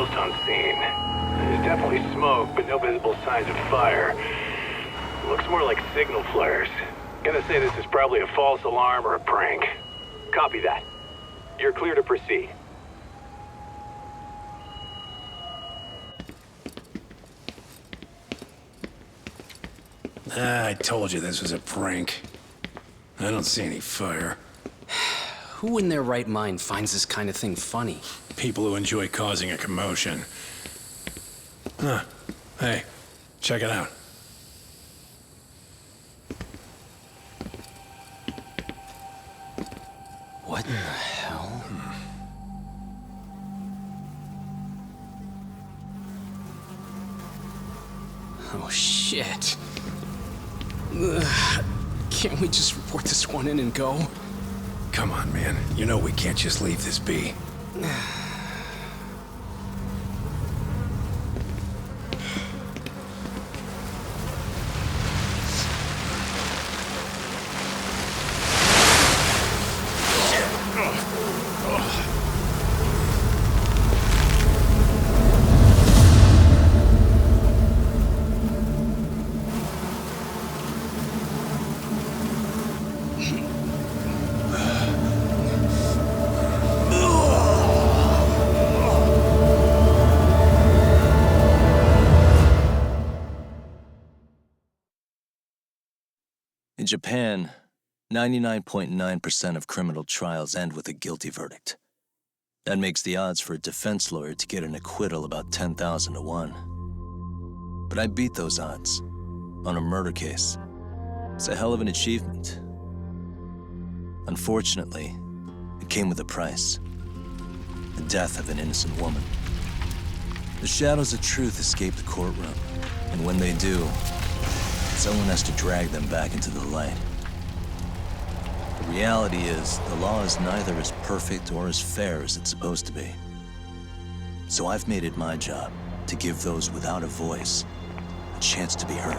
almost on scene. There's definitely smoke, but no visible signs of fire. Looks more like signal flares. Gonna say this is probably a false alarm or a prank. Copy that. You're clear to proceed. I told you this was a prank. I don't see any fire. Who in their right mind finds this kind of thing funny? People who enjoy causing a commotion. Huh. Hey, check it out. What in the hell? Oh, shit. Ugh. Can't we just report this one in and go? Come on, man. You know we can't just leave this be. In Japan, 99.9% of criminal trials end with a guilty verdict. That makes the odds for a defense lawyer to get an acquittal about 10,000 to 1. But I beat those odds on a murder case. It's a hell of an achievement. Unfortunately, it came with a price. The death of an innocent woman. The shadows of truth escape the courtroom, and when they do, someone has to drag them back into the light. The reality is, the law is neither as perfect or as fair as it's supposed to be. So I've made it my job to give those without a voice a chance to be heard.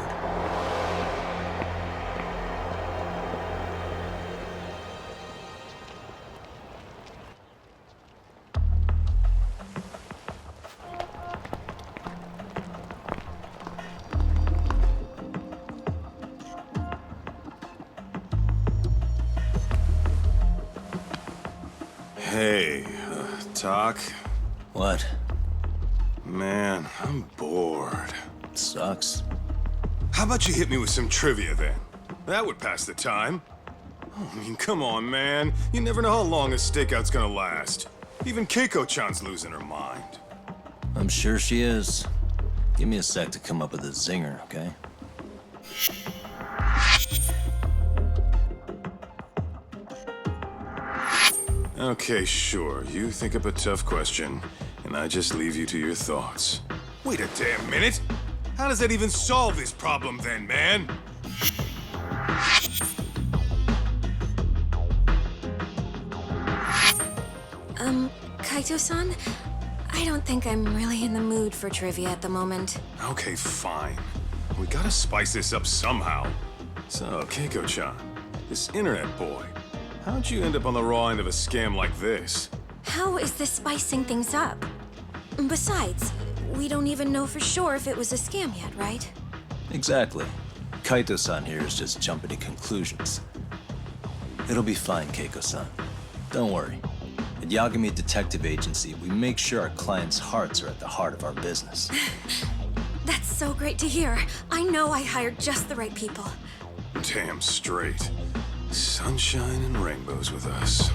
Hey, Doc? What? Man, I'm bored. Sucks. How about you hit me with some trivia then? That would pass the time. Oh, I mean, come on, man. You never know how long a stakeout's gonna last. Even Keiko-chan's losing her mind. I'm sure she is. Give me a sec to come up with a zinger, okay? Okay, sure. You think up a tough question, and I just leave you to your thoughts. Wait a damn minute! How does that even solve this problem then, man? Kaito-san? I don't think I'm really in the mood for trivia at the moment. Okay, fine. We gotta spice this up somehow. So, Keiko-chan, this internet boy, how'd you end up on the raw end of a scam like this? How is this spicing things up? Besides, we don't even know for sure if it was a scam yet, right? Exactly. Kaito-san here is just jumping to conclusions. It'll be fine, Keiko-san. Don't worry. At Yagami Detective Agency, we make sure our clients' hearts are at the heart of our business. That's so great to hear. I know I hired just the right people. Damn straight. Sunshine and rainbows with us.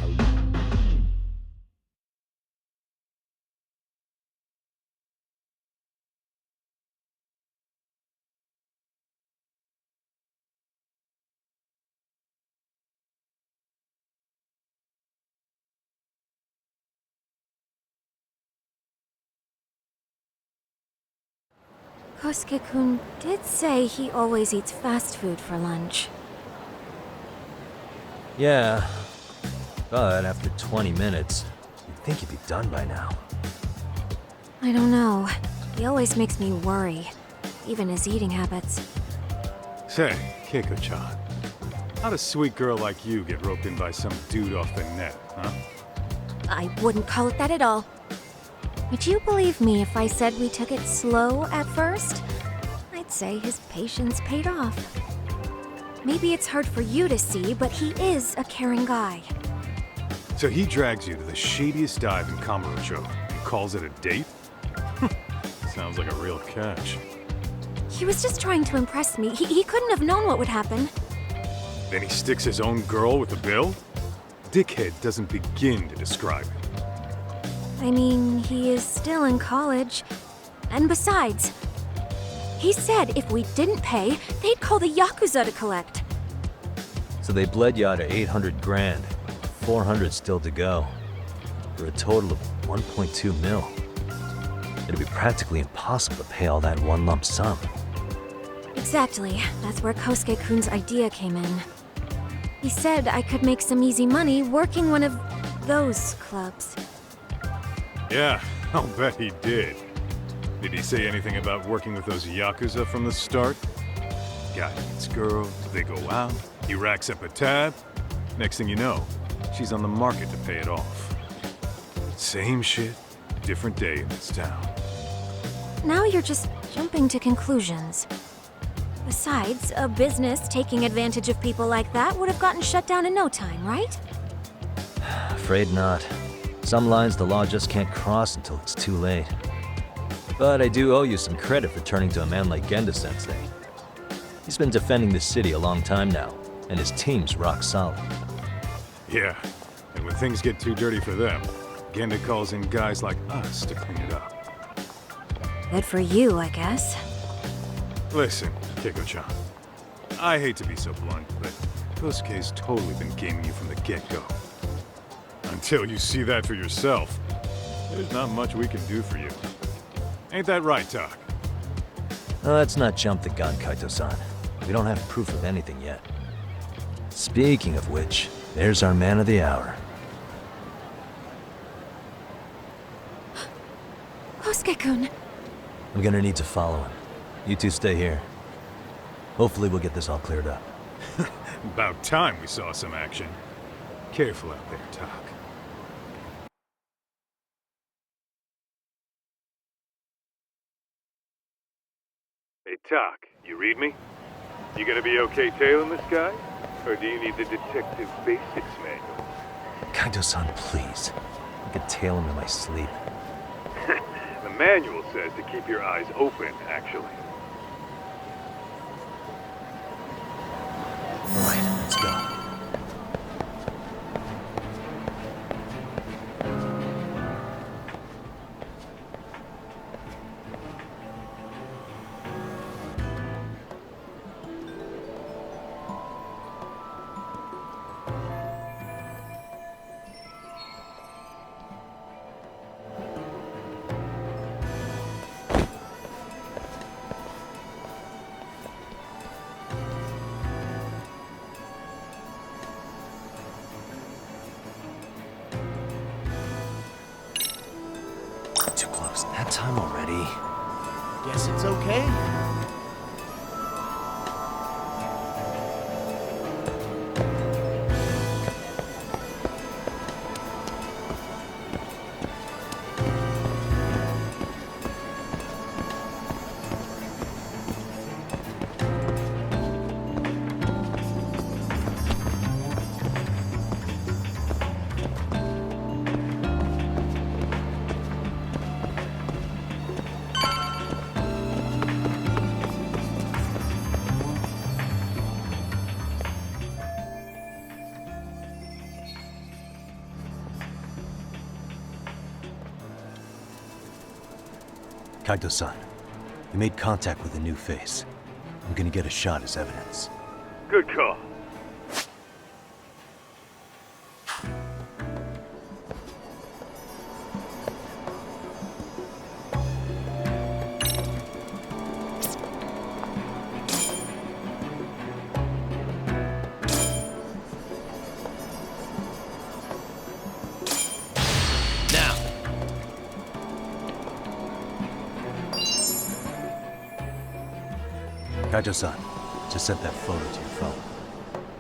Kosuke-kun did say he always eats fast food for lunch. Yeah, but after 20 minutes, you'd think you'd be done by now. I don't know. He always makes me worry, even his eating habits. Say, Keiko-chan, how'd a sweet girl like you get roped in by some dude off the net, huh? I wouldn't call it that at all. Would you believe me if I said we took it slow at first? I'd say his patience paid off. Maybe it's hard for you to see, but he is a caring guy. So he drags you to the shadiest dive in Kamurocho and calls it a date? Sounds like a real catch. He was just trying to impress me. He couldn't have known what would happen. Then he sticks his own girl with the bill? Dickhead doesn't begin to describe it. I mean, he is still in college. And besides, he said if we didn't pay, they'd call the Yakuza to collect. So they bled you out of 800 grand. 400 still to go. For a total of 1.2 mil. It'd be practically impossible to pay all that in one lump sum. Exactly. That's where Kosuke-kun's idea came in. He said I could make some easy money working one of those clubs. Yeah, I'll bet he did. Did he say anything about working with those Yakuza from the start? Guy meets girl, they go out, he racks up a tab. Next thing you know, she's on the market to pay it off. Same shit, different day in this town. Now you're just jumping to conclusions. Besides, a business taking advantage of people like that would have gotten shut down in no time, right? Afraid not. Some lines the law just can't cross until it's too late. But I do owe you some credit for turning to a man like Genda-sensei. He's been defending this city a long time now, and his team's rock solid. Yeah, and when things get too dirty for them, Genda calls in guys like us to clean it up. Good for you, I guess. Listen, Keiko-chan. I hate to be so blunt, but Kosuke's totally been gaming you from the get-go. Until you see that for yourself, there's not much we can do for you. Ain't that right, Tak? Let's not jump the gun, Kaito-san. We don't have proof of anything yet. Speaking of which, there's our man of the hour. Kosuke-kun. I'm gonna need to follow him. You two stay here. Hopefully we'll get this all cleared up. About time we saw some action. Careful out there, Tak. Hey, Tak, you read me? You gonna be okay tailing this guy? Or do you need the detective basics manual? Kaito-san, please. I could tail him in my sleep. The manual says to keep your eyes open, actually. All right, let's go. Too close. That time already. Guess it's okay. Kaito-san, you made contact with a new face. I'm gonna get a shot as evidence. Good call. Kaito-san, just sent that photo to your phone.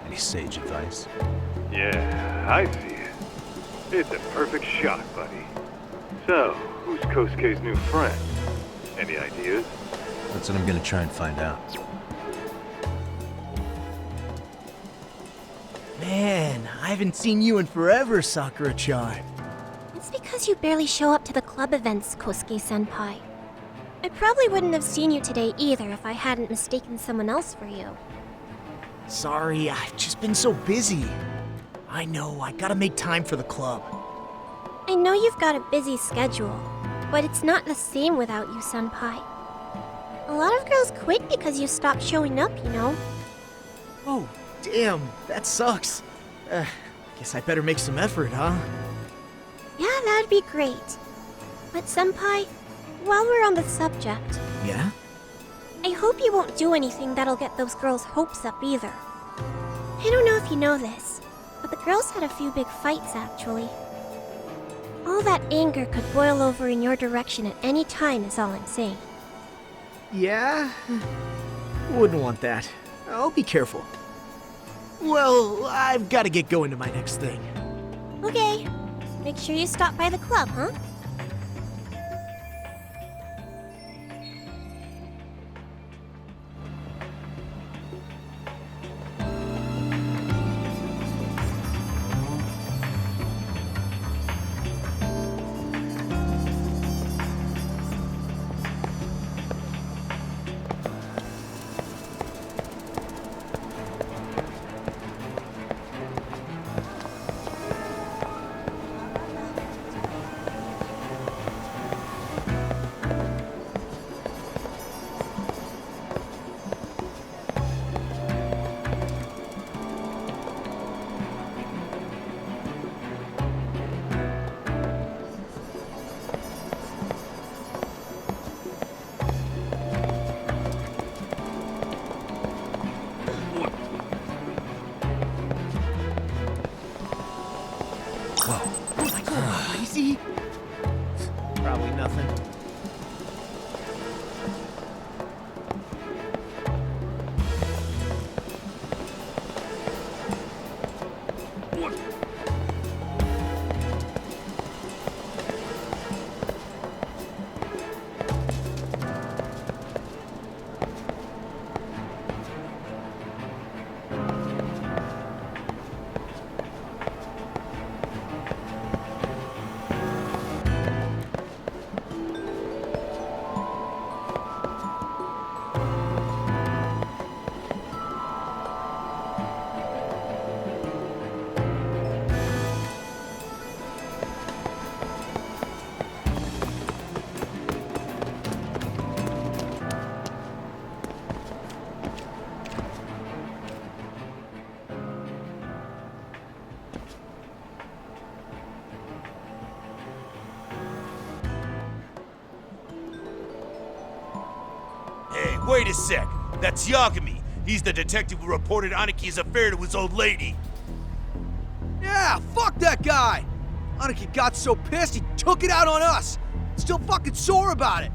Any sage advice? Yeah, I see it. It's a perfect shot, buddy. So, who's Kosuke's new friend? Any ideas? That's what I'm gonna try and find out. Man, I haven't seen you in forever, Sakura-chan. It's because you barely show up to the club events, Kosuke-senpai. I probably wouldn't have seen you today either if I hadn't mistaken someone else for you. Sorry, I've just been so busy. I know, I gotta make time for the club. I know you've got a busy schedule, but it's not the same without you, senpai. A lot of girls quit because you stopped showing up, you know? Oh, damn, that sucks. Guess I better make some effort, huh? Yeah, that'd be great. But senpai, while we're on the subject, Yeah? I hope you won't do anything that'll get those girls' hopes up either. I don't know if you know this, but the girls had a few big fights actually. All that anger could boil over in your direction at any time is all I'm saying. Yeah? Wouldn't want that. I'll be careful. Well, I've gotta get going to my next thing. Okay, make sure you stop by the club, huh? Crazy? Probably nothing. Hey, wait a sec. That's Yagami. He's the detective who reported Anaki's affair to his old lady. Yeah, fuck that guy! Anaki got so pissed he took it out on us! Still fucking sore about it!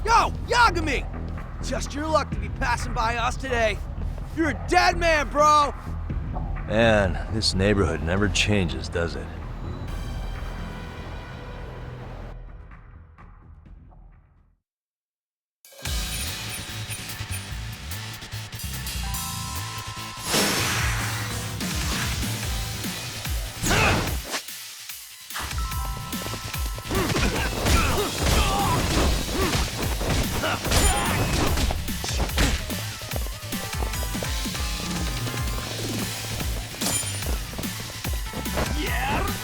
Yo, Yagami! Just your luck to be passing by us today. You're a dead man, bro! Man, this neighborhood never changes, does it? Yeah!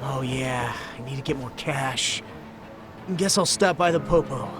Oh yeah, I need to get more cash. Guess I'll stop by the Popo.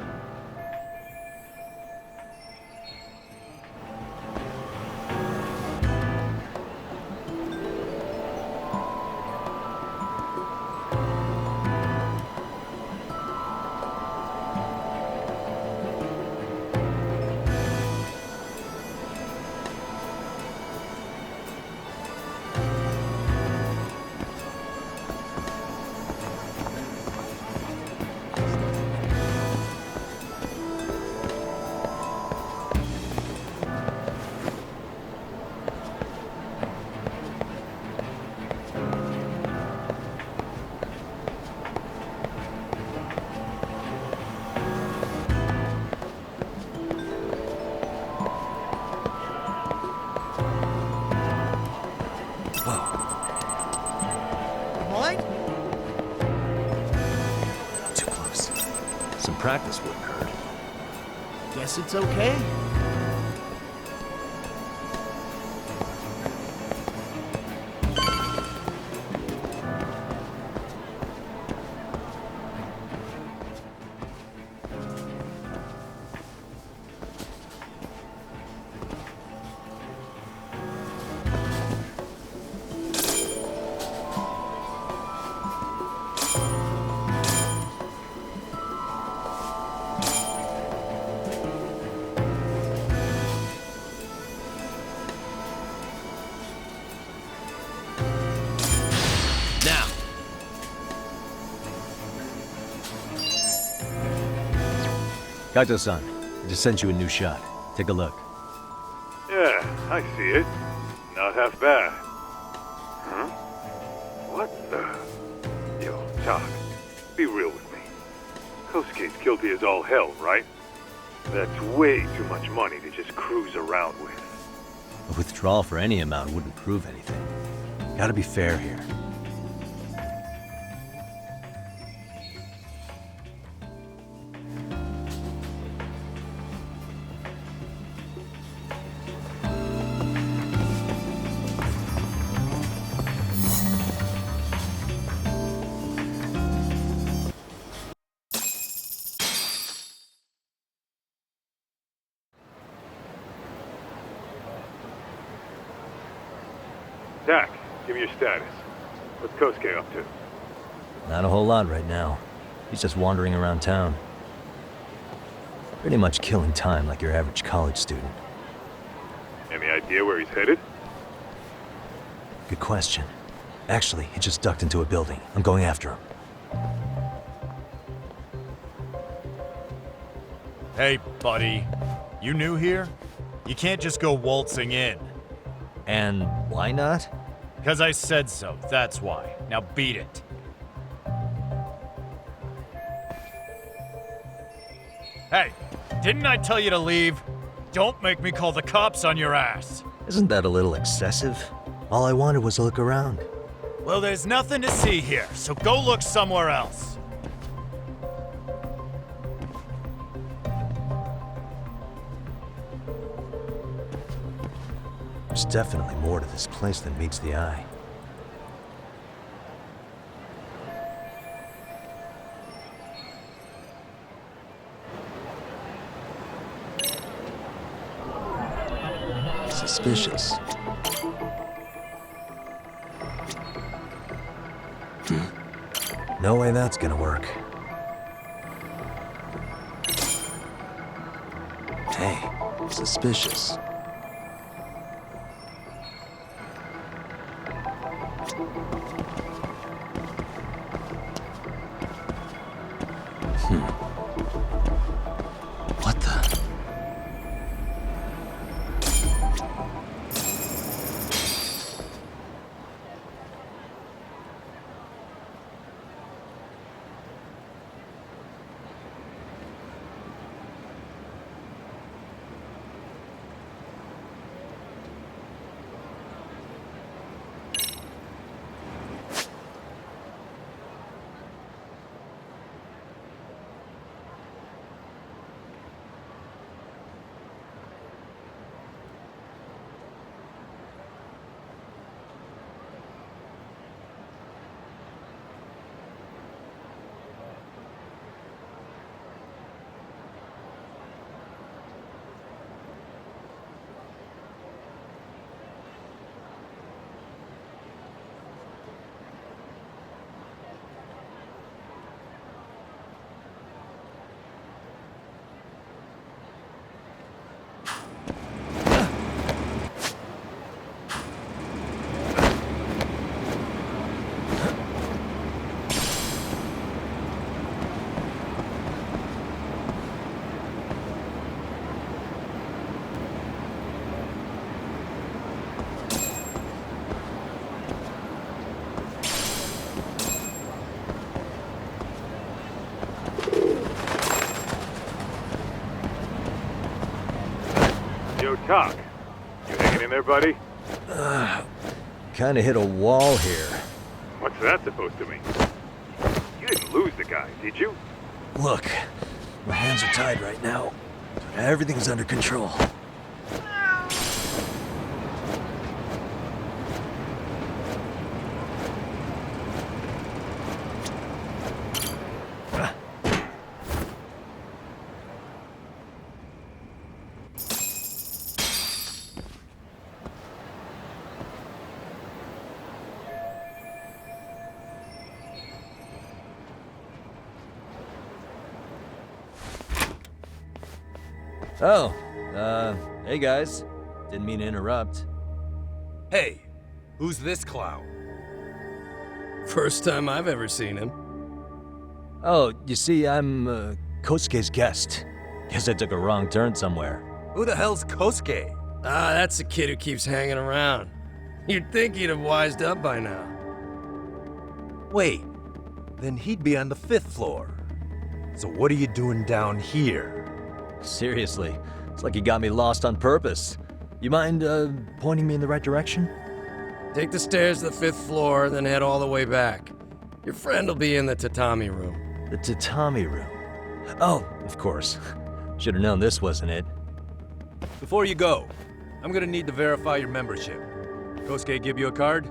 Mind? Too close. Some practice wouldn't hurt. Guess it's okay. Kaito-san, I just sent you a new shot. Take a look. Yeah, I see it. Not half bad. Huh? What the? Yo, Doc, be real with me. Kosuke's guilty as all hell, right? That's way too much money to just cruise around with. A withdrawal for any amount wouldn't prove anything. Gotta be fair here. Dak, give me your status. What's Kosuke up to? Not a whole lot right now. He's just wandering around town. Pretty much killing time like your average college student. Any idea where he's headed? Good question. Actually, he just ducked into a building. I'm going after him. Hey, buddy. You new here? You can't just go waltzing in. And why not? Because I said so, that's why. Now beat it. Hey, didn't I tell you to leave? Don't make me call the cops on your ass. Isn't that a little excessive? All I wanted was to look around. Well, there's nothing to see here, so go look somewhere else. There's definitely more to this place than meets the eye. Suspicious. No way that's gonna work. Hey, suspicious. What the? Yo, Talk. You hanging in there, buddy? Kinda hit a wall here. What's that supposed to mean? You didn't lose the guy, did you? Look, my hands are tied right now. But everything's under control. Oh, hey guys. Didn't mean to interrupt. Hey, who's this clown? First time I've ever seen him. Oh, you see, I'm, Kosuke's guest. Guess I took a wrong turn somewhere. Who the hell's Kosuke? Ah, that's the kid who keeps hanging around. You'd think he'd have wised up by now. Wait, then he'd be on the 5th floor. So what are you doing down here? Seriously, it's like you got me lost on purpose. You mind, pointing me in the right direction? Take the stairs to the 5th floor, then head all the way back. Your friend will be in the tatami room. The tatami room? Oh, of course. Should have known this wasn't it. Before you go, I'm gonna need to verify your membership. Kosuke give you a card?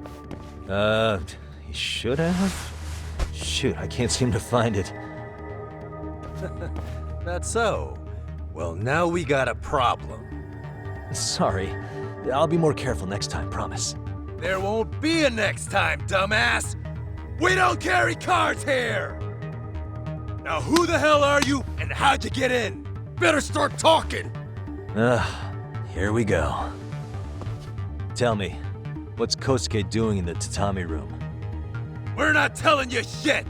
He should have? Shoot, I can't seem to find it. That's so. Well, now we got a problem. Sorry. I'll be more careful next time, promise. There won't be a next time, dumbass! We don't carry cards here! Now who the hell are you, and how'd you get in? Better start talking! Here we go. Tell me, what's Kosuke doing in the tatami room? We're not telling you shit!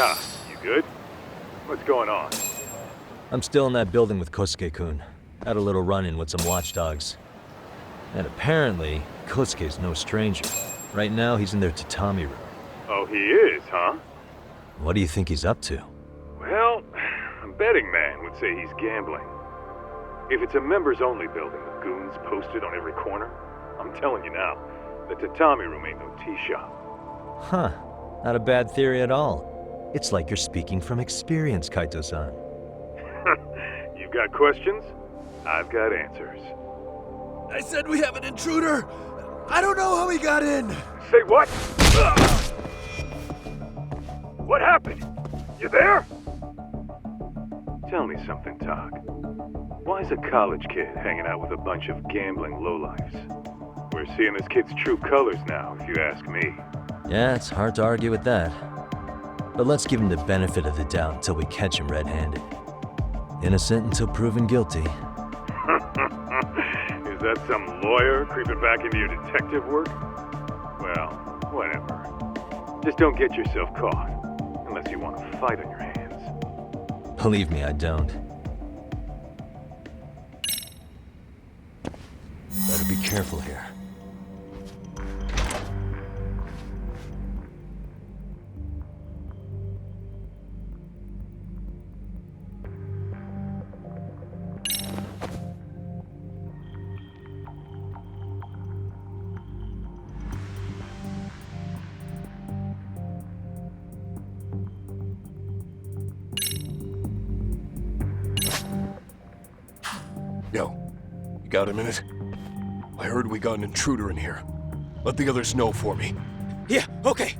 Tom, you good? What's going on? I'm still in that building with Kosuke-kun. Had a little run-in with some watchdogs. And apparently, Kosuke's no stranger. Right now, he's in their tatami room. Oh, he is, huh? What do you think he's up to? Well, a betting man would say he's gambling. If it's a members-only building with goons posted on every corner, I'm telling you now, the tatami room ain't no tea shop. Huh. Not a bad theory at all. It's like you're speaking from experience, Kaito-san. You've got questions? I've got answers. I said we have an intruder. I don't know how he got in. Say what? What happened? You there? Tell me something, Talk. Why is a college kid hanging out with a bunch of gambling lowlifes? We're seeing this kid's true colors now, if you ask me. Yeah, it's hard to argue with that. But let's give him the benefit of the doubt until we catch him red-handed. Innocent until proven guilty. Is that some lawyer creeping back into your detective work? Well, whatever. Just don't get yourself caught. Unless you want a fight on your hands. Believe me, I don't. Better be careful here. Yo, you got a minute? I heard we got an intruder in here. Let the others know for me. Yeah, okay.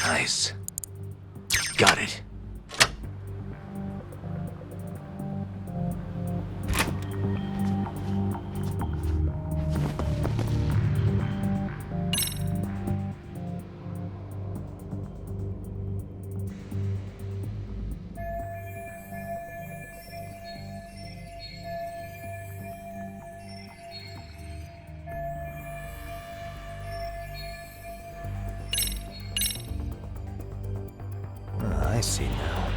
Nice. Got it. I see now.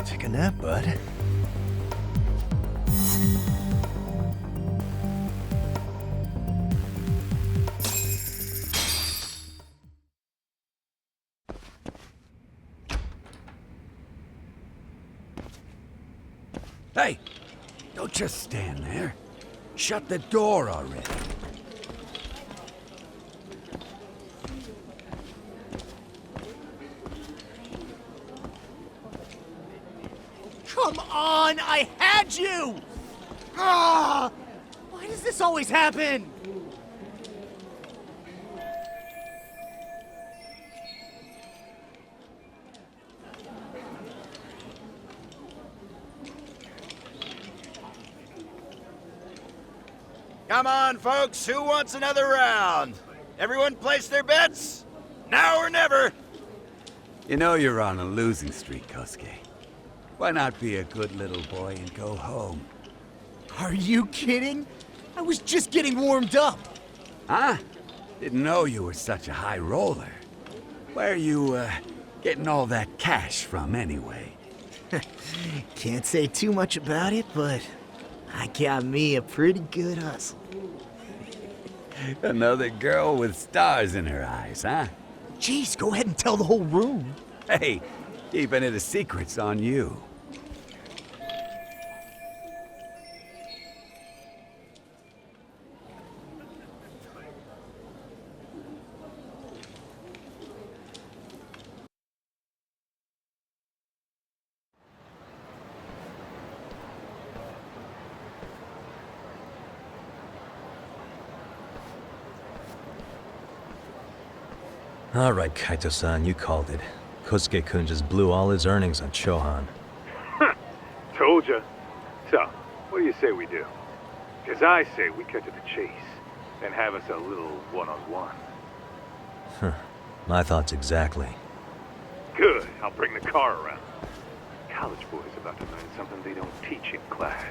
Take a nap, bud. Hey! Don't just stand there. Shut the door already. Come on! I had you! Ah! Why does this always happen? Come on, folks. Who wants another round? Everyone place their bets? Now or never. You know you're on a losing streak, Kosuke. Why not be a good little boy and go home? Are you kidding? I was just getting warmed up. Huh? Didn't know you were such a high roller. Where are you, getting all that cash from, anyway? Can't say too much about it, but I got me a pretty good hustle. Another girl with stars in her eyes, huh? Jeez, go ahead and tell the whole room. Hey, keeping it a secret's on you. All right, Kaito-san, you called it. Kosuke-kun just blew all his earnings on Chohan. Told ya. So, what do you say we do? Because I say we cut to the chase and have us a little one-on-one. My thoughts exactly. Good. I'll bring the car around. College boys about to learn something they don't teach in class.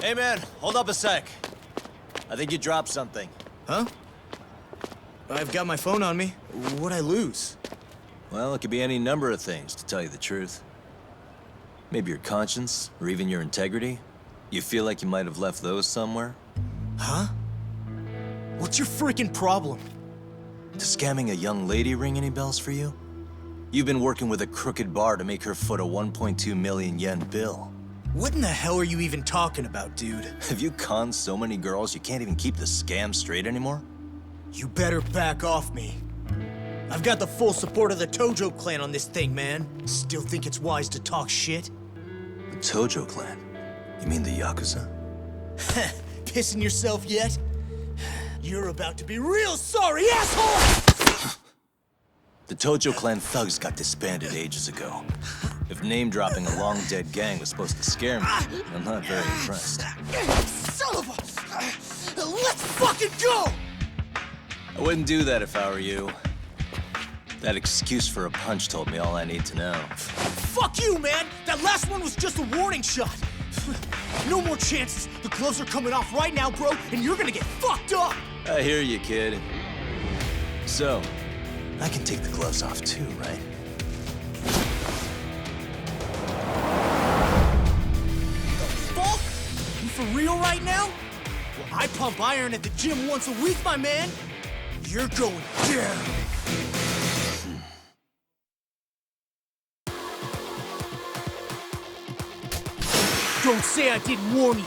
Hey man, hold up a sec. I think you dropped something. Huh? I've got my phone on me. What'd I lose? Well, it could be any number of things, to tell you the truth. Maybe your conscience, or even your integrity. You feel like you might have left those somewhere? Huh? What's your freaking problem? Does scamming a young lady ring any bells for you? You've been working with a crooked bar to make her foot a 1.2 million yen bill. What in the hell are you even talking about, dude? Have you conned so many girls you can't even keep the scam straight anymore? You better back off me. I've got the full support of the Tojo clan on this thing, man. Still think it's wise to talk shit? The Tojo clan? You mean the Yakuza? Pissing yourself yet? You're about to be real sorry, asshole! The Tojo clan thugs got disbanded ages ago. If name-dropping a long-dead gang was supposed to scare me, I'm not very impressed. Son of a... Let's fucking go! I wouldn't do that if I were you. That excuse for a punch told me all I need to know. Fuck you, man! That last one was just a warning shot! No more chances! The gloves are coming off right now, bro, and you're gonna get fucked up! I hear you, kid. So, I can take the gloves off too, right? For real right now? Well, I pump iron at the gym once a week, my man. You're going down. Don't say I didn't warn you.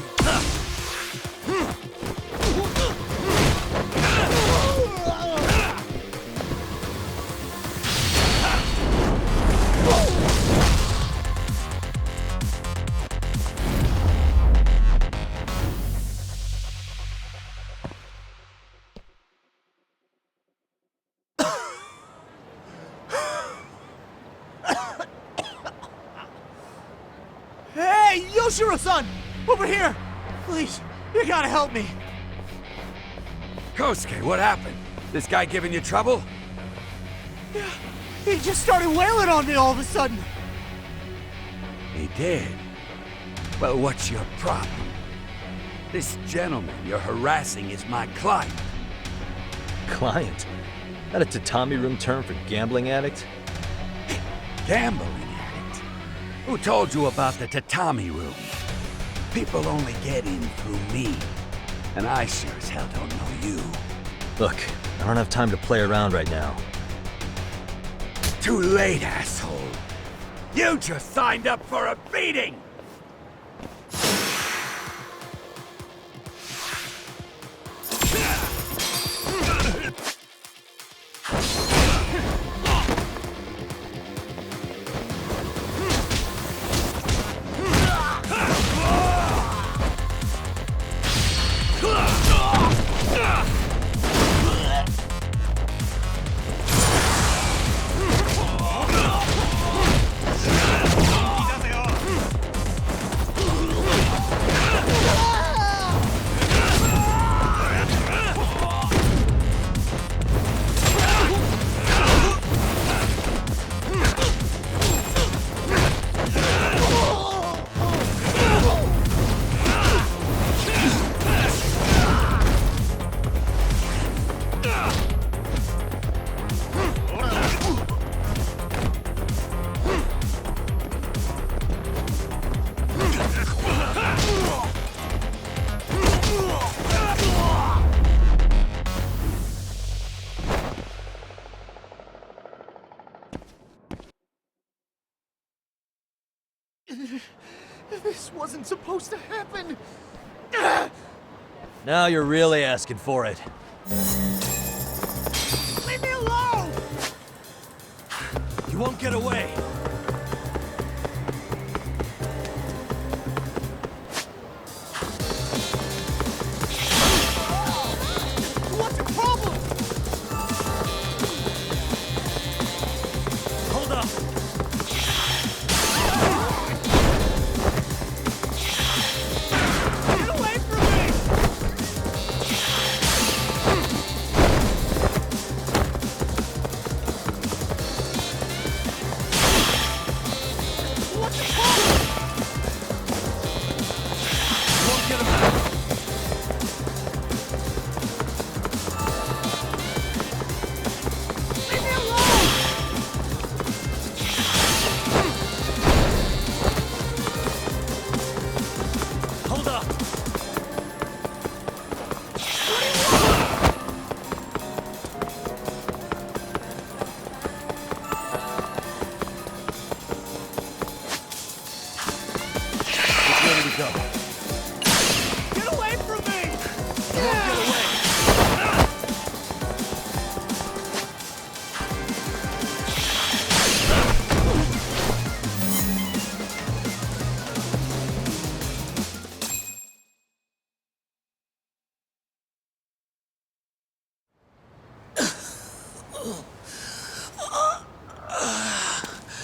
Hey, Yoshiro-san! Over here! Please, you gotta help me. Kosuke, what happened? This guy giving you trouble? Yeah, he just started wailing on me all of a sudden. He did? Well, what's your problem? This gentleman you're harassing is my client. Client? That a tatami room term for gambling addict? Gambling addict? Who told you about the tatami room? people only get in through me. And I sure as hell don't know you. Look, I don't have time to play around right now. Too late, asshole. You just signed up for a beating! This wasn't supposed to happen. Now you're really asking for it. Leave me alone! You won't get away. What's your problem? Hold up. Get away from me! What's your problem? You won't get away. Leave me alone! Hold up. It's ready to go. Get away from me! You won't get away.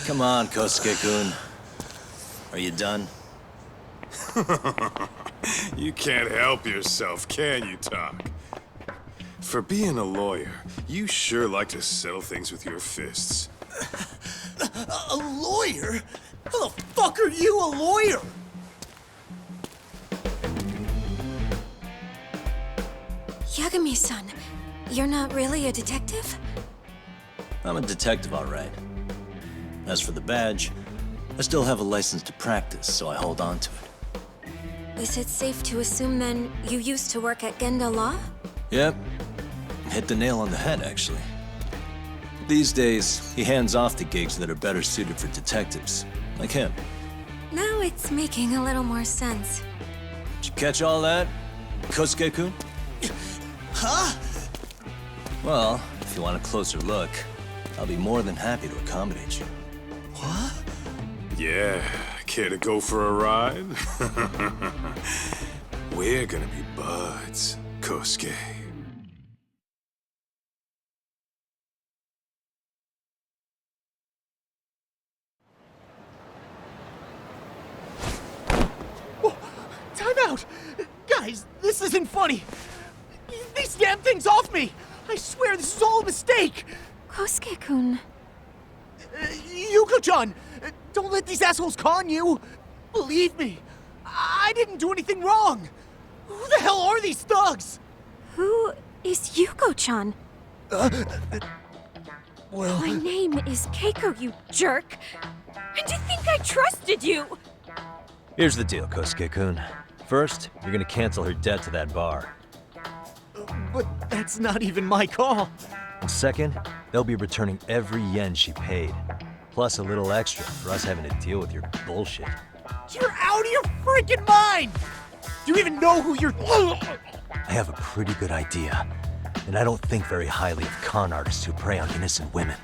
Come on, Kosuke-kun. Are you done? You can't help yourself, can you, Tak? For being a lawyer, you sure like to settle things with your fists. A lawyer? How the fuck are you a lawyer? Yagami-san, you're not really a detective? I'm a detective, all right. As for the badge, I still have a license to practice, so I hold on to it. Is it safe to assume then you used to work at Genda Law? Yep. Hit the nail on the head, actually. These days, he hands off to gigs that are better suited for detectives, like him. Now it's making a little more sense. Did you catch all that, Kosuke-kun? Huh? Well, if you want a closer look, I'll be more than happy to accommodate you. What? Yeah, care to go for a ride? We're gonna be buds, Kosuke. Whoa, time out! Guys, this isn't funny! These damn things off me! I swear this is all a mistake! Kosuke-kun. Yuko-chan! Don't let these assholes con you! Believe me, I didn't do anything wrong! Who the hell are these thugs? Who is Yuko-chan? Well... My name is Keiko, you jerk! And to think I trusted you! Here's the deal, Kosuke-kun. First, you're gonna cancel her debt to that bar. But that's not even my call. And second, they'll be returning every yen she paid. Plus a little extra for us having to deal with your bullshit. You're out of your freaking mind! Do you even know who you're... I have a pretty good idea. And I don't think very highly of con artists who prey on innocent women.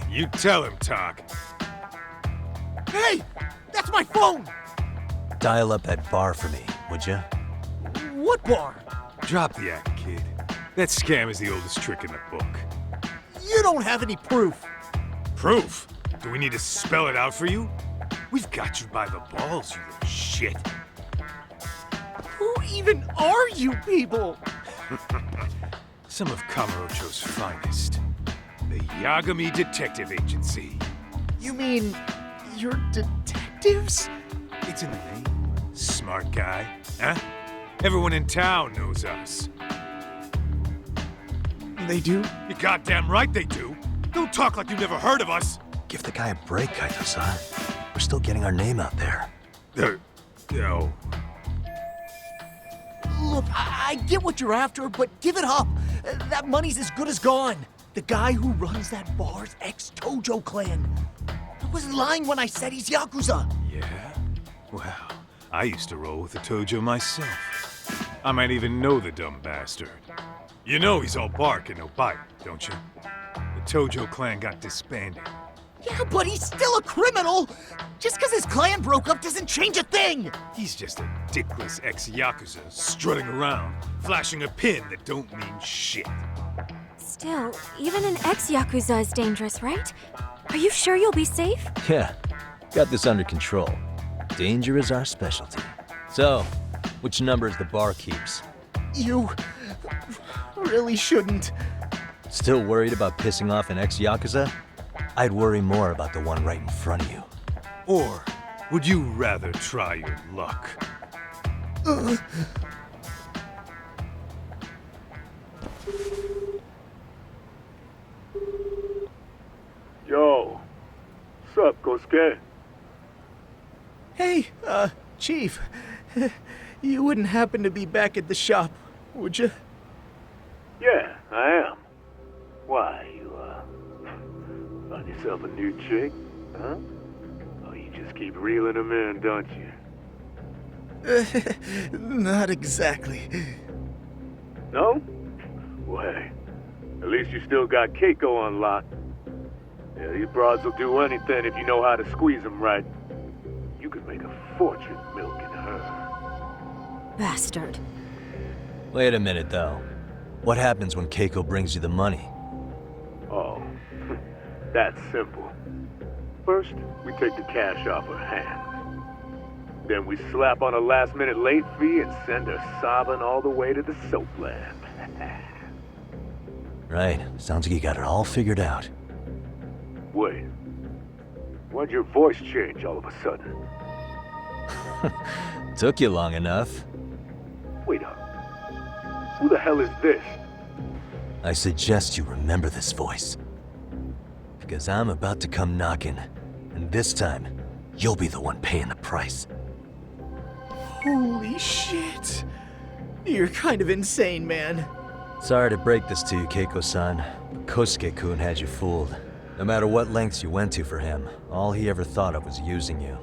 You tell him, Tak. Hey! That's my phone! Dial up that bar for me, would ya? What bar? Drop the act, kid. That scam is the oldest trick in the book. You don't have any proof. Proof? Do we need to spell it out for you? We've got you by the balls, you little shit. Who even are you people? Some of Kamurocho's finest. The Yagami Detective Agency. You mean... you're detectives? It's in the name. Smart guy, huh? Everyone in town knows us. They do? You're goddamn right they do. Don't talk like you've never heard of us. Give the guy a break, Kaito-san. We're still getting our name out there. No. Look, I get what you're after, but give it up. That money's as good as gone. The guy who runs that bar's ex-Tojo clan. I wasn't lying when I said he's Yakuza. Yeah? Well, I used to roll with the Tojo myself. I might even know the dumb bastard. You know he's all bark and no bite, don't you? The Tojo clan got disbanded. Yeah, but he's still a criminal! Just because his clan broke up doesn't change a thing! He's just a dickless ex-Yakuza strutting around, flashing a pin that don't mean shit. Still, even an ex-Yakuza is dangerous, right? Are you sure you'll be safe? Yeah, got this under control. Danger is our specialty. So, which number is the bar keeps? You... really shouldn't. Still worried about pissing off an ex-Yakuza? I'd worry more about the one right in front of you. Or would you rather try your luck? Yo, sup, Kosuke? Hey, Chief. You wouldn't happen to be back at the shop, would you? Yeah, I am. Why, you, find yourself a new chick, huh? Oh, you just keep reeling them in, don't you? Not exactly. No? Well, hey, at least you still got Keiko on lock. Yeah, these broads will do anything if you know how to squeeze them right. You could make a fortune milking her. Bastard. Wait a minute, though. What happens when Keiko brings you the money? Oh, that's simple. First, we take the cash off her hand. Then we slap on a last-minute late fee and send her sobbing all the way to the soapland. Right. Sounds like you got it all figured out. Wait. Why'd your voice change all of a sudden? Took you long enough. Wait up. Who the hell is this? I suggest you remember this voice. Because I'm about to come knocking, and this time, you'll be the one paying the price. Holy shit. You're kind of insane, man. Sorry to break this to you, Keiko-san, but Kosuke-kun had you fooled. No matter what lengths you went to for him, all he ever thought of was using you.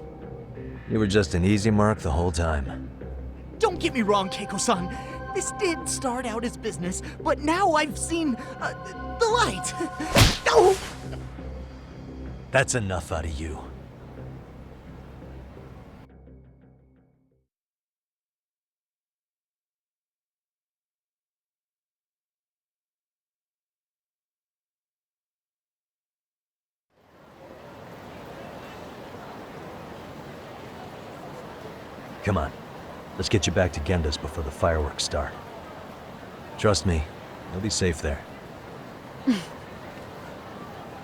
You were just an easy mark the whole time. Don't get me wrong, Keiko-san. This did start out as business, but now I've seen, the light. Oh! That's enough out of you. Come on. Let's get you back to Genda's before the fireworks start. Trust me, you'll be safe there.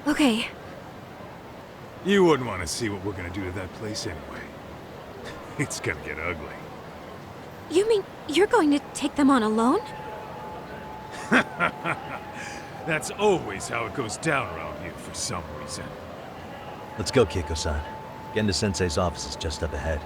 Okay. You wouldn't want to see what we're gonna do to that place anyway. It's gonna get ugly. You mean you're going to take them on alone? That's always how it goes down around here for some reason. Let's go, Keiko-san. Genda-sensei's office is just up ahead.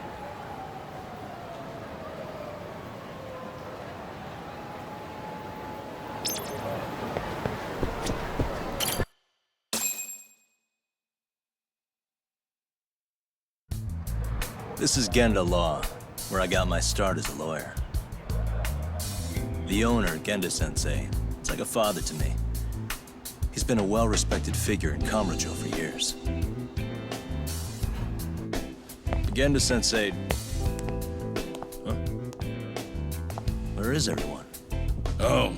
This is Genda Law, where I got my start as a lawyer. The owner, Genda-sensei, is like a father to me. He's been a well-respected figure in Kamurocho for years. Genda-sensei... Huh? Where is everyone? Oh,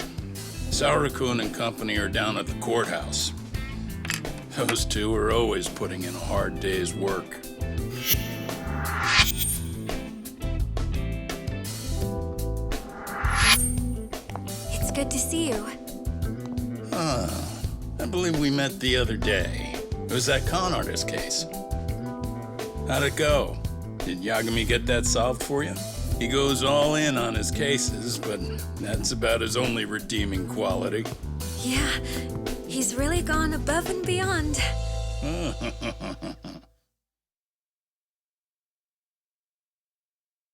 Saori-kun and company are down at the courthouse. Those two are always putting in a hard day's work. It's good to see you. I believe we met the other day. It was that con artist case. How'd it go? Did Yagami get that solved for you? He goes all in on his cases, but that's about his only redeeming quality. Yeah, he's really gone above and beyond.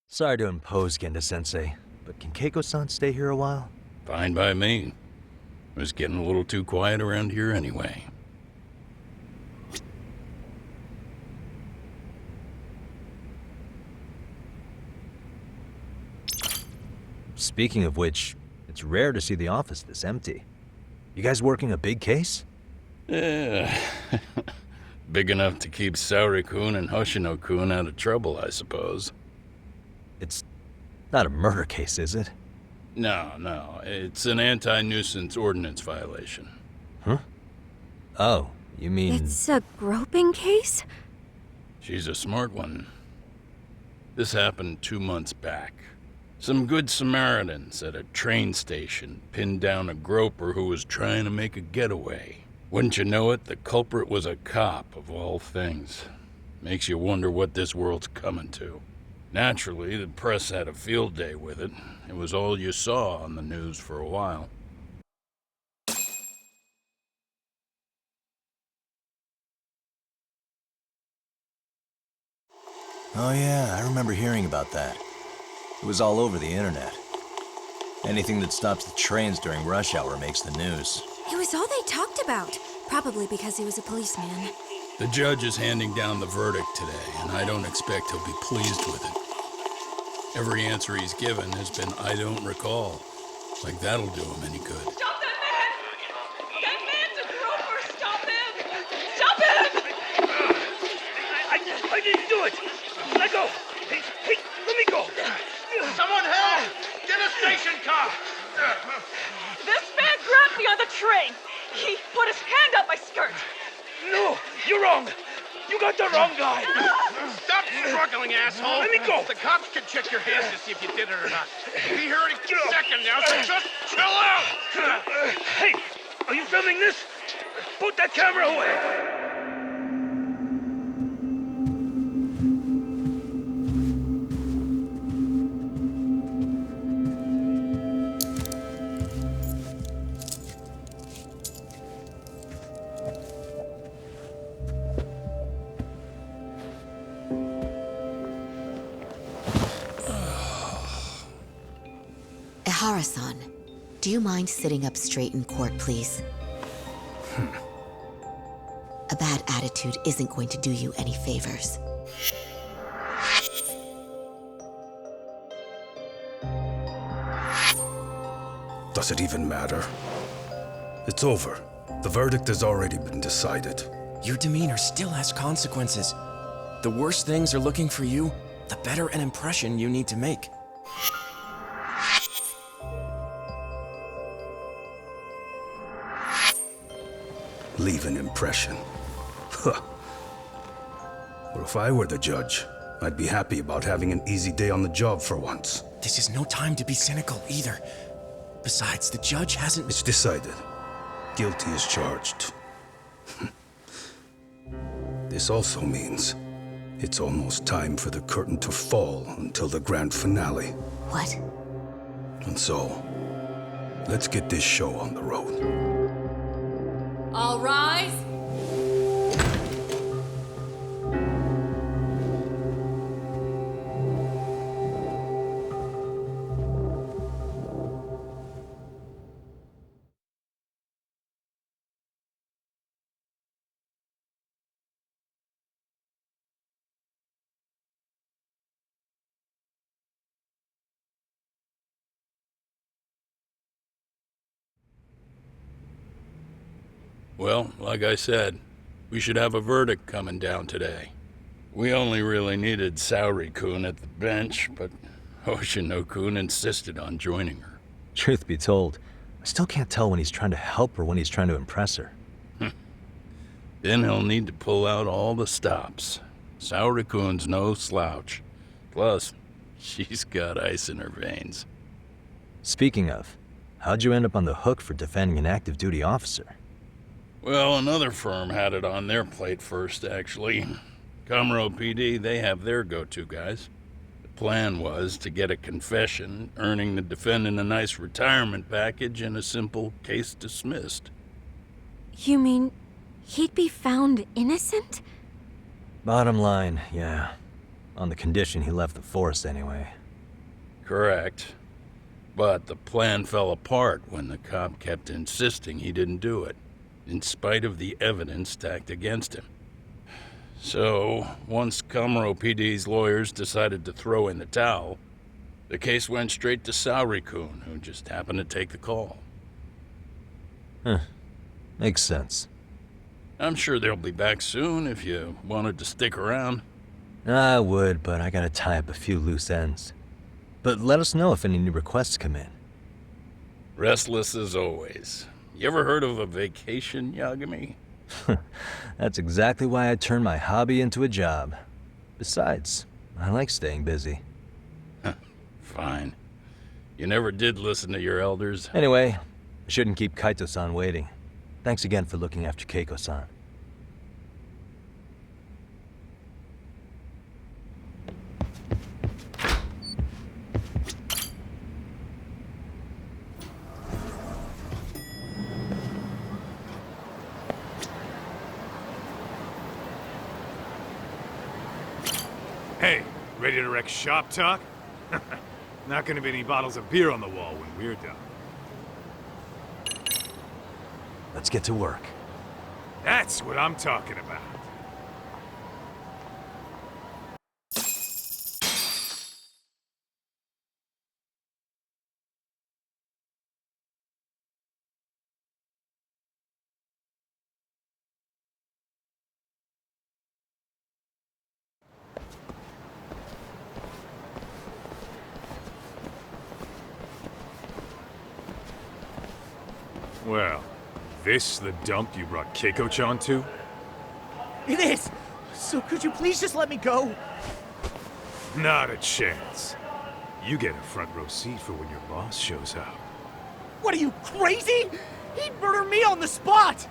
Sorry to impose, Genda-sensei, but can Keiko-san stay here a while? Fine by me. It was getting a little too quiet around here anyway. Speaking of which, it's rare to see the office this empty. You guys working a big case? Yeah. Big enough to keep Saori-kun and Hoshino-kun out of trouble, I suppose. It's not a murder case, is it? No. It's an anti-nuisance ordinance violation. Huh? Oh, you mean... It's a groping case? She's a smart one. This happened 2 months back. Some good Samaritans at a train station pinned down a groper who was trying to make a getaway. Wouldn't you know it, the culprit was a cop, of all things. Makes you wonder what this world's coming to. Naturally, the press had a field day with it. It was all you saw on the news for a while. Oh yeah, I remember hearing about that. It was all over the internet. Anything that stops the trains during rush hour makes the news. It was all they talked about. Probably because he was a policeman. The judge is handing down the verdict today, and I don't expect he'll be pleased with it. Every answer he's given has been, I don't recall. Like that'll do him any good. Stop that man! That man's a groper! Stop him! Stop him! I didn't do it! Let go! Hey, let me go! Someone help! Get a station car! This man grabbed me on the train! He put his hand up my skirt! No! You're wrong! You got the wrong guy! Stop struggling, asshole! Let me go! The cops can check your hands to see if you did it or not. We'll be here in a second now, so just chill out! Hey! Are you filming this? Put that camera away! Ehara-san, do you mind sitting up straight in court, please? A bad attitude isn't going to do you any favors. Does it even matter? It's over. The verdict has already been decided. Your demeanor still has consequences. The worse things are looking for you, the better an impression you need to make. Leave an impression. Huh. Well, if I were the judge, I'd be happy about having an easy day on the job for once. This is no time to be cynical either. Besides, the judge hasn't... It's decided. Guilty is charged. This also means it's almost time for the curtain to fall until the grand finale. What? And so, let's get this show on the road. All rise. Well, like I said, we should have a verdict coming down today. We only really needed Saori-kun at the bench, but Hoshino-kun insisted on joining her. Truth be told, I still can't tell when he's trying to help or when he's trying to impress her. Then he'll need to pull out all the stops. Saori-kun's no slouch. Plus, she's got ice in her veins. Speaking of, how'd you end up on the hook for defending an active duty officer? Well, another firm had it on their plate first, actually. Kamuro PD, they have their go-to guys. The plan was to get a confession, earning the defendant a nice retirement package and a simple case dismissed. You mean he'd be found innocent? Bottom line, yeah. On the condition he left the force anyway. Correct. But the plan fell apart when the cop kept insisting he didn't do it, in spite of the evidence stacked against him. So, once Kamuro PD's lawyers decided to throw in the towel, the case went straight to Saori-kun, who just happened to take the call. Huh. Makes sense. I'm sure they'll be back soon if you wanted to stick around. I would, but I gotta tie up a few loose ends. But let us know if any new requests come in. Restless as always. You ever heard of a vacation, Yagami? That's exactly why I turned my hobby into a job. Besides, I like staying busy. Fine. You never did listen to your elders. Anyway, I shouldn't keep Kaito-san waiting. Thanks again for looking after Keiko-san. Hey, ready to wreck shop talk? Not gonna be any bottles of beer on the wall when we're done. Let's get to work. That's what I'm talking about. Well, this the dump you brought Keiko-chan to? It is! So could you please just let me go? Not a chance. You get a front row seat for when your boss shows up. What are you, crazy? He'd murder me on the spot!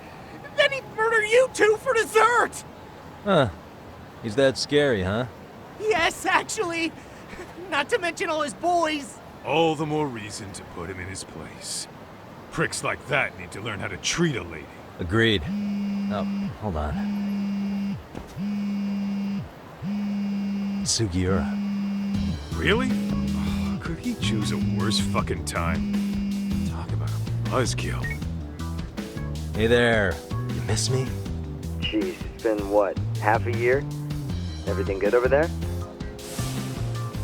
Then he'd murder you two for dessert! Huh. He's that scary, huh? Yes, actually. Not to mention all his boys. All the more reason to put him in his place. Pricks like that need to learn how to treat a lady. Agreed. Oh, hold on. Sugiura. Really? Oh, could he choose a worse fucking time? Talk about a buzzkill. Hey there. You miss me? Jeez, it's been what, half a year? Everything good over there?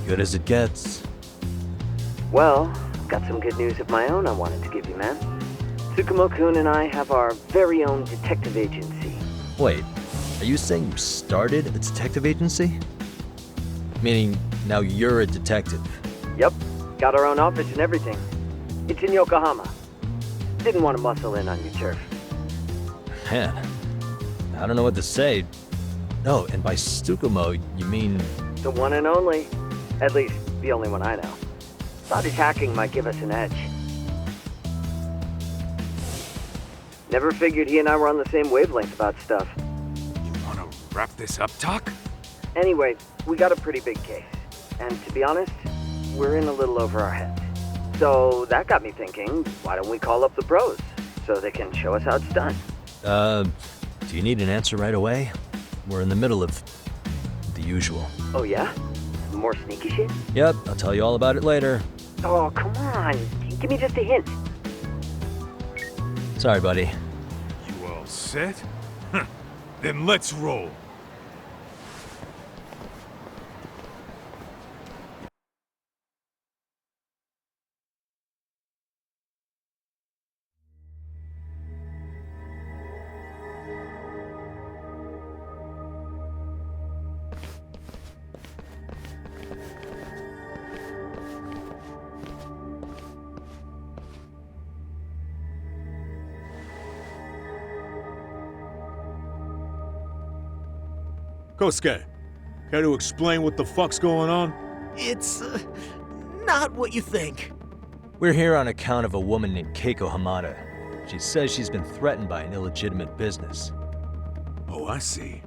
Good as it gets. Well, got some good news of my own I wanted to give you, man. Tsukumo-kun and I have our very own detective agency. Wait, are you saying you started a detective agency? Meaning, now you're a detective? Yep, got our own office and everything. It's in Yokohama. Didn't want to muscle in on your turf. Man, I don't know what to say. Oh, and by Tsukumo, you mean... The one and only. At least, the only one I know. Thought his hacking might give us an edge. Never figured he and I were on the same wavelength about stuff. You wanna wrap this up, Doc? Anyway, we got a pretty big case. And to be honest, we're in a little over our heads. So that got me thinking, why don't we call up the pros? So they can show us how it's done. Do you need an answer right away? We're in the middle of the usual. Oh yeah? More sneaky shit? Yep, I'll tell you all about it later. Oh, come on. Give me just a hint. Sorry, buddy. You all set? Then let's roll. Kosuke, care to explain what the fuck's going on? It's not what you think. We're here on account of a woman named Keiko Hamada. She says she's been threatened by an illegitimate business. Oh, I see.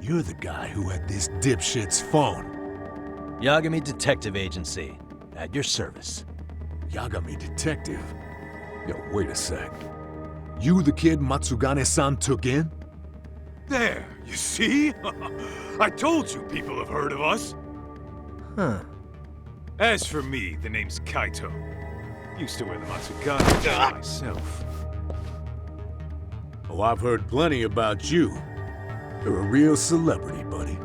You're the guy who had this dipshit's phone. Yagami Detective Agency, at your service. Yagami Detective? Yo, wait a sec. You the kid Matsugane-san took in? There, you see? I told you people have heard of us. Huh. As for me, the name's Kaito. Used to wear the Matsugane myself. Oh, I've heard plenty about you. You're a real celebrity, buddy.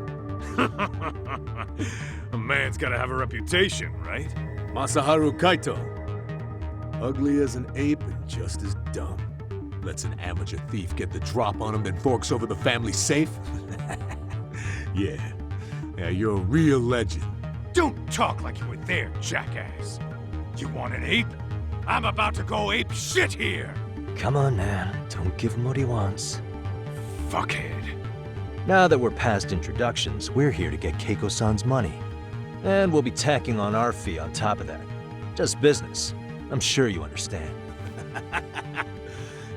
A man's gotta have a reputation, right? Masaharu Kaito. Ugly as an ape and just as dumb. Lets an amateur thief get the drop on him, then forks over the family safe? Yeah, you're a real legend. Don't talk like you were there, jackass. You want an ape? I'm about to go ape shit here! Come on, man. Don't give him what he wants. Fuckhead. Now that we're past introductions, we're here to get Keiko-san's money. And we'll be tacking on our fee on top of that. Just business. I'm sure you understand.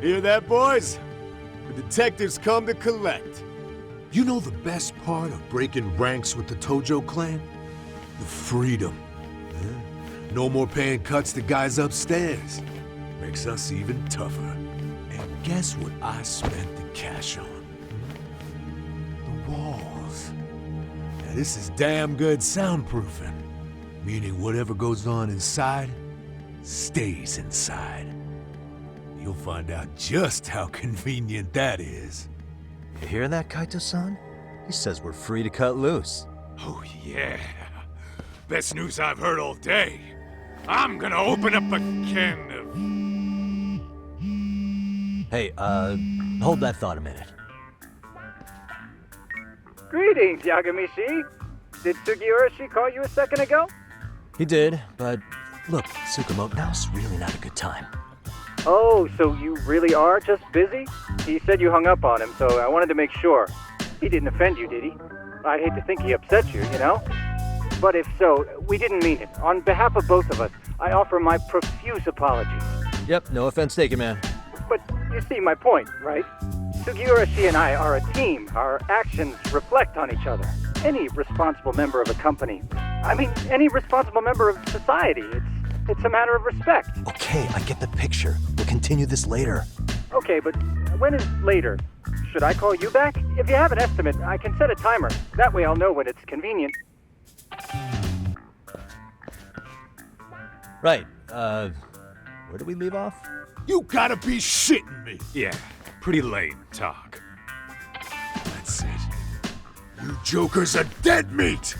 Hear that, boys? The detectives come to collect. You know the best part of breaking ranks with the Tojo clan? The freedom. No more paying cuts to guys upstairs. Makes us even tougher. And guess what I spent the cash on? The walls. Now this is damn good soundproofing. Meaning whatever goes on inside, stays inside. You'll find out just how convenient that is. You hear that, Kaito-san? He says we're free to cut loose. Oh yeah. Best news I've heard all day. I'm gonna open up a can of... Hey, hold that thought a minute. Greetings, Yagami-shi. Did Sugiura-shi call you a second ago? He did, but look, Tsukumo, now's really not a good time. Oh, so you really are just busy? He said you hung up on him, so I wanted to make sure. He didn't offend you, did he? I'd hate to think he upset you, you know? But if so, we didn't mean it. On behalf of both of us, I offer my profuse apologies. Yep, no offense taken, man. But you see my point, right? Sugiura-shi and I are a team. Our actions reflect on each other. Any responsible member of a company, I mean, any responsible member of society, it's a matter of respect. Okay, I get the picture. We'll continue this later. Okay, but when is later? Should I call you back? If you have an estimate, I can set a timer. That way I'll know when it's convenient. Right, where do we leave off? You gotta be shitting me! Yeah, pretty lame talk. That's it. You jokers are dead meat!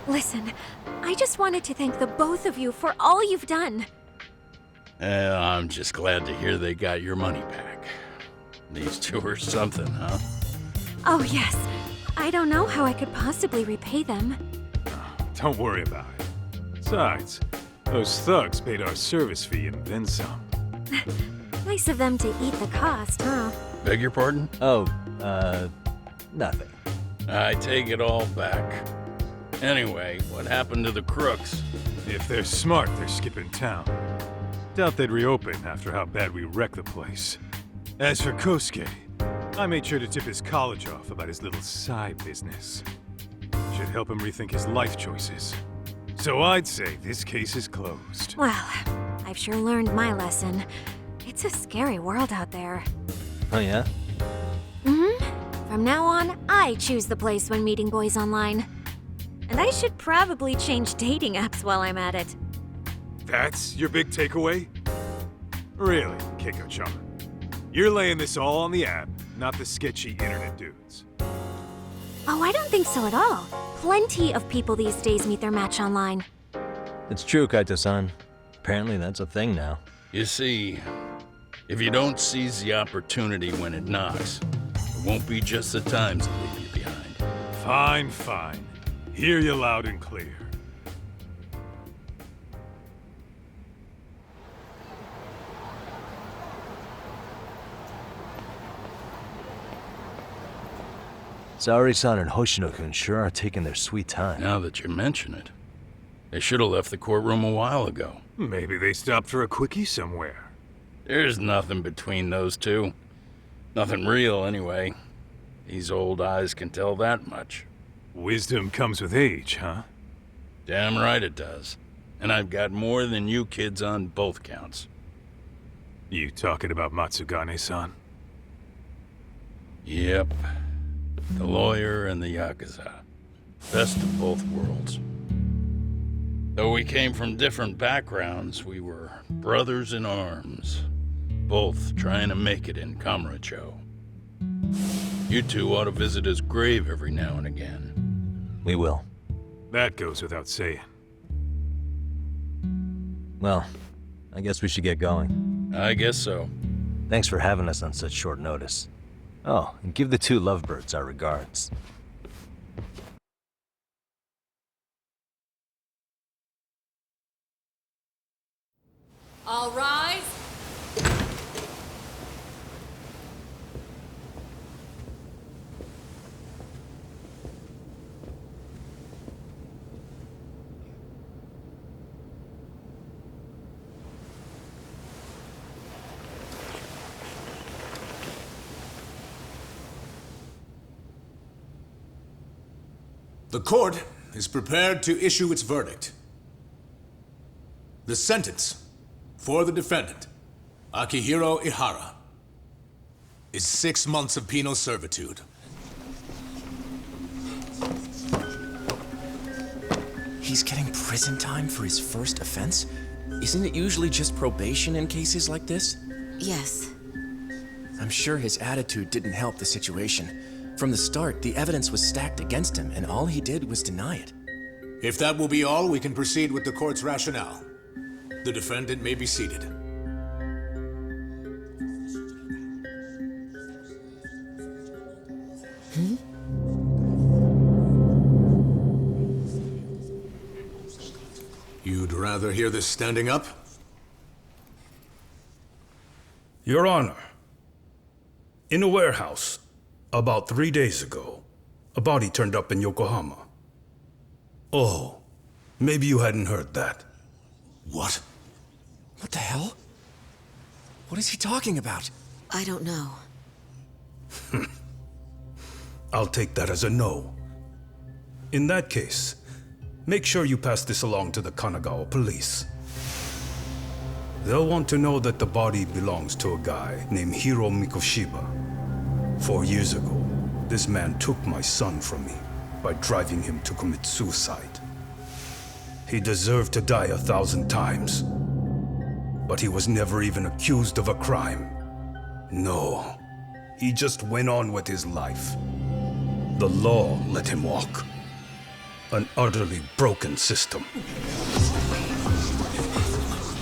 Listen, I just wanted to thank the both of you for all you've done. I'm just glad to hear they got your money back. These two are something, huh? Oh, yes. I don't know how I could possibly repay them. Don't worry about it. Besides, those thugs paid our service fee and then some. Nice of them to eat the cost, huh? Beg your pardon? Oh, nothing. I take it all back. Anyway, what happened to the crooks? If they're smart, they're skipping town. Doubt they'd reopen after how bad we wrecked the place. As for Kosuke, I made sure to tip his college off about his little side business. Should help him rethink his life choices. So I'd say this case is closed. Well, I've sure learned my lesson. It's a scary world out there. Oh, yeah? Mm-hmm. From now on, I choose the place when meeting boys online. And I should probably change dating apps while I'm at it. That's your big takeaway? Really, Keiko-chan? You're laying this all on the app, not the sketchy internet dudes. Oh, I don't think so at all. Plenty of people these days meet their match online. It's true, Kaito-san. Apparently that's a thing now. You see, if you don't seize the opportunity when it knocks, it won't be just the times that leave you behind. Fine, fine. Hear you loud and clear. Saori-san and Hoshino-kun sure are taking their sweet time. Now that you mention it, they should have left the courtroom a while ago. Maybe they stopped for a quickie somewhere. There's nothing between those two. Nothing real, anyway. These old eyes can tell that much. Wisdom comes with age, huh? Damn right it does. And I've got more than you kids on both counts. You talking about Matsugane-san? Yep. The lawyer and the Yakuza. Best of both worlds. Though we came from different backgrounds, we were brothers in arms. Both trying to make it in Kamurocho. You two ought to visit his grave every now and again. We will. That goes without saying. Well, I guess we should get going. I guess so. Thanks for having us on such short notice. Oh, and give the two lovebirds our regards. All rise. The court is prepared to issue its verdict. The sentence for the defendant, Akihiro Ehara, is 6 months of penal servitude. He's getting prison time for his first offense? Isn't it usually just probation in cases like this? Yes. I'm sure his attitude didn't help the situation. From the start, the evidence was stacked against him, and all he did was deny it. If that will be all, we can proceed with the court's rationale. The defendant may be seated. You'd rather hear this standing up? Your Honor, in a warehouse, about 3 days ago, a body turned up in Yokohama. Oh, maybe you hadn't heard that. What? What the hell? What is he talking about? I don't know. I'll take that as a no. In that case, make sure you pass this along to the Kanagawa police. They'll want to know that the body belongs to a guy named Hiro Mikoshiba. 4 years ago, this man took my son from me by driving him to commit suicide. He deserved to die 1,000 times, but he was never even accused of a crime. No, he just went on with his life. The law let him walk. an utterly broken system.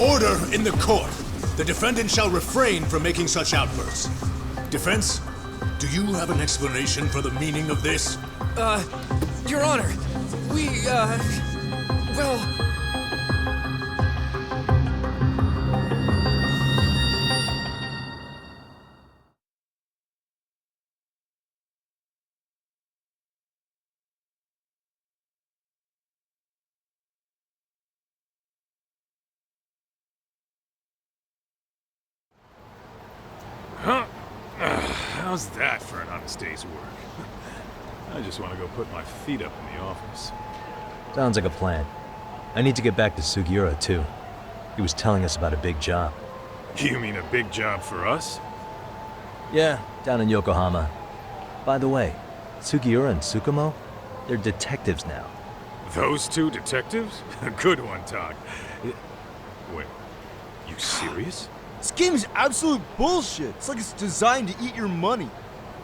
Order in the court. The defendant shall refrain from making such outbursts. Defense, do you have an explanation for the meaning of this? Your Honor, well... Huh? How's that for an honest day's work? I just want to go put my feet up in the office. Sounds like a plan. I need to get back to Sugiura, too. He was telling us about a big job. You mean a big job for us? Yeah, down in Yokohama. By the way, Sugiura and Tsukumo, they're detectives now. Those two detectives? Good one, Todd. Wait, you serious? This game is absolute bullshit. It's like it's designed to eat your money.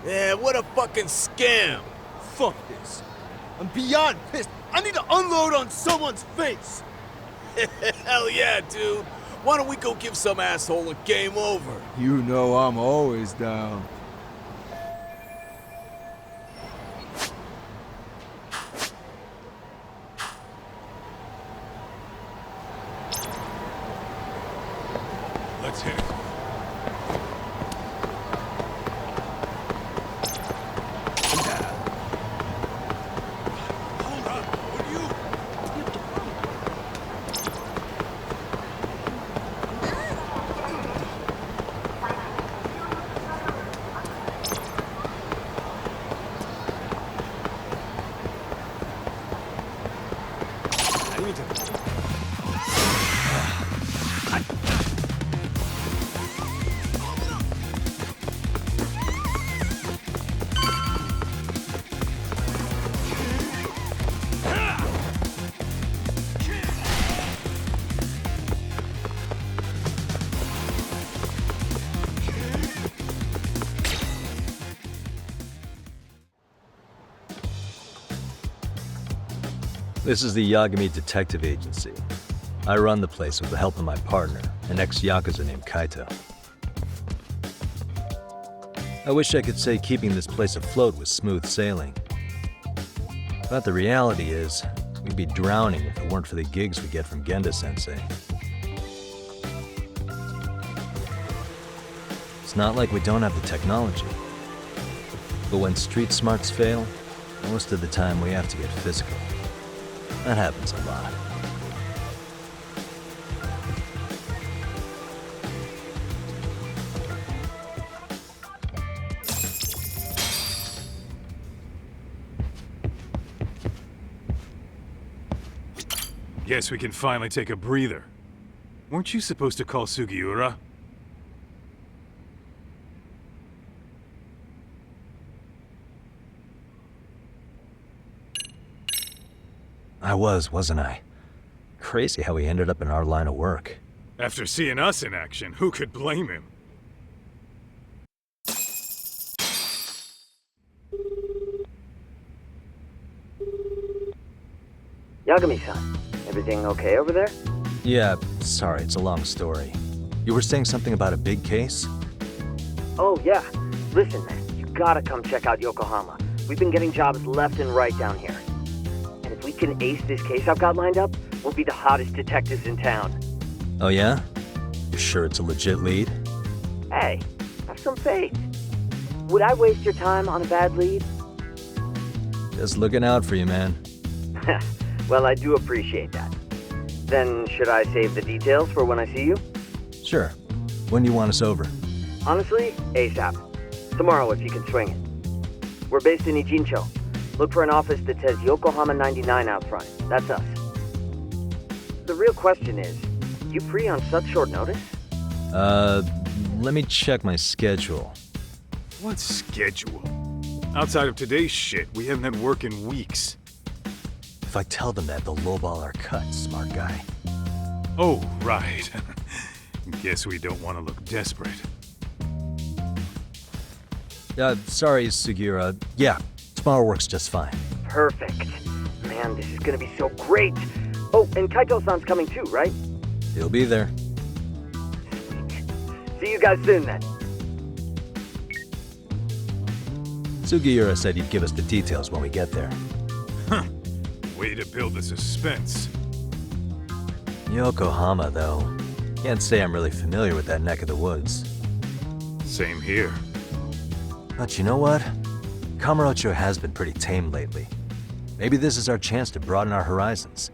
Yeah, what a fucking scam! Fuck this. I'm beyond pissed. I need to unload on someone's face. Hell yeah, dude. Why don't we go give some asshole a game over? You know I'm always down. Let's hit it. This is the Yagami Detective Agency. I run the place with the help of my partner, an ex-Yakuza named Kaito. I wish I could say keeping this place afloat was smooth sailing. But the reality is, we'd be drowning if it weren't for the gigs we get from Genda-sensei. It's not like we don't have the technology. But when street smarts fail, most of the time we have to get physical. That happens a lot. Guess we can finally take a breather. Weren't you supposed to call Sugiura? I wasn't I? Crazy how he ended up in our line of work. After seeing us in action, who could blame him? Yagami-san, everything okay over there? Yeah, sorry, it's a long story. You were saying something about a big case? Oh, yeah. Listen, man, you gotta come check out Yokohama. We've been getting jobs left and right down here. And if we can ace this case I've got lined up, we'll be the hottest detectives in town. Oh yeah? You sure it's a legit lead? Hey, have some faith. Would I waste your time on a bad lead? Just looking out for you, man. Well, I do appreciate that. Then, should I save the details for when I see you? Sure. When do you want us over? Honestly, ASAP. Tomorrow, if you can swing it. We're based in Ijincho. Look for an office that says Yokohama 99 out front. That's us. The real question is, you free on such short notice? Let me check my schedule. What schedule? Outside of today's shit, we haven't had work in weeks. If I tell them that, they'll lowball our cut, smart guy. Oh, right. Guess we don't want to look desperate. Sorry, Sugiura. Yeah, tomorrow works just fine. Perfect. Man, man, this is gonna be so great. Oh, and Kaito-san's coming too, right? He'll be there. See you guys soon then. Sugiura said he'd give us the details when we get there. Huh. Way to build the suspense. Yokohama, though. Can't say I'm really familiar with that neck of the woods. Same here. But you know what? Kamurocho has been pretty tame lately. Maybe this is our chance to broaden our horizons.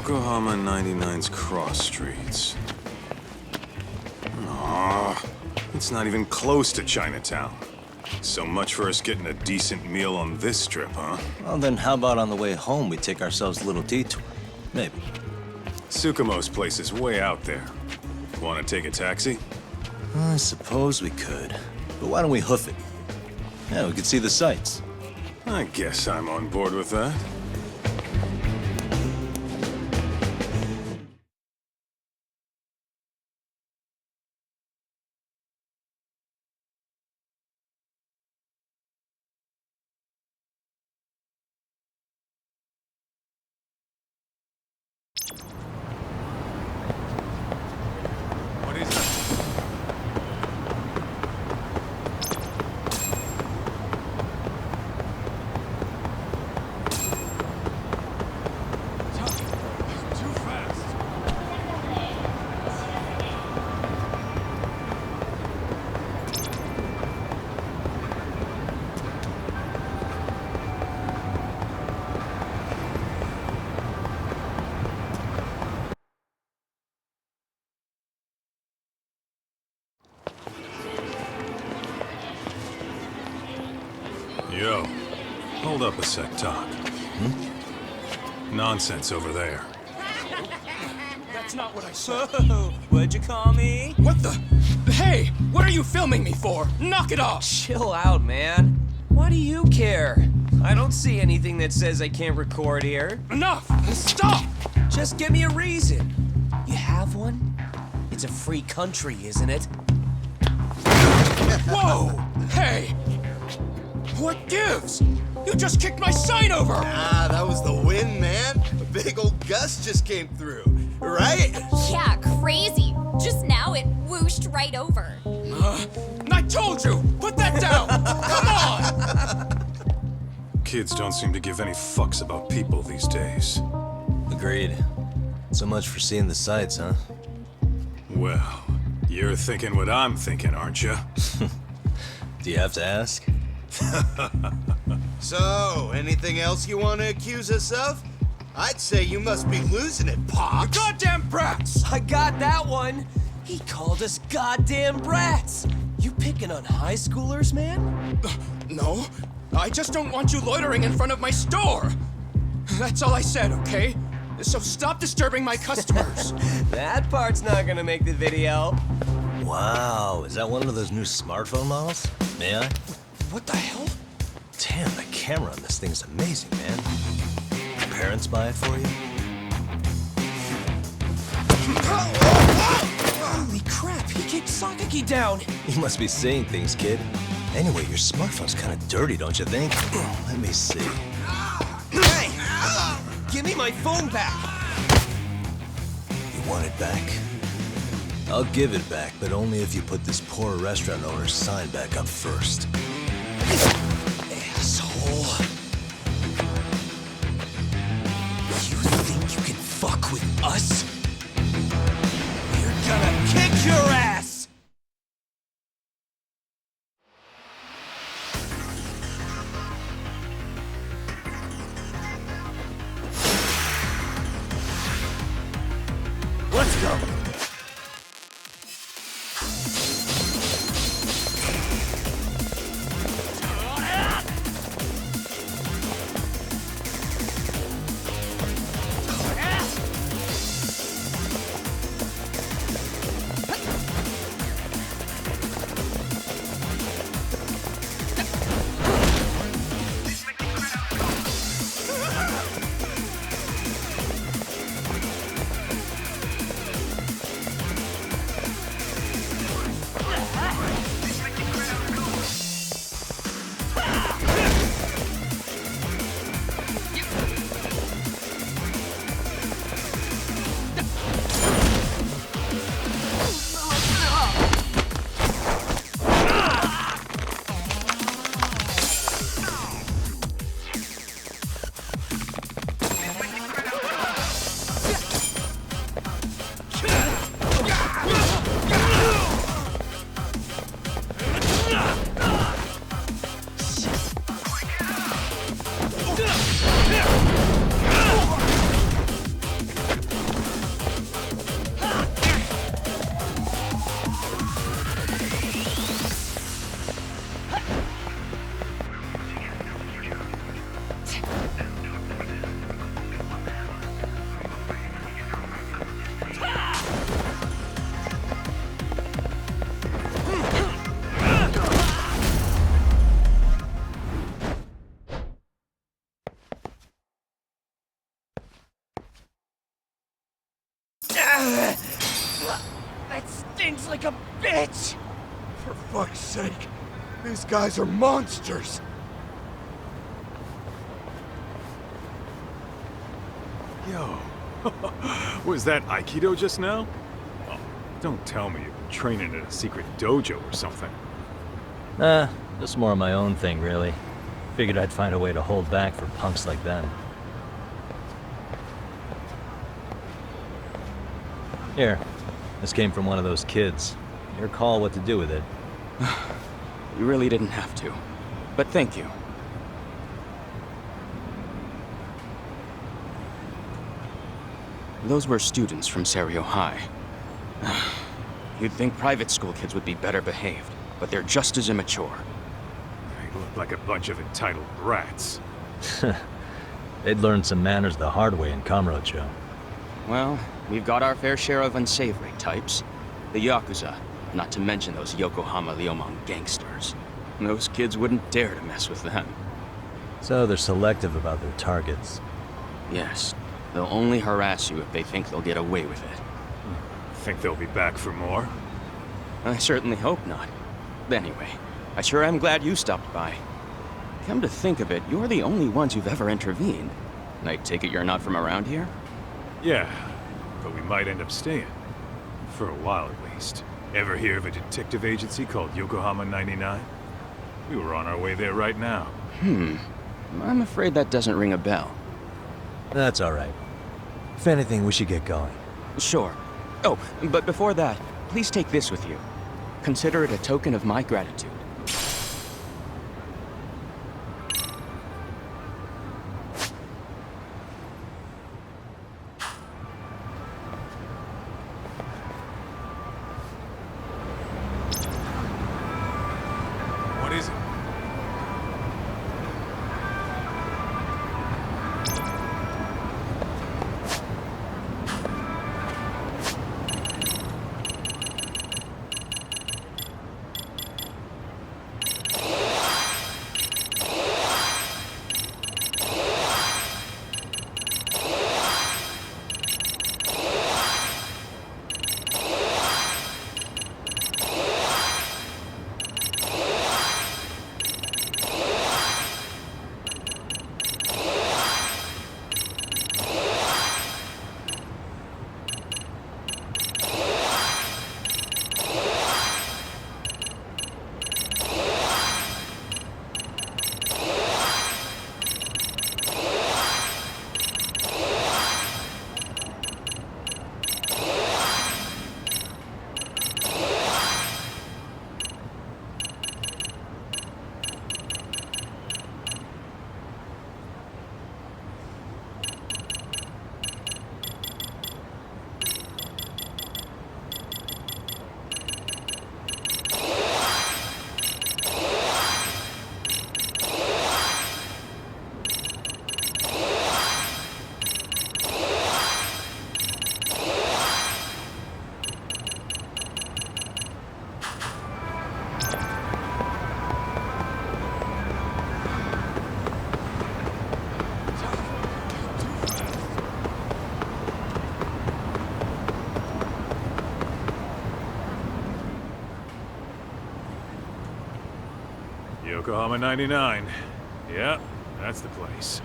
Yokohama 99's cross streets. Aw, it's not even close to Chinatown. So much for us getting a decent meal on this strip, huh? Well, then how about on the way home we take ourselves a little detour? Maybe. Tsukumo's place is way out there. Want to take a taxi? I suppose we could. But why don't we hoof it? Yeah, we could see the sights. I guess I'm on board with that. Yo, hold up a sec, Doc. nonsense over there. That's not what I said. What'd you call me? What the? Hey, what are you filming me for? Knock it off! Chill out, man. Why do you care? I don't see anything that says I can't record here. Enough! Stop! Just give me a reason. You have one? It's a free country, isn't it? Whoa! Hey! What gives? You just kicked my sign over! Ah, that was the wind, man. A big old gust just came through, right? Yeah, crazy. Just now it whooshed right over. I told you! Put that down! Come on! Kids don't seem to give any fucks about people these days. Agreed. So much for seeing the sights, huh? Well, you're thinking what I'm thinking, aren't you? Do you have to ask? So, anything else you want to accuse us of? I'd say you must be losing it, Pops. You goddamn brats! I got that one. He called us goddamn brats. You picking on high schoolers, man? No, I just don't want you loitering in front of my store. That's all I said, okay? So stop disturbing my customers. That part's not gonna make the video. Wow, is that one of those new smartphone models? May I? What the hell? Damn, the camera on this thing is amazing, man. Your parents buy it for you? Holy crap, he kicked Sakaki down. You must be seeing things, kid. Anyway, your smartphone's kind of dirty, don't you think? Let me see. Hey! Give me my phone back! You want it back? I'll give it back, but only if you put this poor restaurant owner's sign back up first. Asshole. You think you can fuck with us? We're gonna kick your ass! Let's go! That stinks like a bitch! For fuck's sake, these guys are monsters! Yo, was that Aikido just now? Oh, don't tell me you've been training at a secret dojo or something. Just more of my own thing, really. Figured I'd find a way to hold back for punks like them. Here, this came from one of those kids. Your call what to do with it. You really didn't have to, but thank you. Those were students from Serio High. You'd think private school kids would be better behaved, but they're just as immature. They look like a bunch of entitled brats. They'd learned some manners the hard way in Kamurocho. Well, we've got our fair share of unsavory types. The Yakuza, not to mention those Yokohama Liomon gangsters. Those kids wouldn't dare to mess with them. So they're selective about their targets. Yes, they'll only harass you if they think they'll get away with it. Think they'll be back for more? I certainly hope not. Anyway, I sure am glad you stopped by. Come to think of it, you're the only ones who've ever intervened. I take it you're not from around here? Yeah, but we might end up staying. For a while at least. Ever hear of a detective agency called Yokohama 99? We were on our way there right now. I'm afraid that doesn't ring a bell. That's alright. If anything, we should get going. Sure. Oh, but before that, please take this with you. Consider it a token of my gratitude. What is it? Yokohama 99. Yeah, that's the place.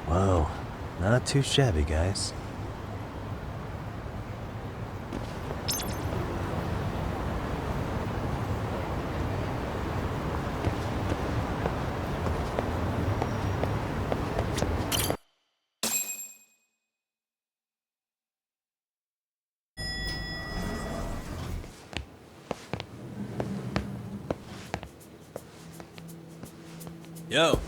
Whoa, not too shabby, guys. Yo.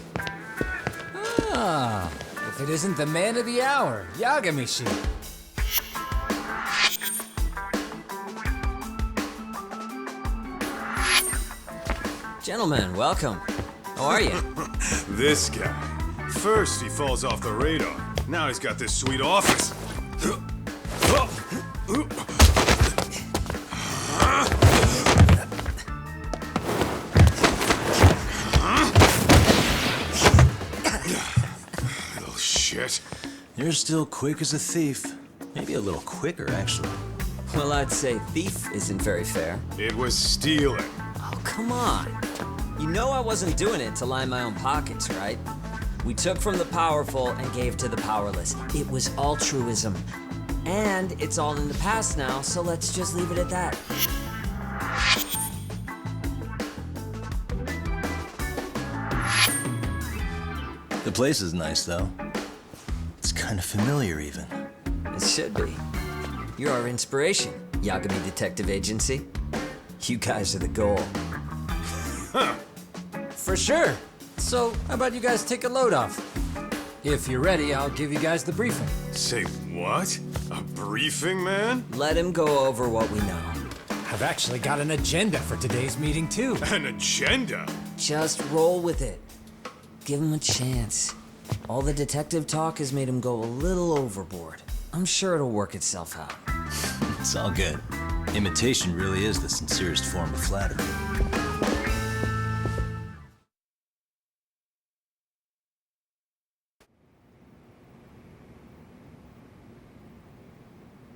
Ah, if it isn't the man of the hour, Yagami-shi. Gentlemen, welcome. How are you? This guy. First he falls off the radar. Now he's got this sweet office. Little shit. You're still quick as a thief. Maybe a little quicker, actually. Well, I'd say thief isn't very fair. It was stealing. Oh, come on. You know I wasn't doing it to line my own pockets, right? We took from the powerful and gave to the powerless. It was altruism. And it's all in the past now, so let's just leave it at that. The place is nice, though. It's kind of familiar, even. It should be. You're our inspiration, Yagami Detective Agency. You guys are the goal. For sure. So, how about you guys take a load off? If you're ready, I'll give you guys the briefing. Say what? A briefing, man? Let him go over what we know. I've actually got an agenda for today's meeting, too. An agenda? Just roll with it. Give him a chance. All the detective talk has made him go a little overboard. I'm sure it'll work itself out. It's all good. Imitation really is the sincerest form of flattery.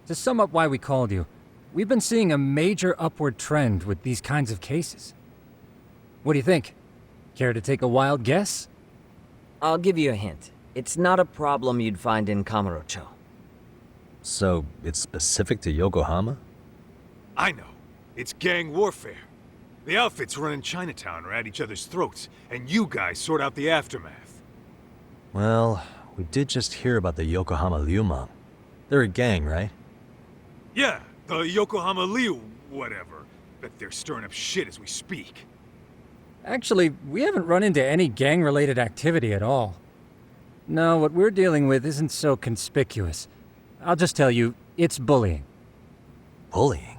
To sum up why we called you, we've been seeing a major upward trend with these kinds of cases. What do you think? Care to take a wild guess? I'll give you a hint. It's not a problem you'd find in Kamurocho. So, it's specific to Yokohama? I know. It's gang warfare. The outfits running Chinatown are at each other's throats, and you guys sort out the aftermath. Well, we did just hear about the Yokohama Liumang. They're a gang, right? Yeah, the Yokohama Liu, whatever. Bet they're stirring up shit as we speak. Actually, we haven't run into any gang-related activity at all. No, what we're dealing with isn't so conspicuous. I'll just tell you, it's bullying. Bullying?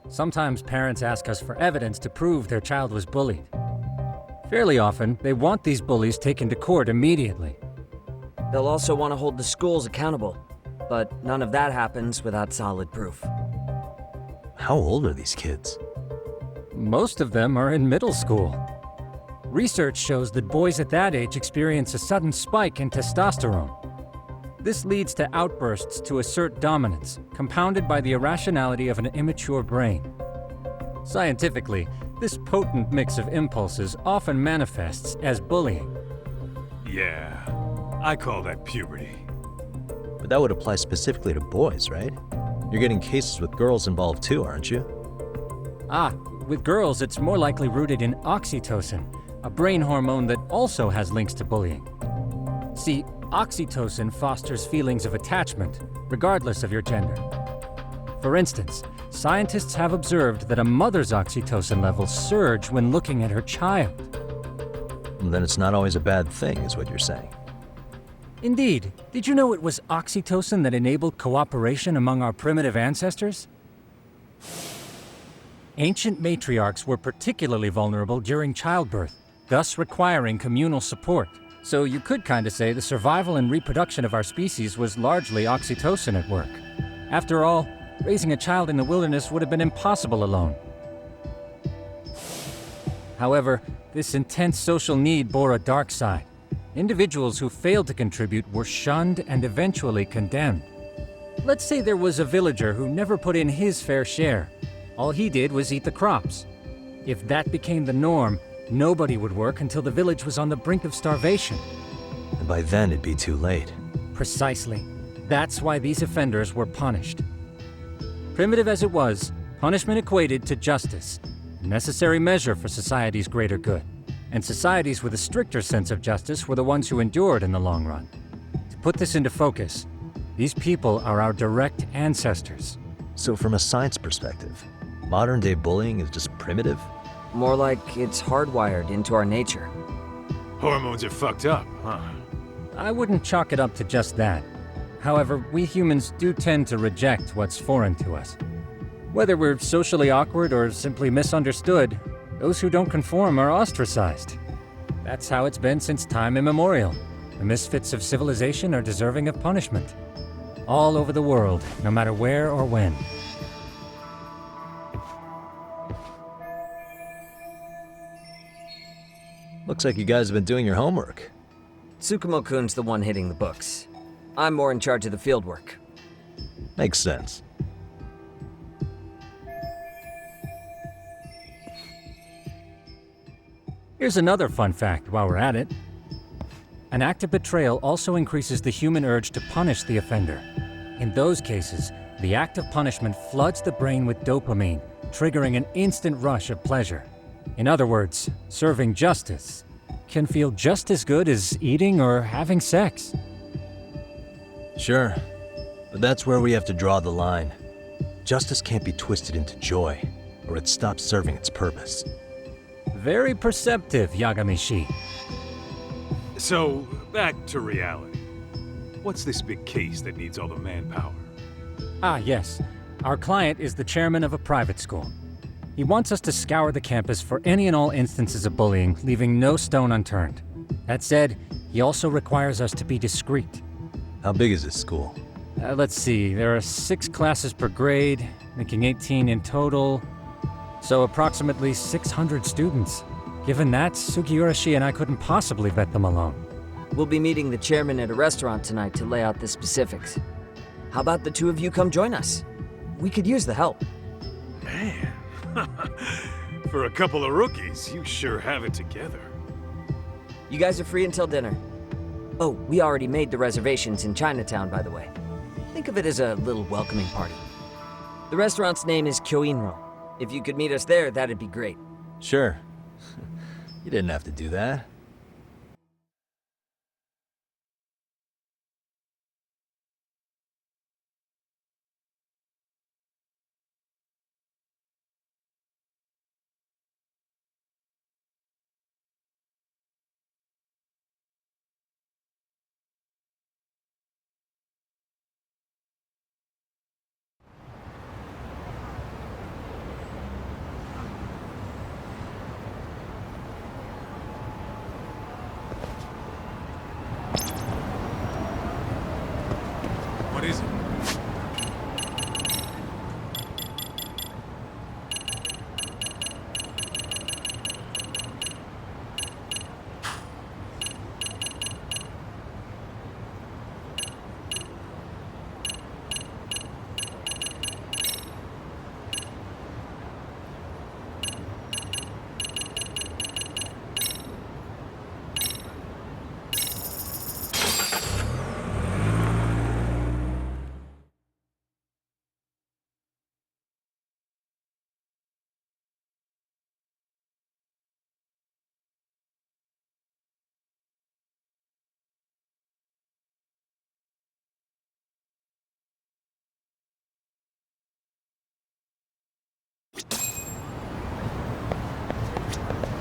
Sometimes parents ask us for evidence to prove their child was bullied. Fairly often, they want these bullies taken to court immediately. They'll also want to hold the schools accountable, but none of that happens without solid proof. How old are these kids? Most of them are in middle school. Research shows that boys at that age experience a sudden spike in testosterone. This leads to outbursts to assert dominance, compounded by the irrationality of an immature brain. Scientifically, this potent mix of impulses often manifests as bullying. Yeah, I call that puberty. But that would apply specifically to boys, right? You're getting cases with girls involved too, aren't you? Ah, with girls, it's more likely rooted in oxytocin, a brain hormone that also has links to bullying. See, oxytocin fosters feelings of attachment, regardless of your gender. For instance, scientists have observed that a mother's oxytocin levels surge when looking at her child. Then it's not always a bad thing, is what you're saying. Indeed. Did you know it was oxytocin that enabled cooperation among our primitive ancestors? Ancient matriarchs were particularly vulnerable during childbirth, thus requiring communal support. So you could kinda say the survival and reproduction of our species was largely oxytocin at work. After all, raising a child in the wilderness would have been impossible alone. However, this intense social need bore a dark side. Individuals who failed to contribute were shunned and eventually condemned. Let's say there was a villager who never put in his fair share. All he did was eat the crops. If that became the norm, nobody would work until the village was on the brink of starvation. And by then it'd be too late. Precisely. That's why these offenders were punished. Primitive as it was, punishment equated to justice, a necessary measure for society's greater good. And societies with a stricter sense of justice were the ones who endured in the long run. To put this into focus, these people are our direct ancestors. So from a science perspective, modern-day bullying is just primitive? More like it's hardwired into our nature. Hormones are fucked up, huh? I wouldn't chalk it up to just that. However, we humans do tend to reject what's foreign to us. Whether we're socially awkward or simply misunderstood, those who don't conform are ostracized. That's how it's been since time immemorial. The misfits of civilization are deserving of punishment. All over the world, no matter where or when. Looks like you guys have been doing your homework. Tsukumo-kun's the one hitting the books. I'm more in charge of the fieldwork. Makes sense. Here's another fun fact while we're at it. An act of betrayal also increases the human urge to punish the offender. In those cases, the act of punishment floods the brain with dopamine, triggering an instant rush of pleasure. In other words, serving justice can feel just as good as eating or having sex. Sure, but that's where we have to draw the line. Justice can't be twisted into joy, or it stops serving its purpose. Very perceptive, Yagami-shi. So, back to reality. What's this big case that needs all the manpower? Ah, yes. Our client is the chairman of a private school. He wants us to scour the campus for any and all instances of bullying, leaving no stone unturned. That said, He also requires us to be discreet. How big is this school? Let's see, there are 6 classes per grade, making 18 in total. So approximately 600 students. Given that, Sugiurashi and I couldn't possibly vet them alone. We'll be meeting the chairman at a restaurant tonight to lay out the specifics. How about the two of you come join us? We could use the help. Man, for a couple of rookies, you sure have it together. You guys are free until dinner. Oh, we already made the reservations in Chinatown, by the way. Think of it as a little welcoming party. The restaurant's name is Kyoinro. If you could meet us there, that'd be great. Sure. You didn't have to do that. What is it?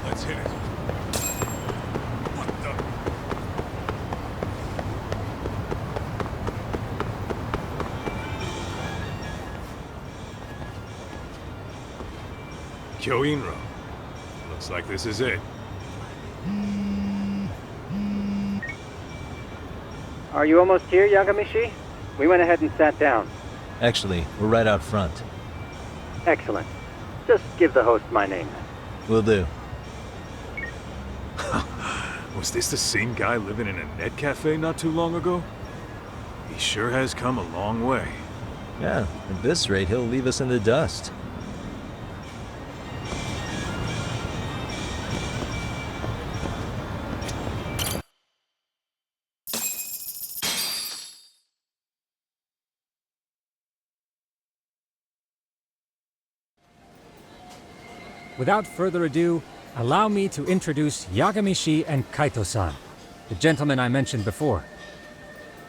Let's hit it. What the? Kyoinro. Looks like this is it. Are you almost here, Yagami-shi? We went ahead and sat down. Actually, we're right out front. Excellent. Just give the host my name. Will do. Was this the same guy living in a net cafe not too long ago? He sure has come a long way. Yeah, at this rate, he'll leave us in the dust. Without further ado, allow me to introduce Yagami-shi and Kaito-san, the gentlemen I mentioned before.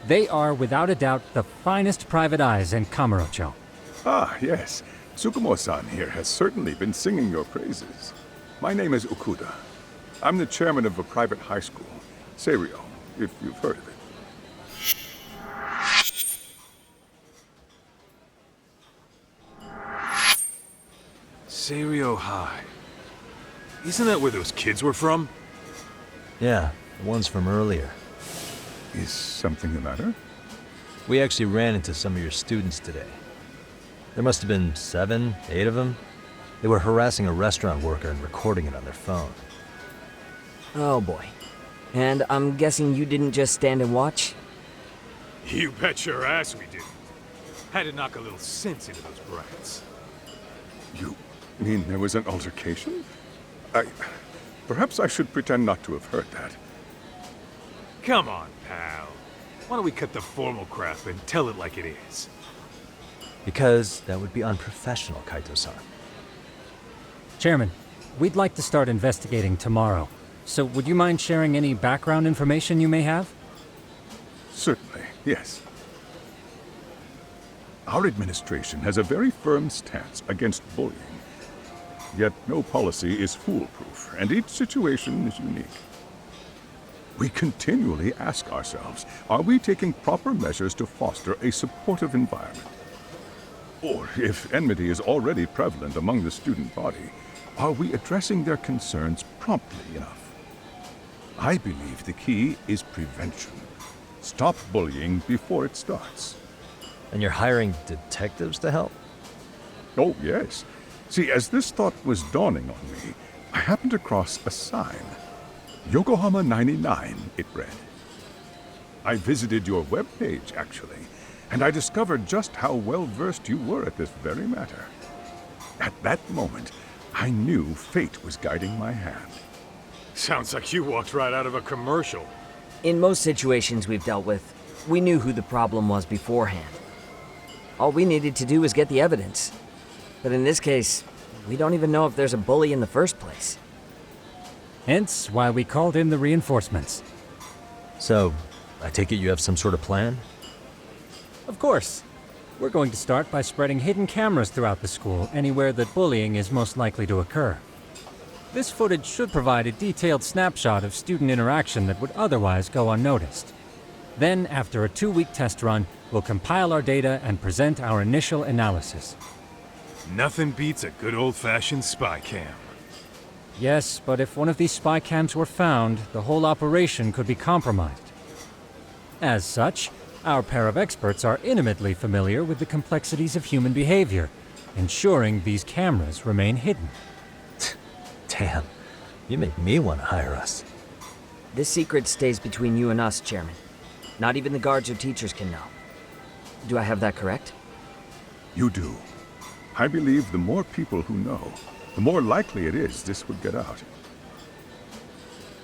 They are, without a doubt, the finest private eyes in Kamurocho. Ah, yes. Tsukumo-san here has certainly been singing your praises. My name is Okuda. I'm the chairman of a private high school, Seirio, if you've heard of it. Seirio High. Isn't that where those kids were from? Yeah, the ones from earlier. Is something the matter? We actually ran into some of your students today. There must have been 7, 8 of them. They were harassing a restaurant worker and recording it on their phone. Oh boy. And I'm guessing you didn't just stand and watch? You bet your ass we didn't. Had to knock a little sense into those brats. You mean there was an altercation? Perhaps I should pretend not to have heard that. Come on, pal. Why don't we cut the formal crap and tell it like it is? Because that would be unprofessional, Kaito-san. Chairman, we'd like to start investigating tomorrow. So would you mind sharing any background information you may have? Certainly, yes. Our administration has a very firm stance against bullying. Yet no policy is foolproof, and each situation is unique. We continually ask ourselves, are we taking proper measures to foster a supportive environment? Or, if enmity is already prevalent among the student body, are we addressing their concerns promptly enough? I believe the key is prevention. Stop bullying before it starts. And you're hiring detectives to help? Oh, yes. See, as this thought was dawning on me, I happened across a sign. Yokohama 99, it read. I visited your webpage, actually, and I discovered just how well-versed you were at this very matter. At that moment, I knew fate was guiding my hand. Sounds like you walked right out of a commercial. In most situations we've dealt with, we knew who the problem was beforehand. All we needed to do was get the evidence. But in this case, we don't even know if there's a bully in the first place. Hence why we called in the reinforcements. So, I take it you have some sort of plan? Of course. We're going to start by spreading hidden cameras throughout the school, anywhere that bullying is most likely to occur. This footage should provide a detailed snapshot of student interaction that would otherwise go unnoticed. Then, after a 2-week test run, we'll compile our data and present our initial analysis. Nothing beats a good old-fashioned spy cam. Yes, but if one of these spy cams were found, the whole operation could be compromised. As such, our pair of experts are intimately familiar with the complexities of human behavior, ensuring these cameras remain hidden. Damn, you make me want to hire us. This secret stays between you and us, Chairman. Not even the guards or teachers can know. Do I have that correct? You do. I believe the more people who know, the more likely it is this would get out.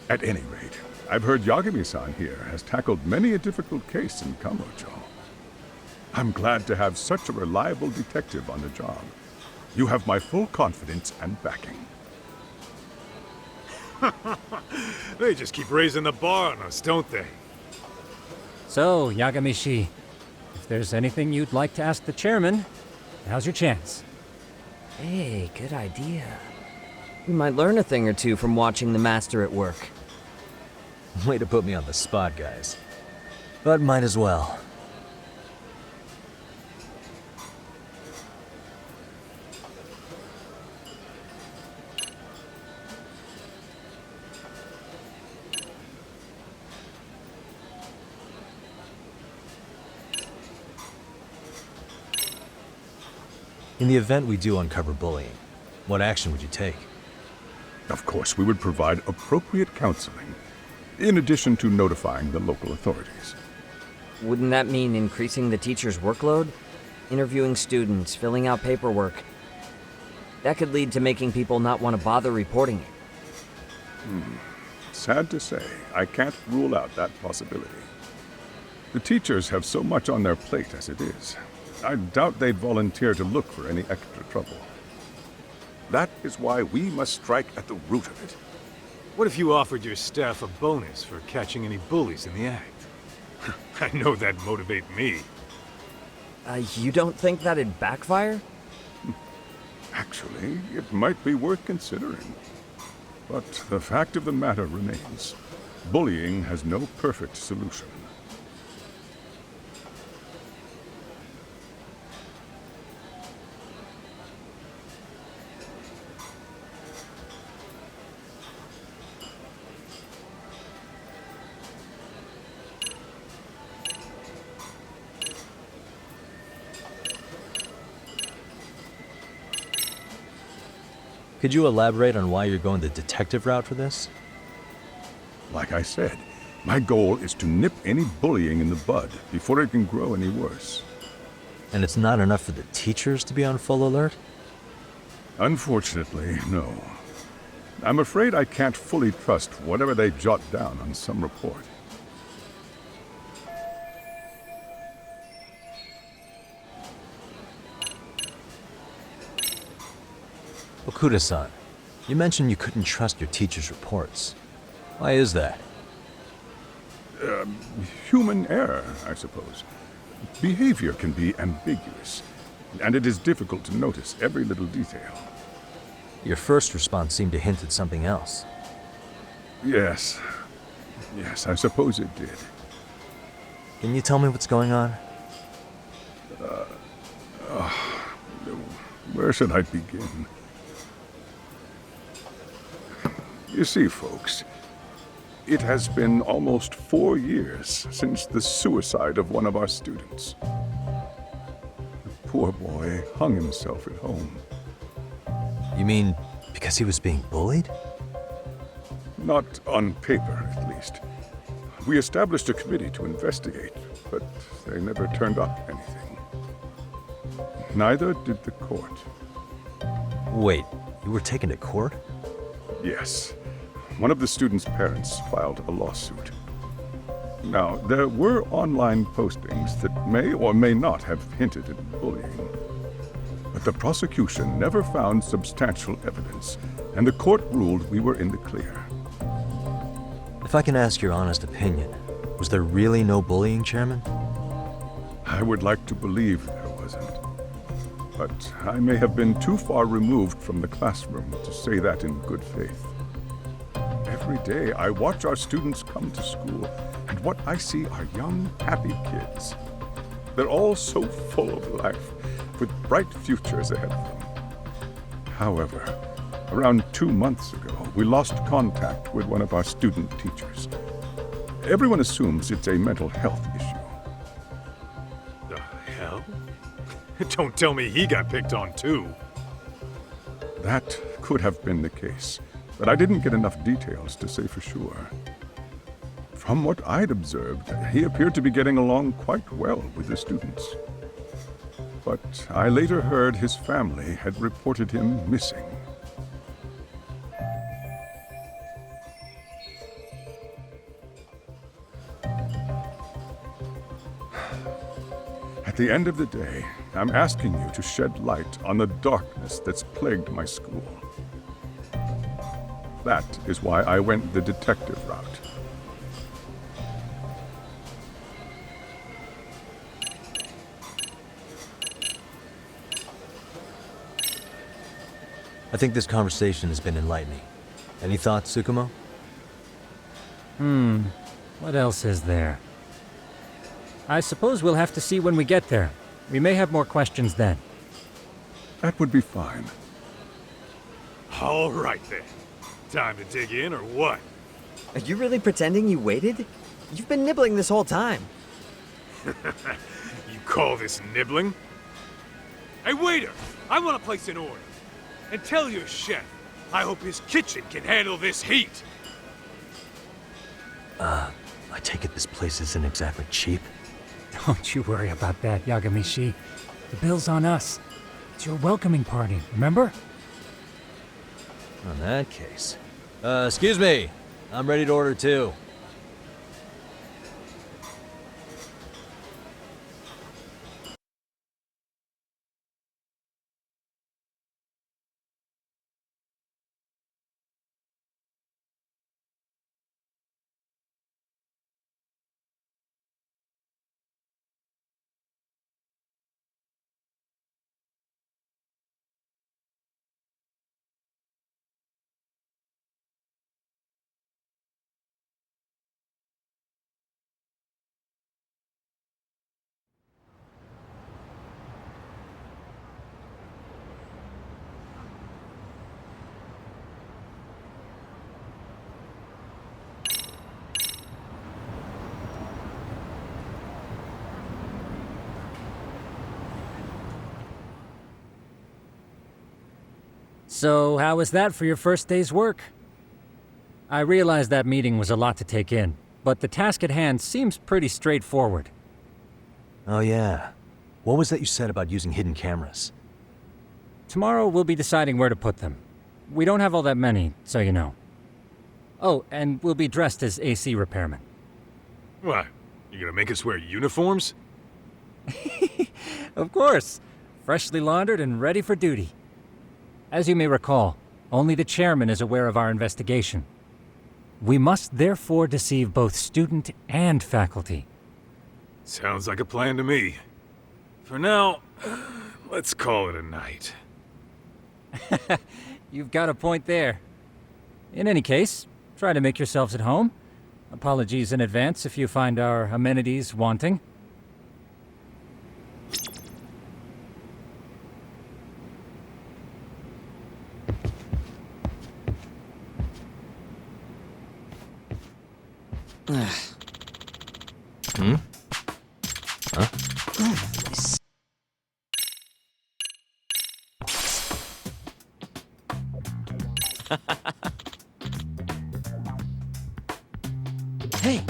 At any rate, I've heard Yagami-san here has tackled many a difficult case in Kamurocho. I'm glad to have such a reliable detective on the job. You have my full confidence and backing. They just keep raising the bar on us, don't they? So, Yagami-shi, if there's anything you'd like to ask the chairman, now's your chance. Hey, good idea. We might learn a thing or two from watching the master at work. Way to put me on the spot, guys. But might as well. In the event we do uncover bullying, what action would you take? Of course, we would provide appropriate counseling, in addition to notifying the local authorities. Wouldn't that mean increasing the teacher's workload? Interviewing students, filling out paperwork. That could lead to making people not want to bother reporting it. Sad to say, I can't rule out that possibility. The teachers have so much on their plate as it is. I doubt they'd volunteer to look for any extra trouble. That is why we must strike at the root of it. What if you offered your staff a bonus for catching any bullies in the act? I know that'd motivate me. You don't think that'd backfire? Actually, it might be worth considering. But the fact of the matter remains, bullying has no perfect solution. Could you elaborate on why you're going the detective route for this? Like I said, my goal is to nip any bullying in the bud before it can grow any worse. And it's not enough for the teachers to be on full alert? Unfortunately, no. I'm afraid I can't fully trust whatever they jot down on some report. Okuda-san, you mentioned you couldn't trust your teacher's reports. Why is that? Human error, I suppose. Behavior can be ambiguous, and it is difficult to notice every little detail. Your first response seemed to hint at something else. Yes. Yes, I suppose it did. Can you tell me what's going on? Where should I begin? You see, folks, it has been almost 4 years since the suicide of one of our students. The poor boy hung himself at home. You mean because he was being bullied? Not on paper, at least. We established a committee to investigate, but they never turned up anything. Neither did the court. Wait, you were taken to court? Yes. One of the students' parents filed a lawsuit. Now, there were online postings that may or may not have hinted at bullying. But the prosecution never found substantial evidence, and the court ruled we were in the clear. If I can ask your honest opinion, was there really no bullying, Chairman? I would like to believe there wasn't. But I may have been too far removed from the classroom to say that in good faith. Every day I watch our students come to school, and what I see are young, happy kids. They're all so full of life, with bright futures ahead of them. However, around 2 months ago, we lost contact with one of our student teachers. Everyone assumes it's a mental health issue. The hell? Don't tell me he got picked on too. That could have been the case, but I didn't get enough details to say for sure. From what I'd observed, he appeared to be getting along quite well with the students. But I later heard his family had reported him missing. At the end of the day, I'm asking you to shed light on the darkness that's plagued my school. That is why I went the detective route. I think this conversation has been enlightening. Any thoughts, Tsukumo? What else is there? I suppose we'll have to see when we get there. We may have more questions then. That would be fine. All right then. Time to dig in or what? Are you really pretending you waited? You've been nibbling this whole time. You call this nibbling? Hey waiter, I want to place an order. And tell your chef, I hope his kitchen can handle this heat. I take it this place isn't exactly cheap? Don't you worry about that, Yagami-shi. The bill's on us. It's your welcoming party, remember? In that case. Excuse me. I'm ready to order too. So, how was that for your first day's work? I realized that meeting was a lot to take in, but the task at hand seems pretty straightforward. Oh yeah. What was that you said about using hidden cameras? Tomorrow we'll be deciding where to put them. We don't have all that many, so you know. Oh, and we'll be dressed as AC repairmen. What? You gonna make us wear uniforms? Of course. Freshly laundered and ready for duty. As you may recall, only the chairman is aware of our investigation. We must therefore deceive both student and faculty. Sounds like a plan to me. For now, let's call it a night. You've got a point there. In any case, try to make yourselves at home. Apologies in advance if you find our amenities wanting. Hmm? Huh? Hey!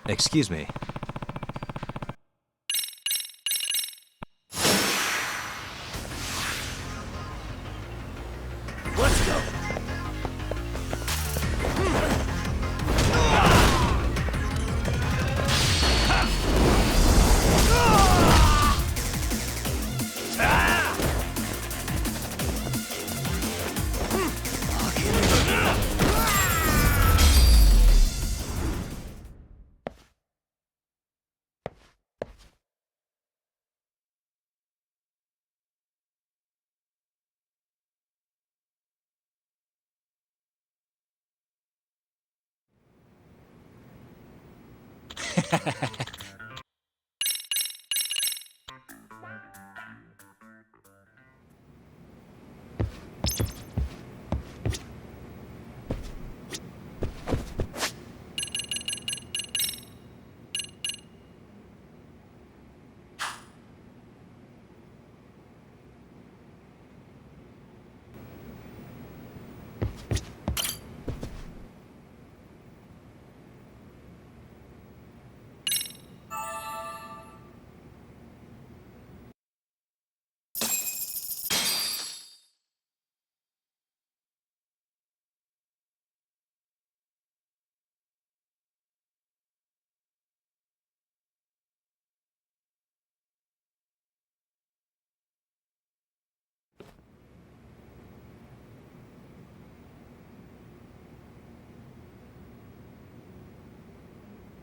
Excuse me. Let's go!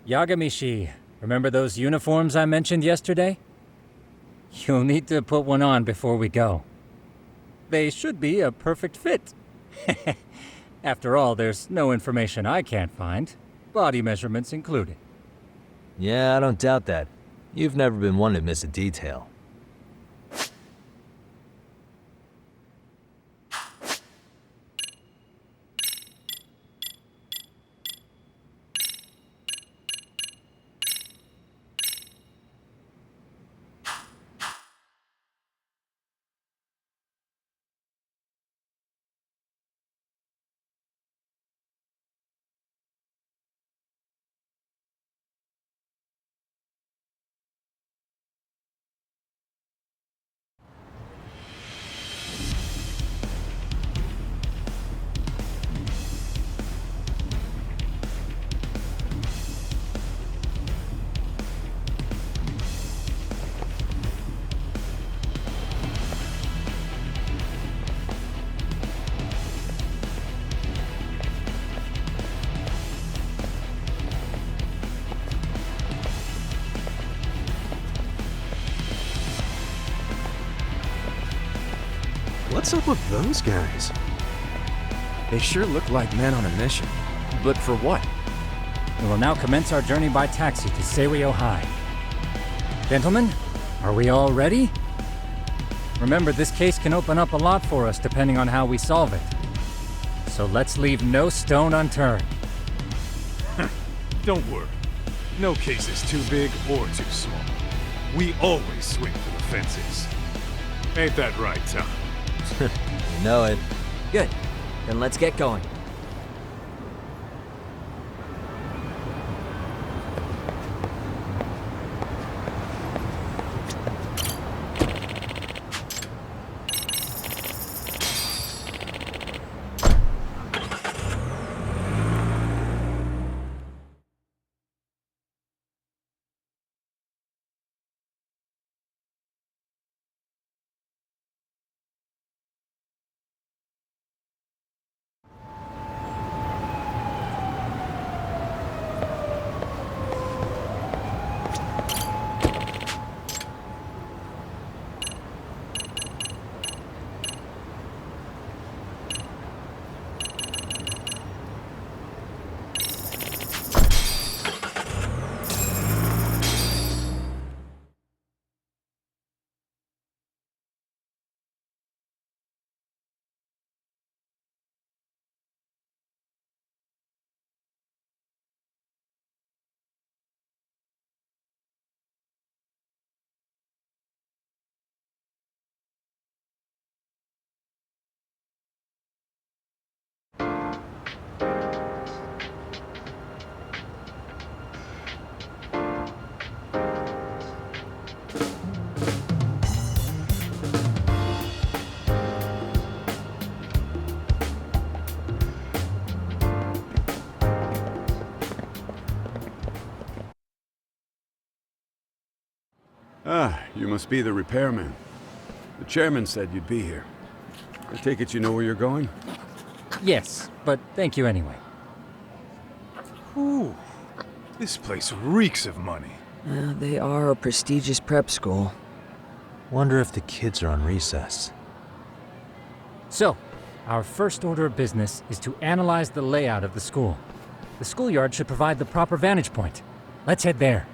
Yagami-shi, remember those uniforms I mentioned yesterday? You'll need to put one on before we go. They should be a perfect fit. After all, there's no information I can't find, body measurements included. Yeah, I don't doubt that. You've never been one to miss a detail. What's up with those guys? They sure look like men on a mission. But for what? We will now commence our journey by taxi to Seiryo High. Gentlemen, are we all ready? Remember, this case can open up a lot for us depending on how we solve it. So let's leave no stone unturned. Don't worry. No case is too big or too small. We always swing for the fences. Ain't that right, Tom? You know it. Good. Then let's get going. Ah, you must be the repairman. The chairman said you'd be here. I take it you know where you're going? Yes, but thank you anyway. Ooh, this place reeks of money. They are a prestigious prep school. Wonder if the kids are on recess. So, our first order of business is to analyze the layout of the school. The schoolyard should provide the proper vantage point. Let's head there.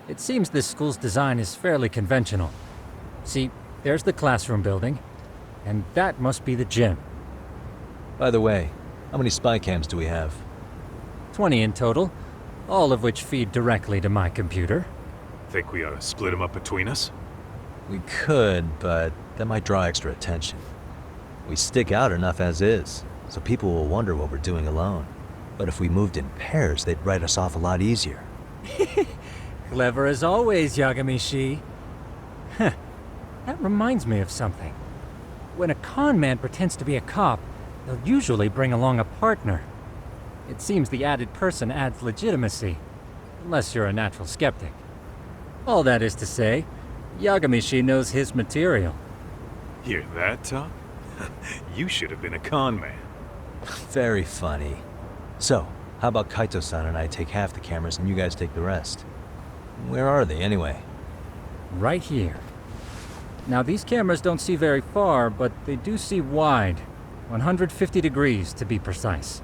It seems this school's design is fairly conventional. See, there's the classroom building, and that must be the gym. By the way, how many spy cams do we have? 20 in total, all of which feed directly to my computer. Think we ought to split them up between us? We could, but that might draw extra attention. We stick out enough as is, so people will wonder what we're doing alone. But if we moved in pairs, they'd write us off a lot easier. Clever as always, Yagami-shi. That reminds me of something. When a con man pretends to be a cop, they'll usually bring along a partner. It seems the added person adds legitimacy, unless you're a natural skeptic. All that is to say, Yagami-shi knows his material. Hear that, Tom? You should have been a con man. Very funny. So, how about Kaito-san and I take half the cameras and you guys take the rest? Where are they, anyway? Right here. Now, these cameras don't see very far, but they do see wide. 150 degrees, to be precise.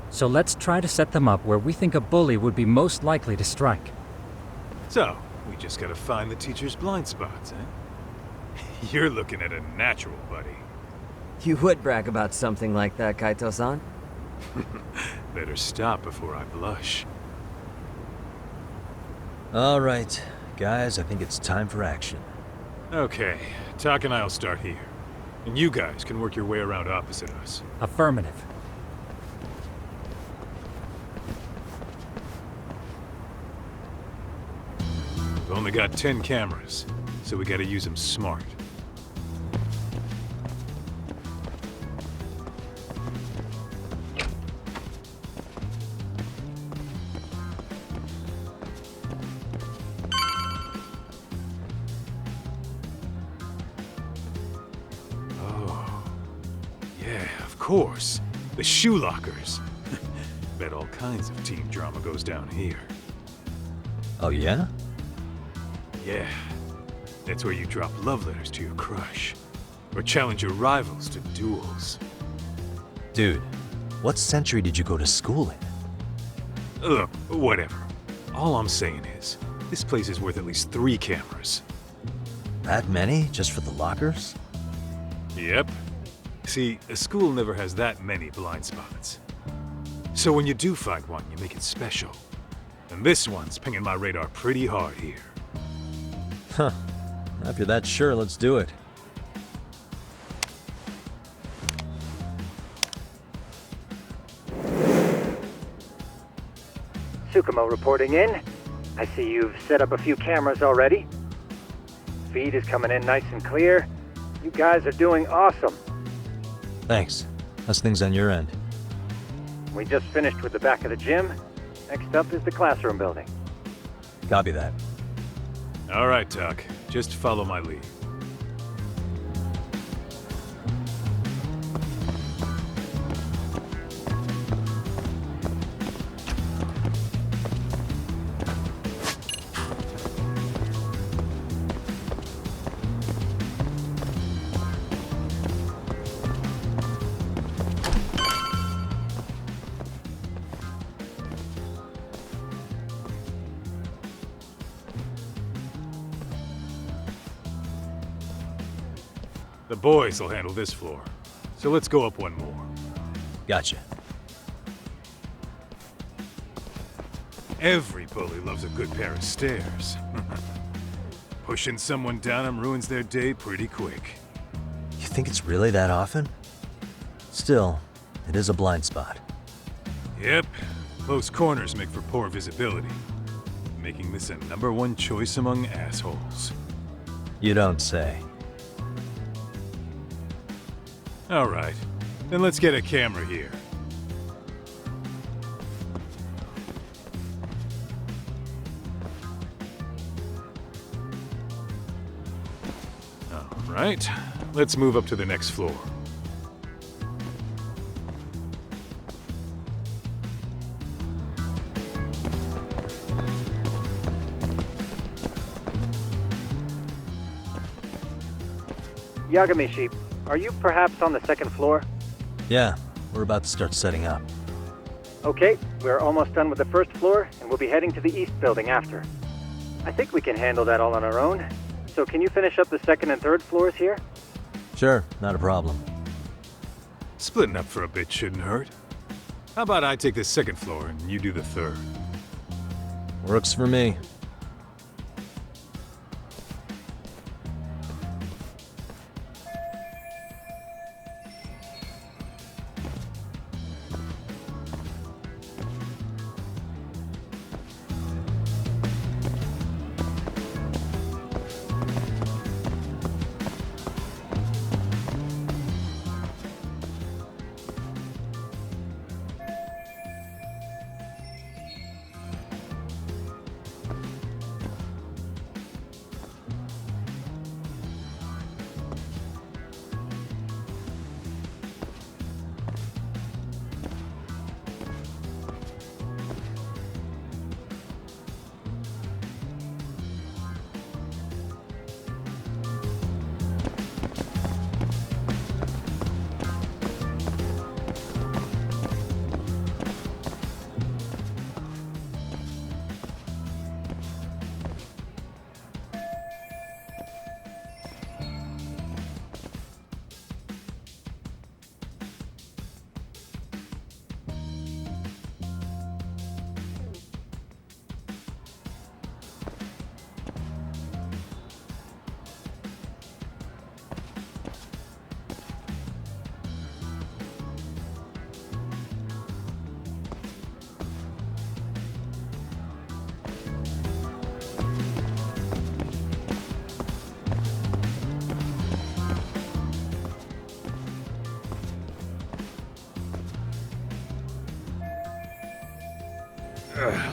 So let's try to set them up where we think a bully would be most likely to strike. So, we just gotta find the teacher's blind spots, eh? You're looking at a natural, buddy. You would brag about something like that, Kaito-san. Better stop before I blush. All right, guys, I think it's time for action. Okay, Tak and I'll start here. And you guys can work your way around opposite us. Affirmative. We've only got 10 cameras, so we gotta use them smart. course. The shoe lockers. Bet all kinds of teen drama goes down here. Oh, yeah? Yeah. That's where you drop love letters to your crush. Or challenge your rivals to duels. Dude, what century did you go to school in? Look, whatever. All I'm saying is, this place is worth at least 3 cameras. That many? Just for the lockers? Yep. See, a school never has that many blind spots. So when you do find one, you make it special. And this one's pinging my radar pretty hard here. Huh. If you're that sure, let's do it. Tsukumo reporting in. I see you've set up a few cameras already. Feed is coming in nice and clear. You guys are doing awesome. Thanks. How's things on your end? We just finished with the back of the gym. Next up is the classroom building. Copy that. All right, Tak. Just follow my lead. The boys will handle this floor. So let's go up one more. Gotcha. Every bully loves a good pair of stairs. Pushing someone down them ruins their day pretty quick. You think it's really that often? Still, it is a blind spot. Yep. Close corners make for poor visibility. Making this a #1 choice among assholes. You don't say. All right. Then let's get a camera here. All right. Let's move up to the next floor. Yagami Sheep, are you perhaps on the second floor? Yeah, we're about to start setting up. Okay, we're almost done with the first floor, and we'll be heading to the east building after. I think we can handle that all on our own. So can you finish up the second and third floors here? Sure, not a problem. Splitting up for a bit shouldn't hurt. How about I take the second floor and you do the third? Works for me.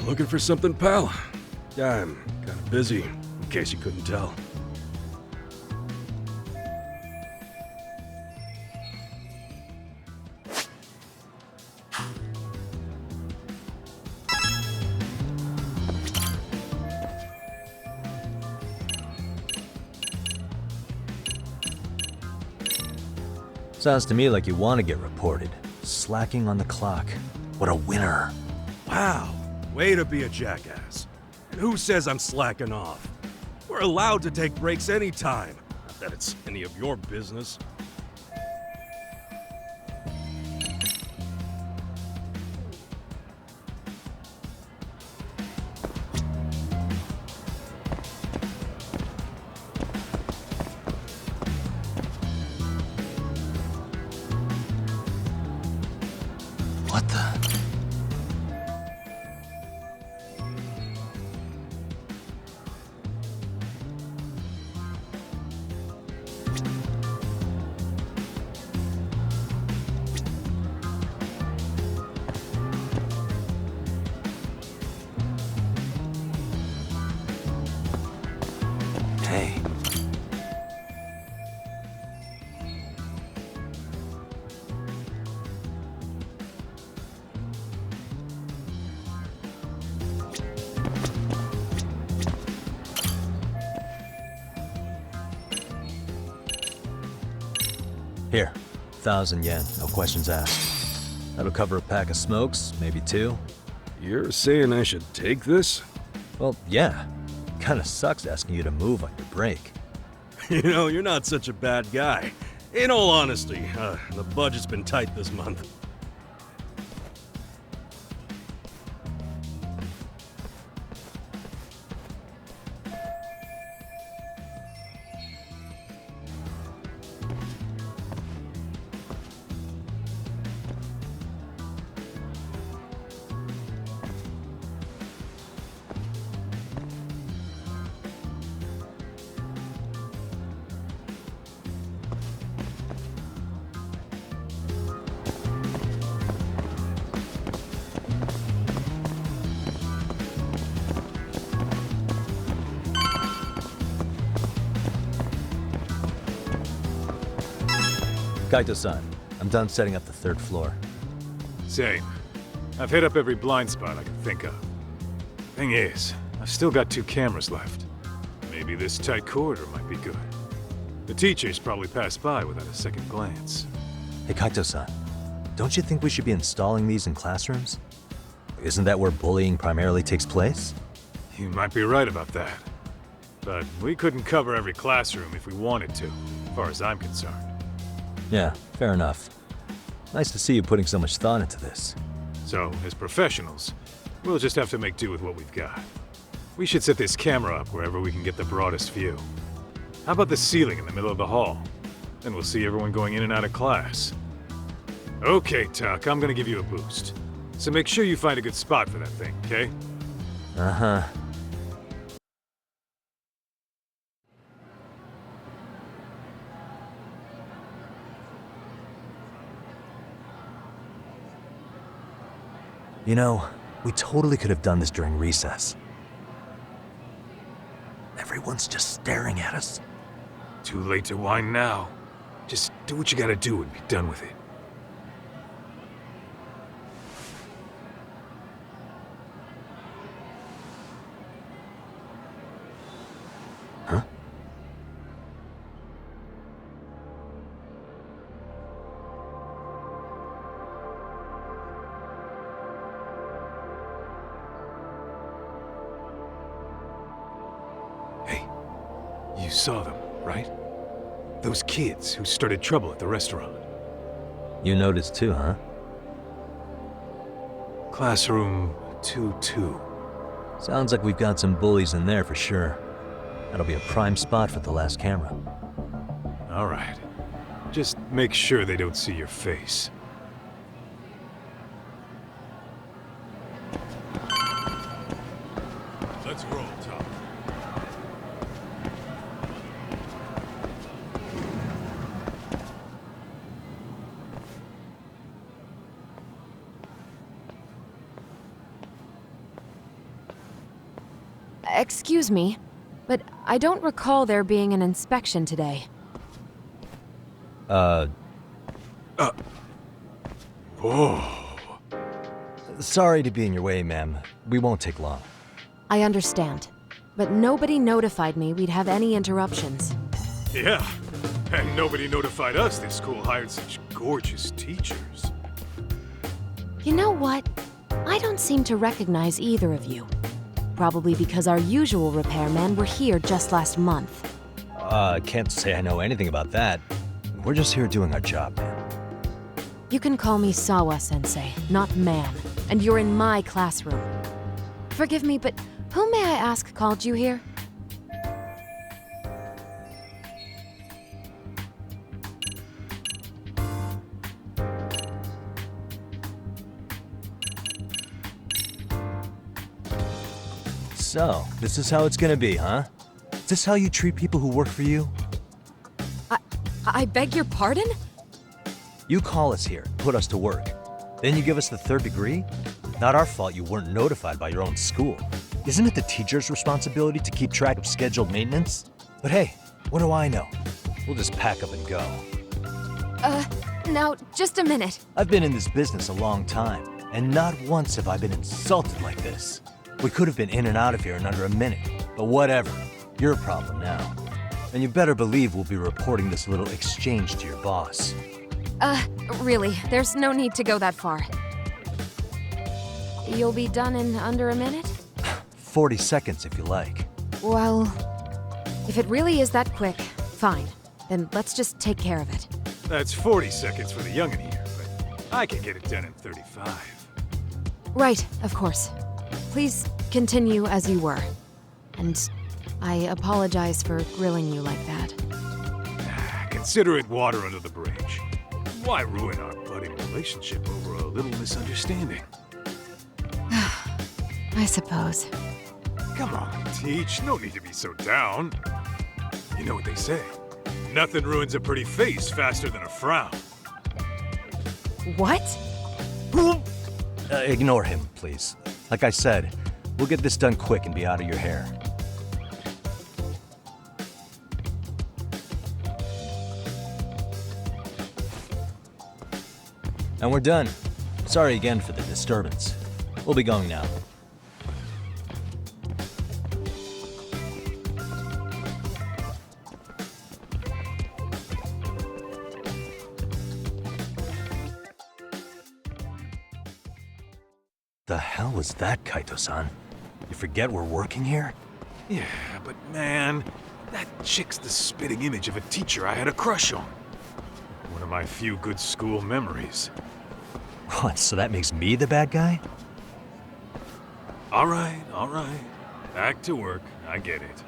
Looking for something, pal? Yeah, I'm kind of busy, in case you couldn't tell. Sounds to me like you want to get reported. Slacking on the clock. What a winner. Wow, way to be a jackass. And who says I'm slacking off? We're allowed to take breaks anytime. Not that it's any of your business. What the? Hey. Here, 1,000 yen, no questions asked. That'll cover a pack of smokes, maybe 2. You're saying I should take this? Well, yeah. Kinda sucks asking you to move on your break. You know, you're not such a bad guy. In all honesty, the budget's been tight this month. Kaito-san, I'm done setting up the 3rd floor. Same. I've hit up every blind spot I can think of. Thing is, I've still got 2 cameras left. Maybe this tight corridor might be good. The teachers probably passed by without a second glance. Hey Kaito-san, don't you think we should be installing these in classrooms? Isn't that where bullying primarily takes place? You might be right about that. But we couldn't cover every classroom if we wanted to, as far as I'm concerned. Yeah, fair enough. Nice to see you putting so much thought into this. So, as professionals, we'll just have to make do with what we've got. We should set this camera up wherever we can get the broadest view. How about the ceiling in the middle of the hall? Then we'll see everyone going in and out of class. Okay, Tuck, I'm gonna give you a boost. So make sure you find a good spot for that thing, okay? Uh-huh. You know, we totally could have done this during recess. Everyone's just staring at us. Too late to whine now. Just do what you gotta do and be done with it. Huh? You saw them, right? Those kids who started trouble at the restaurant. You noticed too, huh? Classroom 2-2. Sounds like we've got some bullies in there for sure. That'll be a prime spot for the last camera. All right. Just make sure they don't see your face. Let's roll, Tom. Excuse me, but I don't recall there being an inspection today. Whoa. Sorry to be in your way, ma'am. We won't take long. I understand, but nobody notified me we'd have any interruptions. Yeah, And nobody notified us this school hired such gorgeous teachers. You know what? I don't seem to recognize either of you. Probably because our usual repairmen were here just last month. Can't say I know anything about that. We're just here doing our job, man. You can call me Sawa-sensei, not man, and you're in my classroom. Forgive me, but who may I ask called you here? So, this is how it's gonna be, huh? Is this how you treat people who work for you? I beg your pardon? You call us here, put us to work. Then you give us the third degree? Not our fault you weren't notified by your own school. Isn't it the teacher's responsibility to keep track of scheduled maintenance? But hey, what do I know? We'll just pack up and go. Now, just a minute. I've been in this business a long time, and not once have I been insulted like this. We could have been in and out of here in under a minute, but whatever. Your problem now. And you better believe we'll be reporting this little exchange to your boss. Really, there's no need to go that far. You'll be done in under a minute? 40 seconds if you like. Well, if it really is that quick, fine. Then let's just take care of it. That's 40 seconds for the youngin' here, but I can get it done in 35. Right, of course. Please continue as you were. And I apologize for grilling you like that. Consider it water under the bridge. Why ruin our budding relationship over a little misunderstanding? I suppose. Come on, Teach. No need to be so down. You know what they say. Nothing ruins a pretty face faster than a frown. What? Ignore him, please. Like I said, we'll get this done quick and be out of your hair. And we're done. Sorry again for the disturbance. We'll be going now. The hell was that, Kaito-san? You forget we're working here? Yeah, but man, that chick's the spitting image of a teacher I had a crush on. One of my few good school memories. What, so that makes me the bad guy? All right. Back to work. I get it.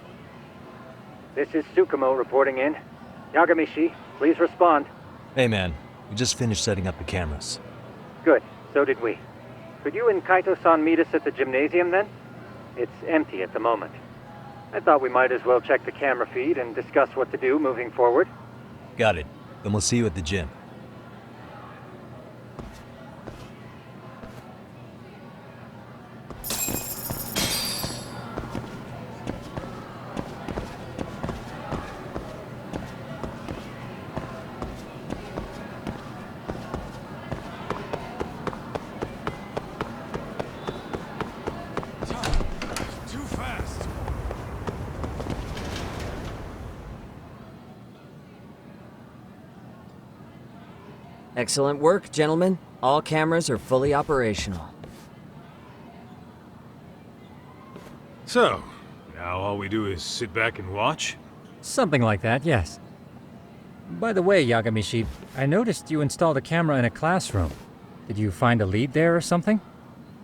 This is Tsukumo reporting in. Yagami-shi, please respond. Hey man, we just finished setting up the cameras. Good, so did we. Could you and Kaito-san meet us at the gymnasium then? It's empty at the moment. I thought we might as well check the camera feed and discuss what to do moving forward. Got it. Then we'll see you at the gym. Excellent work, gentlemen. All cameras are fully operational. So, now all we do is sit back and watch? Something like that, yes. By the way, Yagami-shi, I noticed you installed a camera in a classroom. Did you find a lead there or something?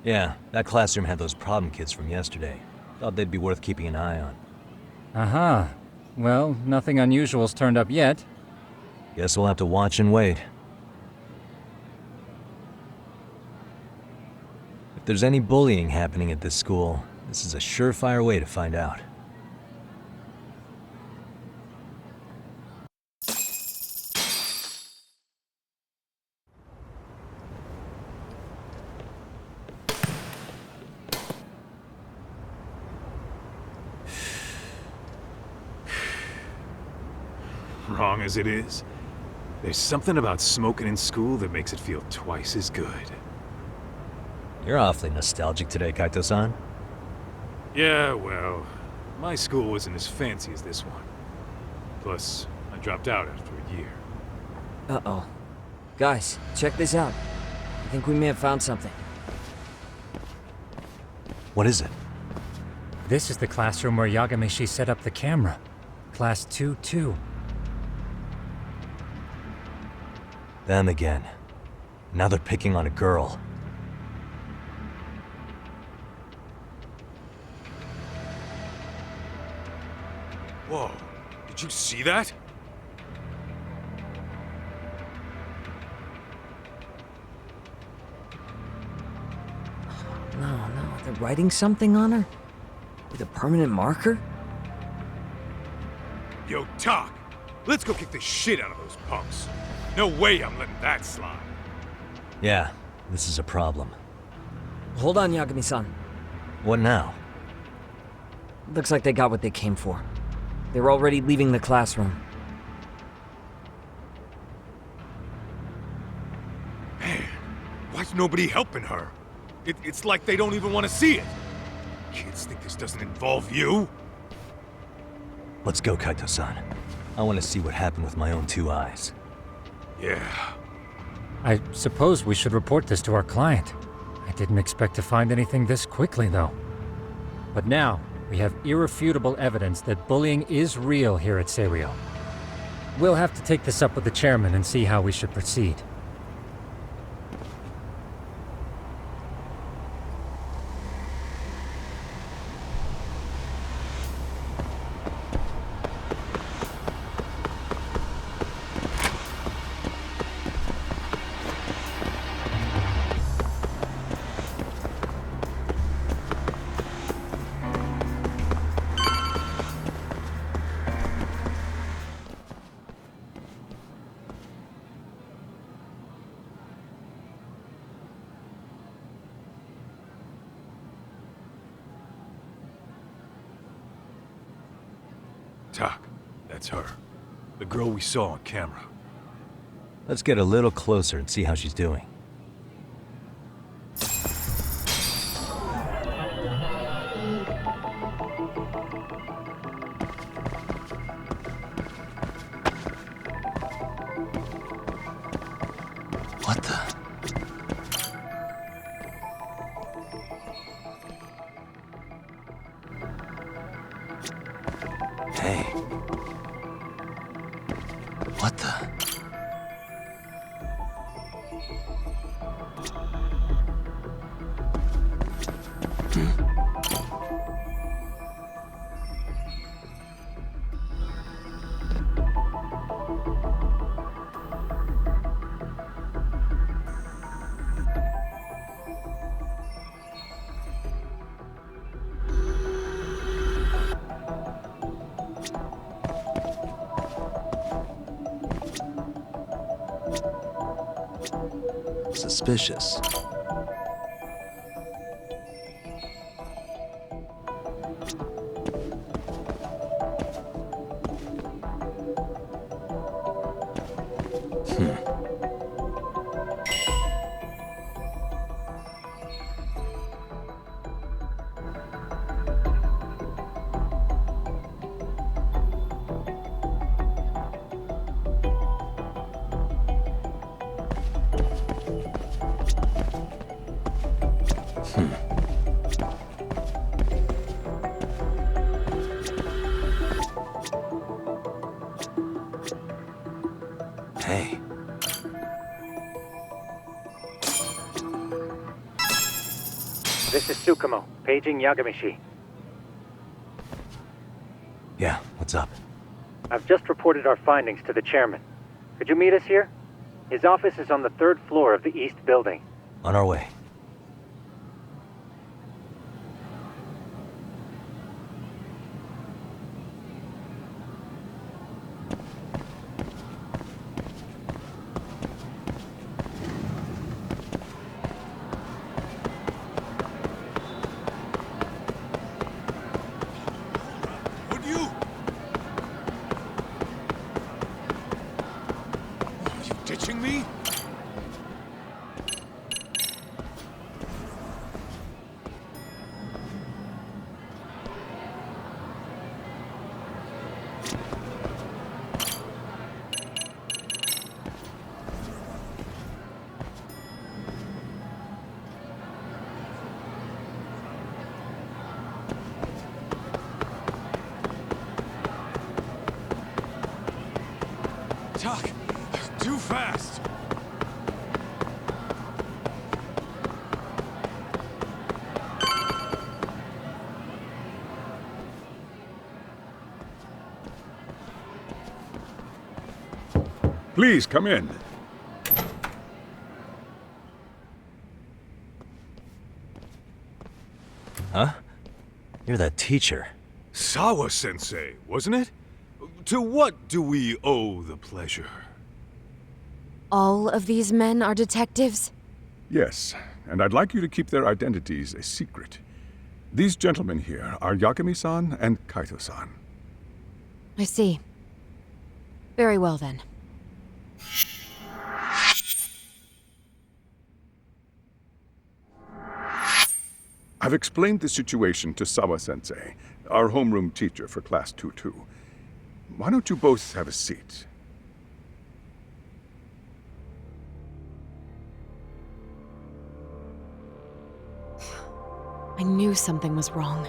Yeah, that classroom had those problem kids from yesterday. Thought they'd be worth keeping an eye on. Aha. Well, nothing unusual's turned up yet. Guess we'll have to watch and wait. If there's any bullying happening at this school, this is a surefire way to find out. Wrong as it is, there's something about smoking in school that makes it feel twice as good. You're awfully nostalgic today, Kaito-san. Yeah, well, my school wasn't as fancy as this one. Plus, I Dropped out after a year. Uh-oh. Guys, check this out. I think we may have found something. What is it? This is the classroom where Yagami set up the camera. Class 2-2. Them again. Now they're picking on a girl. Whoa, did you see that? No, they're writing something on her? With a permanent marker? Yo, Tak, let's go kick the shit out of those punks. No way I'm letting that slide. Yeah, this is a problem. Hold on, Yagami-san. What now? Looks like they got what they came for. They're already leaving the classroom. Man, why's nobody helping her? It's like they don't even want to see it. Kids think this doesn't involve you? Let's go, Kaito-san. I want to see what happened with my own 2 eyes. Yeah. I suppose we should report this to our client. I didn't expect to find anything this quickly, though. But now, we have irrefutable evidence that bullying is real here at Seiryo. We'll have to take this up with the chairman and see how we should proceed. Tak, that's her. The girl we saw on camera. Let's get a little closer and see how she's doing. What the? Hey. What the? Suspicious. Hey. This is Tsukumo, paging Yagami-shi. Yeah, what's up? I've just reported our findings to the chairman. Could you meet us here? His office is on the 3rd floor of the East Building. On our way. Ditching me? Tak! Too fast! Please come in. Huh? You're that teacher. Sawa-sensei, wasn't it? To what do we owe the pleasure? All of these men are detectives? Yes, and I'd like you to keep their identities a secret. These gentlemen here are Yagami-san and Kaito-san. I see. Very well then. I've explained the situation to Sawa-sensei, our homeroom teacher for Class 2-2. Why don't you both have a seat? I knew something was wrong,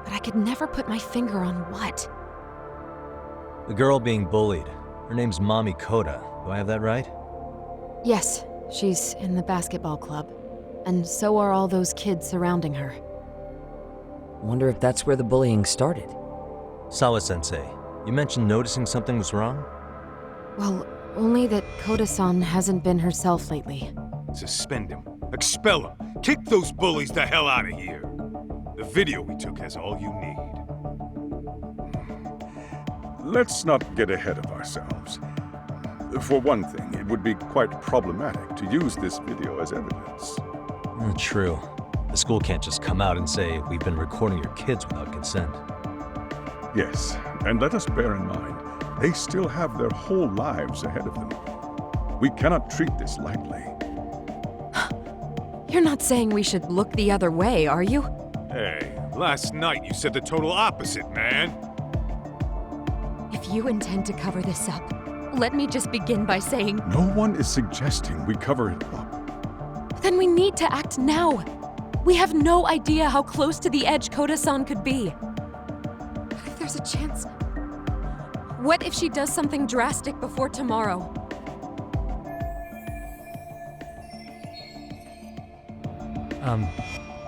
but I could never put my finger on what. The girl being bullied. Her name's Mami Koda. Do I have that right? Yes, she's in the basketball club. And so are all those kids surrounding her. Wonder if that's where the bullying started. Sawa-sensei, you mentioned noticing something was wrong? Well, only that Koda-san hasn't been herself lately. Suspend him. Expel him. Kick those bullies the hell out of here. The video we took has all you need. Let's not get ahead of ourselves. For one thing, it would be quite problematic to use this video as evidence. True. The school can't just come out and say, we've been recording your kids without consent. Yes, and let us bear in mind, they still have their whole lives ahead of them. We cannot treat this lightly. You're not saying we should look the other way, are you? Hey, last night you said the total opposite, man. If you intend to cover this up, let me just begin by saying... No one is suggesting we cover it up. Then we need to act now. We have no idea how close to the edge Koda-san could be. What if there's a chance? What if she does something drastic before tomorrow?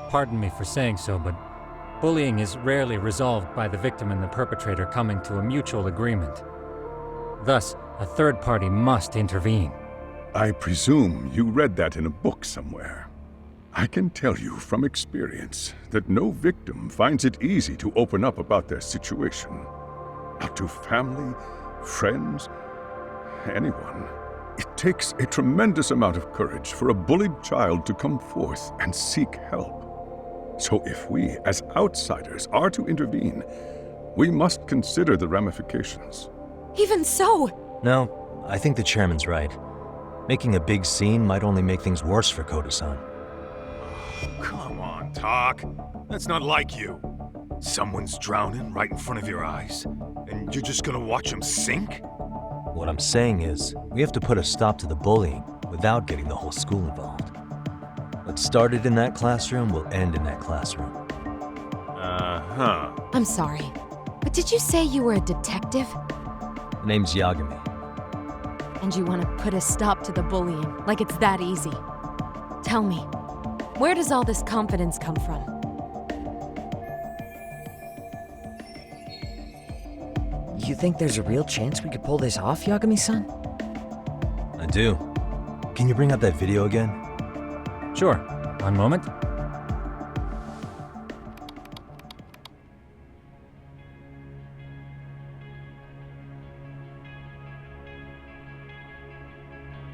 Pardon me for saying so, but bullying is rarely resolved by the victim and the perpetrator coming to a mutual agreement. Thus, a third party must intervene. I presume you read that in a book somewhere. I can tell you from experience that no victim finds it easy to open up about their situation. Not to family, friends, anyone. It takes a tremendous amount of courage for a bullied child to come forth and seek help. So if we, as outsiders, are to intervene, we must consider the ramifications. Even so! No, I think the chairman's right. Making a big scene might only make things worse for Koda-san. Come on, Tak. That's not like you. Someone's drowning right in front of your eyes, and you're just gonna watch him sink? What I'm saying is, we have to put a stop to the bullying without getting the whole school involved. What started in that classroom will end in that classroom. Uh-huh. I'm sorry, but did you say you were a detective? The name's Yagami. And you want to put a stop to the bullying, like it's that easy. Tell me, where does all this confidence come from? You think there's a real chance we could pull this off, Yagami-san? I do. Can you bring up that video again? Sure. One moment.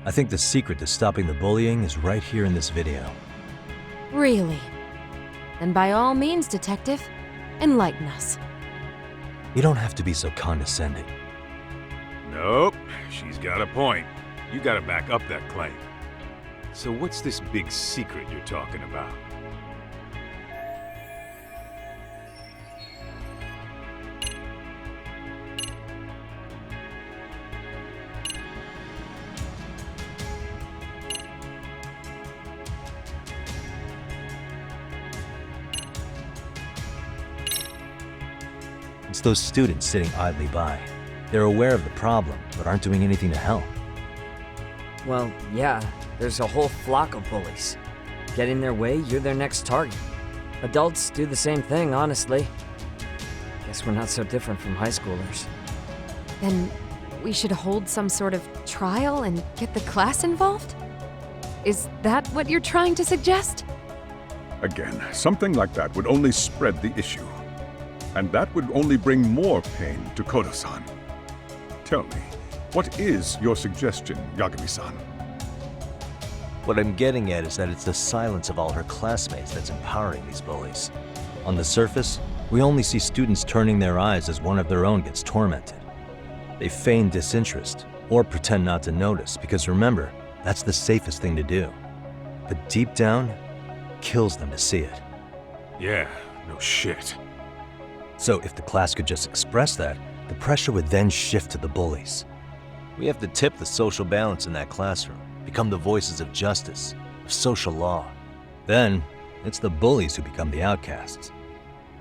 I think the secret to stopping the bullying is right here in this video. Really? Then by all means, detective, enlighten us. You don't have to be so condescending. Nope, she's got a point. You gotta back up that claim. So what's this big secret you're talking about? It's those students sitting idly by. They're aware of the problem, but aren't doing anything to help. Well, yeah, there's a whole flock of bullies. Get in their way, you're their next target. Adults do the same thing, honestly. Guess we're not so different from high schoolers. Then we should hold some sort of trial and get the class involved? Is that what you're trying to suggest? Again, something like that would only spread the issue. And that would only bring more pain to Kodo-san. Tell me, what is your suggestion, Yagami-san? What I'm getting at is that it's the silence of all her classmates that's empowering these bullies. On the surface, we only see students turning their eyes as one of their own gets tormented. They feign disinterest, or pretend not to notice, because remember, that's the safest thing to do. But deep down, kills them to see it. Yeah, no shit. So if the class could just express that, the pressure would then shift to the bullies. We have to tip the social balance in that classroom, become the voices of justice, of social law. Then, it's the bullies who become the outcasts.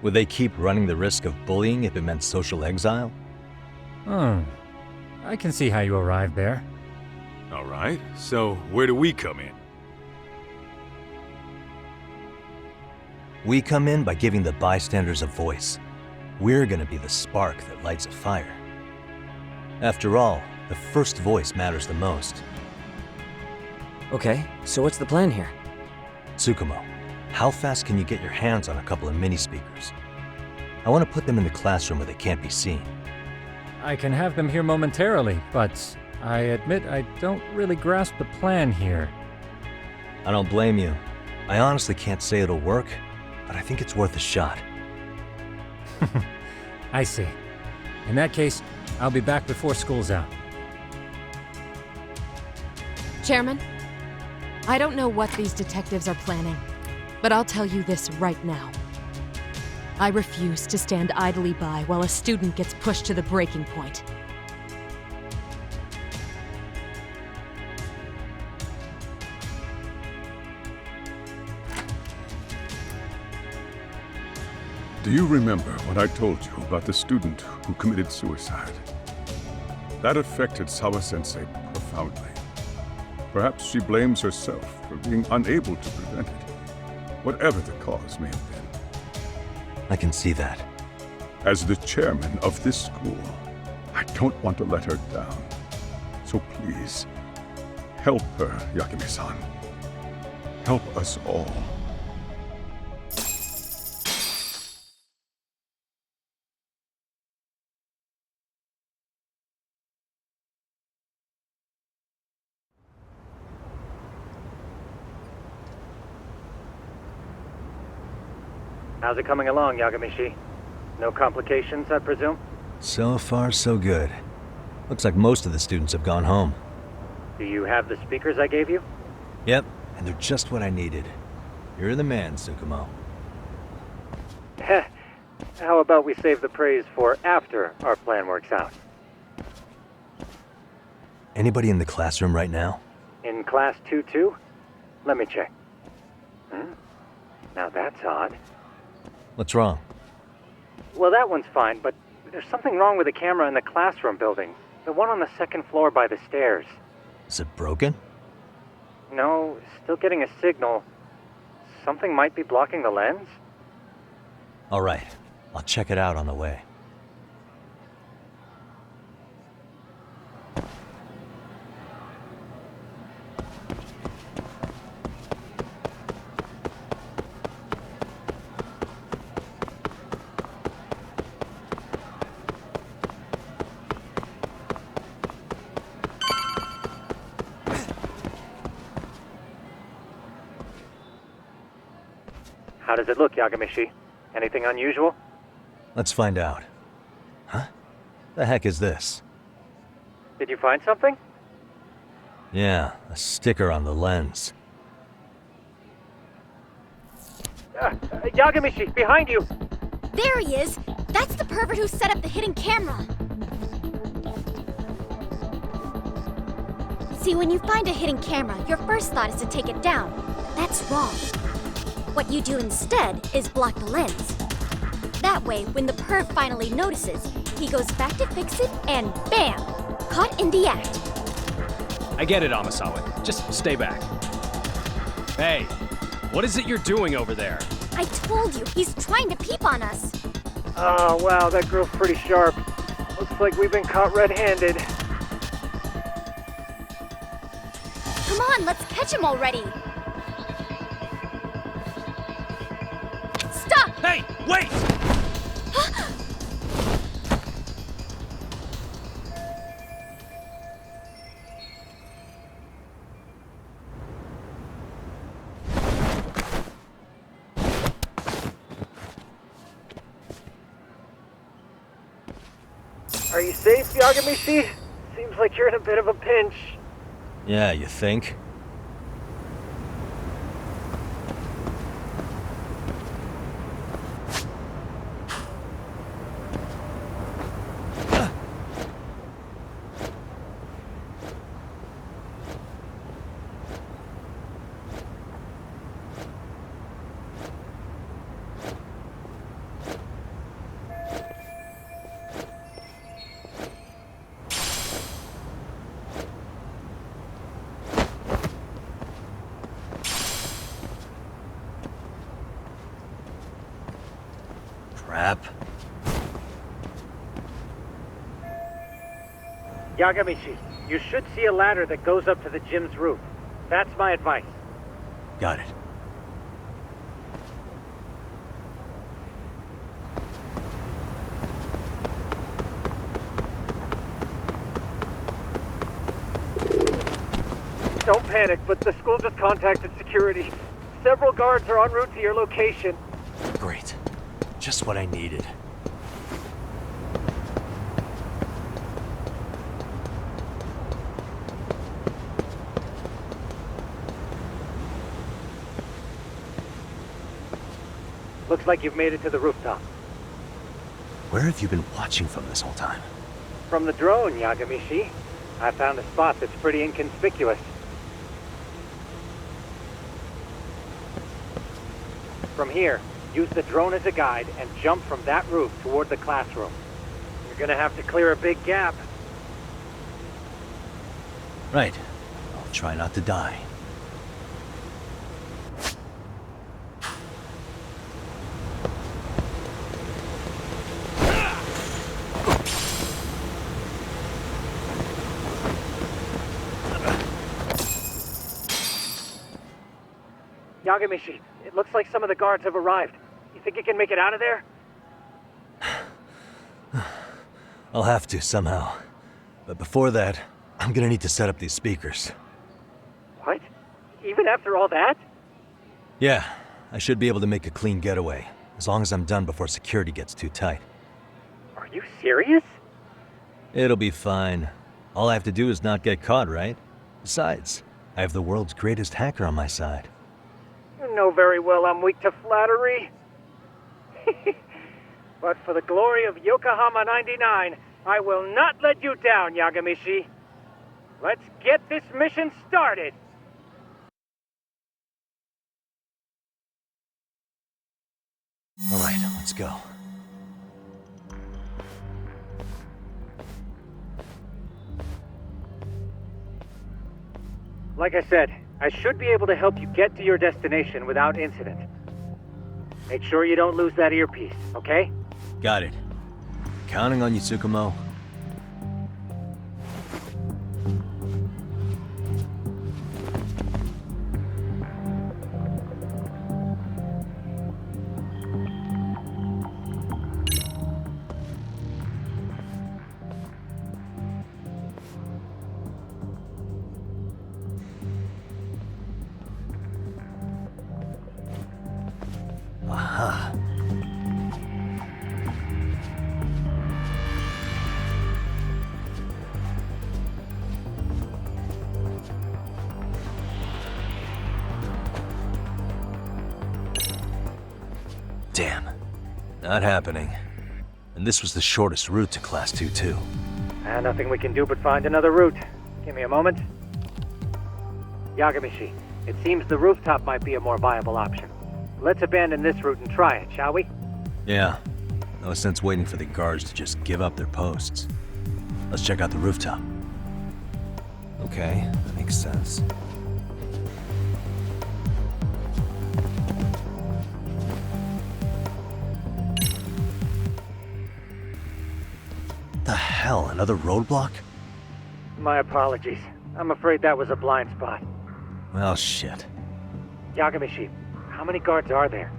Would they keep running the risk of bullying if it meant social exile? I can see how you arrived there. All right, so where do we come in? We come in by giving the bystanders a voice. We're gonna be the spark that lights a fire. After all, the first voice matters the most. Okay, so what's the plan here? Tsukumo, how fast can you get your hands on a couple of mini speakers? I want to put them in the classroom where they can't be seen. I can have them here momentarily, but I admit I don't really grasp the plan here. I don't blame you. I honestly can't say it'll work, but I think it's worth a shot. I see. In that case, I'll be back before school's out. Chairman, I don't know what these detectives are planning, but I'll tell you this right now. I refuse to stand idly by while a student gets pushed to the breaking point. Do you remember what I told you about the student who committed suicide? That affected Sawa-sensei profoundly. Perhaps she blames herself for being unable to prevent it, whatever the cause may have been. I can see that. As the chairman of this school, I don't want to let her down. So please, help her, Yagami-san. Help us all. How's it coming along, Yagami-shi? No complications, I presume? So far, so good. Looks like most of the students have gone home. Do you have the speakers I gave you? Yep, and they're just what I needed. You're the man, Tsukumo. Heh. How about we save the praise for after our plan works out? Anybody in the classroom right now? In class 2-2? Let me check. Now that's odd. What's wrong? Well, that one's fine, but there's something wrong with the camera in the classroom building. The one on the second floor by the stairs. Is it broken? No, still getting a signal. Something might be blocking the lens? All right, I'll check it out on the way. How does it look, Yagami-shi? Anything unusual? Let's find out. Huh? The heck is this? Did you find something? Yeah, a sticker on the lens. Yagami-shi, behind you! There he is! That's the pervert who set up the hidden camera! See, when you find a hidden camera, your first thought is to take it down. That's wrong. What you do instead is block the lens. That way, when the perv finally notices, he goes back to fix it and bam! Caught in the act. I get it, Amasawa. Just stay back. Hey, what is it you're doing over there? I told you, he's trying to peep on us. Oh, wow, that girl's pretty sharp. Looks like we've been caught red-handed. Come on, let's catch him already. Stop! Hey, wait! Are you safe, Yagami-shi? Seems like you're in a bit of a pinch. Yeah, you think? Crap. Yagami-shi, you should see a ladder that goes up to the gym's roof. That's my advice. Got it. Don't panic, but the school just contacted security. Several guards are en route to your location. Great. Just what I needed. Looks like you've made it to the rooftop. Where have you been watching from this whole time? From the drone, Yagami-shi. I found a spot that's pretty inconspicuous. From here, use the drone as a guide and jump from that roof toward the classroom. You're gonna have to clear a big gap. Right. I'll try not to die. Yagami-shi, it looks like some of the guards have arrived. You think you can make it out of there? I'll have to, somehow. But before that, I'm gonna need to set up these speakers. What? Even after all that? Yeah, I should be able to make a clean getaway, as long as I'm done before security gets too tight. Are you serious? It'll be fine. All I have to do is not get caught, right? Besides, I have the world's greatest hacker on my side. You know very well I'm weak to flattery. But for the glory of Yokohama 99, I will not let you down, Yagami-shi. Let's get this mission started. All right, let's go. Like I said, I should be able to help you get to your destination without incident. Make sure you don't lose that earpiece, okay? Got it. Counting on you, Tsukumo. Aha. Damn. Not happening. And this was the shortest route to Class 2, too. Nothing we can do but find another route. Give me a moment. Yagami-shi, it seems the rooftop might be a more viable option. Let's abandon this route and try it, shall we? Yeah. No sense waiting for the guards to just give up their posts. Let's check out the rooftop. Okay, that makes sense. The hell, another roadblock? My apologies. I'm afraid that was a blind spot. Well, shit. Yagami-shi, how many guards are there?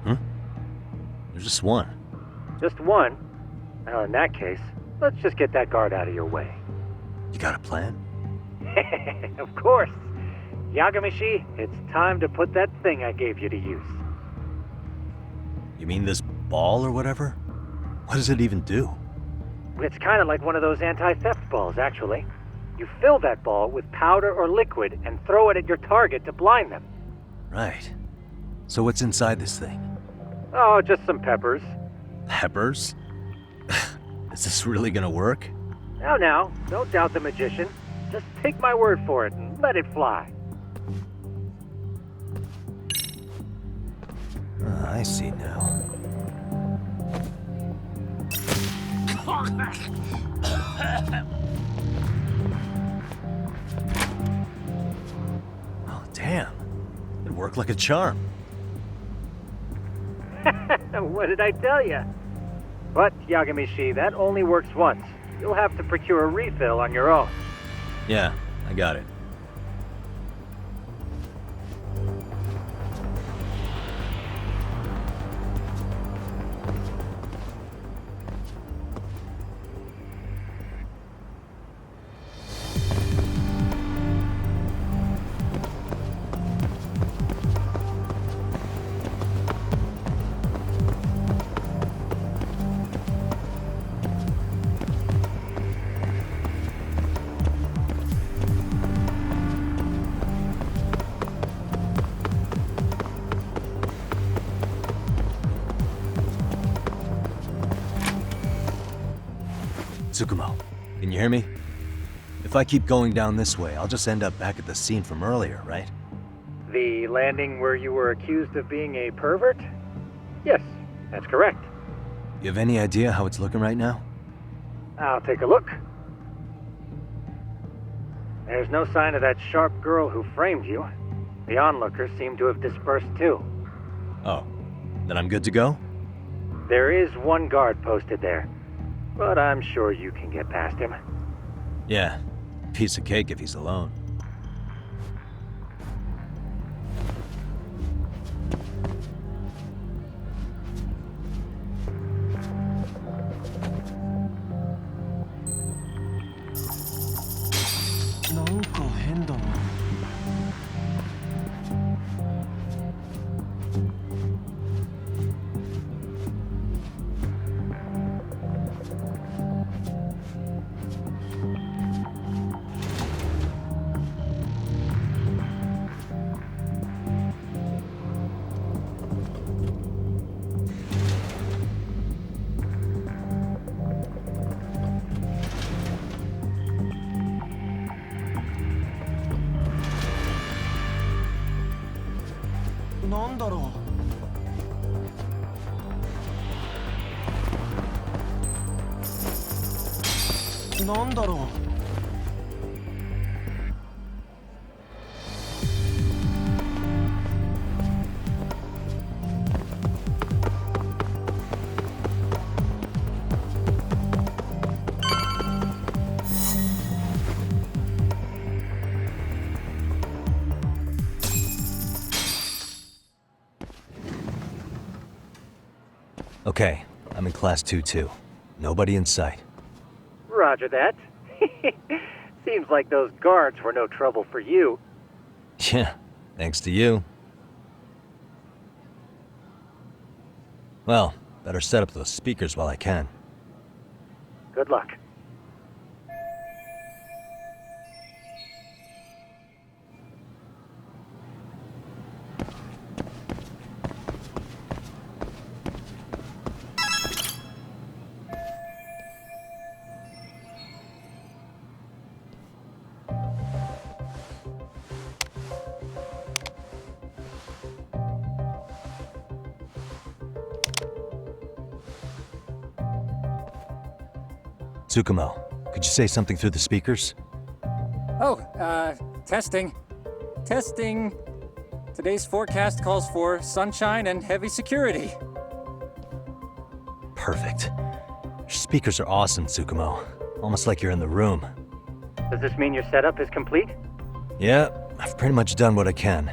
There's just one. Just one? Well, in that case, let's just get that guard out of your way. You got a plan? Of course. Yagami-shi, it's time to put that thing I gave you to use. You mean this ball or whatever? What does it even do? It's kind of like one of those anti-theft balls, actually. You fill that ball with powder or liquid and throw it at your target to blind them. Right. So what's inside this thing? Oh, just some peppers. Peppers? Is this really gonna work? Now, don't doubt the magician. Just take my word for it and let it fly. I see now. Oh, damn. It worked like a charm. What did I tell you? But, Yagami-shi, that only works once. You'll have to procure a refill on your own. Yeah, I got it. Tsukumo, can you hear me? If I keep going down this way, I'll just end up back at the scene from earlier, right? The landing where you were accused of being a pervert? Yes, that's correct. You have any idea how it's looking right now? I'll take a look. There's no sign of that sharp girl who framed you. The onlookers seem to have dispersed too. Oh, then I'm good to go? There is one guard posted there, but I'm sure you can get past him. Yeah, piece of cake if he's alone. Okay, I'm in Class 2-2. Nobody in sight. Roger that. Seems like those guards were no trouble for you. Yeah, thanks to you. Well, better set up those speakers while I can. Good luck. Tsukumo, could you say something through the speakers? Oh, testing. Testing. Today's forecast calls for sunshine and heavy security. Perfect. Your speakers are awesome, Tsukumo. Almost like you're in the room. Does this mean your setup is complete? Yeah, I've pretty much done what I can.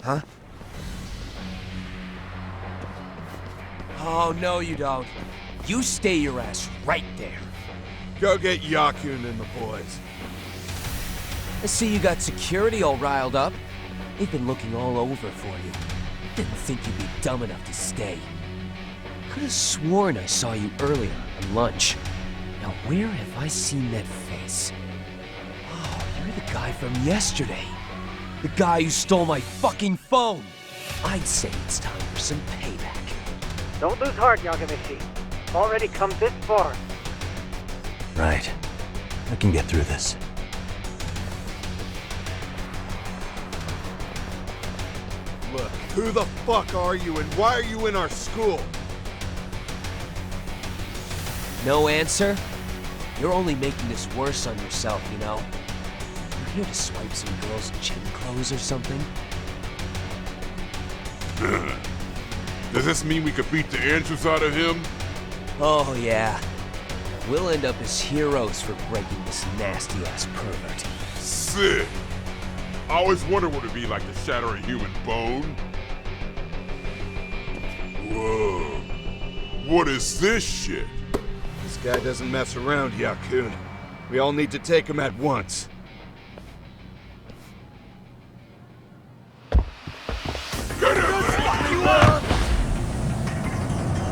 Huh? Oh, no you don't. You stay your ass right there. Go get Yakun and the boys. I see you got security all riled up. They've been looking all over for you. Didn't think you'd be dumb enough to stay. Could have sworn I saw you earlier on lunch. Now where have I seen that face? Oh, you're the guy from yesterday. The guy who stole my fucking phone. I'd say it's time for some payback. Don't lose heart, Yagamishi. Already come this far. Right. I can get through this. Look, who the fuck are you and why are you in our school? No answer? You're only making this worse on yourself, you know? You're here to swipe some girls' gym clothes or something? Does this mean we could beat the answers out of him? Oh, yeah. We'll end up as heroes for breaking this nasty-ass pervert. Sick! I always wondered what it'd be like to shatter a human bone. Whoa. What is this shit? This guy doesn't mess around, Yakun. We all need to take him at once. Get him! Fuck you up!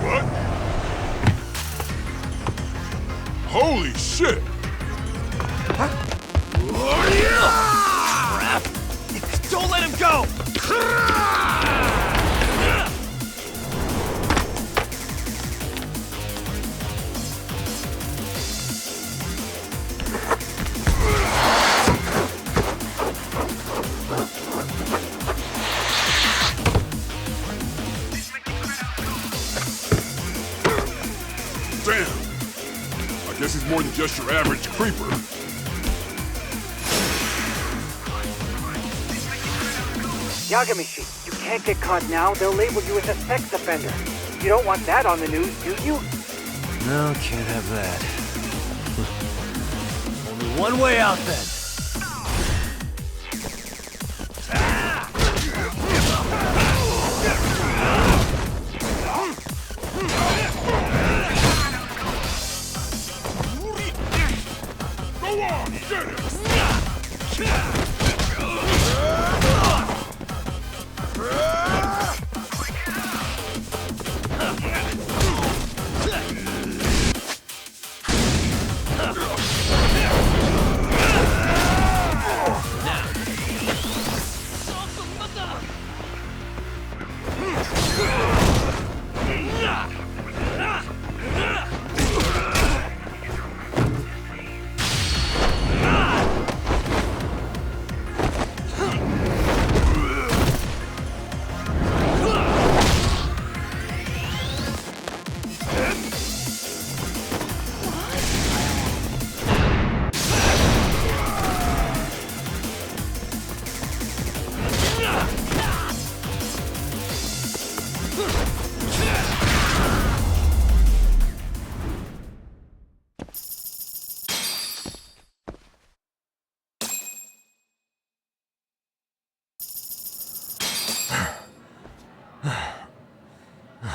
What? Holy shit! Crap! Don't let him go! Damn! I guess he's more than just your average creeper. Yagamishi, you can't get caught now. They'll label you as a sex offender. You don't want that on the news, do you? No, can't have that. Only one way out then. Go on, get it!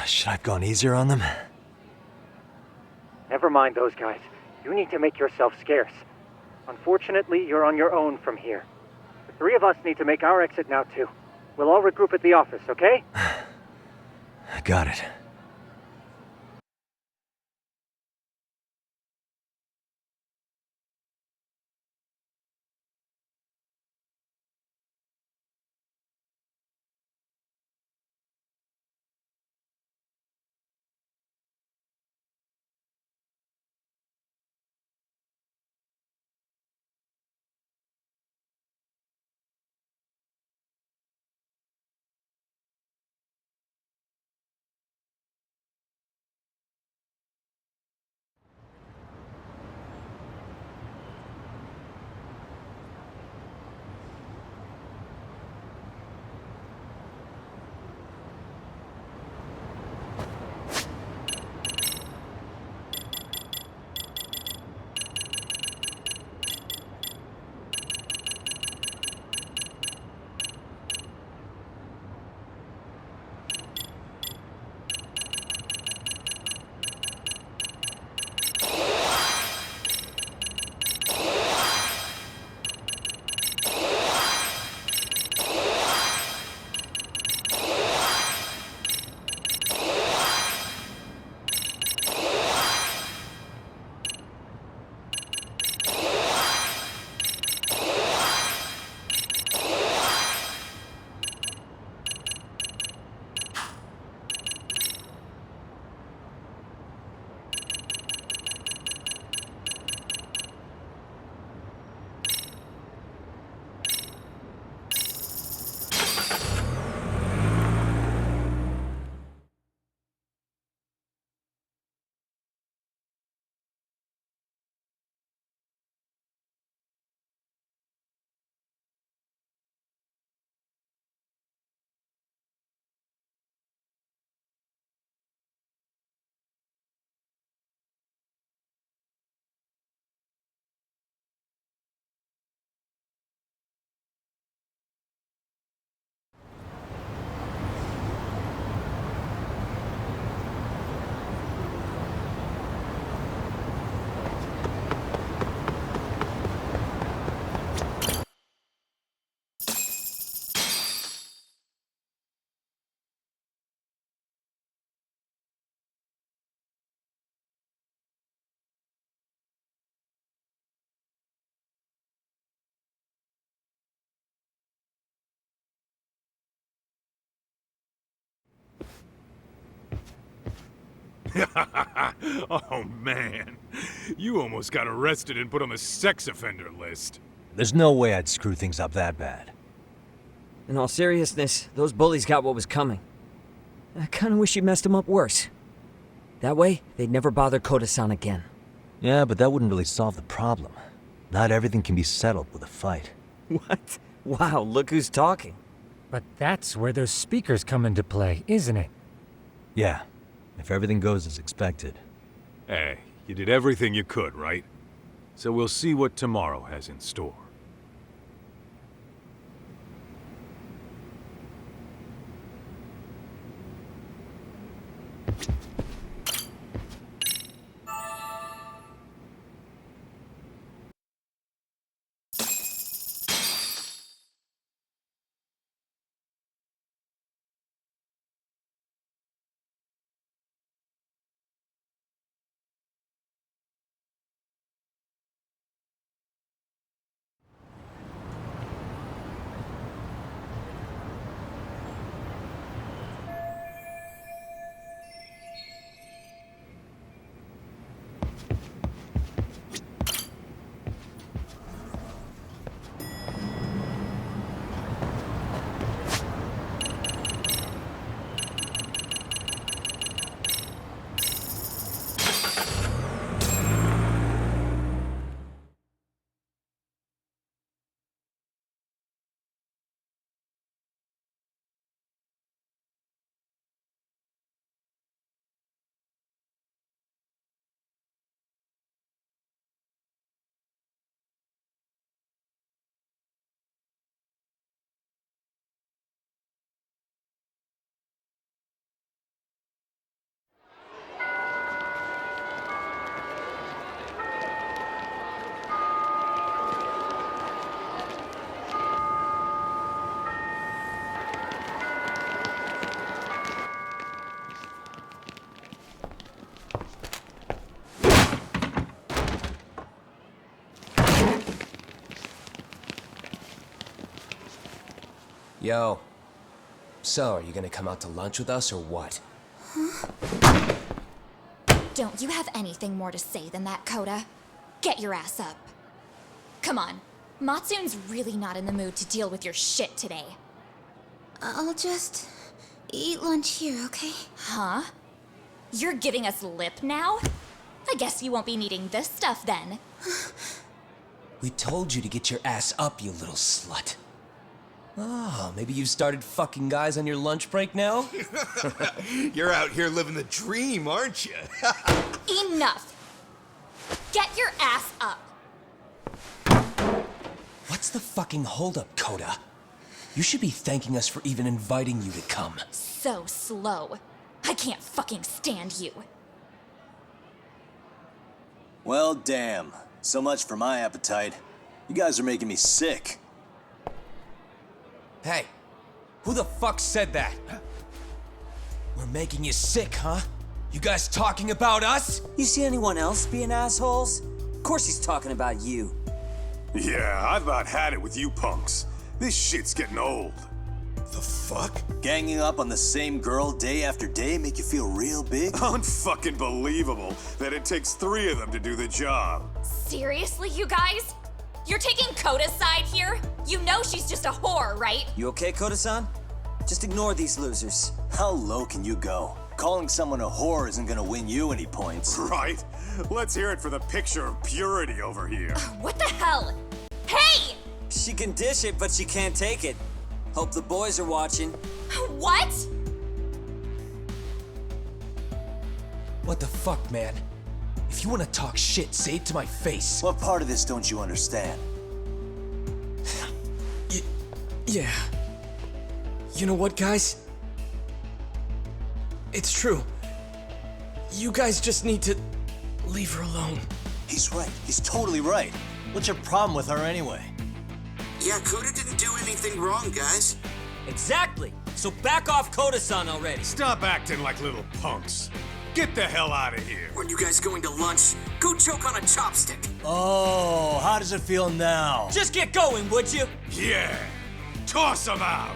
Should I have gone easier on them? Never mind those guys. You need to make yourself scarce. Unfortunately, you're on your own from here. The three of us need to make our exit now, too. We'll all regroup at the office, okay? Got it. Oh, man. You almost got arrested and put on the sex offender list. There's no way I'd screw things up that bad. In all seriousness, those bullies got what was coming. I kinda wish you messed them up worse. That way, they'd never bother Koda-san again. Yeah, but that wouldn't really solve the problem. Not everything can be settled with a fight. What? Wow, look who's talking. But that's where those speakers come into play, isn't it? Yeah, if everything goes as expected. Hey, you did everything you could, right? So we'll see what tomorrow has in store. Yo. So, are you gonna come out to lunch with us or what? Huh? Don't you have anything more to say than that, Koda? Get your ass up. Come on. Matsune's really not in the mood to deal with your shit today. I'll just eat lunch here, okay? Huh? You're giving us lip now? I guess you won't be needing this stuff then. We told you to get your ass up, you little slut. Oh, maybe you've started fucking guys on your lunch break now? You're out here living the dream, aren't you? Enough! Get your ass up! What's the fucking holdup, Koda? You should be thanking us for even inviting you to come. So slow. I can't fucking stand you. Well, damn. So much for my appetite. You guys are making me sick. Hey, who the fuck said that? We're making you sick, huh? You guys talking about us? You see anyone else being assholes? Of course he's talking about you. Yeah, I've about had it with you punks. This shit's getting old. The fuck? Ganging up on the same girl day after day make you feel real big? Unfucking believable that it takes 3 of them to do the job. Seriously, you guys? You're taking Koda's side here? You know she's just a whore, right? You okay, Koda-san? Just ignore these losers. How low can you go? Calling someone a whore isn't gonna win you any points. Right? Let's hear it for the picture of purity over here. What the hell? Hey! She can dish it, but she can't take it. Hope the boys are watching. What? What the fuck, man? If you want to talk shit, say it to my face. What part of this don't you understand? Yeah. You know what, guys? It's true. You guys just need to leave her alone. He's right. He's totally right. What's your problem with her anyway? Yeah, Koda didn't do anything wrong, guys. Exactly. So back off Koda-san already. Stop acting like little punks. Get the hell out of here. When you guys going to lunch, go choke on a chopstick. Oh, how does it feel now? Just get going, would you? Yeah. Toss him out.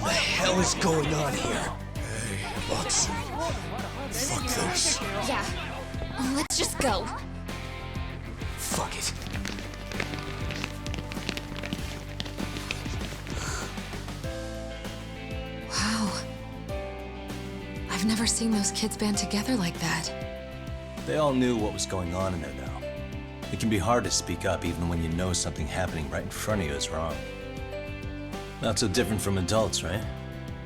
What in the hell hell is going on here? Hey, Matsu. Fuck this. Yeah. Let's just go. Fuck it. Wow. I've never seen those kids band together like that. They all knew what was going on in there now. It can be hard to speak up even when you know something happening right in front of you is wrong. Not so different from adults, right?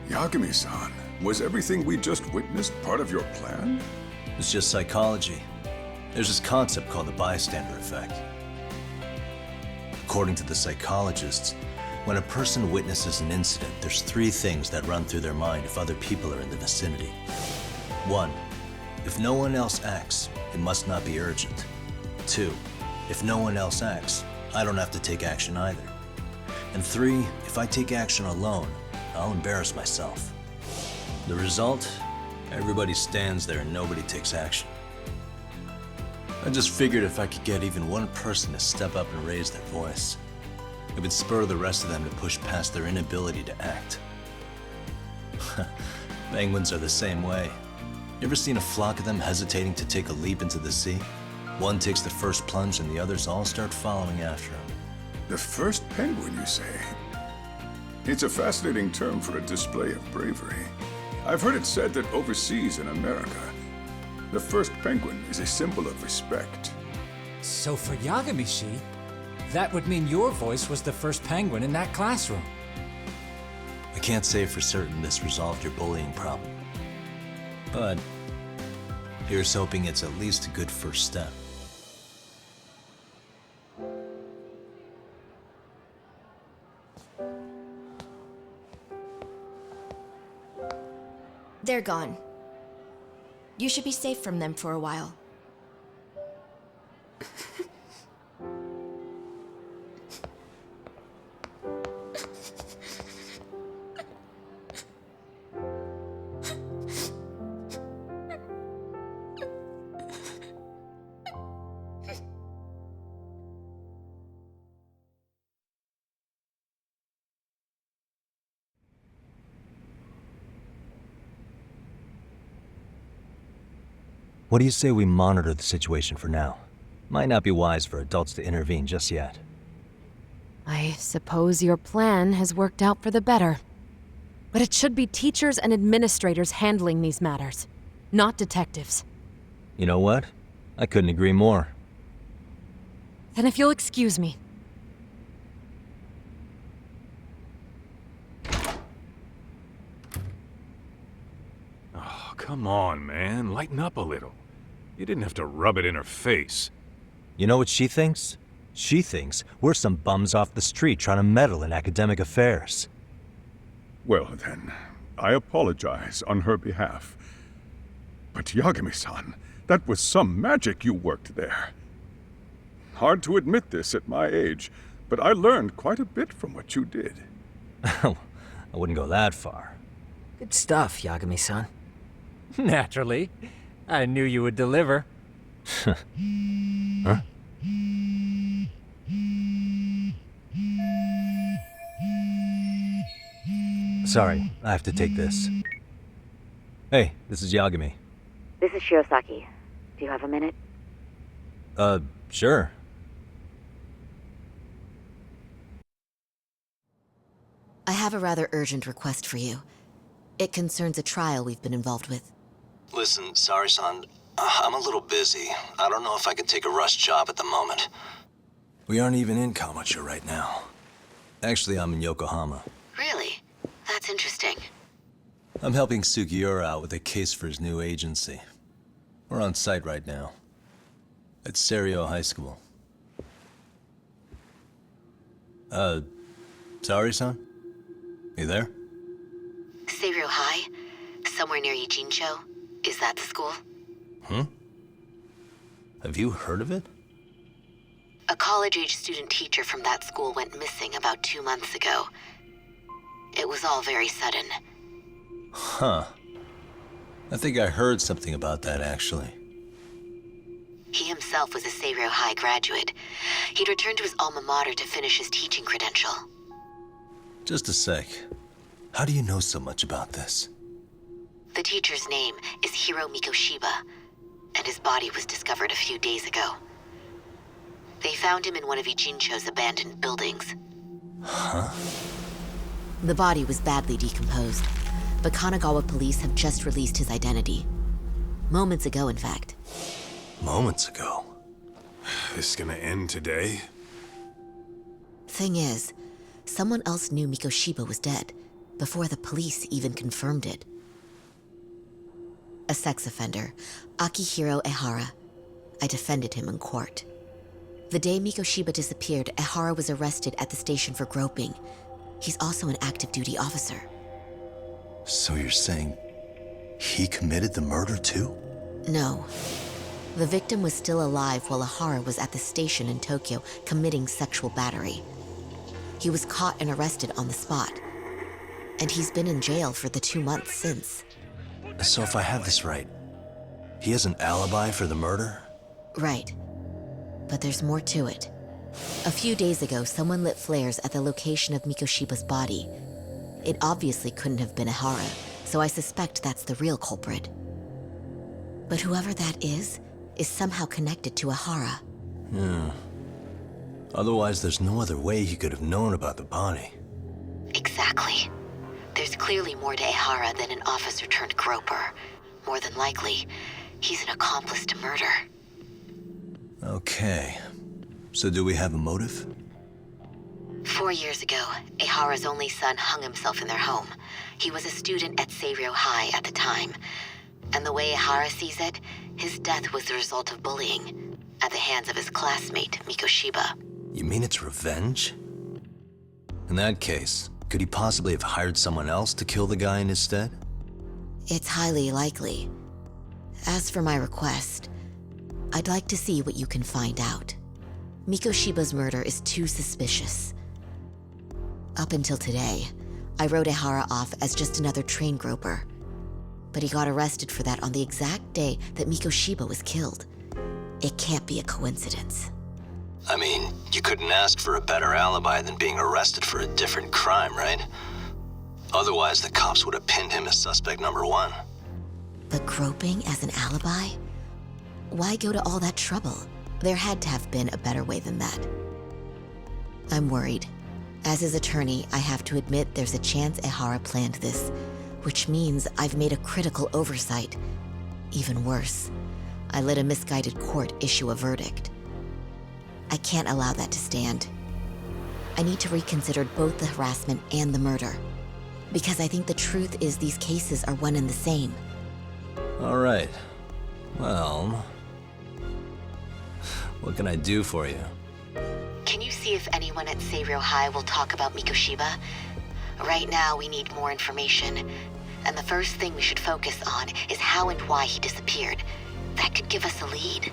Yagami-san, was everything we just witnessed part of your plan? It's just psychology. There's this concept called the bystander effect. According to the psychologists, when a person witnesses an incident, there's 3 things that run through their mind if other people are in the vicinity. 1, if no one else acts, it must not be urgent. 2, if no one else acts, I don't have to take action either. And 3, if I take action alone, I'll embarrass myself. The result? Everybody stands there and nobody takes action. I just figured if I could get even one person to step up and raise their voice, it would spur the rest of them to push past their inability to act. Penguins are the same way. You ever seen a flock of them hesitating to take a leap into the sea? One takes the first plunge and the others all start following after him. The first penguin, you say? It's a fascinating term for a display of bravery. I've heard it said that overseas in America, the first penguin is a symbol of respect. So for Yagami-shi, that would mean your voice was the first penguin in that classroom. I can't say for certain this resolved your bullying problem. But here's hoping it's at least a good first step. They're gone. You should be safe from them for a while. What do you say we monitor the situation for now? Might not be wise for adults to intervene just yet. I suppose your plan has worked out for the better. But it should be teachers and administrators handling these matters, not detectives. You know what? I couldn't agree more. Then if you'll excuse me. Oh, come on, man. Lighten up a little. You didn't have to rub it in her face. You know what she thinks? She thinks we're some bums off the street trying to meddle in academic affairs. Well then, I apologize on her behalf. But Yagami-san, that was some magic you worked there. Hard to admit this at my age, but I learned quite a bit from what you did. I wouldn't go that far. Good stuff, Yagami-san. Naturally. I knew you would deliver. Huh? Sorry, I have to take this. Hey, this is Yagami. This is Shirosaki. Do you have a minute? Sure. I have a rather urgent request for you. It concerns a trial we've been involved with. Listen, Saori-san, I'm a little busy. I don't know if I can take a rush job at the moment. We aren't even in Kawachi right now. Actually, I'm in Yokohama. Really? That's interesting. I'm helping Sugiura out with a case for his new agency. We're on site right now. At Serio High School. Saori-san? You there? Serio High? Somewhere near Eugene-cho? Is that the school? Have you heard of it? A college-age student teacher from that school went missing about 2 months ago. It was all very sudden. Huh. I think I heard something about that, actually. He himself was a Serio High graduate. He'd returned to his alma mater to finish his teaching credential. Just a sec. How do you know so much about this? The teacher's name is Hiro Mikoshiba, and his body was discovered a few days ago. They found him in one of Ijincho's abandoned buildings. Huh? The body was badly decomposed, but Kanagawa police have just released his identity. Moments ago, in fact. Moments ago? This gonna end today? Thing is, someone else knew Mikoshiba was dead, before the police even confirmed it. A sex offender, Akihiro Ehara. I defended him in court. The day Mikoshiba disappeared, Ehara was arrested at the station for groping. He's also an active duty officer. So you're saying he committed the murder too? No. The victim was still alive while Ehara was at the station in Tokyo committing sexual battery. He was caught and arrested on the spot. And he's been in jail for the 2 months since. So if I have this right, he has an alibi for the murder? Right. But there's more to it. A few days ago, someone lit flares at the location of Mikoshiba's body. It obviously couldn't have been Ehara, so I suspect that's the real culprit. But whoever that is somehow connected to Ehara. Otherwise, there's no other way he could have known about the body. Exactly. There's clearly more to Ehara than an officer turned groper. More than likely, he's an accomplice to murder. Okay. So do we have a motive? 4 years ago, Ehara's only son hung himself in their home. He was a student at Seiryō High at the time. And the way Ehara sees it, his death was the result of bullying at the hands of his classmate, Mikoshiba. You mean it's revenge? In that case, could he possibly have hired someone else to kill the guy in his stead? It's highly likely. As for my request, I'd like to see what you can find out. Mikoshiba's murder is too suspicious. Up until today, I wrote Ehara off as just another train groper. But he got arrested for that on the exact day that Mikoshiba was killed. It can't be a coincidence. I mean, you couldn't ask for a better alibi than being arrested for a different crime, right? Otherwise, the cops would have pinned him as suspect number 1. But groping as an alibi? Why go to all that trouble? There had to have been a better way than that. I'm worried. As his attorney, I have to admit there's a chance Ehara planned this, which means I've made a critical oversight. Even worse, I let a misguided court issue a verdict. I can't allow that to stand. I need to reconsider both the harassment and the murder. Because I think the truth is these cases are one and the same. All right. Well, what can I do for you? Can you see if anyone at Seiryō High will talk about Mikoshiba? Right now, we need more information. And the first thing we should focus on is how and why he disappeared. That could give us a lead.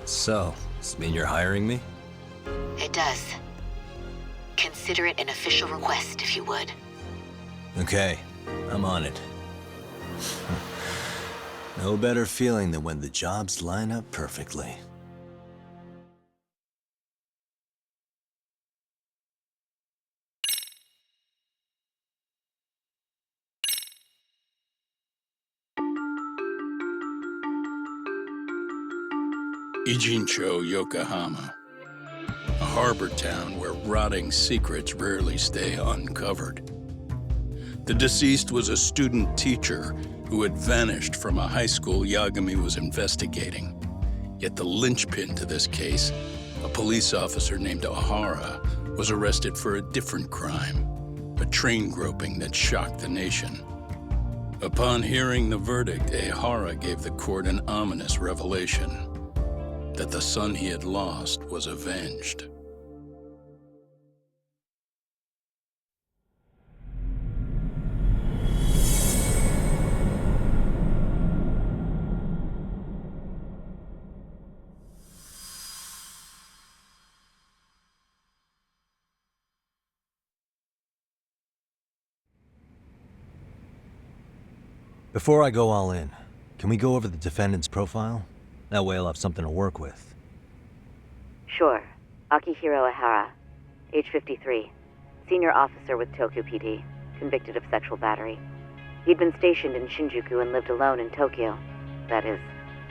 So, does this mean you're hiring me? It does. Consider it an official request, if you would. Okay, I'm on it. No better feeling than when the jobs line up perfectly. Ijincho, Yokohama. A harbor town where rotting secrets rarely stay uncovered. The deceased was a student teacher who had vanished from a high school Yagami was investigating. Yet the linchpin to this case, a police officer named Ehara, was arrested for a different crime, a train groping that shocked the nation. Upon hearing the verdict, Ehara gave the court an ominous revelation: that the son he had lost was avenged. Before I go all in, can we go over the defendant's profile? That way I'll have something to work with. Sure. Akihiro Ehara, age 53, senior officer with Tokyo PD, convicted of sexual battery. He'd been stationed in Shinjuku and lived alone in Tokyo. That is,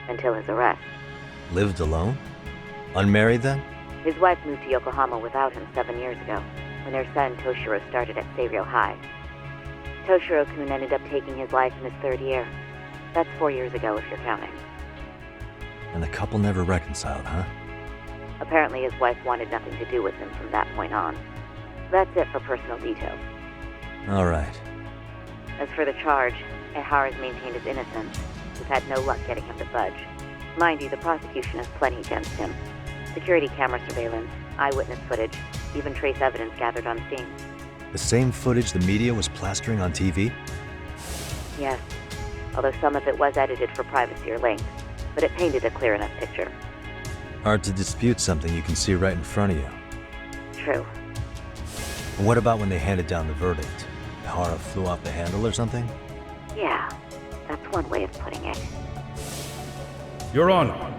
until his arrest. Lived alone? Unmarried then? His wife moved to Yokohama without him 7 years ago, when their son Toshiro started at Seiryo High. Toshiro-kun ended up taking his life in his 3rd year. That's 4 years ago, if you're counting. And the couple never reconciled, huh? Apparently his wife wanted nothing to do with him from that point on. That's it for personal details. All right. As for the charge, Ehara's maintained his innocence. We've had no luck getting him to budge. Mind you, the prosecution has plenty against him. Security camera surveillance, eyewitness footage, even trace evidence gathered on scene. The same footage the media was plastering on TV? Yes, although some of it was edited for privacy or length, but it painted a clear enough picture. Hard to dispute something you can see right in front of you. True. And what about when they handed down the verdict? Ehara flew off the handle or something? Yeah, that's one way of putting it. Your Honor,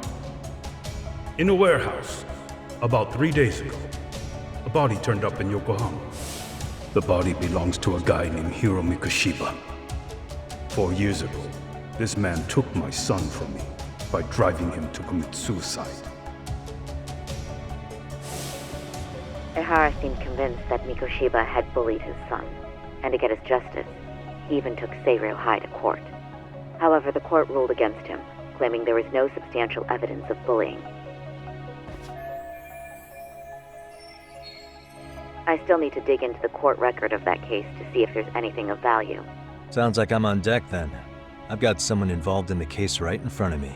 in a warehouse, about 3 days ago, a body turned up in Yokohama. The body belongs to a guy named Hiro Mikoshiba. 4 years ago, this man took my son from me by driving him to commit suicide. Ehara seemed convinced that Mikoshiba had bullied his son, and to get his justice, he even took Seiryo High to court. However, the court ruled against him, claiming there was no substantial evidence of bullying. I still need to dig into the court record of that case to see if there's anything of value. Sounds like I'm on deck then. I've got someone involved in the case right in front of me.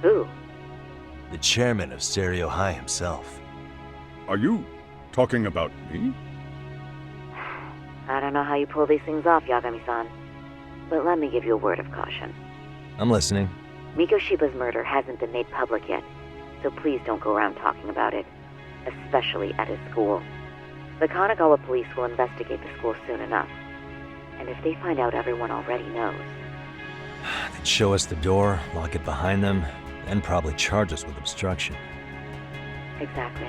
Who? The chairman of Seiryo High himself. Are you talking about me? I don't know how you pull these things off, Yagami-san, but let me give you a word of caution. I'm listening. Mikoshiba's murder hasn't been made public yet, so please don't go around talking about it, especially at his school. The Kanagawa police will investigate the school soon enough, and if they find out everyone already knows... They'd show us the door, lock it behind them, and probably charge us with obstruction. Exactly.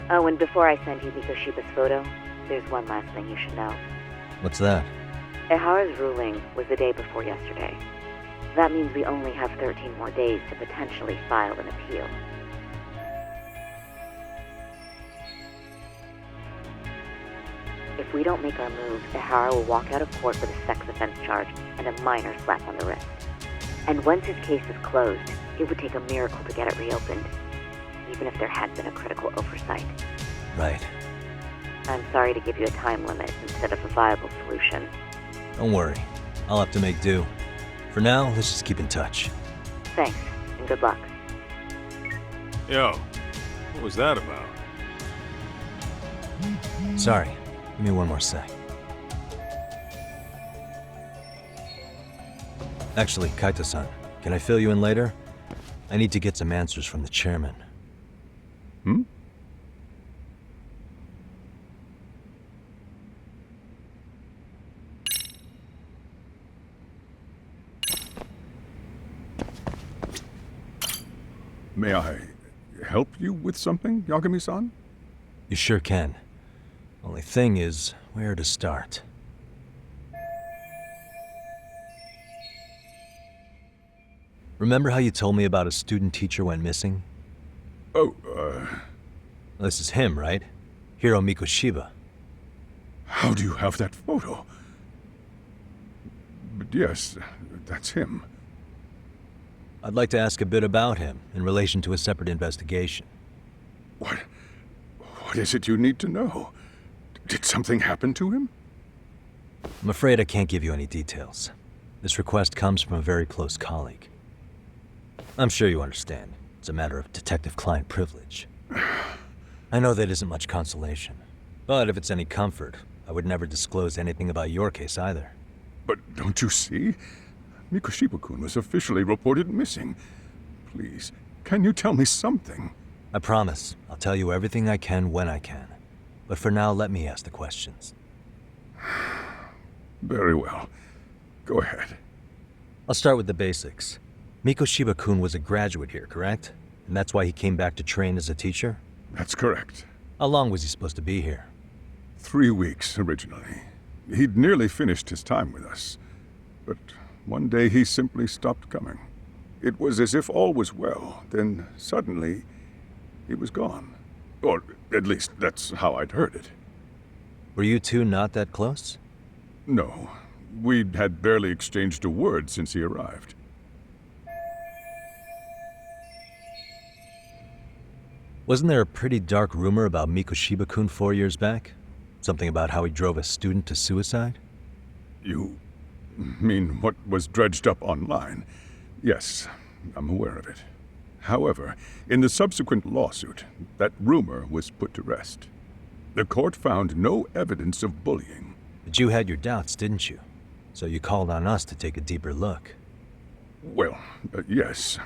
Oh, and before I send you Mikoshiba's photo, there's one last thing you should know. What's that? Ehara's ruling was the day before yesterday. That means we only have 13 more days to potentially file an appeal. If we don't make our move, Ehara will walk out of court with a sex offense charge and a minor slap on the wrist. And once his case is closed, it would take a miracle to get it reopened, even if there had been a critical oversight. Right. I'm sorry to give you a time limit instead of a viable solution. Don't worry. I'll have to make do. For now, let's just keep in touch. Thanks, and good luck. Yo, what was that about? Sorry. Give me one more sec. Actually, Kaito-san, can I fill you in later? I need to get some answers from the chairman. Hmm? May I help you with something, Yagami-san? You sure can. Only thing is, where to start? Remember how you told me about a student teacher went missing? Oh, This is him, right? Hiro Mikoshiba. How do you have that photo? But yes, that's him. I'd like to ask a bit about him in relation to a separate investigation. What is it you need to know? Did something happen to him? I'm afraid I can't give you any details. This request comes from a very close colleague. I'm sure you understand. It's a matter of detective-client privilege. I know that isn't much consolation. But if it's any comfort, I would never disclose anything about your case either. But don't you see? Mikoshiba-kun was officially reported missing. Please, can you tell me something? I promise. I'll tell you everything I can when I can. But for now, let me ask the questions. Very well. Go ahead. I'll start with the basics. Mikoshiba-kun was a graduate here, correct? And that's why he came back to train as a teacher? That's correct. How long was he supposed to be here? 3 weeks, originally. He'd nearly finished his time with us. But one day he simply stopped coming. It was as if all was well, then suddenly he was gone. Or at least that's how I'd heard it. Were you two not that close? No. We'd had barely exchanged a word since he arrived. Wasn't there a pretty dark rumor about Mikoshiba-kun 4 years back? Something about how he drove a student to suicide? You mean what was dredged up online? Yes, I'm aware of it. However, in the subsequent lawsuit, that rumor was put to rest. The court found no evidence of bullying. But you had your doubts, didn't you? So you called on us to take a deeper look. Well, yes.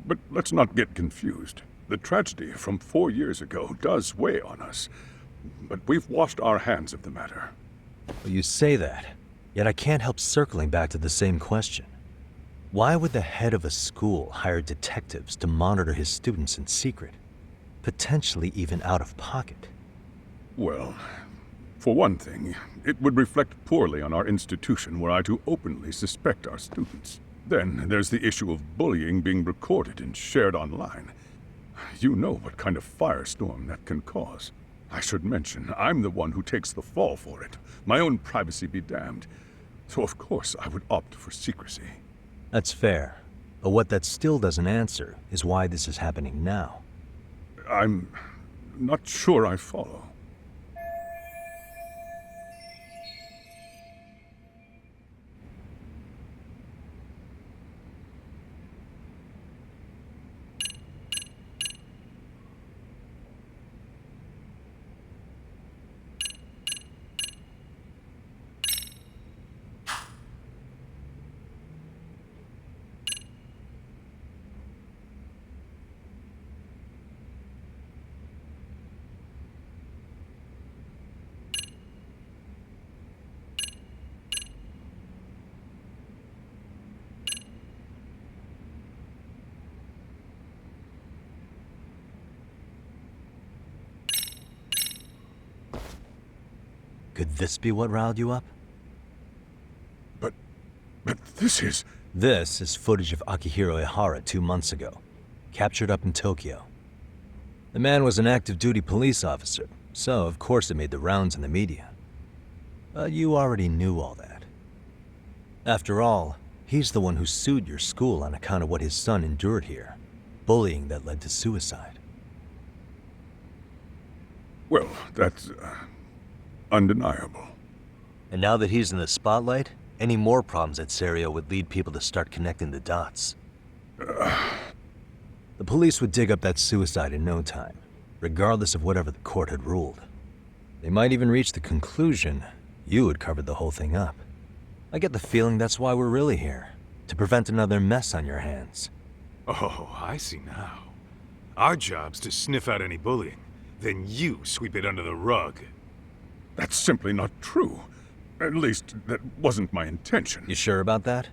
But let's not get confused. The tragedy from 4 years ago does weigh on us. But we've washed our hands of the matter. Well, you say that, yet I can't help circling back to the same question. Why would the head of a school hire detectives to monitor his students in secret? Potentially even out of pocket. Well, for one thing, it would reflect poorly on our institution were I to openly suspect our students. Then there's the issue of bullying being recorded and shared online. You know what kind of firestorm that can cause. I should mention, I'm the one who takes the fall for it. My own privacy be damned. So of course I would opt for secrecy. That's fair. But what that still doesn't answer is why this is happening now. I'm not sure I follow. Could this be what riled you up? But this is... This is footage of Akihiro Ehara 2 months ago, captured up in Tokyo. The man was an active duty police officer, so of course it made the rounds in the media. But you already knew all that. After all, he's the one who sued your school on account of what his son endured here, bullying that led to suicide. Well, that's undeniable. And now that he's in the spotlight, any more problems at Serio would lead people to start connecting the dots. The police would dig up that suicide in no time, regardless of whatever the court had ruled. They might even reach the conclusion you had covered the whole thing up. I get the feeling that's why we're really here, to prevent another mess on your hands. Oh, I see now. Our job's to sniff out any bullying, then you sweep it under the rug. That's simply not true. At least, that wasn't my intention. You sure about that?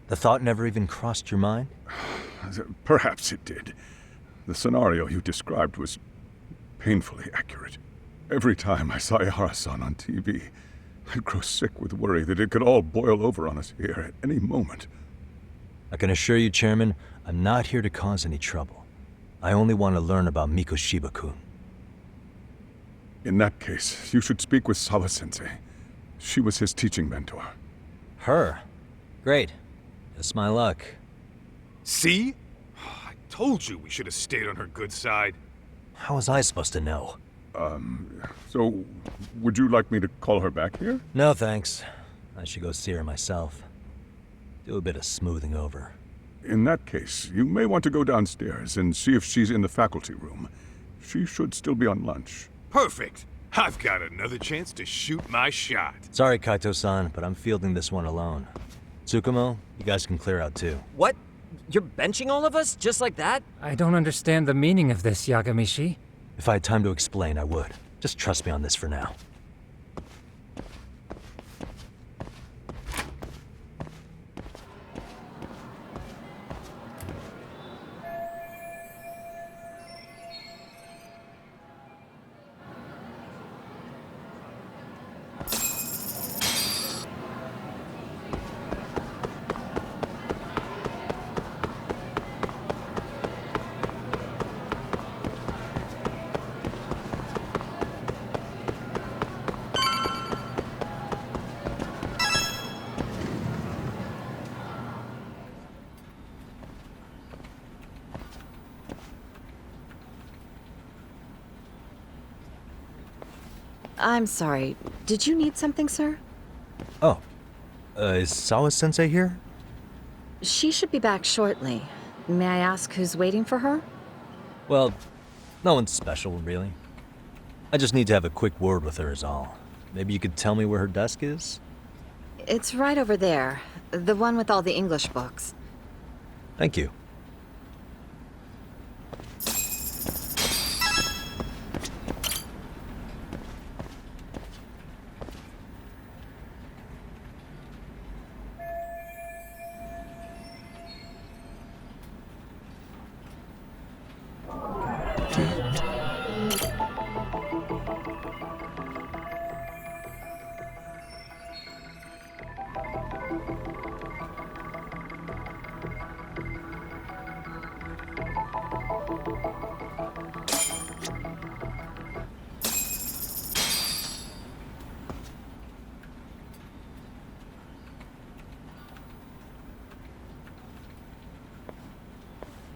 The thought never even crossed your mind? Perhaps it did. The scenario you described was painfully accurate. Every time I saw Ehara-san on TV, I'd grow sick with worry that it could all boil over on us here at any moment. I can assure you, Chairman, I'm not here to cause any trouble. I only want to learn about Mikoshiba-kun. In that case, you should speak with Sawa-sensei. She was his teaching mentor. Her? Great. Just my luck. See? I told you we should have stayed on her good side. How was I supposed to know? So, would you like me to call her back here? No, thanks. I should go see her myself. Do a bit of smoothing over. In that case, you may want to go downstairs and see if she's in the faculty room. She should still be on lunch. Perfect. I've got another chance to shoot my shot. Sorry, Kaito-san, but I'm fielding this one alone. Tsukumo, you guys can clear out too. What? You're benching all of us? Just like that? I don't understand the meaning of this, Yagami-shi. If I had time to explain, I would. Just trust me on this for now. I'm sorry. Did you need something, sir? Oh. Is Sawa-sensei here? She should be back shortly. May I ask who's waiting for her? Well, no one's special, really. I just need to have a quick word with her is all. Maybe you could tell me where her desk is? It's right over there. The one with all the English books. Thank you.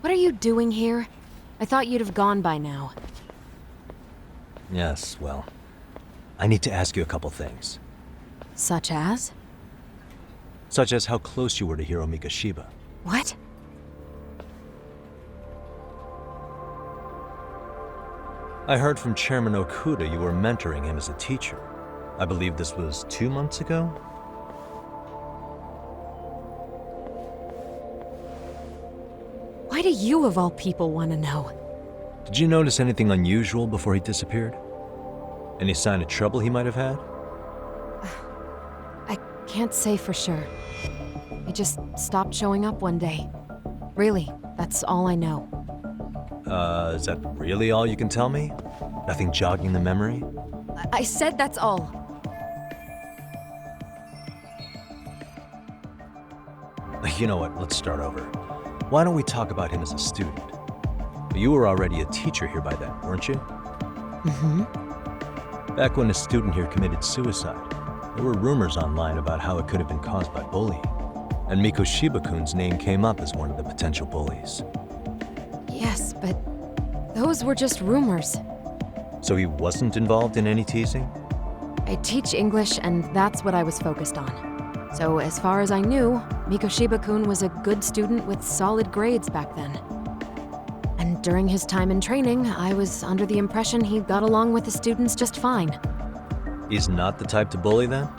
What are you doing here? I thought you'd have gone by now. Yes, well, I need to ask you a couple things. Such as? Such as how close you were to Hiro Mikoshiba. What? I heard from Chairman Okuda you were mentoring him as a teacher. I believe this was 2 months ago? Why do you, of all people, want to know? Did you notice anything unusual before he disappeared? Any sign of trouble he might have had? I can't say for sure. He just stopped showing up one day. Really, that's all I know. Is that really all you can tell me? Nothing jogging the memory? I said that's all. You know what, let's start over. Why don't we talk about him as a student? You were already a teacher here by then, weren't you? Mm-hmm. Back when a student here committed suicide, there were rumors online about how it could have been caused by bullying. And Mikoshiba-kun's name came up as one of the potential bullies. Yes, but those were just rumors. So he wasn't involved in any teasing? I teach English, and that's what I was focused on. So as far as I knew, Mikoshiba-kun was a good student with solid grades back then. And during his time in training, I was under the impression he got along with the students just fine. He's not the type to bully then?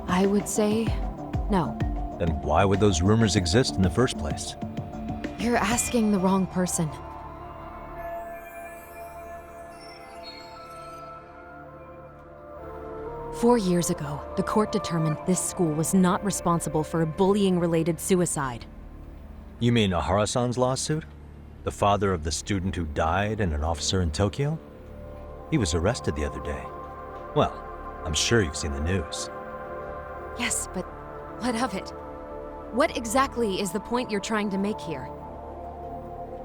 I would say no. Then why would those rumors exist in the first place? You're asking the wrong person. "4 years ago, the court determined this school was not responsible for a bullying-related suicide. You mean Ehara-san's lawsuit? The father of the student who died and an officer in Tokyo? He was arrested the other day. Well, I'm sure you've seen the news. Yes, but what of it? What exactly is the point you're trying to make here?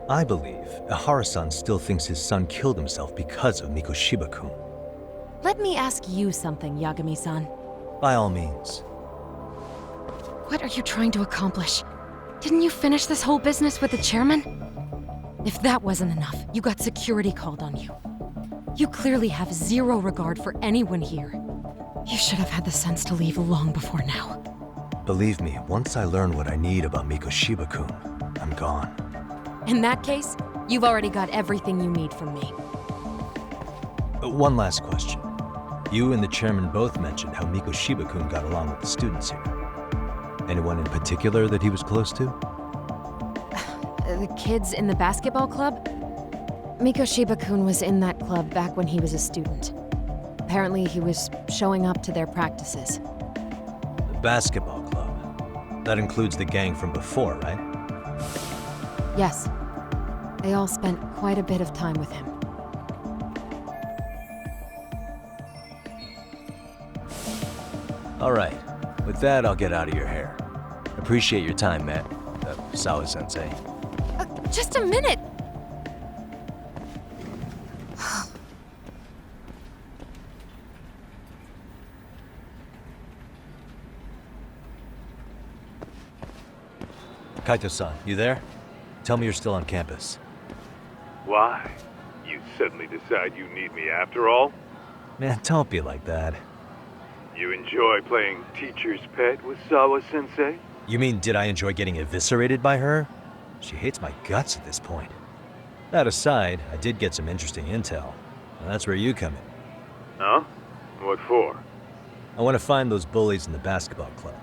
I believe Ehara-san still thinks his son killed himself because of Mikoshiba-kun. Let me ask you something, Yagami-san. By all means. What are you trying to accomplish? Didn't you finish this whole business with the chairman? If that wasn't enough, you got security called on you. You clearly have zero regard for anyone here. You should have had the sense to leave long before now. Believe me, once I learn what I need about Mikoshiba-kun, I'm gone. In that case, you've already got everything you need from me. One last question. You and the chairman both mentioned how Mikoshiba-kun got along with the students here. Anyone in particular that he was close to? The kids in the basketball club? Mikoshiba-kun was in that club back when he was a student. Apparently, he was showing up to their practices. The basketball club? That includes the gang from before, right? Yes. They all spent quite a bit of time with him. All right. With that, I'll get out of your hair. Appreciate your time, Matt. Sawa-sensei. Just a minute! Kaito-san, you there? Tell me you're still on campus. Why? You suddenly decide you need me after all? Man, don't be like that. You enjoy playing teacher's pet with Sawa-sensei? You mean, did I enjoy getting eviscerated by her? She hates my guts at this point. That aside, I did get some interesting intel. And that's where you come in. Huh? What for? I want to find those bullies in the basketball club.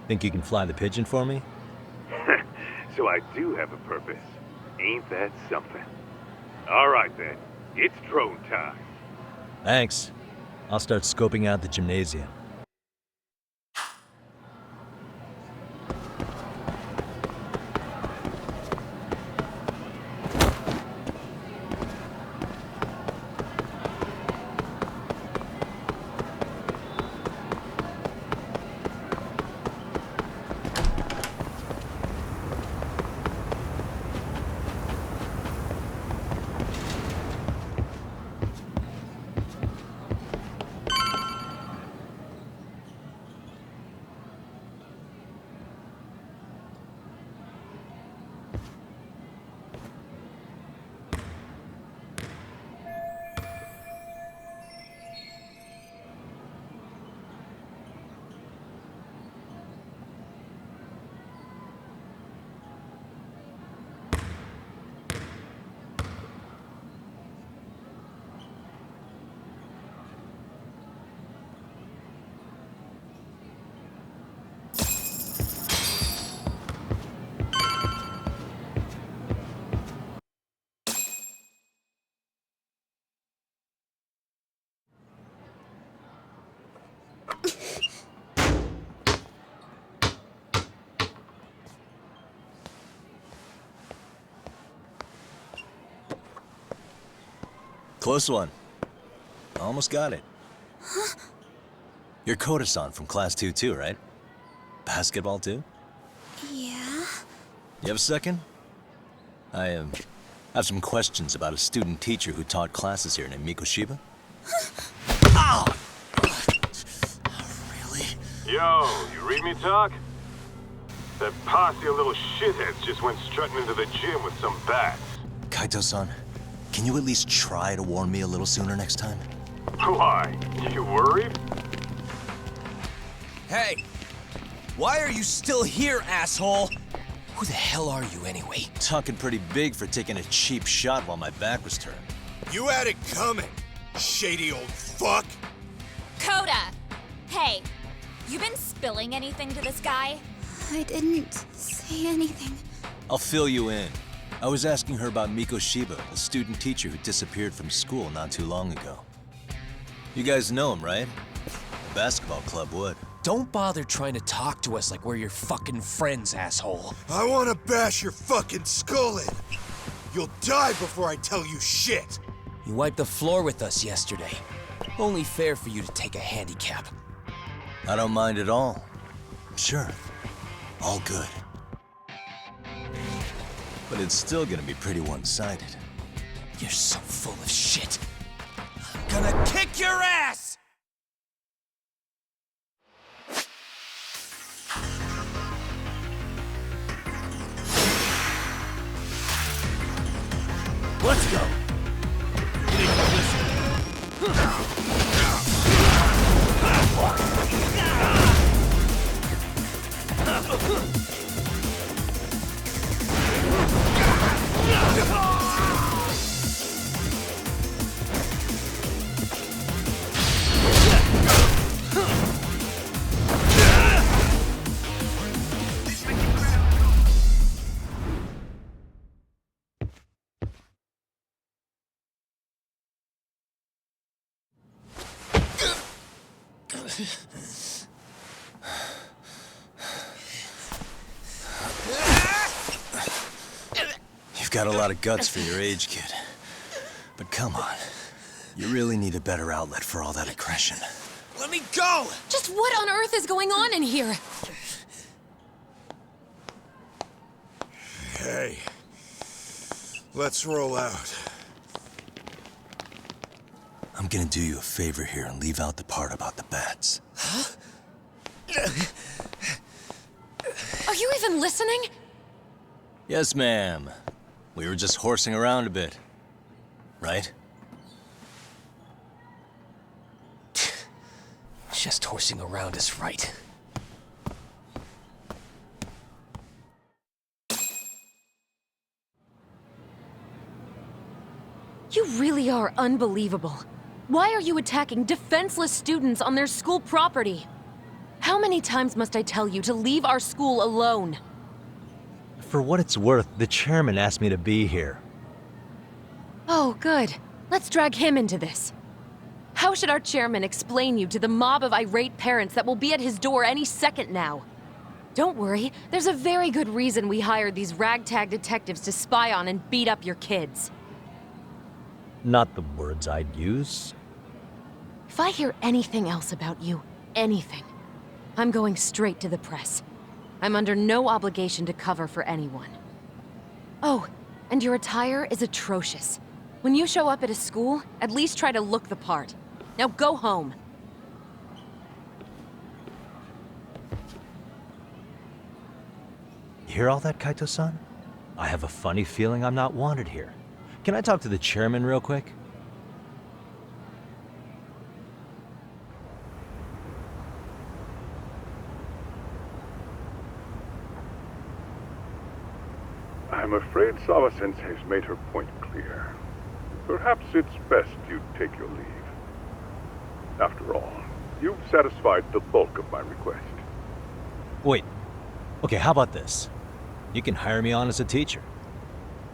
Think you can fly the pigeon for me? So I do have a purpose. Ain't that something? All right then, it's drone time. Thanks. I'll start scoping out the gymnasium. Close one. Almost got it. Huh? You're Koda-san from Class 2 too, right? Basketball too? Yeah? You have a second? I have some questions about a student teacher who taught classes here named Mikoshiba. Ow! Really? Yo, you read me talk? That posse of little shitheads just went strutting into the gym with some bats. Kaito-san, can you at least try to warn me a little sooner next time? Why? You worried? Hey! Why are you still here, asshole? Who the hell are you anyway? Talking pretty big for taking a cheap shot while my back was turned. You had it coming, shady old fuck! Coda! Hey, you been spilling anything to this guy? I didn't say anything. I'll fill you in. I was asking her about Mikoshiba, a student teacher who disappeared from school not too long ago. You guys know him, right? The basketball club would. Don't bother trying to talk to us like we're your fucking friends, asshole. I wanna bash your fucking skull in. You'll die before I tell you shit. You wiped the floor with us yesterday. Only fair for you to take a handicap. I don't mind at all. Sure. All good. But it's still gonna be pretty one-sided. You're so full of shit. I'm gonna kick your ass! Let's go. You've got a lot of guts for your age, kid. But come on. You really need a better outlet for all that aggression. Let me go! Just what on earth is going on in here? Hey. Let's roll out. I'm gonna do you a favor here and leave out the part about the bats. Huh? Are you even listening? Yes, ma'am. We were just horsing around a bit. Right? Just horsing around is right. You really are unbelievable. Why are you attacking defenseless students on their school property? How many times must I tell you to leave our school alone? For what it's worth, the chairman asked me to be here. Oh, good. Let's drag him into this. How should our chairman explain you to the mob of irate parents that will be at his door any second now? Don't worry, there's a very good reason we hired these ragtag detectives to spy on and beat up your kids. Not the words I'd use. If I hear anything else about you, anything, I'm going straight to the press. I'm under no obligation to cover for anyone. Oh, and your attire is atrocious. When you show up at a school, at least try to look the part. Now go home. You hear all that, Kaito-san? I have a funny feeling I'm not wanted here. Can I talk to the chairman real quick? I'm afraid Sawa-sensei's made her point clear. Perhaps it's best you take your leave. After all, you've satisfied the bulk of my request. Wait. Okay, how about this? You can hire me on as a teacher.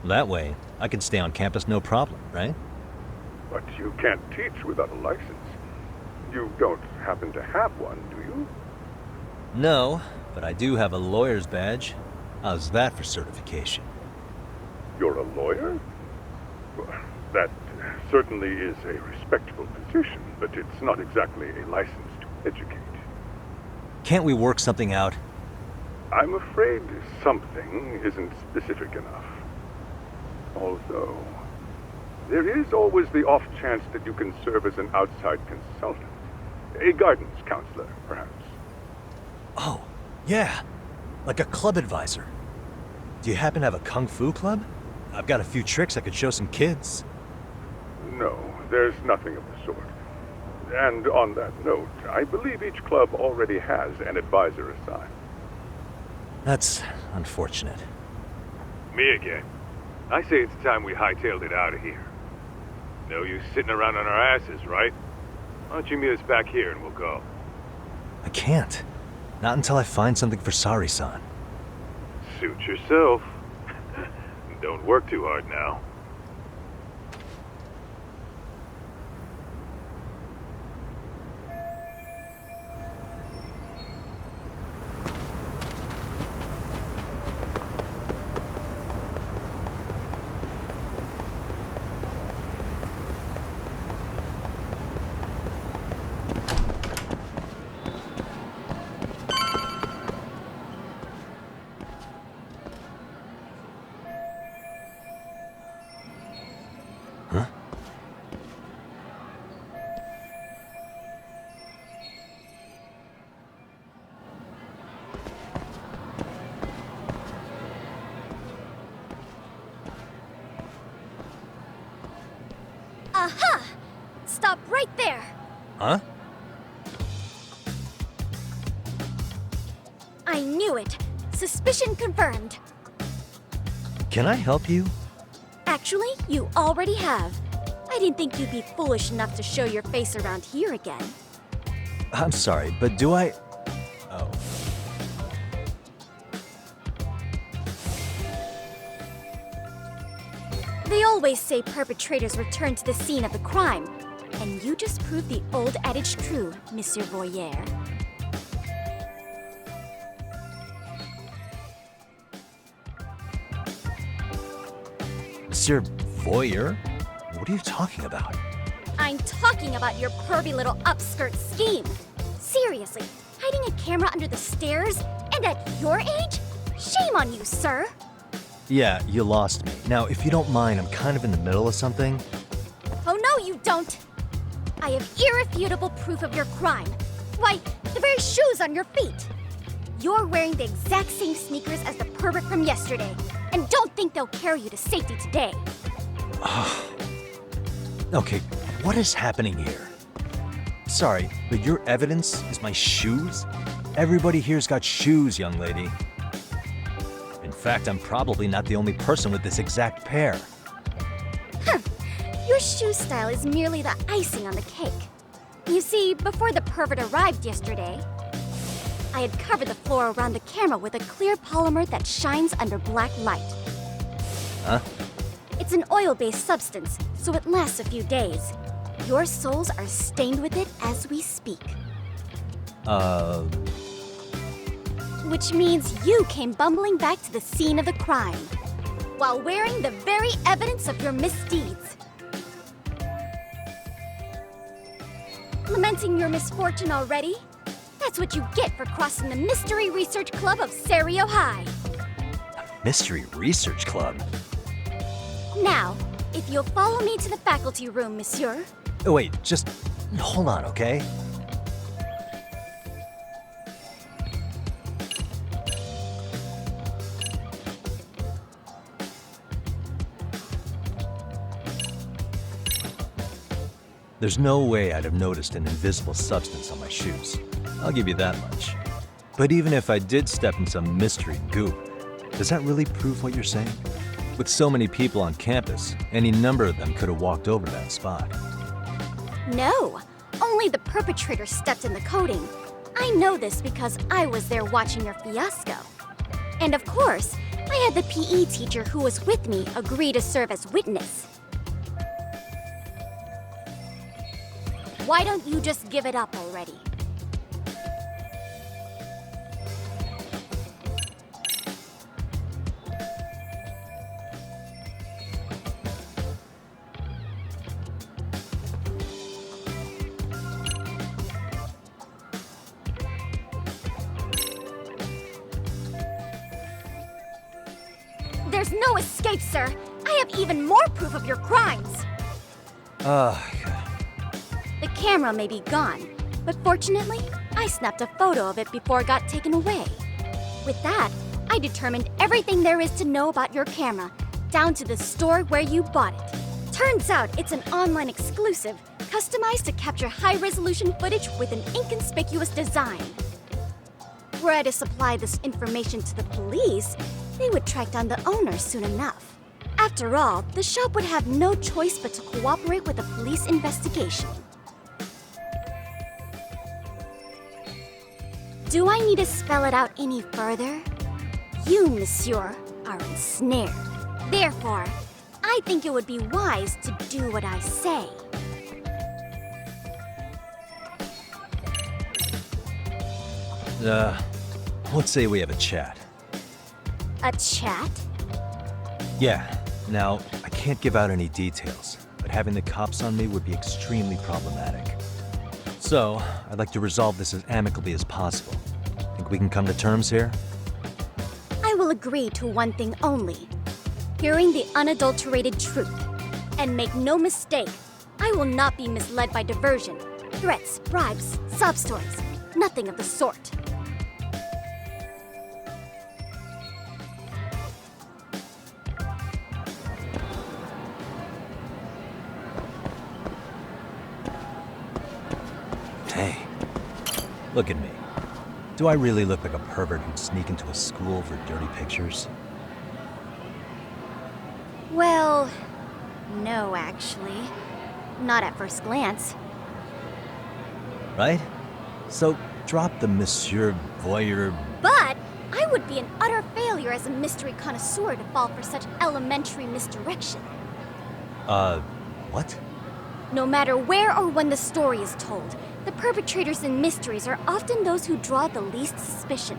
That way, I can stay on campus no problem, right? But you can't teach without a license. You don't happen to have one, do you? No, but I do have a lawyer's badge. How's that for certification? You're a lawyer? Well, that certainly is a respectable position, but it's not exactly a license to educate. Can't we work something out? I'm afraid something isn't specific enough. Although, there is always the off chance that you can serve as an outside consultant. A guidance counselor, perhaps. Oh, yeah. Like a club advisor. Do you happen to have a kung fu club? I've got a few tricks I could show some kids. No, there's nothing of the sort. And on that note, I believe each club already has an advisor assigned. That's unfortunate. Me again. I say it's time we hightailed it out of here. No use sitting around on our asses, right? Why don't you meet us back here and we'll go? I can't. Not until I find something for Saori-san. Suit yourself. Don't work too hard now. Aha! Stop right there! Huh? I knew it! Suspicion confirmed. Can I help you? Actually, you already have. I didn't think you'd be foolish enough to show your face around here again. I'm sorry, but do I... Oh. They always say perpetrators return to the scene of the crime. And you just proved the old adage true, Monsieur Voyeur. Monsieur Voyeur? What are you talking about? I'm talking about your pervy little upskirt scheme. Seriously, hiding a camera under the stairs? And at your age? Shame on you, sir! Yeah, you lost me. Now, if you don't mind, I'm kind of in the middle of something. Oh no, you don't! I have irrefutable proof of your crime. Why, the very shoes on your feet! You're wearing the exact same sneakers as the pervert from yesterday. And don't think they'll carry you to safety today. Okay, what is happening here? Sorry, but your evidence is my shoes? Everybody here's got shoes, young lady. In fact, I'm probably not the only person with this exact pair. Your shoe style is merely the icing on the cake. You see, before the pervert arrived yesterday, I had covered the floor around the camera with a clear polymer that shines under black light. Huh? It's an oil-based substance, so it lasts a few days. Your soles are stained with it as we speak. Which means you came bumbling back to the scene of the crime, while wearing the very evidence of your misdeeds. Lamenting your misfortune already? That's what you get for crossing the Mystery Research Club of Serio High. Mystery Research Club? Now, if you'll follow me to the faculty room, monsieur. Oh, wait, just hold on, okay? There's no way I'd have noticed an invisible substance on my shoes. I'll give you that much. But even if I did step in some mystery goop, does that really prove what you're saying? With so many people on campus, any number of them could have walked over that spot. No, only the perpetrator stepped in the coating. I know this because I was there watching your fiasco. And of course, I had the PE teacher who was with me agree to serve as witness. Why don't you just give it up already? There's no escape, sir. I have even more proof of your crimes. The camera may be gone, but fortunately, I snapped a photo of it before it got taken away. With that, I determined everything there is to know about your camera, down to the store where you bought it. Turns out it's an online exclusive, customized to capture high-resolution footage with an inconspicuous design. Were I to supply this information to the police, they would track down the owner soon enough. After all, the shop would have no choice but to cooperate with the police investigation. Do I need to spell it out any further? You, monsieur, are ensnared. Therefore, I think it would be wise to do what I say. Let's say we have a chat. A chat? Yeah. Now, I can't give out any details, but having the cops on me would be extremely problematic. So, I'd like to resolve this as amicably as possible. Think we can come to terms here? I will agree to one thing only. Hearing the unadulterated truth. And make no mistake, I will not be misled by diversion, threats, bribes, sob stories. Nothing of the sort. Hey, look at me. Do I really look like a pervert who'd sneak into a school for dirty pictures? Well, no, actually. Not at first glance. Right? So, drop the Monsieur Voyeur. But I would be an utter failure as a mystery connoisseur to fall for such elementary misdirection. What? No matter where or when the story is told, the perpetrators in mysteries are often those who draw the least suspicion.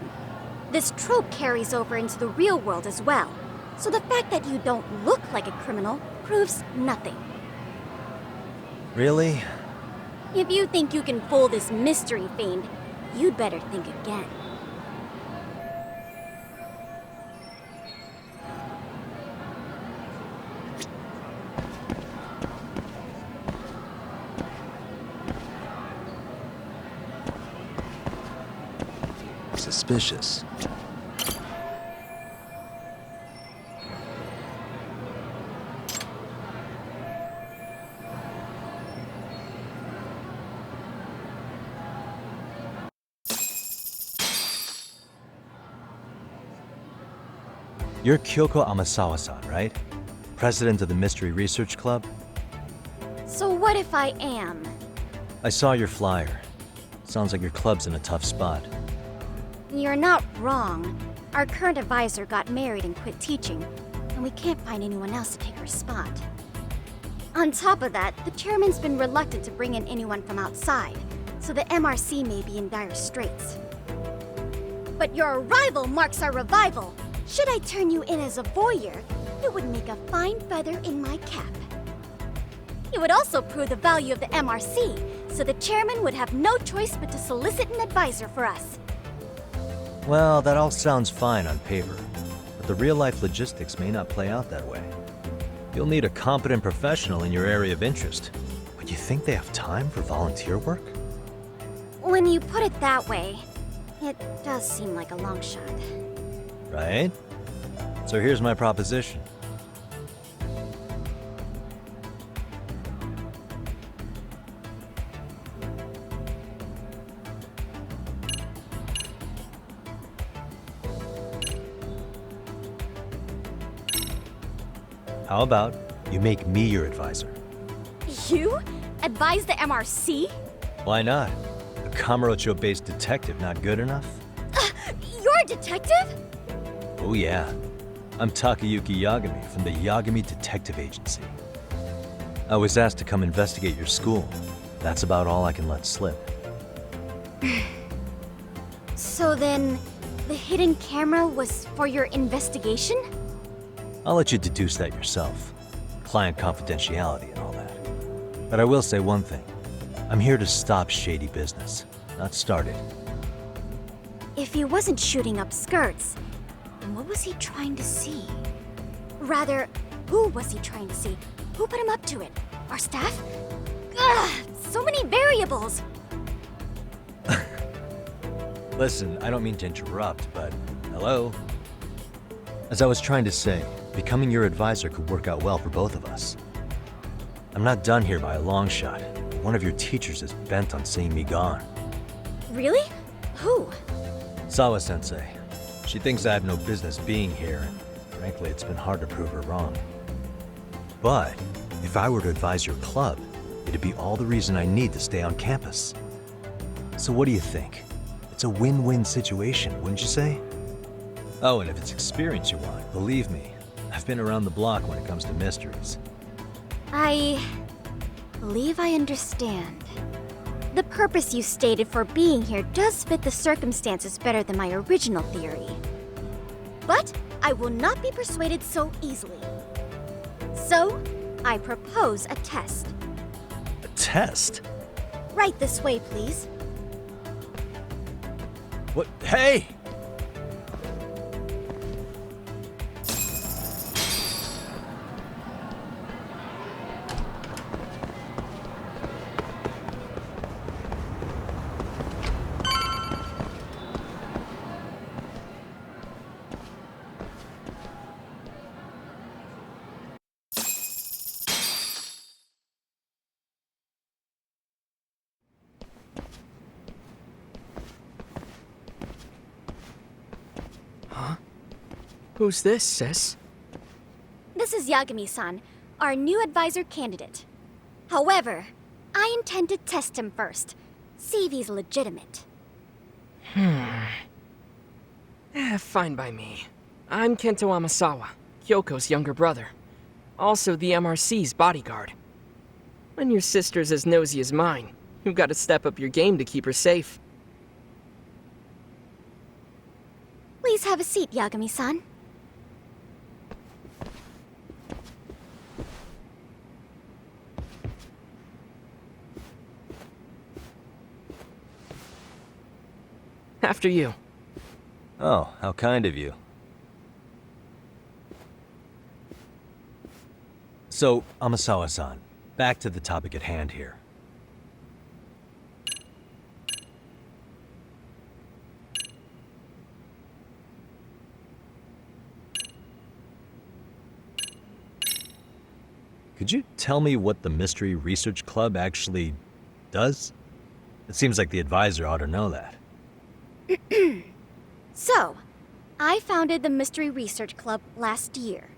This trope carries over into the real world as well, so the fact that you don't look like a criminal proves nothing. Really? If you think you can fool this mystery fiend, you'd better think again. Suspicious. You're Kyoko Amasawa-san, right? President of the Mystery Research Club? So what if I am? I saw your flyer. Sounds like your club's in a tough spot. You're not wrong. Our current advisor got married and quit teaching, and we can't find anyone else to take her spot. On top of that, the chairman's been reluctant to bring in anyone from outside, so the MRC may be in dire straits. But your arrival marks our revival. Should I turn you in as a voyeur, it would make a fine feather in my cap. It would also prove the value of the MRC, so the chairman would have no choice but to solicit an advisor for us. Well, that all sounds fine on paper, but the real-life logistics may not play out that way. You'll need a competent professional in your area of interest, but you think they have time for volunteer work? When you put it that way, it does seem like a long shot. Right? So here's my proposition. How about you make me your advisor? You? Advise the MRC? Why not? A Kamurocho-based detective not good enough? You're a detective? Oh yeah. I'm Takayuki Yagami from the Yagami Detective Agency. I was asked to come investigate your school. That's about all I can let slip. So then, the hidden camera was for your investigation? I'll let you deduce that yourself. Client confidentiality and all that. But I will say one thing. I'm here to stop shady business, not start it. If he wasn't shooting up skirts, then what was he trying to see? Rather, who was he trying to see? Who put him up to it? Our staff? Ugh, so many variables! Listen, I don't mean to interrupt, but hello? As I was trying to say, becoming your advisor could work out well for both of us. I'm not done here by a long shot. One of your teachers is bent on seeing me gone. Really? Who? Sawa-sensei. She thinks I have no business being here, and frankly, it's been hard to prove her wrong. But if I were to advise your club, it'd be all the reason I need to stay on campus. So what do you think? It's a win-win situation, wouldn't you say? Oh, and if it's experience you want, believe me, I've been around the block when it comes to mysteries. I believe I understand. The purpose you stated for being here does fit the circumstances better than my original theory. But I will not be persuaded so easily. So, I propose a test. A test? Right this way, please. What? Hey! Who's this, sis? This is Yagami-san, our new advisor candidate. However, I intend to test him first, see if he's legitimate. Fine by me. I'm Kento Amasawa, Kyoko's younger brother. Also the MRC's bodyguard. When your sister's as nosy as mine, you've got to step up your game to keep her safe. Please have a seat, Yagami-san. After you. Oh, how kind of you. So, Amasawa-san, back to the topic at hand here. Could you tell me what the Mystery Research Club actually does? It seems like the advisor ought to know that. So, I founded the Mystery Research Club last year.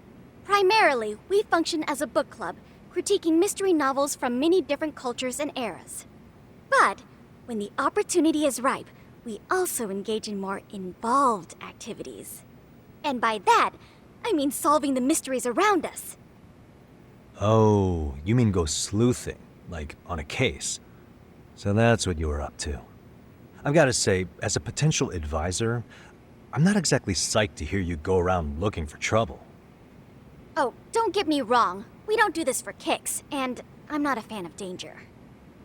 Primarily, we function as a book club, critiquing mystery novels from many different cultures and eras. But when the opportunity is ripe, we also engage in more involved activities. And by that, I mean solving the mysteries around us. Oh, you mean go sleuthing, like on a case. So that's what you were up to. I've got to say, as a potential advisor, I'm not exactly psyched to hear you go around looking for trouble. Oh, don't get me wrong. We don't do this for kicks, and I'm not a fan of danger.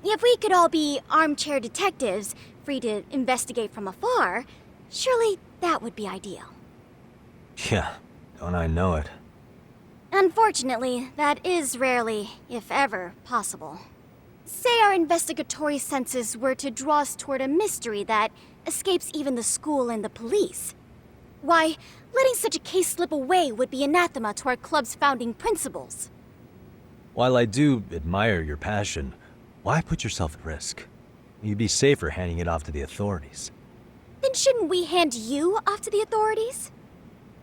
If we could all be armchair detectives, free to investigate from afar, surely that would be ideal. Yeah, don't I know it. Unfortunately, that is rarely, if ever, possible. Say our investigatory senses were to draw us toward a mystery that escapes even the school and the police. Why, letting such a case slip away would be anathema to our club's founding principles. While I do admire your passion, why put yourself at risk? You'd be safer handing it off to the authorities. Then shouldn't we hand you off to the authorities?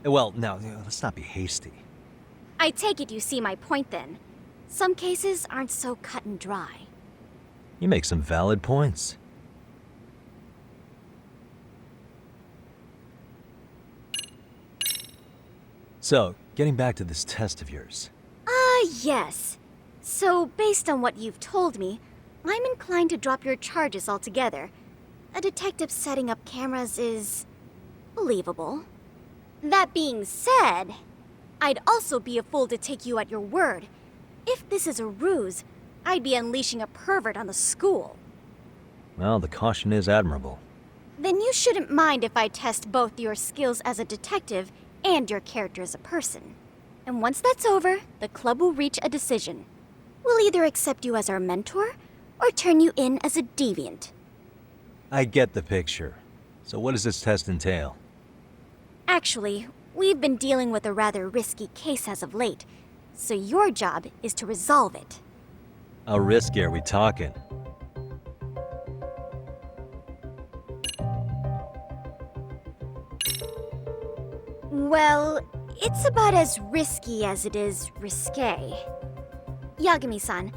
Well, now, let's not be hasty. I take it you see my point then. Some cases aren't so cut and dry. You make some valid points. So, getting back to this test of yours. Yes. So, based on what you've told me, I'm inclined to drop your charges altogether. A detective setting up cameras is believable. That being said, I'd also be a fool to take you at your word. If this is a ruse, I'd be unleashing a pervert on the school. Well, the caution is admirable. Then you shouldn't mind if I test both your skills as a detective and your character as a person. And once that's over, the club will reach a decision. We'll either accept you as our mentor, or turn you in as a deviant. I get the picture. So what does this test entail? Actually, we've been dealing with a rather risky case as of late, so your job is to resolve it. How risky are we talking? Well, it's about as risky as it is risque. Yagami-san,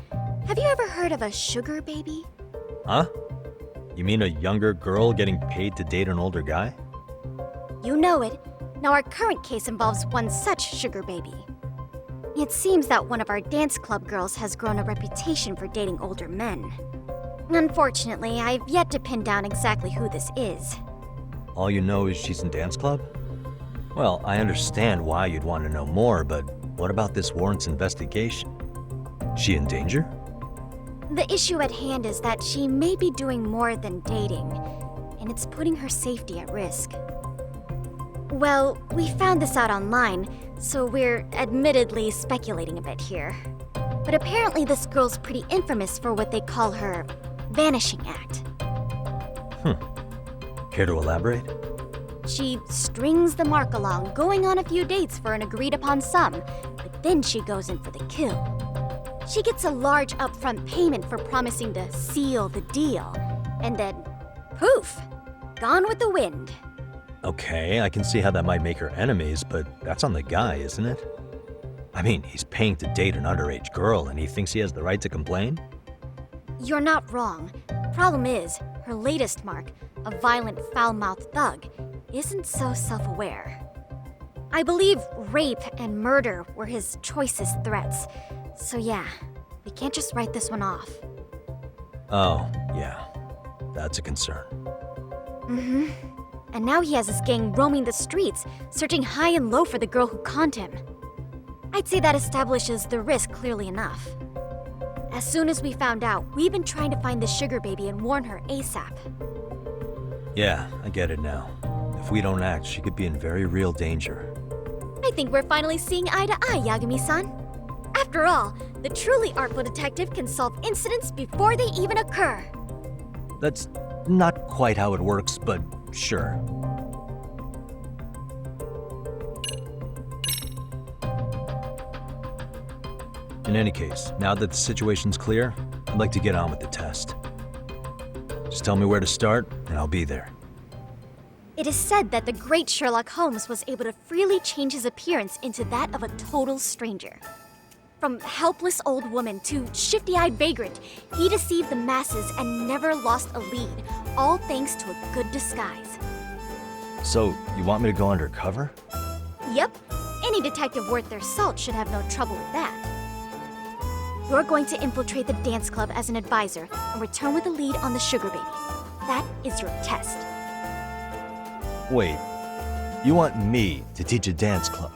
have you ever heard of a sugar baby? Huh? You mean a younger girl getting paid to date an older guy? You know it. Now our current case involves one such sugar baby. It seems that one of our dance club girls has grown a reputation for dating older men. Unfortunately, I've yet to pin down exactly who this is. All you know is she's in dance club? Well, I understand why you'd want to know more, but what about this warrants investigation? She in danger? The issue at hand is that she may be doing more than dating, and it's putting her safety at risk. Well, we found this out online, so we're admittedly speculating a bit here. But apparently this girl's pretty infamous for what they call her vanishing act. Care to elaborate? She strings the mark along, going on a few dates for an agreed-upon sum, but then she goes in for the kill. She gets a large upfront payment for promising to seal the deal, and then, poof, gone with the wind. Okay, I can see how that might make her enemies, but that's on the guy, isn't it? I mean, he's paying to date an underage girl, and he thinks he has the right to complain? You're not wrong. Problem is, her latest mark, a violent, foul-mouthed thug, isn't so self-aware. I believe rape and murder were his choicest threats. So yeah, we can't just write this one off. Oh, yeah. That's a concern. Mm-hmm. And now he has his gang roaming the streets, searching high and low for the girl who conned him. I'd say that establishes the risk clearly enough. As soon as we found out, we've been trying to find the sugar baby and warn her ASAP. Yeah, I get it now. If we don't act, she could be in very real danger. I think we're finally seeing eye to eye, Yagami-san. After all, the truly artful detective can solve incidents before they even occur. That's not quite how it works, but sure. In any case, now that the situation's clear, I'd like to get on with the test. Just tell me where to start, and I'll be there. It is said that the great Sherlock Holmes was able to freely change his appearance into that of a total stranger. From helpless old woman to shifty-eyed vagrant, he deceived the masses and never lost a lead, all thanks to a good disguise. So, you want me to go undercover? Yep, any detective worth their salt should have no trouble with that. You're going to infiltrate the dance club as an advisor and return with a lead on the sugar baby. That is your test. Wait, you want me to teach a dance club?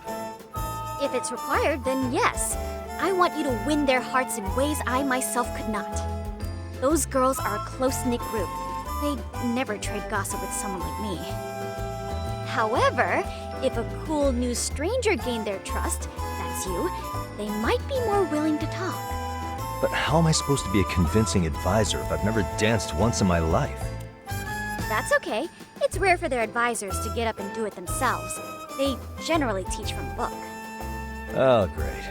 If it's required, then yes. I want you to win their hearts in ways I myself could not. Those girls are a close-knit group. They'd never trade gossip with someone like me. However, if a cool new stranger gained their trust, that's you, they might be more willing to talk. But how am I supposed to be a convincing advisor if I've never danced once in my life? That's okay. It's rare for their advisors to get up and do it themselves. They generally teach from a book. Oh, great.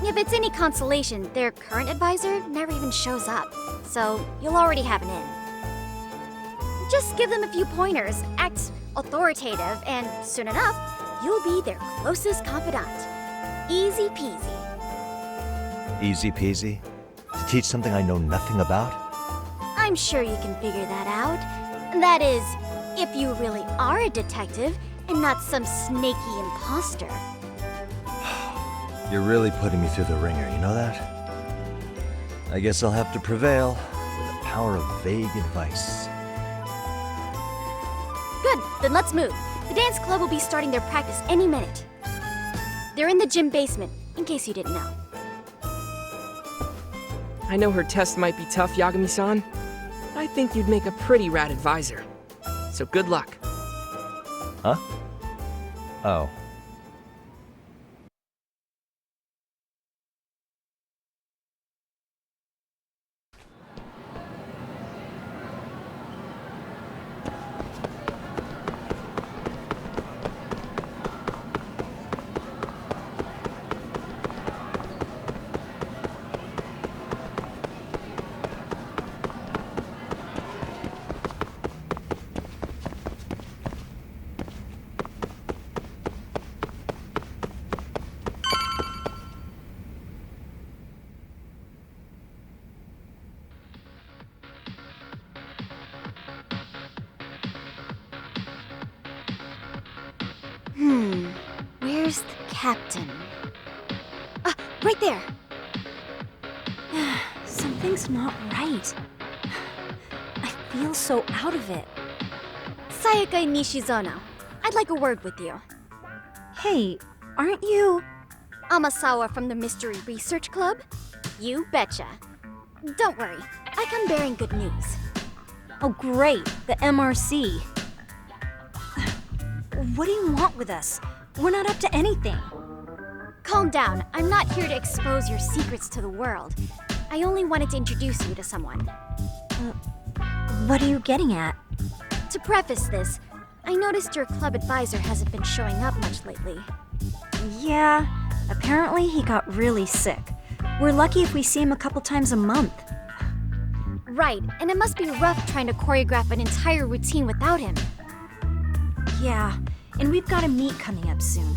If it's any consolation, their current advisor never even shows up, so you'll already have an in. Just give them a few pointers, act authoritative, and soon enough, you'll be their closest confidant. Easy peasy. Easy peasy? To teach something I know nothing about? I'm sure you can figure that out. That is, if you really are a detective and not some snaky imposter. You're really putting me through the ringer, you know that? I guess I'll have to prevail with the power of vague advice. Good, then let's move. The dance club will be starting their practice any minute. They're in the gym basement, in case you didn't know. I know her test might be tough, Yagami-san. I think you'd make a pretty rad advisor. So good luck. Huh? Oh. Where's the captain? Ah, right there! Something's not right. I feel so out of it. Sayaka Nishizono, I'd like a word with you. Hey, aren't you... Amasawa from the Mystery Research Club? You betcha. Don't worry, I come bearing good news. Oh great, the MRC. What do you want with us? We're not up to anything. Calm down. I'm not here to expose your secrets to the world. I only wanted to introduce you to someone. What are you getting at? To preface this, I noticed your club advisor hasn't been showing up much lately. Yeah, apparently he got really sick. We're lucky if we see him a couple times a month. Right, and it must be rough trying to choreograph an entire routine without him. Yeah, and we've got a meet coming up soon.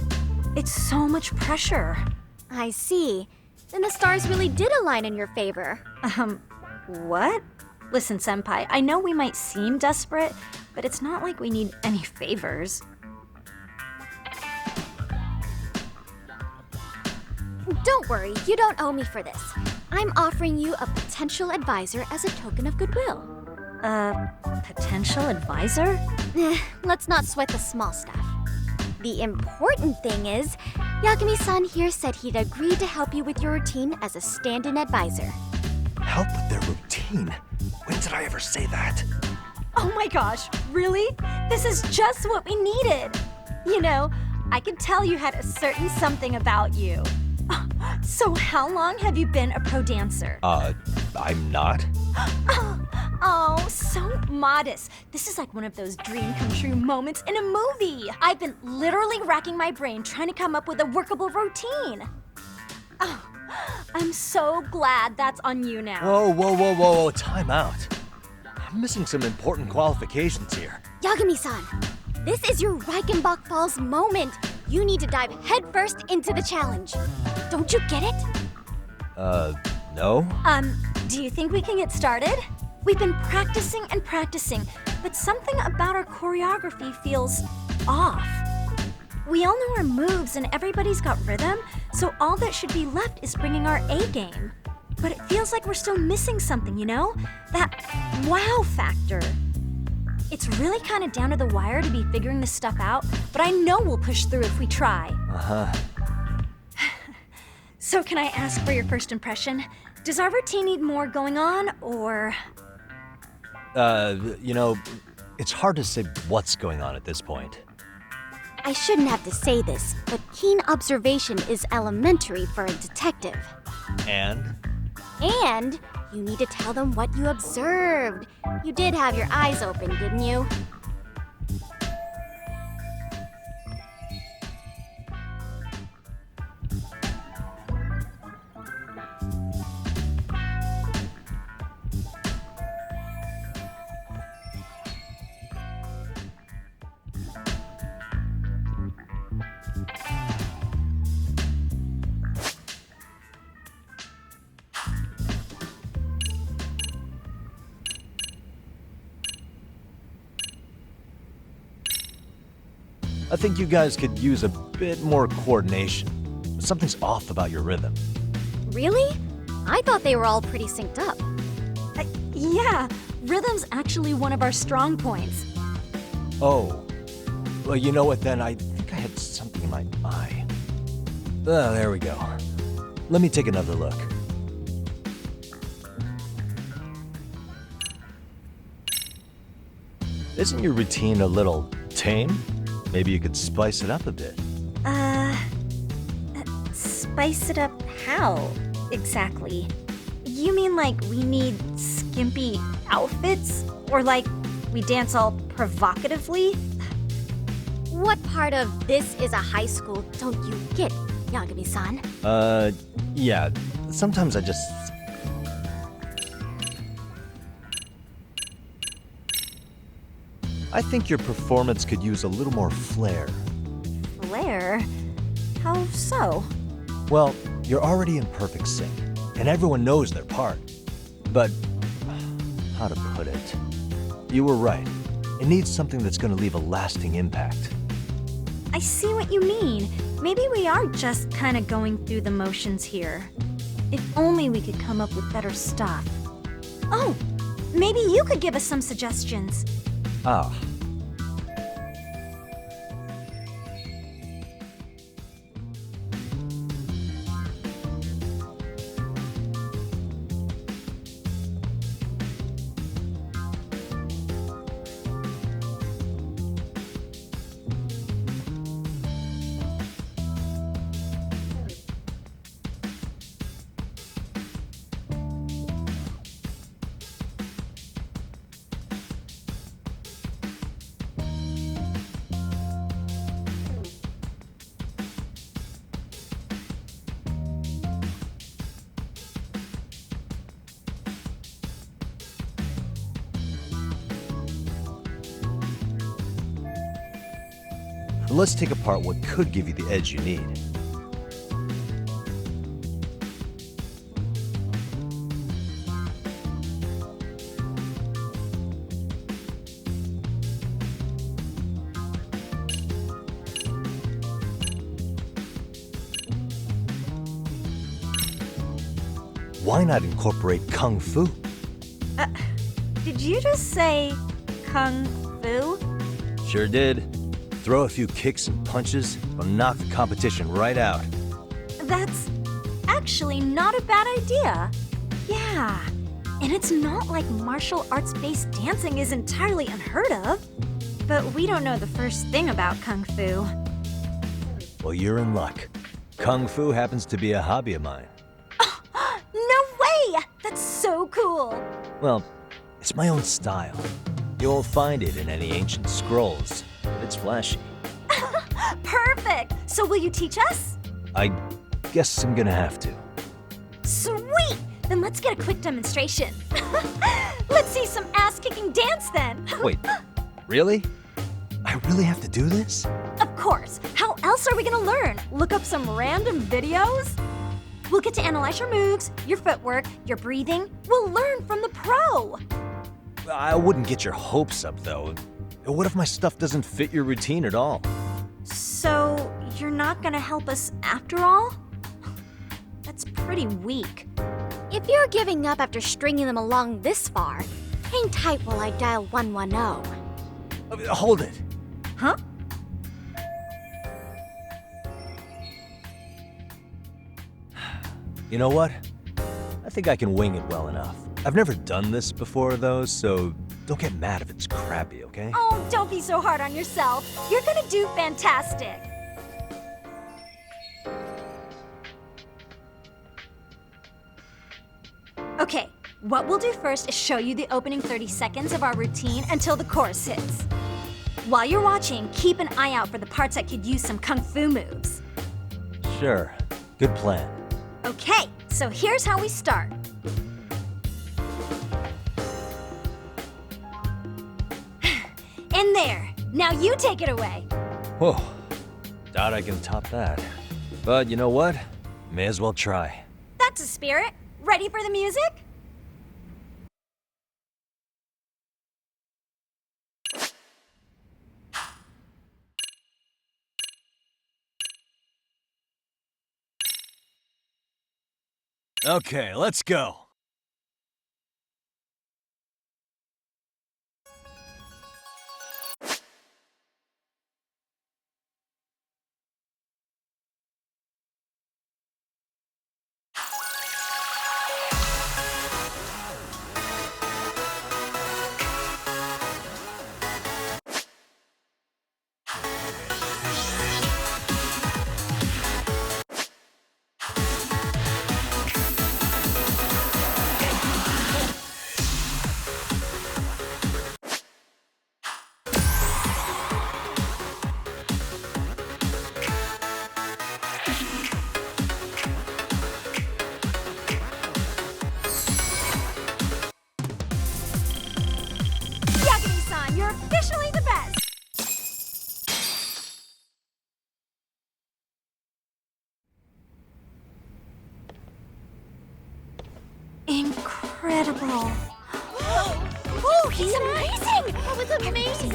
It's so much pressure. I see. Then the stars really did align in your favor. What? Listen, Senpai, I know we might seem desperate, but it's not like we need any favors. Don't worry, you don't owe me for this. I'm offering you a potential advisor as a token of goodwill. Potential advisor? Let's not sweat the small stuff. The important thing is, Yagami-san here said he'd agreed to help you with your routine as a stand-in advisor. Help with their routine? When did I ever say that? Oh my gosh, really? This is just what we needed. You know, I could tell you had a certain something about you. So how long have you been a pro dancer? I'm not. Oh, so modest. This is like one of those dream come true moments in a movie. I've been literally racking my brain trying to come up with a workable routine. Oh, I'm so glad that's on you now. Whoa, time out. I'm missing some important qualifications here. Yagami-san, This is your Reichenbach Falls moment. You need to dive headfirst into the challenge. Don't you get it? No? Do you think we can get started? We've been practicing and practicing, but something about our choreography feels off. We all know our moves and everybody's got rhythm, so all that should be left is bringing our A game. But it feels like we're still missing something, you know? That wow factor. It's really kind of down to the wire to be figuring this stuff out, but I know we'll push through if we try. Uh-huh. So can I ask for your first impression? Does our routine need more going on, or...? You know, it's hard to say what's going on at this point. I shouldn't have to say this, but keen observation is elementary for a detective. And? And you need to tell them what you observed. You did have your eyes open, didn't you? I think you guys could use a bit more coordination. Something's off about your rhythm. Really? I thought they were all pretty synced up. Yeah, rhythm's actually one of our strong points. Oh. Well, you know what then? I think I had something in my eye. Ah, there we go. Let me take another look. Isn't your routine a little tame? Maybe you could spice it up a bit. Spice it up how, exactly? You mean like we need skimpy outfits? Or like we dance all provocatively? What part of this is a high school don't you get, Yagami-san? Yeah. Sometimes I just... I think your performance could use a little more flair. Flair? How so? Well, you're already in perfect sync, and everyone knows their part. But, how to put it? You were right. It needs something that's going to leave a lasting impact. I see what you mean. Maybe we are just kind of going through the motions here. If only we could come up with better stuff. Oh, maybe you could give us some suggestions. Ah. Let's take apart what could give you the edge you need. Why not incorporate Kung Fu? Did you just say Kung Fu? Sure did. Throw a few kicks and punches, will knock the competition right out. That's actually not a bad idea. Yeah, and it's not like martial arts-based dancing is entirely unheard of. But we don't know the first thing about Kung Fu. Well, you're in luck. Kung Fu happens to be a hobby of mine. No way! That's so cool! Well, it's my own style. You won't find it in any ancient scrolls. It's flashy. Perfect! So will you teach us? I guess I'm gonna have to. Sweet! Then let's get a quick demonstration. Let's see some ass-kicking dance then! Wait, really? I really have to do this? Of course. How else are we gonna learn? Look up some random videos? We'll get to analyze your moves, your footwork, your breathing. We'll learn from the pro. I wouldn't get your hopes up, though. What if my stuff doesn't fit your routine at all? So, you're not gonna help us after all? That's pretty weak. If you're giving up after stringing them along this far, hang tight while I dial 110. Hold it. Huh? You know what? I think I can wing it well enough. I've never done this before, though, so don't get mad if it's crappy, okay? Oh, don't be so hard on yourself. You're gonna do fantastic. Okay, what we'll do first is show you the opening 30 seconds of our routine until the chorus hits. While you're watching, keep an eye out for the parts that could use some kung fu moves. Sure. Good plan. Okay, so here's how we start. In there. Now you take it away. Whoa. Doubt I can top that. But you know what? May as well try. That's a spirit. Ready for the music? Okay, let's go. Yagami-san, you're officially the best! Incredible. Oh, he's amazing! That was amazing!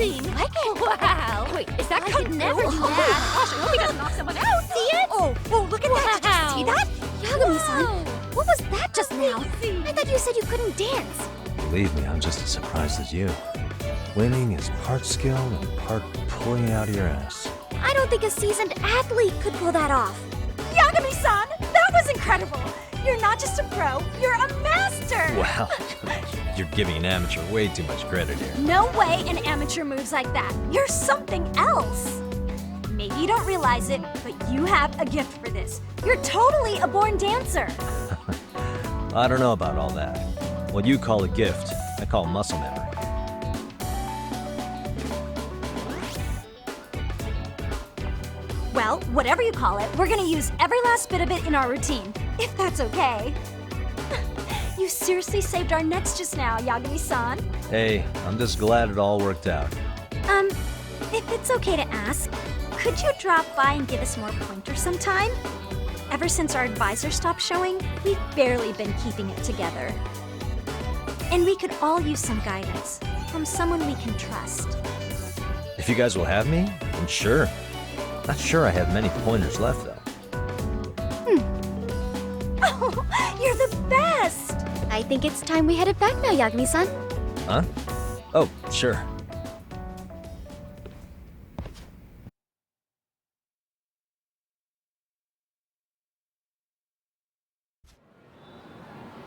Wow! Wait, is that I could never do that! Gosh, I hope he doesn't knock someone out! See it? Oh, look at that! Did you see that? Yagami-san, what was that just now? I thought you said you couldn't dance. Believe me, I'm just as surprised as you. Winning is part skill and part pulling it out of your ass. I don't think a seasoned athlete could pull that off. Yagami-san, that was incredible! You're not just a pro, you're a master! Wow, you're giving an amateur way too much credit here. No way an amateur moves like that. You're something else. Maybe you don't realize it, but you have a gift for this. You're totally a born dancer. I don't know about all that. What you call a gift, I call muscle memory. Well, whatever you call it, we're gonna use every last bit of it in our routine, if that's okay. You seriously saved our necks just now, Yagami-san. Hey, I'm just glad it all worked out. If it's okay to ask, could you drop by and give us more pointers sometime? Ever since our advisor stopped showing, we've barely been keeping it together. And we could all use some guidance from someone we can trust. If you guys will have me, then sure. Not sure I have many pointers left, though. Oh, you're the best! I think it's time we headed back now, Yagami-san. Huh? Oh, sure.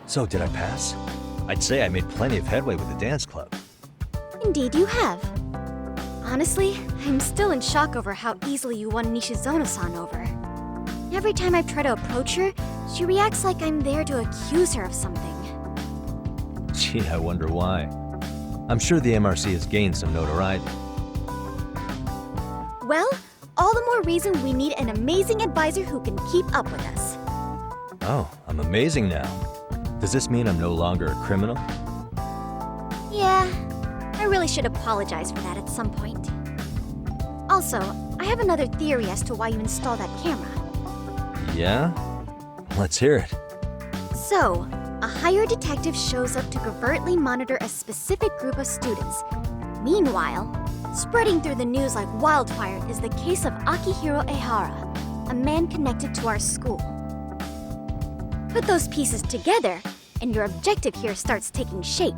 So, did I pass? I'd say I made plenty of headway with the dance club. Indeed you have. Honestly, I'm still in shock over how easily you won Nishizono-san over. Every time I try to approach her, she reacts like I'm there to accuse her of something. Gee, I wonder why. I'm sure the MRC has gained some notoriety. Well, all the more reason we need an amazing advisor who can keep up with us. Oh, I'm amazing now. Does this mean I'm no longer a criminal? Yeah, I really should apologize for that at some point. Also, I have another theory as to why you installed that camera. Yeah? Let's hear it. So, a hired detective shows up to covertly monitor a specific group of students. Meanwhile, spreading through the news like wildfire is the case of Akihiro Ehara, a man connected to our school. Put those pieces together, and your objective here starts taking shape.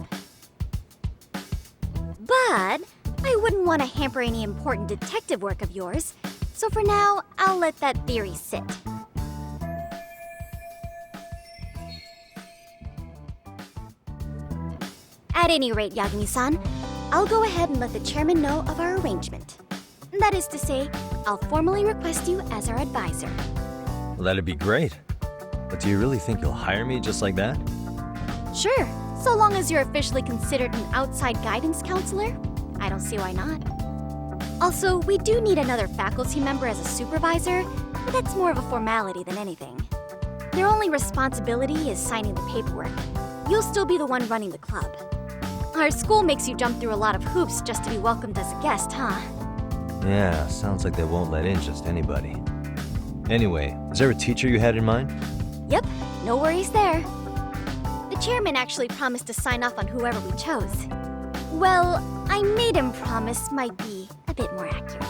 But I wouldn't want to hamper any important detective work of yours, so for now, I'll let that theory sit. At any rate, Yagami-san, I'll go ahead and let the chairman know of our arrangement. That is to say, I'll formally request you as our advisor. Well, that'd be great. But do you really think you'll hire me just like that? Sure, so long as you're officially considered an outside guidance counselor, I don't see why not. Also, we do need another faculty member as a supervisor, but that's more of a formality than anything. Their only responsibility is signing the paperwork. You'll still be the one running the club. Our school makes you jump through a lot of hoops just to be welcomed as a guest, huh? Yeah, sounds like they won't let in just anybody. Anyway, is there a teacher you had in mind? Yep, no worries there. The chairman actually promised to sign off on whoever we chose. Well, I made him promise might be a bit more accurate.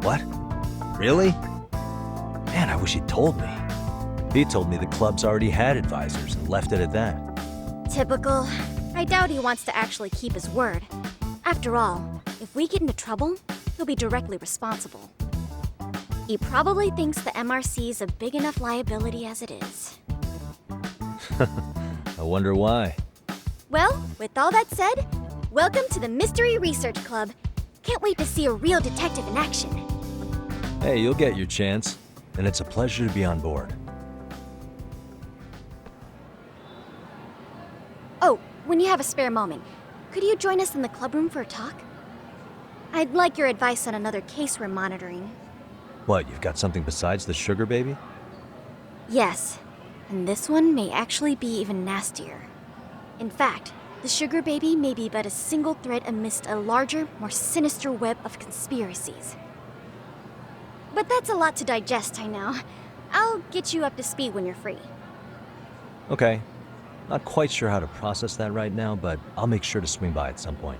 What? Really? Man, I wish he'd told me. He told me the club's already had advisors and left it at that. Typical. I doubt he wants to actually keep his word. After all, if we get into trouble, he'll be directly responsible. He probably thinks the MRC is a big enough liability as it is. I wonder why. Well, with all that said, welcome to the Mystery Research Club. Can't wait to see a real detective in action. Hey, you'll get your chance, and it's a pleasure to be on board. Oh, when you have a spare moment, could you join us in the club room for a talk? I'd like your advice on another case we're monitoring. What, you've got something besides the sugar baby? Yes, and this one may actually be even nastier. In fact, the sugar baby may be but a single thread amidst a larger, more sinister web of conspiracies. But that's a lot to digest, I know. I'll get you up to speed when you're free. Okay. Not quite sure how to process that right now, but I'll make sure to swing by at some point.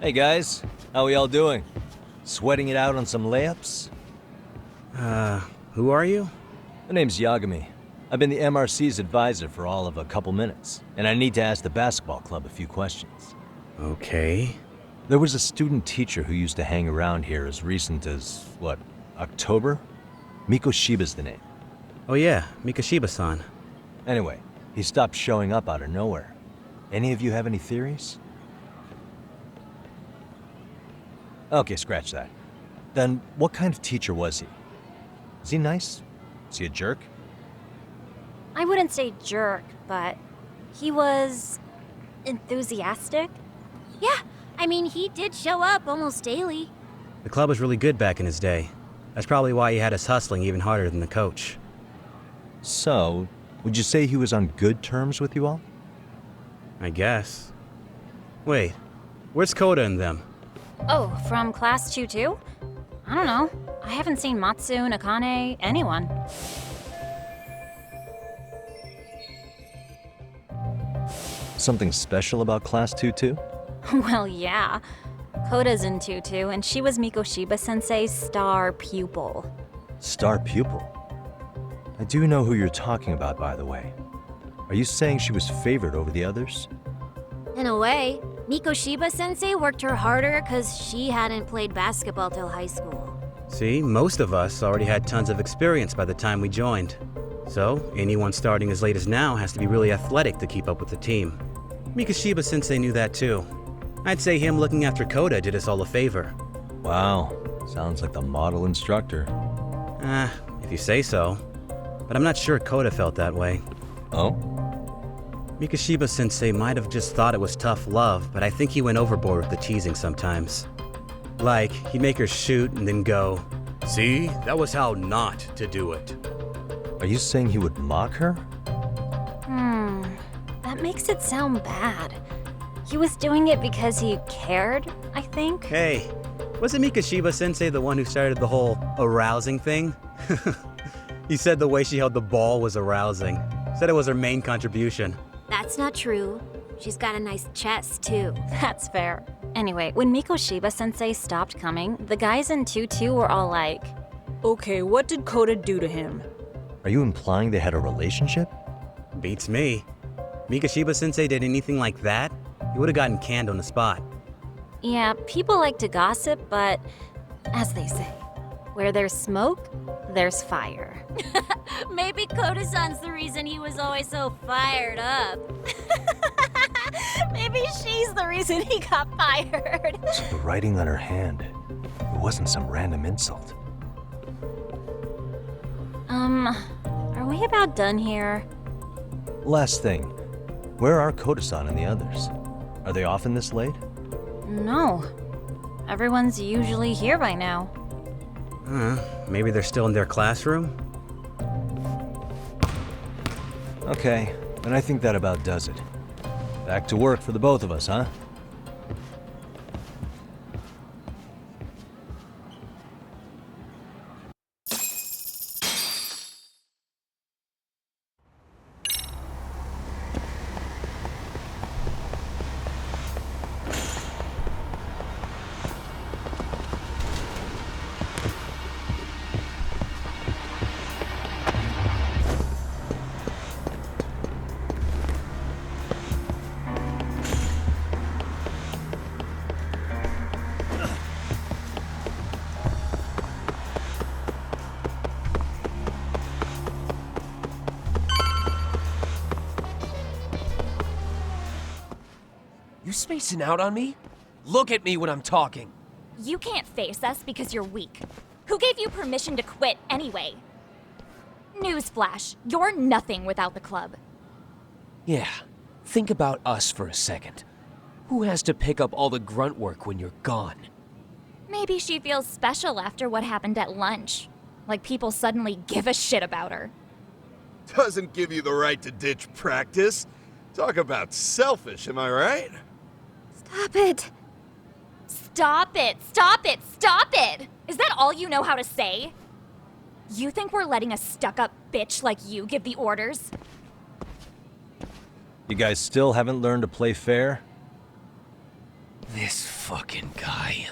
Hey guys, how we all doing? Sweating it out on some layups? Who are you? My name's Yagami. I've been the MRC's advisor for all of a couple minutes, and I need to ask the basketball club a few questions. Okay. There was a student teacher who used to hang around here as recent as, what, October? Mikoshiba's the name. Oh yeah, Mikoshiba-san. Anyway, he stopped showing up out of nowhere. Any of you have any theories? Okay, scratch that. Then, what kind of teacher was he? Is he nice? Is he a jerk? I wouldn't say jerk, but he was enthusiastic. Yeah, I mean, he did show up almost daily. The club was really good back in his day. That's probably why he had us hustling even harder than the coach. So, would you say he was on good terms with you all? I guess. Wait, where's Koda and them? Oh, from class 2 too? I don't know. I haven't seen Matsu, Nakane, anyone. Something special about class 2 too? Well, yeah. Koda's in 2-2, and she was Mikoshiba-sensei's star pupil. Star pupil? I do know who you're talking about, by the way. Are you saying she was favored over the others? In a way, Mikoshiba-sensei worked her harder because she hadn't played basketball till high school. See, most of us already had tons of experience by the time we joined. So, anyone starting as late as now has to be really athletic to keep up with the team. Mikoshiba-sensei knew that too. I'd say him looking after Koda did us all a favor. Wow, sounds like the model instructor. If you say so. But I'm not sure Koda felt that way. Oh? Mikoshiba-sensei might have just thought it was tough love, but I think he went overboard with the teasing sometimes. Like, he'd make her shoot and then go, "See, that was how not to do it." Are you saying he would mock her? That makes it sound bad. He was doing it because he cared, I think. Hey, wasn't Mikoshiba-sensei the one who started the whole arousing thing? He said the way she held the ball was arousing. Said it was her main contribution. That's not true. She's got a nice chest, too. That's fair. Anyway, when Mikoshiba-sensei stopped coming, the guys in 2-2 were all like, "Okay, what did Koda do to him?" Are you implying they had a relationship? Beats me. Mikoshiba-sensei did anything like that, he would have gotten canned on the spot. yeah, people like to gossip, but as they say, where there's smoke, there's fire. Maybe Koda-san's the reason he was always so fired up. Maybe she's the reason he got fired. So the writing on her hand, it wasn't some random insult. Are we about done here? Last thing, where are Koda-san and the others? Are they often this late? No. Everyone's usually here by now. Maybe they're still in their classroom? Okay, then I think that about does it. Back to work for the both of us, huh? You spacing out on me? Look at me when I'm talking. You can't face us because you're weak. Who gave you permission to quit anyway? Newsflash, you're nothing without the club. Yeah, think about us for a second. Who has to pick up all the grunt work when you're gone? Maybe she feels special after what happened at lunch. Like people suddenly give a shit about her. Doesn't give you the right to ditch practice. Talk about selfish, am I right? Stop it. Stop it! Stop it! Stop it! Is that all you know how to say? You think we're letting a stuck-up bitch like you give the orders? You guys still haven't learned to play fair? This fucking guy.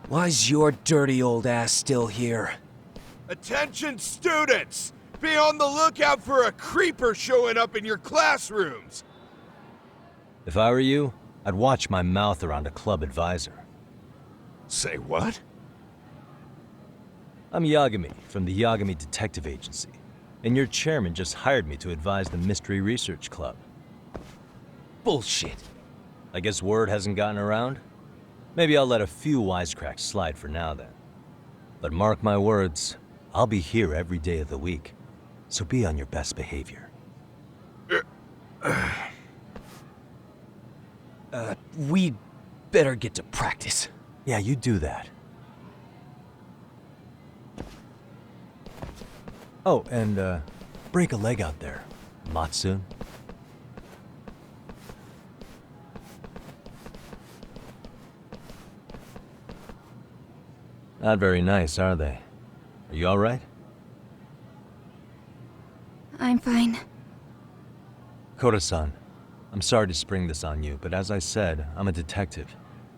Why's your dirty old ass still here? Attention students! Be on the lookout for a creeper showing up in your classrooms! If I were you, I'd watch my mouth around a club advisor. Say what? I'm Yagami from the Yagami Detective Agency, and your chairman just hired me to advise the Mystery Research Club. Bullshit. I guess word hasn't gotten around? Maybe I'll let a few wisecracks slide for now then. But mark my words, I'll be here every day of the week, so be on your best behavior. We better get to practice. Yeah, you do that. Oh, and break a leg out there, Matsune. Not very nice, are they? Are you all right? I'm fine. Koda-san, I'm sorry to spring this on you, but as I said, I'm a detective,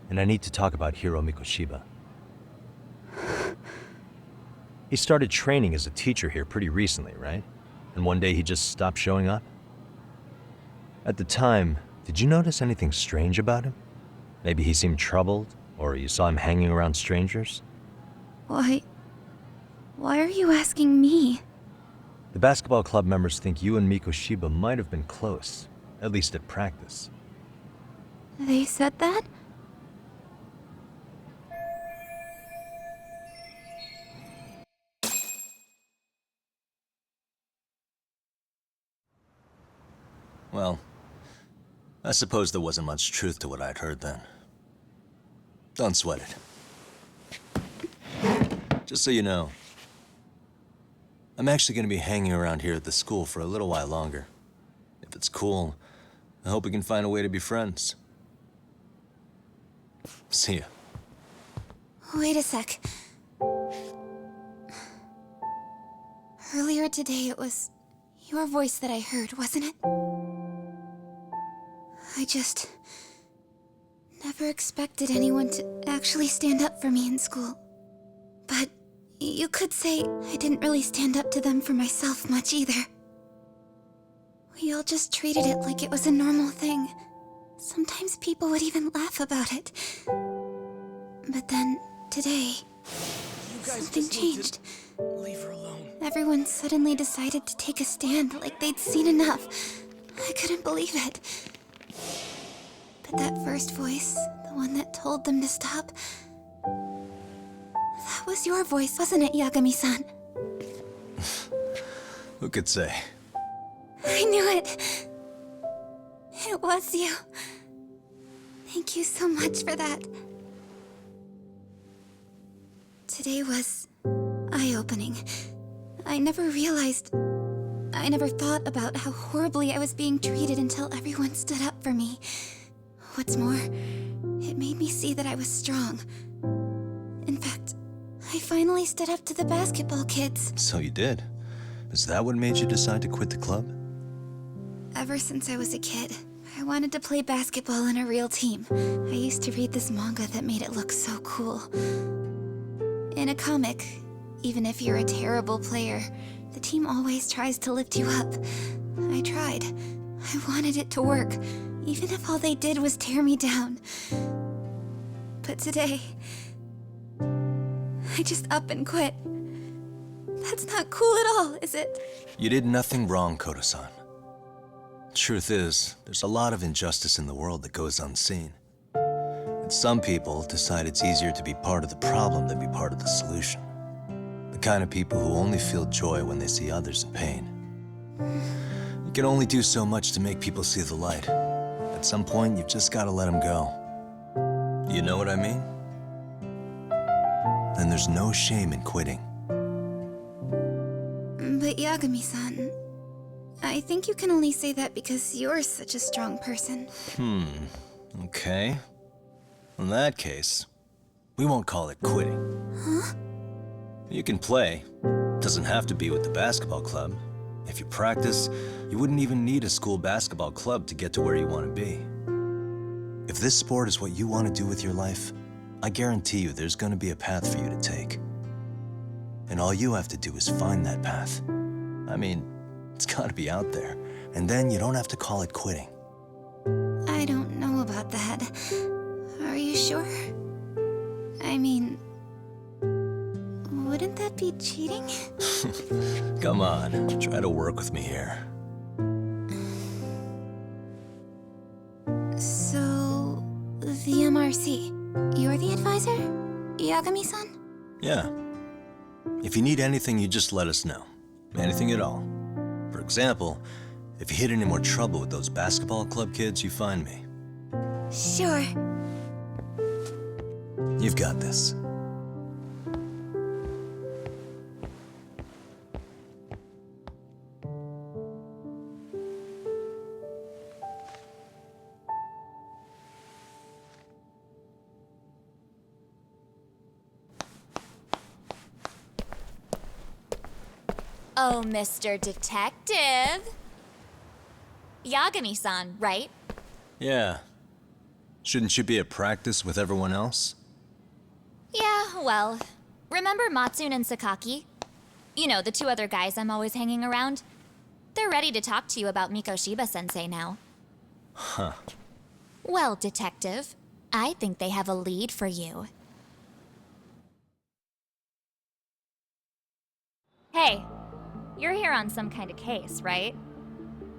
and I need to talk about Hiro Mikoshiba. He started training as a teacher here pretty recently, right? And one day he just stopped showing up? At the time, did you notice anything strange about him? Maybe he seemed troubled, or you saw him hanging around strangers? Why are you asking me? The basketball club members think you and Mikoshiba might have been close, at least at practice. They said that? Well, I suppose there wasn't much truth to what I'd heard then. Don't sweat it. Just so you know, I'm actually going to be hanging around here at the school for a little while longer. If it's cool, I hope we can find a way to be friends. See ya. Wait a sec. Earlier today, it was your voice that I heard, wasn't it? I just never expected anyone to actually stand up for me in school. But you could say I didn't really stand up to them for myself much either. We all just treated it like it was a normal thing. Sometimes people would even laugh about it. But then, today, something changed. Leave her alone. Everyone suddenly decided to take a stand like they'd seen enough. I couldn't believe it. But that first voice, the one that told them to stop, that was your voice, wasn't it, Yagami-san? Who could say? I knew it. It was you. Thank you so much for that. Today was eye-opening. I never thought about how horribly I was being treated until everyone stood up for me. What's more, it made me see that I was strong. In fact, I finally stood up to the basketball kids. So you did. Is that what made you decide to quit the club? Ever since I was a kid, I wanted to play basketball in a real team. I used to read this manga that made it look so cool. In a comic, even if you're a terrible player, the team always tries to lift you up. I tried. I wanted it to work, even if all they did was tear me down. But today, I just up and quit. That's not cool at all, is it? You did nothing wrong, Koto-san. Truth is, there's a lot of injustice in the world that goes unseen. And some people decide it's easier to be part of the problem than be part of the solution. The kind of people who only feel joy when they see others in pain. You can only do so much to make people see the light. At some point, you've just got to let them go. You know what I mean? Then there's no shame in quitting. But Yagami-san, I think you can only say that because you're such a strong person. Okay. In that case, we won't call it quitting. Huh? You can play. Doesn't have to be with the basketball club. If you practice, you wouldn't even need a school basketball club to get to where you want to be. If this sport is what you want to do with your life, I guarantee you there's going to be a path for you to take. And all you have to do is find that path. I mean, it's got to be out there. And then you don't have to call it quitting. I don't know about that. Are you sure? I mean, wouldn't that be cheating? Come on, try to work with me here. So, the MRC, you're the advisor? Yagami-san? Yeah. If you need anything, you just let us know. Anything at all. For example, if you hit any more trouble with those basketball club kids, you find me. Sure. You've got this. Oh, Mr. Detective. Yagami-san, right? Yeah. Shouldn't you be at practice with everyone else? Yeah, well, remember Matsune and Sakaki? You know, the two other guys I'm always hanging around. They're ready to talk to you about Mikoshiba-sensei now. Huh. Well, detective, I think they have a lead for you. Hey, you're here on some kind of case, right?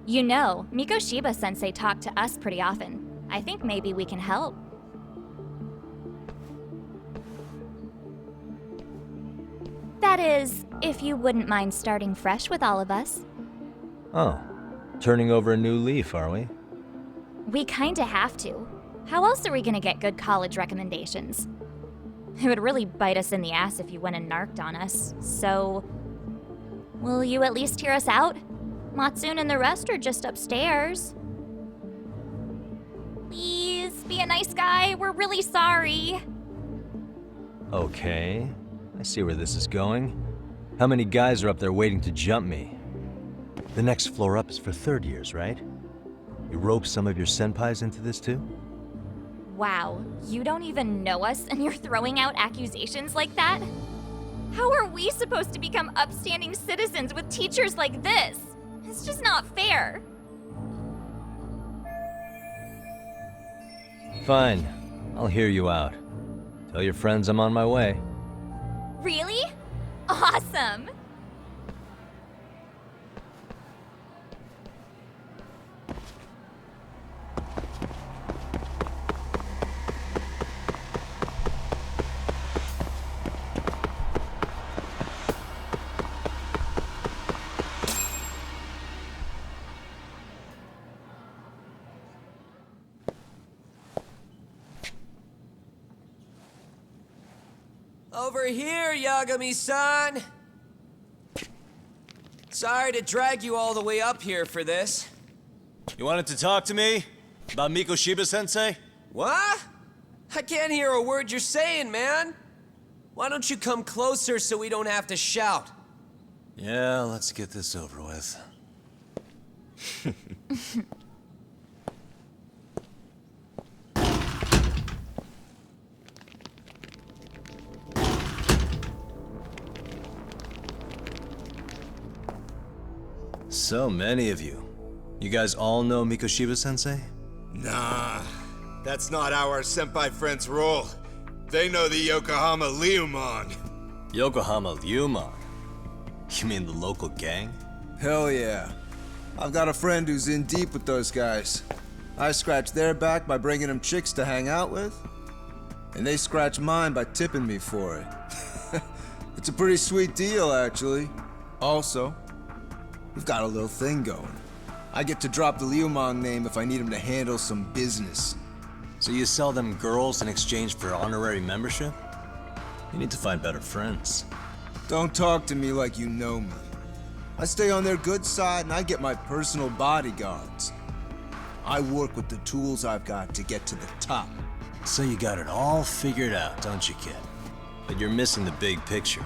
You know, Mikoshiba-sensei talked to us pretty often. I think maybe we can help. That is, if you wouldn't mind starting fresh with all of us. Oh, turning over a new leaf, are we? We kinda have to. How else are we gonna get good college recommendations? It would really bite us in the ass if you went and narked on us, so... Will you at least hear us out? Matsune and the rest are just upstairs. Please, be a nice guy, we're really sorry. Okay, I see where this is going. How many guys are up there waiting to jump me? The next floor up is for third years, right? You rope some of your senpais into this too? Wow, you don't even know us and you're throwing out accusations like that? How are we supposed to become upstanding citizens with teachers like this? It's just not fair. Fine, I'll hear you out. Tell your friends I'm on my way. Really? Awesome! Over here, Yagami-san! Sorry to drag you all the way up here for this. You wanted to talk to me? About Mikoshiba-sensei? What? I can't hear a word you're saying, man. Why don't you come closer so we don't have to shout? Yeah, let's get this over with. So many of you. You guys all know Mikoshiba-sensei? Nah, that's not how our senpai friends roll. They know the Yokohama Liumon. Yokohama Liumon? You mean the local gang? Hell yeah. I've got a friend who's in deep with those guys. I scratch their back by bringing them chicks to hang out with, and they scratch mine by tipping me for it. It's a pretty sweet deal, actually. Also, we've got a little thing going. I get to drop the Liumon name if I need him to handle some business. So you sell them girls in exchange for honorary membership? You need to find better friends. Don't talk to me like you know me. I stay on their good side and I get my personal bodyguards. I work with the tools I've got to get to the top. So you got it all figured out, don't you, kid? But you're missing the big picture.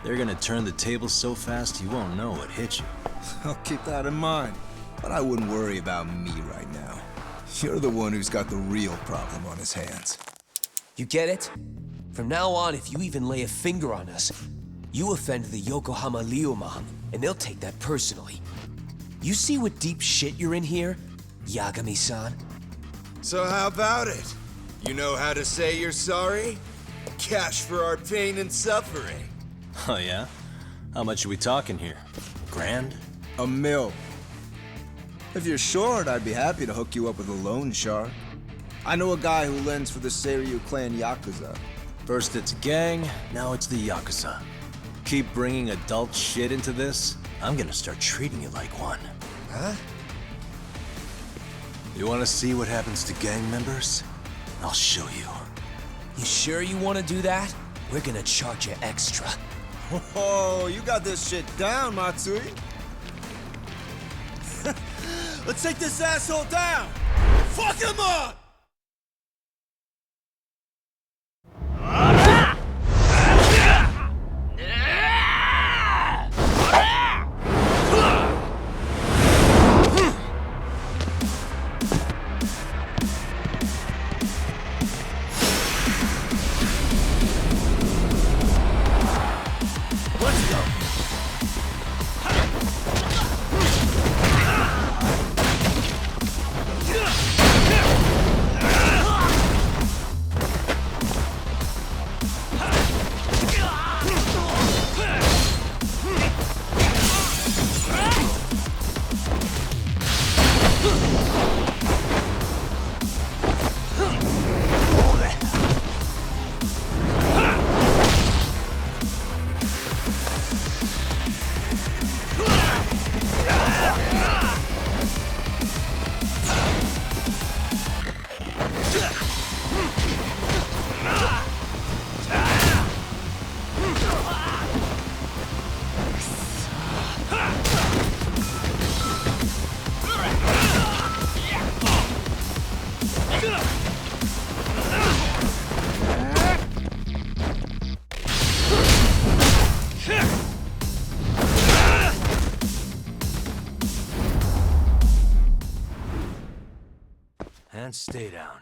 They're gonna turn the tables so fast you won't know what hit you. I'll keep that in mind. But I wouldn't worry about me right now. You're the one who's got the real problem on his hands. You get it? From now on, if you even lay a finger on us, you offend the Yokohama Liumon, and they'll take that personally. You see what deep shit you're in here, Yagami-san? So how about it? You know how to say you're sorry? Cash for our pain and suffering. Oh yeah? How much are we talking here? Grand? $1 million. If you're short, I'd be happy to hook you up with a loan shark. I know a guy who lends for the Seiryu clan Yakuza. First it's a gang, now it's the Yakuza. Keep bringing adult shit into this, I'm gonna start treating you like one. Huh? You wanna see what happens to gang members? I'll show you. You sure you want to do that? We're gonna charge you extra. Oh, you got this shit down, Matsui. Let's take this asshole down! Fuck him up! Let's go! and stay down.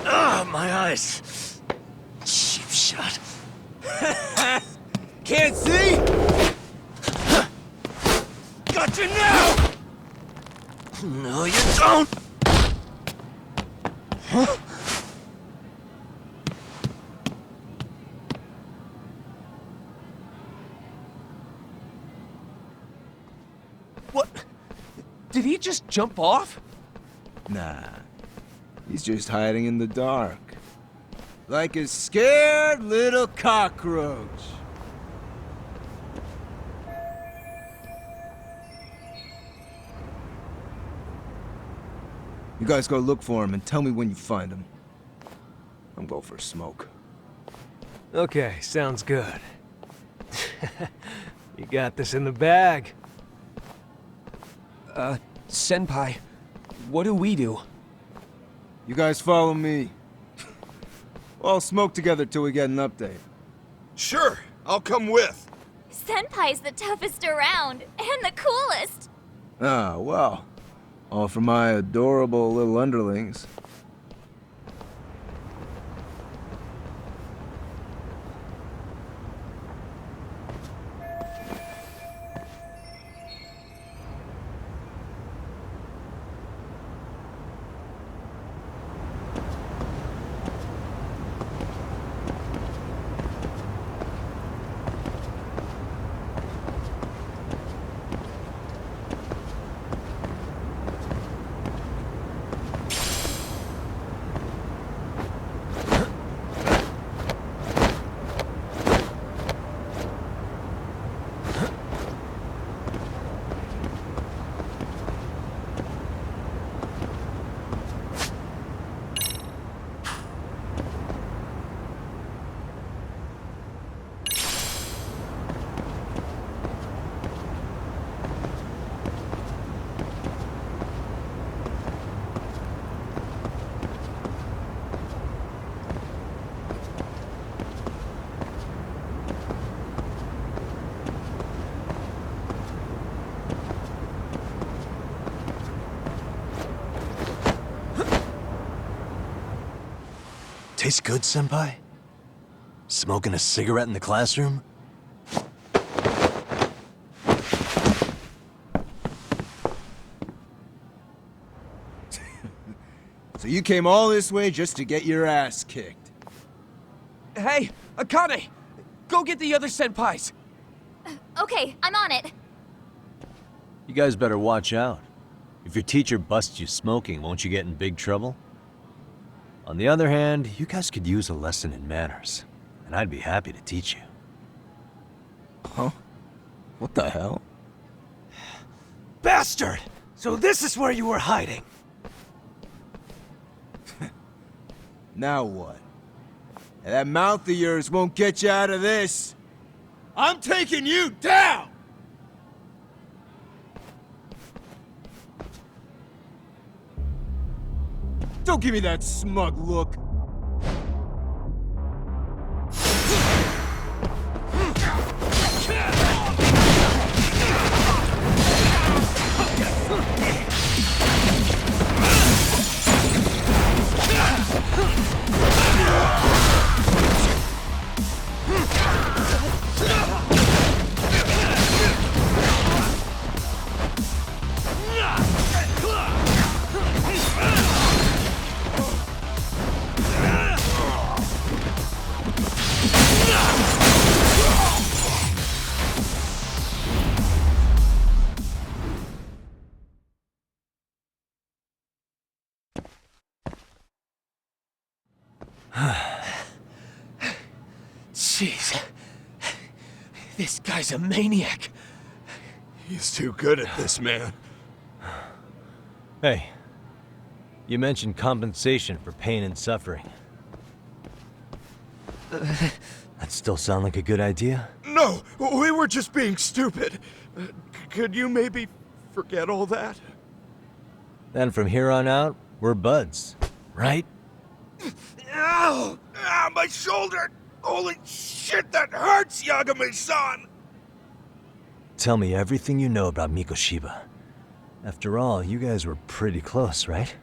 Ah, my eyes. Cheap shot. Can't see? Got you now! No, you don't! Huh? What? Did he just jump off? Nah. He's just hiding in the dark. Like a scared little cockroach. You guys go look for him and tell me when you find him. I'm going for a smoke. Okay, sounds good. You got this in the bag. Senpai, what do we do? You guys follow me. We'll all smoke together till we get an update. Sure, I'll come with. Senpai's the toughest around, and the coolest. Ah, well. All for my adorable little underlings. Tastes good, Senpai? Smoking a cigarette in the classroom? So you came all this way just to get your ass kicked? Hey, Akane! Go get the other senpais! Okay, I'm on it. You guys better watch out. If your teacher busts you smoking, won't you get in big trouble? On the other hand, you guys could use a lesson in manners, and I'd be happy to teach you. Huh? What the hell? Bastard! So this is where you were hiding. Now what? That mouth of yours won't get you out of this. I'm taking you down! Don't give me that smug look. Jeez. This guy's a maniac. He's too good at this, man. Hey, you mentioned compensation for pain and suffering. That still sound like a good idea? No, we were just being stupid. Could you maybe forget all that? Then from here on out, we're buds, right? Ow! Ah, my shoulder! Holy shit, that hurts, Yagami-san! Tell me everything you know about Mikoshiba. After all, you guys were pretty close, right?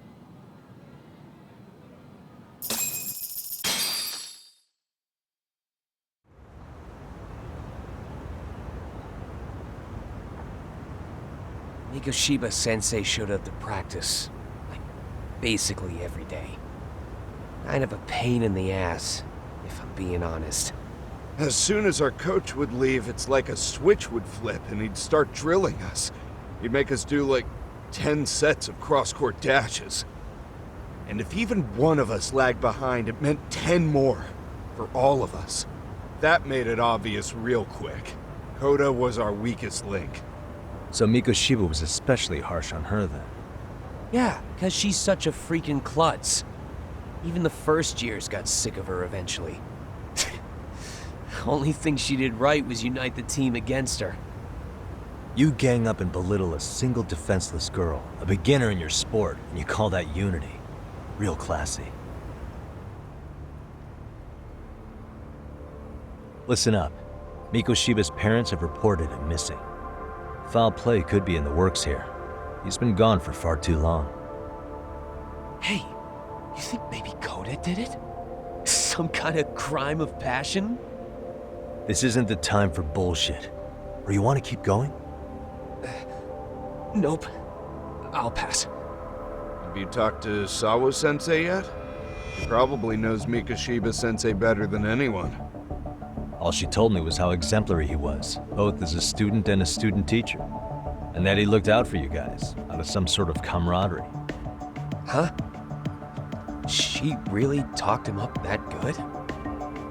Mikoshiba sensei showed up to practice, like, basically every day. Kind of a pain in the ass, if I'm being honest. As soon as our coach would leave, it's like a switch would flip and he'd start drilling us. He'd make us do like 10 sets of cross-court dashes. And if even one of us lagged behind, it meant 10 more for all of us. That made it obvious real quick. Koda was our weakest link. So Mikoshiba was especially harsh on her then. Yeah, because she's such a freaking klutz. Even the first years got sick of her eventually. Only thing she did right was unite the team against her. You gang up and belittle a single defenseless girl, a beginner in your sport, and you call that unity. Real classy. Listen up. Mikoshiba's parents have reported him missing. Foul play could be in the works here. He's been gone for far too long. Hey, you think maybe Koda did it? Some kind of crime of passion? This isn't the time for bullshit. Or you want to keep going? Nope. I'll pass. Have you talked to Sawa-sensei yet? He probably knows Mikoshiba-sensei better than anyone. All she told me was how exemplary he was, both as a student and a student teacher. And that he looked out for you guys, out of some sort of camaraderie. Huh? She really talked him up that good?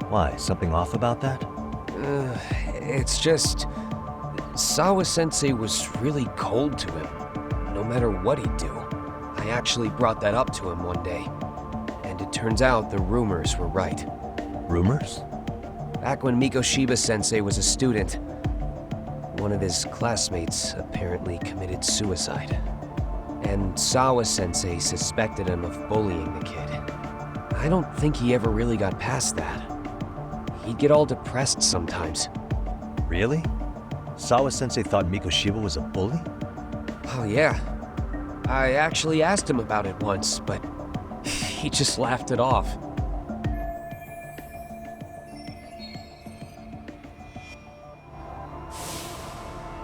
Why, something off about that? It's just... Sawa-sensei was really cold to him, no matter what he'd do. I actually brought that up to him one day. And it turns out the rumors were right. Rumors? Back when Mikoshiba-sensei was a student, one of his classmates apparently committed suicide. And Sawa-sensei suspected him of bullying the kid. I don't think he ever really got past that. He'd get all depressed sometimes. Really? Sawa-sensei thought Mikoshiba was a bully? Oh yeah. I actually asked him about it once, but he just laughed it off.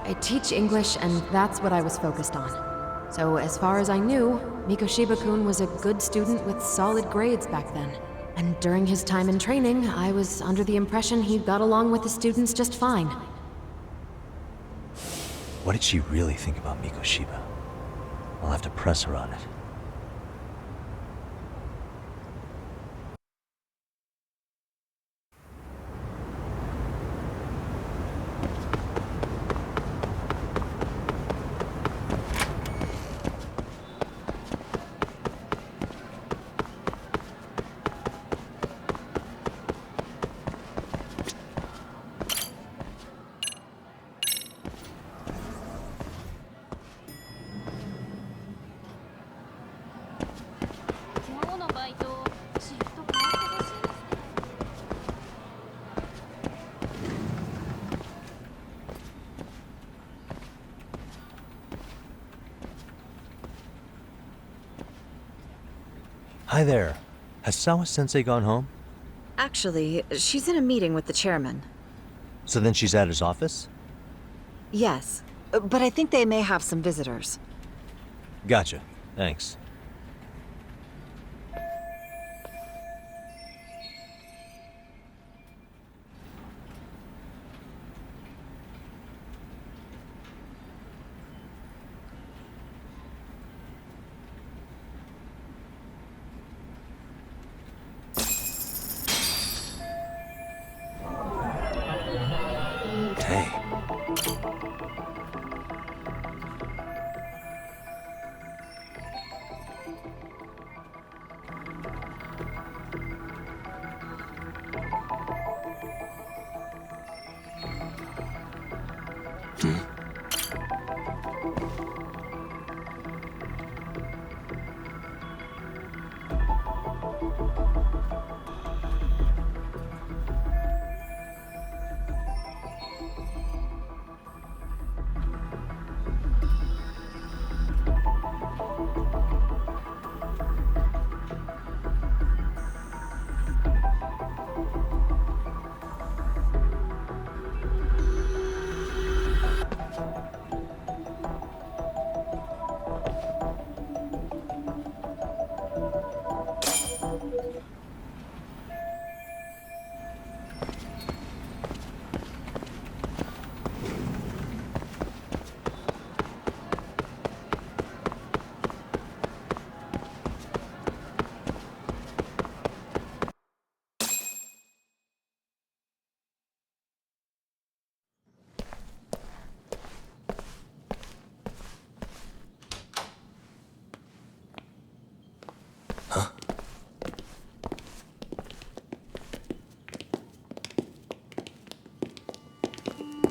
I teach English, and that's what I was focused on. So as far as I knew, Mikoshiba-kun was a good student with solid grades back then. And during his time in training, I was under the impression he got along with the students just fine. What did she really think about Mikoshiba? I'll have to press her on it. Hi there. Has Sawa-sensei gone home? Actually, she's in a meeting with the chairman. So then she's at his office? Yes, but I think they may have some visitors. Gotcha. Thanks.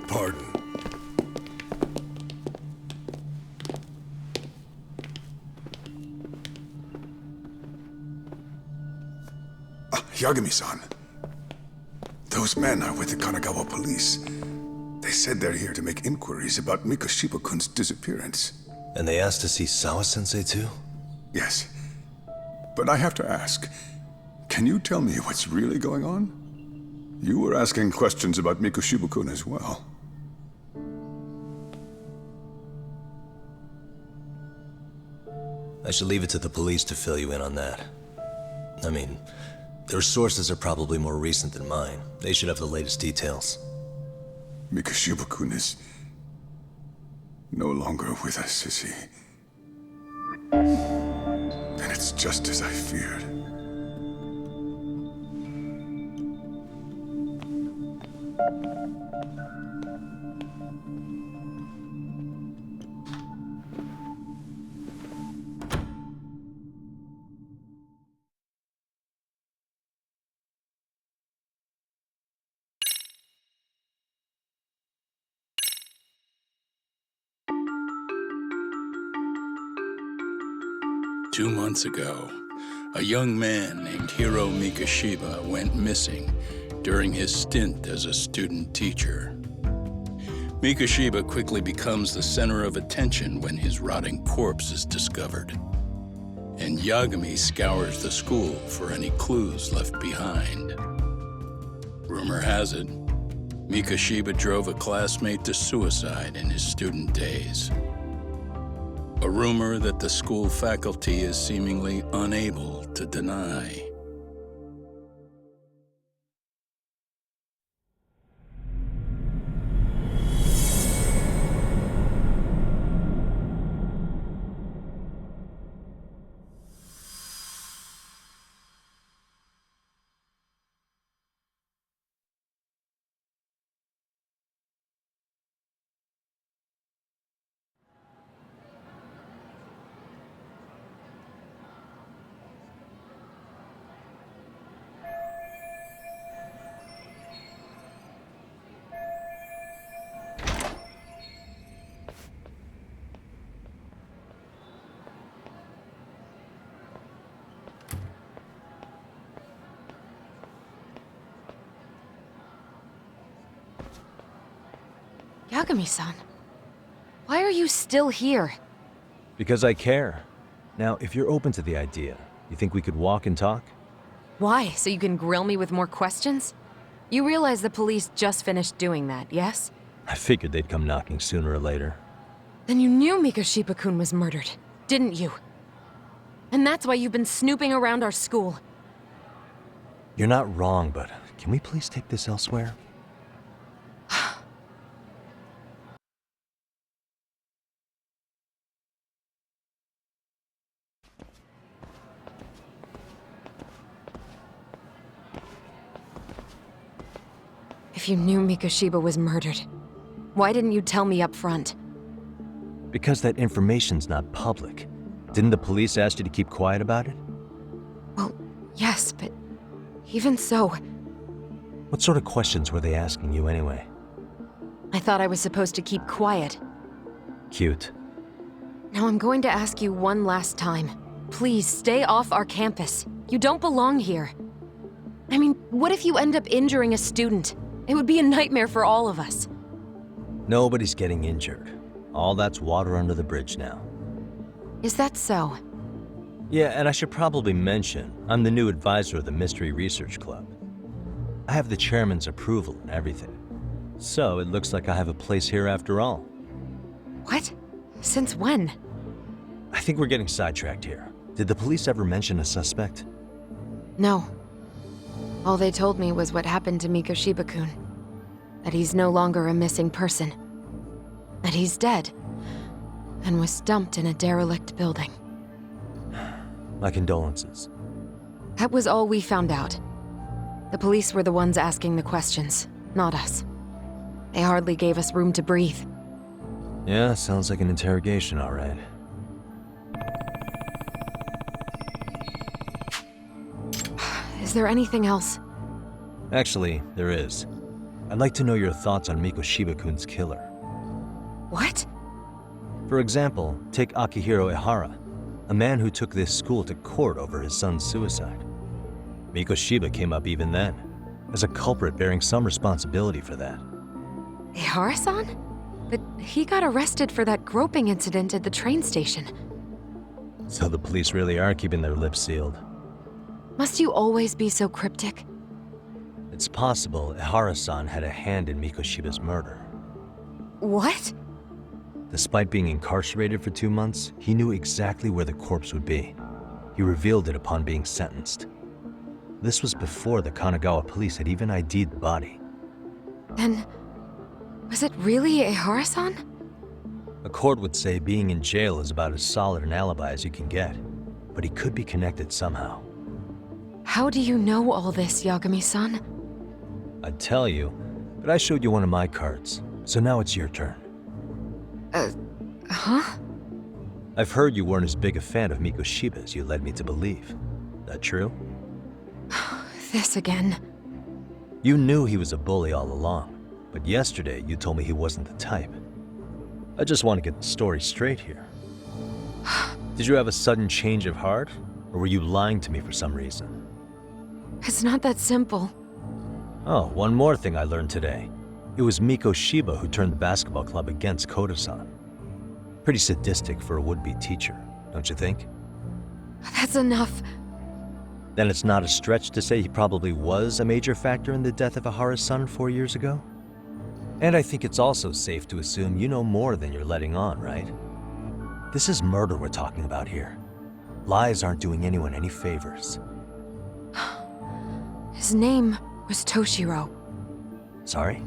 pardon. Yagami-san. Those men are with the Kanagawa police. They said they're here to make inquiries about Mikoshiba-kun's disappearance. And they asked to see Sawa-sensei too? Yes. But I have to ask, can you tell me what's really going on? You were asking questions about Mikoshiba-kun as well. I should leave it to the police to fill you in on that. I mean, their sources are probably more recent than mine. They should have the latest details. Mikoshiba-kun is no longer with us, is he? And it's just as I feared. Two months ago, a young man named Hiro Mikoshiba went missing during his stint as a student teacher. Mikoshiba quickly becomes the center of attention when his rotting corpse is discovered. And Yagami scours the school for any clues left behind. Rumor has it, Mikoshiba drove a classmate to suicide in his student days. A rumor that the school faculty is seemingly unable to deny. Yagami-san, why are you still here? Because I care. Now, if you're open to the idea, you think we could walk and talk? Why? So you can grill me with more questions? You realize the police just finished doing that, yes? I figured they'd come knocking sooner or later. Then you knew Mikoshiba-kun was murdered, didn't you? And that's why you've been snooping around our school. You're not wrong, but can we please take this elsewhere? If you knew Mikoshiba was murdered, why didn't you tell me up front? Because that information's not public. Didn't the police ask you to keep quiet about it? Well, yes, but even so... What sort of questions were they asking you anyway? I thought I was supposed to keep quiet. Cute. Now I'm going to ask you one last time. Please, stay off our campus. You don't belong here. I mean, what if you end up injuring a student? It would be a nightmare for all of us. Nobody's getting injured. All that's water under the bridge now. Is that so? Yeah, and I should probably mention, I'm the new advisor of the Mystery Research Club. I have the chairman's approval and everything. So it looks like I have a place here after all. What? Since when? I think we're getting sidetracked here. Did the police ever mention a suspect? No. All they told me was what happened to Mikoshiba-kun. That he's no longer a missing person. That he's dead. And was dumped in a derelict building. My condolences. That was all we found out. The police were the ones asking the questions, not us. They hardly gave us room to breathe. Yeah, sounds like an interrogation, all right. Is there anything else? Actually, there is. I'd like to know your thoughts on Mikoshiba-kun's killer. What? For example, take Akihiro Ehara, a man who took this school to court over his son's suicide. Mikoshiba came up even then, as a culprit bearing some responsibility for that. Ehara-san? But he got arrested for that groping incident at the train station. So the police really are keeping their lips sealed. Must you always be so cryptic? It's possible Ehara-san had a hand in Mikoshiba's murder. What? Despite being incarcerated for 2 months, he knew exactly where the corpse would be. He revealed it upon being sentenced. This was before the Kanagawa police had even ID'd the body. Then, was it really Ehara-san? A court would say being in jail is about as solid an alibi as you can get, but he could be connected somehow. How do you know all this, Yagami-san? I'd tell you, but I showed you one of my cards, so now it's your turn. Huh? I've heard you weren't as big a fan of Mikoshiba as you led me to believe. That true? This again. You knew he was a bully all along, but yesterday you told me he wasn't the type. I just want to get the story straight here. Did you have a sudden change of heart, or were you lying to me for some reason? It's not that simple. Oh, one more thing I learned today. It was Mikoshiba who turned the basketball club against Koda-san. Pretty sadistic for a would-be teacher, don't you think? That's enough. Then it's not a stretch to say he probably was a major factor in the death of Ehara's son 4 years ago? And I think it's also safe to assume you know more than you're letting on, right? This is murder we're talking about here. Lies aren't doing anyone any favors. His name was Toshiro. Sorry?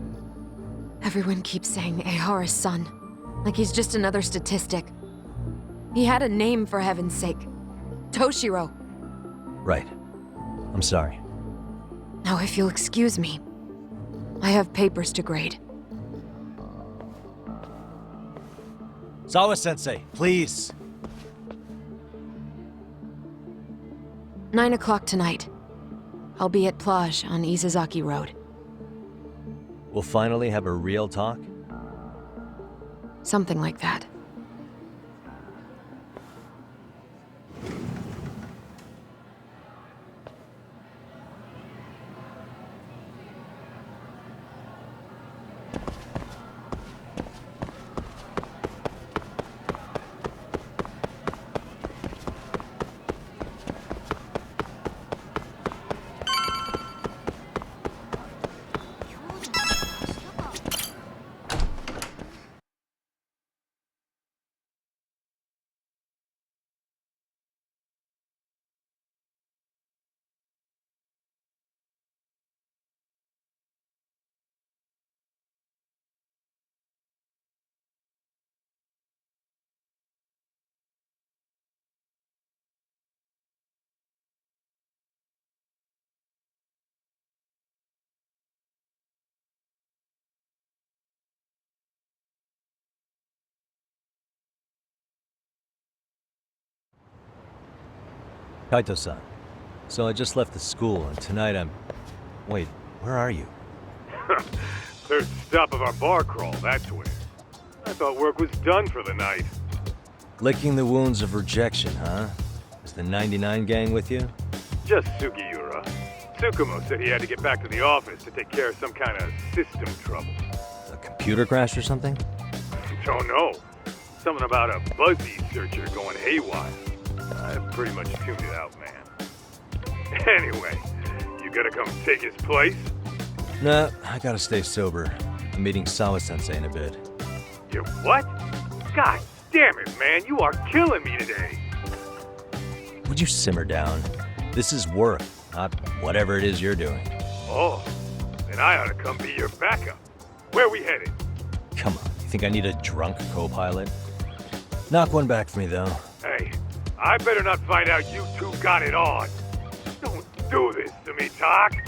Everyone keeps saying Ehara's son, like he's just another statistic. He had a name, for heaven's sake. Toshiro. Right. I'm sorry. Now, if you'll excuse me, I have papers to grade. Sawa-sensei, please. 9 o'clock tonight. I'll be at Plage on Izazaki Road. We'll finally have a real talk? Something like that. Kaito-san, so I just left the school, and tonight I'm... Wait, where are you? Third stop of our bar crawl, that's where. I thought work was done for the night. Licking the wounds of rejection, huh? Is the 99 gang with you? Just Sugiura. Tsukumo said he had to get back to the office to take care of some kind of system trouble. A computer crash or something? Don't know. Something about a Buzzy searcher going haywire. I pretty much tuned it out, man. Anyway, you gonna come take his place? Nah, I gotta stay sober. I'm meeting Sawa-sensei in a bit. You what? God damn it, man, you are killing me today. Would you simmer down? This is work, not whatever it is you're doing. Oh, then I ought to come be your backup. Where we headed? Come on, you think I need a drunk co-pilot? Knock one back for me, though. Hey, I better not find out you two got it on. Don't do this to me, Tak.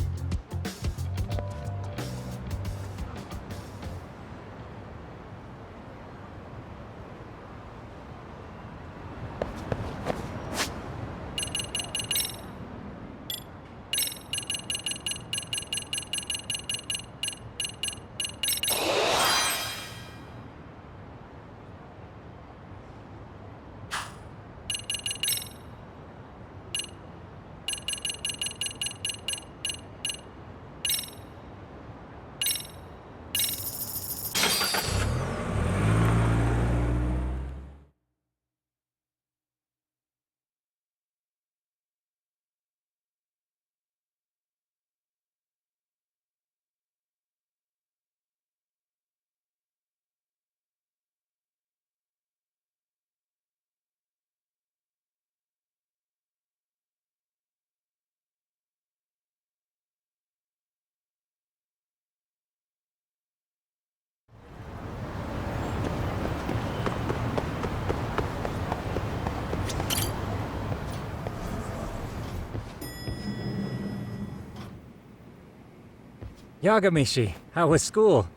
Yagami-shi, how was school?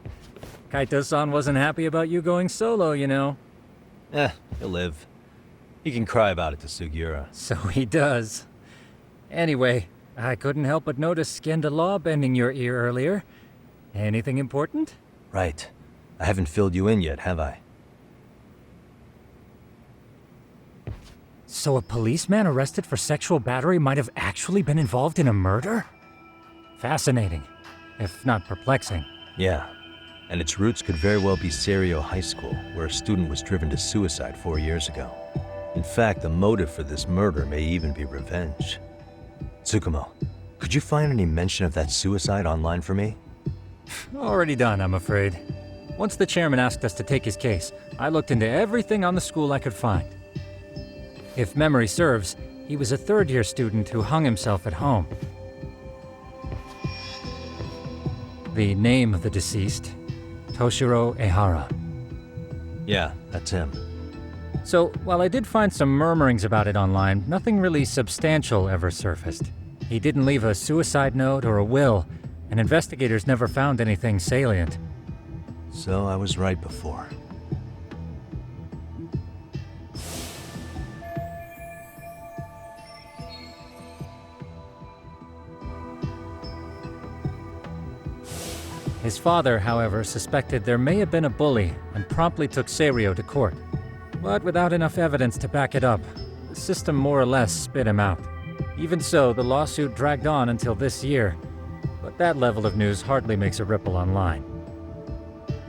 Kaito-san wasn't happy about you going solo, you know. He'll live. He can cry about it to Sugiura. So he does. Anyway, I couldn't help but notice Skenda Law bending your ear earlier. Anything important? Right. I haven't filled you in yet, have I? So a policeman arrested for sexual battery might have actually been involved in a murder? Fascinating, if not perplexing. Yeah. And its roots could very well be Serio High School, where a student was driven to suicide 4 years ago. In fact, the motive for this murder may even be revenge. Tsukumo, could you find any mention of that suicide online for me? Already done, I'm afraid. Once the chairman asked us to take his case, I looked into everything on the school I could find. If memory serves, he was a third-year student who hung himself at home. The name of the deceased, Toshiro Ehara. Yeah, that's him. So, while I did find some murmurings about it online, nothing really substantial ever surfaced. He didn't leave a suicide note or a will, and investigators never found anything salient. So I was right before. His father, however, suspected there may have been a bully and promptly took Serio to court. But without enough evidence to back it up, the system more or less spit him out. Even so, the lawsuit dragged on until this year. But that level of news hardly makes a ripple online.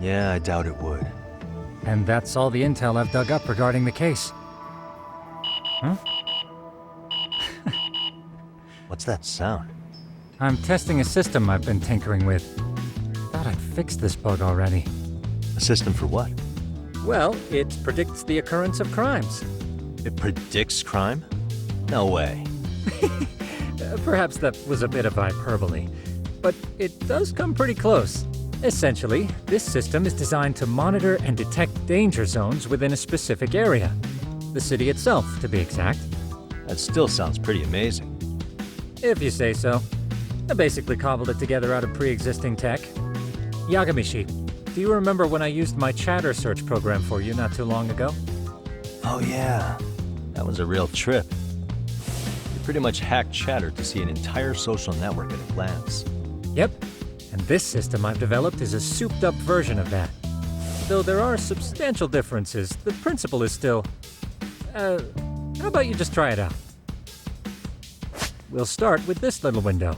Yeah, I doubt it would. And that's all the intel I've dug up regarding the case. Huh? What's that sound? I'm testing a system I've been tinkering with. Thought I'd fixed this bug already. A system for what? Well, it predicts the occurrence of crimes. It predicts crime? No way. Perhaps that was a bit of hyperbole, but it does come pretty close. Essentially, this system is designed to monitor and detect danger zones within a specific area. The city itself, to be exact. That still sounds pretty amazing. If you say so. I basically cobbled it together out of pre-existing tech. Yagami-shi, do you remember when I used my chatter search program for you not too long ago? Oh yeah, that was a real trip. You pretty much hacked Chatter to see an entire social network at a glance. Yep, and this system I've developed is a souped-up version of that. Though there are substantial differences, the principle is still... how about you just try it out? We'll start with this little window.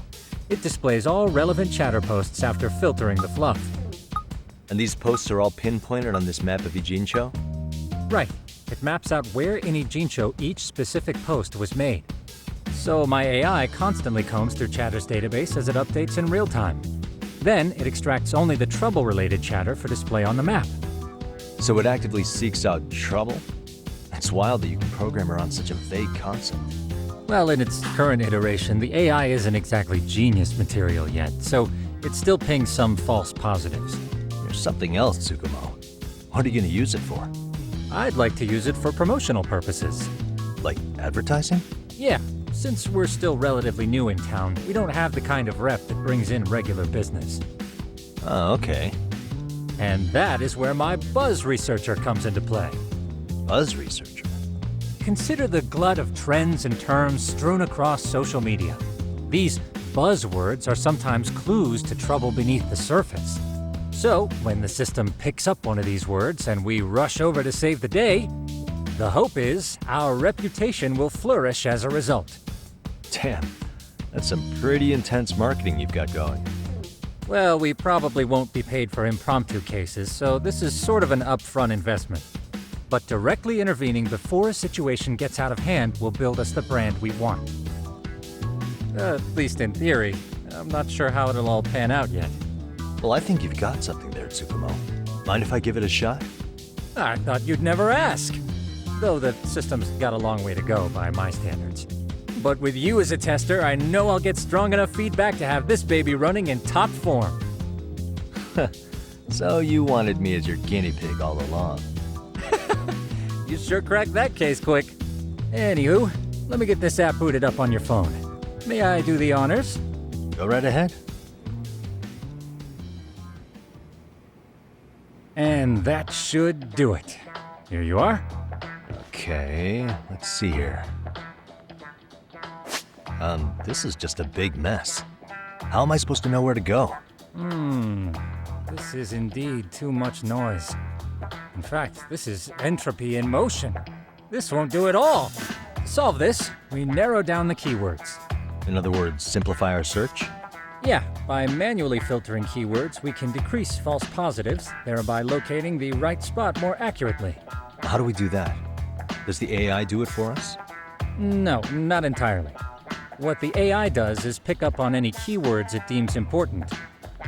It displays all relevant chatter posts after filtering the fluff. And these posts are all pinpointed on this map of Ijincho? Right. It maps out where in Ijincho each specific post was made. So my AI constantly combs through Chatter's database as it updates in real time. Then it extracts only the trouble-related chatter for display on the map. So it actively seeks out trouble? It's wild that you can program around such a vague concept. Well, in its current iteration, the AI isn't exactly genius material yet, so it still pings some false positives. There's something else, Tsukumo. What are you going to use it for? I'd like to use it for promotional purposes. Like advertising? Yeah, since we're still relatively new in town, we don't have the kind of rep that brings in regular business. Oh, okay. And that is where my buzz researcher comes into play. Buzz researcher? Consider the glut of trends and terms strewn across social media. These buzzwords are sometimes clues to trouble beneath the surface. So, when the system picks up one of these words and we rush over to save the day, the hope is our reputation will flourish as a result. Damn, that's some pretty intense marketing you've got going. Well, we probably won't be paid for impromptu cases, so this is sort of an upfront investment. But directly intervening before a situation gets out of hand will build us the brand we want. At least in theory. I'm not sure how it'll all pan out yet. Well, I think you've got something there, Tsukumo. Mind if I give it a shot? I thought you'd never ask. Though the system's got a long way to go by my standards. But with you as a tester, I know I'll get strong enough feedback to have this baby running in top form. So you wanted me as your guinea pig all along. You sure cracked that case quick. Anywho, let me get this app booted up on your phone. May I do the honors? Go right ahead. And that should do it. Here you are. Okay, let's see here. This is just a big mess. How am I supposed to know where to go? This is indeed too much noise. In fact, this is entropy in motion. This won't do it all. To solve this, we narrow down the keywords. In other words, simplify our search? Yeah, by manually filtering keywords, we can decrease false positives, thereby locating the right spot more accurately. How do we do that? Does the AI do it for us? No, not entirely. What the AI does is pick up on any keywords it deems important.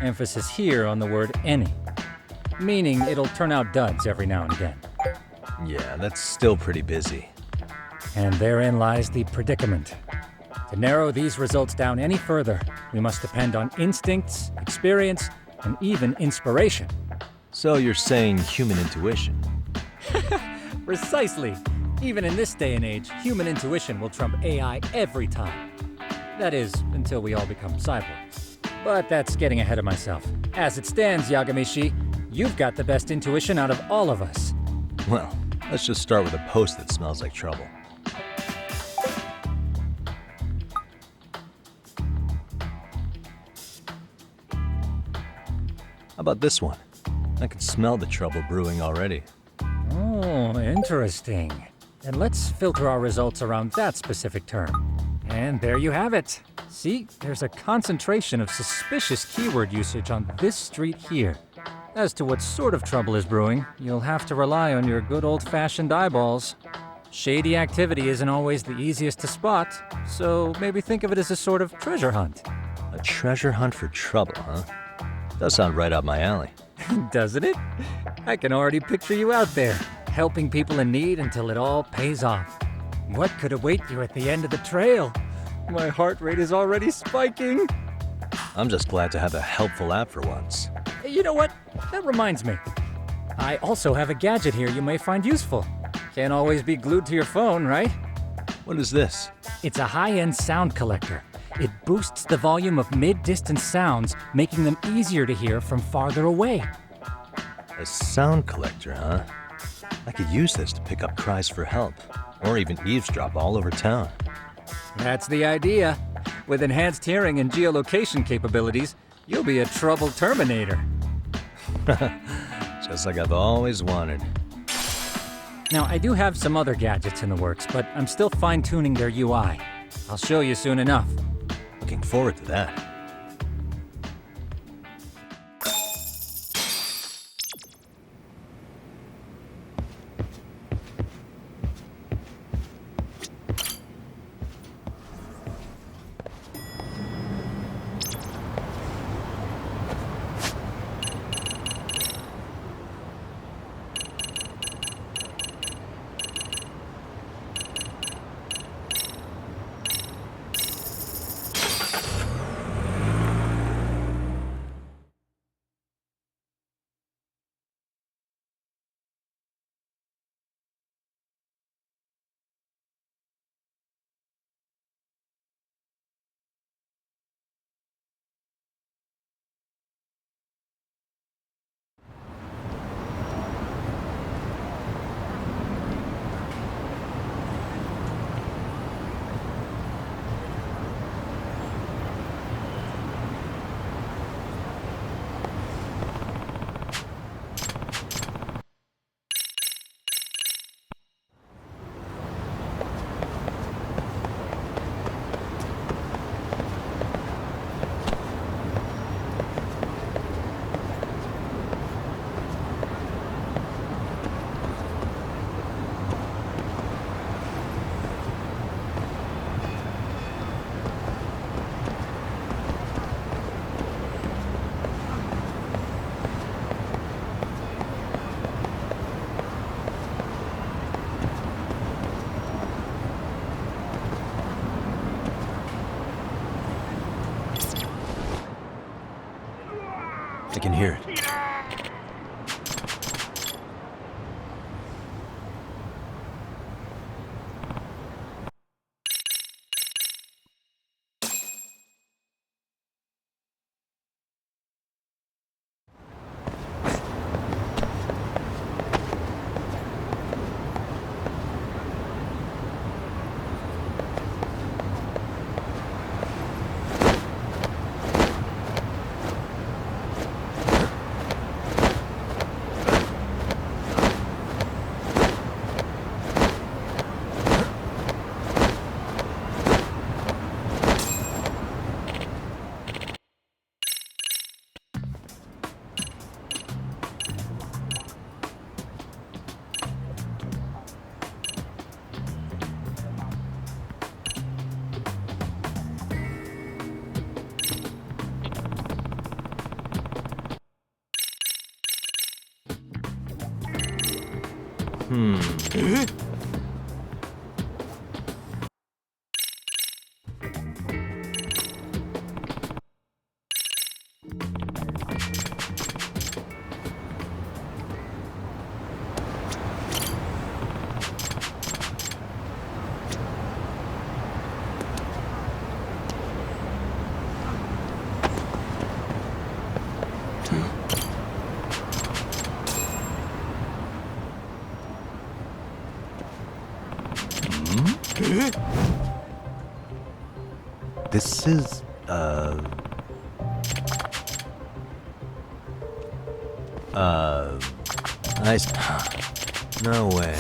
Emphasis here on the word any. Meaning it'll turn out duds every now and again. Yeah, that's still pretty busy. And therein lies the predicament. To narrow these results down any further, we must depend on instincts, experience, and even inspiration. So you're saying human intuition? Precisely. Even in this day and age, human intuition will trump AI every time. That is, until we all become cyborgs. But that's getting ahead of myself. As it stands, Yagami-shi, you've got the best intuition out of all of us. Well, let's just start with a post that smells like trouble. How about this one? I can smell the trouble brewing already. Oh, interesting. And let's filter our results around that specific term. And there you have it. See, there's a concentration of suspicious keyword usage on this street here. As to what sort of trouble is brewing, you'll have to rely on your good old-fashioned eyeballs. Shady activity isn't always the easiest to spot, so maybe think of it as a sort of treasure hunt. A treasure hunt for trouble, huh? Does sound right up my alley. Doesn't it? I can already picture you out there, helping people in need until it all pays off. What could await you at the end of the trail? My heart rate is already spiking. I'm just glad to have a helpful app for once. You know what? That reminds me. I also have a gadget here you may find useful. Can't always be glued to your phone, right? What is this? It's a high-end sound collector. It boosts the volume of mid-distance sounds, making them easier to hear from farther away. A sound collector, huh? I could use this to pick up cries for help, or even eavesdrop all over town. That's the idea. With enhanced hearing and geolocation capabilities, you'll be a trouble terminator. Just like I've always wanted. Now, I do have some other gadgets in the works, but I'm still fine-tuning their UI. I'll show you soon enough. Looking forward to that. I can hear it. This is, no way.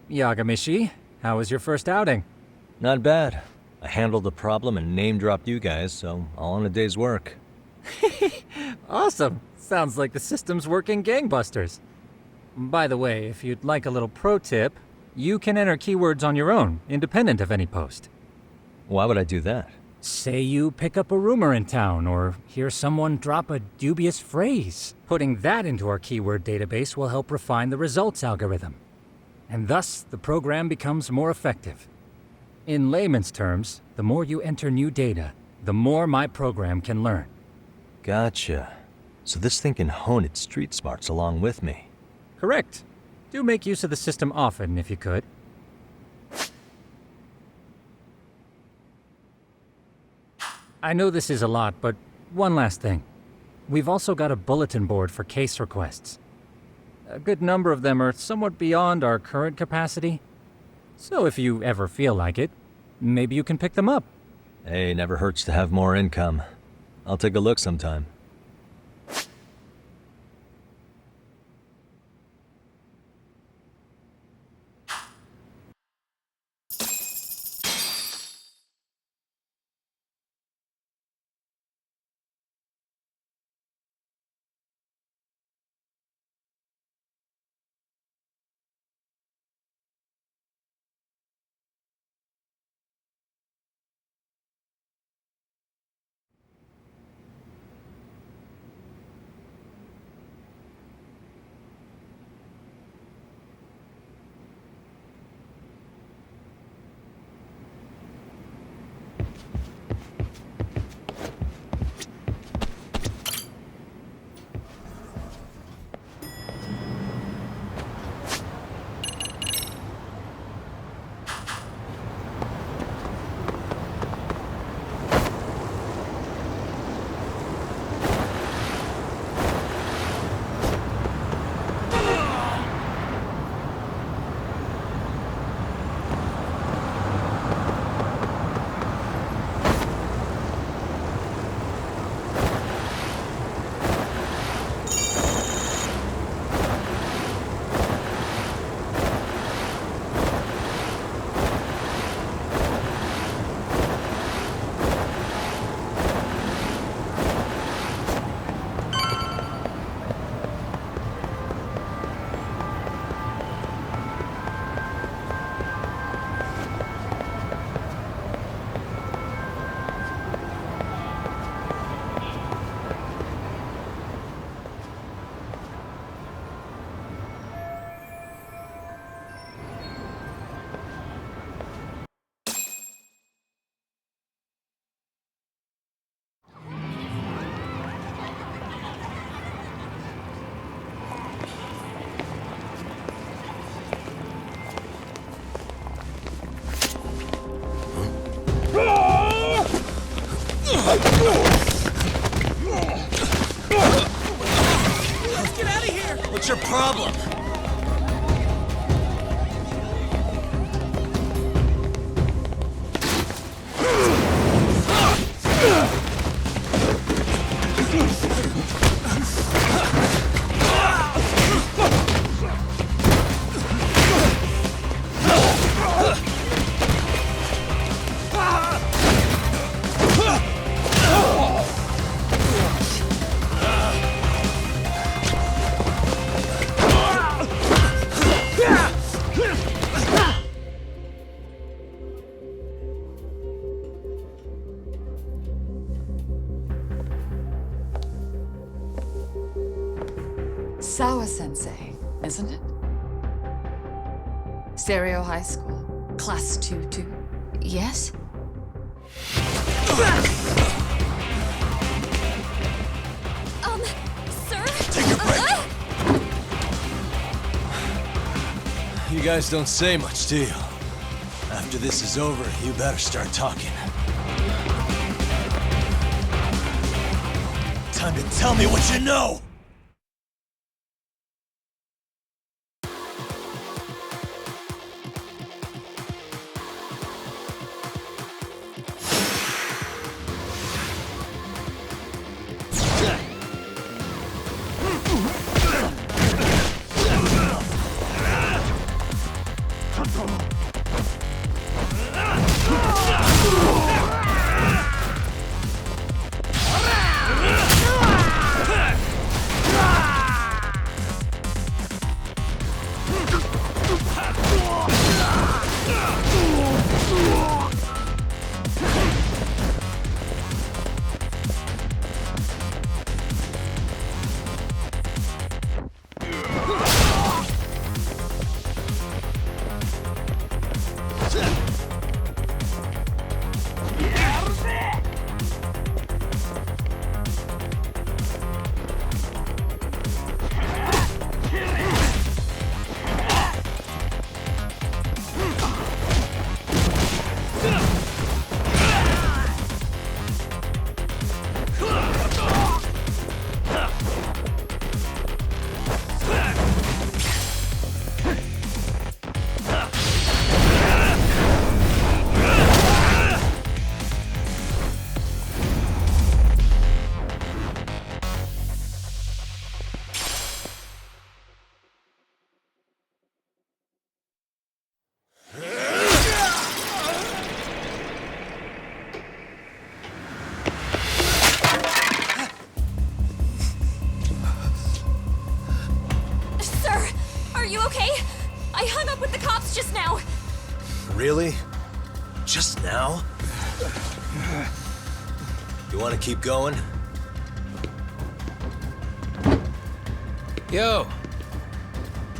Yagamishi, how was your first outing? Not bad. I handled the problem and name-dropped you guys, so all in a day's work. Awesome! Sounds like the system's working gangbusters. By the way, if you'd like a little pro tip, you can enter keywords on your own, independent of any post. Why would I do that? Say you pick up a rumor in town, or hear someone drop a dubious phrase. Putting that into our keyword database will help refine the results algorithm. And thus, the program becomes more effective. In layman's terms, the more you enter new data, the more my program can learn. Gotcha. So this thing can hone its street smarts along with me. Correct. Do make use of the system often, if you could. I know this is a lot, but one last thing. We've also got a bulletin board for case requests. A good number of them are somewhat beyond our current capacity. So if you ever feel like it, maybe you can pick them up. Hey, never hurts to have more income. I'll take a look sometime. Let's get out of here! What's your problem? Sawa-sensei, isn't it? Stereo High School, Class 2-2. Yes? Sir? Take a break. You guys don't say much, do you? After this is over, you better start talking. Time to tell me what you know! Really? Just now? You want to keep going? Yo!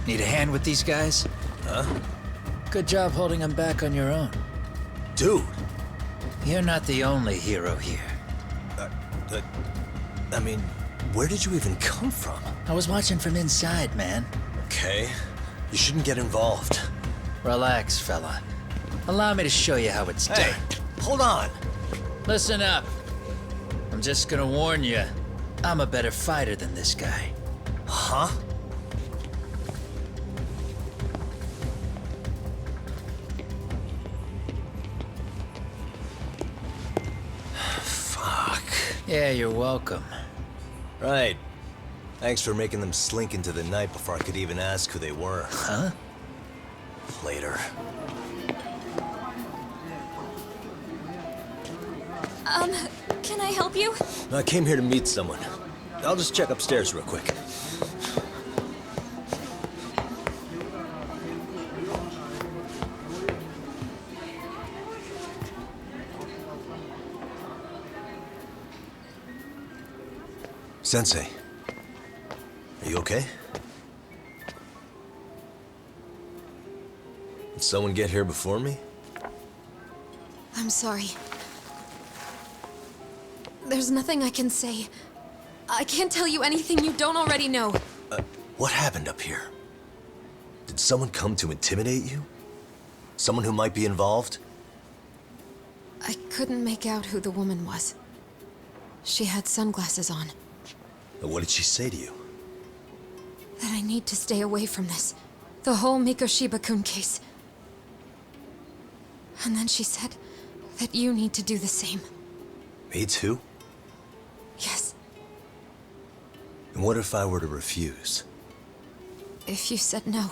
Need a hand with these guys? Huh? Good job holding them back on your own. Dude! You're not the only hero here. I mean, where did you even come from? I was watching from inside, man. Okay. You shouldn't get involved. Relax, fella. Allow me to show you how it's done. Hey, hold on! Listen up. I'm just gonna warn you, I'm a better fighter than this guy. Huh? Fuck. Yeah, you're welcome. Right. Thanks for making them slink into the night before I could even ask who they were. Huh? Later. Can I help you? I came here to meet someone. I'll just check upstairs real quick. Sensei, are you okay? Did someone get here before me? I'm sorry. There's nothing I can say. I can't tell you anything you don't already know. What happened up here? Did someone come to intimidate you? Someone who might be involved? I couldn't make out who the woman was. She had sunglasses on. What did she say to you? That I need to stay away from this. The whole Mikoshiba-kun case. And then she said that you need to do the same. Me too? Yes. And what if I were to refuse? If you said no.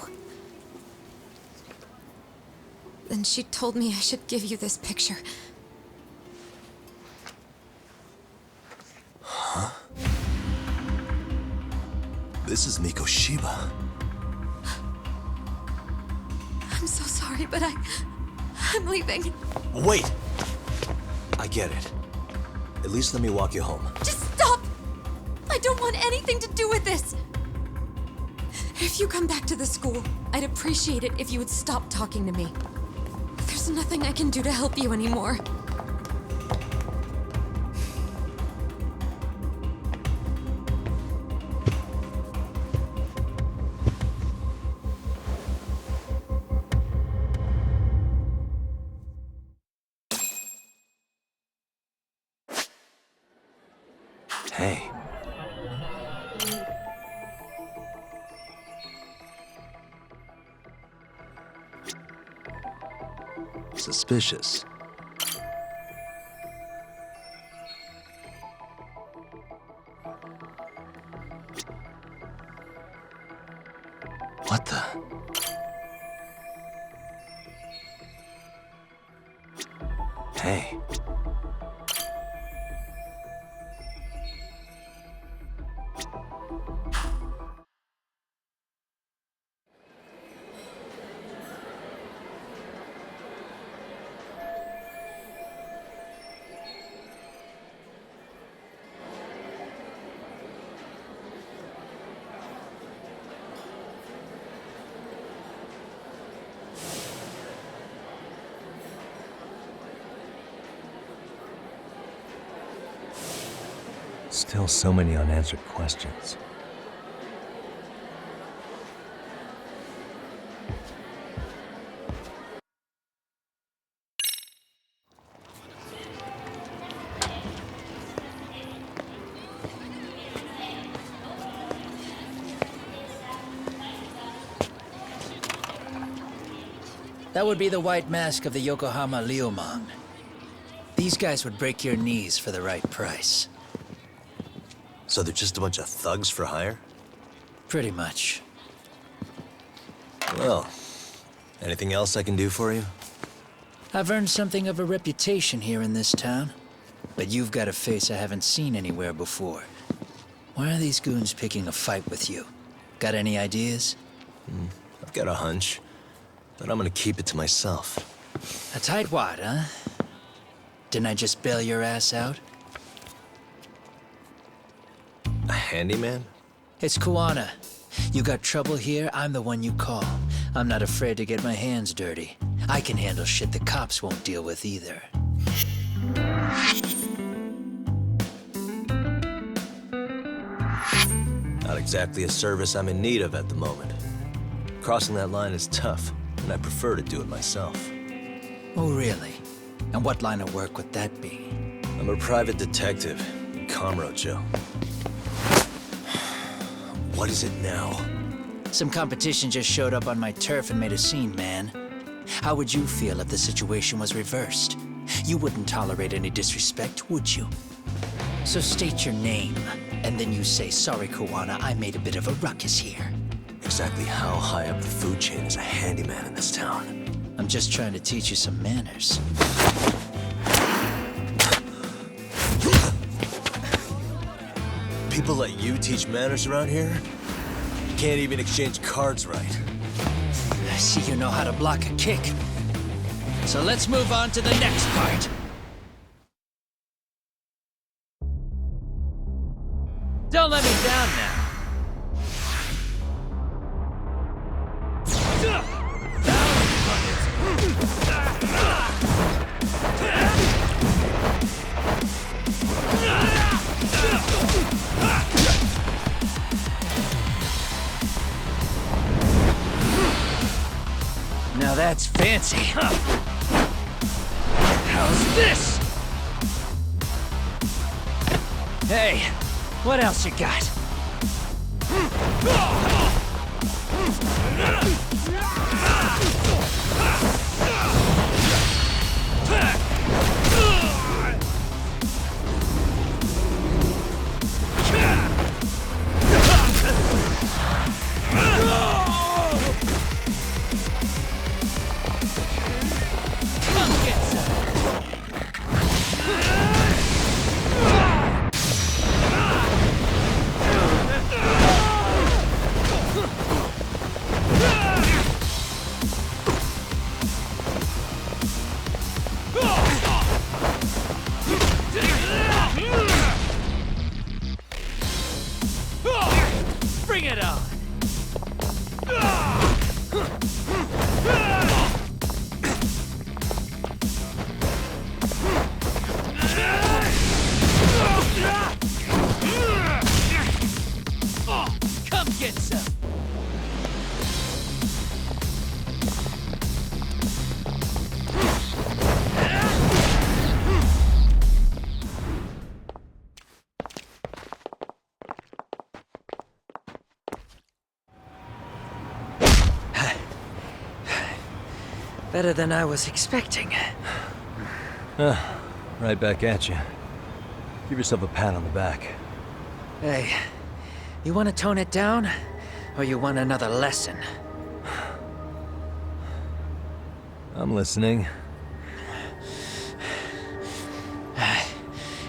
Then she told me I should give you this picture. Huh? This is Mikoshiba. I'm so sorry, but I'm leaving. Wait! I get it. At least let me walk you home. Just stop! I don't want anything to do with this! If you come back to the school, I'd appreciate it if you would stop talking to me. There's nothing I can do to help you anymore. Hey. Suspicious. What the? Hey. Still so many unanswered questions. That would be the white mask of the Yokohama Liumang. These guys would break your knees for the right price. So they're just a bunch of thugs for hire? Pretty much. Well, anything else I can do for you? I've earned something of a reputation here in this town. But you've got a face I haven't seen anywhere before. Why are these goons picking a fight with you? Got any ideas? I've got a hunch, but I'm gonna keep it to myself. A tightwad, huh? Didn't I just bail your ass out? A handyman? It's Kuwana. You got trouble here, I'm the one you call. I'm not afraid to get my hands dirty. I can handle shit the cops won't deal with either. Not exactly a service I'm in need of at the moment. Crossing that line is tough, and I prefer to do it myself. Oh, really? And what line of work would that be? I'm a private detective in Kamurocho. What is it now? Some competition just showed up on my turf and made a scene, man. How would you feel if the situation was reversed? You wouldn't tolerate any disrespect, would you? So state your name, and then you say, sorry, Kuwana, I made a bit of a ruckus here. Exactly how high up the food chain is a handyman in this town? I'm just trying to teach you some manners. People like you teach manners around here? You can't even exchange cards right. I see you know how to block a kick. So let's move on to the next part. Don't let me down now. Now that's fancy. How's this? Hey, what else you got? Bring it on! Come get some! Better than I was expecting. Right back at you. Give yourself a pat on the back. Hey, you want to tone it down? Or you want another lesson? I'm listening.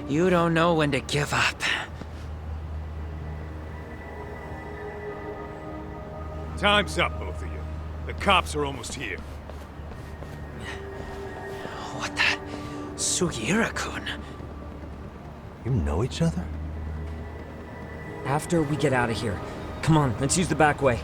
You don't know when to give up. Time's up, both of you. The cops are almost here. What the? Sugiura-kun? You know each other? After we get out of here. Come on, let's use the back way.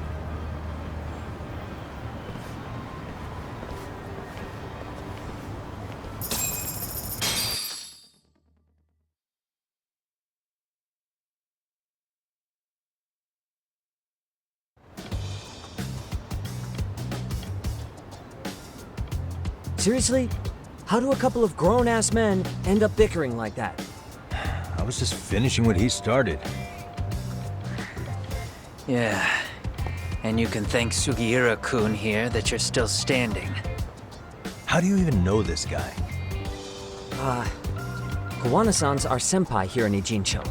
Seriously? How do a couple of grown-ass men end up bickering like that? I was just finishing what he started. Yeah. And you can thank Sugiura-kun here that you're still standing. How do you even know this guy? Kawana-san's our senpai here in Ijincho.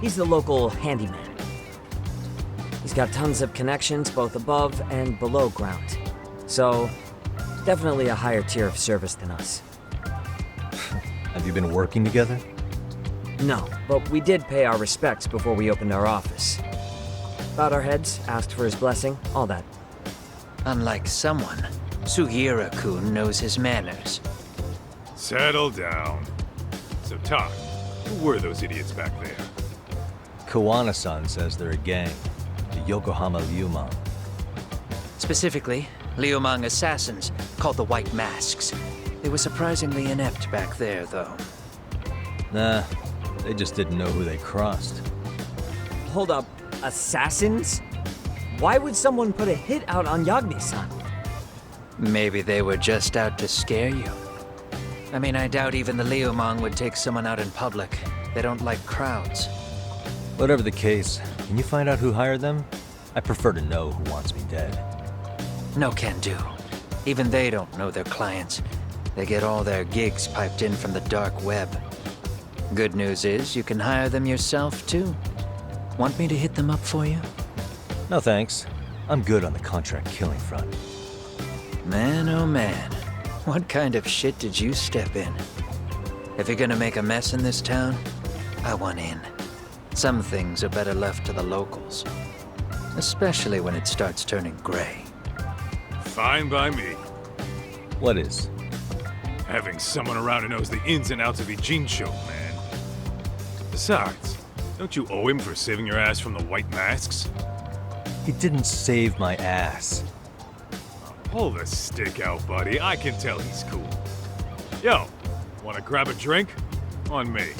He's the local handyman. He's got tons of connections both above and below ground. So, definitely a higher tier of service than us. Have you been working together? No, but we did pay our respects before we opened our office. Bowed our heads, asked for his blessing, all that. Unlike someone, Sugiura-kun knows his manners. Settle down. So, Talk, who were those idiots back there? Kawana-san says they're a gang. The Yokohama Ryumon. Specifically, Ryumon assassins, called the White Masks. They were surprisingly inept back there, though. Nah, they just didn't know who they crossed. Hold up, assassins? Why would someone put a hit out on Yagami-san? Maybe they were just out to scare you. I mean, I doubt even the Ryumon would take someone out in public. They don't like crowds. Whatever the case, can you find out who hired them? I prefer to know who wants me dead. No can do. Even they don't know their clients. They get all their gigs piped in from the dark web. Good news is, you can hire them yourself, too. Want me to hit them up for you? No thanks. I'm good on the contract killing front. Man, oh man. What kind of shit did you step in? If you're gonna make a mess in this town, I want in. Some things are better left to the locals. Especially when it starts turning gray. Fine by me. What is? Having someone around who knows the ins and outs of Ijincho, man. Besides, don't you owe him for saving your ass from the White Masks? He didn't save my ass. Pull the stick out, buddy. I can tell he's cool. Yo, wanna grab a drink? On me.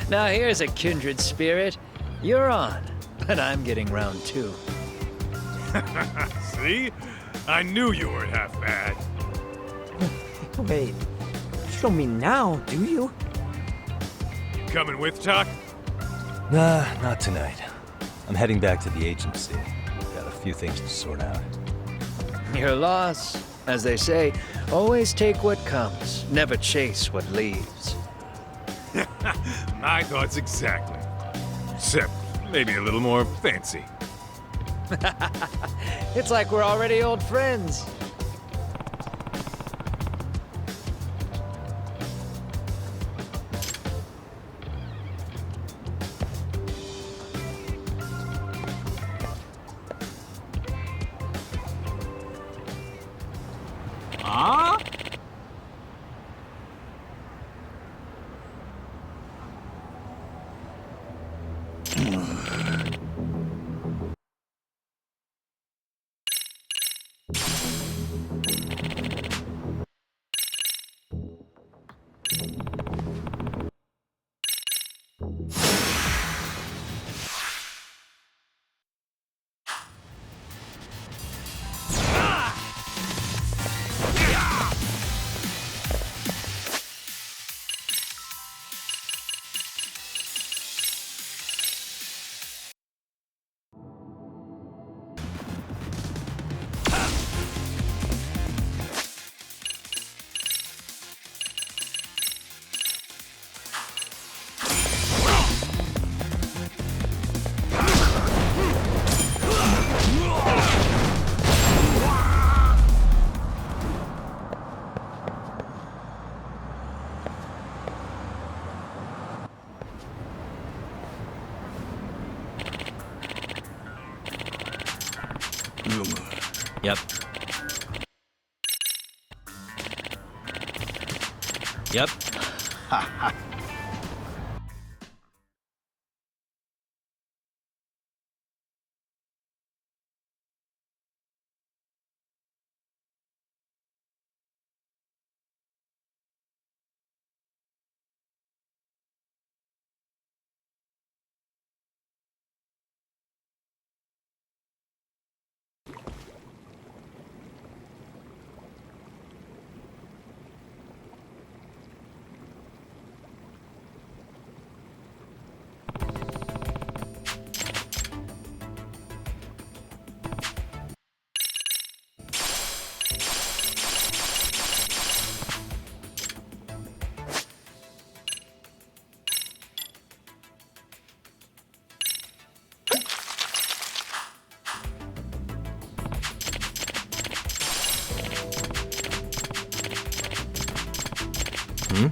Now here's a kindred spirit. You're on, but I'm getting round two. See? I knew you weren't half bad. Wait, you don't mean now, do you? coming with, Tak? Nah, not tonight. I'm heading back to the agency. Got a few things to sort out. Your loss. As they say, always take what comes, never chase what leaves. My thoughts exactly. Except maybe a little more fancy. It's like we're already old friends. Huh? Yep. Yep. Ha ha. Hmm?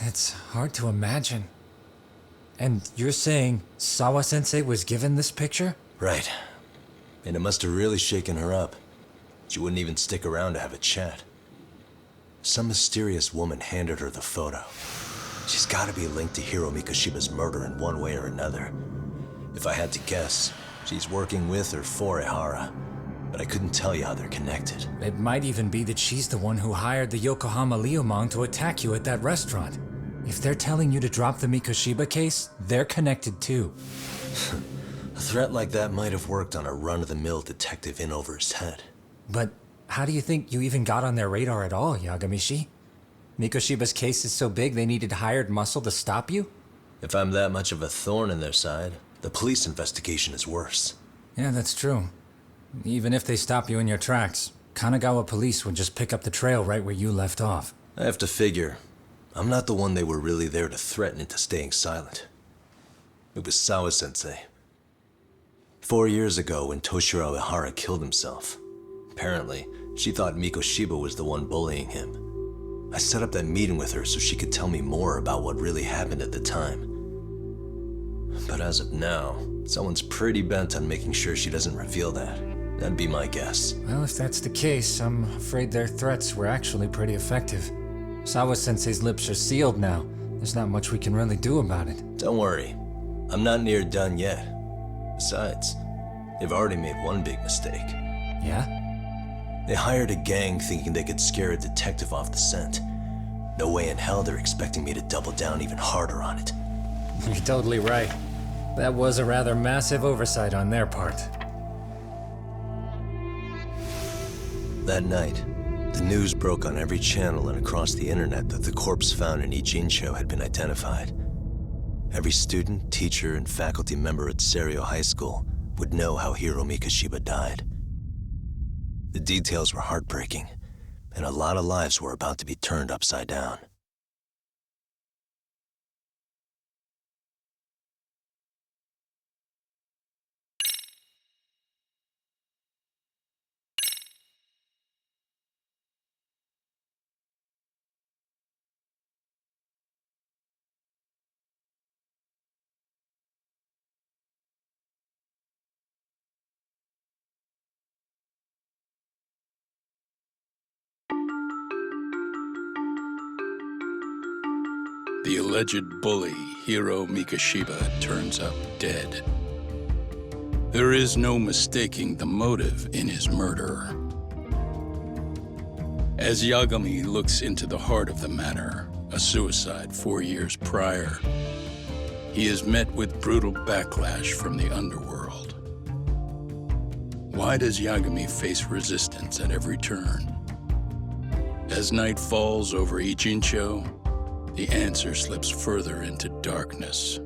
It's hard to imagine. And you're saying Sawa-sensei was given this picture? Right. And it must have really shaken her up. She wouldn't even stick around to have a chat. Some mysterious woman handed her the photo. She's gotta be linked to Hiro Mikashiba's murder in one way or another. If I had to guess, she's working with or for Ehara. But I couldn't tell you how they're connected. It might even be that she's the one who hired the Yokohama Liumang to attack you at that restaurant. If they're telling you to drop the Mikashiba case, they're connected too. A threat like that might have worked on a run-of-the-mill detective in over his head. But how do you think you even got on their radar at all, Yagamishi? Mikoshiba's case is so big they needed hired muscle to stop you? If I'm that much of a thorn in their side, the police investigation is worse. Yeah, that's true. Even if they stop you in your tracks, Kanagawa police would just pick up the trail right where you left off. I have to figure, I'm not the one they were really there to threaten into staying silent. It was Sawa-sensei. 4 years ago, when Toshiro Ehara killed himself, apparently, she thought Mikoshiba was the one bullying him. I set up that meeting with her so she could tell me more about what really happened at the time. But as of now, someone's pretty bent on making sure she doesn't reveal that. That'd be my guess. Well, if that's the case, I'm afraid their threats were actually pretty effective. Sawa-sensei's lips are sealed now. There's not much we can really do about it. Don't worry. I'm not near done yet. Besides, they've already made one big mistake. Yeah? They hired a gang thinking they could scare a detective off the scent. No way in hell they're expecting me to double down even harder on it. You're totally right. That was a rather massive oversight on their part. That night, the news broke on every channel and across the internet that the corpse found in Ijincho had been identified. Every student, teacher, and faculty member at Seiryo High School would know how Hiro Mikoshiba died. The details were heartbreaking, and a lot of lives were about to be turned upside down. The alleged bully, Hiro Mikoshiba, turns up dead. There is no mistaking the motive in his murder. As Yagami looks into the heart of the matter, a suicide 4 years prior, he is met with brutal backlash from the underworld. Why does Yagami face resistance at every turn? As night falls over Ijincho, the answer slips further into darkness.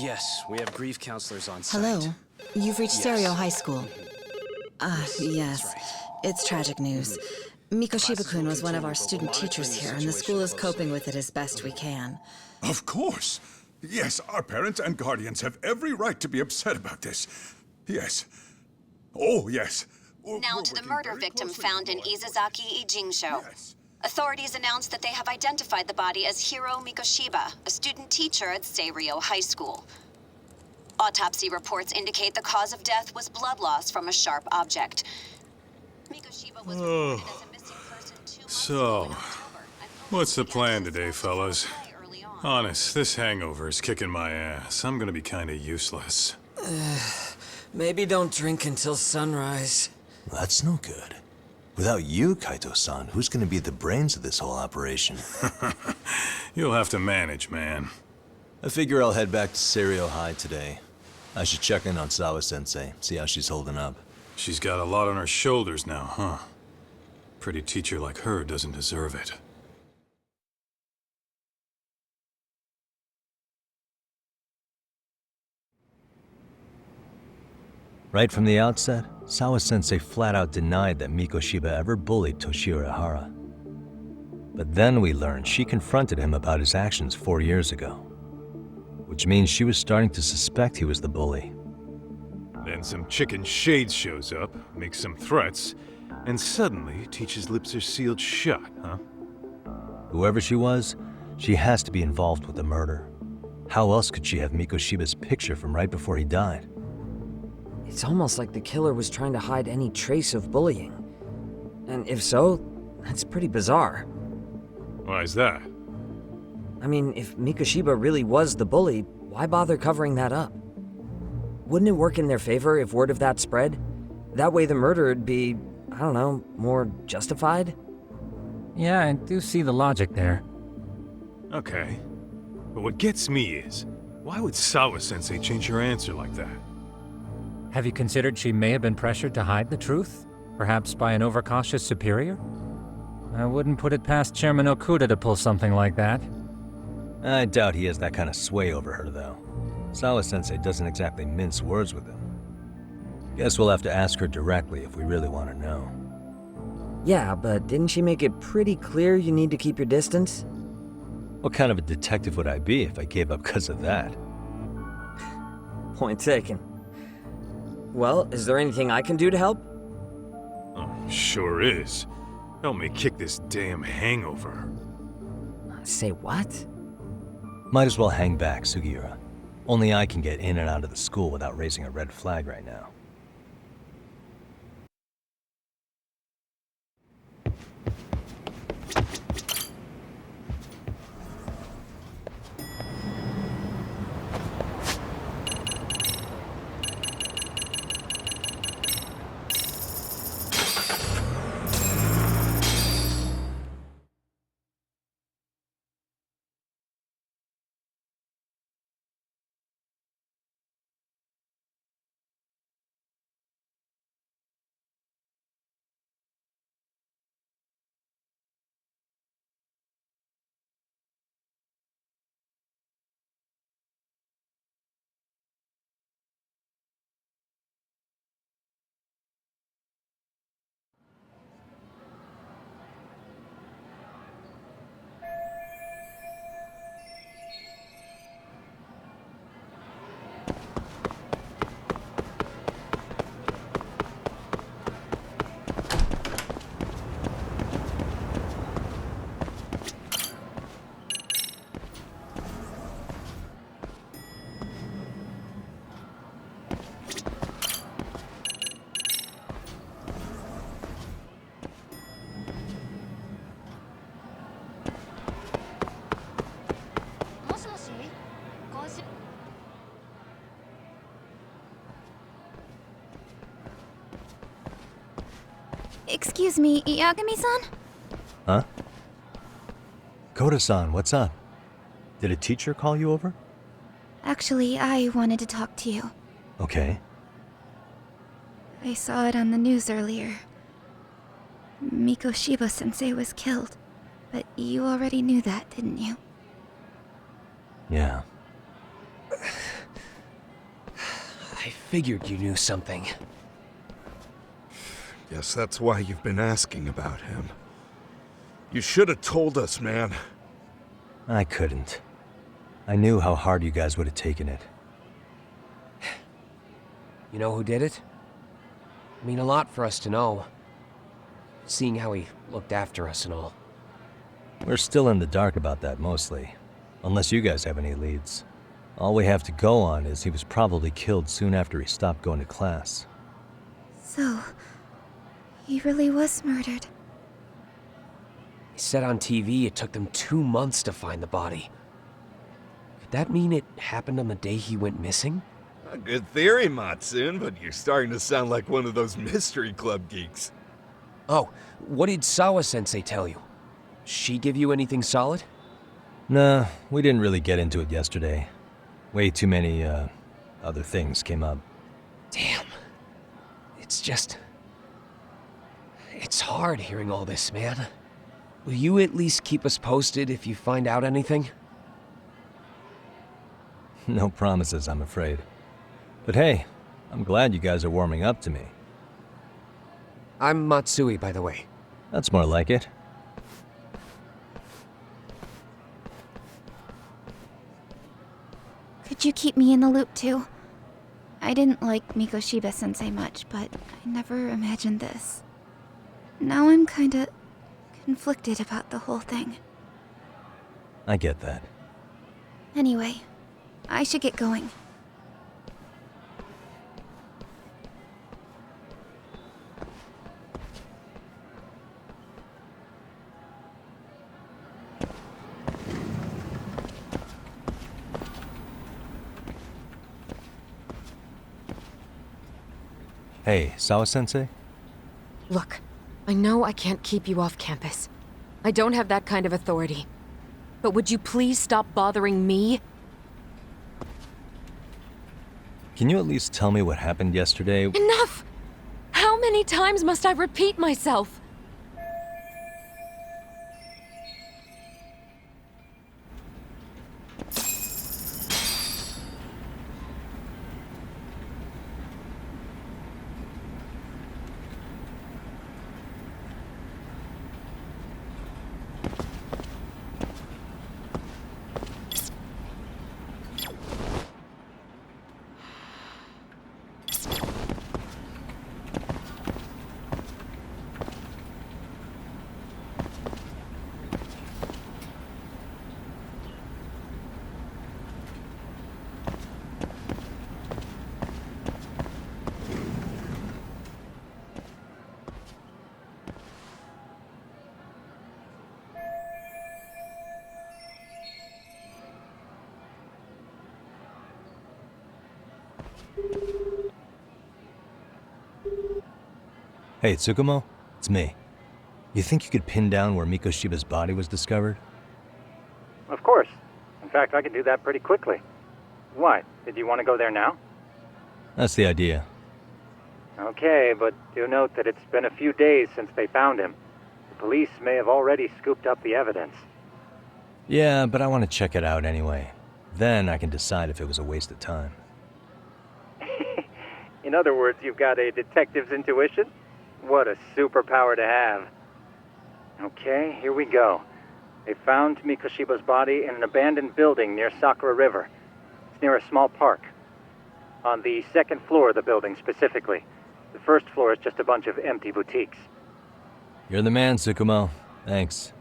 Yes, we have grief counselors on site. Hello. You've reached Yes. Seiryo High School. Yes. It's tragic news. Mikoshiba-kun was one of our student teachers here, and the school is coping with it as best we can. Of course. Yes, our parents and guardians have every right to be upset about this. Yes. Oh, yes. Now to the murder victim found in Izazaki, Ijincho. Authorities announced that they have identified the body as Hiro Mikoshiba, a student teacher at Seiryo High School. Autopsy reports indicate the cause of death was blood loss from a sharp object. Mikoshiba was reported as a missing person 2 months So, what's the plan today, fellas? Honest, this hangover is kicking my ass. I'm gonna be kinda useless. Maybe don't drink until sunrise. That's no good. Without you, Kaito-san, who's gonna be the brains of this whole operation? You'll have to manage, man. I figure I'll head back to Seiryo High today. I should check in on Sawa-sensei, see how she's holding up. She's got a lot on her shoulders now, huh? Pretty teacher like her doesn't deserve it. Right from the outset, Sawa-sensei flat out denied that Mikoshiba ever bullied Toshiro Ehara. But then we learned she confronted him about his actions 4 years ago. Which means she was starting to suspect he was the bully. Then some chicken shade shows up, makes some threats, and suddenly teacher's lips are sealed shut, huh? Whoever she was, she has to be involved with the murder. How else could she have Mikoshiba's picture from right before he died? It's almost like the killer was trying to hide any trace of bullying. And if so, that's pretty bizarre. Why is that? I mean, if Mikoshiba really was the bully, why bother covering that up? Wouldn't it work in their favor if word of that spread? That way the murder would be, I don't know, more justified? Yeah, I do see the logic there. Okay. But what gets me is, why would Sawa-sensei change her answer like that? Have you considered she may have been pressured to hide the truth? Perhaps by an overcautious superior? I wouldn't put it past Chairman Okuda to pull something like that. I doubt he has that kind of sway over her, though. Sawa-sensei doesn't exactly mince words with him. Guess we'll have to ask her directly if we really want to know. Yeah, but didn't she make it pretty clear you need to keep your distance? What kind of a detective would I be if I gave up because of that? Point taken. Well, is there anything I can do to help? Oh, sure is. Help me kick this damn hangover. Say what? Might as well hang back, Sugiura. Only I can get in and out of the school without raising a red flag right now. Excuse me, Yagami-san? Huh? Koda-san, what's up? Did a teacher call you over? Actually, I wanted to talk to you. Okay. I saw it on the news earlier. Mikoshiba-sensei was killed. But you already knew that, didn't you? Yeah. I figured you knew something. Guess that's why you've been asking about him. You should have told us, man. I couldn't. I knew how hard you guys would have taken it. You know who did it? I mean a lot for us to know. Seeing how he looked after us and all. We're still in the dark about that mostly. Unless you guys have any leads. All we have to go on is he was probably killed soon after he stopped going to class. So, he really was murdered. He said on TV it took them 2 months to find the body. Could that mean it happened on the day he went missing? A good theory, Matsun, but you're starting to sound like one of those mystery club geeks. Oh, what did Sawa-sensei tell you? She give you anything solid? Nah, we didn't really get into it yesterday. Way too many, other things came up. Damn. It's hard hearing all this, man. Will you at least keep us posted if you find out anything? No promises, I'm afraid. But hey, I'm glad you guys are warming up to me. I'm Matsui, by the way. That's more like it. Could you keep me in the loop too? I didn't like Mikoshiba-sensei much, but I never imagined this. Now I'm kinda conflicted about the whole thing. I get that. Anyway, I should get going. Hey, Sawa-sensei? Look, I know I can't keep you off campus. I don't have that kind of authority. But would you please stop bothering me? Can you at least tell me what happened yesterday? Enough! How many times must I repeat myself? Hey, Tsukumo? It's me. You think you could pin down where Mikoshiba's body was discovered? Of course. In fact, I can do that pretty quickly. What? Did you want to go there now? That's the idea. Okay, but do note that it's been a few days since they found him. The police may have already scooped up the evidence. Yeah, but I want to check it out anyway. Then I can decide if it was a waste of time. In other words, you've got a detective's intuition? What a superpower to have. Okay, here we go. They found Mikoshiba's body in an abandoned building near Sakura River. It's near a small park. On the second floor of the building, specifically. The first floor is just a bunch of empty boutiques. You're the man, Tsukumo. Thanks.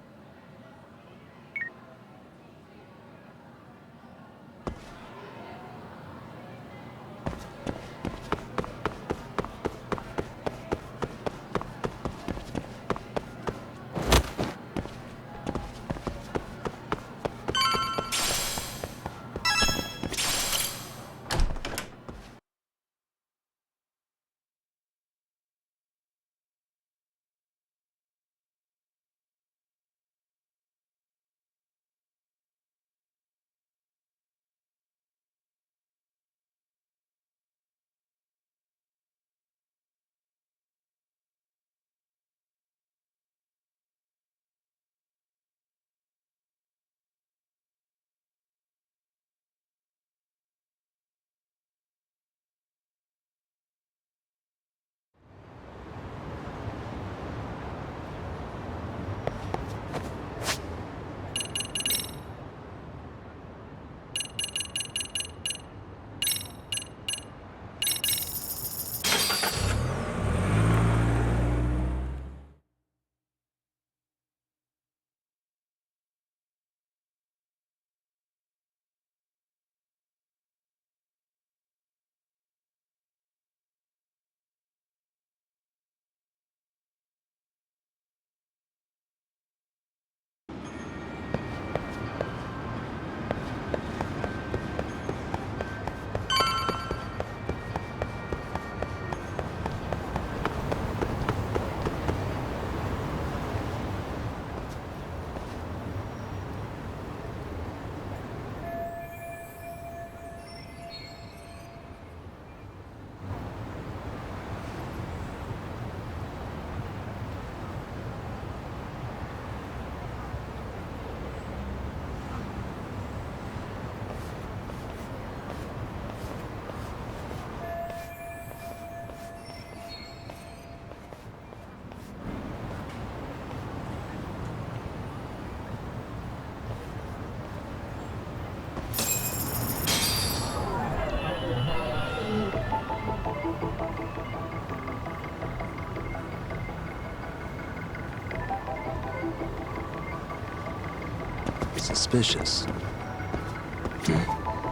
Suspicious.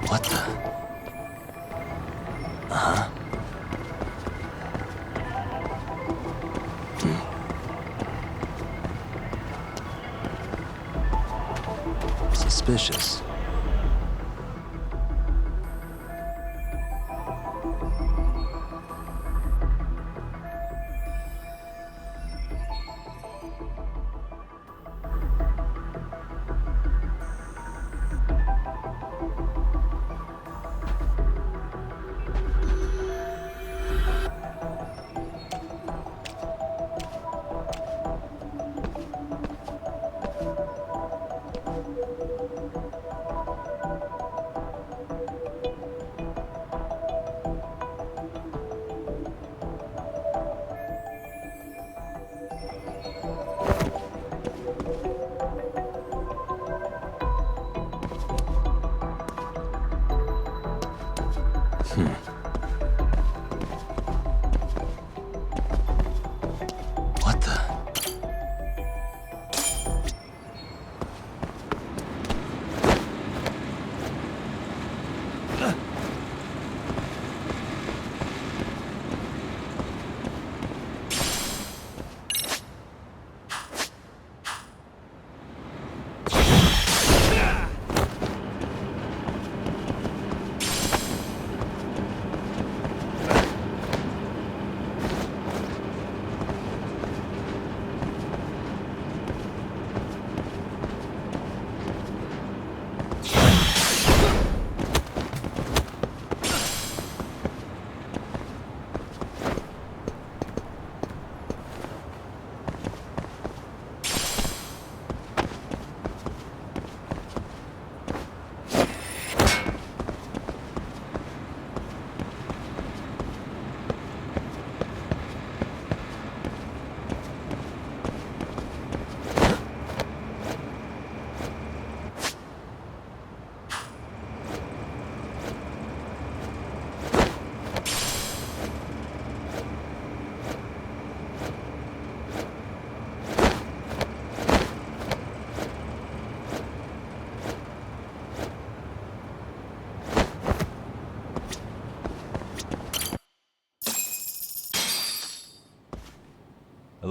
What the? Uh-huh. Suspicious.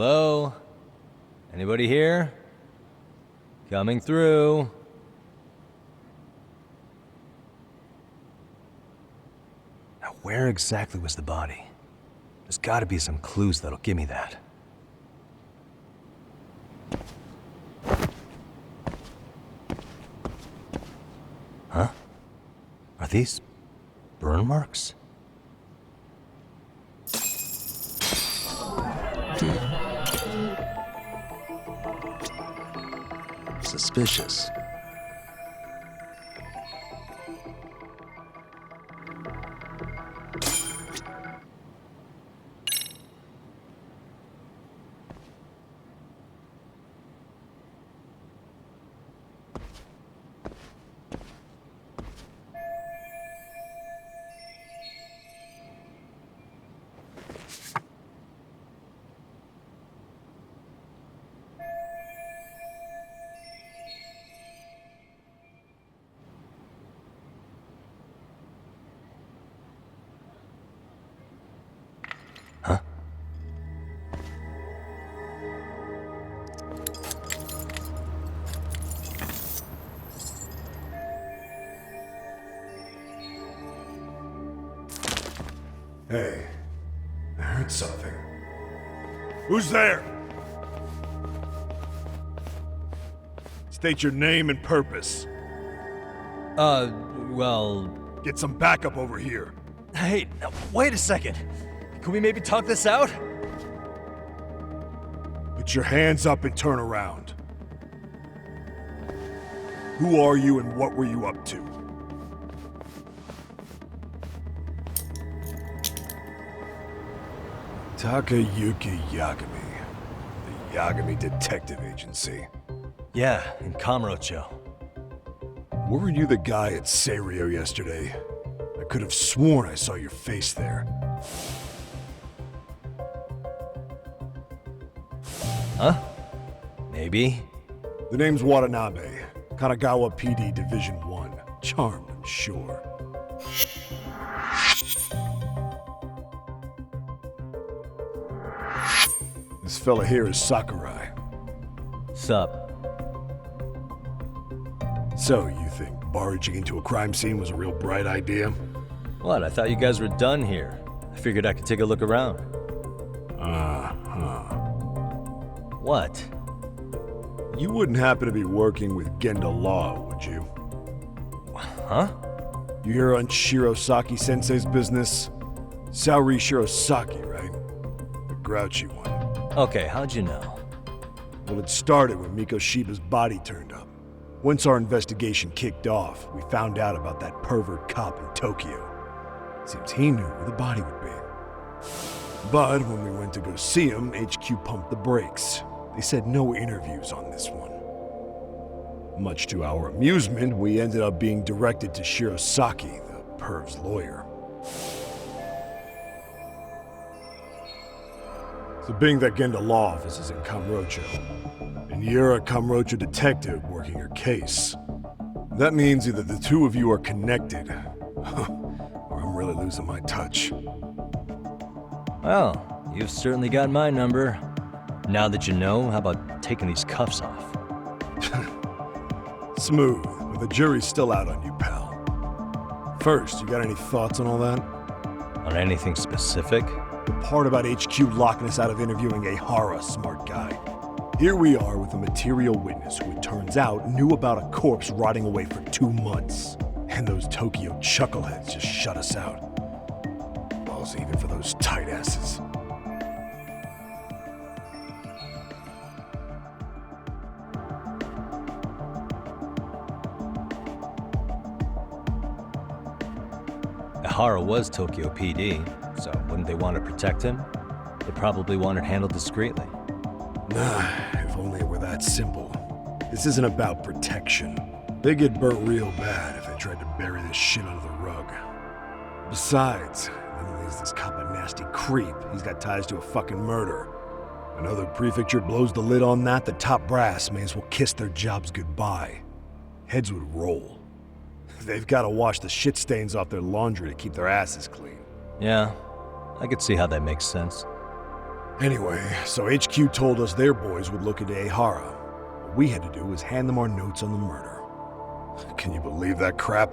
Hello? Anybody here? Coming through. Now, where exactly was the body? There's gotta be some clues that'll give me that. Huh? Are these burn marks? Suspicious. Hey, I heard something. Who's there? State your name and purpose. Well... Get some backup over here. Hey, now, wait a second. Can we maybe talk this out? Put your hands up and turn around. Who are you and what were you up to? Takayuki Yagami. The Yagami Detective Agency. Yeah, in Kamurocho. Were you the guy at Seirio yesterday? I could have sworn I saw your face there. Huh? Maybe. The name's Watanabe. Kanagawa PD Division 1. Charmed, I'm sure. This fella here is Sakurai. Sup? So, you think barging into a crime scene was a real bright idea? What? I thought you guys were done here. I figured I could take a look around. What? You wouldn't happen to be working with Genda Law, would you? Huh? You hear on Shirosaki Sensei's business? Saori Shirosaki, right? The grouchy one. Okay, how'd you know? Well, it started when Mikoshiba's body turned up. Once our investigation kicked off, we found out about that pervert cop in Tokyo. Seems he knew where the body would be. But when we went to go see him, HQ pumped the brakes. They said no interviews on this one. Much to our amusement, we ended up being directed to Shirosaki, the perv's lawyer. So being that Genda Law office is in Kamurocho, and you're a Kamurocho detective working your case, that means either the two of you are connected, or I'm really losing my touch. Well, you've certainly got my number. Now that you know, how about taking these cuffs off? Smooth, but the jury's still out on you, pal. First, you got any thoughts on all that? On anything specific? The part about HQ locking us out of interviewing Ehara, smart guy. Here we are with a material witness who it turns out knew about a corpse rotting away for 2 months. And those Tokyo chuckleheads just shut us out. Balls even for those tight asses. Ehara was Tokyo PD, so wouldn't they want to protect him? They probably want it handled discreetly. Nah, if only it were that simple. This isn't about protection. They get burnt real bad if they tried to bury this shit under the rug. Besides, not only is this cop a nasty creep, he's got ties to a fucking murder. Another prefecture blows the lid on that, the top brass may as well kiss their jobs goodbye. Heads would roll. They've got to wash the shit stains off their laundry to keep their asses clean. Yeah, I could see how that makes sense. Anyway, so HQ told us their boys would look into Ehara. What we had to do was hand them our notes on the murder. Can you believe that crap?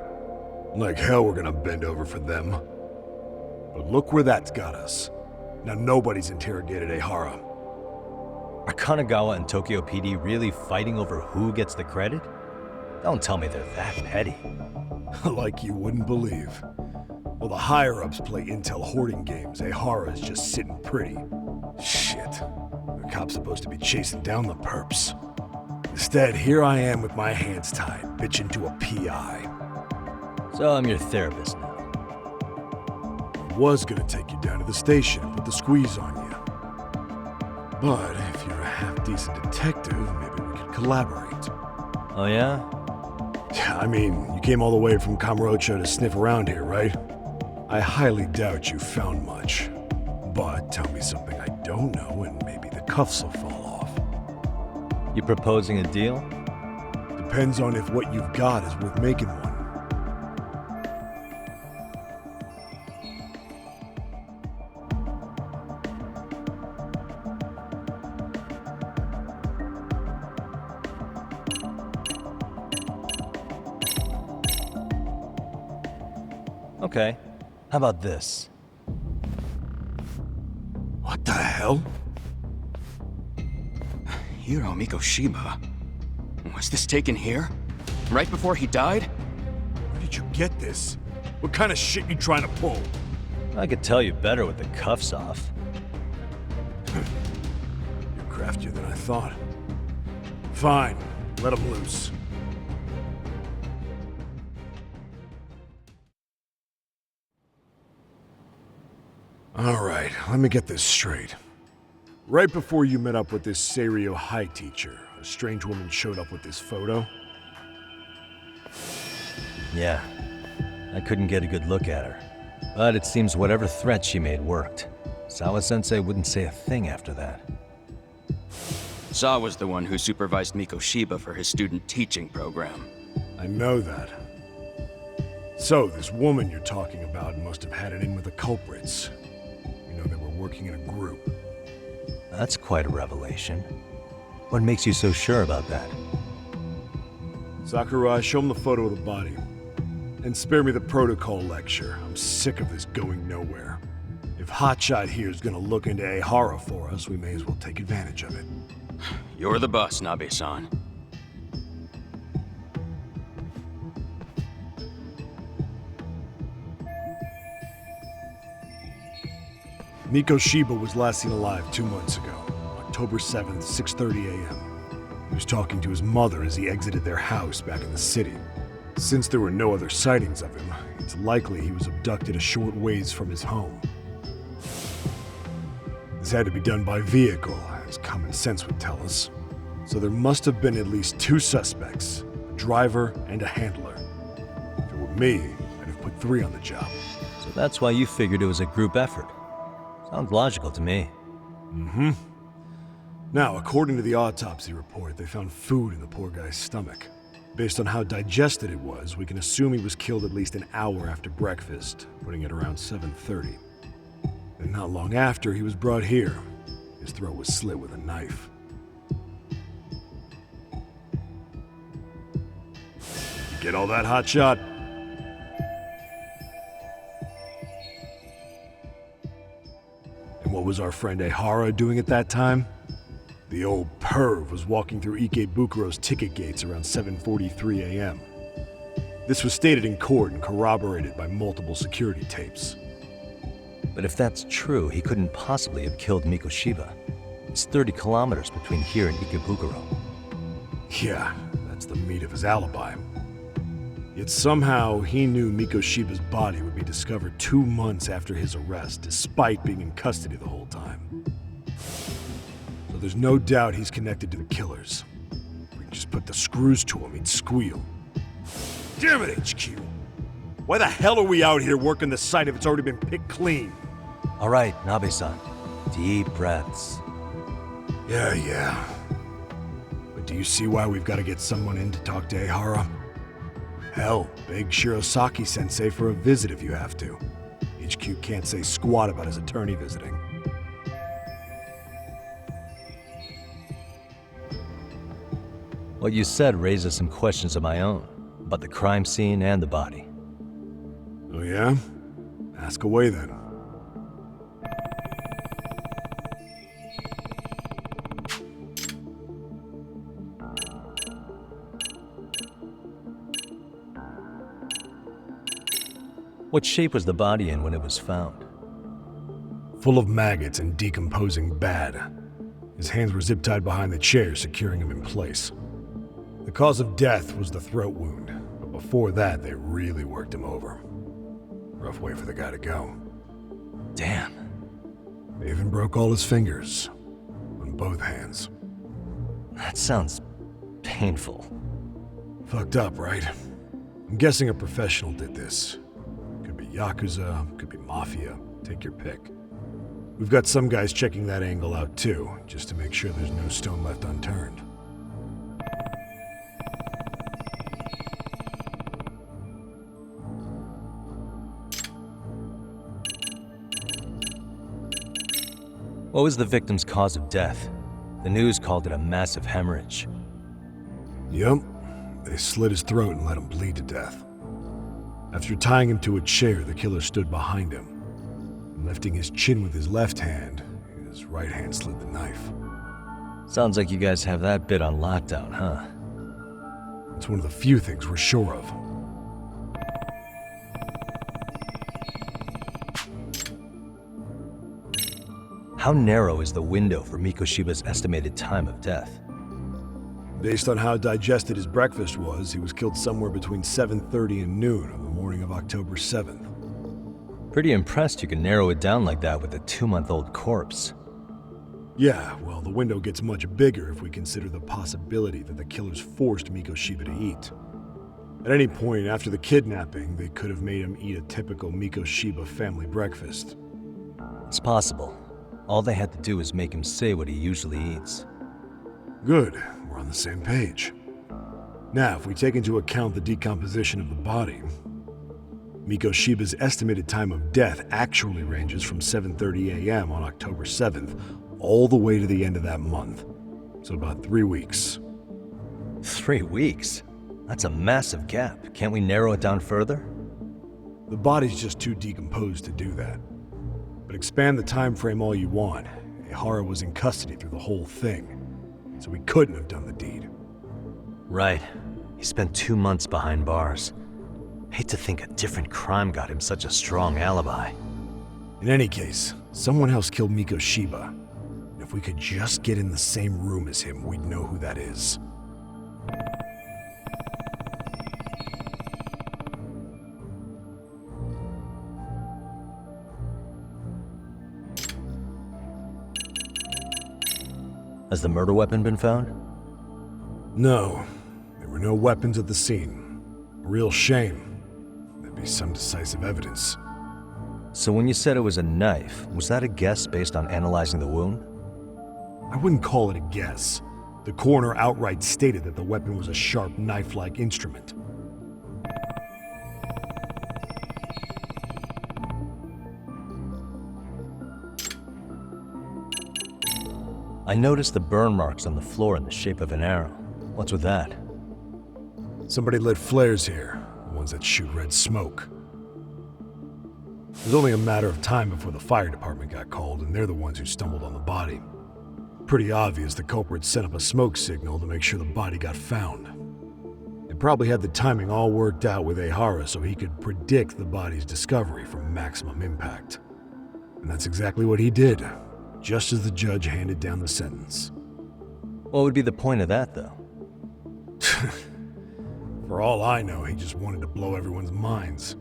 Like hell we're gonna bend over for them. But look where that's got us. Now nobody's interrogated Ehara. Are Kanagawa and Tokyo PD really fighting over who gets the credit? Don't tell me they're that petty. Like you wouldn't believe. While the higher-ups play intel hoarding games, Ehara is just sitting pretty. Shit. The cop's supposed to be chasing down the perps. Instead, here I am with my hands tied, bitching to a PI. So I'm your therapist now. I was gonna take you down to the station and put the squeeze on you. But if you're a half-decent detective, maybe we could collaborate. Oh yeah? I mean, you came all the way from Kamurocho to sniff around here, right? I highly doubt you found much. But tell me something I don't know and maybe the cuffs will fall off. You proposing a deal? Depends on if what you've got is worth making one. Okay. How about this? What the hell? Hiro Mikoshiba? Was this taken here? Right before he died? Where did you get this? What kind of shit you trying to pull? I could tell you better with the cuffs off. You're craftier than I thought. Fine, let him loose. Alright, let me get this straight. Right before you met up with this Seiryo High teacher, a strange woman showed up with this photo? Yeah. I couldn't get a good look at her. But it seems whatever threat she made worked. Sawa-sensei wouldn't say a thing after that. Saw was the one who supervised Mikoshiba for his student teaching program. I know that. So, this woman you're talking about must have had it in with the culprits. You know, they were working in a group. That's quite a revelation. What makes you so sure about that? Sakurai, show him the photo of the body. And spare me the protocol lecture. I'm sick of this going nowhere. If Hotshot here is gonna look into Ehara for us, we may as well take advantage of it. You're the boss, Nabe-san. Mikoshiba was last seen alive 2 months ago, October 7th, 6:30 a.m. He was talking to his mother as he exited their house back in the city. Since there were no other sightings of him, it's likely he was abducted a short ways from his home. This had to be done by vehicle, as common sense would tell us. So there must have been at least 2 suspects, a driver and a handler. If it were me, I'd have put 3 on the job. So that's why you figured it was a group effort. Sounds logical to me. Mm-hmm. Now, according to the autopsy report, they found food in the poor guy's stomach. Based on how digested it was, we can assume he was killed at least an hour after breakfast, putting it around 7:30. And not long after, he was brought here. His throat was slit with a knife. You get all that, Hotshot? And what was our friend Ehara doing at that time? The old perv was walking through Ikebukuro's ticket gates around 7:43 a.m. This was stated in court and corroborated by multiple security tapes. But if that's true, he couldn't possibly have killed Mikoshiba. It's 30 kilometers between here and Ikebukuro. Yeah, that's the meat of his alibi. Yet somehow he knew Mikoshiba's body would be discovered 2 months after his arrest, despite being in custody the whole time. So there's no doubt he's connected to the killers. If we can just put the screws to him, he'd squeal. Damn it, HQ! Why the hell are we out here working the site if it's already been picked clean? All right, Nabe-san. Deep breaths. Yeah. But do you see why we've got to get someone in to talk to Ehara? Hell, beg Shirosaki-sensei for a visit if you have to. HQ can't say squat about his attorney visiting. What you said raises some questions of my own, about the crime scene and the body. Oh yeah? Ask away then. What shape was the body in when it was found? Full of maggots and decomposing bad. His hands were zip-tied behind the chair, securing him in place. The cause of death was the throat wound, but before that, they really worked him over. Rough way for the guy to go. Damn. They even broke all his fingers. On both hands. That sounds painful. Fucked up, right? I'm guessing a professional did this. Could be Yakuza, could be Mafia. Take your pick. We've got some guys checking that angle out too, just to make sure there's no stone left unturned. What was the victim's cause of death? The news called it a massive hemorrhage. Yup. They slit his throat and let him bleed to death. After tying him to a chair, the killer stood behind him. Lifting his chin with his left hand, his right hand slid the knife. Sounds like you guys have that bit on lockdown, huh? It's one of the few things we're sure of. How narrow is the window for Mikoshiba's estimated time of death? Based on how digested his breakfast was, he was killed somewhere between 7:30 and noon on the morning of October 7th. Pretty impressed you can narrow it down like that with a 2-month-old corpse. Yeah, well, the window gets much bigger if we consider the possibility that the killers forced Mikoshiba to eat. At any point after the kidnapping, they could have made him eat a typical Mikoshiba family breakfast. It's possible. All they had to do is make him say what he usually eats. Good, we're on the same page. Now, if we take into account the decomposition of the body, Mikoshiba's estimated time of death actually ranges from 7:30 a.m. on October 7th all the way to the end of that month. So about 3 weeks. 3 weeks? That's a massive gap. Can't we narrow it down further? The body's just too decomposed to do that. But expand the time frame all you want. Ehara was in custody through the whole thing, so he couldn't have done the deed. Right. He spent 2 months behind bars. Hate to think a different crime got him such a strong alibi. In any case, someone else killed Mikoshiba. And if we could just get in the same room as him, we'd know who that is. Has the murder weapon been found? No. There were no weapons at the scene. A real shame. That'd be some decisive evidence. So when you said it was a knife, was that a guess based on analyzing the wound? I wouldn't call it a guess. The coroner outright stated that the weapon was a sharp knife-like instrument. I noticed the burn marks on the floor in the shape of an arrow. What's with that? Somebody lit flares here, the ones that shoot red smoke. It was only a matter of time before the fire department got called, and they're the ones who stumbled on the body. Pretty obvious the culprit set up a smoke signal to make sure the body got found. They probably had the timing all worked out with Ehara so he could predict the body's discovery from maximum impact. And that's exactly what he did, just as the judge handed down the sentence. What would be the point of that, though? For all I know, he just wanted to blow everyone's minds.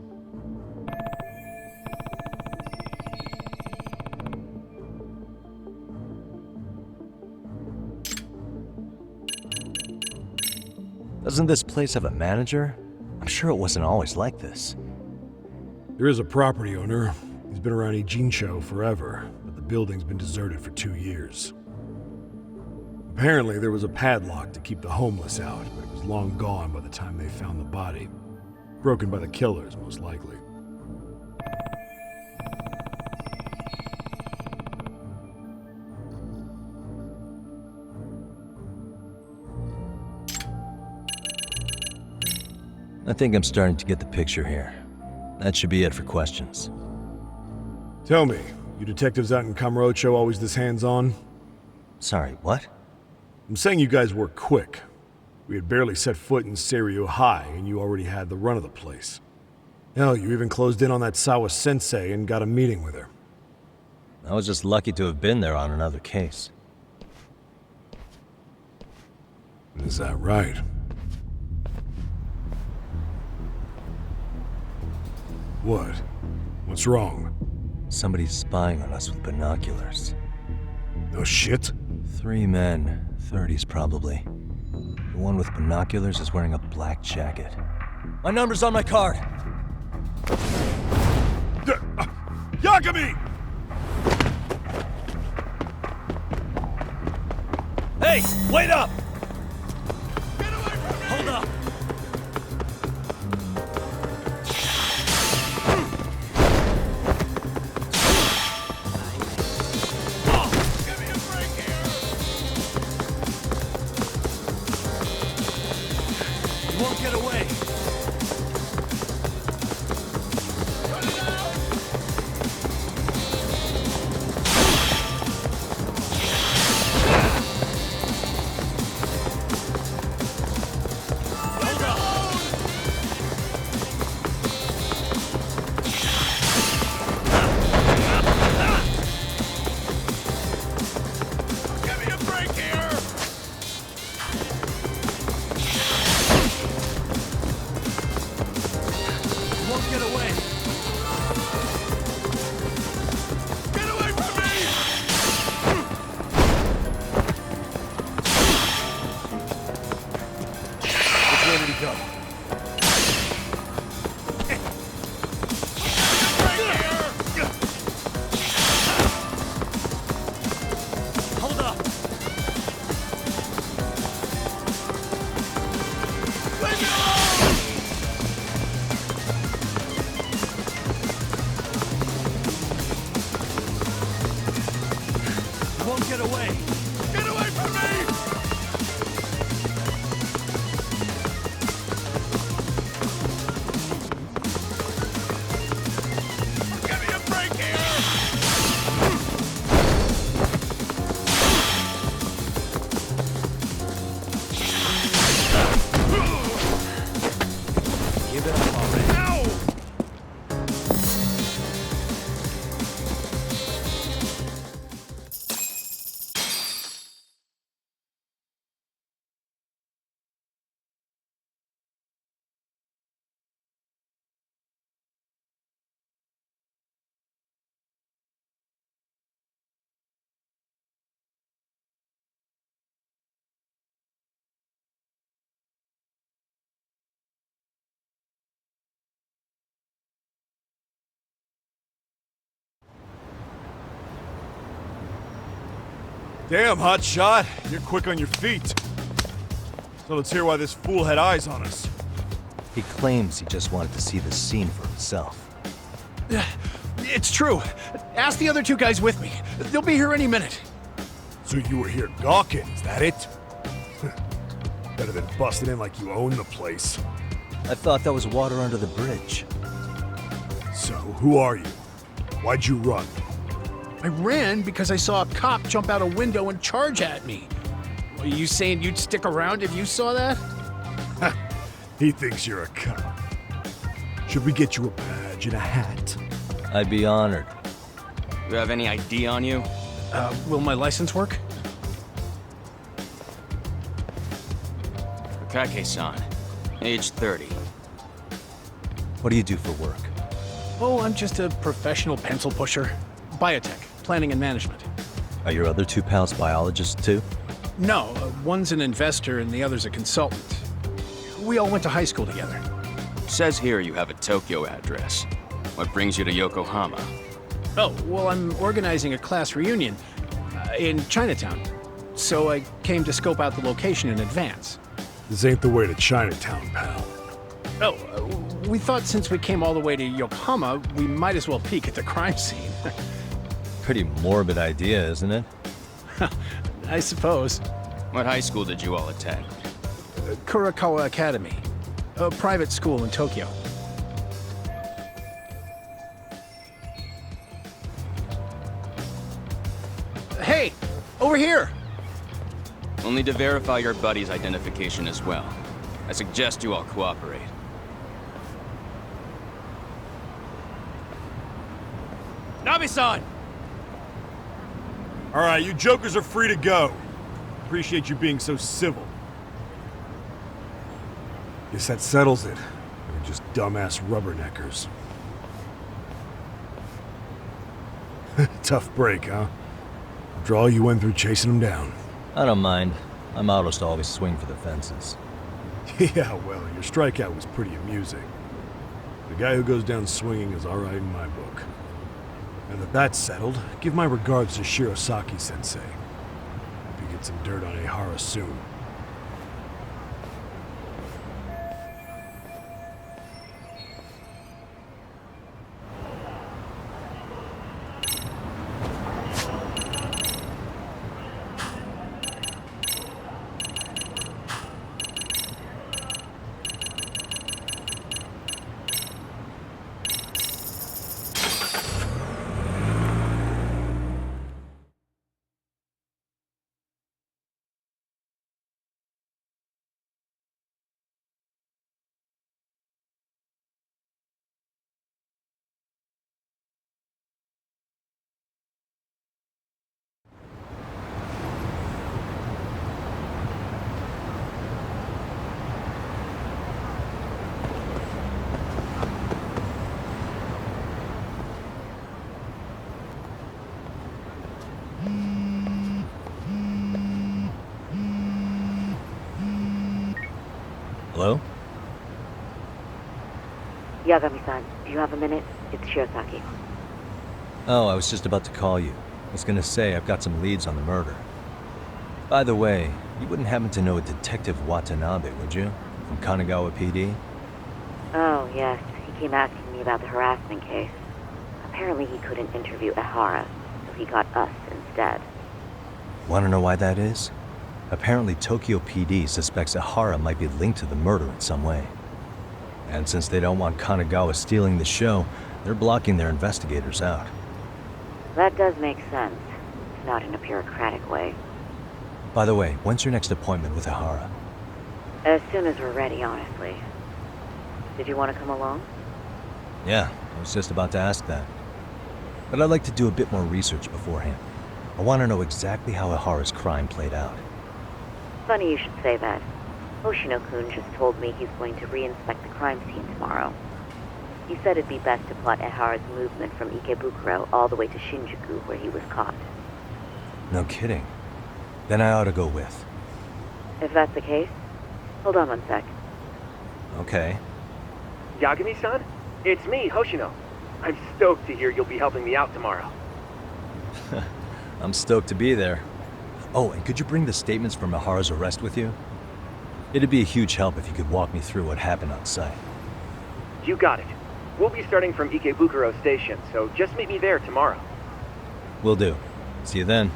Doesn't this place have a manager? I'm sure it wasn't always like this. There is a property owner. He's been around Ijincho forever, but the building's been deserted for 2 years. Apparently, there was a padlock to keep the homeless out, but it was long gone by the time they found the body. Broken by the killers, most likely. I think I'm starting to get the picture here. That should be it for questions. Tell me, you detectives out in Kamurocho always this hands-on? Sorry, what? I'm saying you guys work quick. We had barely set foot in Seiryo High, and you already had the run of the place. Hell, you even closed in on that Sawa-sensei and got a meeting with her. I was just lucky to have been there on another case. Is that right? What? What's wrong? Somebody's spying on us with binoculars. No shit? 3 men, 30s probably. The one with binoculars is wearing a black jacket. My number's on my card! Yagami! Hey, wait up! Get away from me! Hold up! Give me a break here! You won't get away! Get away! Get away from me! Give me a break here! Give it up already. Ow! Damn, hot shot. You're quick on your feet. So let's hear why this fool had eyes on us. He claims he just wanted to see the scene for himself. It's true. Ask the other 2 guys with me. They'll be here any minute. So you were here gawking, is that it? Better than busting in like you own the place. I thought that was water under the bridge. So, who are you? Why'd you run? I ran because I saw a cop jump out a window and charge at me. Are you saying you'd stick around if you saw that? He thinks you're a cop. Should we get you a badge and a hat? I'd be honored. You have any ID on you? Will my license work? Akake-san, age 30. What do you do for work? Oh, I'm just a professional pencil pusher. Biotech, planning and management. Are your other 2 pals biologists too? No, one's an investor and the other's a consultant. We all went to high school together. Says here you have a Tokyo address. What brings you to Yokohama? Oh, well, I'm organizing a class reunion in Chinatown. So I came to scope out the location in advance. This ain't the way to Chinatown, pal. Oh, we thought since we came all the way to Yokohama, we might as well peek at the crime scene. Pretty morbid idea, isn't it? I suppose. What high school did you all attend? Kurakawa Academy. a private school in Tokyo. Hey! Over here! We'll need to verify your buddy's identification as well. I suggest you all cooperate. Nabi-san! Alright, you jokers are free to go. Appreciate you being so civil. Guess that settles it. They're just dumbass rubberneckers. Tough break, huh? After all you went through chasing them down. I don't mind. My motto is to always swing for the fences. Yeah, well, your strikeout was pretty amusing. The guy who goes down swinging is alright in my book. Now that that's settled, give my regards to Shirosaki-sensei. Hope you get some dirt on Ehara soon. Hello? Yagami-san, do you have a minute? It's Shirosaki. Oh, I was just about to call you. I was gonna say, I've got some leads on the murder. By the way, you wouldn't happen to know a Detective Watanabe, would you? From Kanagawa PD? Oh, yes. He came asking me about the harassment case. Apparently he couldn't interview Ehara, so he got us instead. Wanna know why that is? Apparently Tokyo PD suspects Ehara might be linked to the murder in some way. And since they don't want Kanagawa stealing the show, they're blocking their investigators out. That does make sense. It's not in a bureaucratic way. By the way, when's your next appointment with Ehara? As soon as we're ready, honestly. Did you want to come along? Yeah, I was just about to ask that. But I'd like to do a bit more research beforehand. I want to know exactly how Ehara's crime played out. Funny you should say that. Hoshino-kun just told me he's going to re-inspect the crime scene tomorrow. He said it'd be best to plot Ehara's movement from Ikebukuro all the way to Shinjuku, where he was caught. No kidding. Then I ought to go with. If that's the case, hold on one sec. Okay. Yagami-san? It's me, Hoshino. I'm stoked to hear you'll be helping me out tomorrow. I'm stoked to be there. Oh, and could you bring the statements from Ehara's arrest with you? It'd be a huge help if you could walk me through what happened on site. You got it. We'll be starting from Ikebukuro Station, so just meet me there tomorrow. Will do. See you then.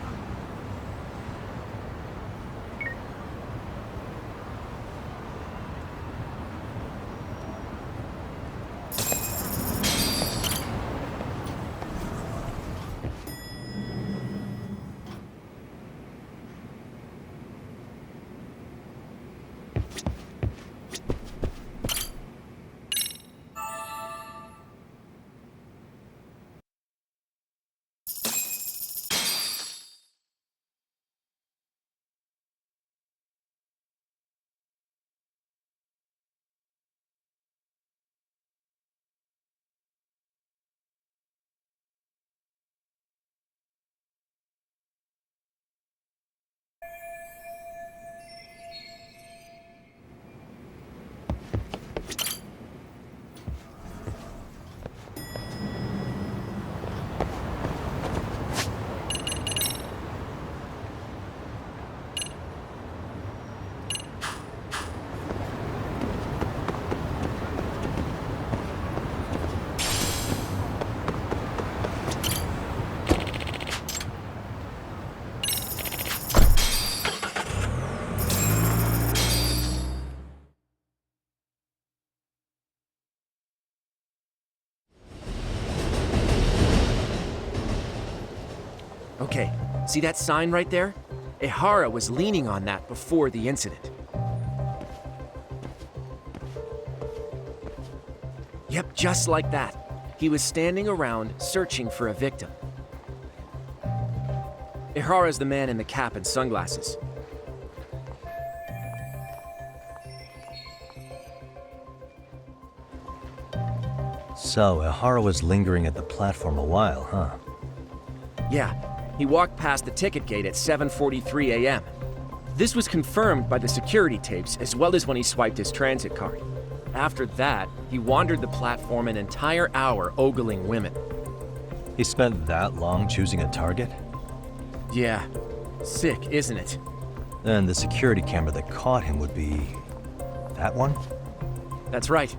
Okay, see that sign right there? Ehara was leaning on that before the incident. Yep, just like that. He was standing around searching for a victim. Ehara's the man in the cap and sunglasses. So, Ehara was lingering at the platform a while, huh? Yeah, he walked past the ticket gate at 7:43 a.m. This was confirmed by the security tapes as well as when he swiped his transit card. After that, he wandered the platform an entire hour ogling women. He spent that long choosing a target? Yeah, sick, isn't it? And the security camera that caught him would be... that one? That's right.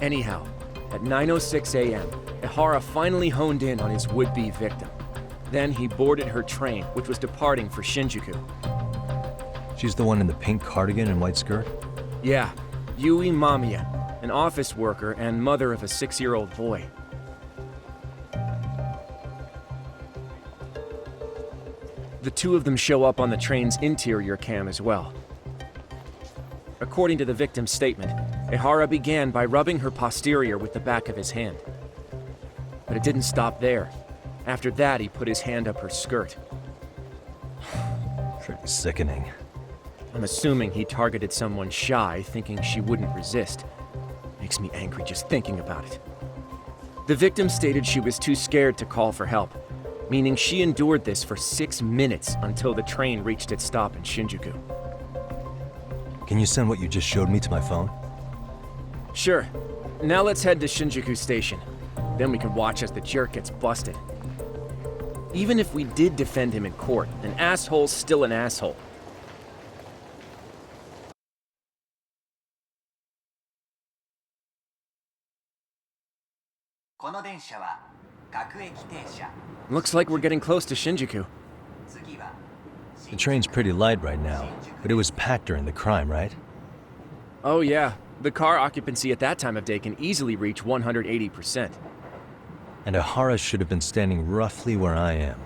Anyhow, at 9:06 a.m., Ehara finally honed in on his would-be victim. Then he boarded her train, which was departing for Shinjuku. She's the one in the pink cardigan and white skirt? Yeah, Yui Mamiya, an office worker and mother of a 6-year-old boy. The two of them show up on the train's interior cam as well. According to the victim's statement, Ehara began by rubbing her posterior with the back of his hand. But it didn't stop there. After that, he put his hand up her skirt. Pretty sickening. I'm assuming he targeted someone shy, thinking she wouldn't resist. Makes me angry just thinking about it. The victim stated she was too scared to call for help, meaning she endured this for 6 minutes until the train reached its stop in Shinjuku. Can you send what you just showed me to my phone? Sure. Now let's head to Shinjuku Station. Then we can watch as the jerk gets busted. Even if we did defend him in court, an asshole's still an asshole. Looks like we're getting close to Shinjuku. The train's pretty light right now, but it was packed during the crime, right? Oh yeah, the car occupancy at that time of day can easily reach 180%. And Ehara should have been standing roughly where I am.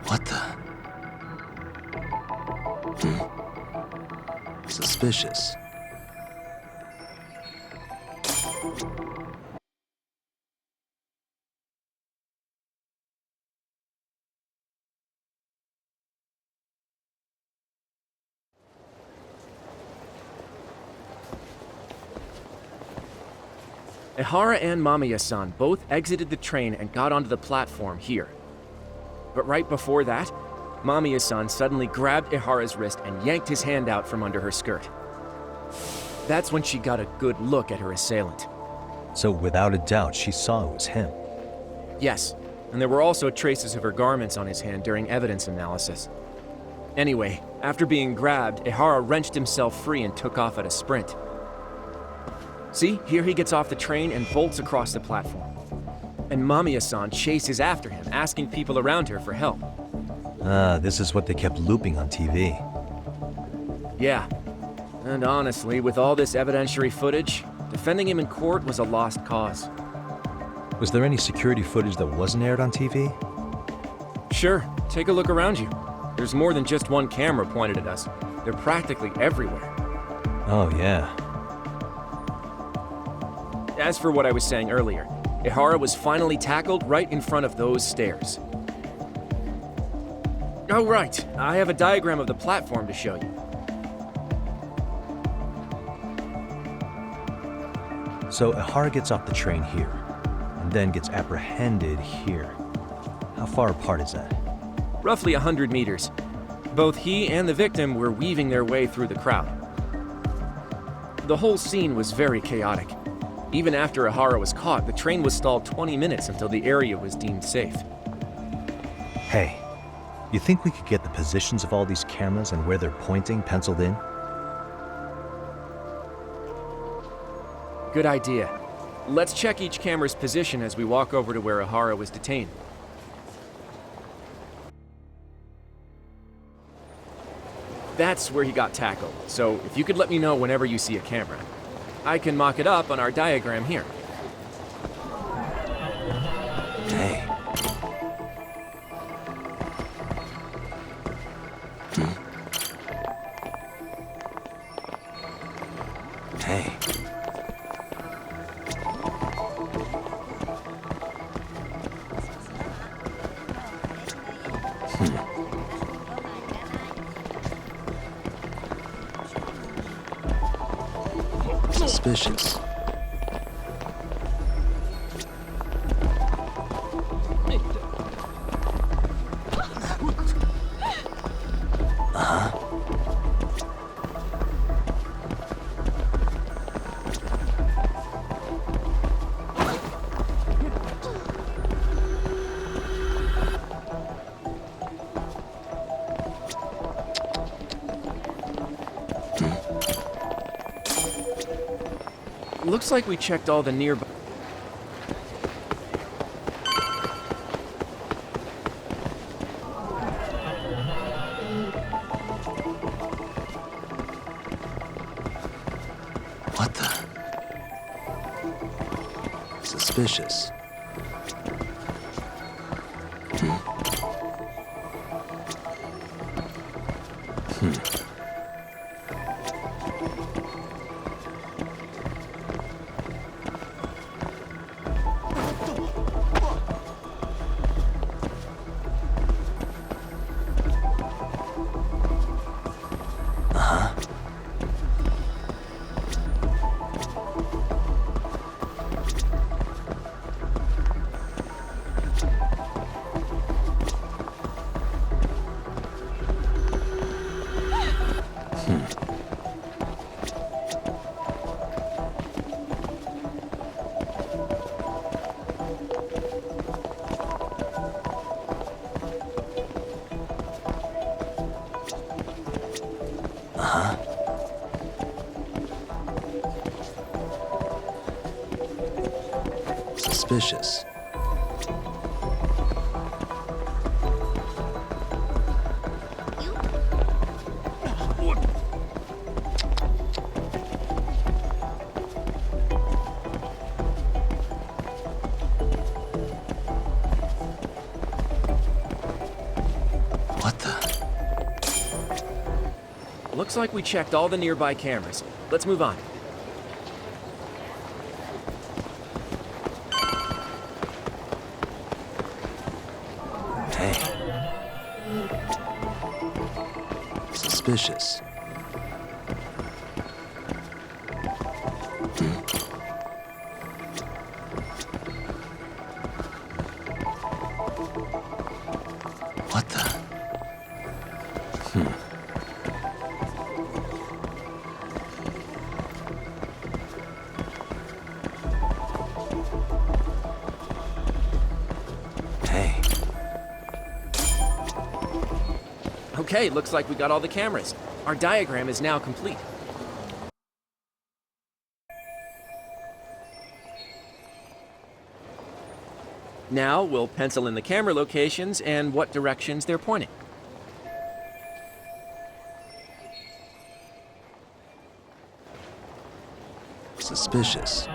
What the? Suspicious. Ehara and Mamiya-san both exited the train and got onto the platform here. But right before that, Mamiya-san suddenly grabbed Ehara's wrist and yanked his hand out from under her skirt. That's when she got a good look at her assailant. So without a doubt, she saw it was him. Yes, and there were also traces of her garments on his hand during evidence analysis. Anyway, after being grabbed, Ehara wrenched himself free and took off at a sprint. See, here he gets off the train and bolts across the platform. And Mamiya-san chases after him, asking people around her for help. This is what they kept looping on TV. Yeah. And honestly, with all this evidentiary footage, defending him in court was a lost cause. Was there any security footage that wasn't aired on TV? Sure. Take a look around you. There's more than just one camera pointed at us. They're practically everywhere. Oh, yeah. As for what I was saying earlier, Ehara was finally tackled right in front of those stairs. Oh, right. I have a diagram of the platform to show you. So Ehara gets off the train here, and then gets apprehended here. How far apart is that? Roughly 100 meters. Both he and the victim were weaving their way through the crowd. The whole scene was very chaotic. Even after Ehara was caught, the train was stalled 20 minutes until the area was deemed safe. Hey, You think we could get the positions of all these cameras and where they're pointing penciled in? Good idea. Let's check each camera's position as we walk over to where Ehara was detained. That's where he got tackled, so if you could let me know whenever you see a camera. I can mock it up on our diagram here. Hey. Hey. Suspicious. Looks like we checked all the nearby... What the? Suspicious. Suspicious. What the? Looks like we checked all the nearby cameras. Let's move on. Suspicious. What the? Hey. Okay, looks like we got all the cameras. Our diagram is now complete. Now we'll pencil in the camera locations and what directions they're pointing. Suspicious.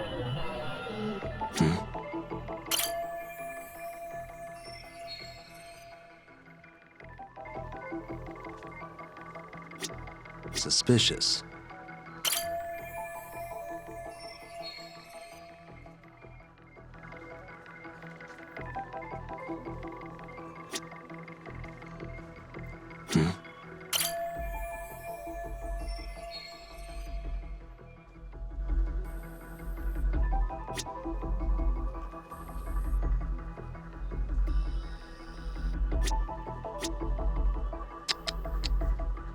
Suspicious.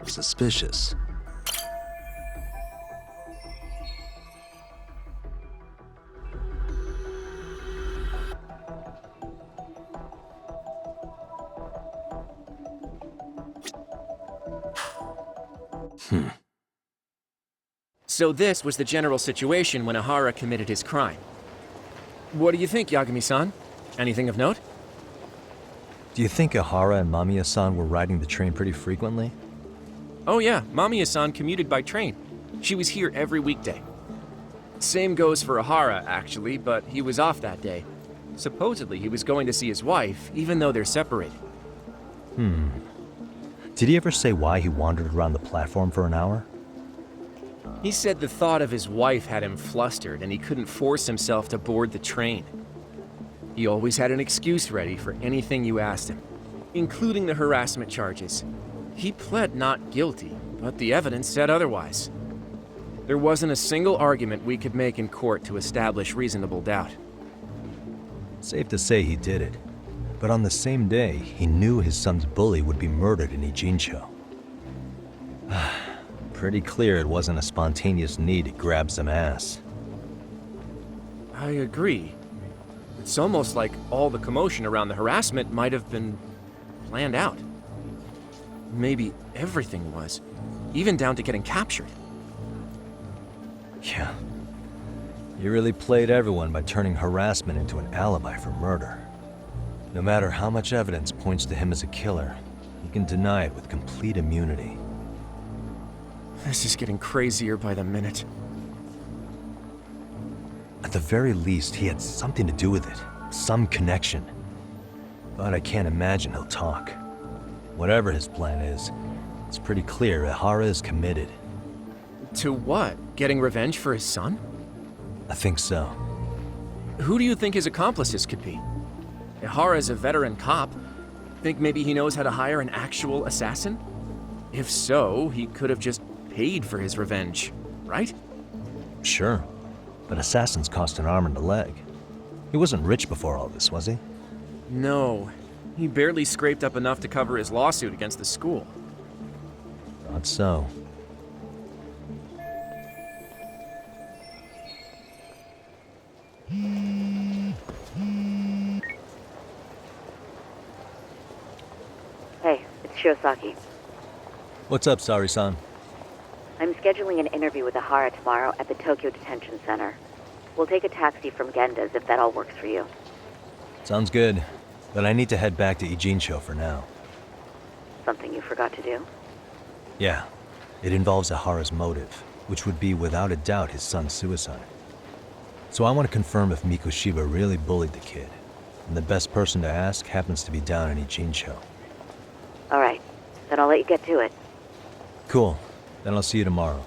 Suspicious. So this was the general situation when Ehara committed his crime. What do you think, Yagami-san? Anything of note? Do you think Ehara and Mamiya-san were riding the train pretty frequently? Oh yeah, Mamiya-san commuted by train. She was here every weekday. Same goes for Ehara, actually, but he was off that day. Supposedly, he was going to see his wife, even though they're separated. Did he ever say why he wandered around the platform for an hour? He said the thought of his wife had him flustered and he couldn't force himself to board the train. He always had an excuse ready for anything you asked him, including the harassment charges. He pled not guilty, but the evidence said otherwise. There wasn't a single argument we could make in court to establish reasonable doubt. Safe to say he did it. But on the same day, he knew his son's bully would be murdered in Ijincho. Pretty clear it wasn't a spontaneous need to grab some ass. I agree. It's almost like all the commotion around the harassment might have been planned out. Maybe everything was, even down to getting captured. Yeah. He really played everyone by turning harassment into an alibi for murder. No matter how much evidence points to him as a killer, he can deny it with complete immunity. This is getting crazier by the minute. At the very least, he had something to do with it. Some connection. But I can't imagine he'll talk. Whatever his plan is, it's pretty clear Ehara is committed. To what? Getting revenge for his son? I think so. Who do you think his accomplices could be? Ehara's a veteran cop. Think maybe he knows how to hire an actual assassin? If so, he could have just paid for his revenge, right? Sure. But assassins cost an arm and a leg. He wasn't rich before all this, was he? No. He barely scraped up enough to cover his lawsuit against the school. Thought so. Hey, it's Shirosaki. What's up, Saori-san? I'm scheduling an interview with Ehara tomorrow at the Tokyo Detention Center. We'll take a taxi from Genda's if that all works for you. Sounds good, but I need to head back to Ijincho for now. Something you forgot to do? Yeah, it involves Ehara's motive, which would be without a doubt his son's suicide. So I want to confirm if Mikoshiba really bullied the kid, and the best person to ask happens to be down in Ijincho. All right, then I'll let you get to it. Cool, then I'll see you tomorrow.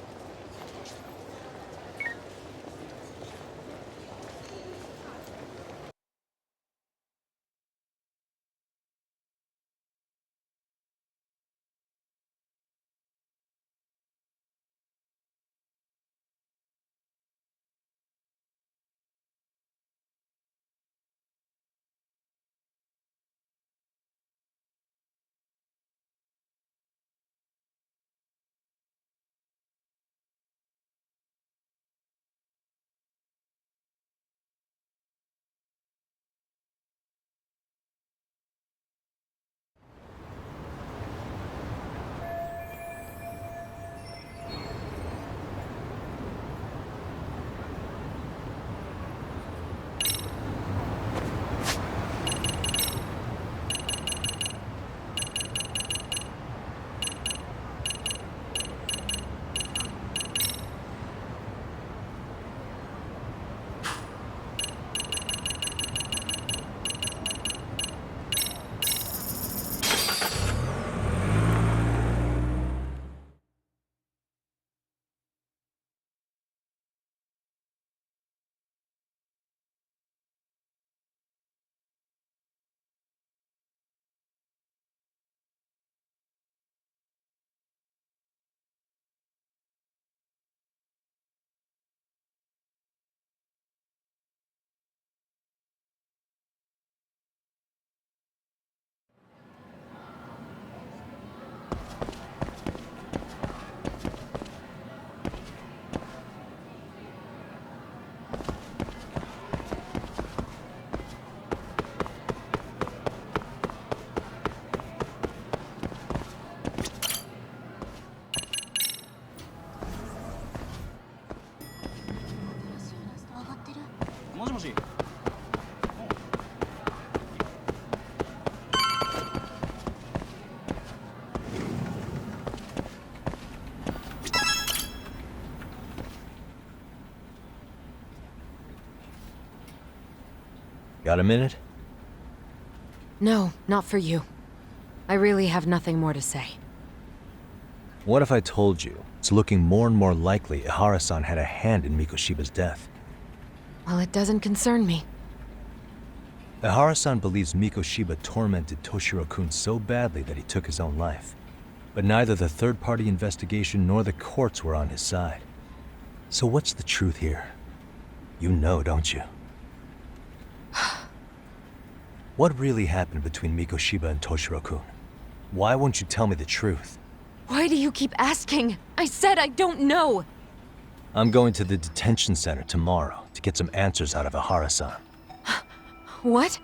Got a minute? No, not for you. I really have nothing more to say. What if I told you it's looking more and more likely Ehara-san had a hand in Mikoshiba's death? Well, it doesn't concern me. Ehara-san believes Mikoshiba tormented Toshiro-kun so badly that he took his own life. But neither the third-party investigation nor the courts were on his side. So what's the truth here? You know, don't you? What really happened between Mikoshiba and Toshiro-kun? Why won't you tell me the truth? Why do you keep asking? I said I don't know! I'm going to the detention center tomorrow to get some answers out of Ehara-san. What?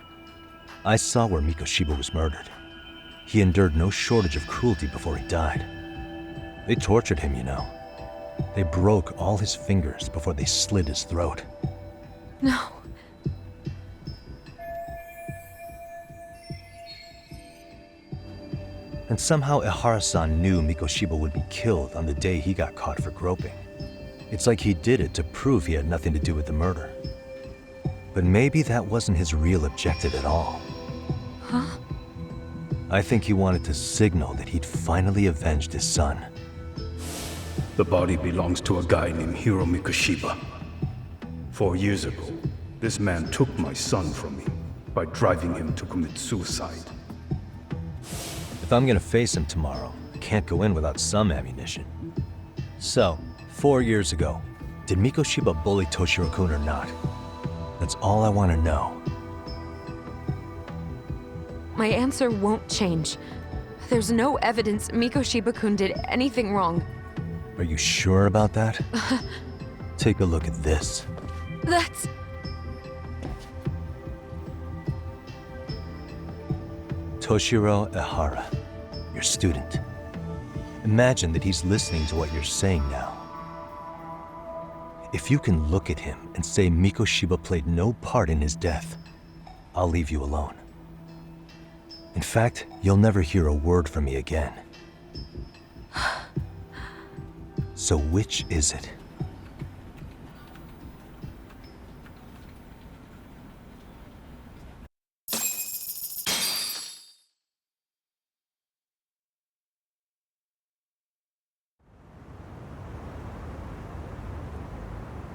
I saw where Mikoshiba was murdered. He endured no shortage of cruelty before he died. They tortured him, you know. They broke all his fingers before they slit his throat. No. And somehow Ehara-san knew Mikoshiba would be killed on the day he got caught for groping. It's like he did it to prove he had nothing to do with the murder. But maybe that wasn't his real objective at all. Huh? I think he wanted to signal that he'd finally avenged his son. The body belongs to a guy named Hiro Mikoshiba. 4 years ago, this man took my son from me by driving him to commit suicide. If I'm gonna face him tomorrow, I can't go in without some ammunition. So, 4 years ago, did Mikoshiba bully Toshiro-kun or not? That's all I want to know. My answer won't change. There's no evidence Mikoshiba-kun did anything wrong. Are you sure about that? Take a look at this. That's... Toshiro Ehara, your student. Imagine that he's listening to what you're saying now. If you can look at him and say Mikoshiba played no part in his death, I'll leave you alone. In fact, you'll never hear a word from me again. So which is it?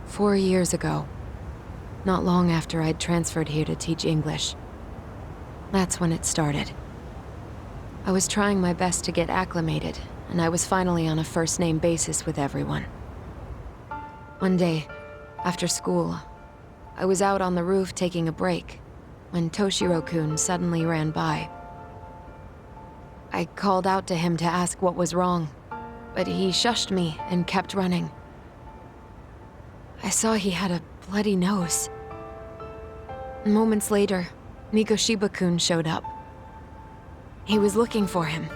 "4 years ago, not long after I'd transferred here to teach English. That's when it started. I was trying my best to get acclimated, and I was finally on a first-name basis with everyone. One day, after school, I was out on the roof taking a break, when Toshiro-kun suddenly ran by. I called out to him to ask what was wrong, but he shushed me and kept running. I saw he had a bloody nose. Moments later, Mikoshiba-kun showed up. He was looking for him.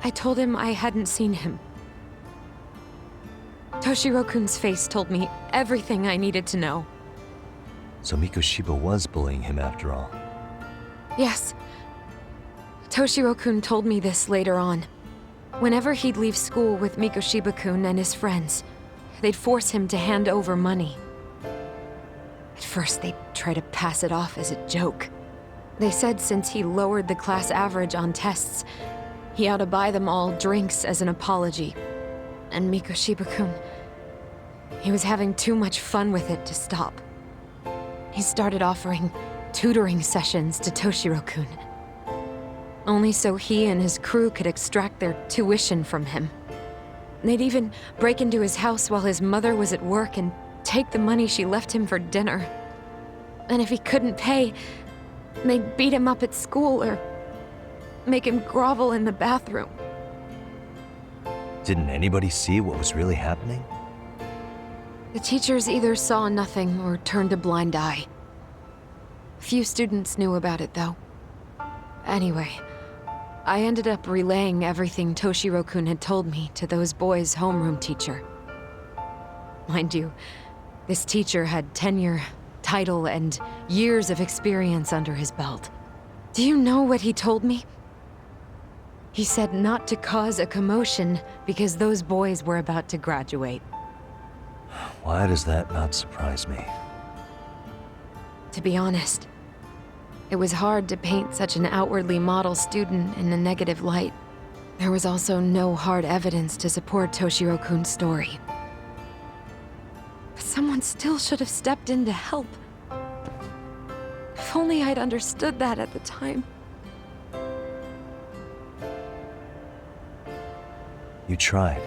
I told him I hadn't seen him. Toshiro-kun's face told me everything I needed to know. So Mikoshiba was bullying him after all. Yes. Toshiro-kun told me this later on. Whenever he'd leave school with Mikoshiba-kun and his friends, they'd force him to hand over money. At first, they'd try to pass it off as a joke. They said since he lowered the class average on tests, he ought to buy them all drinks as an apology. And Mikoshiba-kun, he was having too much fun with it to stop. He started offering tutoring sessions to Toshiro-kun, only so he and his crew could extract their tuition from him. They'd even break into his house while his mother was at work and take the money she left him for dinner. And if he couldn't pay, they'd beat him up at school or make him grovel in the bathroom. Didn't anybody see what was really happening? The teachers either saw nothing or turned a blind eye. Few students knew about it, though. Anyway, I ended up relaying everything Toshiro-kun had told me to those boys' homeroom teacher. Mind you, this teacher had tenure, title and years of experience under his belt. Do you know what he told me? He said not to cause a commotion because those boys were about to graduate. Why does that not surprise me? To be honest, it was hard to paint such an outwardly model student in a negative light. There was also no hard evidence to support Toshiro-kun's story. But someone still should have stepped in to help. If only I'd understood that at the time. You tried.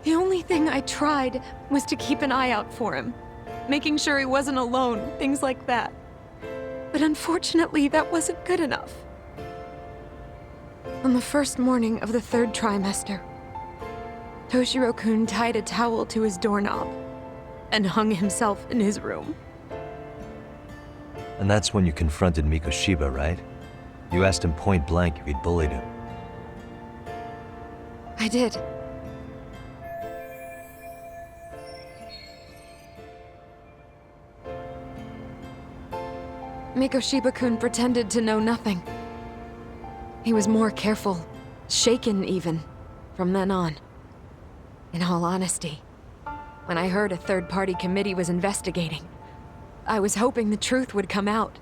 The only thing I tried was to keep an eye out for him, making sure he wasn't alone, things like that. But unfortunately, that wasn't good enough. On the first morning of the 3rd trimester, Toshiro-kun tied a towel to his doorknob and hung himself in his room. And that's when you confronted Mikoshiba, right? You asked him point blank if he'd bullied him. I did. Mikoshiba-kun pretended to know nothing. He was more careful, shaken even, from then on. In all honesty, when I heard a third-party committee was investigating, I was hoping the truth would come out.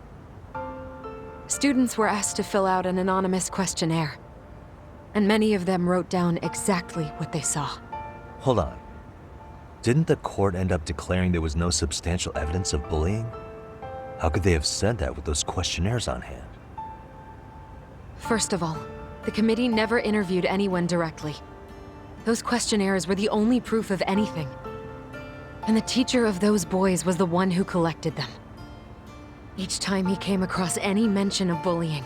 Students were asked to fill out an anonymous questionnaire, and many of them wrote down exactly what they saw. Hold on. Didn't the court end up declaring there was no substantial evidence of bullying? How could they have said that with those questionnaires on hand? First of all, the committee never interviewed anyone directly. Those questionnaires were the only proof of anything. And the teacher of those boys was the one who collected them. Each time he came across any mention of bullying,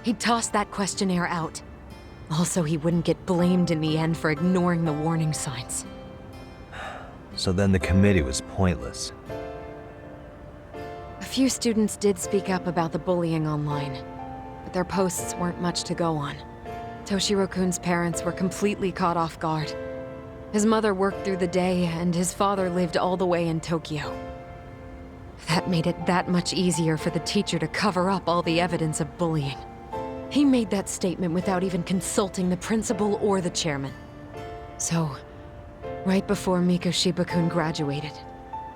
he'd toss that questionnaire out. Also, he wouldn't get blamed in the end for ignoring the warning signs. So then the committee was pointless. A few students did speak up about the bullying online, but their posts weren't much to go on. Toshiro-kun's parents were completely caught off guard. His mother worked through the day, and his father lived all the way in Tokyo. That made it that much easier for the teacher to cover up all the evidence of bullying. He made that statement without even consulting the principal or the chairman. So, right before Mikoshiba-kun graduated,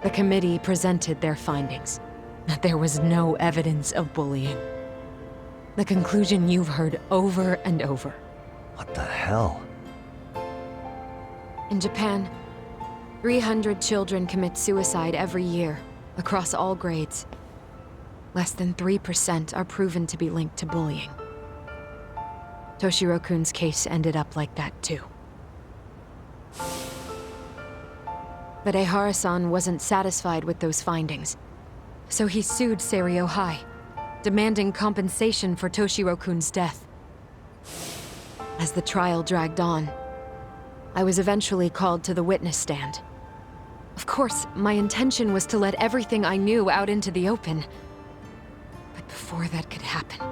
the committee presented their findings, that there was no evidence of bullying. The conclusion you've heard over and over. What the hell? In Japan, 300 children commit suicide every year, across all grades. Less than 3% are proven to be linked to bullying. Toshiro-kun's case ended up like that too. But Ehara-san wasn't satisfied with those findings, so he sued Seiryo High, demanding compensation for Toshiro-kun's death. As the trial dragged on, I was eventually called to the witness stand. Of course, my intention was to let everything I knew out into the open. But before that could happen,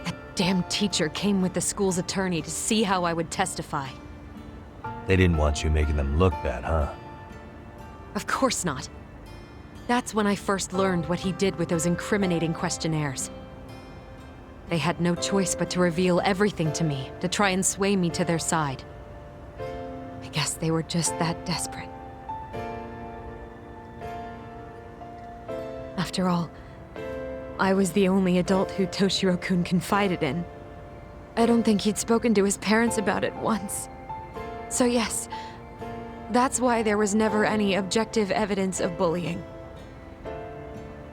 that damn teacher came with the school's attorney to see how I would testify. They didn't want you making them look bad, huh? Of course not. That's when I first learned what he did with those incriminating questionnaires. They had no choice but to reveal everything to me, to try and sway me to their side. I guess they were just that desperate. After all, I was the only adult who Toshiro-kun confided in. I don't think he'd spoken to his parents about it once. So yes, that's why there was never any objective evidence of bullying.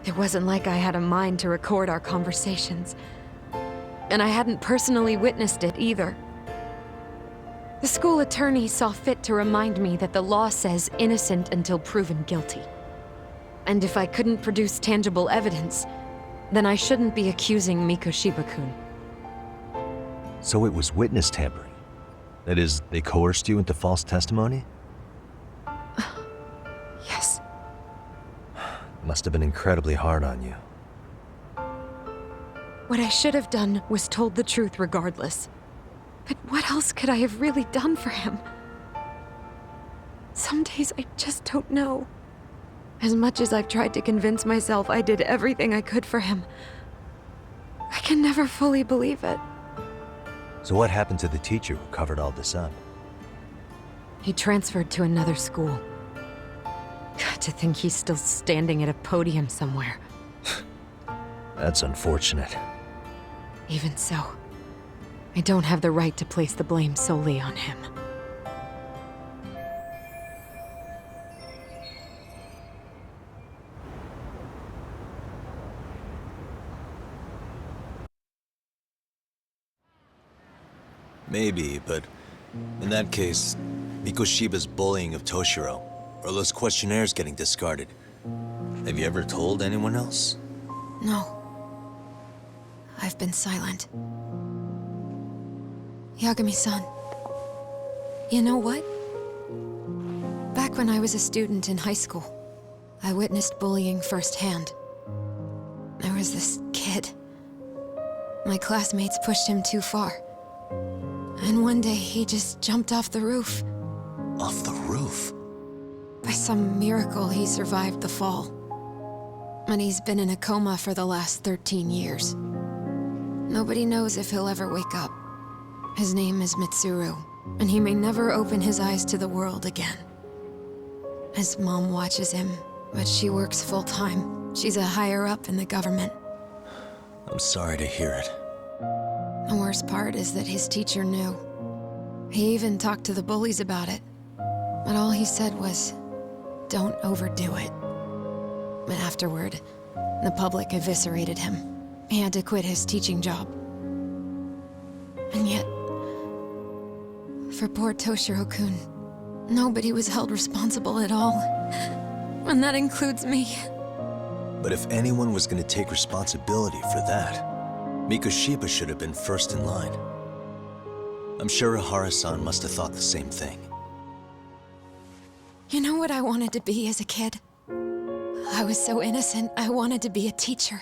It wasn't like I had a mind to record our conversations, and I hadn't personally witnessed it either. The school attorney saw fit to remind me that the law says innocent until proven guilty. And if I couldn't produce tangible evidence, then I shouldn't be accusing Mikoshiba-kun. So it was witness tampering? That is, they coerced you into false testimony? Yes. It must have been incredibly hard on you. What I should have done was told the truth regardless. But what else could I have really done for him? Some days I just don't know. As much as I've tried to convince myself I did everything I could for him, I can never fully believe it. So what happened to the teacher who covered all this up? He transferred to another school. God, to think he's still standing at a podium somewhere. That's unfortunate. Even so, I don't have the right to place the blame solely on him. Maybe, but in that case, Mikoshiba's bullying of Toshiro, or those questionnaires getting discarded. Have you ever told anyone else? No. I've been silent. Yagami-san. You know what? Back when I was a student in high school, I witnessed bullying firsthand. There was this kid. My classmates pushed him too far. And one day he just jumped off the roof. Off the roof? By some miracle, he survived the fall. And he's been in a coma for the last 13 years. Nobody knows if he'll ever wake up. His name is Mitsuru, and he may never open his eyes to the world again. His mom watches him, but she works full-time. She's a higher-up in the government. I'm sorry to hear it. The worst part is that his teacher knew. He even talked to the bullies about it. But all he said was, don't overdo it. But afterward, the public eviscerated him. He had to quit his teaching job. And yet, for poor Toshiro-kun, nobody was held responsible at all. And that includes me. But if anyone was going to take responsibility for that, Mikoshiba should have been first in line. I'm sure Ehara-san must have thought the same thing. You know what I wanted to be as a kid? I was so innocent, I wanted to be a teacher.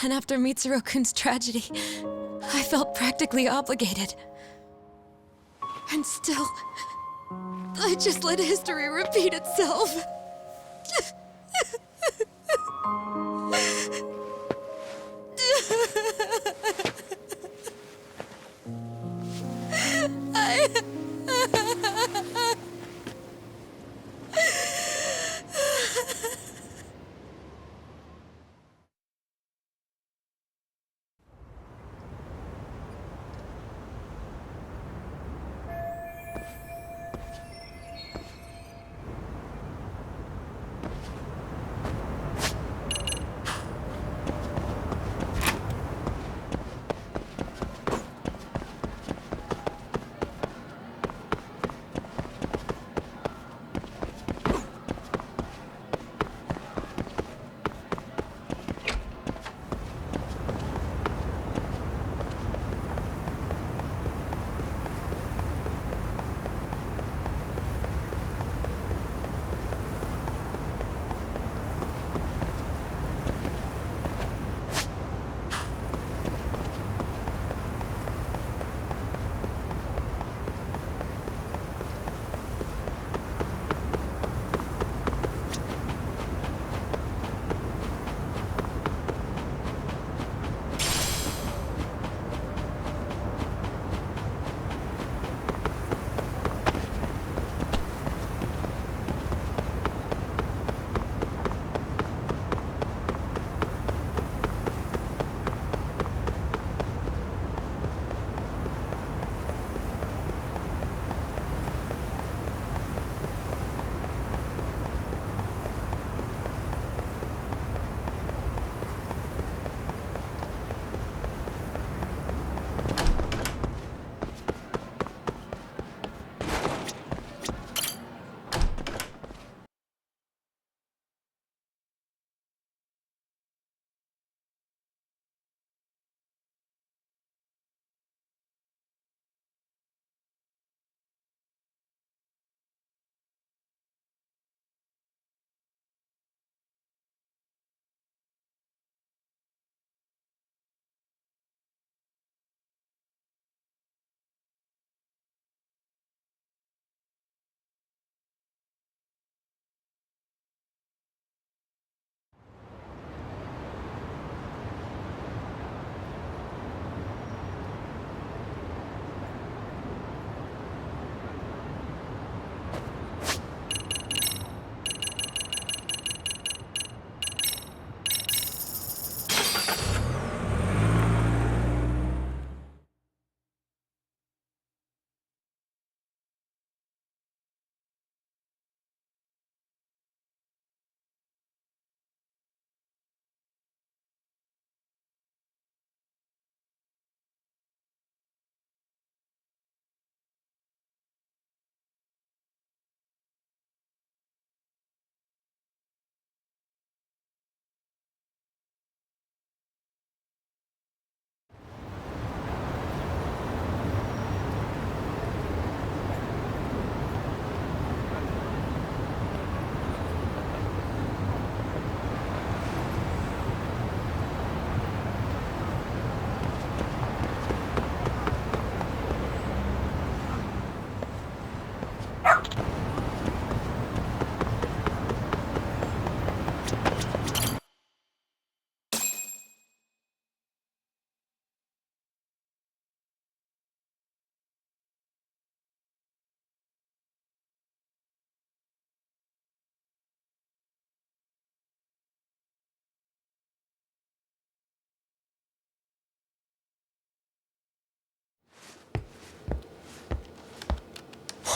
And after Mitsuru-kun's tragedy, I felt practically obligated. And still, I just let history repeat itself.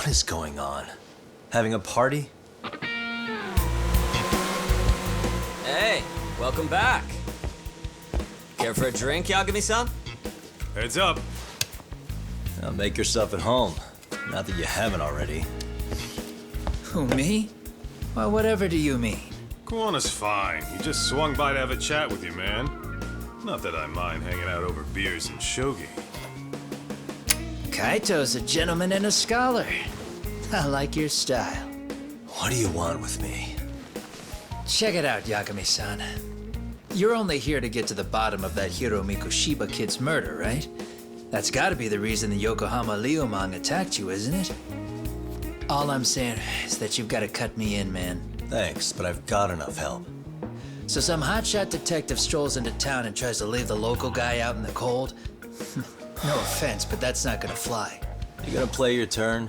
What is going on? Having a party? Hey, welcome back. Care for a drink, Yagami-san? Heads up. Now make yourself at home. Not that you haven't already. Who, me? Well, whatever do you mean? Kuwana's fine. He just swung by to have a chat with you, man. Not that I mind hanging out over beers and shogi. Kaito's a gentleman and a scholar. I like your style. What do you want with me? Check it out, Yagami-san. You're only here to get to the bottom of that Hiro Mikoshiba kid's murder, right? That's gotta be the reason the Yokohama Liumang attacked you, isn't it? All I'm saying is that you've gotta cut me in, man. Thanks, but I've got enough help. So some hotshot detective strolls into town and tries to leave the local guy out in the cold? No offense, but that's not gonna fly. You gonna play your turn?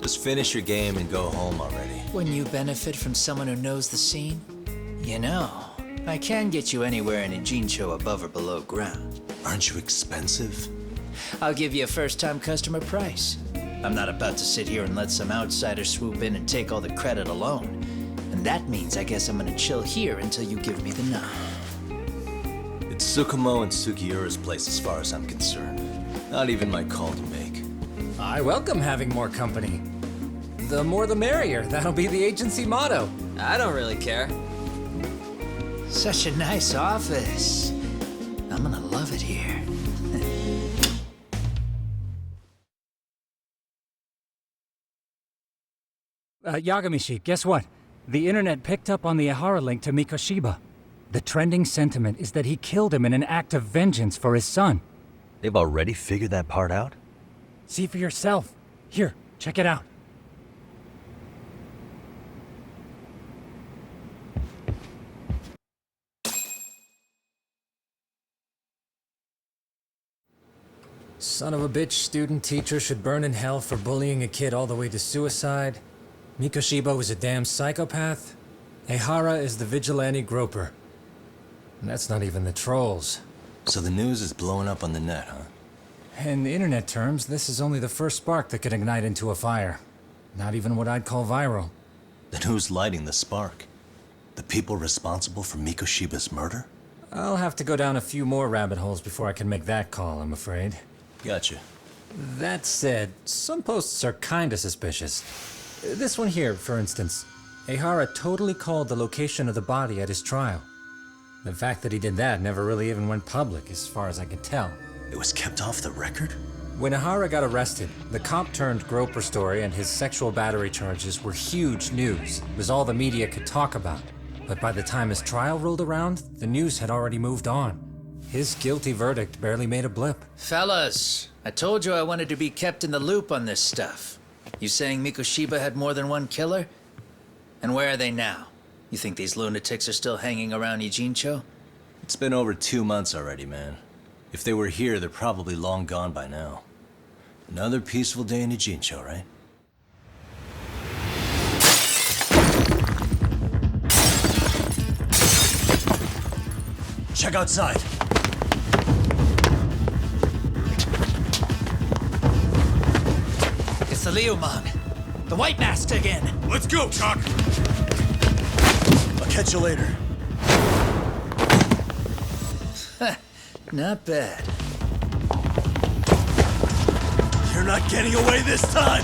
Just finish your game and go home already. When you benefit from someone who knows the scene? You know, I can get you anywhere in a Jincho above or below ground. Aren't you expensive? I'll give you a first-time customer price. I'm not about to sit here and let some outsider swoop in and take all the credit alone. And that means I guess I'm gonna chill here until you give me the nod. It's Tsukumo and Sugiura's place as far as I'm concerned. Not even my call to make. I welcome having more company. The more the merrier. That'll be the agency motto. I don't really care. Such a nice office. I'm gonna love it here. Yagami-shi, guess what? The internet picked up on the Ehara link to Mikoshiba. The trending sentiment is that he killed him in an act of vengeance for his son. They've already figured that part out? See for yourself. Here, check it out. Son of a bitch student teacher should burn in hell for bullying a kid all the way to suicide. Mikoshiba was a damn psychopath. Ehara is the vigilante groper. And that's not even the trolls. So the news is blowing up on the net, huh? In internet terms, this is only the first spark that could ignite into a fire. Not even what I'd call viral. Then who's lighting the spark? The people responsible for Mikoshiba's murder? I'll have to go down a few more rabbit holes before I can make that call, I'm afraid. Gotcha. That said, some posts are kinda suspicious. This one here, for instance. Ehara totally called the location of the body at his trial. The fact that he did that never really even went public, as far as I can tell. It was kept off the record? When Ehara got arrested, the cop-turned-groper story and his sexual battery charges were huge news. It was all the media could talk about. But by the time his trial rolled around, the news had already moved on. His guilty verdict barely made a blip. Fellas, I told you I wanted to be kept in the loop on this stuff. You saying Mikoshiba had more than one killer? And where are they now? You think these lunatics are still hanging around Ijincho? It's been over 2 months already, man. If they were here, they're probably long gone by now. Another peaceful day in Ijincho, right? Check outside. It's the Liumang. The White Mask again. Let's go, Cock! I'll catch you later. Not bad. You're not getting away this time!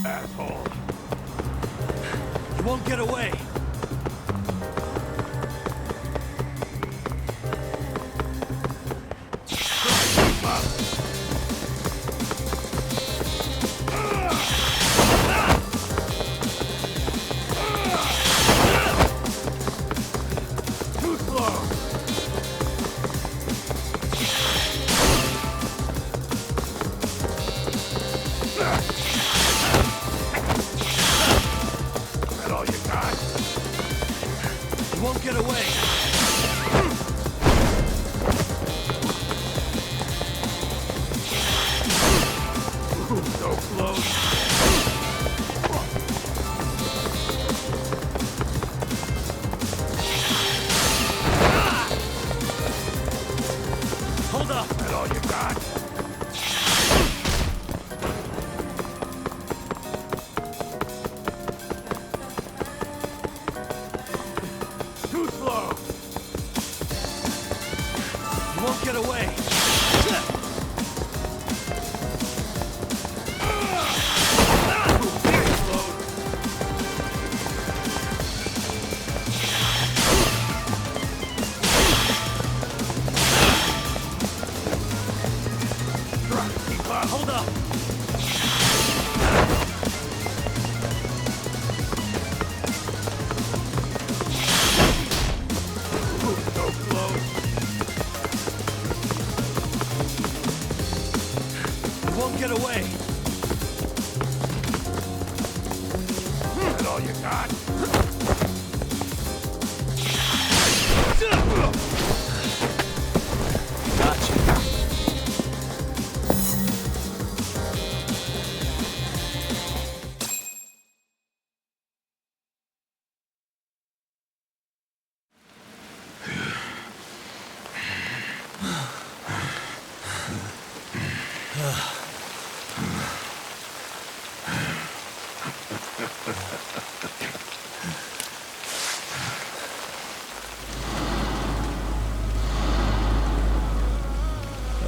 Asshole. You won't get away! Too slow! Is that all you got? You won't get away! So close.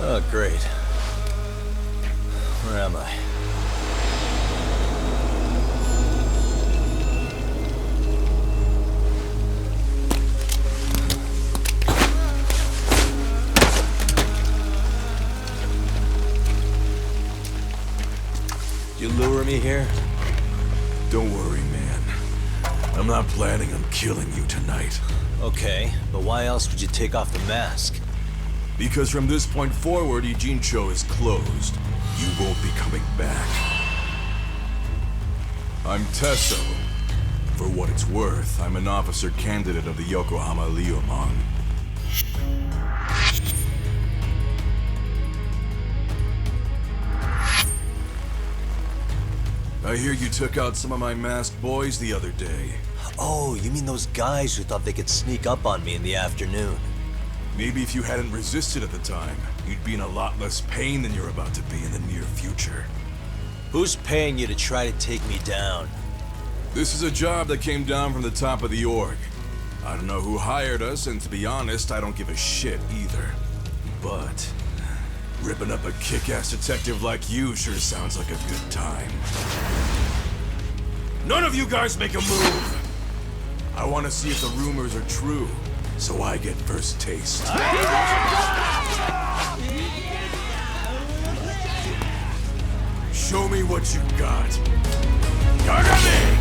Oh, great. Where am I? You lure me here? Don't worry, man. I'm not planning on killing you tonight. Okay, but why else would you take off the mask? Because from this point forward, Ijincho is closed. You won't be coming back. I'm Tesso. For what it's worth, I'm an officer candidate of the Yokohama Liumang. I hear you took out some of my masked boys the other day. Oh, you mean those guys who thought they could sneak up on me in the afternoon? Maybe if you hadn't resisted at the time, you'd be in a lot less pain than you're about to be in the near future. Who's paying you to try to take me down? This is a job that came down from the top of the org. I don't know who hired us, and to be honest, I don't give a shit either. But ripping up a kick-ass detective like you sure sounds like a good time. None of you guys make a move! I want to see if the rumors are true, so I get first taste. Show me what you got. Yagami!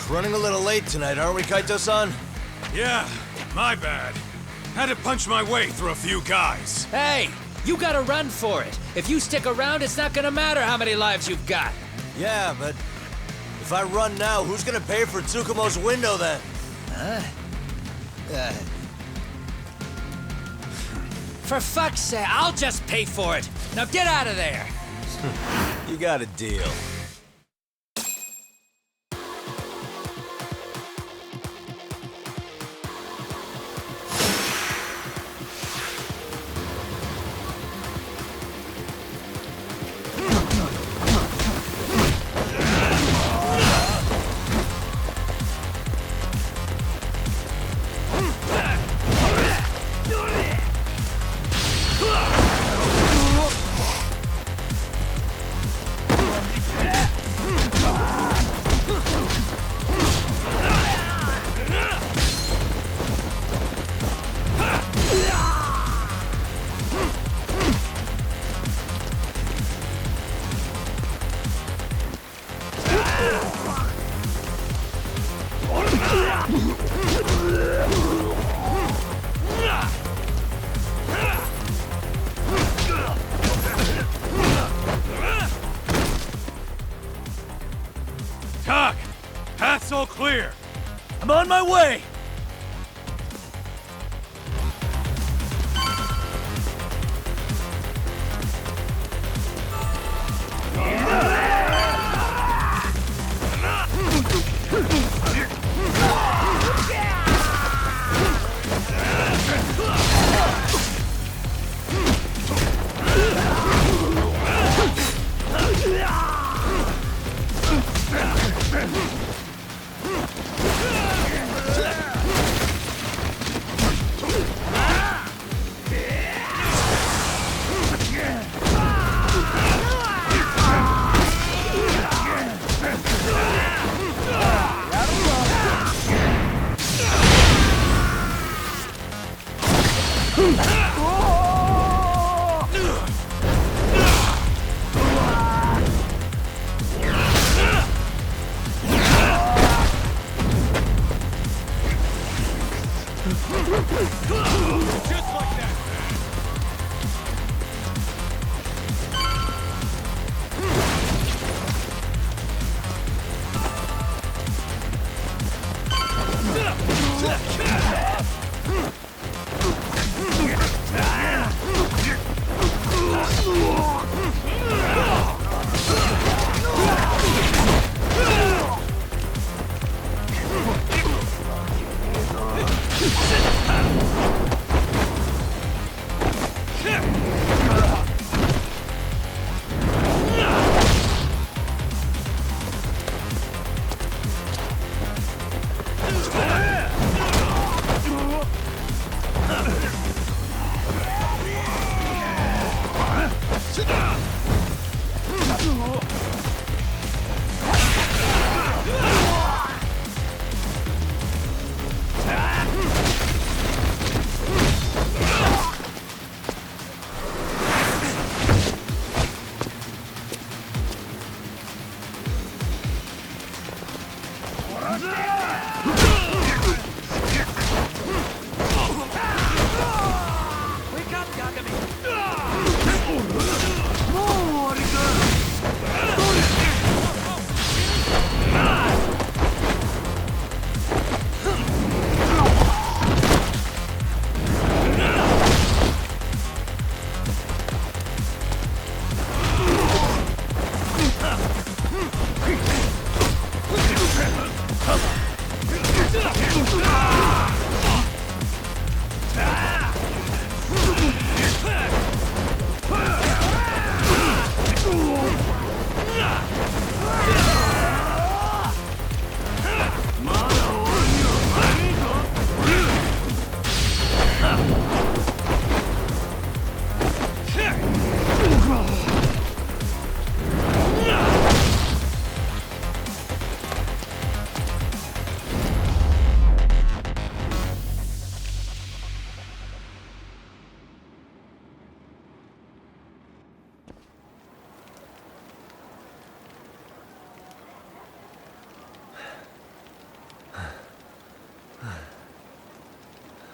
Running a little late tonight, aren't we, Kaito-san? Yeah, my bad. Had to punch my way through a few guys. Hey, you gotta run for it. If you stick around, it's not gonna matter how many lives you've got. Yeah, but if I run now, who's gonna pay for Tsukumo's window then? Huh? For fuck's sake, I'll just pay for it. Now get out of there. You got a deal. all clear. I'm on my way!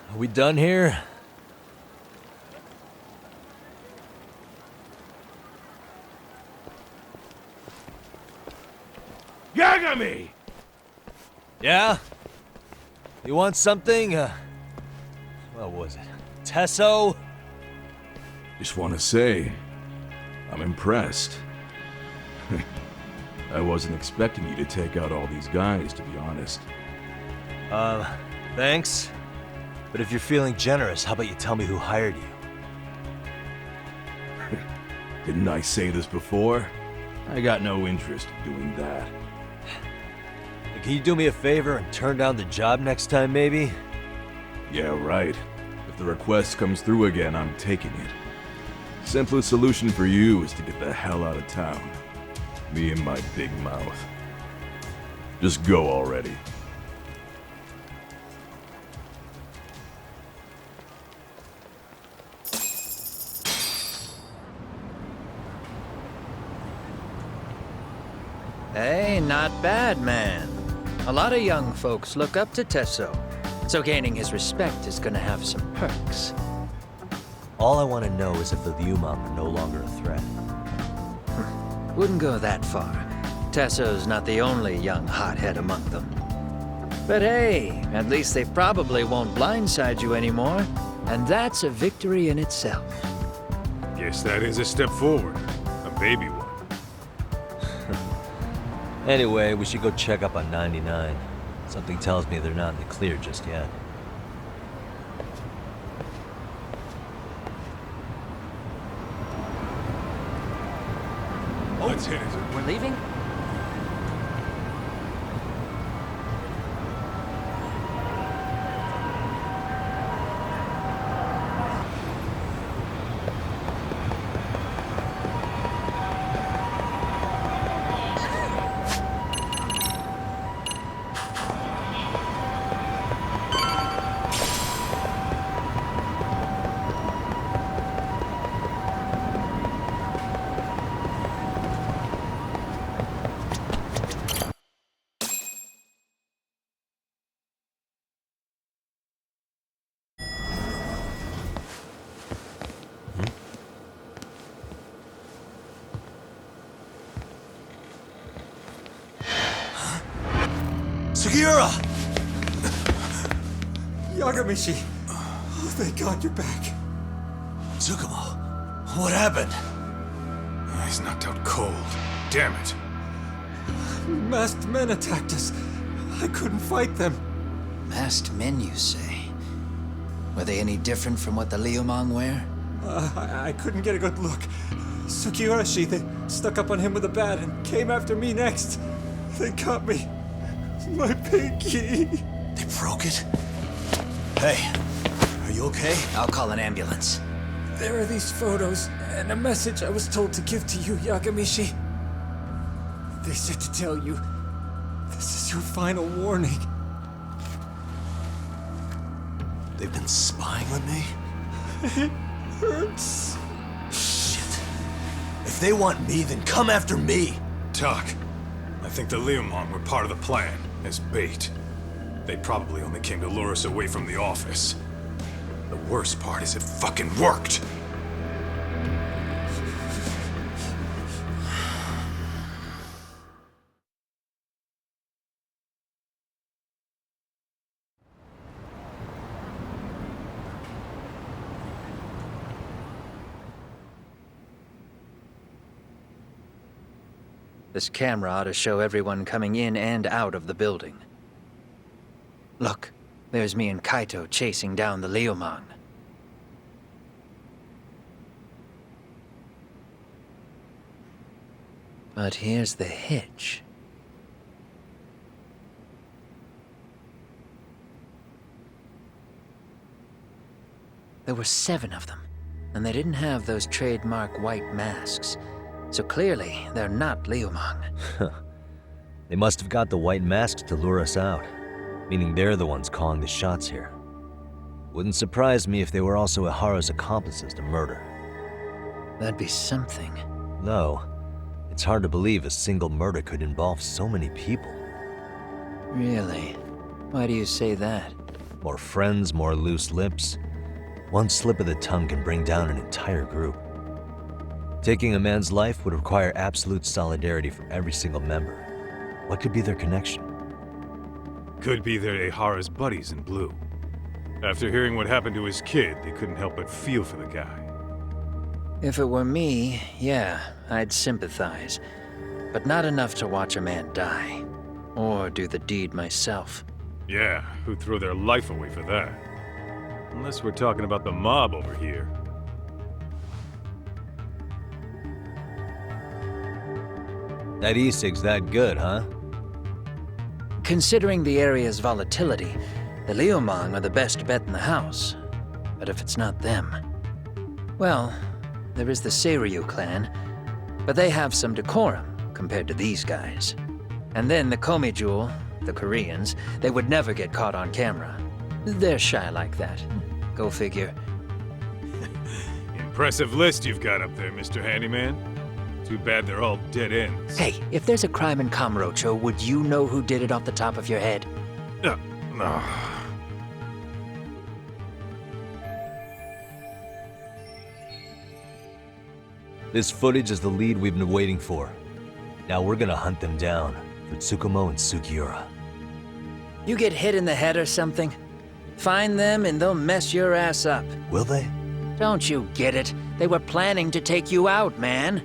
Are we done here? Yagami! Yeah? You want something? What was it? Tesso? Just want to say, I'm impressed. I wasn't expecting you to take out all these guys, to be honest. Thanks. But if you're feeling generous, how about you tell me who hired you? Didn't I say this before? I got no interest in doing that. Can you do me a favor and turn down the job next time, maybe? Yeah, right. If the request comes through again, I'm taking it. Simplest solution for you is to get the hell out of town. Me and my big mouth. Just go already. Hey, not bad, man. A lot of young folks look up to Tesso, so gaining his respect is gonna have some perks. All I want to know is if the Liumang are no longer a threat. Wouldn't go that far. Tesso's not the only young hothead among them. But hey, at least they probably won't blindside you anymore, and that's a victory in itself. Guess that is a step forward. A baby one. Anyway, we should go check up on 99. Something tells me they're not in the clear just yet. Let's hit it. We're leaving? Sugiura! Yagamishi! Oh, thank God you're back. Tsukumo, what happened? He's knocked out cold. Damn it. Masked men attacked us. I couldn't fight them. Masked men, you say? Were they any different from what the Liumang wear? I couldn't get a good look. Sugiura, they stuck up on him with a bat and came after me next. They got me. My pinky. They broke it? Hey, are you okay? I'll call an ambulance. There are these photos and a message I was told to give to you, Yagamishi. They said to tell you, this is your final warning. They've been spying on me? It hurts. Shit. If they want me, then come after me. Talk. I think the Liumang were part of the plan, as bait. They probably only came to lure us away from the office. The worst part is it fucking worked! This camera ought to show everyone coming in and out of the building. Look, there's me and Kaito chasing down the Liumang. But here's the hitch. There were 7 of them, and they didn't have those trademark white masks. So clearly, they're not Liumang. They must have got the white masks to lure us out, meaning they're the ones calling the shots here. Wouldn't surprise me if they were also Ehara's accomplices to murder. That'd be something. Though, it's hard to believe a single murder could involve so many people. Really? Why do you say that? More friends, more loose lips. One slip of the tongue can bring down an entire group. Taking a man's life would require absolute solidarity from every single member. What could be their connection? Could be they're Ehara's buddies in blue. After hearing what happened to his kid, they couldn't help but feel for the guy. If it were me, yeah, I'd sympathize. But not enough to watch a man die. Or do the deed myself. Yeah, who'd throw their life away for that? Unless we're talking about the mob over here. That e-cig's that good, huh? Considering the area's volatility, the Liumang are the best bet in the house. But if it's not them... Well, there is the Seiryu clan, but they have some decorum compared to these guys. And then the Komijul, the Koreans, they would never get caught on camera. They're shy like that. Go figure. Impressive list you've got up there, Mr. Handyman. Too bad they're all dead ends. Hey, if there's a crime in Kamurocho, would you know who did it off the top of your head? No. This footage is the lead we've been waiting for. Now we're gonna hunt them down for Tsukumo and Sugiura. You get hit in the head or something? Find them and they'll mess your ass up. Will they? Don't you get it? They were planning to take you out, man.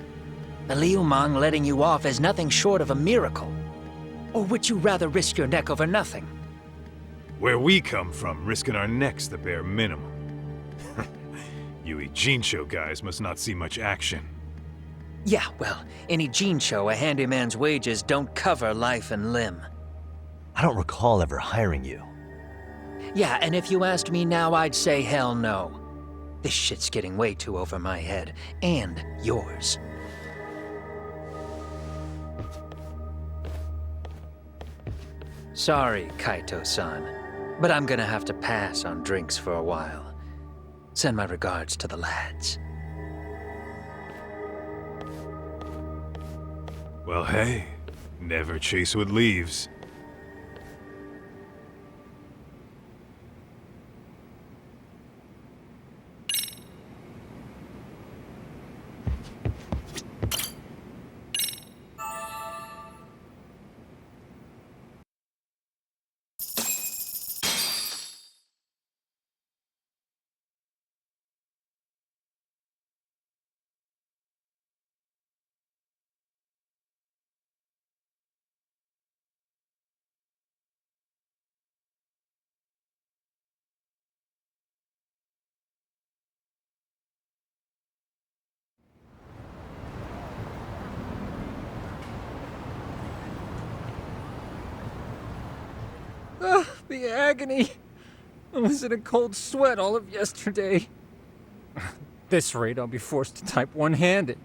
The Liumang letting you off is nothing short of a miracle. Or would you rather risk your neck over nothing? Where we come from, risking our necks the bare minimum. You Ijincho guys must not see much action. Yeah, well, in Ijincho, a handyman's wages don't cover life and limb. I don't recall ever hiring you. Yeah, and if you asked me now, I'd say hell no. This shit's getting way too over my head. And yours. Sorry, Kaito-san, but I'm gonna have to pass on drinks for a while. Send my regards to the lads. Well, hey, never chase what leaves. Ugh, the agony. I was in a cold sweat all of yesterday. At this rate, I'll be forced to type one-handed.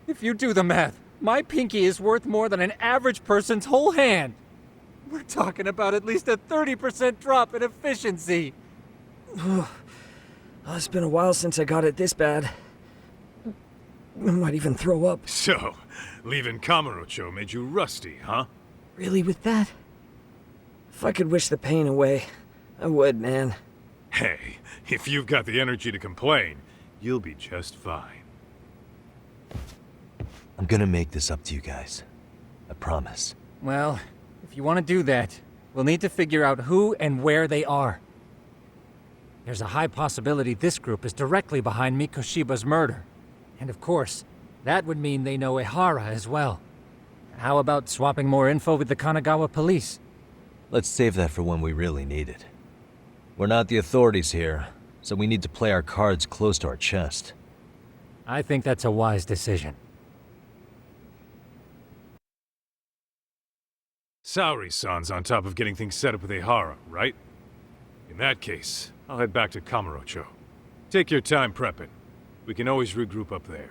If you do the math, my pinky is worth more than an average person's whole hand. We're talking about at least a 30% drop in efficiency. It's been a while since I got it this bad. I might even throw up. So, leaving Kamurocho made you rusty, huh? Really, with that? If I could wish the pain away, I would, man. Hey, if you've got the energy to complain, you'll be just fine. I'm gonna make this up to you guys. I promise. Well, if you want to do that, we'll need to figure out who and where they are. There's a high possibility this group is directly behind Mikoshiba's murder. And of course, that would mean they know Ehara as well. How about swapping more info with the Kanagawa police? Let's save that for when we really need it. We're not the authorities here, so we need to play our cards close to our chest. I think that's a wise decision. Saori-san's on top of getting things set up with Ehara, right? In that case, I'll head back to Kamurocho. Take your time prepping. We can always regroup up there.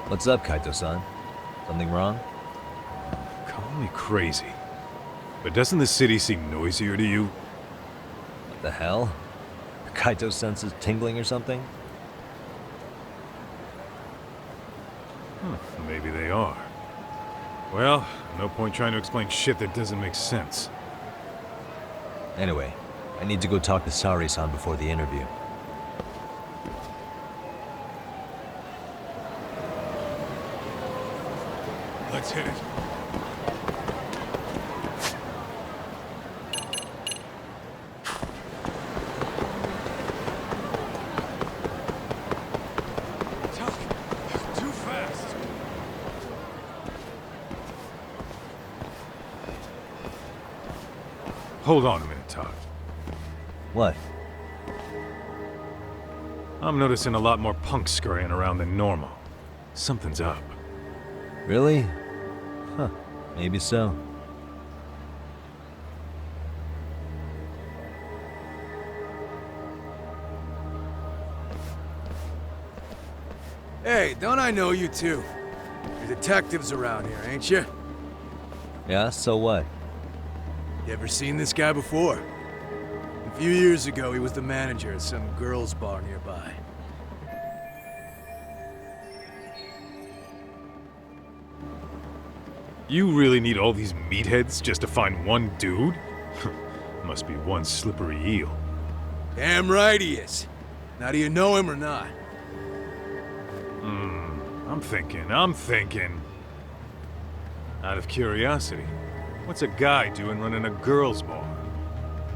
What's up, Kaito-san? Something wrong? Call me crazy, but doesn't the city seem noisier to you? What the hell? Are Kaito's senses tingling or something? Maybe they are. Well, no point trying to explain shit that doesn't make sense. Anyway, I need to go talk to Saori-san before the interview. Let's hit it. Too fast. Hold on a minute, Todd. What? I'm noticing a lot more punks scurrying around than normal. Something's up. Really? Huh, maybe so. Hey, don't I know you two? You're detectives around here, ain't you? Yeah, so what? You ever seen this guy before? A few years ago, he was the manager at some girls' bar nearby. You really need all these meatheads just to find one dude? Must be one slippery eel. Damn right he is. Now, do you know him or not? I'm thinking. Out of curiosity, what's a guy doing running a girls' bar?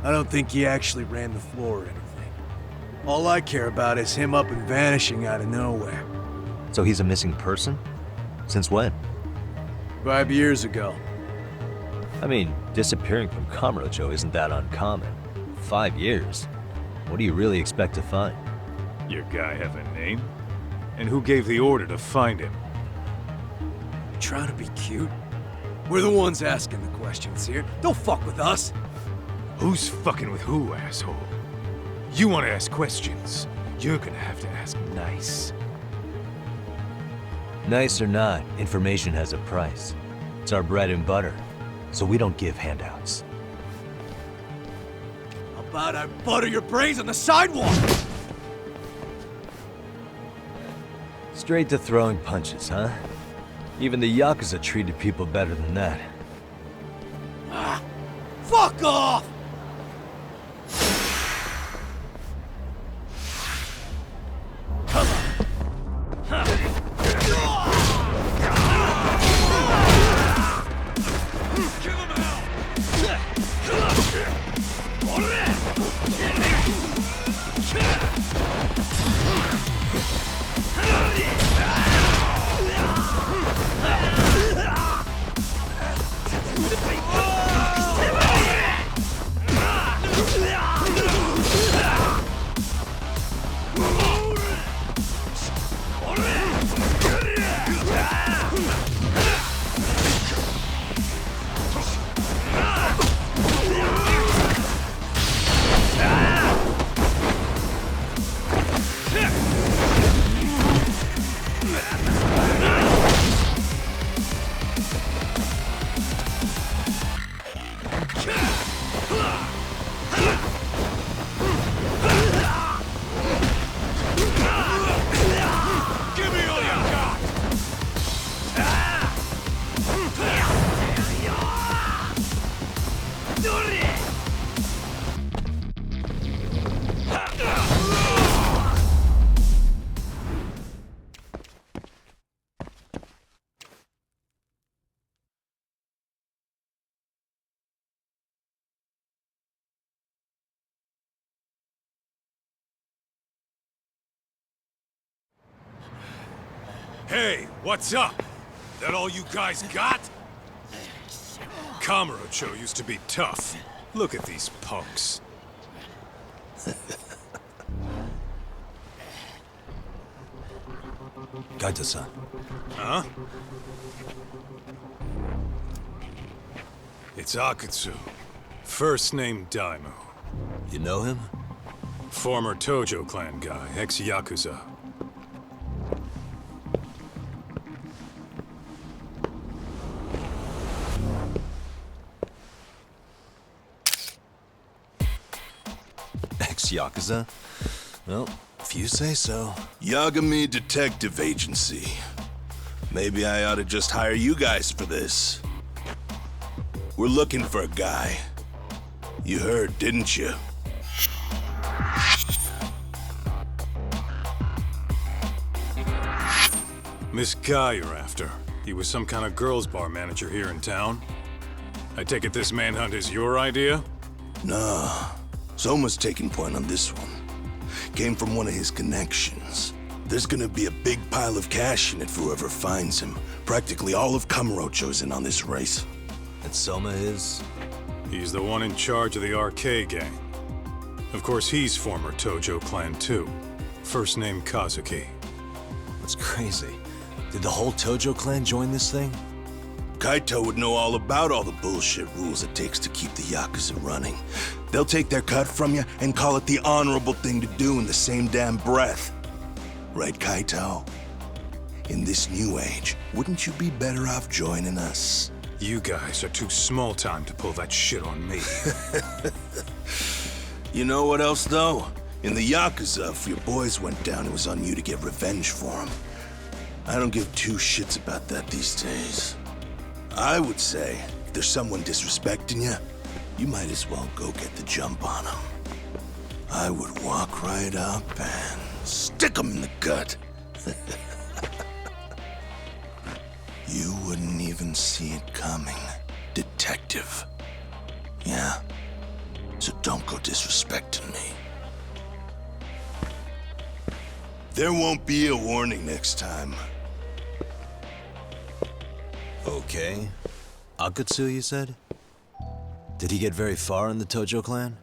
I don't think he actually ran the floor or anything. All I care about is him up and vanishing out of nowhere. So he's a missing person? Since when? 5 years ago. I mean, disappearing from Kamurocho isn't that uncommon. 5 years? What do you really expect to find? Your guy have a name? And who gave the order to find him? You trying to be cute? We're the ones asking the questions here. Don't fuck with us. Who's fucking with who, asshole? You want to ask questions? You're gonna have to ask nice. Nice or not, information has a price. It's our bread and butter, so we don't give handouts. How about I butter your brains on the sidewalk? Straight to throwing punches, huh? Even the Yakuza treated people better than that. Fuck off! Hey, what's up? That all you guys got? Kamurocho used to be tough. Look at these punks. Kaito-san. Huh? It's Akutsu. First name Daimyo. You know him? Former Tojo clan guy, ex-Yakuza. Ex-Yakuza? Well, if you say so. Yagami Detective Agency. Maybe I ought to just hire you guys for this. We're looking for a guy. You heard, didn't you? This guy you're after, he was some kind of girls' bar manager here in town? I take it this manhunt is your idea? Nah. Soma's taking point on this one. Came from one of his connections. There's gonna be a big pile of cash in it for whoever finds him. Practically all of Kamurocho's in on this race. And Soma is? He's the one in charge of the RK gang. Of course, he's former Tojo clan too. First name Kazuki. That's crazy. Did the whole Tojo clan join this thing? Kaito would know all about all the bullshit rules it takes to keep the Yakuza running. They'll take their cut from you and call it the honorable thing to do in the same damn breath. Right, Kaito? In this new age, wouldn't you be better off joining us? You guys are too small time to pull that shit on me. You know what else, though? In the Yakuza, if your boys went down, it was on you to get revenge for them. I don't give two shits about that these days. I would say, if there's someone disrespecting you, you might as well go get the jump on them. I would walk right up and stick them in the gut. You wouldn't even see it coming, detective. Yeah? So don't go disrespecting me. There won't be a warning next time. Okay. Akutsu, you said? Did he get very far in the Tojo clan?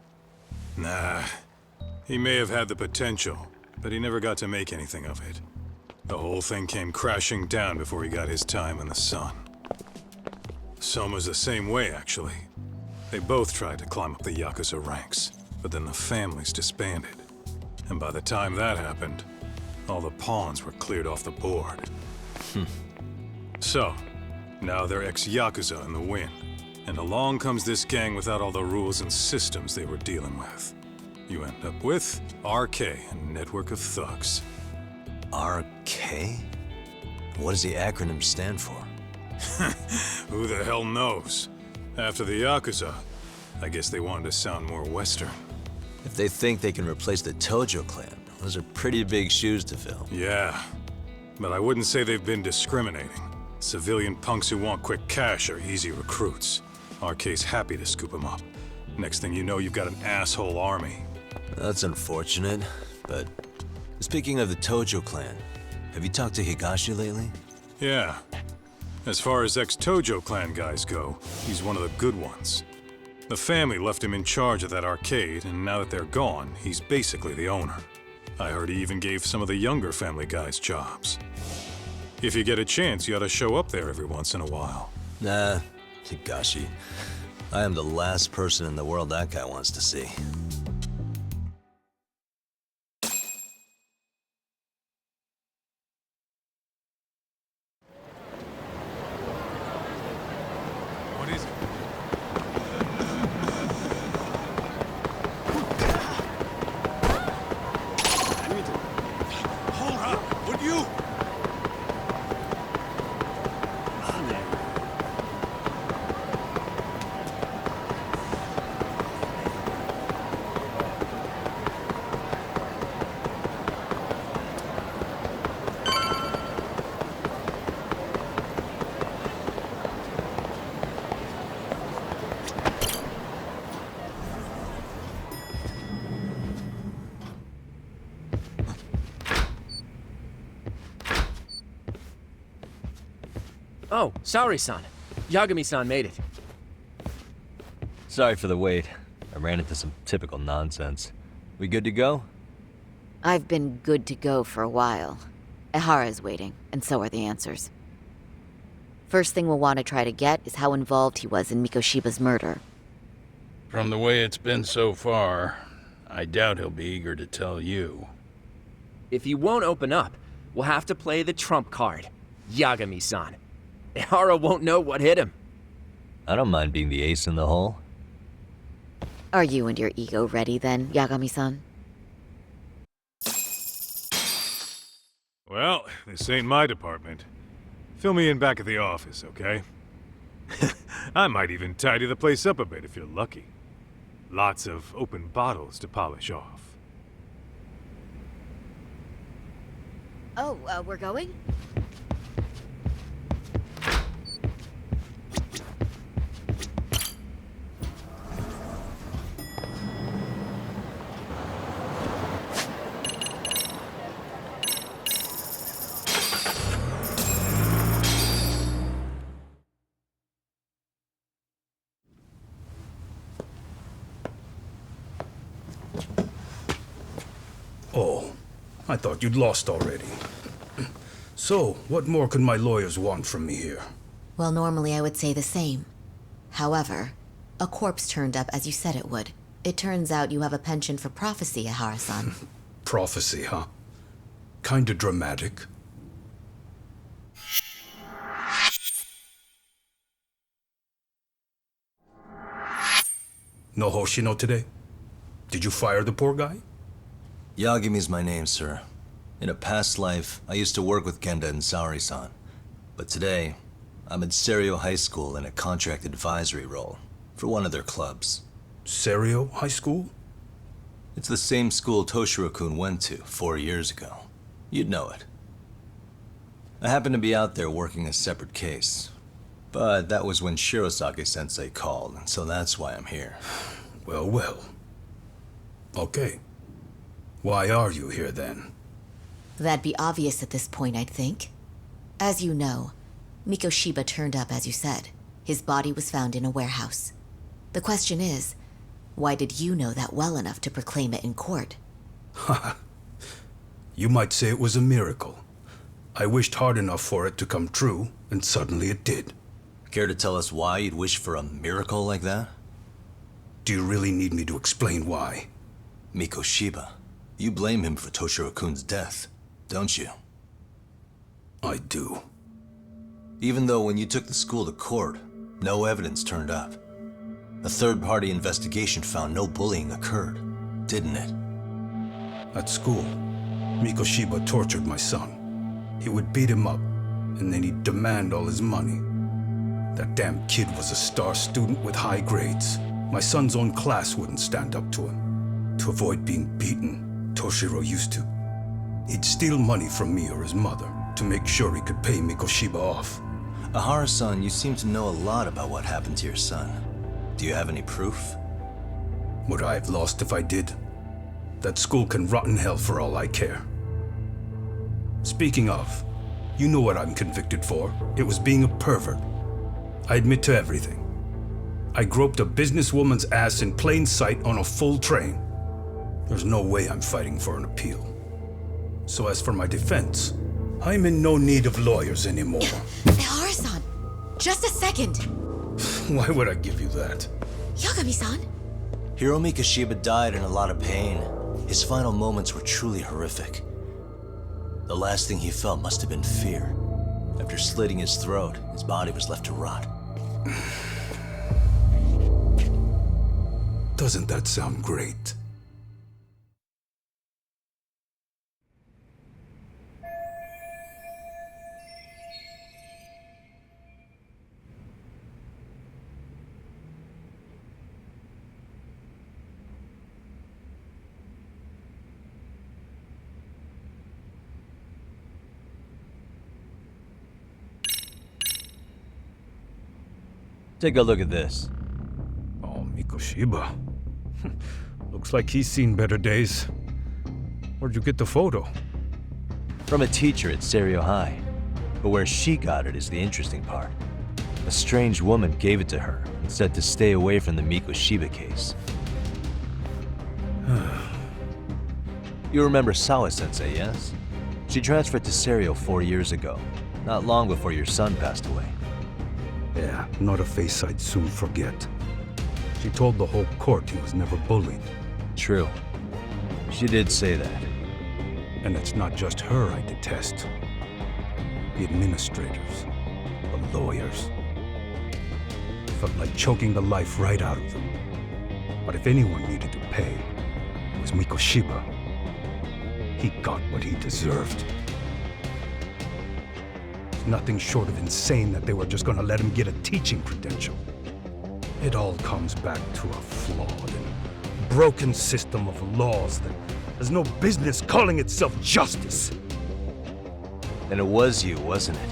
Nah. He may have had the potential, but he never got to make anything of it. The whole thing came crashing down before he got his time in the sun. Soma's the same way, actually. They both tried to climb up the Yakuza ranks, but then the families disbanded. And by the time that happened, all the pawns were cleared off the board. So, now they're ex-Yakuza in the wind. And along comes this gang without all the rules and systems they were dealing with. You end up with RK, a network of thugs. RK? What does the acronym stand for? Who the hell knows? After the Yakuza, I guess they wanted to sound more Western. If they think they can replace the Tojo clan, those are pretty big shoes to fill. Yeah, but I wouldn't say they've been discriminating. Civilian punks who want quick cash are easy recruits. RK's happy to scoop them up. Next thing you know, you've got an asshole army. That's unfortunate, but speaking of the Tojo clan, have you talked to Higashi lately? Yeah. As far as ex-Tojo clan guys go, he's one of the good ones. The family left him in charge of that arcade, and now that they're gone, he's basically the owner. I heard he even gave some of the younger family guys jobs. If you get a chance, you ought to show up there every once in a while. Nah, Higashi. I am the last person in the world that guy wants to see. What is it? Hold up, would you? Oh, Saori-san. Yagami-san made it. Sorry for the wait. I ran into some typical nonsense. We good to go? I've been good to go for a while. Ehara's waiting, and so are the answers. First thing we'll want to try to get is how involved he was in Mikoshiba's murder. From the way it's been so far, I doubt he'll be eager to tell you. If he won't open up, we'll have to play the trump card. Yagami-san. Ehara won't know what hit him. I don't mind being the ace in the hole. Are you and your ego ready then, Yagami-san? Well, this ain't my department. Fill me in back at the office, okay? I might even tidy the place up a bit if you're lucky. Lots of open bottles to polish off. Oh, we're going? Oh, I thought you'd lost already. So, what more could my lawyers want from me here? Well, normally I would say the same. However, a corpse turned up as you said it would. It turns out you have a penchant for prophecy, Ehara-san. Prophecy, huh? Kinda dramatic. No Hoshino today? Did you fire the poor guy? Yagami's my name, sir. In a past life, I used to work with Genda and Saori-san. But today, I'm at Serio High School in a contract advisory role for one of their clubs. Serio High School? It's the same school Toshiro-kun went to 4 years ago. You'd know it. I happened to be out there working a separate case. But that was when Shirosaki-sensei called, and so that's why I'm here. Well, well. Okay. Why are you here then? That'd be obvious at this point, I'd think. As you know, Mikoshiba turned up as you said. His body was found in a warehouse. The question is, why did you know that well enough to proclaim it in court? Haha. You might say it was a miracle. I wished hard enough for it to come true, and suddenly it did. Care to tell us why you'd wish for a miracle like that? Do you really need me to explain why? Mikoshiba. You blame him for Toshiro-kun's death, don't you? I do. Even though when you took the school to court, no evidence turned up. A third-party investigation found no bullying occurred, didn't it? At school, Mikoshiba tortured my son. He would beat him up, and then he'd demand all his money. That damn kid was a star student with high grades. My son's own class wouldn't stand up to him. To avoid being beaten, Toshiro used to. He'd steal money from me or his mother to make sure he could pay Mikoshiba off. Ehara-san, you seem to know a lot about what happened to your son. Do you have any proof? Would I have lost if I did? That school can rot in hell for all I care. Speaking of, you know what I'm convicted for. It was being a pervert. I admit to everything. I groped a businesswoman's ass in plain sight on a full train. There's no way I'm fighting for an appeal. So as for my defense, I'm in no need of lawyers anymore. Ehara-san, just a second. Why would I give you that? Yagami-san? Hiro Mikoshiba died in a lot of pain. His final moments were truly horrific. The last thing he felt must have been fear. After slitting his throat, his body was left to rot. Doesn't that sound great? Take a look at this. Oh, Mikoshiba. Looks like he's seen better days. Where'd you get the photo? From a teacher at Serio High. But where she got it is the interesting part. A strange woman gave it to her and said to stay away from the Mikoshiba case. You remember Sawa-sensei, yes? She transferred to Serio 4 years ago, not long before your son passed away. Yeah, not a face I'd soon forget. She told the whole court he was never bullied. True. She did say that. And it's not just her I detest. The administrators, the lawyers. Felt like choking the life right out of them. But if anyone needed to pay, it was Mikoshiba. He got what he deserved. Nothing short of insane that they were just gonna let him get a teaching credential. It all comes back to a flawed and broken system of laws that has no business calling itself justice. And it was you, wasn't it?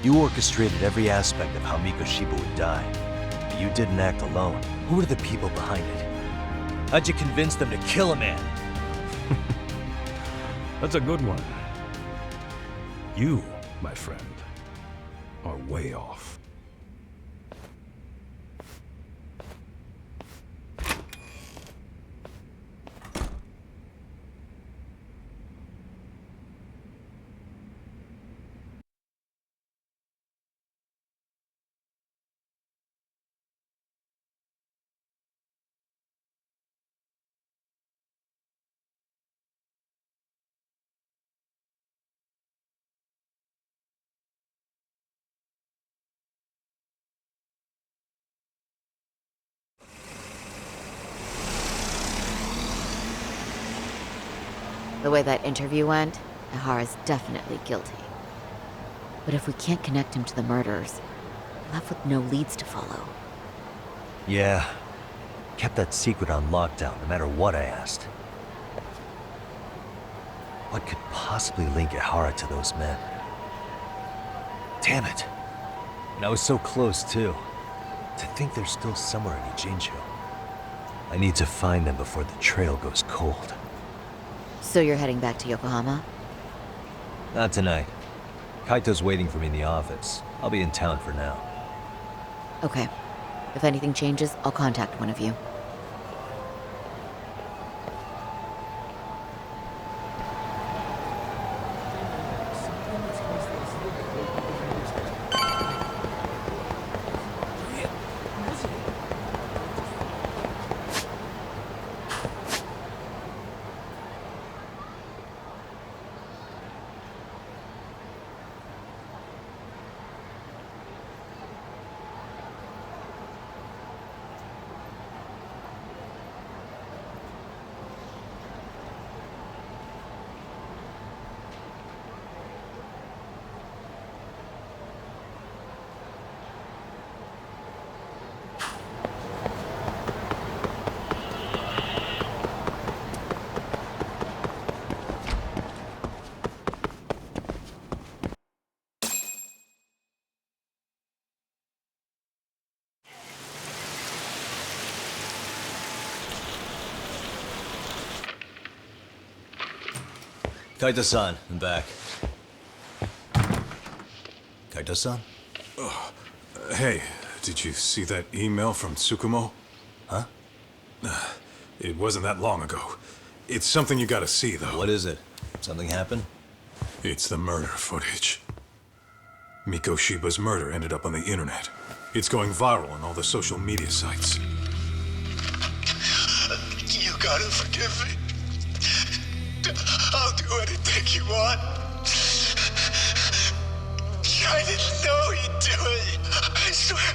You orchestrated every aspect of how Mikoshiba would die. But you didn't act alone. Who were the people behind it? How'd you convince them to kill a man? That's a good one. You, my friend, are way off. The way that interview went, Ehara's definitely guilty. But if we can't connect him to the murders, we're left with no leads to follow. Yeah. Kept that secret on lockdown, no matter what I asked. What could possibly link Ehara to those men? Damn it. And I was so close, too. To think they're still somewhere in Ijincho. I need to find them before the trail goes cold. So you're heading back to Yokohama? Not tonight. Kaito's waiting for me in the office. I'll be in town for now. Okay. If anything changes, I'll contact one of you. Kaito-san, I'm back. Kaito-san? Hey, did you see that email from Tsukumo? Huh? It wasn't that long ago. It's something you gotta see, though. What is it? Something happened? It's the murder footage. Mikoshiba's murder ended up on the internet. It's going viral on all the social media sites. You gotta forgive me. I'll do anything you want. I didn't know he'd do it. I swear.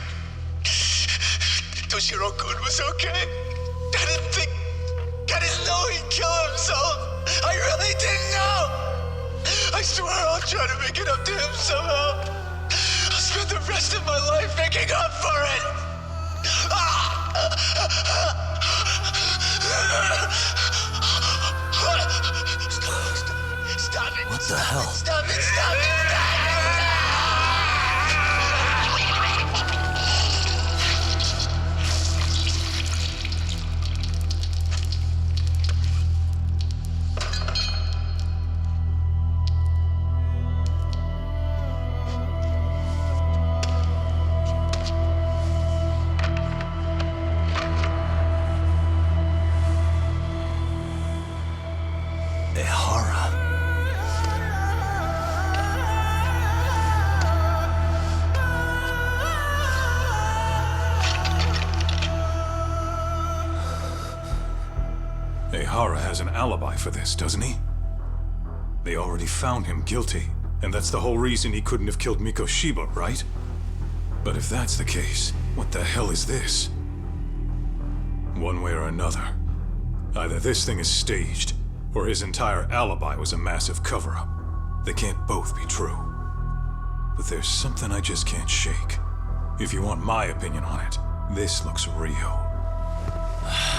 Toshiro-kun was okay. I didn't know he'd kill himself. I really didn't know. I swear I'll try to make it up to him somehow. I'll spend the rest of my life making up for it. Stop it. What the hell? Stop it, stop it, stop it! Ehara has an alibi for this, doesn't he? They already found him guilty, and that's the whole reason he couldn't have killed Mikoshiba, right? But if that's the case, what the hell is this? One way or another, either this thing is staged, or his entire alibi was a massive cover-up. They can't both be true. But there's something I just can't shake. If you want my opinion on it, this looks real.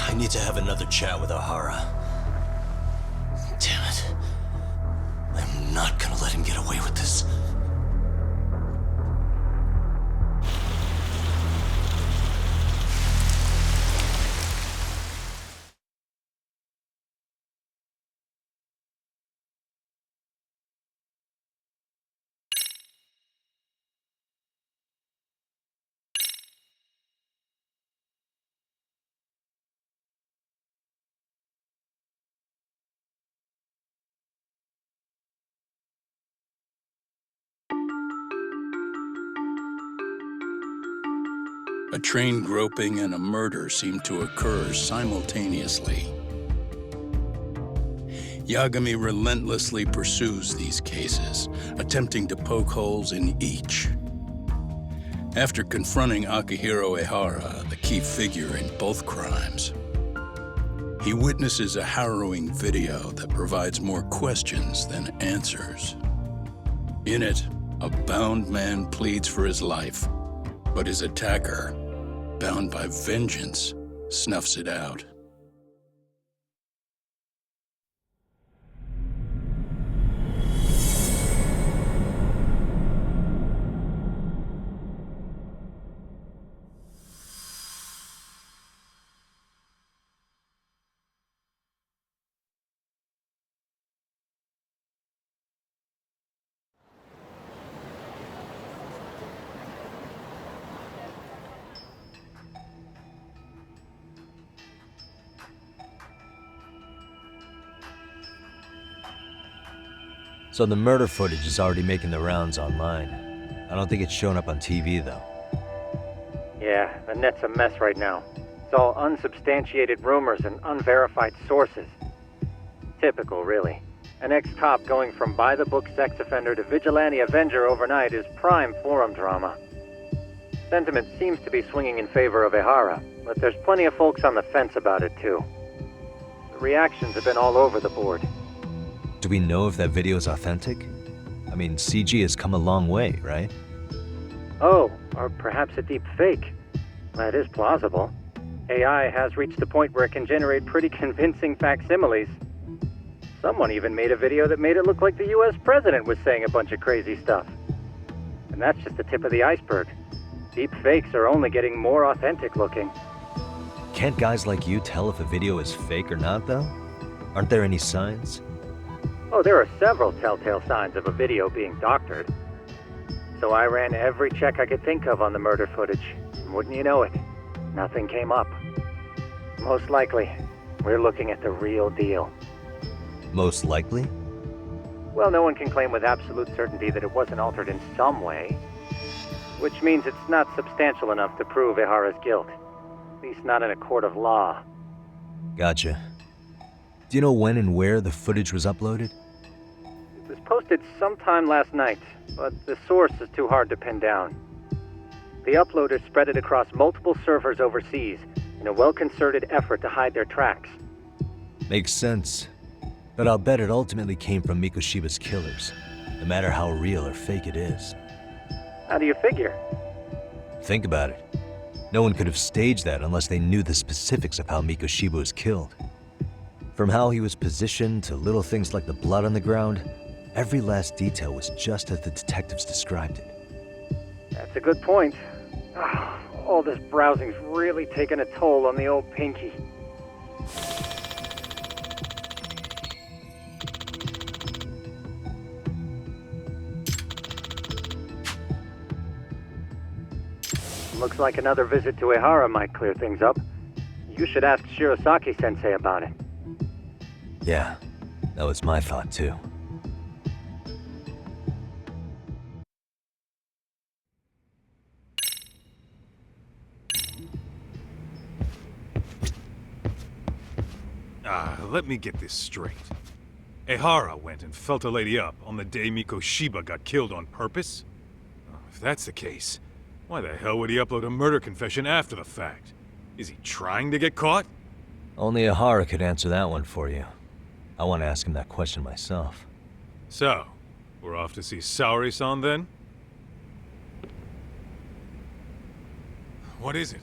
I need to have another chat with Ehara. Damn it. I'm not gonna let him get away with this. A train groping and a murder seem to occur simultaneously. Yagami relentlessly pursues these cases, attempting to poke holes in each. After confronting Akihiro Ehara, the key figure in both crimes, He witnesses a harrowing video that provides more questions than answers. In it, a bound man pleads for his life, but his attacker, bound by vengeance, snuffs it out. So the murder footage is already making the rounds online. I don't think it's showing up on TV, though. Yeah, the net's a mess right now. It's all unsubstantiated rumors and unverified sources. Typical, really. An ex-cop going from by-the-book sex offender to vigilante avenger overnight is prime forum drama. Sentiment seems to be swinging in favor of Ehara, but there's plenty of folks on the fence about it, too. The reactions have been all over the board. Do we know if that video is authentic? I mean, CG has come a long way, right? Oh, or perhaps a deep fake. That is plausible. AI has reached the point where it can generate pretty convincing facsimiles. Someone even made a video that made it look like the US president was saying a bunch of crazy stuff. And that's just the tip of the iceberg. Deep fakes are only getting more authentic looking. Can't guys like you tell if a video is fake or not, though? Aren't there any signs? Oh, there are several telltale signs of a video being doctored. So I ran every check I could think of on the murder footage. And wouldn't you know it, nothing came up. Most likely, we're looking at the real deal. Most likely? Well, no one can claim with absolute certainty that it wasn't altered in some way. Which means it's not substantial enough to prove Ehara's guilt. At least not in a court of law. Gotcha. Do you know when and where the footage was uploaded? It was posted sometime last night, but the source is too hard to pin down. The uploaders spread it across multiple servers overseas in a well-concerted effort to hide their tracks. Makes sense. But I'll bet it ultimately came from Mikoshiba's killers, no matter how real or fake it is. How do you figure? Think about it. No one could have staged that unless they knew the specifics of how Mikoshiba was killed. From how he was positioned to little things like the blood on the ground, every last detail was just as the detectives described it. That's a good point. All this browsing's really taken a toll on the old pinky. Looks like another visit to Ehara might clear things up. You should ask Shirosaki-sensei about it. Yeah, that was my thought too. Let me get this straight. Ehara went and felt a lady up on the day Mikoshiba got killed on purpose? If that's the case, why the hell would he upload a murder confession after the fact? Is he trying to get caught? Only Ehara could answer that one for you. I want to ask him that question myself. So, we're off to see Saori-san then? What is it?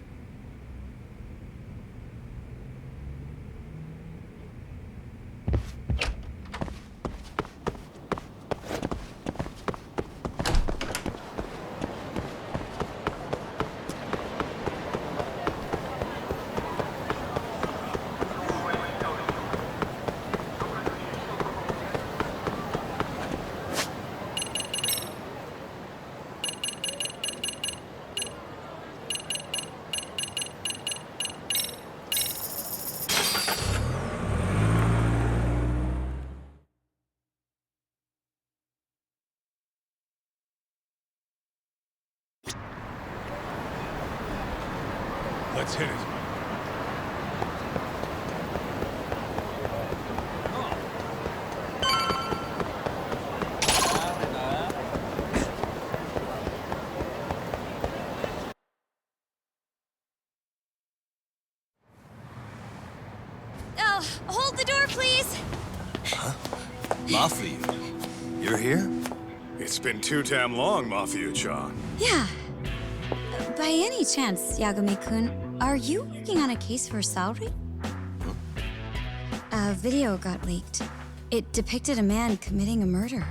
Let's hit it. Oh, please? Huh? Mafia, you're here? It's been too damn long, Mafia-chan. Yeah. By any chance, Yagami-kun, are you working on a case for Saori? A video got leaked. It depicted a man committing a murder.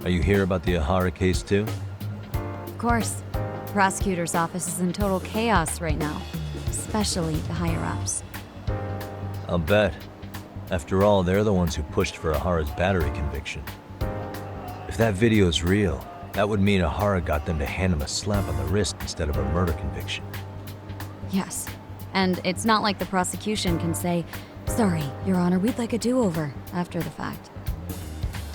Are you here about the Ehara case too? Of course. The prosecutor's office is in total chaos right now, especially the higher-ups. I'll bet. After all, they're the ones who pushed for Ehara's battery conviction. If that video's real, that would mean Ehara got them to hand him a slap on the wrist instead of a murder conviction. Yes. And it's not like the prosecution can say, "Sorry, Your Honor, we'd like a do-over," after the fact.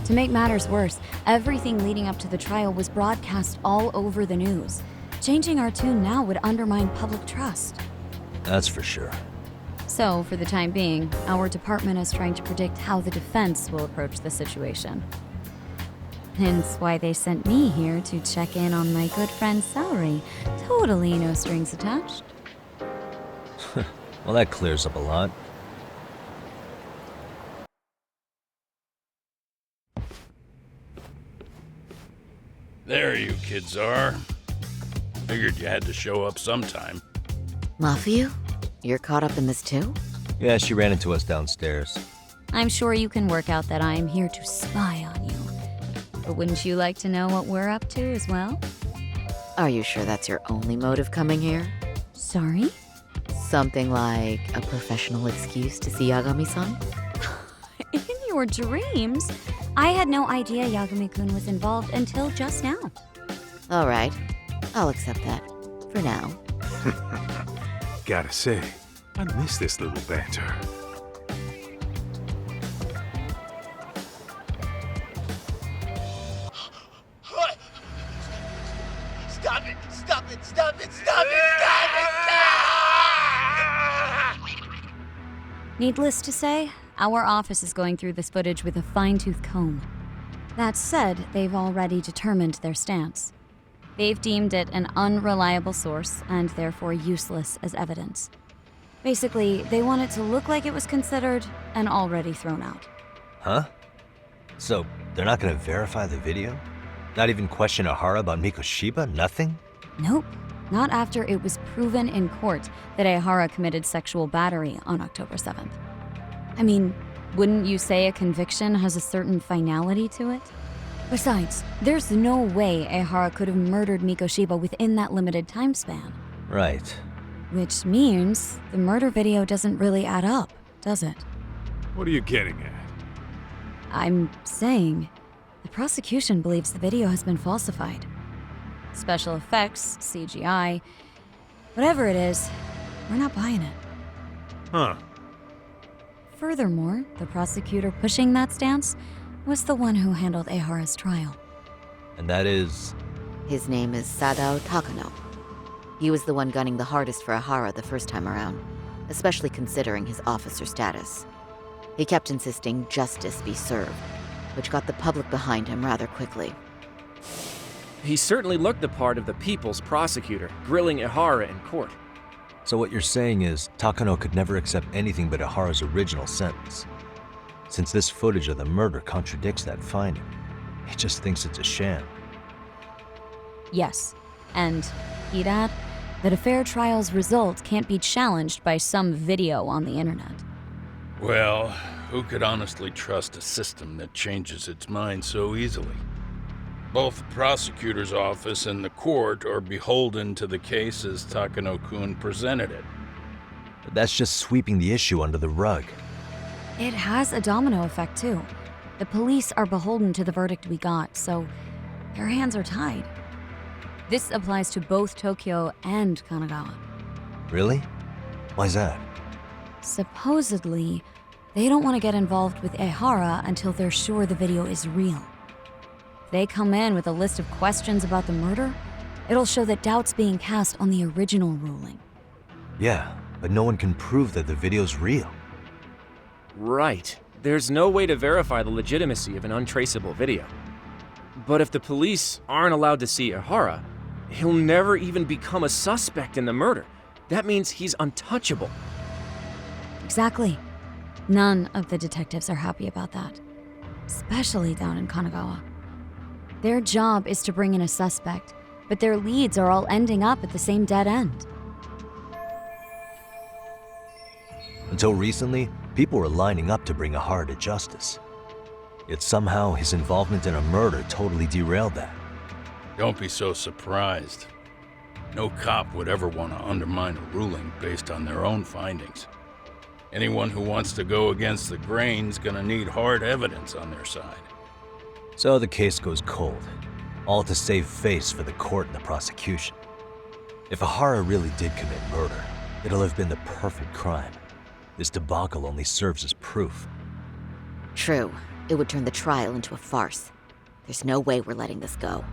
To make matters worse, everything leading up to the trial was broadcast all over the news. Changing our tune now would undermine public trust. That's for sure. So, for the time being, our department is trying to predict how the defense will approach the situation. Hence why they sent me here to check in on my good friend Saori. Totally no strings attached. Well, that clears up a lot. There you kids are. Figured you had to show up sometime. Mafia? You're caught up in this too? Yeah, she ran into us downstairs. I'm sure you can work out that I'm here to spy on you. But wouldn't you like to know what we're up to as well? Are you sure that's your only motive coming here? Sorry? Something like a professional excuse to see Yagami-san? In your dreams? I had no idea Yagami-kun was involved until just now. All right. I'll accept that. For now. Gotta say, I miss this little banter. Stop it! Stop it! Stop it! Stop it! Needless to say, our office is going through this footage with a fine-tooth comb. That said, they've already determined their stance. They've deemed it an unreliable source and therefore useless as evidence. Basically, they want it to look like it was considered and already thrown out. Huh? So, they're not gonna verify the video? Not even question Ehara about Mikoshiba? Nothing? Nope. Not after it was proven in court that Ehara committed sexual battery on October 7th. I mean, wouldn't you say a conviction has a certain finality to it? Besides, there's no way Ehara could have murdered Mikoshiba within that limited time span. Right. Which means the murder video doesn't really add up, does it? What are you getting at? I'm saying the prosecution believes the video has been falsified. Special effects, CGI, whatever it is, we're not buying it. Huh. Furthermore, the prosecutor pushing that stance was the one who handled Ehara's trial. And that is? His name is Sadao Takano. He was the one gunning the hardest for Ehara the first time around, especially considering his officer status. He kept insisting justice be served, which got the public behind him rather quickly. He certainly looked the part of the people's prosecutor, grilling Ehara in court. So what you're saying is, Takano could never accept anything but Ehara's original sentence. Since this footage of the murder contradicts that finding, he just thinks it's a sham. Yes, and he'd add that a fair trial's result can't be challenged by some video on the internet. Well, who could honestly trust a system that changes its mind so easily? Both the prosecutor's office and the court are beholden to the case as Takano-kun presented it. But that's just sweeping the issue under the rug. It has a domino effect, too. The police are beholden to the verdict we got, so their hands are tied. This applies to both Tokyo and Kanagawa. Really? Why's that? Supposedly, they don't want to get involved with Ehara until they're sure the video is real. If they come in with a list of questions about the murder, it'll show that doubt's being cast on the original ruling. Yeah, but no one can prove that the video's real. Right. There's no way to verify the legitimacy of an untraceable video. But if the police aren't allowed to see Ehara, he'll never even become a suspect in the murder. That means he's untouchable. Exactly. None of the detectives are happy about that. Especially down in Kanagawa. Their job is to bring in a suspect, but their leads are all ending up at the same dead end. Until recently, people were lining up to bring Ehara to justice. Yet somehow his involvement in a murder totally derailed that. Don't be so surprised. No cop would ever want to undermine a ruling based on their own findings. Anyone who wants to go against the grain's gonna need hard evidence on their side. So the case goes cold, all to save face for the court and the prosecution. If Ehara really did commit murder, it'll have been the perfect crime. This debacle only serves as proof. True. It would turn the trial into a farce. There's no way we're letting this go.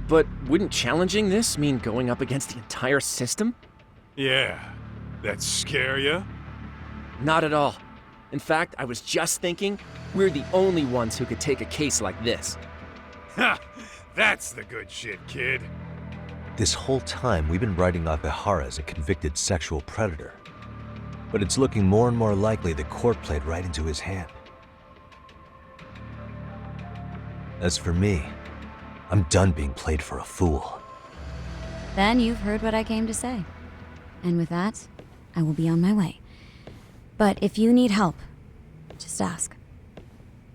But wouldn't challenging this mean going up against the entire system? Yeah. That scare ya? Not at all. In fact, I was just thinking, we're the only ones who could take a case like this. Ha! That's the good shit, kid. This whole time, we've been writing off Ehara as a convicted sexual predator. But it's looking more and more likely the court played right into his hand. As for me, I'm done being played for a fool. Then you've heard what I came to say. And with that, I will be on my way. But if you need help, just ask.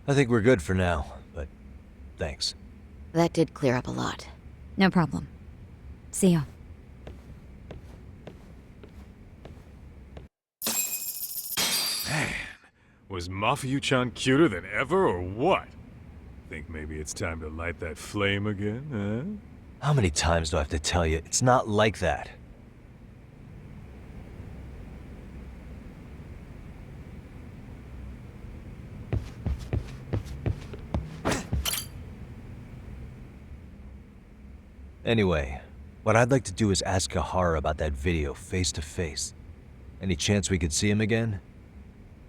I think we're good for now, but thanks. That did clear up a lot. No problem. See ya. Man, was Mafuyu-chan cuter than ever or what? Think maybe it's time to light that flame again, huh? How many times do I have to tell you, it's not like that? Anyway, what I'd like to do is ask Ehara about that video face to face. Any chance we could see him again?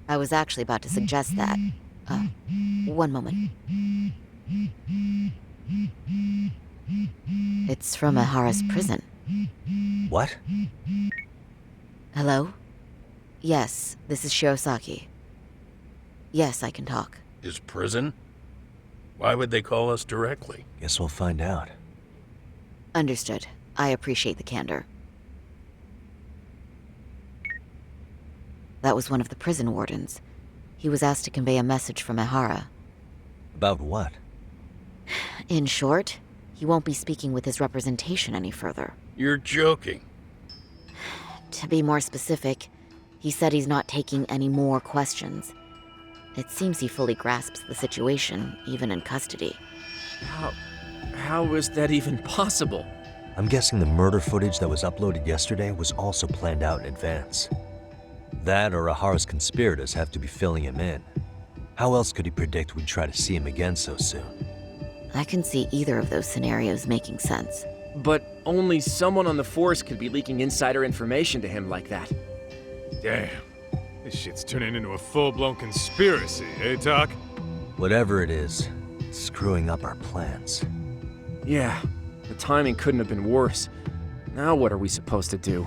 I was actually about to suggest that. One moment. It's from Ehara's prison. What? Hello? Yes, this is Shirosaki. Yes, I can talk. His prison? Why would they call us directly? Guess we'll find out. Understood. I appreciate the candor. That was one of the prison wardens. He was asked to convey a message from Ehara. About what? In short, he won't be speaking with his representation any further. You're joking. To be more specific, he said he's not taking any more questions. It seems he fully grasps the situation, even in custody. How is that even possible? I'm guessing the murder footage that was uploaded yesterday was also planned out in advance. That or Ehara's conspirators have to be filling him in. How else could he predict we'd try to see him again so soon? I can see either of those scenarios making sense. But only someone on the force could be leaking insider information to him like that. Damn. This shit's turning into a full-blown conspiracy, eh, Doc? Whatever it is, it's screwing up our plans. Yeah, the timing couldn't have been worse. Now what are we supposed to do?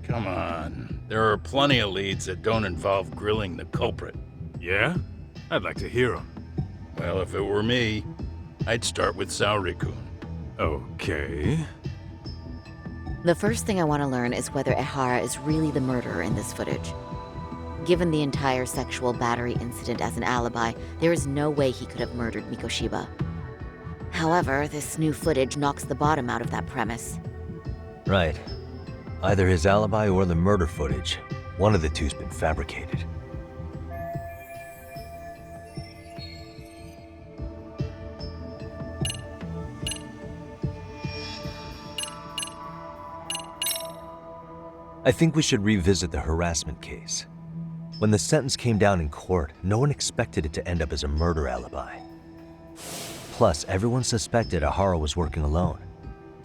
Come on. There are plenty of leads that don't involve grilling the culprit. Yeah? I'd like to hear them. Well, if it were me, I'd start with Saori-kun. Okay. The first thing I want to learn is whether Ehara is really the murderer in this footage. Given the entire sexual battery incident as an alibi, there is no way he could have murdered Mikoshiba. However, this new footage knocks the bottom out of that premise. Right. Either his alibi or the murder footage. One of the two's been fabricated. I think we should revisit the harassment case. When the sentence came down in court, no one expected it to end up as a murder alibi. Plus, everyone suspected Ehara was working alone.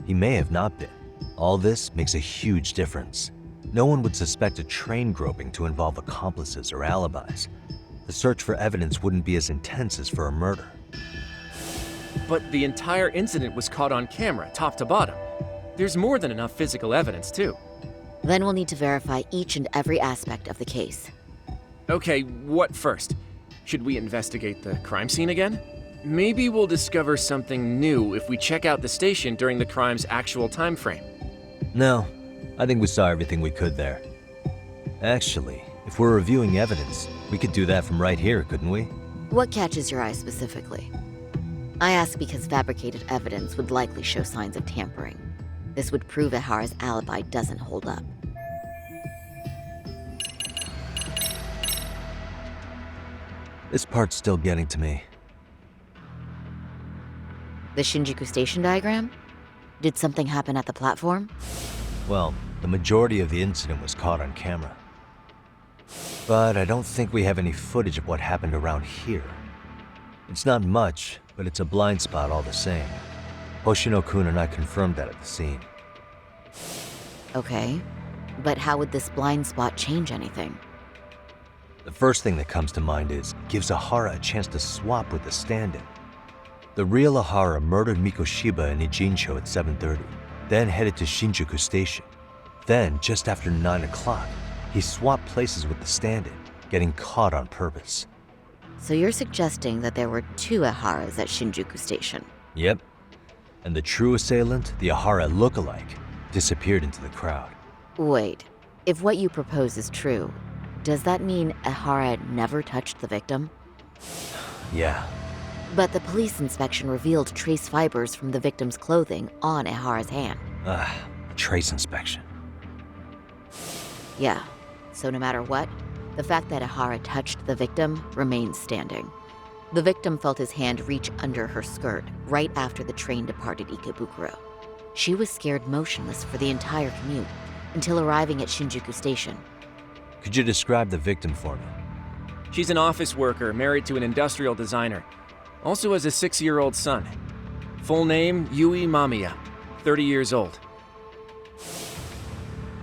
He may have not been. All this makes a huge difference. No one would suspect a train groping to involve accomplices or alibis. The search for evidence wouldn't be as intense as for a murder. But the entire incident was caught on camera, top to bottom. There's more than enough physical evidence, too. Then we'll need to verify each and every aspect of the case. Okay, what first? Should we investigate the crime scene again? Maybe we'll discover something new if we check out the station during the crime's actual time frame. No, I think we saw everything we could there. Actually, if we're reviewing evidence, we could do that from right here, couldn't we? What catches your eye specifically? I ask because fabricated evidence would likely show signs of tampering. This would prove Ehara's alibi doesn't hold up. This part's still getting to me. The Shinjuku station diagram? Did something happen at the platform? Well, the majority of the incident was caught on camera. But I don't think we have any footage of what happened around here. It's not much, but it's a blind spot all the same. Hoshino-kun and I confirmed that at the scene. Okay, but how would this blind spot change anything? The first thing that comes to mind is, it gives Ehara a chance to swap with the stand-in. The real Ehara murdered Mikoshiba in Ijincho at 7:30, then headed to Shinjuku Station. Then, just after 9 o'clock, he swapped places with the stand-in, getting caught on purpose. So you're suggesting that there were two Eharas at Shinjuku Station? Yep. And the true assailant, the Ehara look-alike, disappeared into the crowd. Wait, if what you propose is true, does that mean Ehara never touched the victim? Yeah. But the police inspection revealed trace fibers from the victim's clothing on Ehara's hand. Trace inspection. Yeah, so no matter what, the fact that Ehara touched the victim remains standing. The victim felt his hand reach under her skirt right after the train departed Ikebukuro. She was scared motionless for the entire commute until arriving at Shinjuku Station. Could you describe the victim for me? She's an office worker married to an industrial designer. Also has a 6-year-old son. Full name, Yui Mamiya, 30 years old.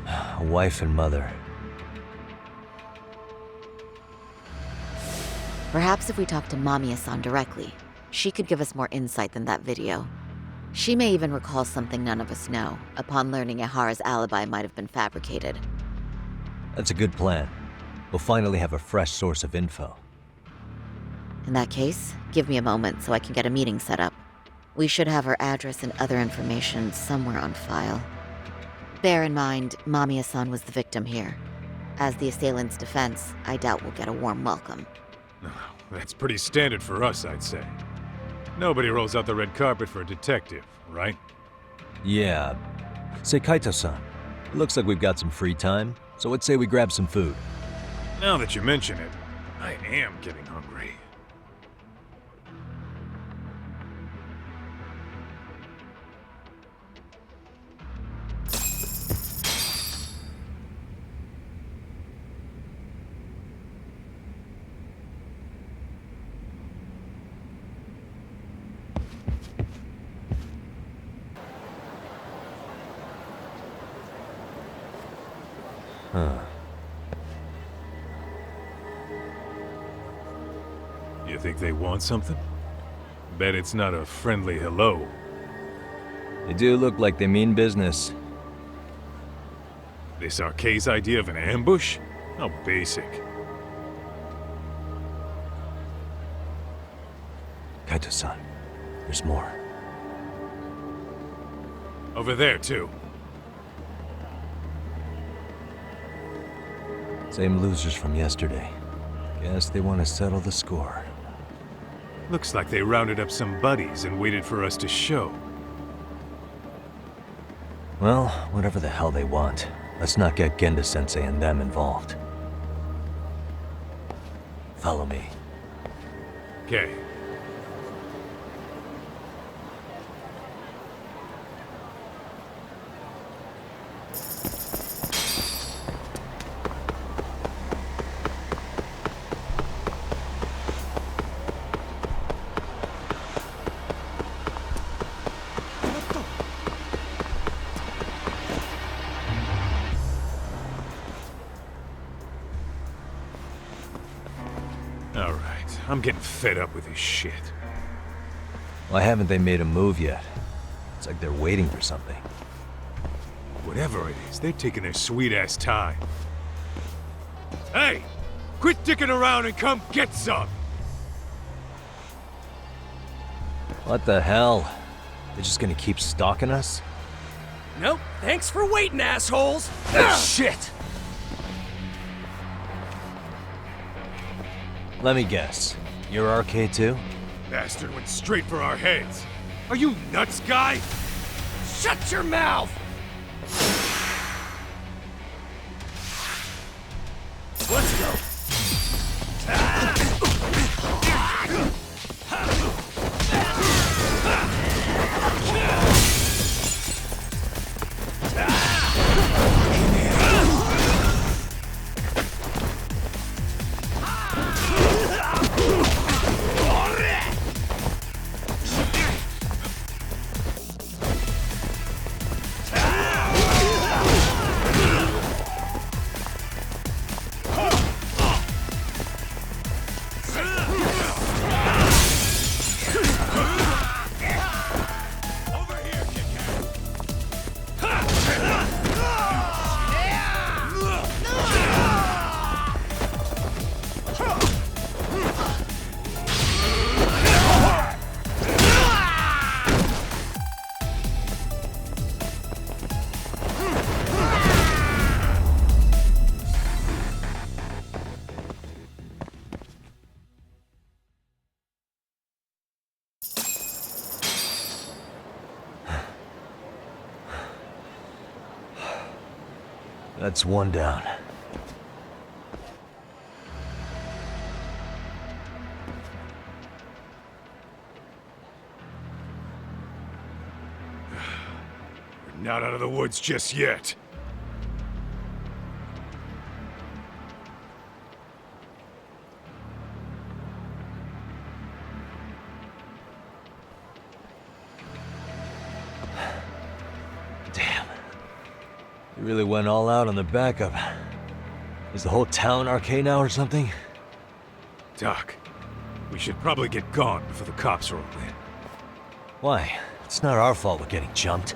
A wife and mother. Perhaps if we talk to Mamiya-san directly, she could give us more insight than that video. She may even recall something none of us know, upon learning Ehara's alibi might have been fabricated. That's a good plan. We'll finally have a fresh source of info. In that case, give me a moment so I can get a meeting set up. We should have her address and other information somewhere on file. Bear in mind, Mamiya-san was the victim here. As the assailant's defense, I doubt we'll get a warm welcome. That's pretty standard for us, I'd say. Nobody rolls out the red carpet for a detective, right? Yeah. Say, Kaito-san, it looks like we've got some free time, so let's say we grab some food. Now that you mention it, I am getting hungry. You think they want something? Bet it's not a friendly hello. They do look like they mean business. This Arcade's idea of an ambush? How basic. Kaito-san, there's more. Over there, too. Same losers from yesterday. Guess they want to settle the score. Looks like they rounded up some buddies and waited for us to show. Well, whatever the hell they want, let's not get Genda-sensei and them involved. Follow me. Okay. I'm getting fed up with this shit. Why haven't they made a move yet? It's like they're waiting for something. Whatever it is, they're taking their sweet-ass time. Hey! Quit dicking around and come get some! What the hell? They're just gonna keep stalking us? Nope, thanks for waiting, assholes! Shit! Let me guess. You're RK too? Bastard went straight for our heads. Are you nuts, guy? Shut your mouth! Let's go! That's one down. We're not out of the woods just yet. You really went all out on the backup. Is the whole town RK now or something? Doc, we should probably get gone before the cops roll in. Why? It's not our fault we're getting jumped.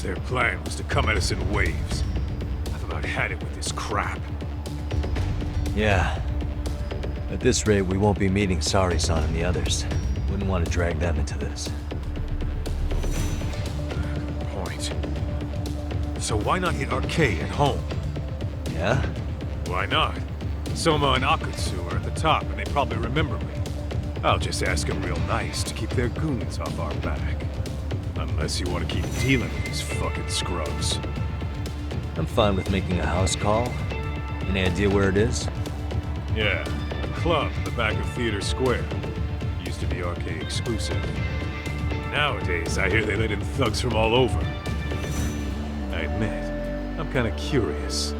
Their plan was to come at us in waves. I've about had it with this crap. Yeah. At this rate, we won't be meeting Saori-san and the others. Wouldn't want to drag them into this. Good point. So why not hit RK at home? Yeah? Why not? Soma and Akutsu are at the top, and they probably remember me. I'll just ask them real nice to keep their goons off our back. Unless you want to keep dealing with these fucking scrubs. I'm fine with making a house call. Any idea where it is? Yeah, a club in the back of Theater Square. Used to be RK exclusive. Nowadays, I hear they let in thugs from all over. I admit, I'm kinda curious.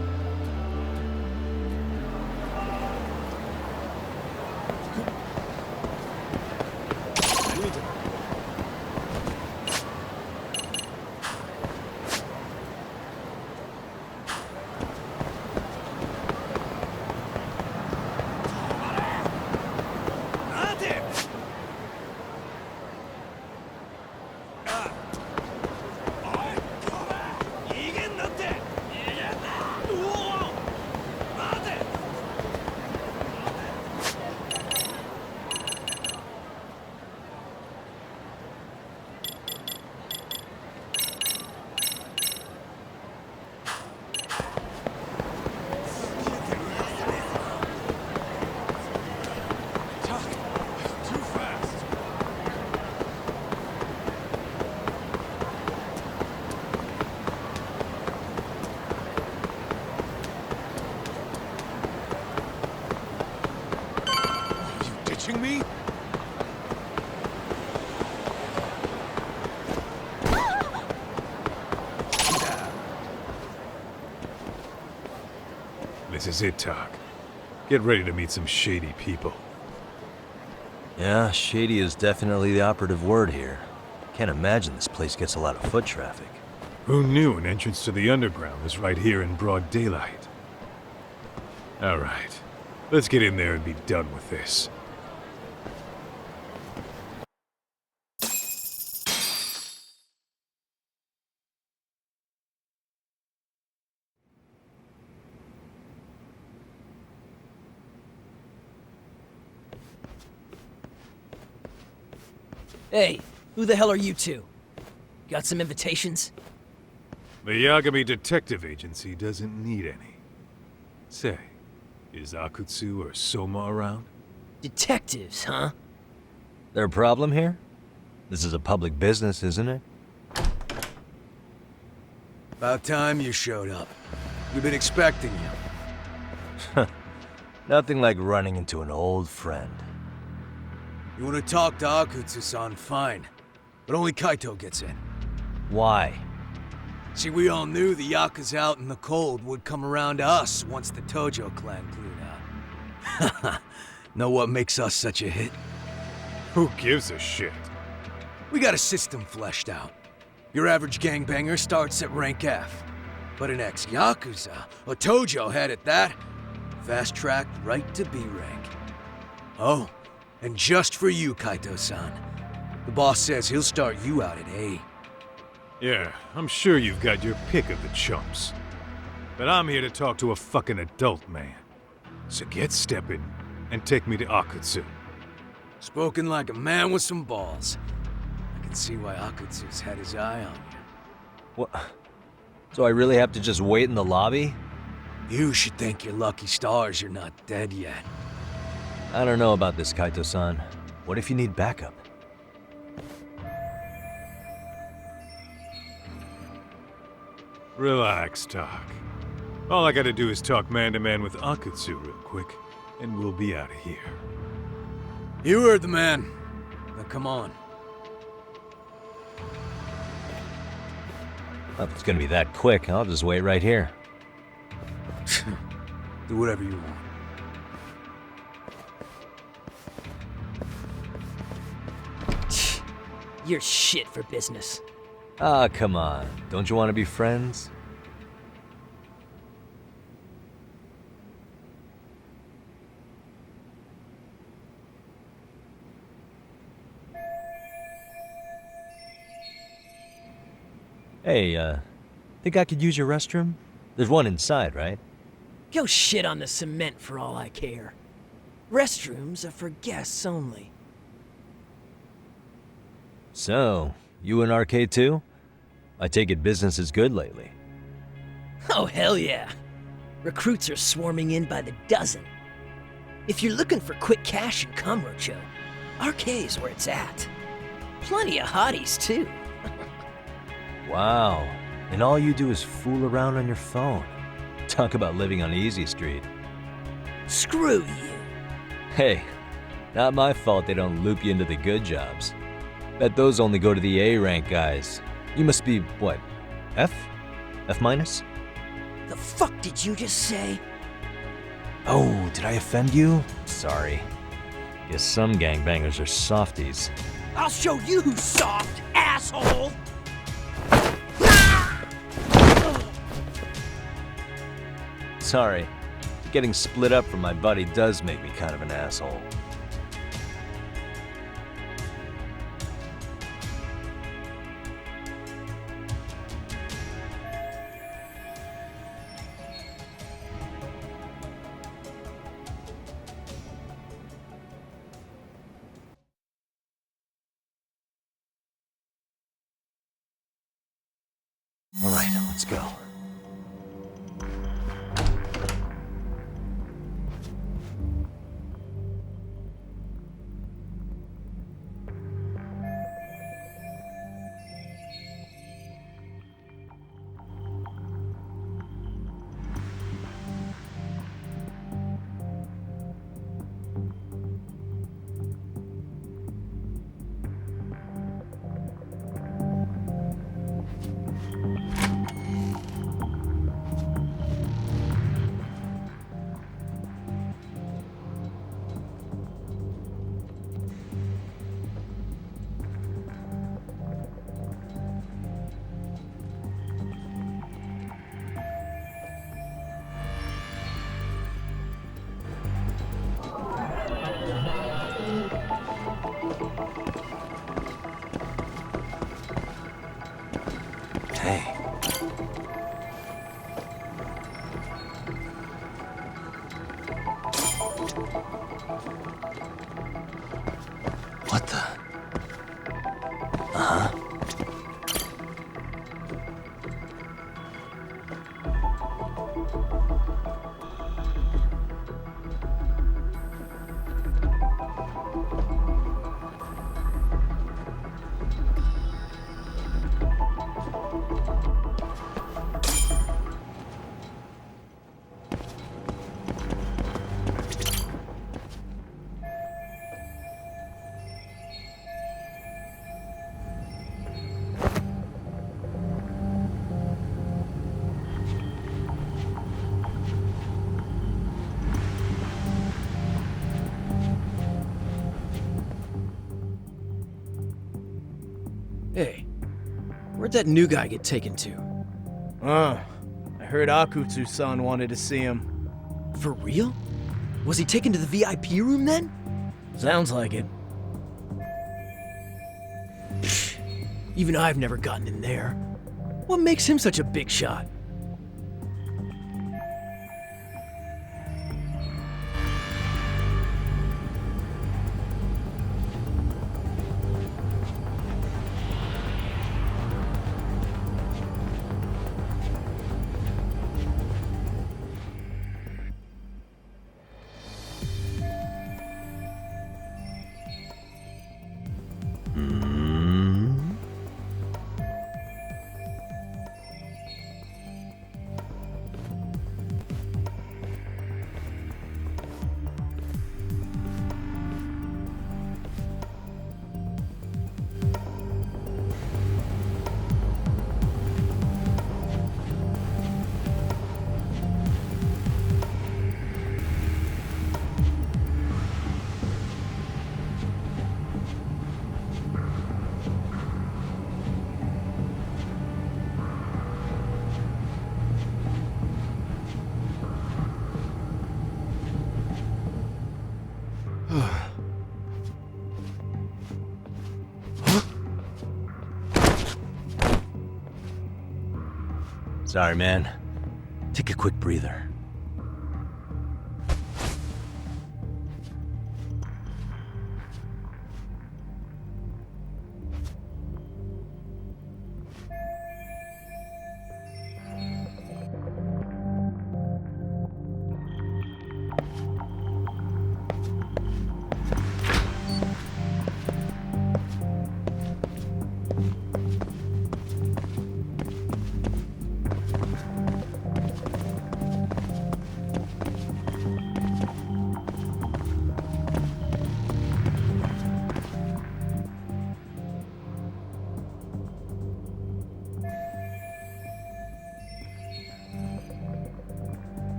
Me? is it, Tak. Get ready to meet some shady people. Yeah, shady is definitely the operative word here. Can't imagine this place gets a lot of foot traffic. Who knew an entrance to the underground was right here in broad daylight? Alright, let's get in there and be done with this. Hey, who the hell are you two? Got some invitations? The Yagami Detective Agency doesn't need any. Say, is Akutsu or Soma around? Detectives, huh? There a problem here? This is a public business, isn't it? About time you showed up. We've been expecting you. Nothing like running into an old friend. You want to talk to Akutsu-san, fine. But only Kaito gets in. Why? See, we all knew the Yakuza out in the cold would come around to us once the Tojo clan cleared out. Know what makes us such a hit? Who gives a shit? We got a system fleshed out. Your average gangbanger starts at rank F. But an ex-Yakuza, a Tojo head at that, fast-tracked right to B rank. Oh, and just for you, Kaito-san. The boss says he'll start you out at A. Yeah, I'm sure you've got your pick of the chumps. But I'm here to talk to a fucking adult man. So get stepping and take me to Akutsu. Spoken like a man with some balls. I can see why Akutsu's had his eye on you. What? So I really have to just wait in the lobby? You should thank your lucky stars you're not dead yet. I don't know about this, Kaito-san. What if you need backup? Relax, Tak. All I gotta do is talk man-to-man with Akutsu real quick, and we'll be out of here. You heard the man. Now come on. Well, if it's gonna be that quick, I'll just wait right here. Do whatever you want. You're shit for business. Ah, come on. Don't you want to be friends? Hey, think I could use your restroom? There's one inside, right? Go shit on the cement for all I care. Restrooms are for guests only. So, you in Arcade too? I take it business is good lately. Oh, hell yeah. Recruits are swarming in by the dozen. If you're looking for quick cash in Kamurocho, Arcade's where it's at. Plenty of hotties, too. Wow. And all you do is fool around on your phone. Talk about living on Easy Street. Screw you. Hey, not my fault they don't loop you into the good jobs. Bet those only go to the A-rank guys. You must be, what, F? F minus? The fuck did you just say? Oh, did I offend you? Sorry. Guess some gangbangers are softies. I'll show you who's soft, asshole! Sorry. Getting split up from my buddy does make me kind of an asshole. All right, let's go. Hey. What the? Uh-huh. Hey, where'd that new guy get taken to? I heard Akutsu-san wanted to see him. For real? Was he taken to the VIP room then? Sounds like it. Even I've never gotten in there. What makes him such a big shot? Sorry, man. Take a quick breather.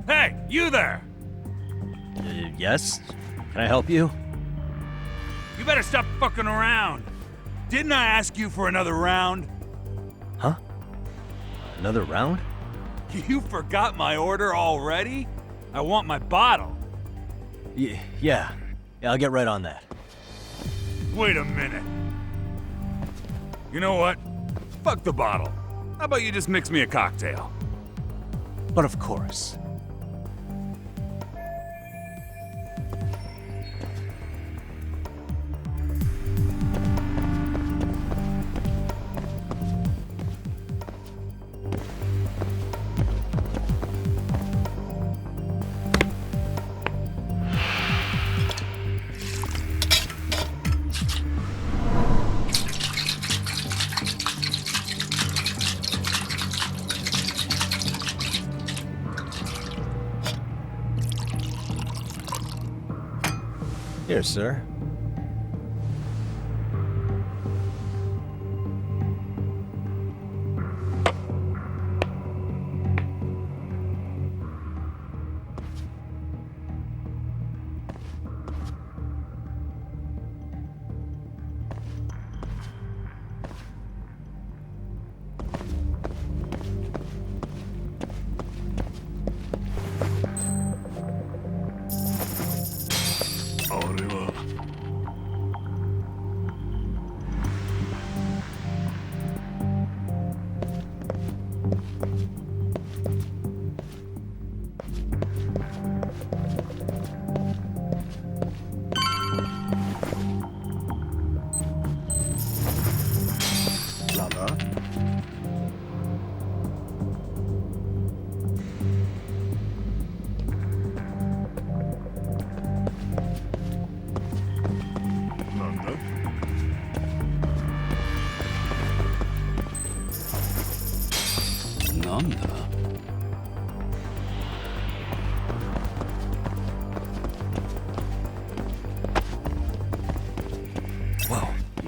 Hey, you there! Yes? Can I help you? You better stop fucking around. Didn't I ask you for another round? Huh? Another round? You forgot my order already? I want my bottle. Yeah, I'll get right on that. Wait a minute. You know what? Fuck the bottle. How about you just mix me a cocktail? But of course. Here, sir.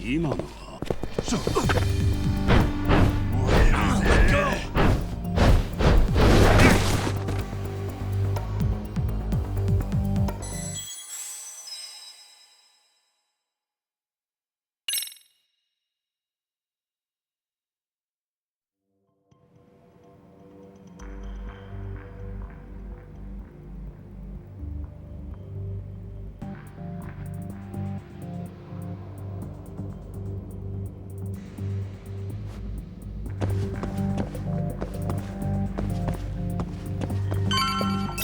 今のは。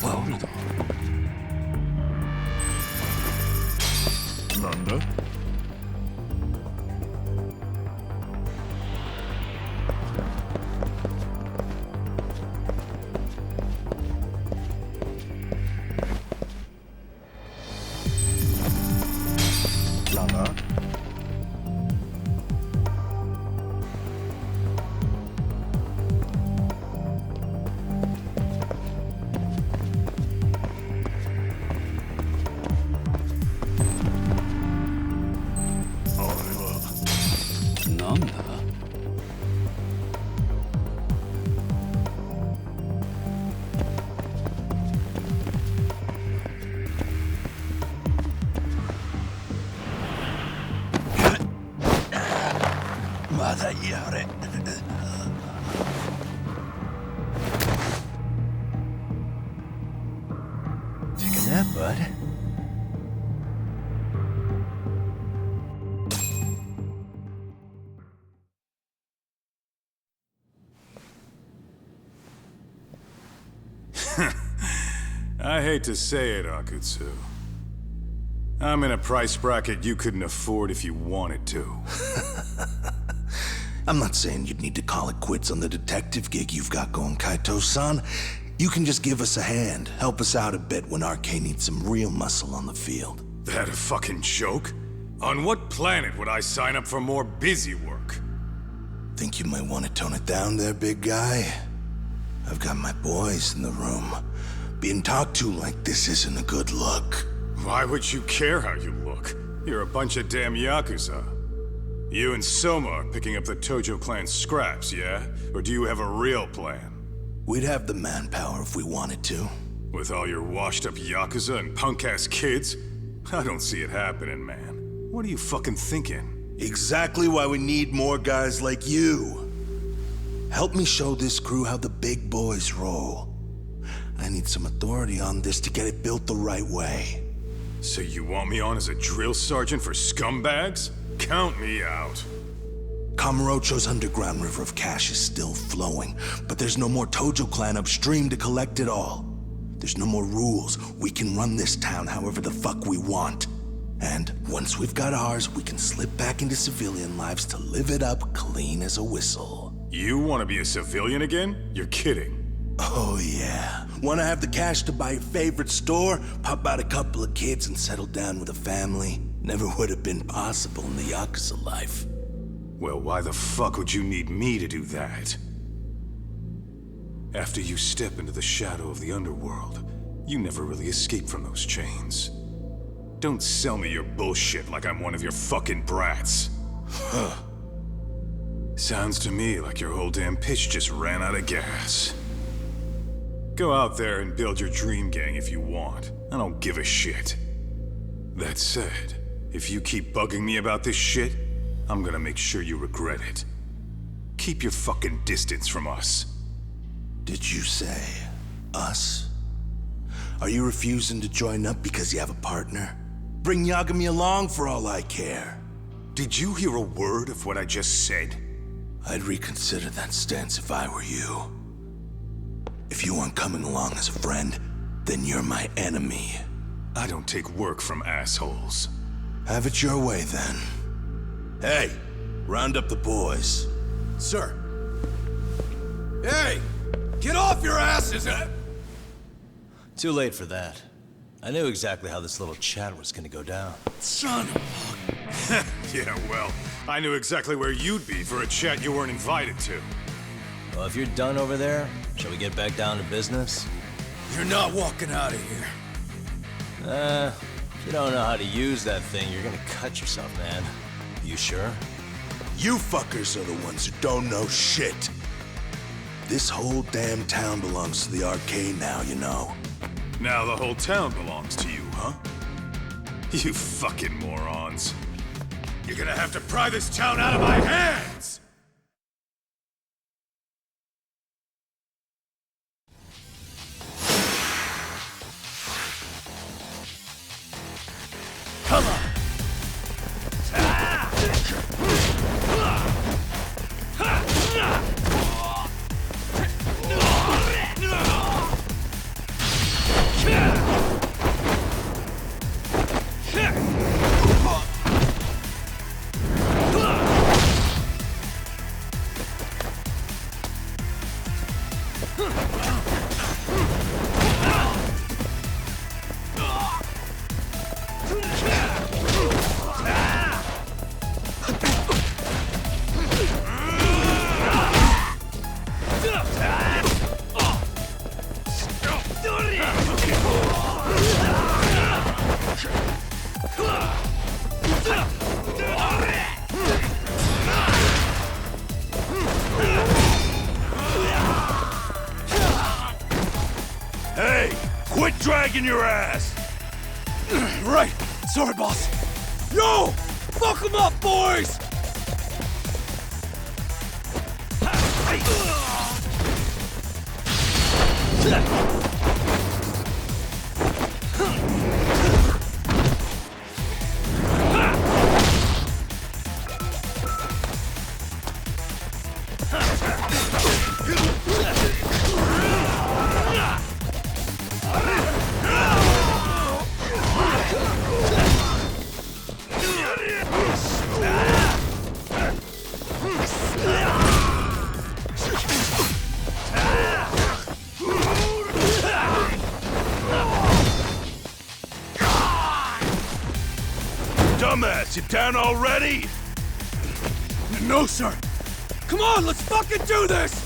なんだ？なんだ？なんだ？まだやれ。Take a nap, bud. I hate to say it, Akutsu. I'm in a price bracket you couldn't afford if you wanted to. I'm not saying you'd need to call it quits on the detective gig you've got going, Kaito-san. You can just give us a hand, help us out a bit when RK needs some real muscle on the field. That a fucking joke? On what planet would I sign up for more busy work? Think you might want to tone it down there, big guy? I've got my boys in the room. Being talked to like this isn't a good look. Why would you care how you look? You're a bunch of damn Yakuza. You and Soma are picking up the Tojo clan scraps, yeah? Or do you have a real plan? We'd have the manpower if we wanted to. With all your washed-up Yakuza and punk-ass kids? I don't see it happening, man. What are you fucking thinking? Exactly why we need more guys like you. Help me show this crew how the big boys roll. I need some authority on this to get it built the right way. So you want me on as a drill sergeant for scumbags? Count me out. Kamurocho's underground river of cash is still flowing, but there's no more Tojo clan upstream to collect it all. There's no more rules. We can run this town however the fuck we want. And once we've got ours, we can slip back into civilian lives to live it up clean as a whistle. You want to be a civilian again? You're kidding. Oh yeah. Want to have the cash to buy your favorite store, pop out a couple of kids and settle down with a family? Never would have been possible in the Yakuza life. Well, why the fuck would you need me to do that? After you step into the shadow of the underworld, you never really escape from those chains. Don't sell me your bullshit like I'm one of your fucking brats. Huh. Sounds to me like your whole damn pitch just ran out of gas. Go out there and build your dream gang if you want. I don't give a shit. That said, if you keep bugging me about this shit, I'm gonna make sure you regret it. Keep your fucking distance from us. Did you say us? Are you refusing to join up because you have a partner? Bring Yagami along for all I care. Did you hear a word of what I just said? I'd reconsider that stance if I were you. If you aren't coming along as a friend, then you're my enemy. I don't take work from assholes. Have it your way, then. Hey, round up the boys. Sir. Hey! Get off your asses! Too late for that. I knew exactly how this little chat was gonna go down. Son of a... Yeah, well, I knew exactly where you'd be for a chat you weren't invited to. Well, if you're done over there, shall we get back down to business? You're not walking out of here. If you don't know how to use that thing, you're gonna cut yourself, man. You sure? You fuckers are the ones who don't know shit. This whole damn town belongs to the arcade now, you know. Now the whole town belongs to you, huh? You fucking morons. You're gonna have to pry this town out of my hands! Come on! Hey! Quit dragging your ass! Right! Sorry, boss! Yo! Fuck them up, boys! Dumbass, you down already? No, sir! Come on, let's fucking do this!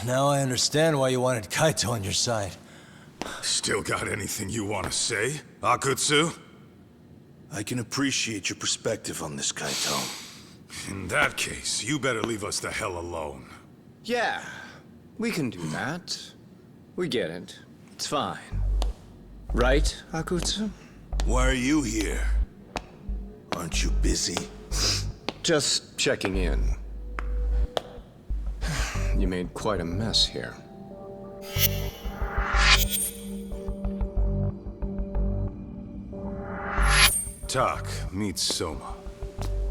Now I understand why you wanted Kaito on your side. Still got anything you want to say, Akutsu? I can appreciate your perspective on this, Kaito. In that case, you better leave us the hell alone. Yeah, we can do that. We get it. It's fine. Right, Akutsu? Why are you here? Aren't you busy? Just checking in. You made quite a mess here. Tak meets Soma.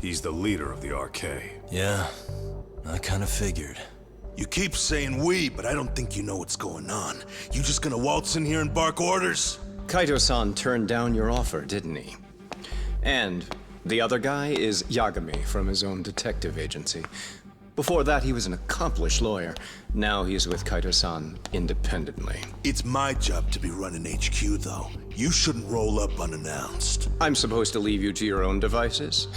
He's the leader of the arcade. Yeah, I kind of figured. You keep saying we, but I don't think you know what's going on. You just gonna waltz in here and bark orders? Kaito-san turned down your offer, didn't he? And the other guy is Yagami from his own detective agency. Before that, he was an accomplished lawyer. Now he's with Kaito-san independently. It's my job to be running HQ, though. You shouldn't roll up unannounced. I'm supposed to leave you to your own devices?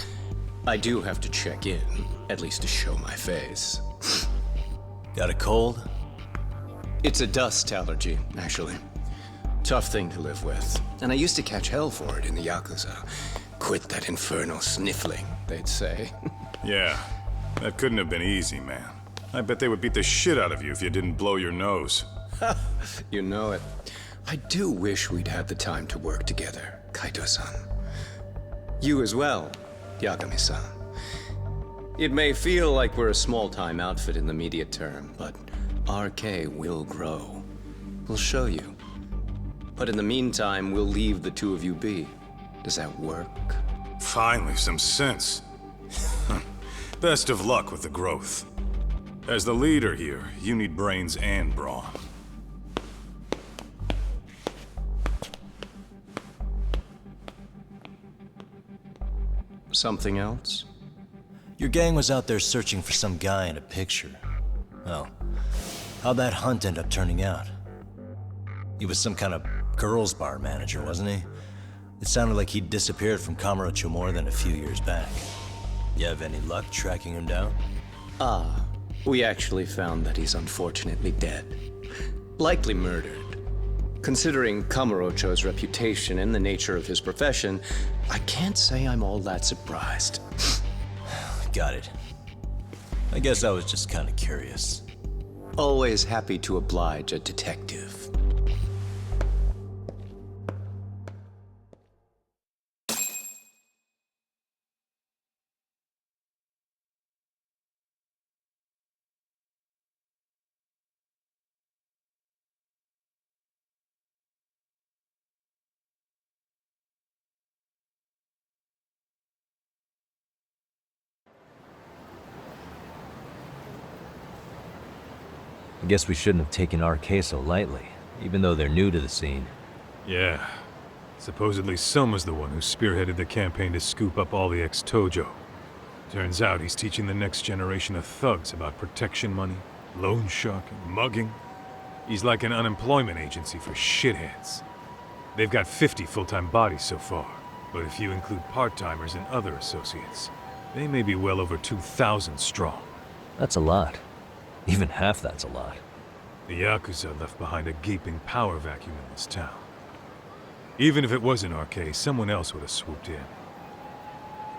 I do have to check in, at least to show my face. Got a cold? It's a dust allergy, actually. Tough thing to live with. And I used to catch hell for it in the Yakuza. Quit that infernal sniffling, they'd say. Yeah, that couldn't have been easy, man. I bet they would beat the shit out of you if you didn't blow your nose. You know it. I do wish we'd had the time to work together, Kaito-san. You as well, Yagami-san. It may feel like we're a small-time outfit in the immediate term, but RK will grow. We'll show you. But in the meantime, we'll leave the two of you be. Does that work? Finally, some sense. Best of luck with the growth. As the leader here, you need brains and brawn. Something else? Your gang was out there searching for some guy in a picture. Oh, how'd that hunt end up turning out? He was some kind of girls' bar manager, wasn't he? It sounded like he'd disappeared from Kamurocho more than a few years back. You have any luck tracking him down? Ah, we actually found that he's unfortunately dead. Likely murdered. Considering Kamurocho's reputation and the nature of his profession, I can't say I'm all that surprised. Got it. I guess I was just kind of curious. Always happy to oblige a detective. I guess we shouldn't have taken RK so lightly, even though they're new to the scene. Yeah. Supposedly Soma's the one who spearheaded the campaign to scoop up all the ex-Tojo. Turns out he's teaching the next generation of thugs about protection money, loan sharking, mugging. He's like an unemployment agency for shitheads. They've got 50 full-time bodies so far, but if you include part-timers and other associates, they may be well over 2,000 strong. That's a lot. Even half that's a lot. The Yakuza left behind a gaping power vacuum in this town. Even if it wasn't RK, someone else would have swooped in.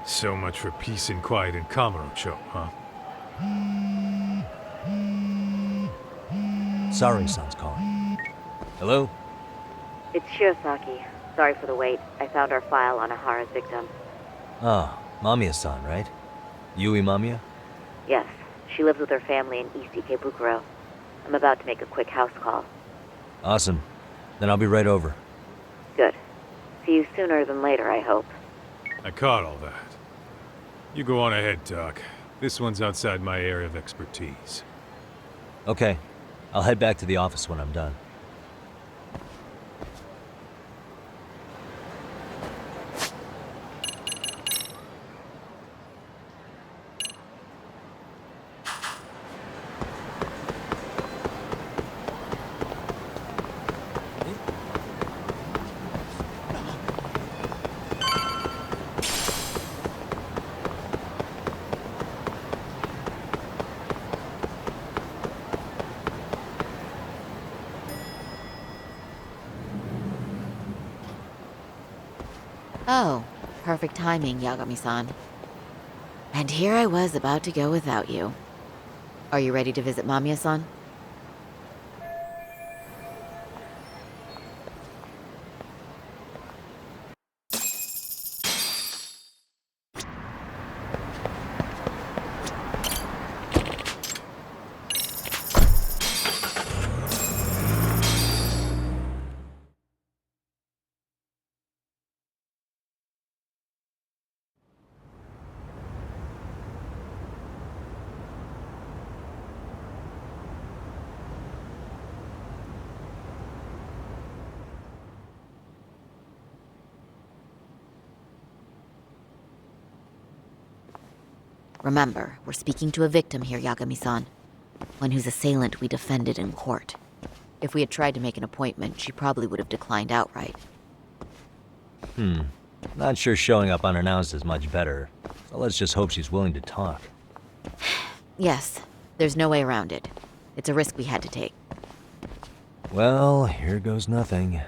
So much for peace and quiet in Kamurocho, huh? Saori-san's calling. Hello? It's Shirosaki. Sorry for the wait. I found our file on Ehara's victim. Ah, Mamiya-san, right? Yui Mamiya? Yes, she lives with her family in East Ikebukuro. I'm about to make a quick house call. Awesome. Then I'll be right over. Good. See you sooner than later, I hope. I caught all that. You go on ahead, Doc. This one's outside my area of expertise. Okay. I'll head back to the office when I'm done. Oh, perfect timing, Yagami-san. And here I was about to go without you. Are you ready to visit Mamiya-san? Remember, we're speaking to a victim here, Yagami-san. One whose assailant we defended in court. If we had tried to make an appointment, she probably would have declined outright. Not sure showing up unannounced is much better, so let's just hope she's willing to talk. Yes, there's no way around it. It's a risk we had to take. Well, here goes nothing.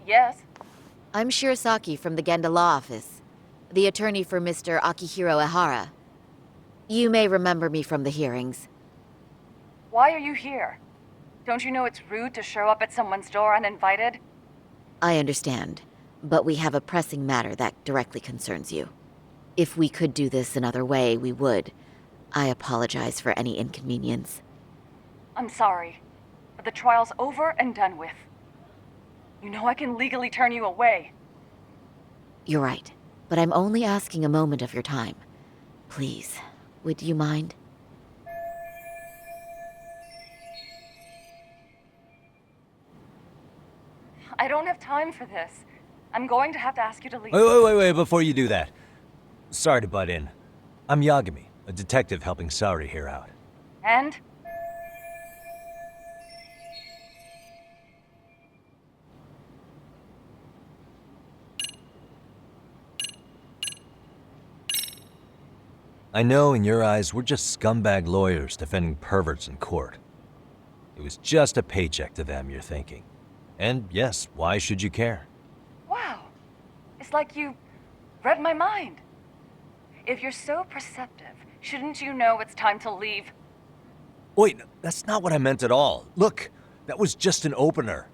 Yes? I'm Shirosaki from the Genda Law Office, the attorney for Mr. Akihiro Ehara. You may remember me from the hearings. Why are you here? Don't you know it's rude to show up at someone's door uninvited? I understand, but we have a pressing matter that directly concerns you. If we could do this another way, we would. I apologize for any inconvenience. I'm sorry, but the trial's over and done with. You know I can legally turn you away. You're right, but I'm only asking a moment of your time. Please, would you mind? I don't have time for this. I'm going to have to ask you to leave. Wait, before you do that. Sorry to butt in. I'm Yagami, a detective helping Saori here out. And? I know in your eyes we're just scumbag lawyers defending perverts in court. It was just a paycheck to them, you're thinking. And yes, why should you care? Wow. It's like you read my mind. If you're so perceptive, shouldn't you know it's time to leave? Wait, that's not what I meant at all. Look, that was just an opener.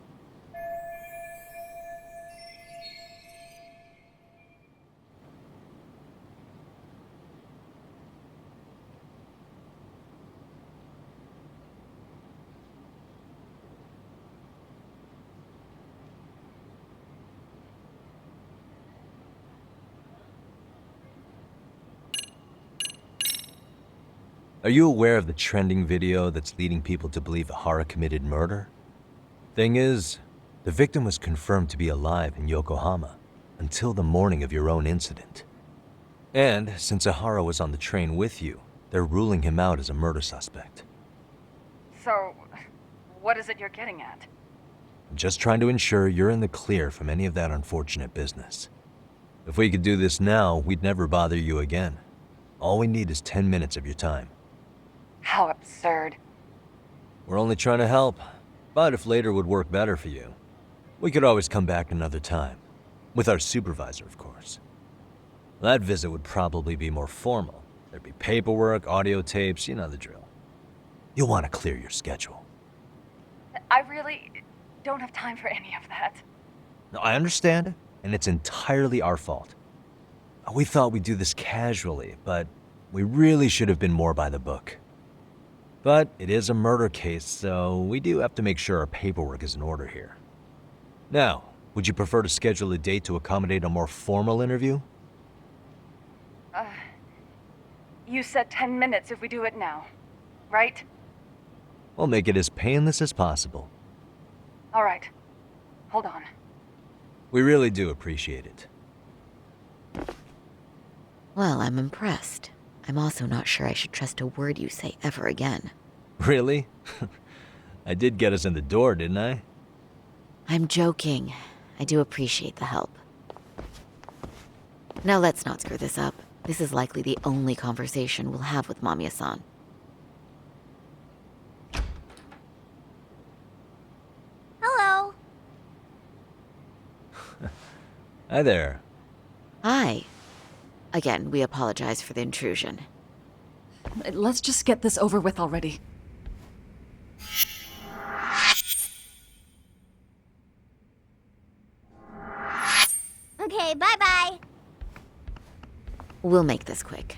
Are you aware of the trending video that's leading people to believe Ehara committed murder? Thing is, the victim was confirmed to be alive in Yokohama until the morning of your own incident. And since Ehara was on the train with you, they're ruling him out as a murder suspect. So, what is it you're getting at? I'm just trying to ensure you're in the clear from any of that unfortunate business. If we could do this now, we'd never bother you again. All we need is 10 minutes of your time. How absurd. We're only trying to help, but if later would work better for you, we could always come back another time. With our supervisor, of course. That visit would probably be more formal. There'd be paperwork, audio tapes, you know the drill. You'll want to clear your schedule. I really don't have time for any of that. No, I understand, and it's entirely our fault. We thought we'd do this casually, but we really should have been more by the book. But it is a murder case, so we do have to make sure our paperwork is in order here. Now, would you prefer to schedule a date to accommodate a more formal interview? You said 10 minutes if we do it now, right? We'll make it as painless as possible. All right. Hold on. We really do appreciate it. Well, I'm impressed. I'm also not sure I should trust a word you say ever again. Really? I did get us in the door, didn't I? I'm joking. I do appreciate the help. Now let's not screw this up. This is likely the only conversation we'll have with Mamiya-san. Hello. Hi there. Hi. Again, we apologize for the intrusion. Let's just get this over with already. Okay, bye-bye. We'll make this quick.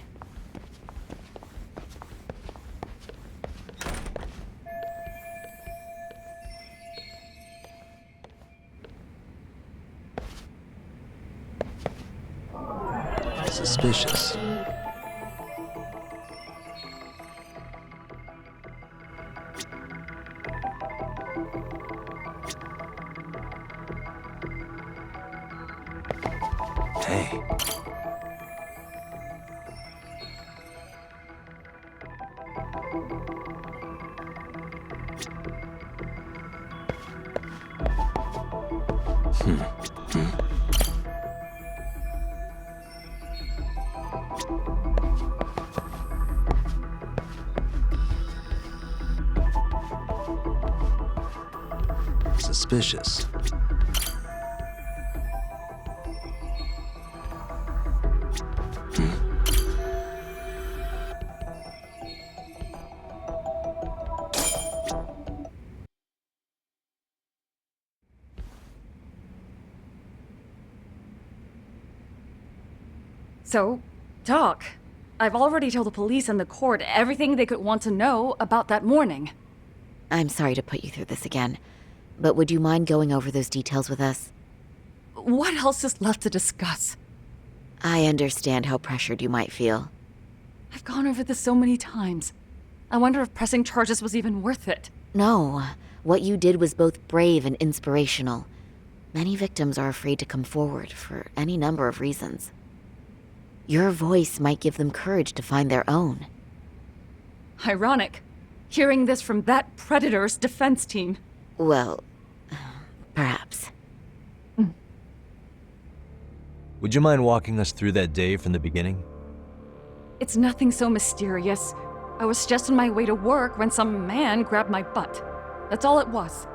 Suspicious. Hey. Suspicious. So, Doc, I've already told the police and the court everything they could want to know about that morning. I'm sorry to put you through this again, but would you mind going over those details with us? What else is left to discuss? I understand how pressured you might feel. I've gone over this so many times. I wonder if pressing charges was even worth it. No, what you did was both brave and inspirational. Many victims are afraid to come forward for any number of reasons. Your voice might give them courage to find their own. Ironic, hearing this from that predator's defense team. Well, perhaps. Would you mind walking us through that day from the beginning? It's nothing so mysterious. I was just on my way to work when some man grabbed my butt. That's all it was.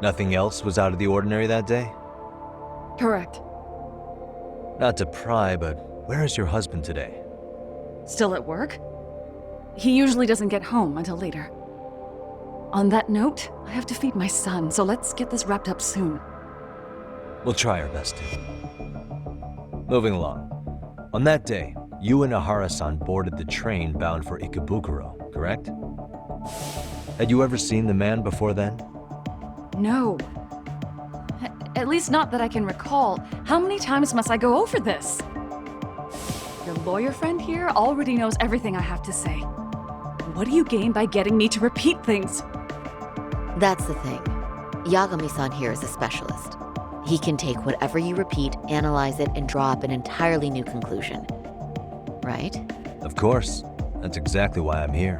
Nothing else was out of the ordinary that day? Correct. Not to pry, but where is your husband today? Still at work? He usually doesn't get home until later. On that note, I have to feed my son, so let's get this wrapped up soon. We'll try our best to. Moving along. On that day, you and Ehara-san boarded the train bound for Ikebukuro, correct? Had you ever seen the man before then? No. At least not that I can recall. How many times must I go over this? Your lawyer friend here already knows everything I have to say. What do you gain by getting me to repeat things? That's the thing. Yagami-san here is a specialist. He can take whatever you repeat, analyze it, and draw up an entirely new conclusion. Right? Of course. That's exactly why I'm here.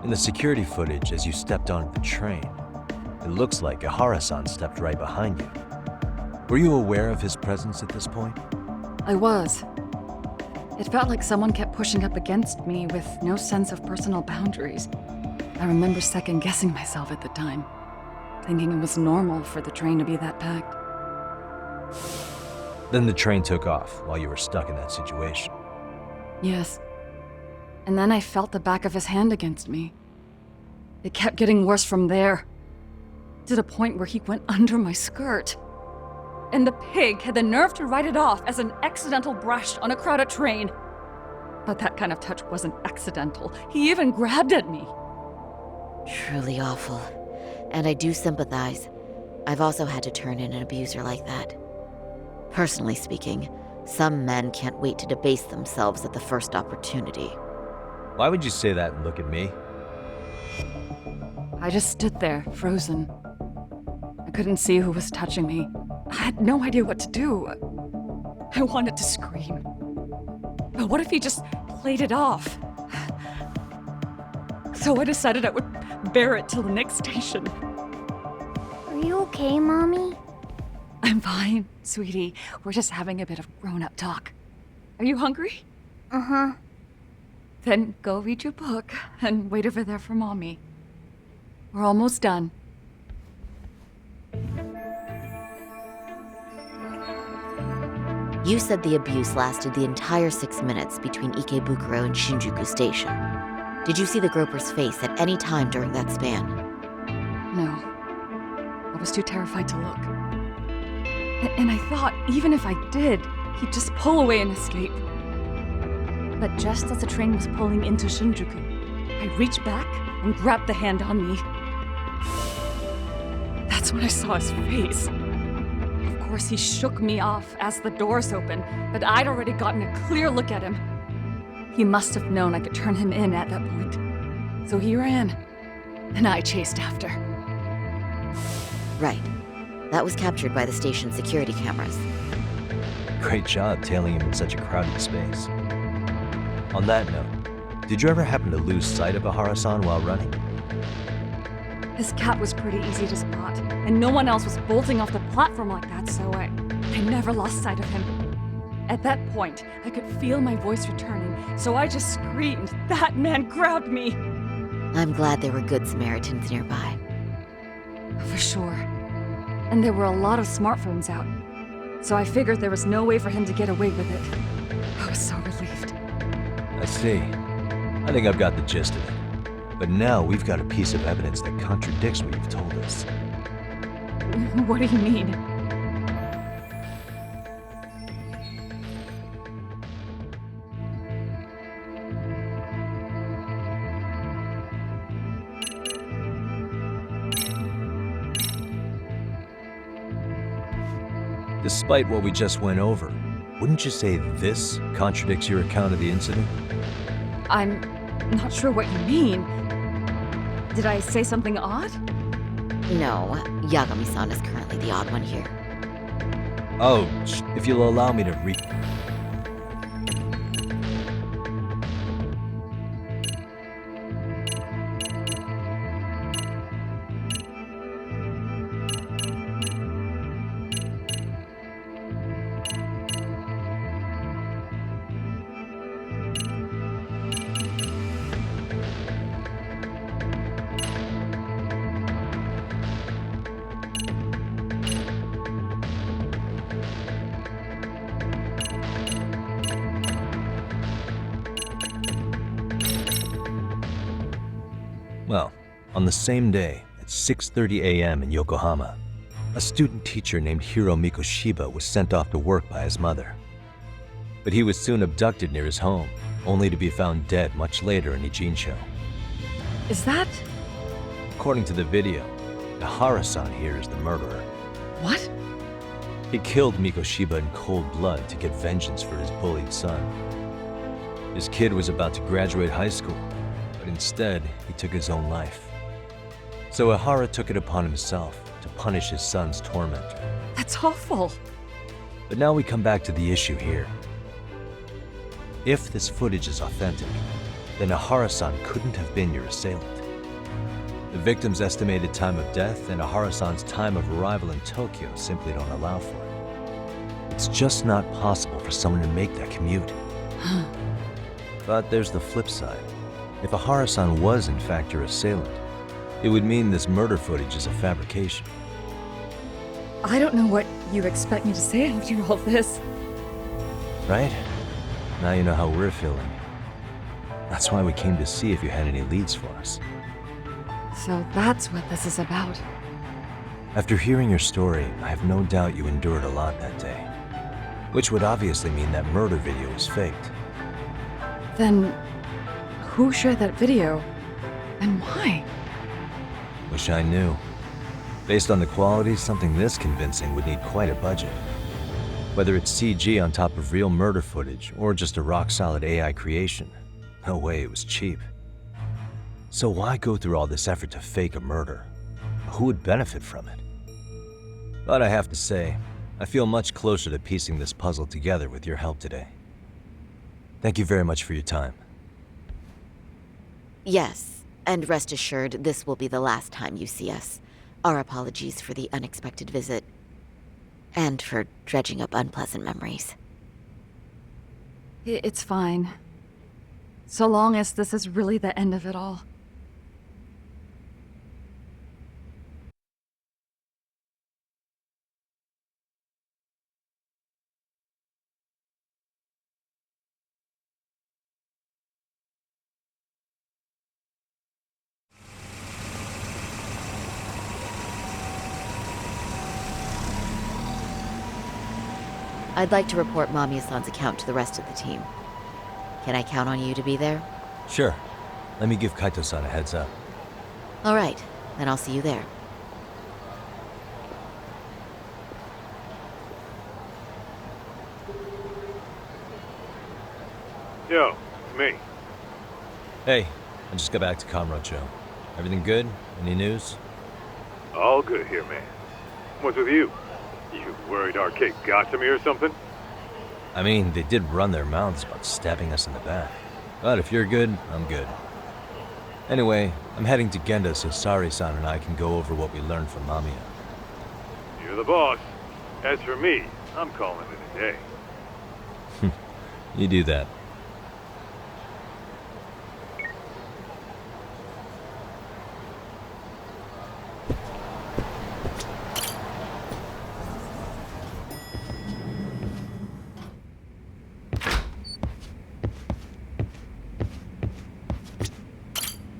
In the security footage as you stepped onto the train, it looks like Ehara-san stepped right behind you. Were you aware of his presence at this point? I was. It felt like someone kept pushing up against me with no sense of personal boundaries. I remember second-guessing myself at the time, thinking it was normal for the train to be that packed. Then the train took off while you were stuck in that situation. Yes. And then I felt the back of his hand against me. It kept getting worse from there, to the point where he went under my skirt. And the pig had the nerve to write it off as an accidental brush on a crowded train. But that kind of touch wasn't accidental. He even grabbed at me. Truly awful. And I do sympathize. I've also had to turn in an abuser like that. Personally speaking, some men can't wait to debase themselves at the first opportunity. Why would you say that and look at me? I just stood there, frozen. I couldn't see who was touching me. I had no idea what to do. I wanted to scream. But what if he just played it off? So I decided I would bear it till the next station. Are you okay, Mommy? I'm fine, sweetie. We're just having a bit of grown-up talk. Are you hungry? Uh-huh. Then go read your book and wait over there for Mommy. We're almost done. You said the abuse lasted the entire 6 minutes between Ikebukuro and Shinjuku Station. Did you see the groper's face at any time during that span? No. I was too terrified to look. And I thought, even if I did, he'd just pull away and escape. But just as the train was pulling into Shinjuku, I reached back and grabbed the hand on me. That's when I saw his face. Of course, he shook me off as the doors opened, but I'd already gotten a clear look at him. He must have known I could turn him in at that point. So he ran, and I chased after. Right. That was captured by the station's security cameras. Great job tailing him in such a crowded space. On that note, did you ever happen to lose sight of Ehara-san while running? His cat was pretty easy to spot, and no one else was bolting off the platform like that, so I never lost sight of him. At that point, I could feel my voice returning, so I just screamed. That man grabbed me! I'm glad there were good Samaritans nearby. For sure. And there were a lot of smartphones out, so I figured there was no way for him to get away with it. I was so relieved. I see. I think I've got the gist of it. But now we've got a piece of evidence that contradicts what you've told us. What do you mean? Despite what we just went over, wouldn't you say this contradicts your account of the incident? I'm not sure what you mean. Did I say something odd? No, Yagami-san is currently the odd one here. Oh, if you'll allow me to Well, on the same day, at 6:30 a.m. in Yokohama, a student teacher named Hiro Mikoshiba was sent off to work by his mother. But he was soon abducted near his home, only to be found dead much later in Ijincho. Is that... According to the video, Ehara-san here is the murderer. What? He killed Mikoshiba in cold blood to get vengeance for his bullied son. His kid was about to graduate high school, but instead, he took his own life. So Ehara took it upon himself to punish his son's tormentor. That's awful. But now we come back to the issue here. If this footage is authentic, then Ehara-san couldn't have been your assailant. The victim's estimated time of death and Ehara-san's time of arrival in Tokyo simply don't allow for it. It's just not possible for someone to make that commute. But there's the flip side. If Ehara-san was in fact your assailant, it would mean this murder footage is a fabrication. I don't know what you expect me to say after all this. Right? Now you know how we're feeling. That's why we came to see if you had any leads for us. So that's what this is about. After hearing your story, I have no doubt you endured a lot that day. Which would obviously mean that murder video was faked. Then, who shared that video? And why? Wish I knew. Based on the quality, something this convincing would need quite a budget. Whether it's CG on top of real murder footage, or just a rock-solid AI creation, no way it was cheap. So why go through all this effort to fake a murder? Who would benefit from it? But I have to say, I feel much closer to piecing this puzzle together with your help today. Thank you very much for your time. Yes, and rest assured, this will be the last time you see us. Our apologies for the unexpected visit, and for dredging up unpleasant memories. It's fine. So long as this is really the end of it all. I'd like to report Mamiya-san's account to the rest of the team. Can I count on you to be there? Sure. Let me give Kaito-san a heads up. All right, then I'll see you there. Yo, me. Hey, I just got back to Kamurocho. Everything good? Any news? All good here, man. What's with you? You worried Arcade got to me or something? I mean, they did run their mouths about stabbing us in the back. But if you're good, I'm good. Anyway, I'm heading to Genda so Saori-san and I can go over what we learned from Mamiya. You're the boss. As for me, I'm calling it a day. You do that.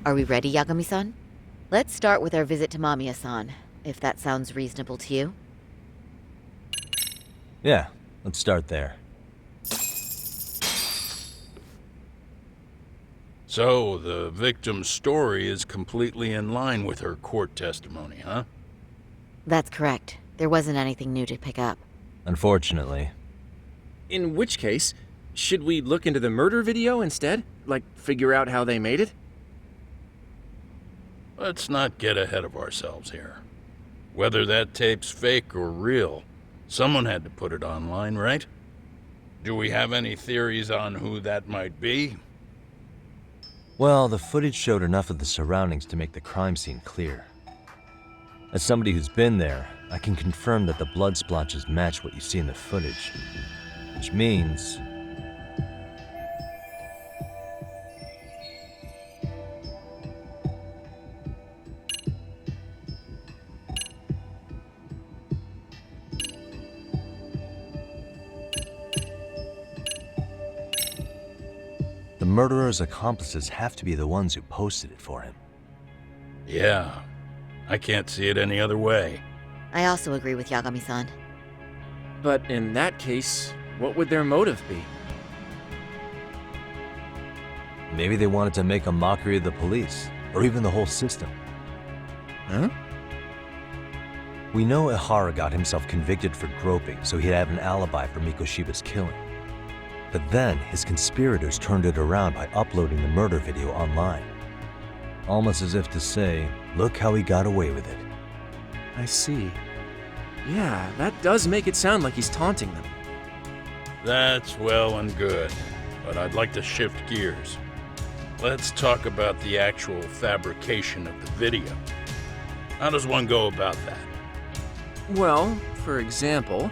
Are we ready, Yagami-san? Let's start with our visit to Mamiya-san, if that sounds reasonable to you. Yeah, let's start there. So, the victim's story is completely in line with her court testimony, huh? That's correct. There wasn't anything new to pick up. Unfortunately. In which case, should we look into the murder video instead? Like, figure out how they made it? Let's not get ahead of ourselves here. Whether that tape's fake or real, someone had to put it online, right? Do we have any theories on who that might be? Well, the footage showed enough of the surroundings to make the crime scene clear. As somebody who's been there, I can confirm that the blood splotches match what you see in the footage. Which means... the murderer's accomplices have to be the ones who posted it for him. Yeah, I can't see it any other way. I also agree with Yagami-san. But in that case, what would their motive be? Maybe they wanted to make a mockery of the police, or even the whole system. Huh? We know Ehara got himself convicted for groping, so he'd have an alibi for Mikoshiba's killing. But then, his conspirators turned it around by uploading the murder video online. Almost as if to say, look how he got away with it. I see. Yeah, that does make it sound like he's taunting them. That's well and good, but I'd like to shift gears. Let's talk about the actual fabrication of the video. How does one go about that? Well, for example,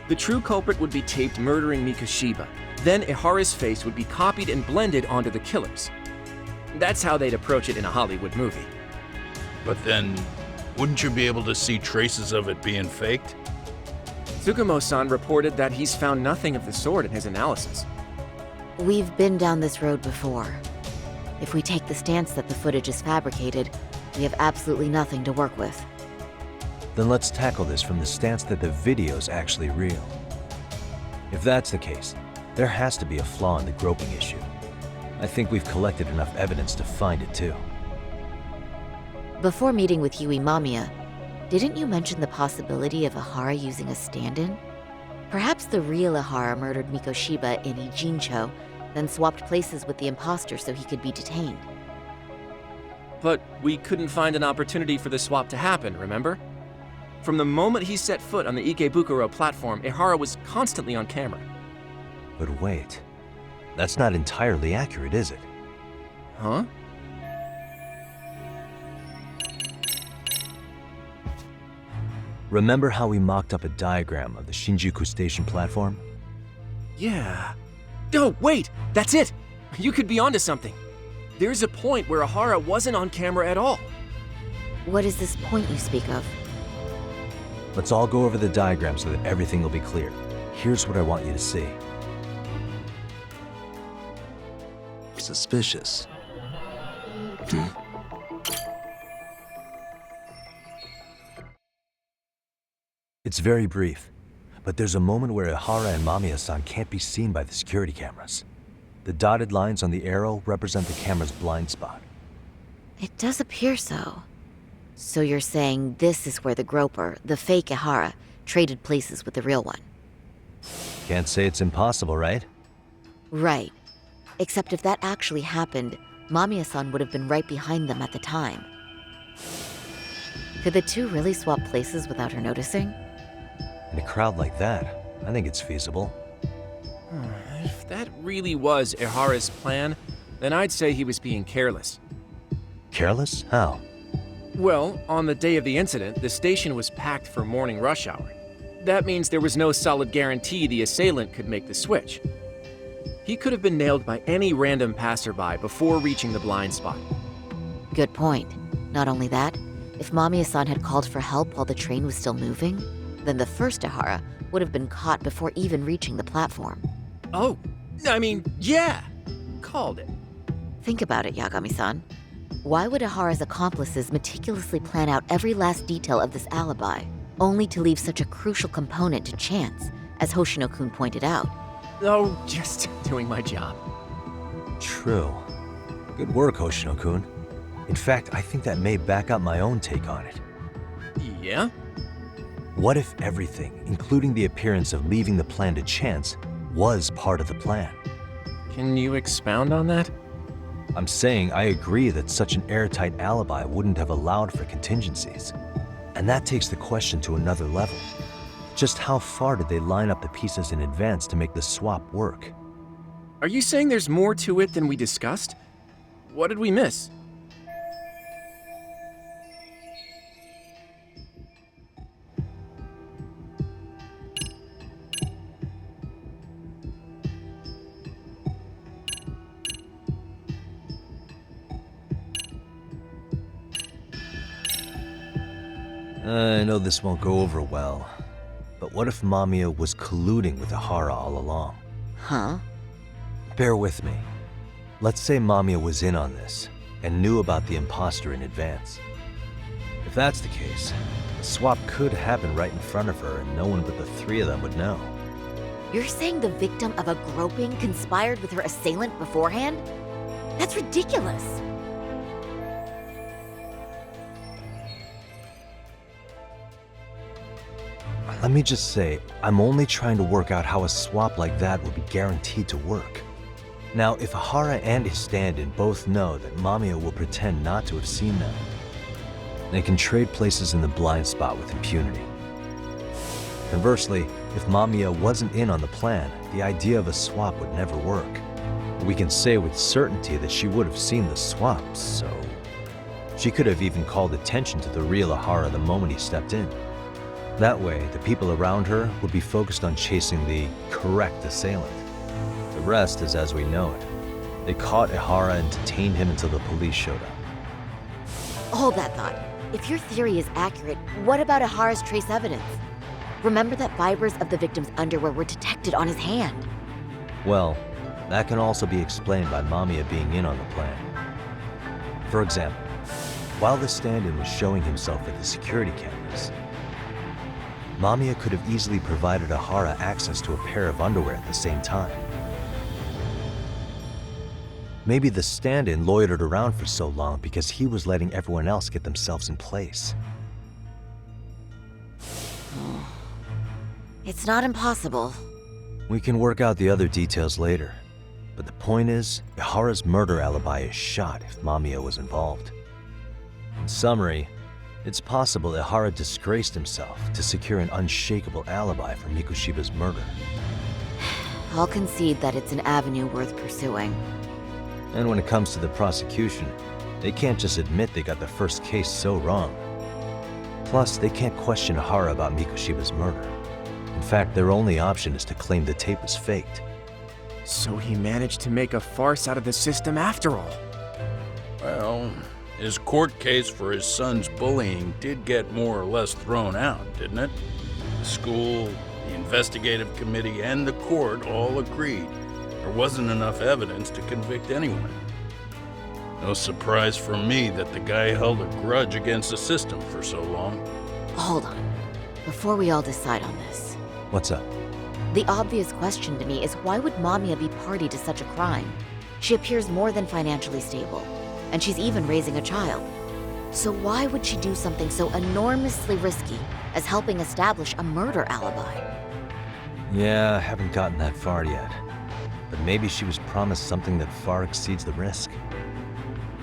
the true culprit would be taped murdering Mikoshiba. Then Ehara's face would be copied and blended onto the killers. That's how they'd approach it in a Hollywood movie. But then, wouldn't you be able to see traces of it being faked? Tsukumo-san reported that he's found nothing of the sort in his analysis. We've been down this road before. If we take the stance that the footage is fabricated, we have absolutely nothing to work with. Then let's tackle this from the stance that the video's actually real. If that's the case, there has to be a flaw in the groping issue. I think we've collected enough evidence to find it too. Before meeting with Yui Mamiya, didn't you mention the possibility of Ehara using a stand-in? Perhaps the real Ehara murdered Mikoshiba in Ijincho, then swapped places with the imposter so he could be detained. But we couldn't find an opportunity for the swap to happen, remember? From the moment he set foot on the Ikebukuro platform, Ehara was constantly on camera. But wait, that's not entirely accurate, is it? Huh? Remember how we mocked up a diagram of the Shinjuku station platform? Yeah. Oh, wait! That's it! You could be onto something. There's a point where Ehara wasn't on camera at all. What is this point you speak of? Let's all go over the diagram so that everything will be clear. Here's what I want you to see. Suspicious. It's very brief, but there's a moment where Ehara and Mamiya-san can't be seen by the security cameras. The dotted lines on the arrow represent the camera's blind spot. It does appear so. So you're saying this is where the groper, the fake Ehara, traded places with the real one? Can't say it's impossible, right? Right. Except if that actually happened, Mamiya-san would have been right behind them at the time. Could the two really swap places without her noticing? In a crowd like that, I think it's feasible. If that really was Ehara's plan, then I'd say he was being careless. Careless? How? Well, on the day of the incident, the station was packed for morning rush hour. That means there was no solid guarantee the assailant could make the switch. He could have been nailed by any random passerby before reaching the blind spot. Good point. Not only that, if Mamiya-san had called for help while the train was still moving, then the first Ehara would have been caught before even reaching the platform. Oh, I mean, yeah! Called it. Think about it, Yagami-san. Why would Ehara's accomplices meticulously plan out every last detail of this alibi, only to leave such a crucial component to chance, as Hoshino-kun pointed out? Oh, just doing my job. True. Good work, Hoshino-kun. In fact, I think that may back up my own take on it. Yeah? What if everything, including the appearance of leaving the plan to chance, was part of the plan? Can you expound on that? I'm saying I agree that such an airtight alibi wouldn't have allowed for contingencies. And that takes the question to another level. Just how far did they line up the pieces in advance to make the swap work? Are you saying there's more to it than we discussed? What did we miss? I know this won't go over well, but what if Mamiya was colluding with Ehara all along? Huh? Bear with me. Let's say Mamiya was in on this, and knew about the imposter in advance. If that's the case, the swap could happen right in front of her and no one but the three of them would know. You're saying the victim of a groping conspired with her assailant beforehand? That's ridiculous! Let me just say, I'm only trying to work out how a swap like that would be guaranteed to work. Now, if Ehara and his stand-in both know that Mamiya will pretend not to have seen them, they can trade places in the blind spot with impunity. Conversely, if Mamiya wasn't in on the plan, the idea of a swap would never work. We can say with certainty that she would have seen the swap, so... She could have even called attention to the real Ehara the moment he stepped in. That way, the people around her would be focused on chasing the correct assailant. The rest is as we know it. They caught Ehara and detained him until the police showed up. Hold that thought. If your theory is accurate, what about Ehara's trace evidence? Remember that fibers of the victim's underwear were detected on his hand. Well, that can also be explained by Mamiya being in on the plan. For example, while the stand-in was showing himself at the security cameras, Mamiya could have easily provided Ehara access to a pair of underwear at the same time. Maybe the stand-in loitered around for so long because he was letting everyone else get themselves in place. It's not impossible. We can work out the other details later. But the point is, Ehara's murder alibi is shot if Mamiya was involved. In summary, it's possible Ehara disgraced himself to secure an unshakable alibi for Mikushiba's murder. I'll concede that it's an avenue worth pursuing. And when it comes to the prosecution, they can't just admit they got the first case so wrong. Plus, they can't question Ehara about Mikushiba's murder. In fact, their only option is to claim the tape was faked. So he managed to make a farce out of the system after all. Well, his court case for his son's bullying did get more or less thrown out, didn't it? The school, the investigative committee, and the court all agreed there wasn't enough evidence to convict anyone. No surprise for me that the guy held a grudge against the system for so long. Hold on. Before we all decide on this. What's up? The obvious question to me is why would Mamiya be party to such a crime? She appears more than financially stable, and she's even raising a child. So why would she do something so enormously risky as helping establish a murder alibi? Yeah, I haven't gotten that far yet. But maybe she was promised something that far exceeds the risk.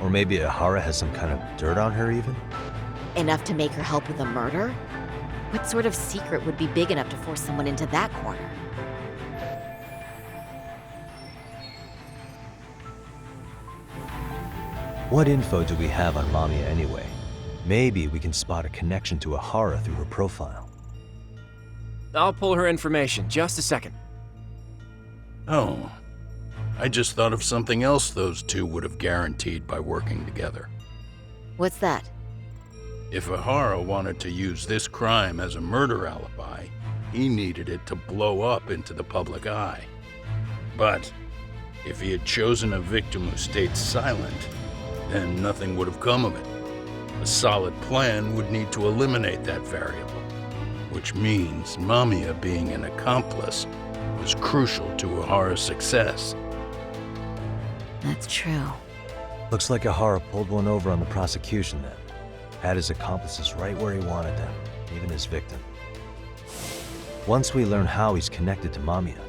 Or maybe Ehara has some kind of dirt on her even? Enough to make her help with a murder? What sort of secret would be big enough to force someone into that corner? What info do we have on Mamiya anyway? Maybe we can spot a connection to Ehara through her profile. I'll pull her information. Just a second. Oh. I just thought of something else those two would have guaranteed by working together. What's that? If Ehara wanted to use this crime as a murder alibi, he needed it to blow up into the public eye. But if he had chosen a victim who stayed silent, then nothing would have come of it. A solid plan would need to eliminate that variable, which means Mamiya being an accomplice was crucial to Ehara's success. That's true. Looks like Ehara pulled one over on the prosecution then. Had his accomplices right where he wanted them, even his victim. Once we learn how he's connected to Mamiya,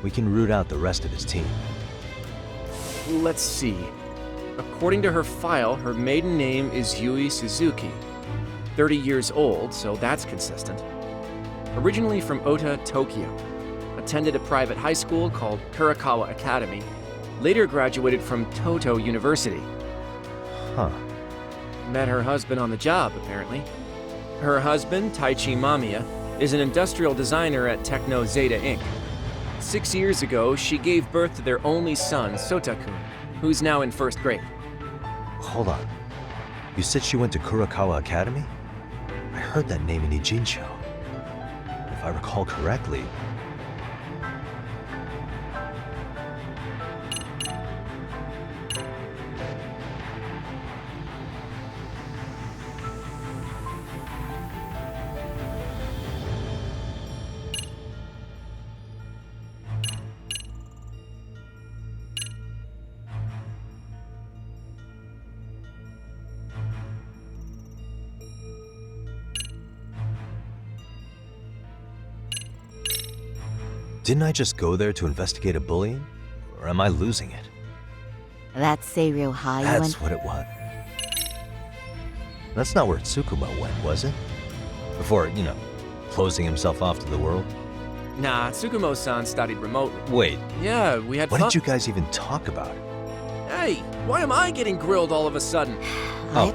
we can root out the rest of his team. Let's see. According to her file, her maiden name is Yui Suzuki. 30 years old, so that's consistent. Originally from Ota, Tokyo. Attended a private high school called Kurakawa Academy. Later graduated from Toto University. Huh. Met her husband on the job, apparently. Her husband, Taichi Mamiya, is an industrial designer at Techno Zeta Inc. 6 years ago, she gave birth to their only son, Sota-kun, who's now in first grade. Hold on. You said she went to Kurakawa Academy? I heard that name in Ijincho. If I recall correctly, didn't I just go there to investigate a bullying? Or am I losing it? That's Seiryō High. That's what it was. That's not where Tsukumo went, was it? Before, closing himself off to the world? Nah, Tsukumo-san studied remotely. Wait. Yeah, we had What fun. did you guys even talk about? Hey, why am I getting grilled all of a sudden? Oh.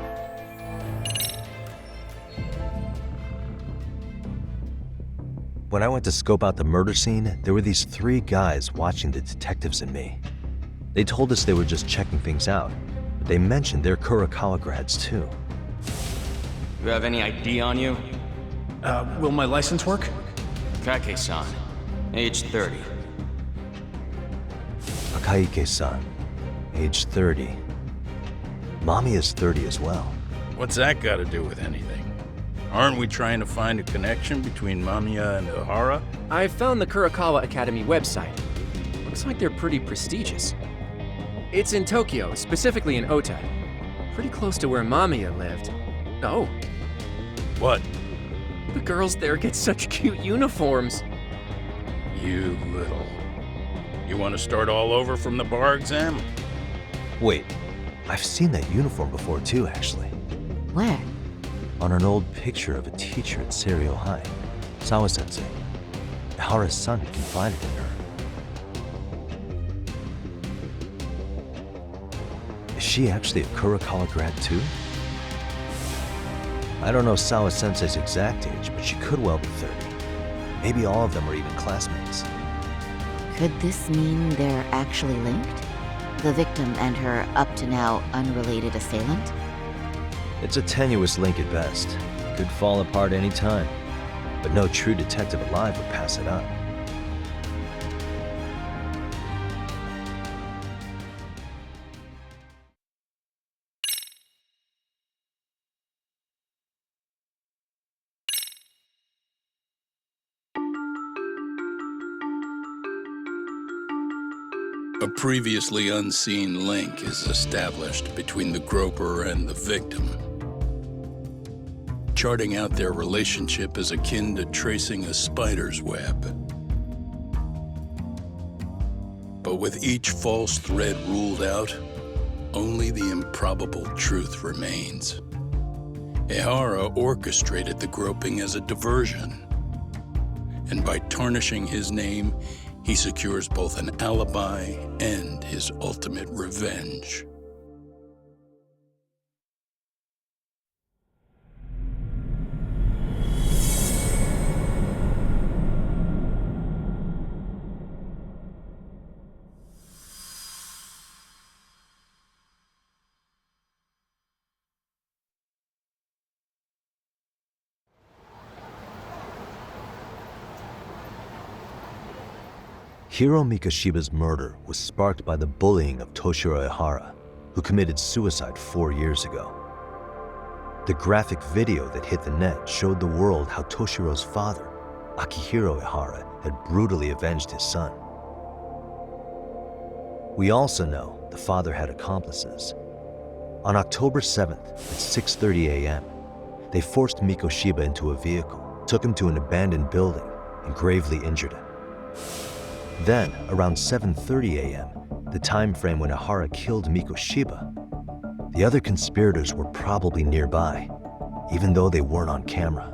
When I went to scope out the murder scene, there were these 3 guys watching the detectives and me. They told us they were just checking things out, but they mentioned they're Kurakawa grads too. You have any ID on you? Will my license work? Kake-san, age 30. Akihiro, age 30. Mommy is 30 as well. What's that got to do with anything? Aren't we trying to find a connection between Mamiya and Ehara? I found the Kurakawa Academy website. Looks like they're pretty prestigious. It's in Tokyo, specifically in Ota. Pretty close to where Mamiya lived. Oh. What? The girls there get such cute uniforms. You little. You want to start all over from the bar exam? Wait, I've seen that uniform before too, actually. Where? On an old picture of a teacher at Seiryō High, Sawa-sensei. Ehara's son had confided in her. Is she actually a Kurakawa grad too? I don't know Sawa-sensei's exact age, but she could well be 30. Maybe all of them are even classmates. Could this mean they're actually linked? The victim and her up-to-now unrelated assailant? It's a tenuous link at best. Could fall apart any time. But no true detective alive would pass it up. A previously unseen link is established between the groper and the victim. Charting out their relationship is akin to tracing a spider's web. But with each false thread ruled out, only the improbable truth remains. Ehara orchestrated the groping as a diversion. And by tarnishing his name, he secures both an alibi and his ultimate revenge. Hiro Mikoshiba's murder was sparked by the bullying of Toshiro Ehara, who committed suicide 4 years ago. The graphic video that hit the net showed the world how Toshiro's father, Akihiro Ehara, had brutally avenged his son. We also know the father had accomplices. On October 7th at 6:30 a.m., they forced Mikoshiba into a vehicle, took him to an abandoned building, and gravely injured him. Then, around 7:30 a.m., the time frame when Ehara killed Mikoshiba, the other conspirators were probably nearby, even though they weren't on camera.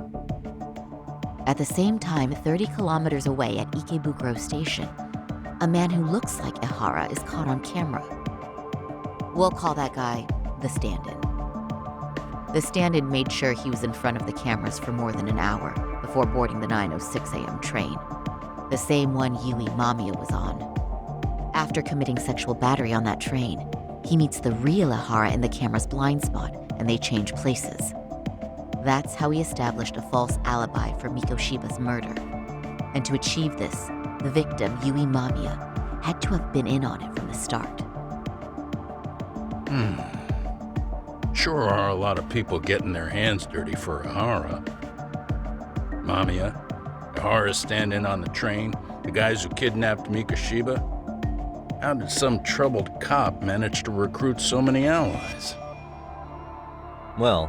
At the same time, 30 kilometers away at Ikebukuro Station, a man who looks like Ehara is caught on camera. We'll call that guy the stand-in. The stand-in made sure he was in front of the cameras for more than an hour before boarding the 9:06 a.m. train, the same one Yui Mamiya was on. After committing sexual battery on that train, he meets the real Ehara in the camera's blind spot, and they change places. That's how he established a false alibi for Mikoshiba's murder. And to achieve this, the victim, Yui Mamiya, had to have been in on it from the start. Sure are a lot of people getting their hands dirty for Ehara. Mamiya, Ehara stand-in on the train, the guys who kidnapped Mikoshiba. How did some troubled cop manage to recruit so many allies? Well,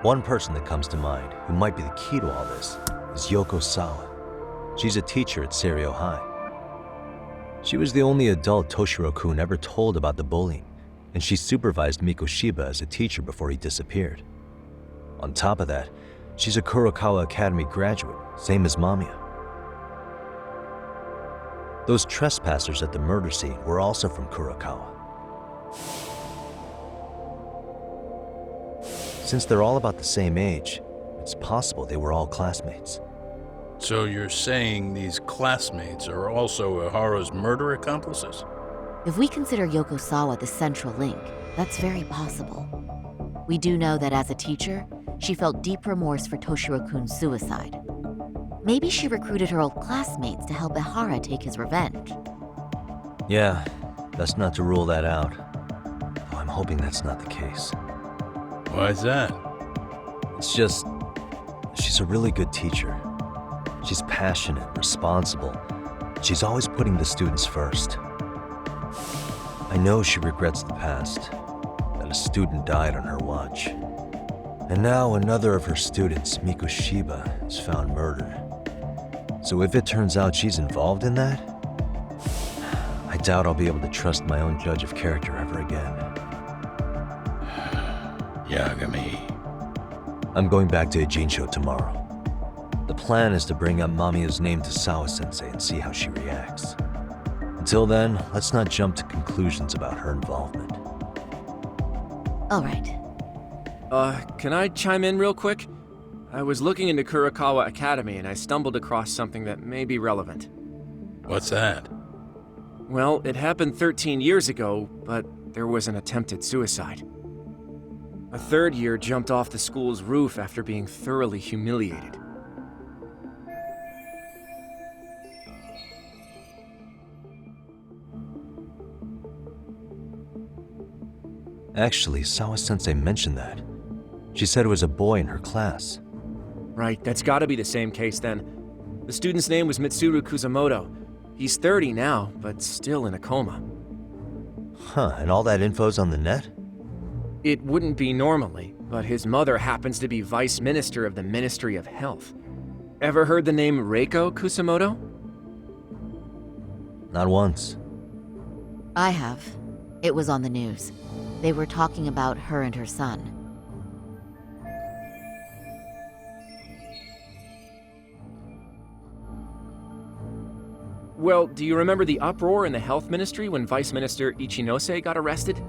one person that comes to mind who might be the key to all this is Yoko Sawa. She's a teacher at Seiryo High. She was the only adult Toshiro-kun ever told about the bullying, and she supervised Mikoshiba as a teacher before he disappeared. On top of that, she's a Kurokawa Academy graduate, same as Mamiya. Those trespassers at the murder scene were also from Kurokawa. Since they're all about the same age, it's possible they were all classmates. So you're saying these classmates are also Ehara's murder accomplices? If we consider Yoko Sawa the central link, that's very possible. We do know that as a teacher, she felt deep remorse for Toshiro-kun's suicide. Maybe she recruited her old classmates to help Ehara take his revenge. Yeah, best not to rule that out. Though I'm hoping that's not the case. Why's that? It's just, she's a really good teacher. She's passionate, responsible. She's always putting the students first. I know she regrets the past, that a student died on her watch. And now another of her students, Mikoshiba, is found murdered. So if it turns out she's involved in that, I doubt I'll be able to trust my own judge of character ever again. Yagami. I'm going back to Ijincho tomorrow. The plan is to bring up Mamiya's name to Sawa-sensei and see how she reacts. Until then, let's not jump to conclusions about her involvement. All right. Can I chime in real quick? I was looking into Kurokawa Academy and I stumbled across something that may be relevant. What's that? Well, it happened 13 years ago, but there was an attempted suicide. A third year jumped off the school's roof after being thoroughly humiliated. Actually, Sawa-sensei mentioned that. She said it was a boy in her class. Right, that's gotta be the same case then. The student's name was Mitsuru Kusamoto. He's 30 now, but still in a coma. Huh, and all that info's on the net? It wouldn't be normally, but his mother happens to be Vice Minister of the Ministry of Health. Ever heard the name Reiko Kusamoto? Not once. I have. It was on the news. They were talking about her and her son. Well, do you remember the uproar in the health ministry when Vice Minister Ichinose got arrested?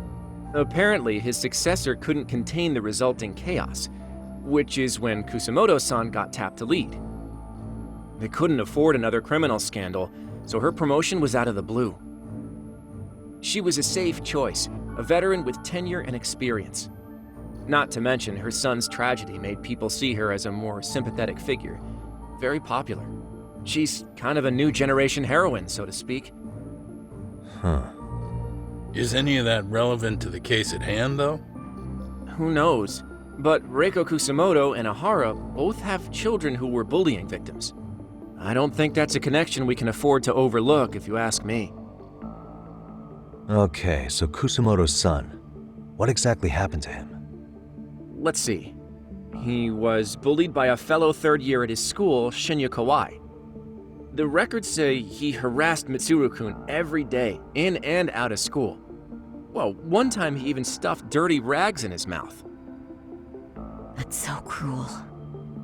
Apparently, his successor couldn't contain the resulting chaos, which is when Kusumoto-san got tapped to lead. They couldn't afford another criminal scandal, so her promotion was out of the blue. She was a safe choice, a veteran with tenure and experience. Not to mention, her son's tragedy made people see her as a more sympathetic figure. Very popular. She's kind of a new generation heroine, so to speak. Huh. Is any of that relevant to the case at hand, though? Who knows? But Reiko Kusumoto and Ehara both have children who were bullying victims. I don't think that's a connection we can afford to overlook, if you ask me. Okay, so Kusumoto's son. What exactly happened to him? Let's see. He was bullied by a fellow third year at his school, Shinya Kawai. The records say he harassed Mitsuru-kun every day, in and out of school. Well, one time he even stuffed dirty rags in his mouth. That's so cruel.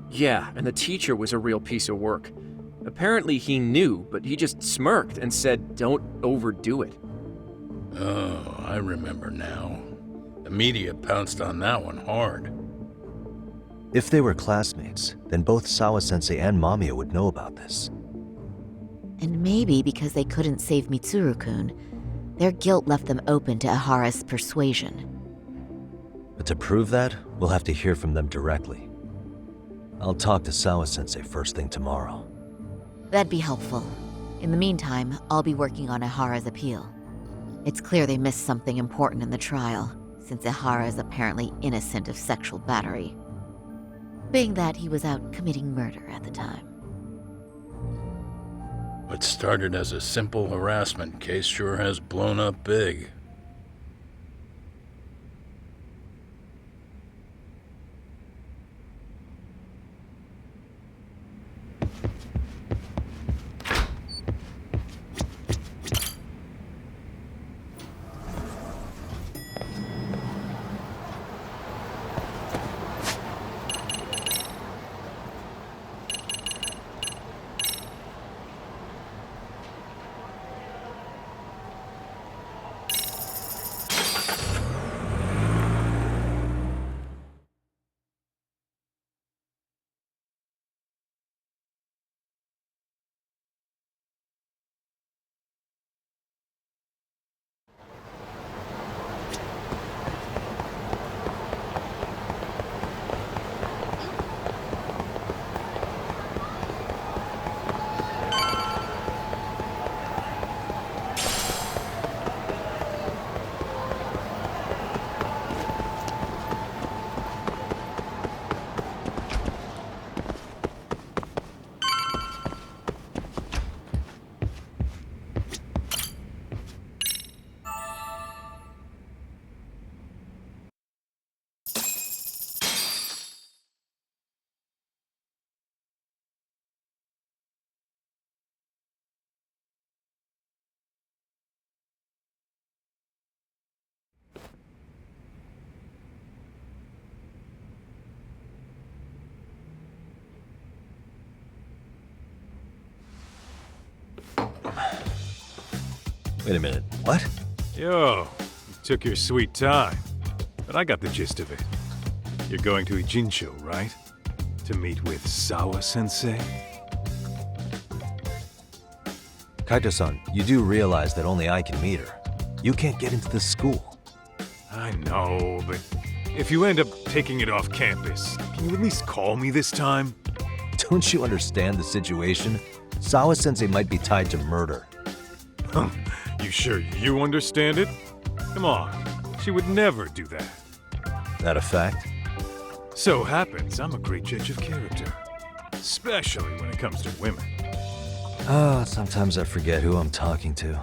Yeah, and the teacher was a real piece of work. Apparently he knew, but he just smirked and said, "Don't overdo it." Oh, I remember now. The media pounced on that one hard. If they were classmates, then both Sawa-sensei and Mamiya would know about this. And maybe because they couldn't save Mitsuru-kun, their guilt left them open to Ehara's persuasion. But to prove that, we'll have to hear from them directly. I'll talk to Sawa-sensei first thing tomorrow. That'd be helpful. In the meantime, I'll be working on Ehara's appeal. It's clear they missed something important in the trial, since Ehara is apparently innocent of sexual battery. Being that he was out committing murder at the time. What started as a simple harassment case sure has blown up big. Wait a minute, what? Yo, you took your sweet time. But I got the gist of it. You're going to Ijincho, right? To meet with Sawa-sensei? Kaito-san, you do realize that only I can meet her. You can't get into the school. I know, but if you end up taking it off campus, can you at least call me this time? Don't you understand the situation? Sawa-sensei might be tied to murder. You sure you understand it? Come on, she would never do that. That a fact? So happens I'm a great judge of character. Especially when it comes to women. Sometimes I forget who I'm talking to.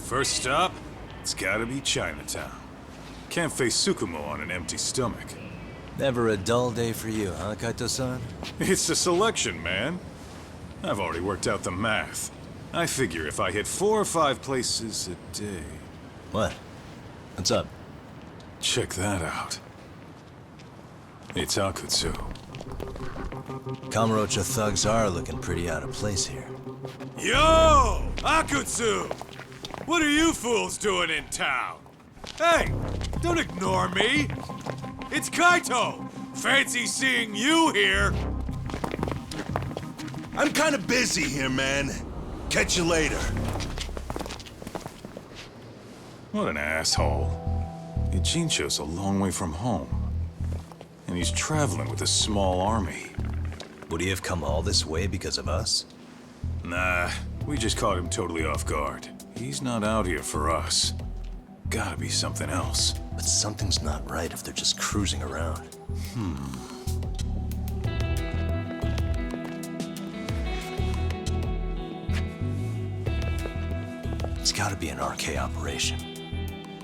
First stop, it's gotta be Chinatown. Can't face Tsukumo on an empty stomach. Never a dull day for you, huh, Kaito-san? It's a selection, man. I've already worked out the math. I figure if I hit 4 or 5 places a day... What? What's up? Check that out. It's Akutsu. Kamurocho thugs are looking pretty out of place here. Yo! Akutsu! What are you fools doing in town? Hey, don't ignore me! It's Kaito! Fancy seeing you here! I'm kinda busy here, man. Catch you later. What an asshole. Ijincho's a long way from home. And he's traveling with a small army. Would he have come all this way because of us? Nah, we just caught him totally off guard. He's not out here for us. Gotta be something else. But something's not right if they're just cruising around. It's gotta be an RK operation.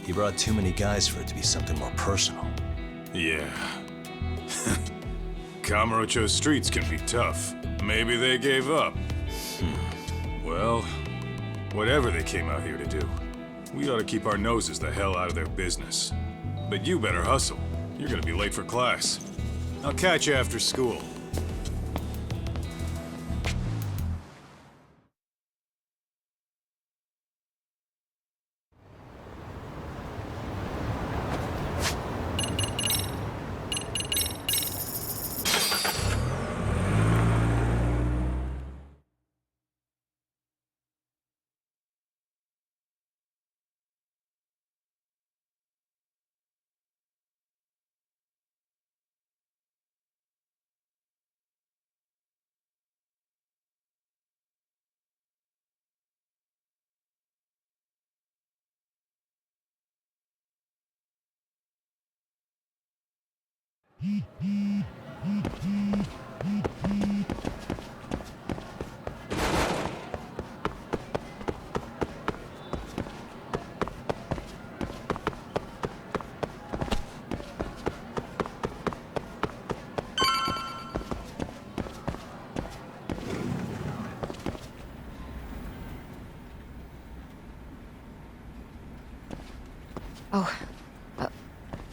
He brought too many guys for it to be something more personal. Yeah. Kamurocho streets can be tough. Maybe they gave up. Well, whatever they came out here to do, we ought to keep our noses the hell out of their business. But you better hustle. You're gonna be late for class. I'll catch you after school.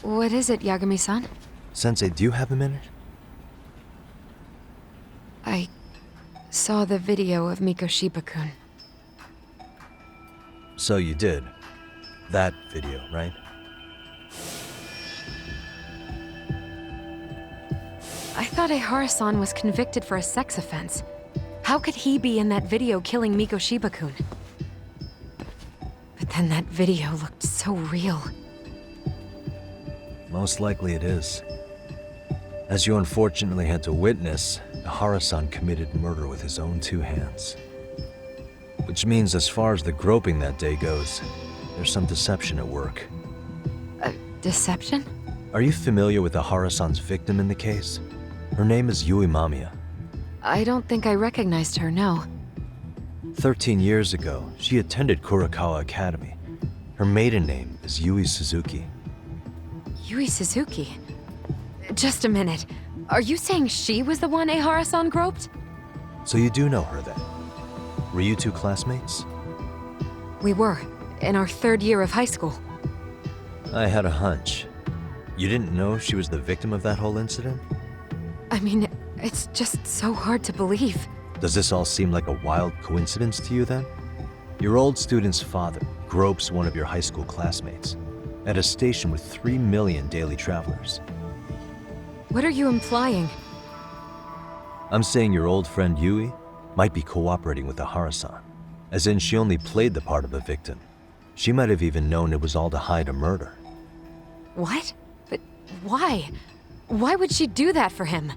What is it, Yagami-san? Sensei, do you have a minute? I saw the video of Mikoshiba-kun. So you did. That video, right? I thought Ehara-san was convicted for a sex offense. How could he be in that video killing Mikoshiba-kun? But then that video looked so real. Most likely it is. As you unfortunately had to witness, Ehara-san committed murder with his own 2 hands. Which means as far as the groping that day goes, there's some deception at work. Deception? Are you familiar with Ehara-san's victim in the case? Her name is Yui Mamiya. I don't think I recognized her, no. 13 years ago, she attended Kurakawa Academy. Her maiden name is Yui Suzuki. Yui Suzuki? Just a minute. Are you saying she was the one Ehara-san groped? So you do know her then? Were you 2 classmates? We were, in our 3rd year of high school. I had a hunch. You didn't know she was the victim of that whole incident? I mean, it's just so hard to believe. Does this all seem like a wild coincidence to you then? Your old student's father gropes one of your high school classmates at a station with 3 million daily travelers. What are you implying? I'm saying your old friend Yui might be cooperating with Ehara-san, as in she only played the part of a victim. She might have even known it was all to hide a murder. What? But why? Why would she do that for him?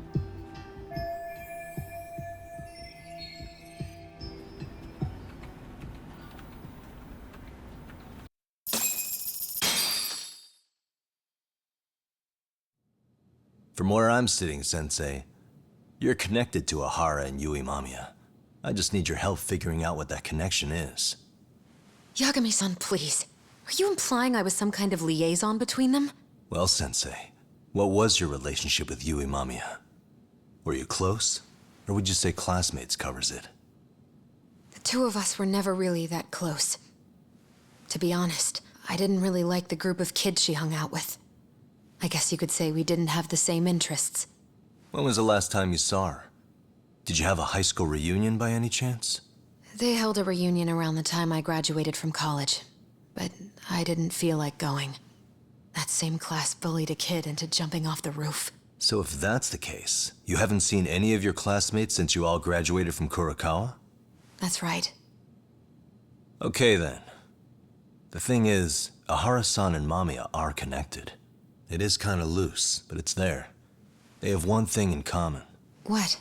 From where I'm sitting, Sensei, you're connected to Ehara and Yui Mamiya. I just need your help figuring out what that connection is. Yagami-san, please. Are you implying I was some kind of liaison between them? Well, Sensei, what was your relationship with Yui Mamiya? Were you close? Or would you say classmates covers it? The two of us were never really that close. To be honest, I didn't really like the group of kids she hung out with. I guess you could say we didn't have the same interests. When was the last time you saw her? Did you have a high school reunion by any chance? They held a reunion around the time I graduated from college, but I didn't feel like going. That same class bullied a kid into jumping off the roof. So if that's the case, you haven't seen any of your classmates since you all graduated from Kurokawa? That's right. Okay then. The thing is, Ehara-san and Mamiya are connected. It is kinda loose, but it's there. They have one thing in common. What?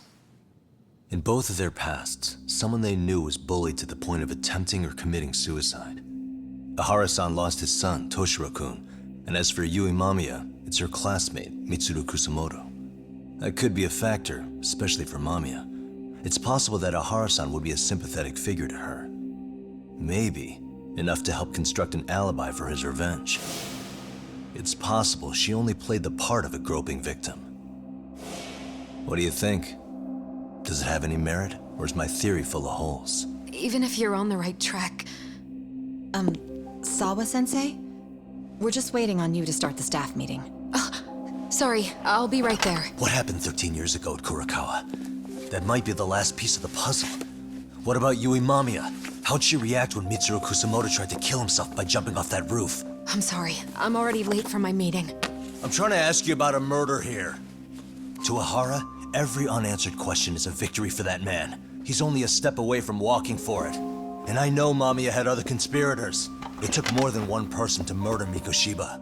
In both of their pasts, someone they knew was bullied to the point of attempting or committing suicide. Ehara-san lost his son, Toshiro-kun, and as for Yui Mamiya, it's her classmate, Mitsuru Kusamoto. That could be a factor, especially for Mamiya. It's possible that Ehara-san would be a sympathetic figure to her. Maybe enough to help construct an alibi for his revenge. It's possible she only played the part of a groping victim. What do you think? Does it have any merit, or is my theory full of holes? Even if you're on the right track... Sawa-sensei? We're just waiting on you to start the staff meeting. Sorry, I'll be right there. What happened 13 years ago at Kurokawa? That might be the last piece of the puzzle. What about Yui Mamiya? How'd she react when Mitsuru Kusamoto tried to kill himself by jumping off that roof? I'm sorry, I'm already late for my meeting. I'm trying to ask you about a murder here. To Ehara, every unanswered question is a victory for that man. He's only a step away from walking for it. And I know Mamiya had other conspirators. It took more than one person to murder Mikoshiba.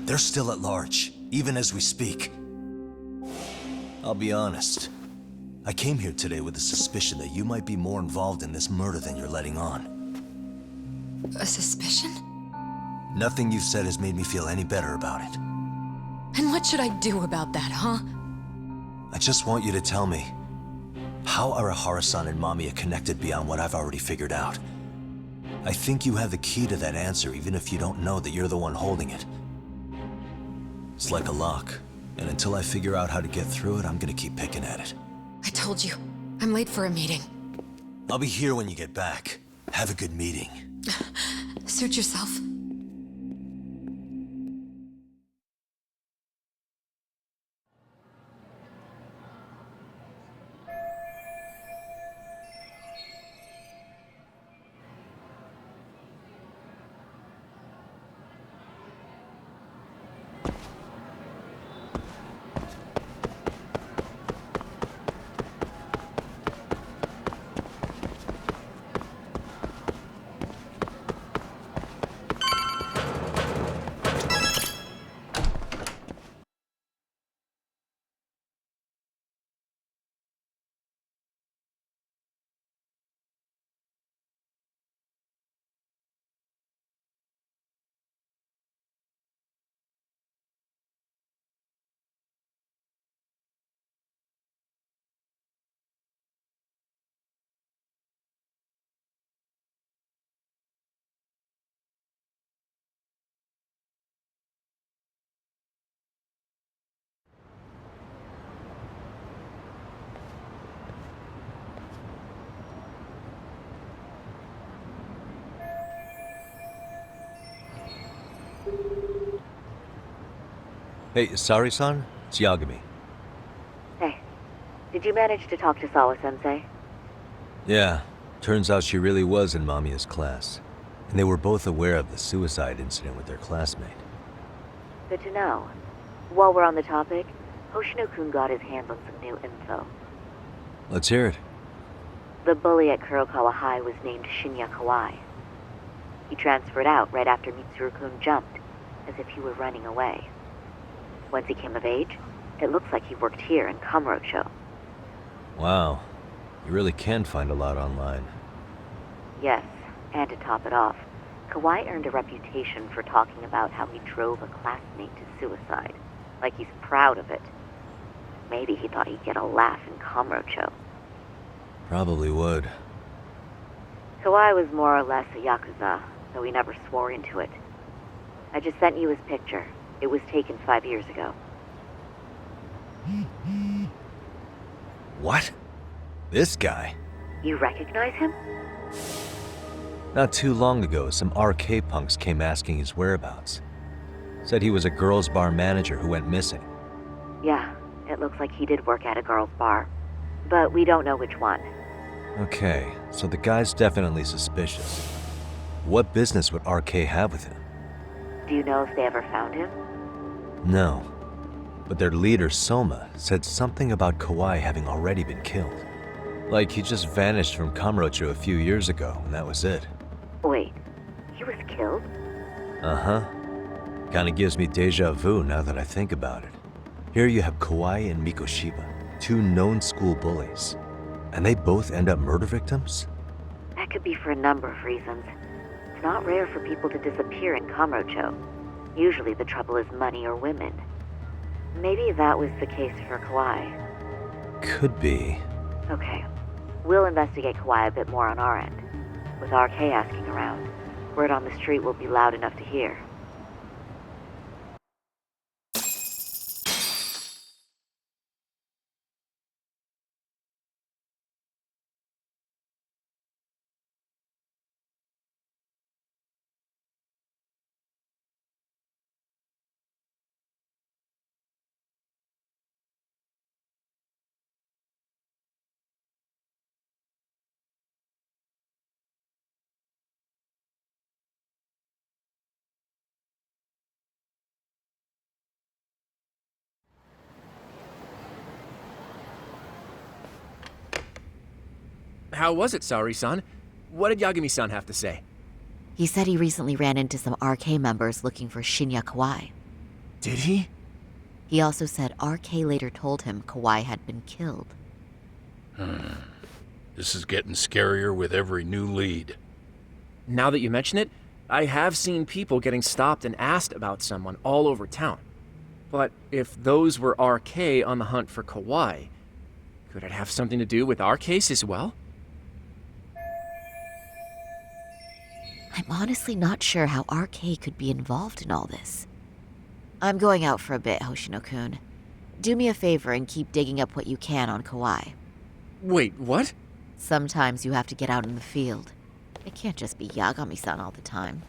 They're still at large, even as we speak. I'll be honest. I came here today with the suspicion that you might be more involved in this murder than you're letting on. A suspicion? Nothing you've said has made me feel any better about it. And what should I do about that, huh? I just want you to tell me, how are Ehara-san and Mamiya connected beyond what I've already figured out? I think you have the key to that answer, even if you don't know that you're the one holding it. It's like a lock, and until I figure out how to get through it, I'm gonna keep picking at it. I told you, I'm late for a meeting. I'll be here when you get back. Have a good meeting. Suit yourself. Hey, Saori-san? It's Yagami. Hey, did you manage to talk to Sawa-sensei? Yeah, turns out she really was in Mamiya's class. And they were both aware of the suicide incident with their classmate. Good to know. While we're on the topic, Hoshino-kun got his hands on some new info. Let's hear it. The bully at Kurokawa High was named Shinya Kawai. He transferred out right after Mitsuru-kun jumped, as if he were running away. Once he came of age, it looks like he worked here in Kamurocho. Wow. You really can find a lot online. Yes, and to top it off, Kawai earned a reputation for talking about how he drove a classmate to suicide. Like he's proud of it. Maybe he thought he'd get a laugh in Kamurocho. Probably would. Kawai was more or less a Yakuza, though he never swore into it. I just sent you his picture. It was taken 5 years ago. What? This guy? You recognize him? Not too long ago, some RK punks came asking his whereabouts. Said he was a girls' bar manager who went missing. Yeah, it looks like he did work at a girls' bar. But we don't know which one. Okay, so the guy's definitely suspicious. What business would RK have with him? Do you know if they ever found him? No. But their leader, Soma, said something about Kawai having already been killed. Like he just vanished from Kamurocho a few years ago, and that was it. Wait, he was killed? Uh-huh. Kinda gives me deja vu now that I think about it. Here you have Kawai and Mikoshiba, two known school bullies. And they both end up murder victims? That could be for a number of reasons. It's not rare for people to disappear in Kamurocho. Usually the trouble is money or women. Maybe that was the case for Kawai. Could be. Okay. We'll investigate Kawai a bit more on our end. With RK asking around, word on the street will be loud enough to hear. How was it, Saori-san? What did Yagami-san have to say? He said he recently ran into some RK members looking for Shinya Kawai. Did he? He also said RK later told him Kawai had been killed. This is getting scarier with every new lead. Now that you mention it, I have seen people getting stopped and asked about someone all over town. But if those were RK on the hunt for Kawai, could it have something to do with our case as well? I'm honestly not sure how RK could be involved in all this. I'm going out for a bit, Hoshino-kun. Do me a favor and keep digging up what you can on Kawai. Wait, what? Sometimes you have to get out in the field. It can't just be Yagami-san all the time.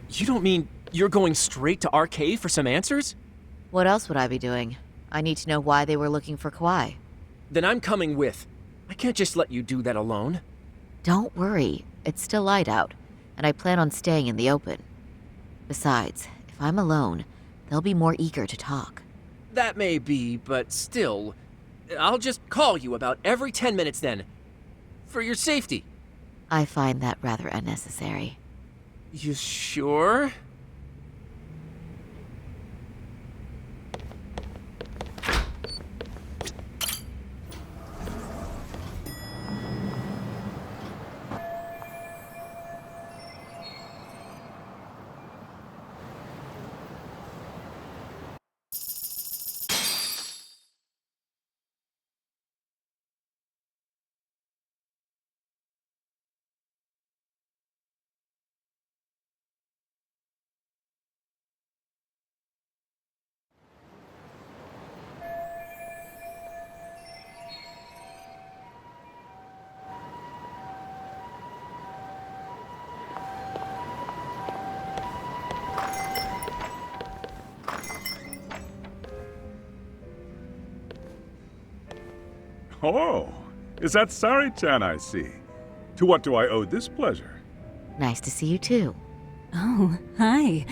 You don't mean you're going straight to RK for some answers? What else would I be doing? I need to know why they were looking for Kawai. Then I'm coming with. I can't just let you do that alone. Don't worry. It's still light out, and I plan on staying in the open. Besides, if I'm alone, they'll be more eager to talk. That may be, but still, I'll just call you about every 10 minutes then. For your safety. I find that rather unnecessary. You sure? Oh, is that Sari-chan I see? To what do I owe this pleasure? Nice to see you too. Oh, hi.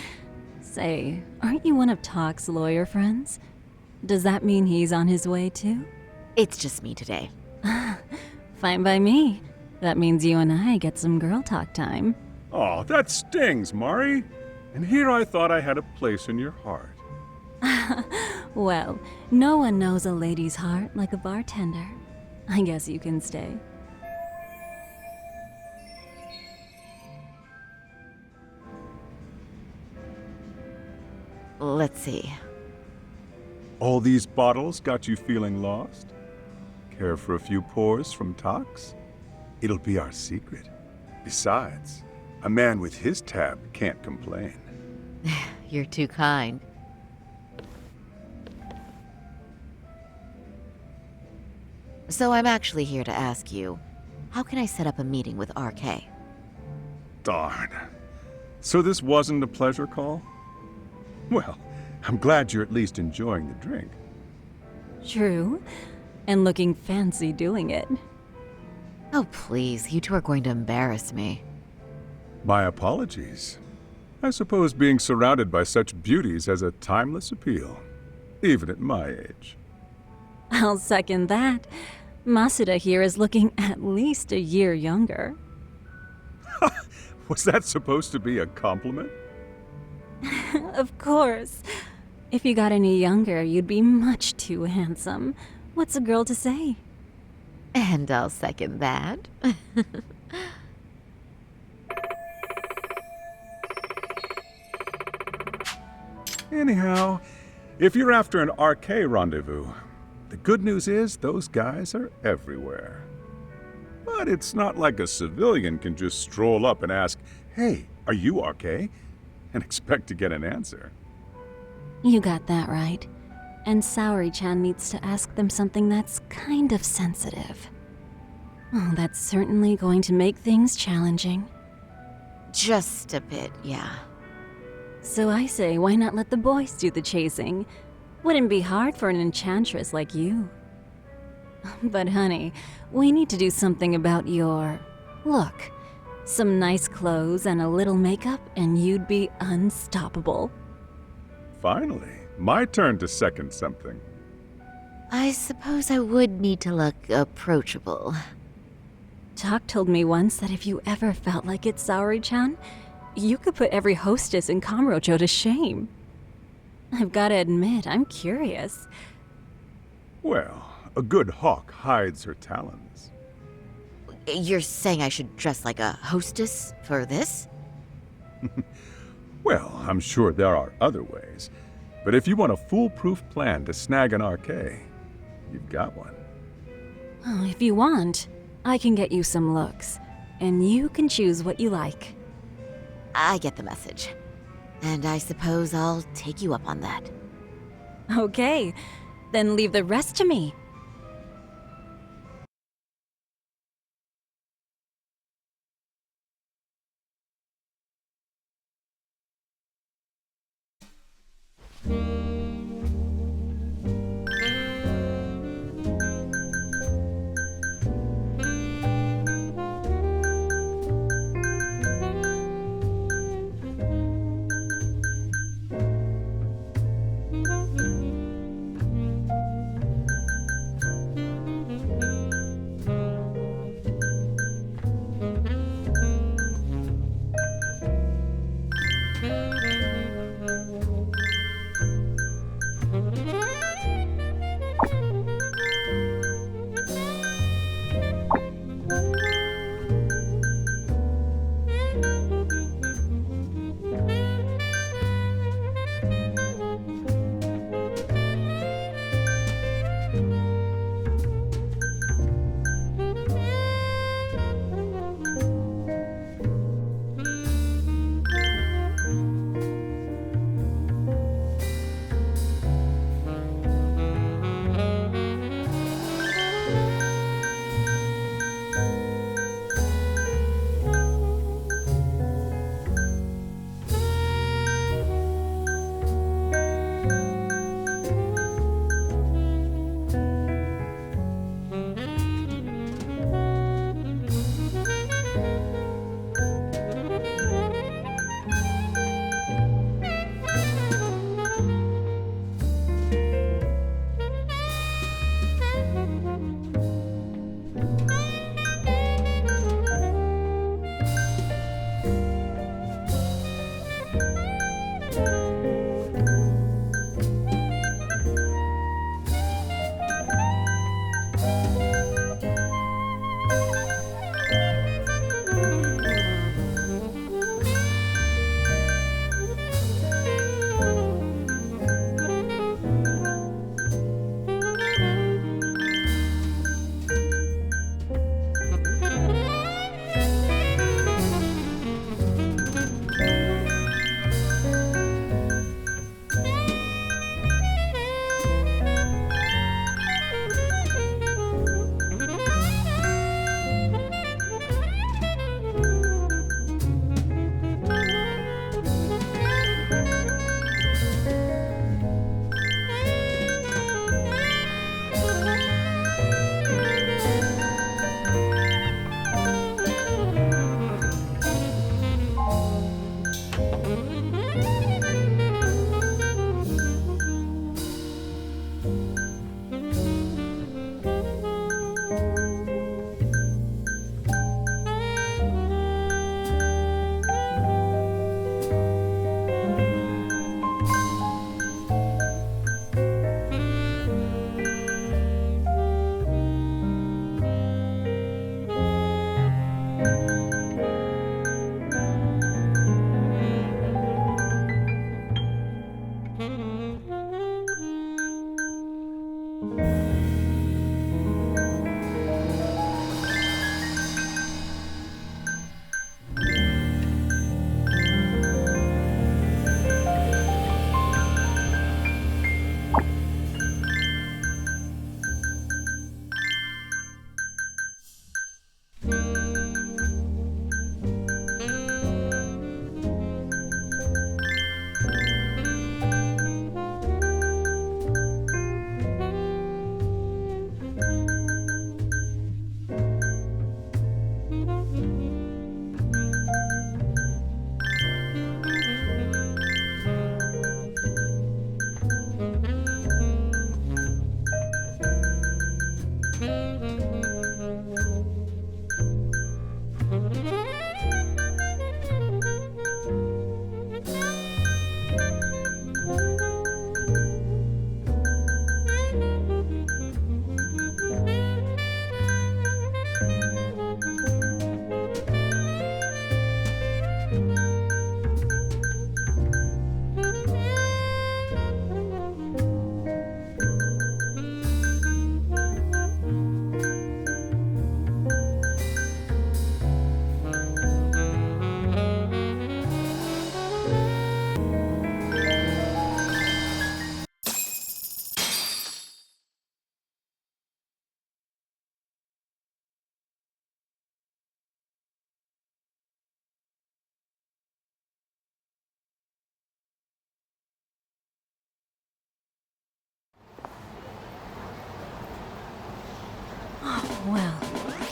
Say, aren't you one of Talk's lawyer friends? Does that mean he's on his way too? It's just me today. Fine by me. That means you and I get some girl talk time. Oh, that stings, Mari. And here I thought I had a place in your heart. Well, no one knows a lady's heart like a bartender. I guess you can stay. Let's see. All these bottles got you feeling lost? Care for a few pours from Tox? It'll be our secret. Besides, a man with his tab can't complain. You're too kind. So I'm actually here to ask you, how can I set up a meeting with RK? Darn. So this wasn't a pleasure call? Well, I'm glad you're at least enjoying the drink. True. And looking fancy doing it. Oh, please, you two are going to embarrass me. My apologies. I suppose being surrounded by such beauties has a timeless appeal, even at my age. I'll second that. Masuda here is looking at least a year younger. Was that supposed to be a compliment? Of course. If you got any younger, you'd be much too handsome. What's a girl to say? And I'll second that. Anyhow, if you're after an RK rendezvous, the good news is those guys are everywhere. But it's not like a civilian can just stroll up and ask, "Hey, are you RK?" and expect to get an answer. You got that right. And Saori-chan needs to ask them something that's kind of sensitive. Oh, that's certainly going to make things challenging. Just a bit, yeah. So I say, why not let the boys do the chasing? Wouldn't be hard for an enchantress like you. But honey, we need to do something about your look. Some nice clothes and a little makeup, and you'd be unstoppable. Finally, my turn to second something. I suppose I would need to look approachable. Tak told me once that if you ever felt like it, Saori-chan, you could put every hostess in Kamurocho to shame. I've gotta admit, I'm curious. Well, a good hawk hides her talons. You're saying I should dress like a hostess for this? Well, I'm sure there are other ways. But if you want a foolproof plan to snag an RK, you've got one. Oh, if you want, I can get you some looks. And you can choose what you like. I get the message. And I suppose I'll take you up on that. Okay, then leave the rest to me.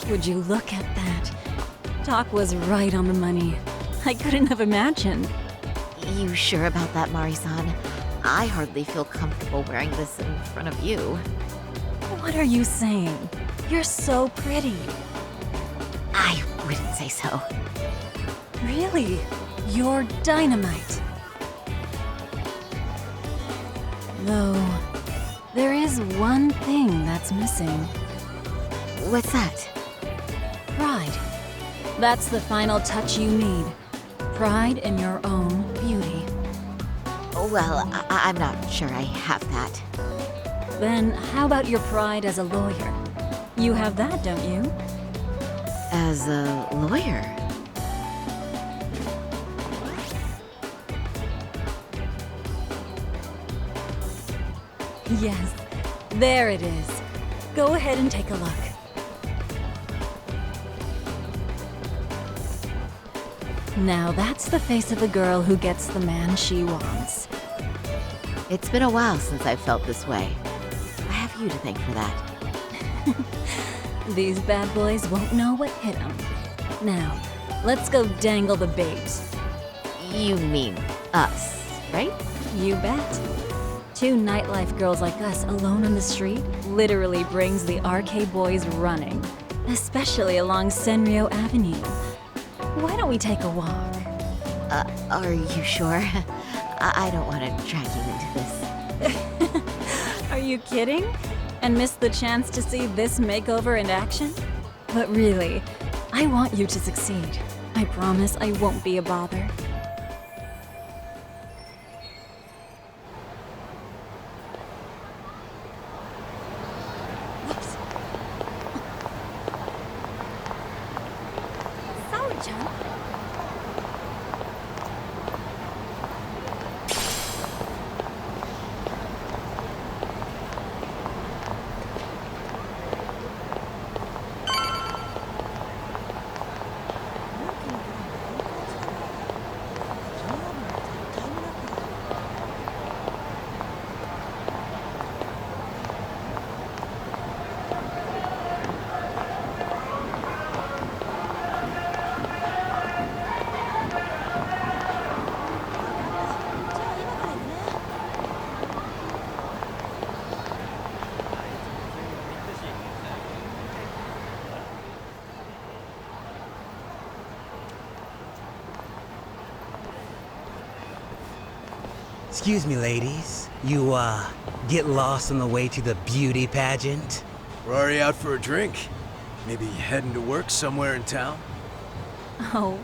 Would you look at that? Talk was right on the money. I couldn't have imagined. You sure about that, Mari-san? I hardly feel comfortable wearing this in front of you. What are you saying? You're so pretty. I wouldn't say so. Really? You're dynamite. Though, there is one thing that's missing. What's that? Pride. That's the final touch you need. Pride in your own beauty. Well, I'm not sure I have that. Then how about your pride as a lawyer? You have that, don't you? As a lawyer? Yes, there it is. Go ahead and take a look. Now that's the face of a girl who gets the man she wants. It's been a while since I've felt this way. I have you to thank for that. These bad boys won't know what hit them. Now, let's go dangle the bait. You mean us, right? You bet. Two nightlife girls like us alone on the street literally brings the RK boys running, especially along Senryo Avenue. Why don't we take a walk? Are you sure? I don't want to drag you into this. Are you kidding? And miss the chance to see this makeover in action? But really, I want you to succeed. I promise I won't be a bother. Excuse me, ladies. You, get lost on the way to the beauty pageant? We're already out for a drink. Maybe heading to work somewhere in town? Oh,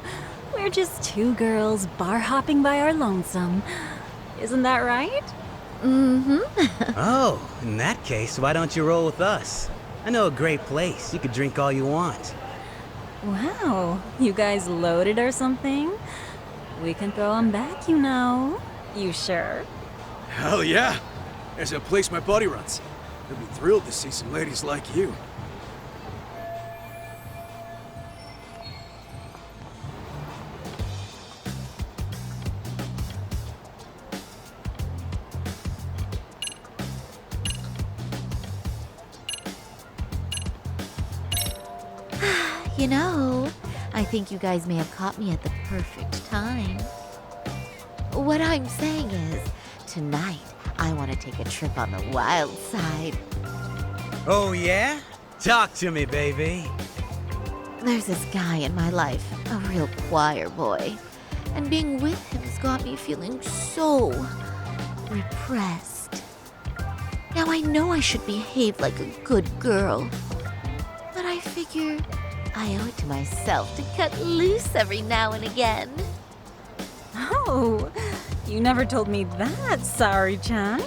we're just two girls bar hopping by our lonesome. Isn't that right? Mm-hmm. Oh, in that case, why don't you roll with us? I know a great place. You could drink all you want. Wow, you guys loaded or something? We can throw them back, you know. You sure? Hell yeah! There's a place my buddy runs. He'll be thrilled to see some ladies like you. You know, I think you guys may have caught me at the perfect time. What I'm saying is, tonight, I want to take a trip on the wild side. Oh, yeah? Talk to me, baby. There's this guy in my life, a real choir boy. And being with him's got me feeling so repressed. Now I know I should behave like a good girl. But I figure I owe it to myself to cut loose every now and again. Oh, you never told me that, Saori-chan.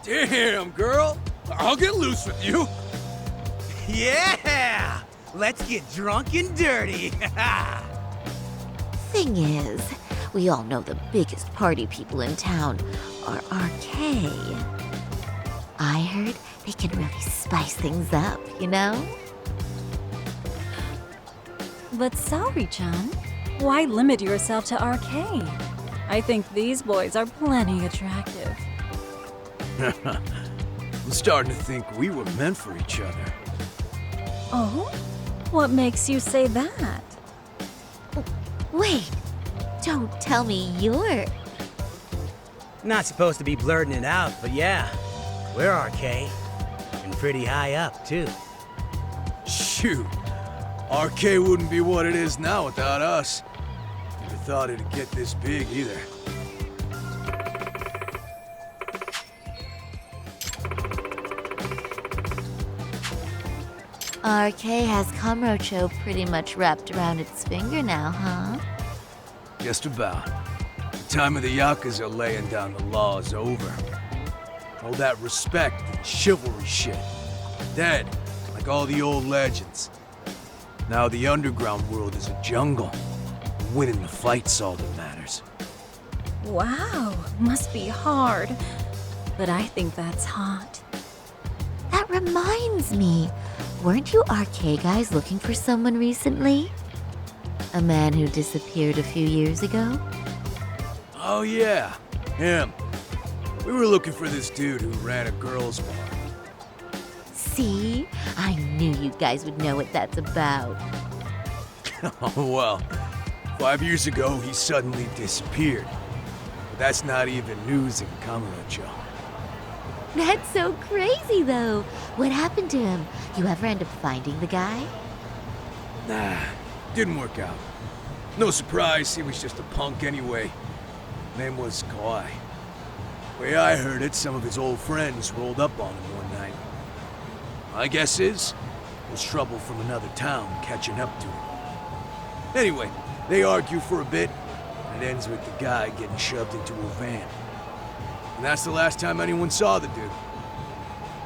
Damn, girl! I'll get loose with you! Yeah! Let's get drunk and dirty! Thing is, we all know the biggest party people in town are RK. I heard they can really spice things up, you know? But Saori-chan, why limit yourself to RK? I think these boys are plenty attractive. I'm starting to think we were meant for each other. Oh? What makes you say that? Wait, don't tell me you're... Not supposed to be blurting it out, but yeah, we're RK. And pretty high up, too. Shoot. RK wouldn't be what it is now without us. Never thought it'd get this big either. RK has Kamurocho pretty much wrapped around its finger now, huh? Just about. The time of the Yakuza laying down the law is over. All that respect and chivalry shit. Dead, like all the old legends. Now the underground world is a jungle. Winning the fight's all that matters. Wow, must be hard. But I think that's hot. That reminds me. Weren't you RK guys looking for someone recently? A man who disappeared a few years ago? Oh yeah, him. We were looking for this dude who ran a girls' bar. See? I knew you guys would know what that's about. Oh well, 5 years ago he suddenly disappeared. But that's not even news in Kamurocho. That's so crazy, though. What happened to him? You ever end up finding the guy? Nah, didn't work out. No surprise, he was just a punk anyway. Name was Kawhi. Way I heard it, some of his old friends rolled up on him one night. My guess is, it was trouble from another town catching up to him. Anyway, they argue for a bit, and it ends with the guy getting shoved into a van. And that's the last time anyone saw the dude.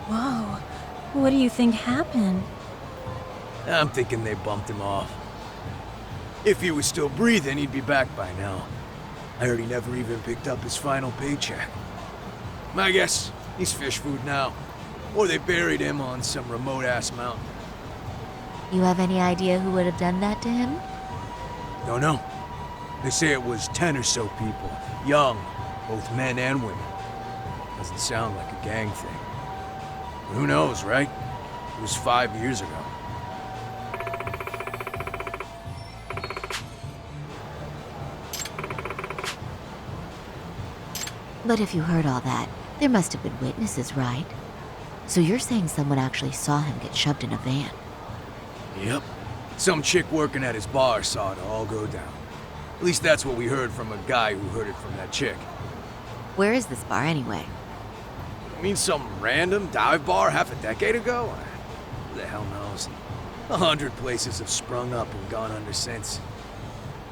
Whoa, what do you think happened? I'm thinking they bumped him off. If he was still breathing, he'd be back by now. I heard he never even picked up his final paycheck. My guess, he's fish food now. Or they buried him on some remote-ass mountain. You have any idea who would have done that to him? Don't know. They say it was 10 or so people. Young, both men and women. Doesn't sound like a gang thing. But who knows, right? It was 5 years ago. But if you heard all that, there must have been witnesses, right? So you're saying someone actually saw him get shoved in a van? Yep. Some chick working at his bar saw it all go down. At least that's what we heard from a guy who heard it from that chick. Where is this bar anyway? You mean some random dive bar half a decade ago? Who the hell knows? 100 places have sprung up and gone under since.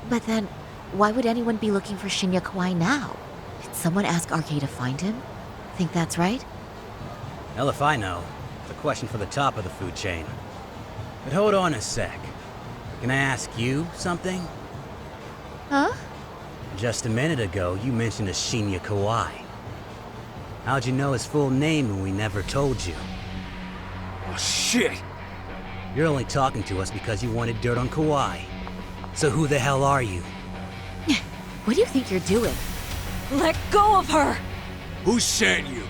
But then, why would anyone be looking for Shinya Kawai now? Did someone ask RK to find him? Think that's right? Hell if I know. It's a question for the top of the food chain. But hold on a sec. Can I ask you something? Huh? Just a minute ago, you mentioned a Shinya Kawai. How'd you know his full name when we never told you? Oh, shit! You're only talking to us because you wanted dirt on Kawai. So who the hell are you? What do you think you're doing? Let go of her! Who sent you?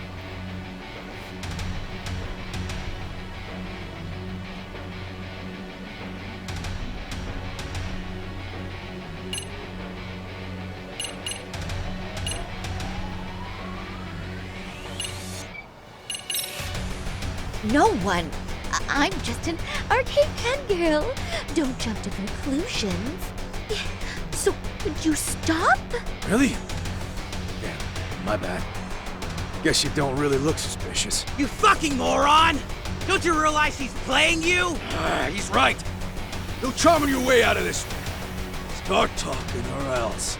No one. I'm just an arcade fangirl. Don't jump to conclusions. So, would you stop? Really? Damn, my bad. Guess you don't really look suspicious. You fucking moron! Don't you realize he's playing you? He's right. No charming your way out of this. Start talking or else.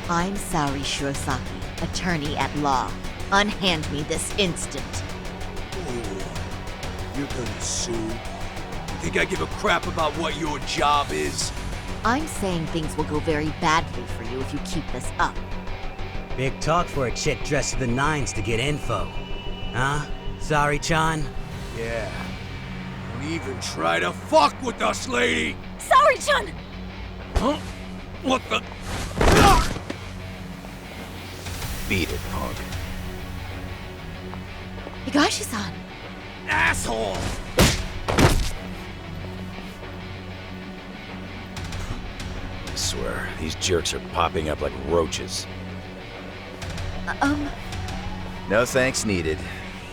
I'm Saori Shirosaki, attorney at law. Unhand me this instant. Ooh, you're gonna sue? Think I give a crap about what your job is? I'm saying things will go very badly for you if you keep this up. Big talk for a chick dressed to the nines to get info. Huh? Sorry-chan? Yeah. Don't even try to fuck with us, lady! Saori-chan! Huh? What the? Beat it, punk. Higashi-san! Asshole! I swear, these jerks are popping up like roaches. No thanks needed.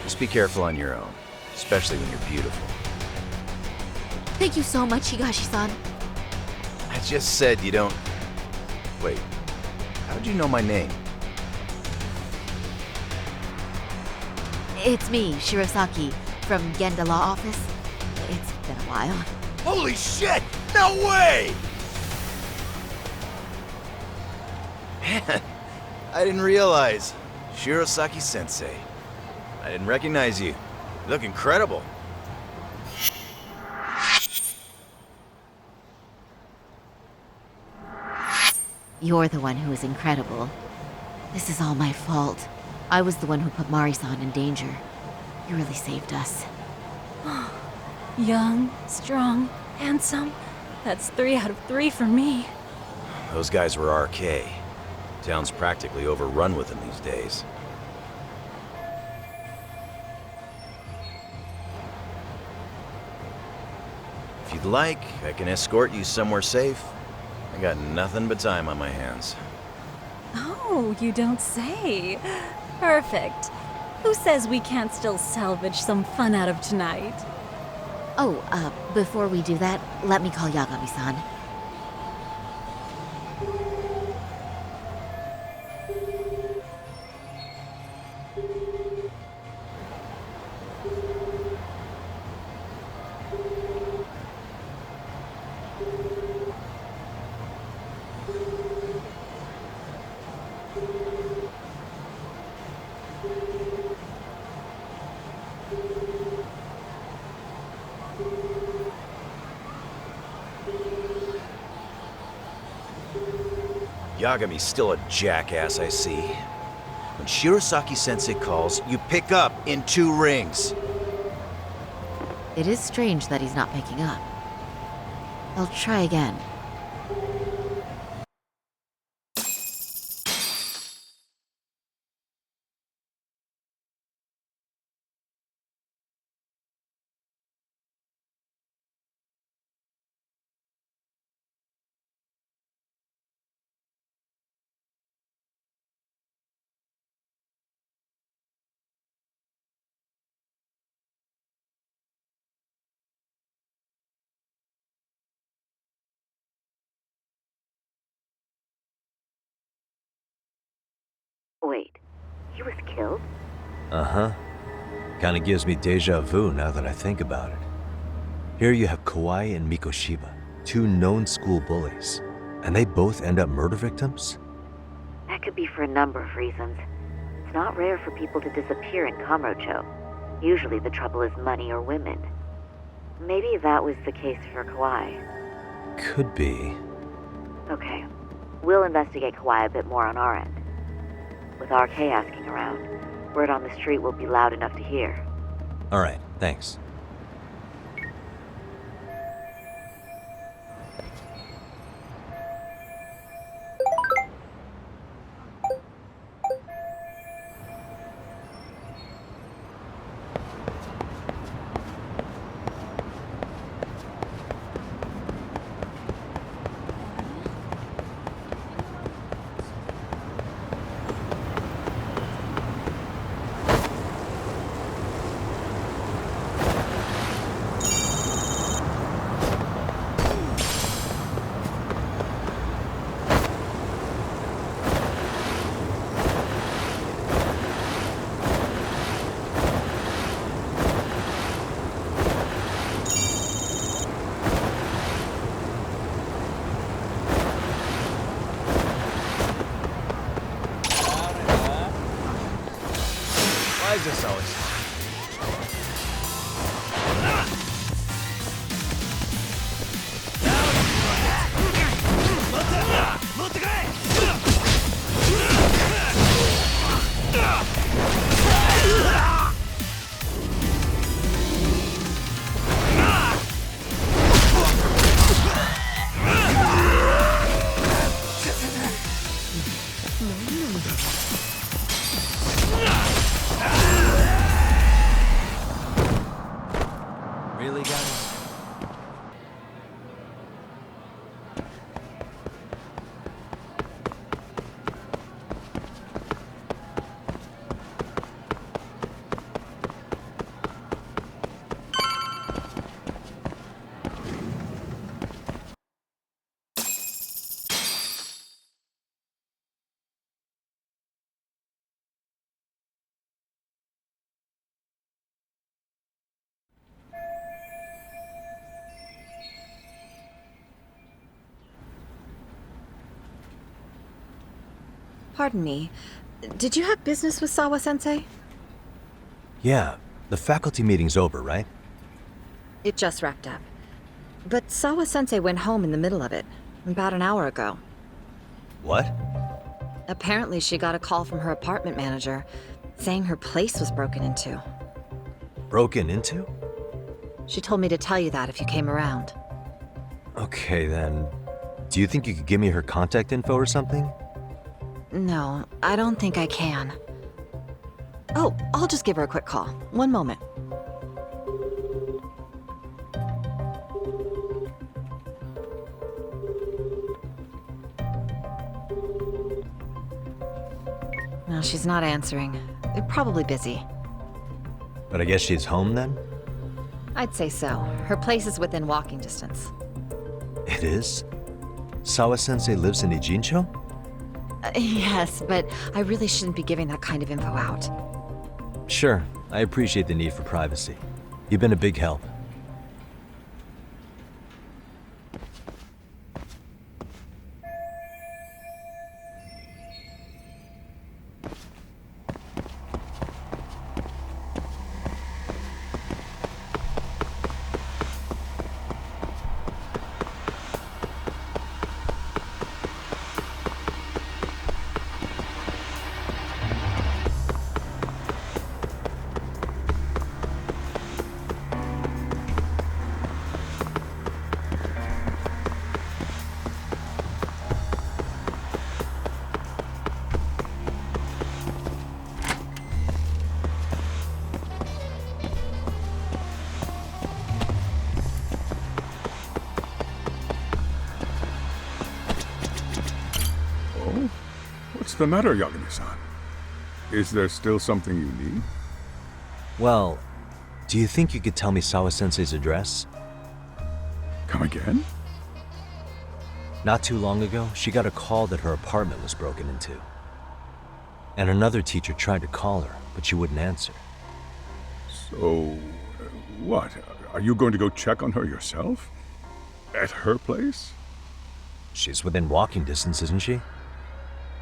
Just be careful on your own, especially when you're beautiful. Thank you so much, Higashi-san. I just said you don't... Wait, how'd you know my name? It's me, Shirosaki, from Genda Law Office. It's been a while. Holy shit! No way! Man, I didn't realize. Shirosaki-sensei. I didn't recognize you. You look incredible. You're the one who is incredible. This is all my fault. I was the one who put Mari-san in danger. You really saved us. Young, strong, handsome. That's 3 out of 3 for me. Those guys were RK. Town's practically overrun with them these days. If you'd like, I can escort you somewhere safe. I got nothing but time on my hands. Oh, you don't say. Perfect. Who says we can't still salvage some fun out of tonight? Oh, before we do that, let me call Yagami-san. Yagami's still a jackass, I see. When Shirosaki-sensei calls, you pick up in 2 rings. It is strange that he's not picking up. I'll try again. Wait, he was killed? Uh-huh. Kinda gives me deja vu now that I think about it. Here you have Kawai and Mikoshiba, 2 known school bullies, and they both end up murder victims? That could be for a number of reasons. It's not rare for people to disappear in Kamurocho. Usually the trouble is money or women. Maybe that was the case for Kawai. Could be. Okay, we'll investigate Kawai a bit more on our end. With RK asking around, word on the street will be loud enough to hear. Alright, thanks. Why is this always... Pardon me. Did you have business with Sawa-sensei? Yeah, the faculty meeting's over, right? It just wrapped up. But Sawa-sensei went home in the middle of it, about an hour ago. What? Apparently she got a call from her apartment manager, saying her place was broken into. Broken into? She told me to tell you that if you came around. Okay, then. Do you think you could give me her contact info or something? No, I don't think I can. Oh, I'll just give her a quick call. One moment. No, she's not answering. They're probably busy. But I guess she's home then? I'd say so. Her place is within walking distance. It is? Sawa-sensei lives in Ijincho? Yes, but I really shouldn't be giving that kind of info out. Sure, I appreciate the need for privacy. You've been a big help. What's the matter, Yagami-san? Is there still something you need? Well, do you think you could tell me Sawa-sensei's address? Come again? Not too long ago, she got a call that her apartment was broken into. And another teacher tried to call her, but she wouldn't answer. So, what? Are you going to go check on her yourself? At her place? She's within walking distance, isn't she?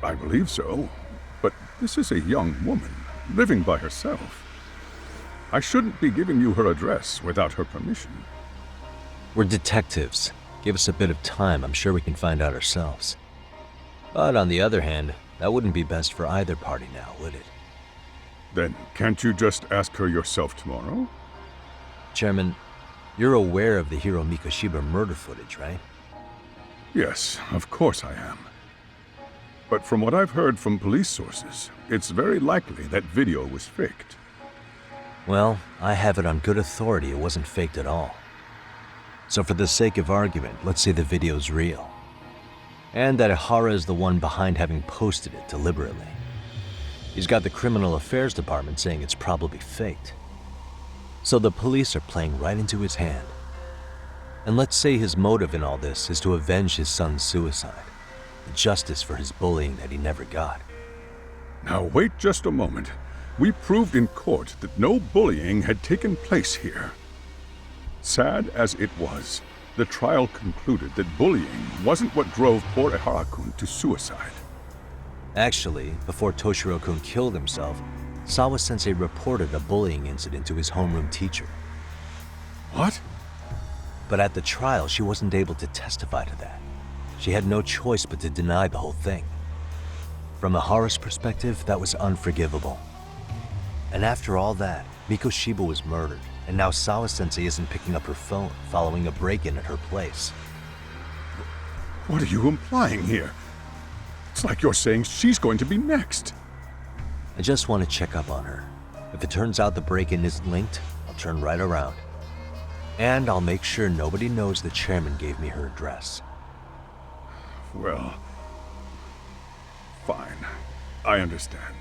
I believe so. But this is a young woman, living by herself. I shouldn't be giving you her address without her permission. We're detectives. Give us a bit of time, I'm sure we can find out ourselves. But on the other hand, that wouldn't be best for either party now, would it? Then can't you just ask her yourself tomorrow? Chairman, you're aware of the Hiro Mikoshiba murder footage, right? Yes, of course I am. But from what I've heard from police sources, it's very likely that video was faked. Well, I have it on good authority it wasn't faked at all. So for the sake of argument, let's say the video's real. And that Ehara is the one behind having posted it deliberately. He's got the criminal affairs department saying it's probably faked. So the police are playing right into his hand. And let's say his motive in all this is to avenge his son's suicide. Justice for his bullying that he never got. Now wait just a moment. We proved in court that no bullying had taken place here. Sad as it was, the trial concluded that bullying wasn't what drove poor Ehara-kun to suicide. Actually, before Toshiro-kun killed himself, Sawa-sensei reported a bullying incident to his homeroom teacher. What? But at the trial, she wasn't able to testify to that. She had no choice but to deny the whole thing. From Ehara's perspective, that was unforgivable. And after all that, Mikoshiba was murdered, and now Sawa-sensei isn't picking up her phone following a break-in at her place. What are you implying here? It's like you're saying she's going to be next. I just want to check up on her. If it turns out the break-in isn't linked, I'll turn right around. And I'll make sure nobody knows the chairman gave me her address. Well, fine. I understand.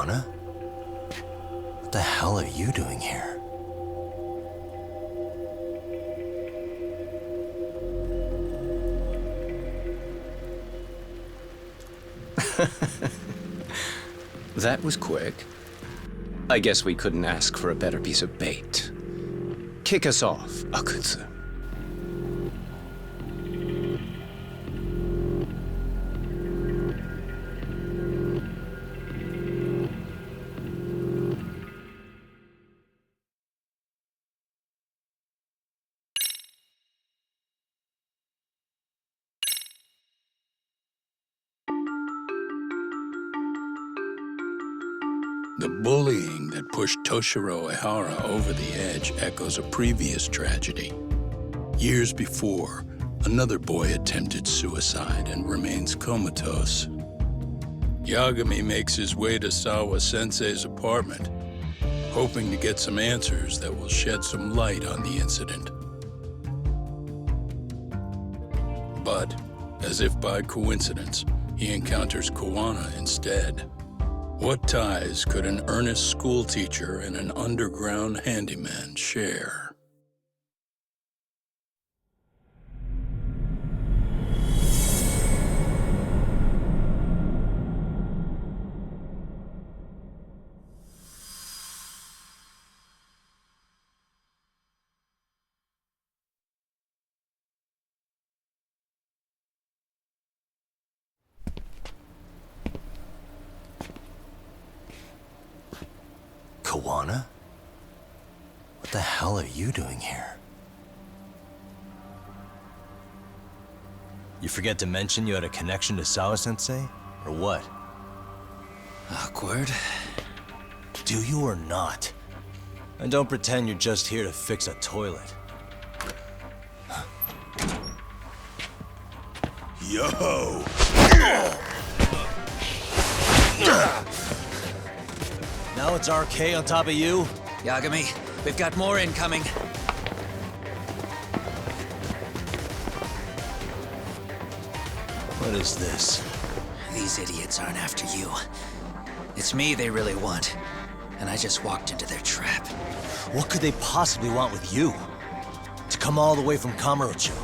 Kawana? What the hell are you doing here? That was quick. I guess we couldn't ask for a better piece of bait. Kick us off, Akutsu. The bullying that pushed Toshiro Ehara over the edge echoes a previous tragedy. Years before, another boy attempted suicide and remains comatose. Yagami makes his way to Sawa-sensei's apartment, hoping to get some answers that will shed some light on the incident. But, as if by coincidence, he encounters Kawana instead. What ties could an earnest schoolteacher and an underground handyman share? Kawana? What the hell are you doing here? You forget to mention you had a connection to Sawa-sensei? Or what? Awkward. Do you or not? And don't pretend you're just here to fix a toilet. Yo! Now it's RK on top of you? Yagami, we've got more incoming. What is this? These idiots aren't after you. It's me they really want. And I just walked into their trap. What could they possibly want with you? To come all the way from Kamurocho?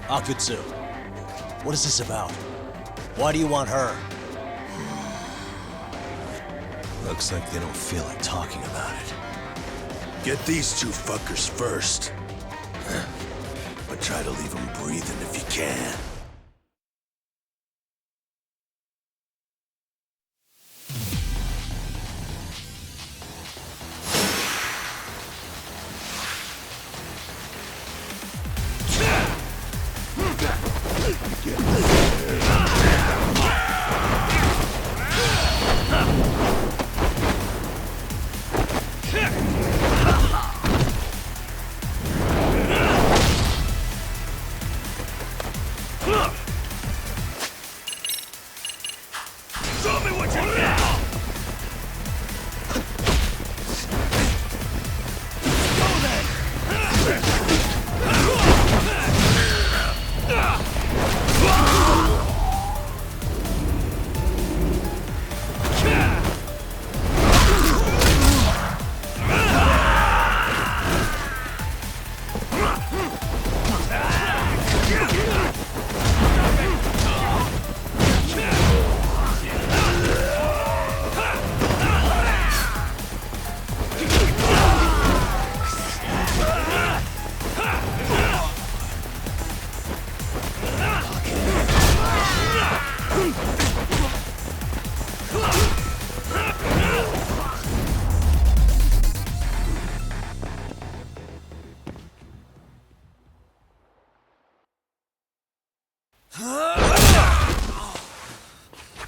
Akutsu, what is this about? Why do you want her? Looks like they don't feel like talking about it. Get these two fuckers first. But try to leave them breathing if you can.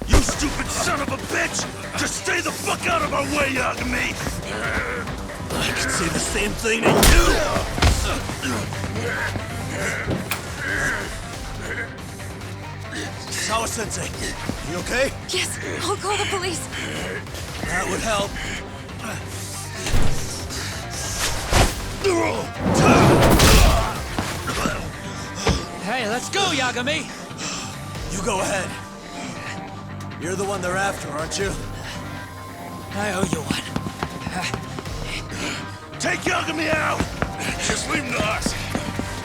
You stupid son of a bitch! Just stay the fuck out of our way, Yagami! I could say the same thing to you! Sawa-sensei, you okay? Yes, I'll call the police. That would help. Hey, let's go, Yagami! You go ahead. You're the one they're after, aren't you? I owe you one. Take Yagami out! Just leave him to us.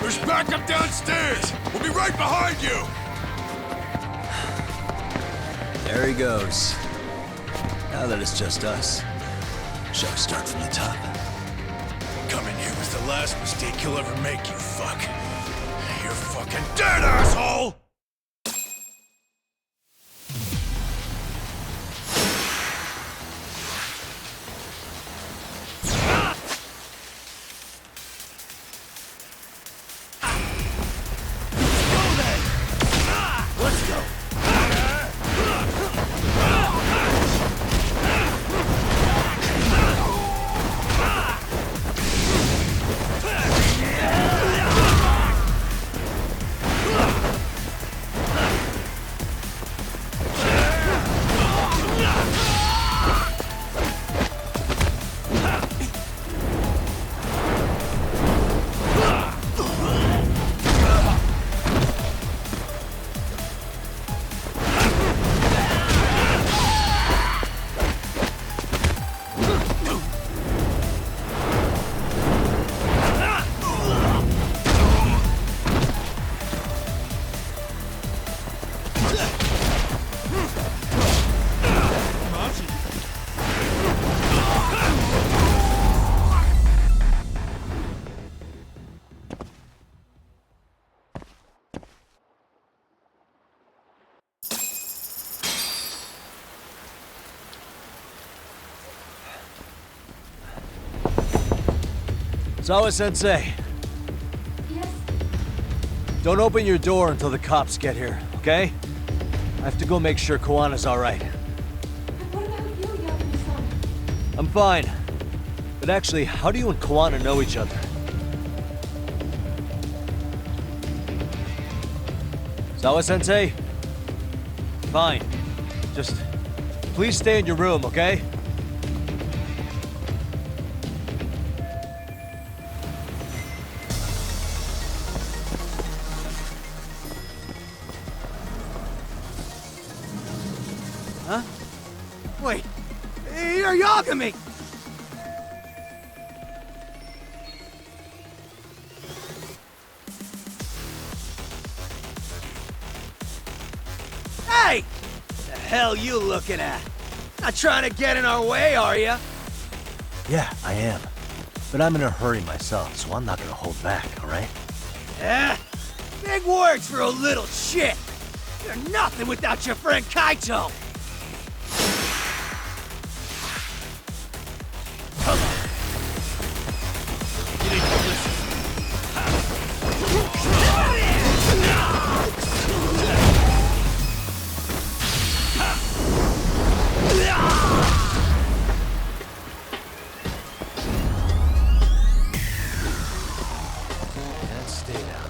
There's backup downstairs. We'll be right behind you. There he goes. Now that it's just us, shall we start from the top? Coming here was the last mistake you'll ever make, you fuck. You're fucking dead, asshole! Sawa-sensei. Yes? Don't open your door until the cops get here, okay? I have to go make sure Koana's alright. What about you, Yagami-san? I'm fine. But actually, how do you and Koana know each other? Sawa-sensei? Fine. Just please stay in your room, okay? Huh? Wait, you're Yagami! Hey! The hell you looking at? Not trying to get in our way, are you? Yeah, I am. But I'm in a hurry myself, so I'm not gonna hold back, alright? Yeah? Big words for a little shit! You're nothing without your friend Kaito! Come on. You need to listen. Let's stay down.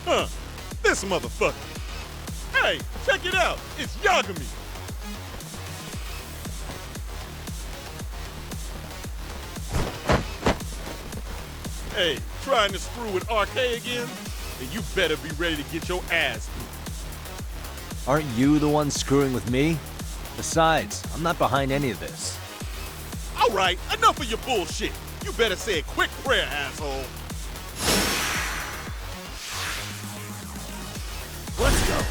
Huh? This motherfucker. Hey, check it out. It's Yagami. Hey, trying to screw with RK again? Then you better be ready to get your ass beat. Aren't you the one screwing with me? Besides, I'm not behind any of this. All right, enough of your bullshit. You better say a quick prayer, asshole. Let's go!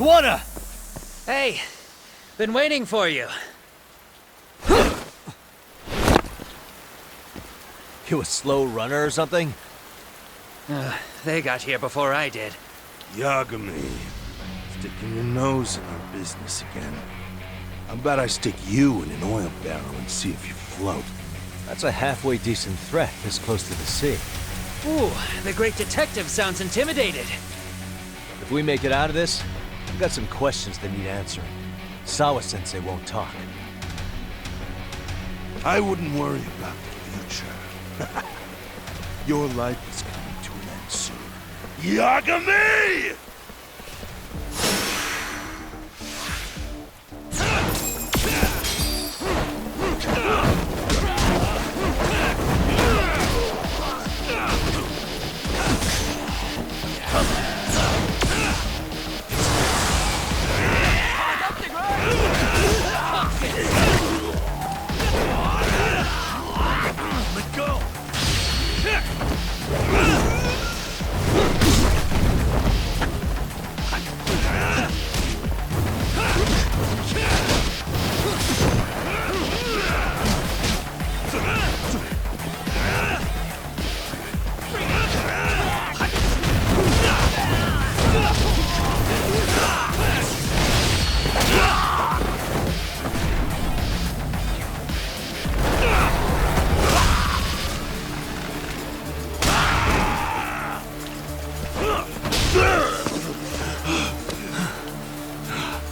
Kawana! Hey, been waiting for you. You a slow runner or something? They got here before I did. Yagami, sticking your nose in our business again. How about I stick you in an oil barrel and see if you float? That's a halfway decent threat this close to the sea. Ooh, the great detective sounds intimidated. If we make it out of this, I've got some questions that need answering. Sawa-sensei won't talk. I wouldn't worry about the future. Your life is coming to an end soon. Yagami! Let go!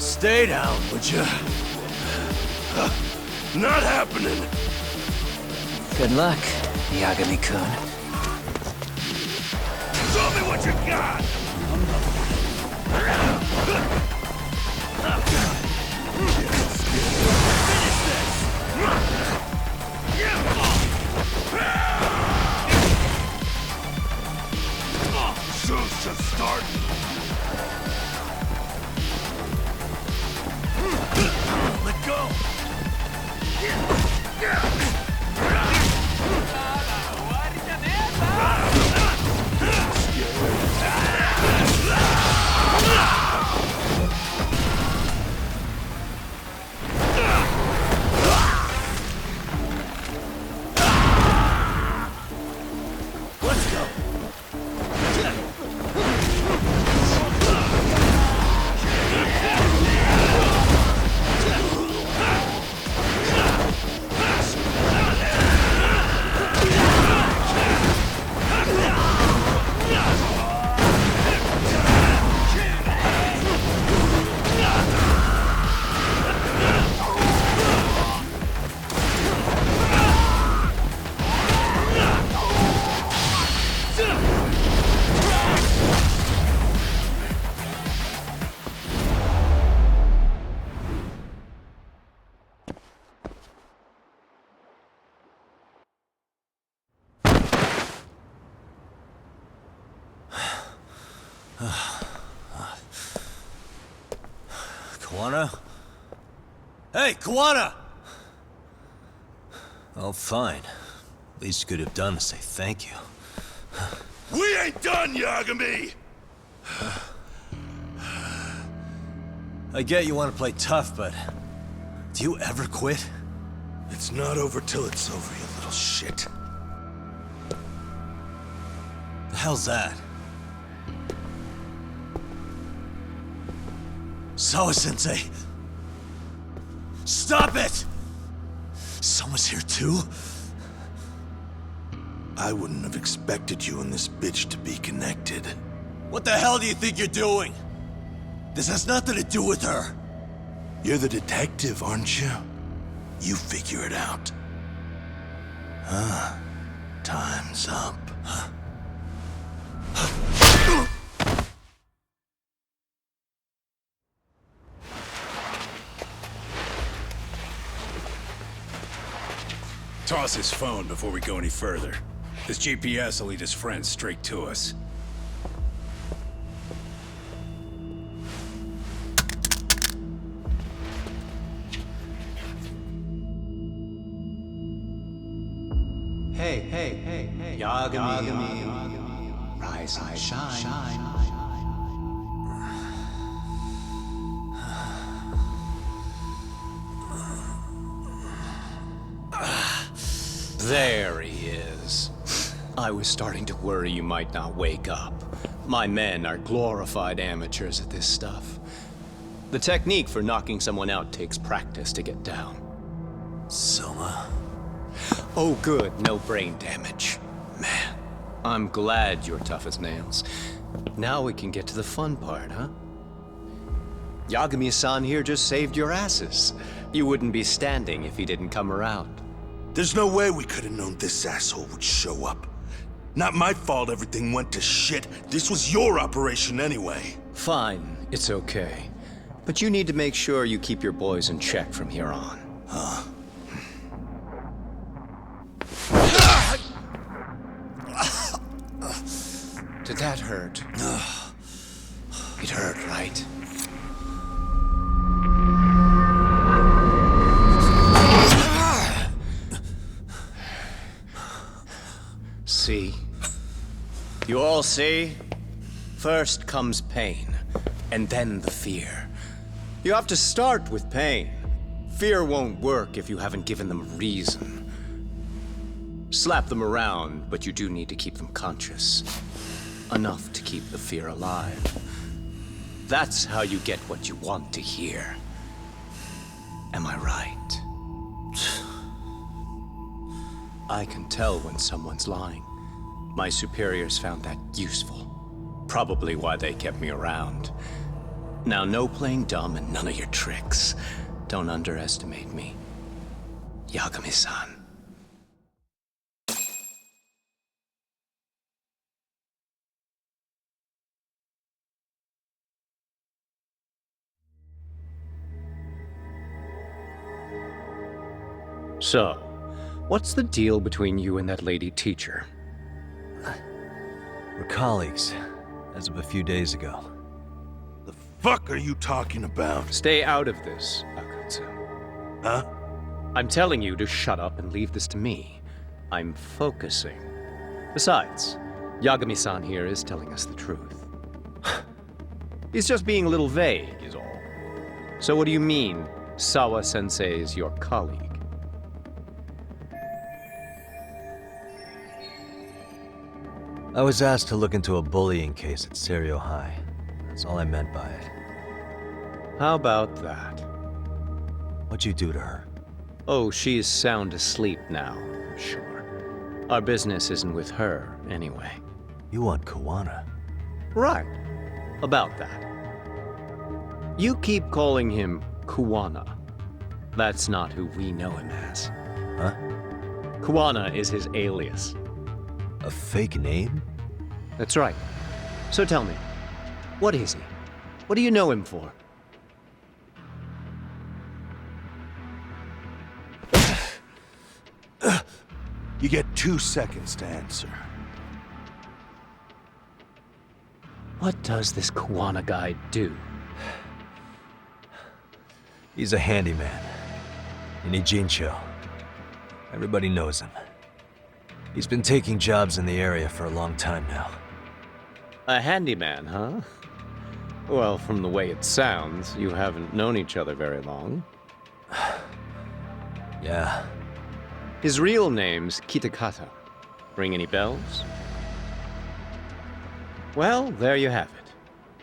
Stay down, would you? Not happening! Good luck, Yagami-kun. Show me what you got! Finish this! Show's just starting. Let go! Let's go! Kawana? Hey, Kawana! Oh, fine. Least you could have done to say thank you. We ain't done, Yagami! I get you want to play tough, but do you ever quit? It's not over till it's over, you little shit. The hell's that? Sawa-sensei! Stop it! Someone's here too? I wouldn't have expected you and this bitch to be connected. What the hell do you think you're doing? This has nothing to do with her. You're the detective, aren't you? You figure it out. Time's up. Toss his phone before we go any further. This GPS will lead his friends straight to us. Hey, Yagami. Rise and shine. There he is. I was starting to worry you might not wake up. My men are glorified amateurs at this stuff. The technique for knocking someone out takes practice to get down. Soma? Oh good, no brain damage. Man, I'm glad you're tough as nails. Now we can get to the fun part, huh? Yagami-san here just saved your asses. You wouldn't be standing if he didn't come around. There's no way we could have known this asshole would show up. Not my fault everything went to shit. This was your operation anyway. Fine, it's okay. But you need to make sure you keep your boys in check from here on. Huh? Did that hurt? It hurt, right? See? You all see? First comes pain, and then the fear. You have to start with pain. Fear won't work if you haven't given them a reason. Slap them around, but you do need to keep them conscious. Enough to keep the fear alive. That's how you get what you want to hear. Am I right? I can tell when someone's lying. My superiors found that useful. Probably why they kept me around. Now, no playing dumb and none of your tricks. Don't underestimate me. Yagami-san. So, what's the deal between you and that lady teacher? We're colleagues, as of a few days ago. The fuck are you talking about? Stay out of this, Akutsu. Huh? I'm telling you to shut up and leave this to me. I'm focusing. Besides, Yagami-san here is telling us the truth. He's just being a little vague, is all. So what do you mean, Sawa-sensei is your colleague? I was asked to look into a bullying case at Serio High. That's all I meant by it. How about that? What'd you do to her? Oh, she's sound asleep now, I'm sure. Our business isn't with her, anyway. You want Kuwana? Right. About that. You keep calling him Kuwana. That's not who we know him as. Huh? Kuwana is his alias. A fake name? That's right. So tell me, what is he? What do you know him for? You get 2 seconds to answer. What does this Kuwana guy do? He's a handyman. In Ijincho. Everybody knows him. He's been taking jobs in the area for a long time now. A handyman, huh? Well, from the way it sounds, you haven't known each other very long. Yeah. His real name's Kitakata. Ring any bells? Well, there you have it.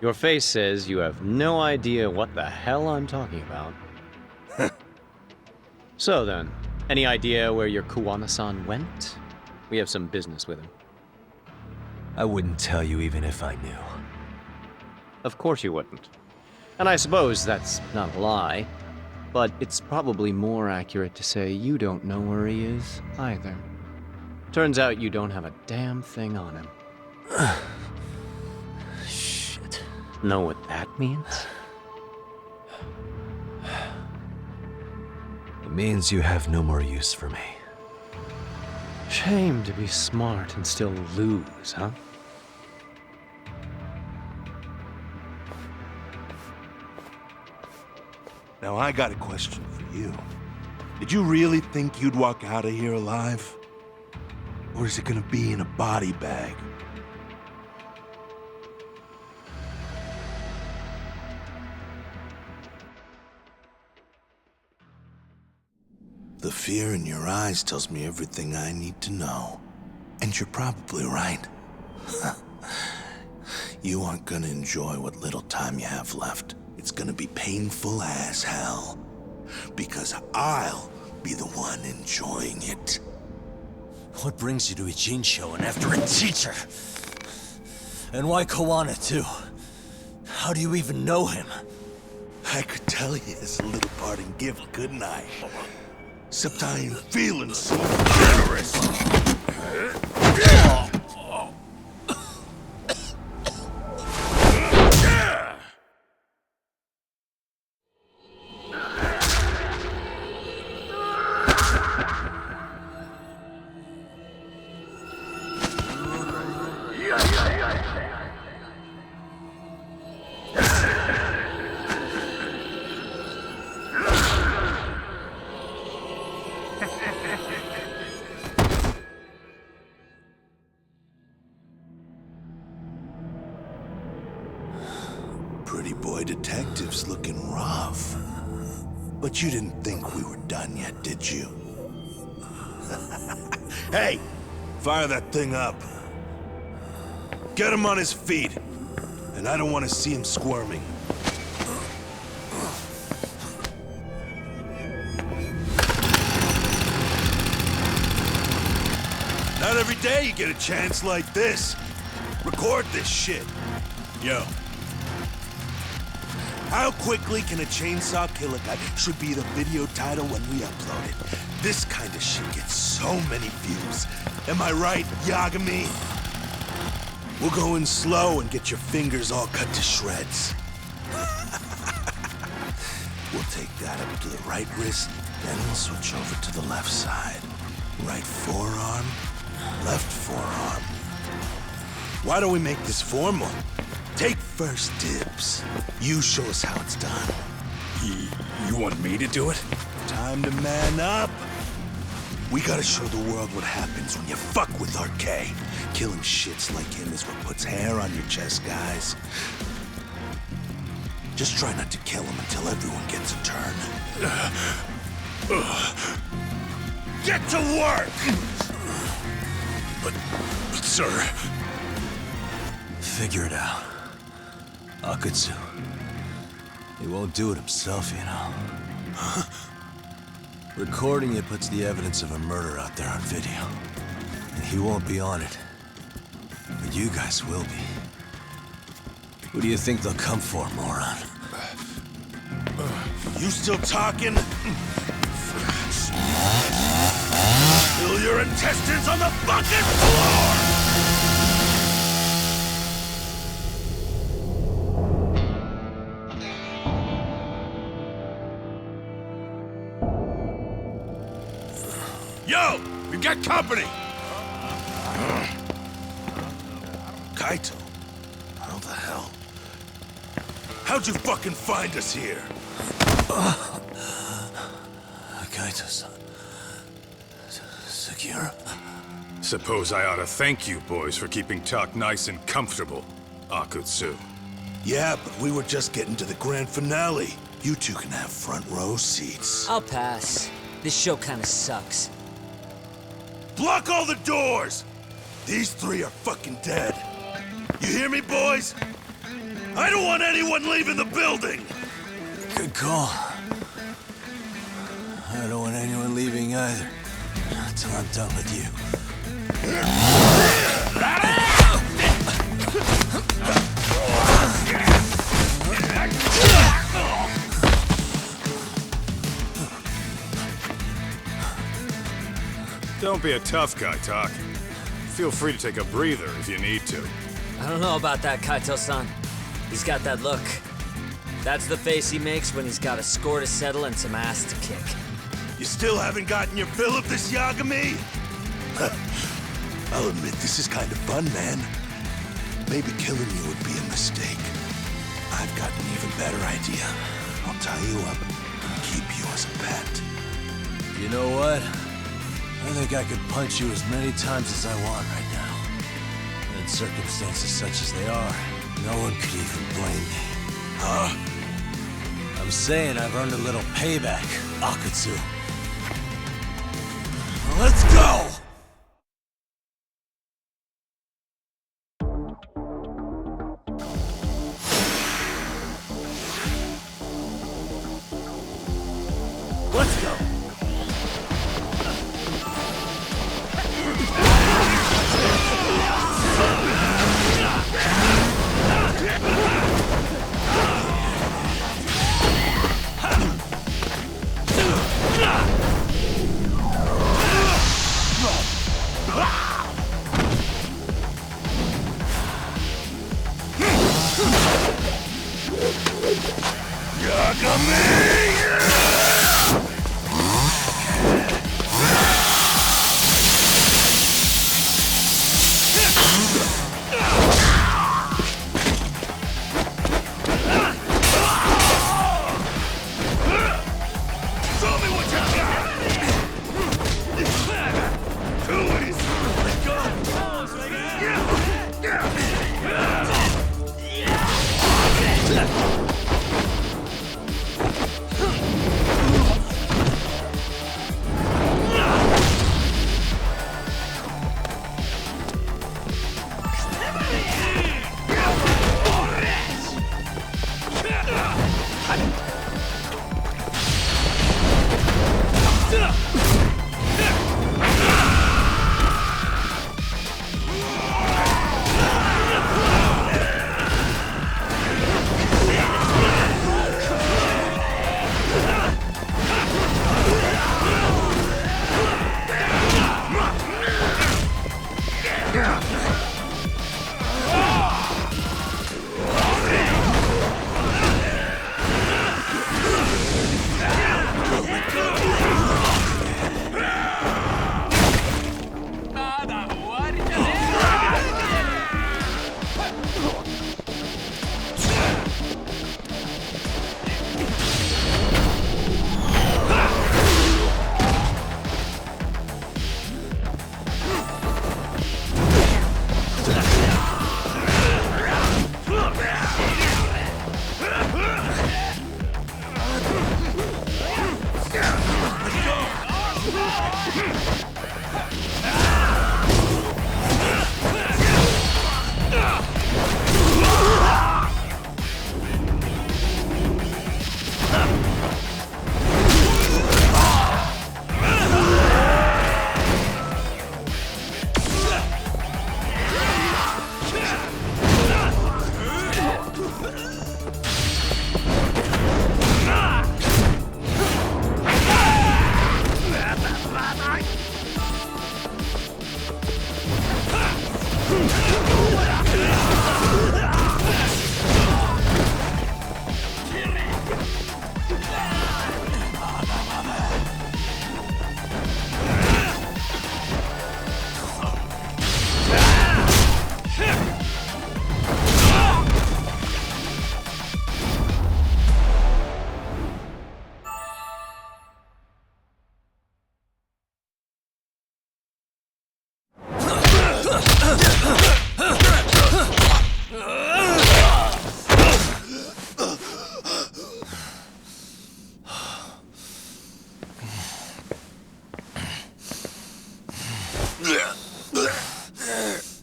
Your face says you have no idea what the hell I'm talking about. So then, any idea where your Kuwana-san went? We have some business with him. I wouldn't tell you even if I knew. Of course you wouldn't. And I suppose that's not a lie. But it's probably more accurate to say you don't know where he is, either. Turns out you don't have a damn thing on him. Shit. Know what that means? It means you have no more use for me. Shame to be smart and still lose, huh? Now I got a question for you. Did you really think you'd walk out of here alive? Or is it gonna be in a body bag? The fear in your eyes tells me everything I need to know. And you're probably right. You aren't gonna enjoy what little time you have left. It's gonna be painful as hell. Because I'll be the one enjoying it. What brings you to a Jin show and after a teacher? And why Koana, too? How do you even know him? I could tell you as a little parting gift, couldn't I? Except I ain't feeling so generous. Pretty boy detectives looking rough. But you didn't think we were done yet, did you? Hey! Fire that thing up. Get him on his feet. And I don't want to see him squirming. Not every day you get a chance like this. Record this shit. Yo. How quickly can a chainsaw kill a guy should be the video title when we upload it. This kind of shit gets so many views. Am I right, Yagami? We'll go in slow and get your fingers all cut to shreds. We'll take that up to the right wrist, then we'll switch over to the left side. Right forearm, left forearm. Why don't we make this formal? Take first dibs. You show us how it's done. You want me to do it? Time to man up. We gotta show the world what happens when you fuck with RK. Killing shits like him is what puts hair on your chest, guys. Just try not to kill him until everyone gets a turn. Get to work! But sir... Figure it out. Akutsu. He won't do it himself, you know. Huh? Recording it puts the evidence of a murder out there on video. And he won't be on it. But you guys will be. Who do you think they'll come for, moron? You still talking? Spill your intestines on the fucking floor! Yo! We got company! Kaito? How the hell? How'd you fucking find us here? Kaito-san. Sekiro? Suppose I ought to thank you boys for keeping talk nice and comfortable, Akutsu. Yeah, but we were just getting to the grand finale. You two can have front row seats. I'll pass. This show kinda sucks. Block all the doors! These three are fucking dead. You hear me, boys? I don't want anyone leaving the building! Good call. I don't want anyone leaving either. Until I'm done with you. Don't be a tough guy, Tak. Feel free to take a breather if you need to. I don't know about that, Kaito-san. He's got that look. That's the face he makes when he's got a score to settle and some ass to kick. You still haven't gotten your fill of this, Yagami? I'll admit, this is kind of fun, man. Maybe killing you would be a mistake. I've got an even better idea. I'll tie you up and keep you as a pet. You know what? I think I could punch you as many times as I want right now. And in circumstances such as they are, no one could even blame me. Huh? I'm saying I've earned a little payback, Akutsu. Let's go! Let's go!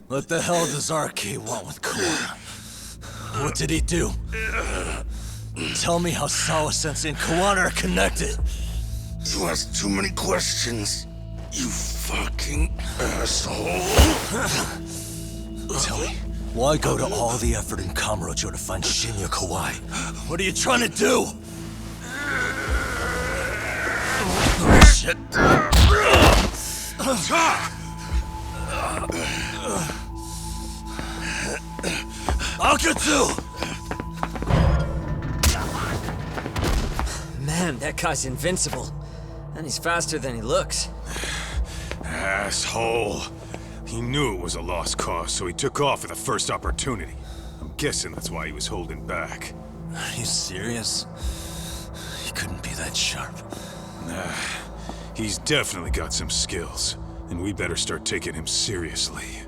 What the hell does RK want with Kawana? What did he do? Tell me how Sawa-sensei and Kawana are connected. You ask too many questions, you fucking asshole. Tell me, why go to all the effort in Kamurocho to find Shinya Kawai? What are you trying to do? Shit. Akatsu! Man, that guy's invincible. And he's faster than he looks. Asshole. He knew it was a lost cause, so he took off at the first opportunity. I'm guessing that's why he was holding back. Are you serious? He couldn't be that sharp. Nah, he's definitely got some skills, and we better start taking him seriously.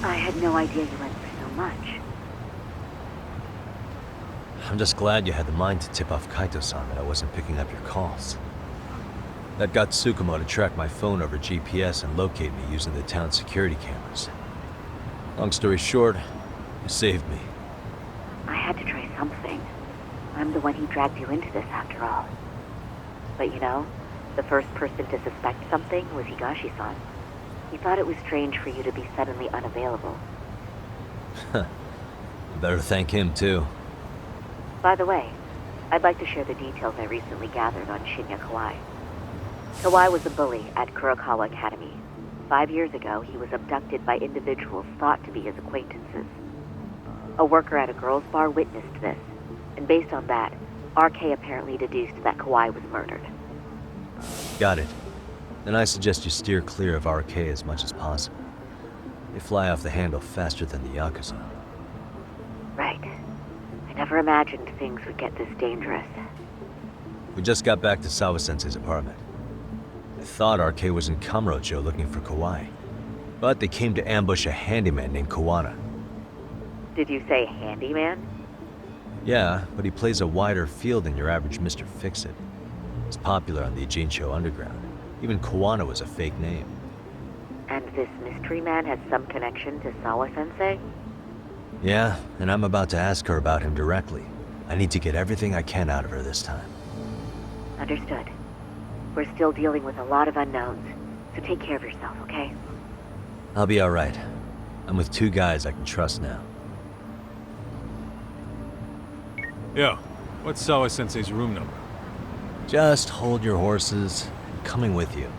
I had no idea you went through so much. I'm just glad you had the mind to tip off Kaito-san that I wasn't picking up your calls. That got Tsukumo to track my phone over GPS and locate me using the town's security cameras. Long story short, you saved me. I had to try something. I'm the one he dragged you into this after all. But you know, the first person to suspect something was Higashi-san. He thought it was strange for you to be suddenly unavailable. Better thank him, too. By the way, I'd like to share the details I recently gathered on Shinya Kawai. Kawai was a bully at Kurokawa Academy. 5 years ago, he was abducted by individuals thought to be his acquaintances. A worker at a girls' bar witnessed this, and based on that, RK apparently deduced that Kawai was murdered. Got it. Then I suggest you steer clear of RK as much as possible. They fly off the handle faster than the Yakuza. Right. I never imagined things would get this dangerous. We just got back to Sawa-sensei's apartment. I thought RK was in Kamurocho looking for Kawai, but they came to ambush a handyman named Kawana. Did you say handyman? Yeah, but he plays a wider field than your average Mr. Fix-It. He's popular on the Ijincho underground. Even Kawana was a fake name. And this mystery man has some connection to Sawa-sensei? Yeah, and I'm about to ask her about him directly. I need to get everything I can out of her this time. Understood. We're still dealing with a lot of unknowns, so take care of yourself, okay? I'll be alright. I'm with 2 guys I can trust now. Yo, what's Sawa-sensei's room number? Just hold your horses. I'm coming with you.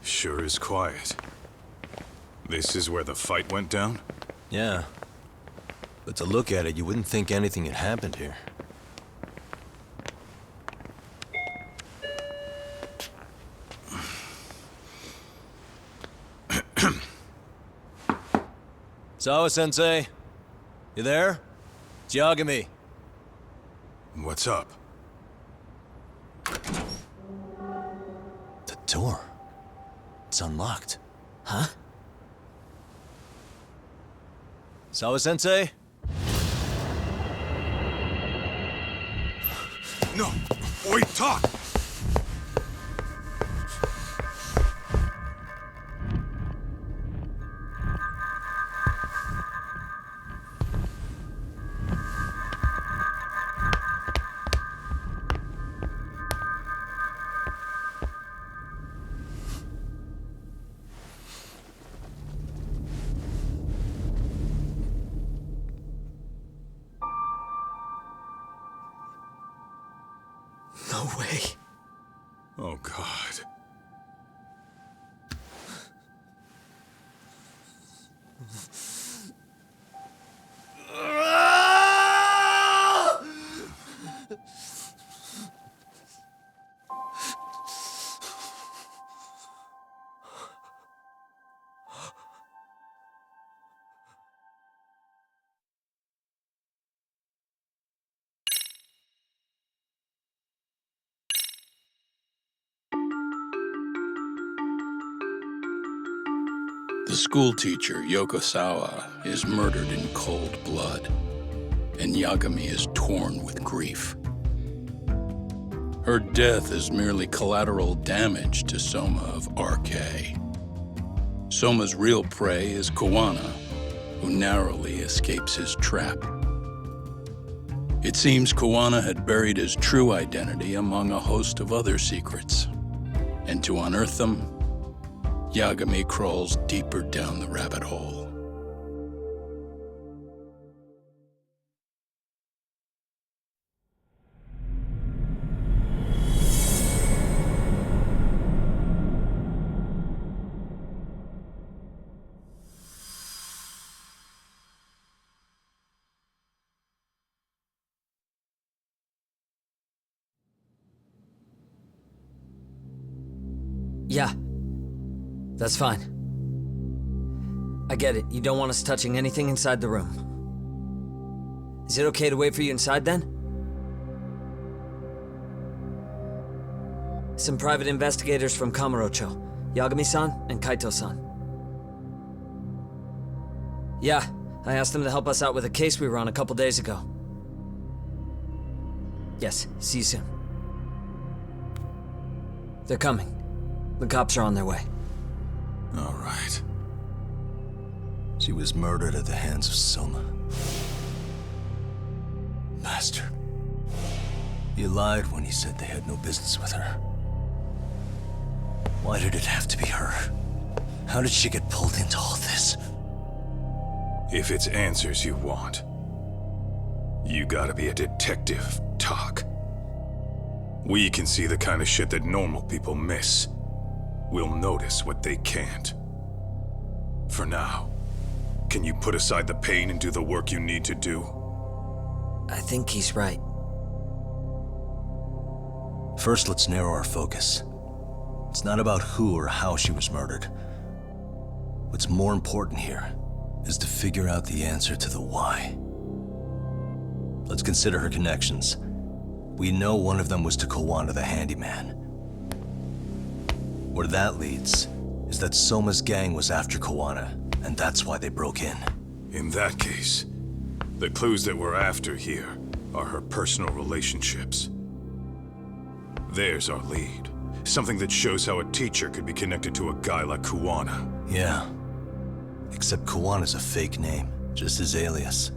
Sure is quiet. This is where the fight went down? Yeah. But to look at it, you wouldn't think anything had happened here. Sawa-sensei? You there? It's Yagami. What's up? The door. It's unlocked. Huh? Sawa-sensei? No! Wait, talk! No way. Oh, God. The schoolteacher, Yokosawa, is murdered in cold blood, and Yagami is torn with grief. Her death is merely collateral damage to Soma of RK. Soma's real prey is Kawana, who narrowly escapes his trap. It seems Kawana had buried his true identity among a host of other secrets, and to unearth them, Yagami crawls deeper down the rabbit hole. Yeah. That's fine. I get it. You don't want us touching anything inside the room. Is it okay to wait for you inside then? Some private investigators from Kamurocho. Yagami-san and Kaito-san. Yeah, I asked them to help us out with a case we were on a couple days ago. Yes, see you soon. They're coming. The cops are on their way. All right. She was murdered at the hands of Soma. Bastard. He lied when he said they had no business with her. Why did it have to be her? How did she get pulled into all this? If it's answers you want, you gotta be a detective, Talk. We can see the kind of shit that normal people miss. We'll notice what they can't. For now, can you put aside the pain and do the work you need to do? I think he's right. First, let's narrow our focus. It's not about who or how she was murdered. What's more important here is to figure out the answer to the why. Let's consider her connections. We know one of them was to Kawana the handyman. Where that leads is that Soma's gang was after Kawana, and that's why they broke in. In that case, the clues that we're after here are her personal relationships. There's our lead. Something that shows how a teacher could be connected to a guy like Kawana. Yeah. Except Kawana's a fake name, just his alias.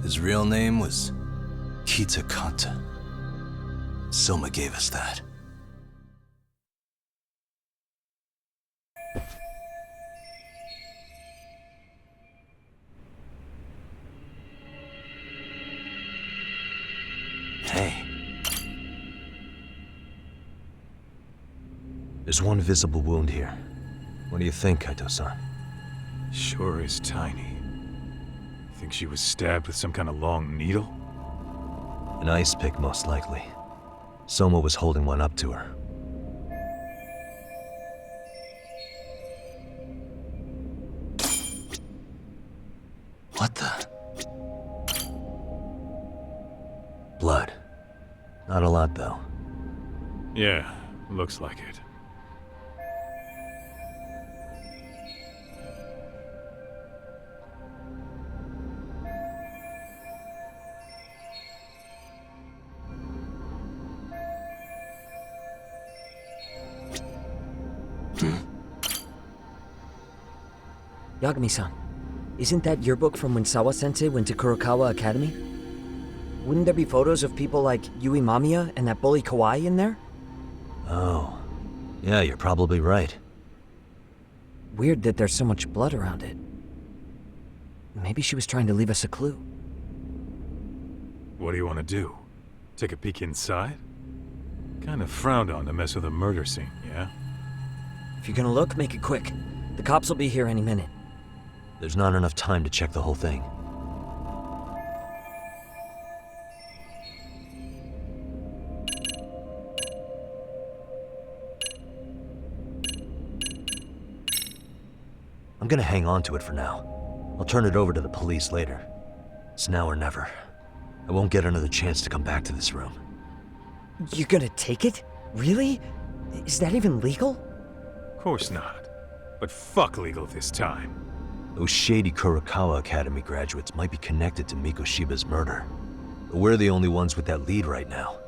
His real name was Kitakata. Soma gave us that. Hey. There's one visible wound here. What do you think, Kaito-san? Sure is tiny. Think she was stabbed with some kind of long needle? An ice pick, most likely. Soma was holding one up to her. What the? Blood. Not a lot, though. Yeah, looks like it. Yagami-san, isn't that your book from when Sawa-sensei went to Kurokawa Academy? Wouldn't there be photos of people like Yui Mamiya and that bully Kawaii in there? Oh. Yeah, you're probably right. Weird that there's so much blood around it. Maybe she was trying to leave us a clue. What do you want to do? Take a peek inside? Kind of frowned on to mess with a murder scene, yeah? If you're gonna look, make it quick. The cops will be here any minute. There's not enough time to check the whole thing. I'm gonna hang on to it for now. I'll turn it over to the police later. It's now or never. I won't get another chance to come back to this room. You're gonna take it? Really? Is that even legal? Of course not. But fuck legal this time. Those shady Kurokawa Academy graduates might be connected to Mikoshiba's murder. But we're the only ones with that lead right now.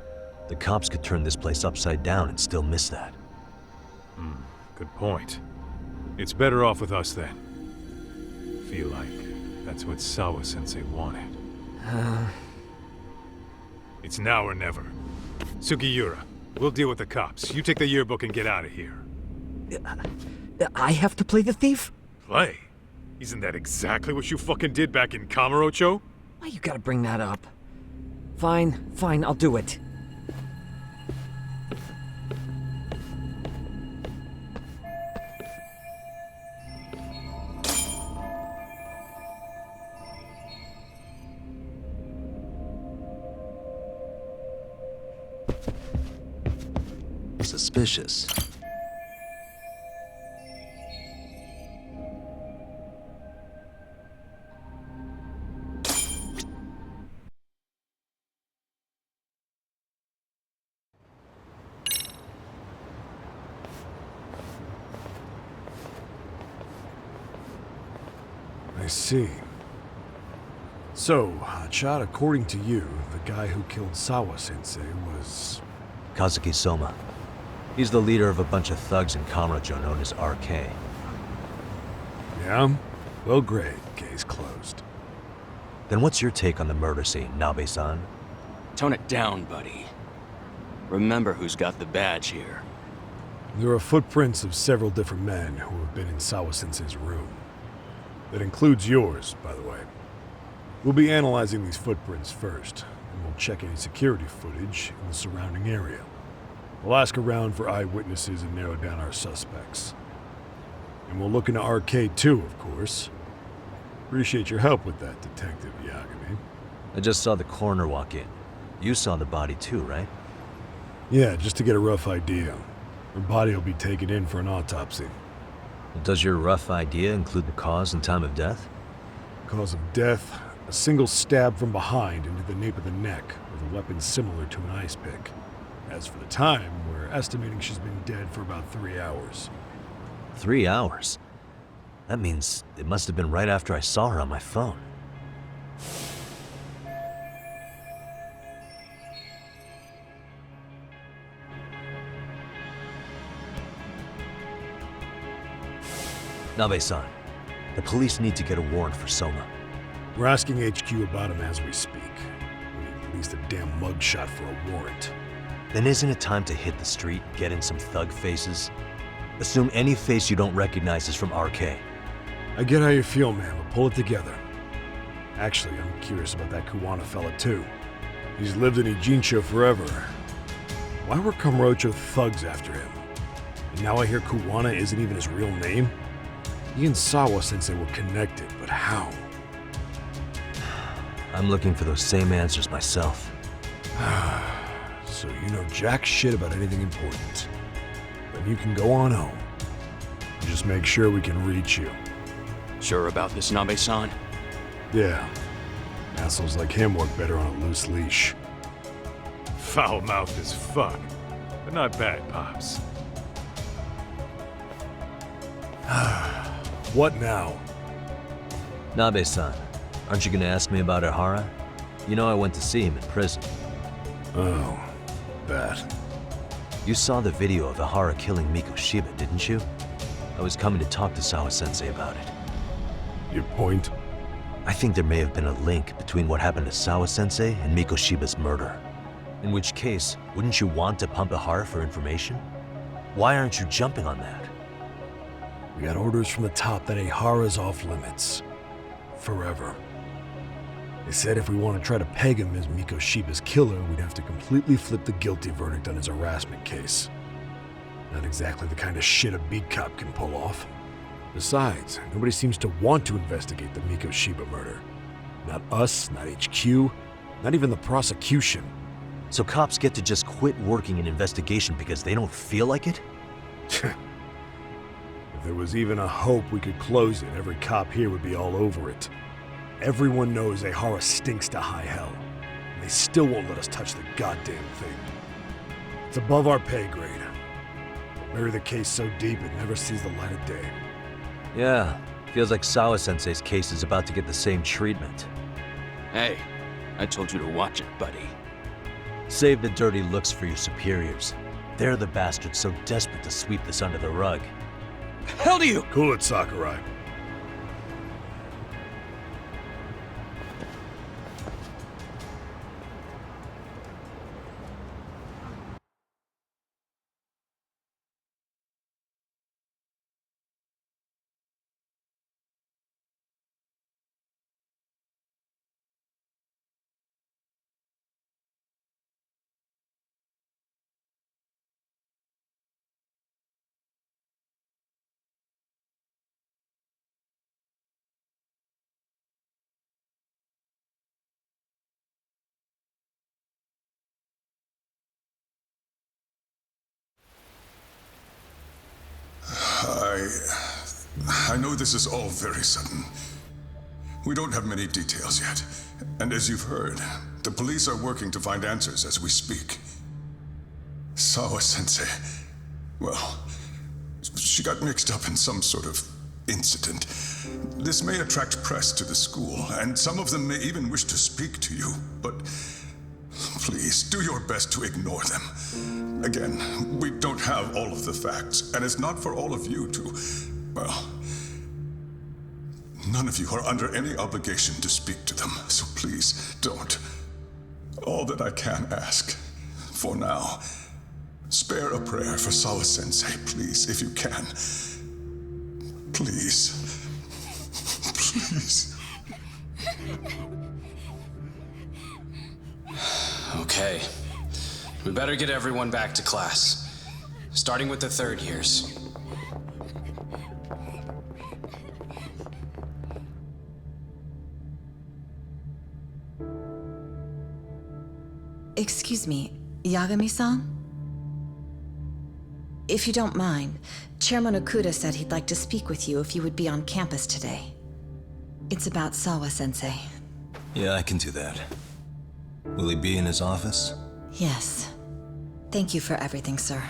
The cops could turn this place upside down and still miss that. Good point. It's better off with us then. Feel like that's what Sawa-sensei wanted. It's now or never. Sugiura, we'll deal with the cops. You take the yearbook and get out of here. I have to play the thief? Play? Isn't that exactly what you fucking did back in Kamurocho? Why you gotta bring that up? Fine, I'll do it. Suspicious. I see. So, Hotshot, according to you, the guy who killed Sawa-sensei was... Kazuki Soma. He's the leader of a bunch of thugs in Kamurocho known as RK. Yeah? Well, great. Case closed. Then what's your take on the murder scene, Nabe-san? Tone it down, buddy. Remember who's got the badge here. There are footprints of several different men who have been in Sawa-sensei's room. That includes yours, by the way. We'll be analyzing these footprints first, and we'll check any security footage in the surrounding area. We'll ask around for eyewitnesses and narrow down our suspects. And we'll look into RK too, of course. Appreciate your help with that, Detective Yagami. I just saw the coroner walk in. You saw the body too, right? Yeah, just to get a rough idea. Her body will be taken in for an autopsy. Does your rough idea include the cause and time of death? Cause of death? A single stab from behind into the nape of the neck with a weapon similar to an ice pick. As for the time, we're estimating she's been dead for about 3 hours. 3 hours? That means it must have been right after I saw her on my phone. Nabe-san, the police need to get a warrant for Soma. We're asking HQ about him as we speak. We need at least a damn mugshot for a warrant. Then isn't it time to hit the street, get in some thug faces? Assume any face you don't recognize is from RK. I get how you feel, man, but pull it together. Actually, I'm curious about that Kuwana fella, too. He's lived in Ijincho forever. Why were Kamurocho thugs after him? And now I hear Kuwana isn't even his real name? He and Sawa-sensei were connected, but how? I'm looking for those same answers myself. So you know jack shit about anything important. Then you can go on home. Just make sure we can reach you. Sure about this, Nabe-san? Yeah. Assholes like him work better on a loose leash. Foul-mouthed as fuck, but not bad, Pops. What now? Nabe-san, aren't you gonna ask me about Ehara? You know I went to see him in prison. Oh, that. You saw the video of Ehara killing Miko Shiba, didn't you? I was coming to talk to Sawa-sensei about it. Your point? I think there may have been a link between what happened to Sawa-sensei and Miko Shiba's murder. In which case, wouldn't you want to pump Ehara for information? Why aren't you jumping on that? We got orders from the top that Ehara's off limits. Forever. They said if we want to try to peg him as Miko Shiba's killer, we'd have to completely flip the guilty verdict on his harassment case. Not exactly the kind of shit a beat cop can pull off. Besides, nobody seems to want to investigate the Miko Shiba murder. Not us, not HQ, not even the prosecution. So cops get to just quit working an investigation because they don't feel like it? If there was even a hope we could close it, every cop here would be all over it. Everyone knows Ehara stinks to high hell, and they still won't let us touch the goddamn thing. It's above our pay grade. Bury the case so deep it never sees the light of day. Yeah, feels like Sawa-sensei's case is about to get the same treatment. Hey, I told you to watch it, buddy. Save the dirty looks for your superiors. They're the bastards so desperate to sweep this under the rug. Hell do you? Cool it, Sakurai. I know this is all very sudden. We don't have many details yet. And as you've heard, the police are working to find answers as we speak. Sawa-sensei, well, she got mixed up in some sort of incident. This may attract press to the school, and some of them may even wish to speak to you, but please do your best to ignore them. Again, we don't have all of the facts, and it's not for all of you to, well, none of you are under any obligation to speak to them, so please don't. All that I can ask, for now, spare a prayer for Sawa-sensei, please, if you can. Please. Please. Okay. We better get everyone back to class. Starting with the third years. Excuse me, Yagami-san? If you don't mind, Chairman Okuda said he'd like to speak with you if you would be on campus today. It's about Sawa-sensei. Yeah, I can do that. Will he be in his office? Yes. Thank you for everything, sir.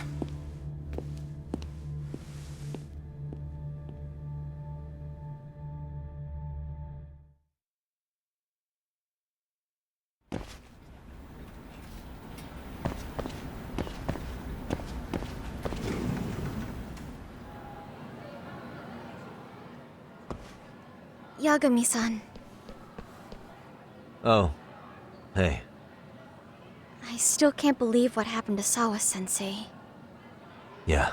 Yagami-san. Oh. Hey. I still can't believe what happened to Sawa-sensei. Yeah.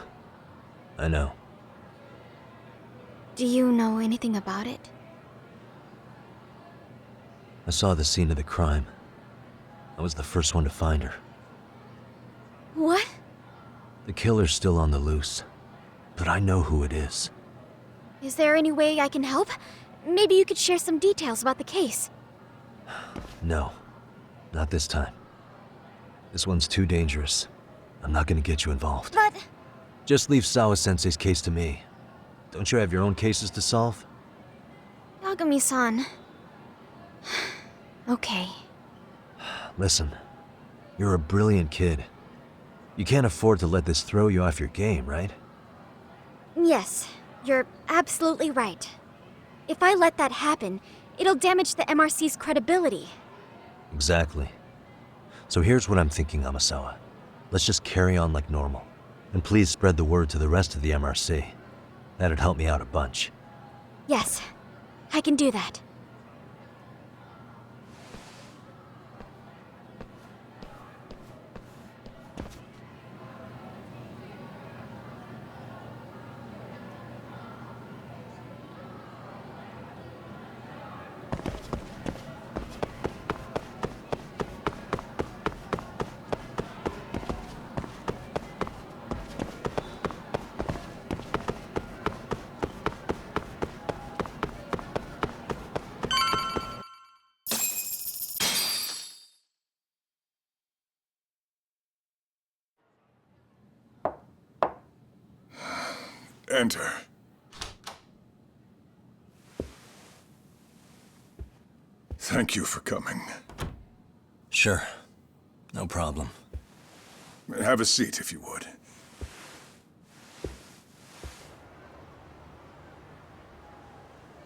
I know. Do you know anything about it? I saw the scene of the crime. I was the first one to find her. What? The killer's still on the loose. But I know who it is. Is there any way I can help? Maybe you could share some details about the case. No. Not this time. This one's too dangerous. I'm not gonna get you involved. But... Just leave Sawa-sensei's case to me. Don't you have your own cases to solve? Yagami-san... Okay. Listen. You're a brilliant kid. You can't afford to let this throw you off your game, right? Yes, you're absolutely right. If I let that happen, it'll damage the MRC's credibility. Exactly. So here's what I'm thinking, Amasawa. Let's just carry on like normal. And please spread the word to the rest of the MRC. That'd help me out a bunch. Yes, I can do that. Enter. Thank you for coming. Sure. No problem. Have a seat, if you would.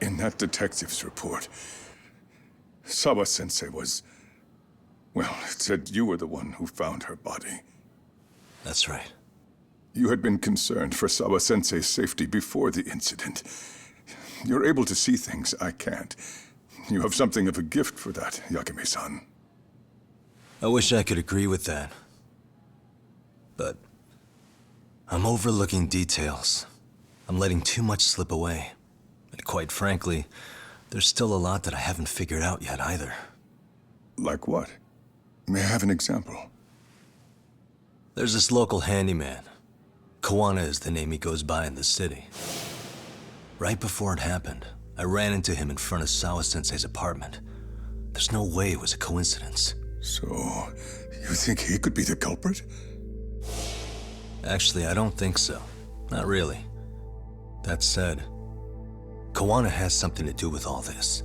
In that detective's report, Sawa-sensei was... Well, it said you were the one who found her body. That's right. You had been concerned for Sawa-sensei's safety before the incident. You're able to see things I can't. You have something of a gift for that, Yagami-san. I wish I could agree with that. But I'm overlooking details. I'm letting too much slip away. And quite frankly, there's still a lot that I haven't figured out yet either. Like what? May I have an example? There's this local handyman. Kawana is the name he goes by in the city. Right before it happened, I ran into him in front of Sawa-sensei's apartment. There's no way it was a coincidence. So, you think he could be the culprit? Actually, I don't think so. Not really. That said, Kawana has something to do with all this.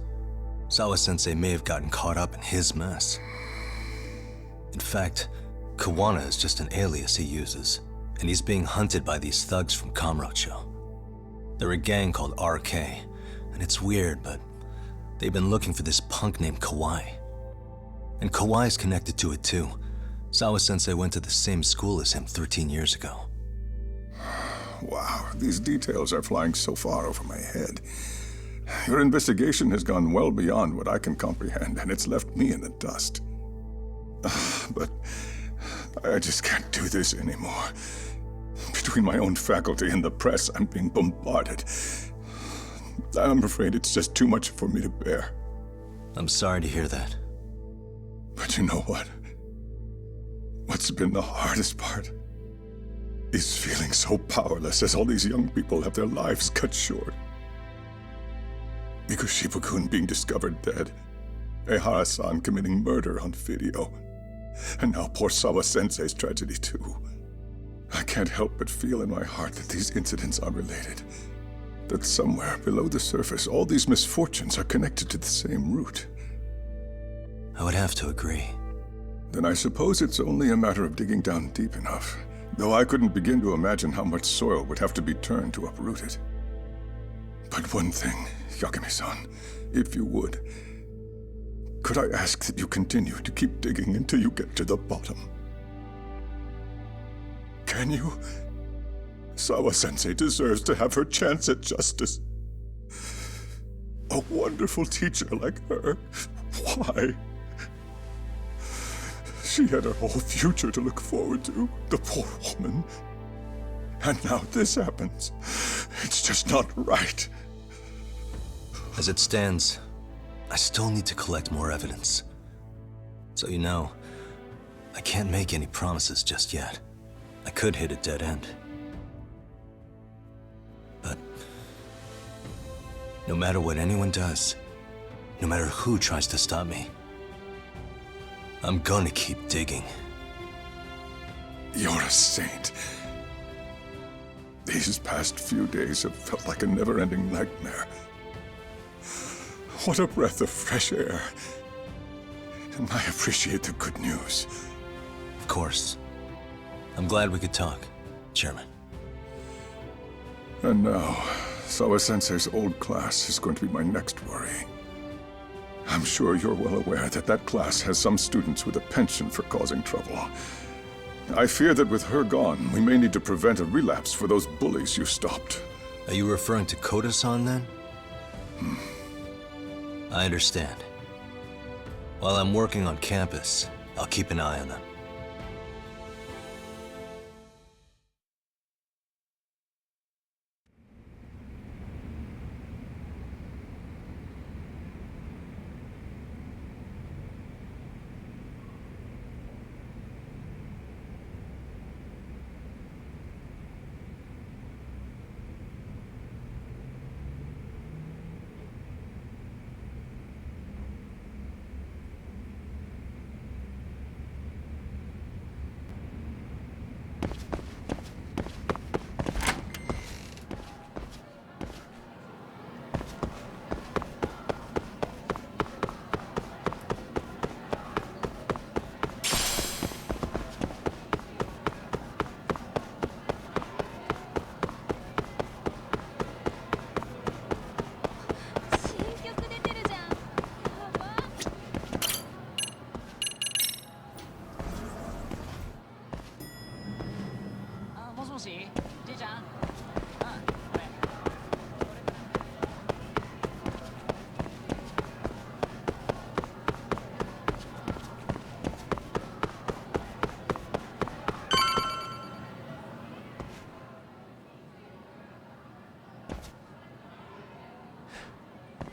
Sawa-sensei may have gotten caught up in his mess. In fact, Kawana is just an alias he uses, and he's being hunted by these thugs from Kamurocho. They're a gang called RK, And it's weird, but they've been looking for this punk named Kawai. And Kawai's connected to it too. Sawa-sensei went to the same school as him 13 years ago. Wow, these details are flying so far over my head. Your investigation has gone well beyond what I can comprehend, and it's left me in the dust. But I just can't do this anymore. Between my own faculty and the press, I'm being bombarded. I'm afraid it's just too much for me to bear. I'm sorry to hear that. But you know what? What's been the hardest part? Is feeling so powerless as all these young people have their lives cut short. Mikoshiba-kun being discovered dead, Ehara-san committing murder on video, and now poor Sawa-sensei's tragedy too. I can't help but feel in my heart that these incidents are related. That somewhere below the surface, all these misfortunes are connected to the same root. I would have to agree. Then I suppose it's only a matter of digging down deep enough, though I couldn't begin to imagine how much soil would have to be turned to uproot it. But one thing, Yagami-san, if you would, could I ask that you continue to keep digging until you get to the bottom? Can you? Sawa-sensei deserves to have her chance at justice. A wonderful teacher like her. Why? She had her whole future to look forward to, the poor woman. And now this happens. It's just not right. As it stands, I still need to collect more evidence. So you know, I can't make any promises just yet. I could hit a dead end. But no matter what anyone does, no matter who tries to stop me, I'm gonna keep digging. You're a saint. These past few days have felt like a never-ending nightmare. What a breath of fresh air. And I appreciate the good news. Of course. I'm glad we could talk, Chairman. And now, Sawa-sensei's old class is going to be my next worry. I'm sure you're well aware that that class has some students with a penchant for causing trouble. I fear that with her gone, we may need to prevent a relapse for those bullies you stopped. Are you referring to Koda-san then? I understand. While I'm working on campus, I'll keep an eye on them.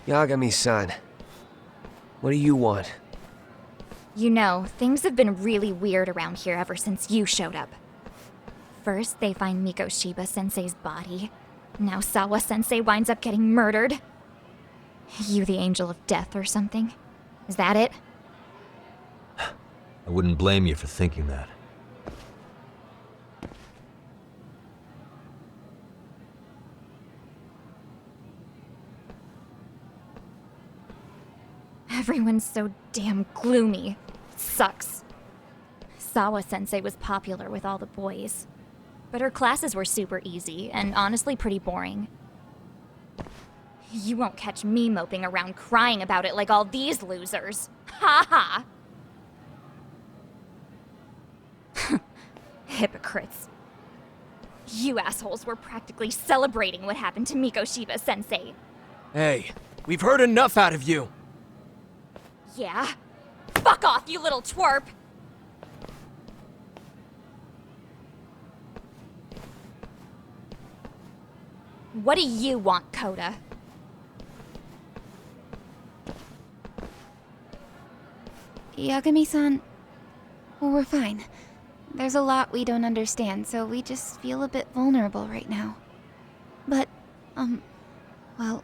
Yagami-san, what do you want? You know, things have been really weird around here ever since you showed up. First, they find Mikoshiba-sensei's body. Now Sawa-sensei winds up getting murdered. You the angel of death or something? Is that it? I wouldn't blame you for thinking that. Everyone's so damn gloomy. It sucks. Sawa-sensei was popular with all the boys. But her classes were super easy, and honestly pretty boring. You won't catch me moping around crying about it like all these losers. Ha ha! Hypocrites. You assholes were practically celebrating what happened to Mikoshiba-sensei. Hey, we've heard enough out of you! Yeah? Fuck off, you little twerp! What do you want, Coda? Yagami-san, we're fine. There's a lot we don't understand, so we just feel a bit vulnerable right now. But, well,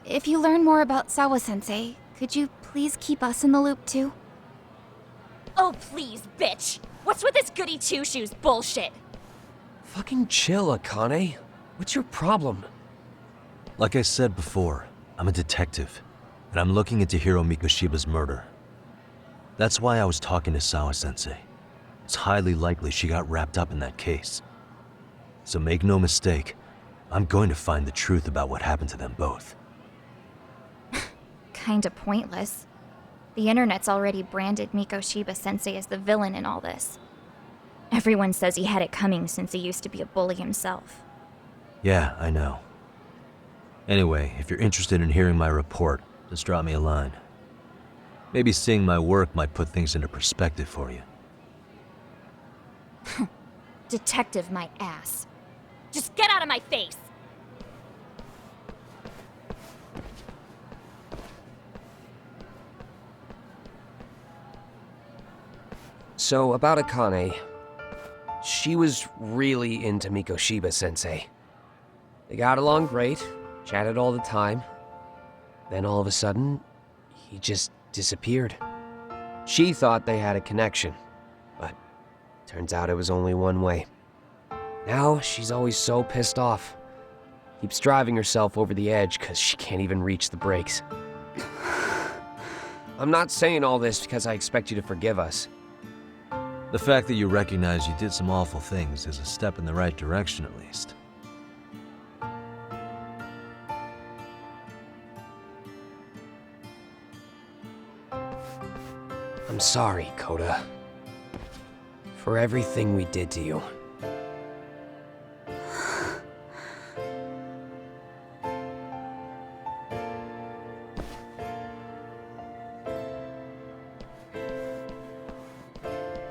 if you learn more about Sawa-sensei, could you please keep us in the loop too? Oh please, bitch! What's with this goody two-shoes bullshit? Fucking chill, Akane. What's your problem? Like I said before, I'm a detective, and I'm looking into Hiro Mikoshiba's murder. That's why I was talking to Sawa-sensei. It's highly likely she got wrapped up in that case. So make no mistake, I'm going to find the truth about what happened to them both. Kinda pointless. The internet's already branded Mikoshiba-sensei as the villain in all this. Everyone says he had it coming since he used to be a bully himself. Yeah, I know. Anyway, if you're interested in hearing my report, just drop me a line. Maybe seeing my work might put things into perspective for you. Detective my ass. Just get out of my face! So, about Akane. She was really into Mikoshiba-sensei. They got along great, chatted all the time. Then all of a sudden, he just disappeared. She thought they had a connection, but turns out it was only one way. Now, she's always so pissed off. Keeps driving herself over the edge because she can't even reach the brakes. I'm not saying all this because I expect you to forgive us. The fact that you recognize you did some awful things is a step in the right direction, at least. I'm sorry, Coda. For everything we did to you.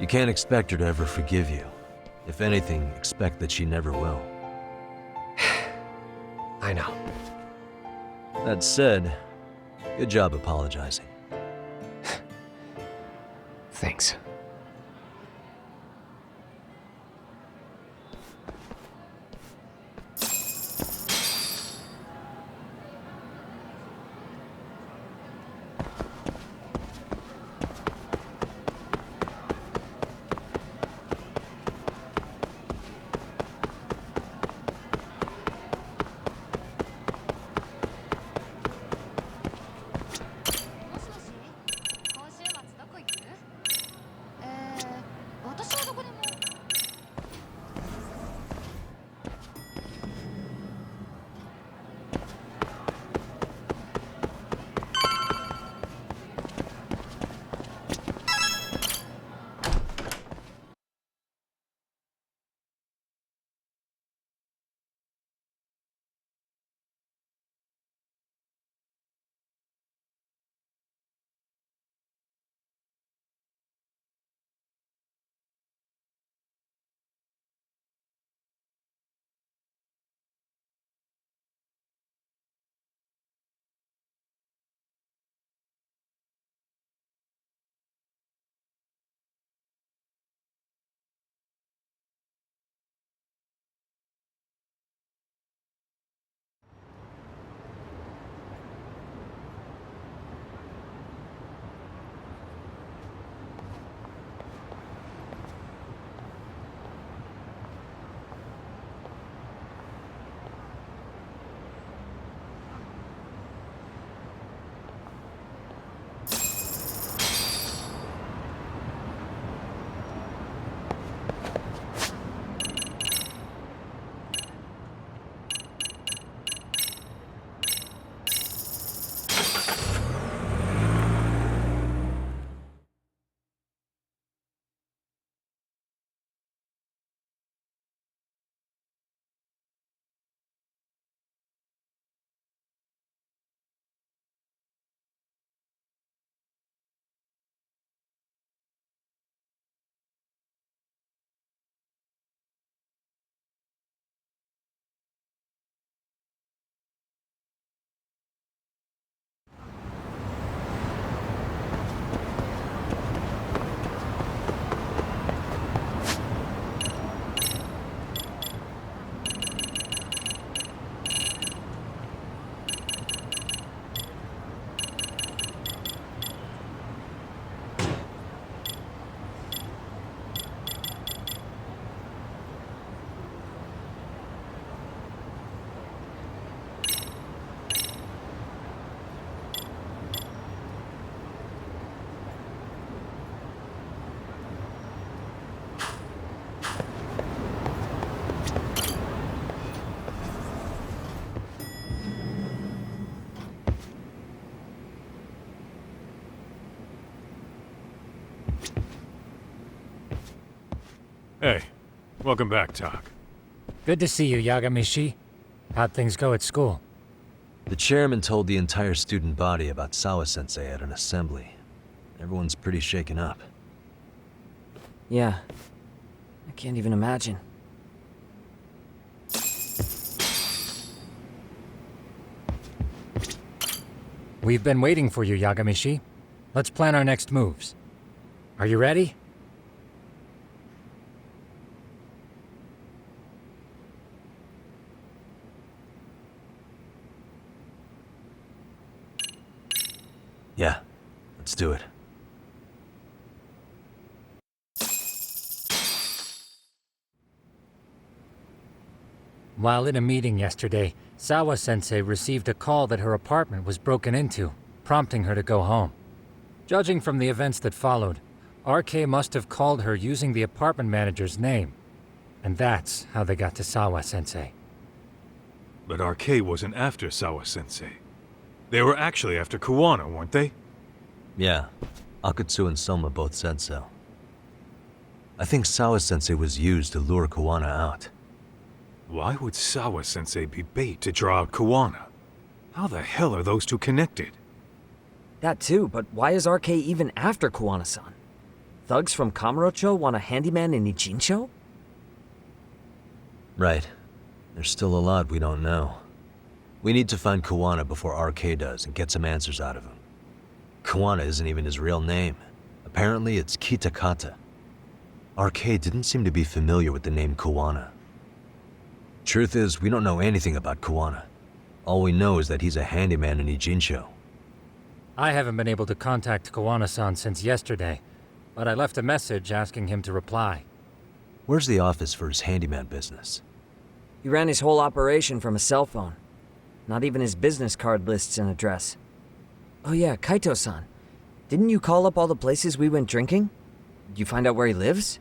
You can't expect her to ever forgive you. If anything, expect that she never will. I know. That said, good job apologizing. Thanks. Welcome back, Tak. Good to see you, Yagami-shi. How'd things go at school? The chairman told the entire student body about Sawa-sensei at an assembly. Everyone's pretty shaken up. Yeah. I can't even imagine. We've been waiting for you, Yagami-shi. Let's plan our next moves. Are you ready? Yeah, let's do it. While in a meeting yesterday, Sawa-sensei received a call that her apartment was broken into, prompting her to go home. Judging from the events that followed, RK must have called her using the apartment manager's name. And that's how they got to Sawa-sensei. But RK wasn't after Sawa-sensei. They were actually after Kuwana, weren't they? Yeah, Akutsu and Soma both said so. I think Sawa-sensei was used to lure Kuwana out. Why would Sawa-sensei be bait to draw out Kuwana? How the hell are those two connected? That too, but why is RK even after Kuwana-san? Thugs from Kamurocho want a handyman in Ijincho? Right. There's still a lot we don't know. We need to find Kuwana before RK does and get some answers out of him. Kuwana isn't even his real name. Apparently it's Kitakata. RK didn't seem to be familiar with the name Kuwana. Truth is, we don't know anything about Kuwana. All we know is that he's a handyman in Ijincho. I haven't been able to contact Kuwana-san since yesterday, but I left a message asking him to reply. Where's the office for his handyman business? He ran his whole operation from a cell phone. Not even his business card lists an address. Oh yeah, Kaito-san. Didn't you call up all the places we went drinking? Did you find out where he lives?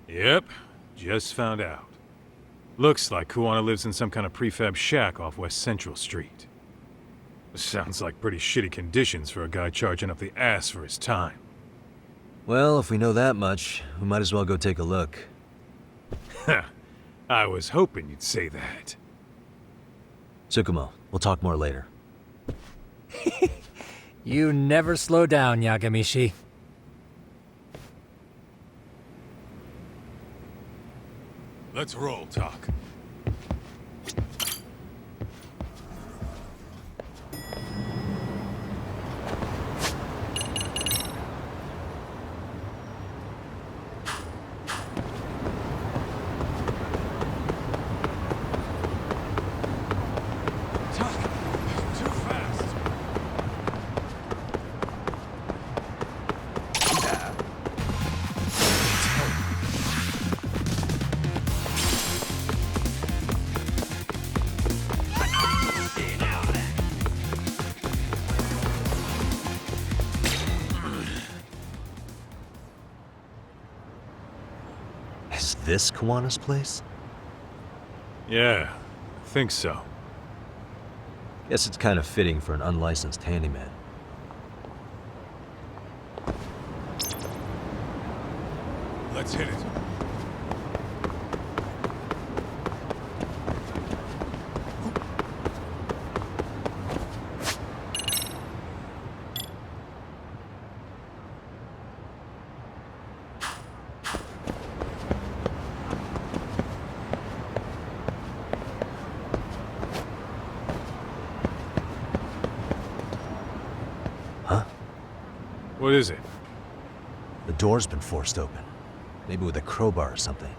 Yep, just found out. Looks like Kuwana lives in some kind of prefab shack off West Central Street. Sounds like pretty shitty conditions for a guy charging up the ass for his time. Well, if we know that much, we might as well go take a look. I was hoping you'd say that. Tsukumo, we'll talk more later. You never slow down, Yagami-shi. Let's roll, Tak. Is this Kuwana's place? Yeah, I think so. Guess it's kind of fitting for an unlicensed handyman. Let's hit it. What is it? The door's been forced open. Maybe with a crowbar or something.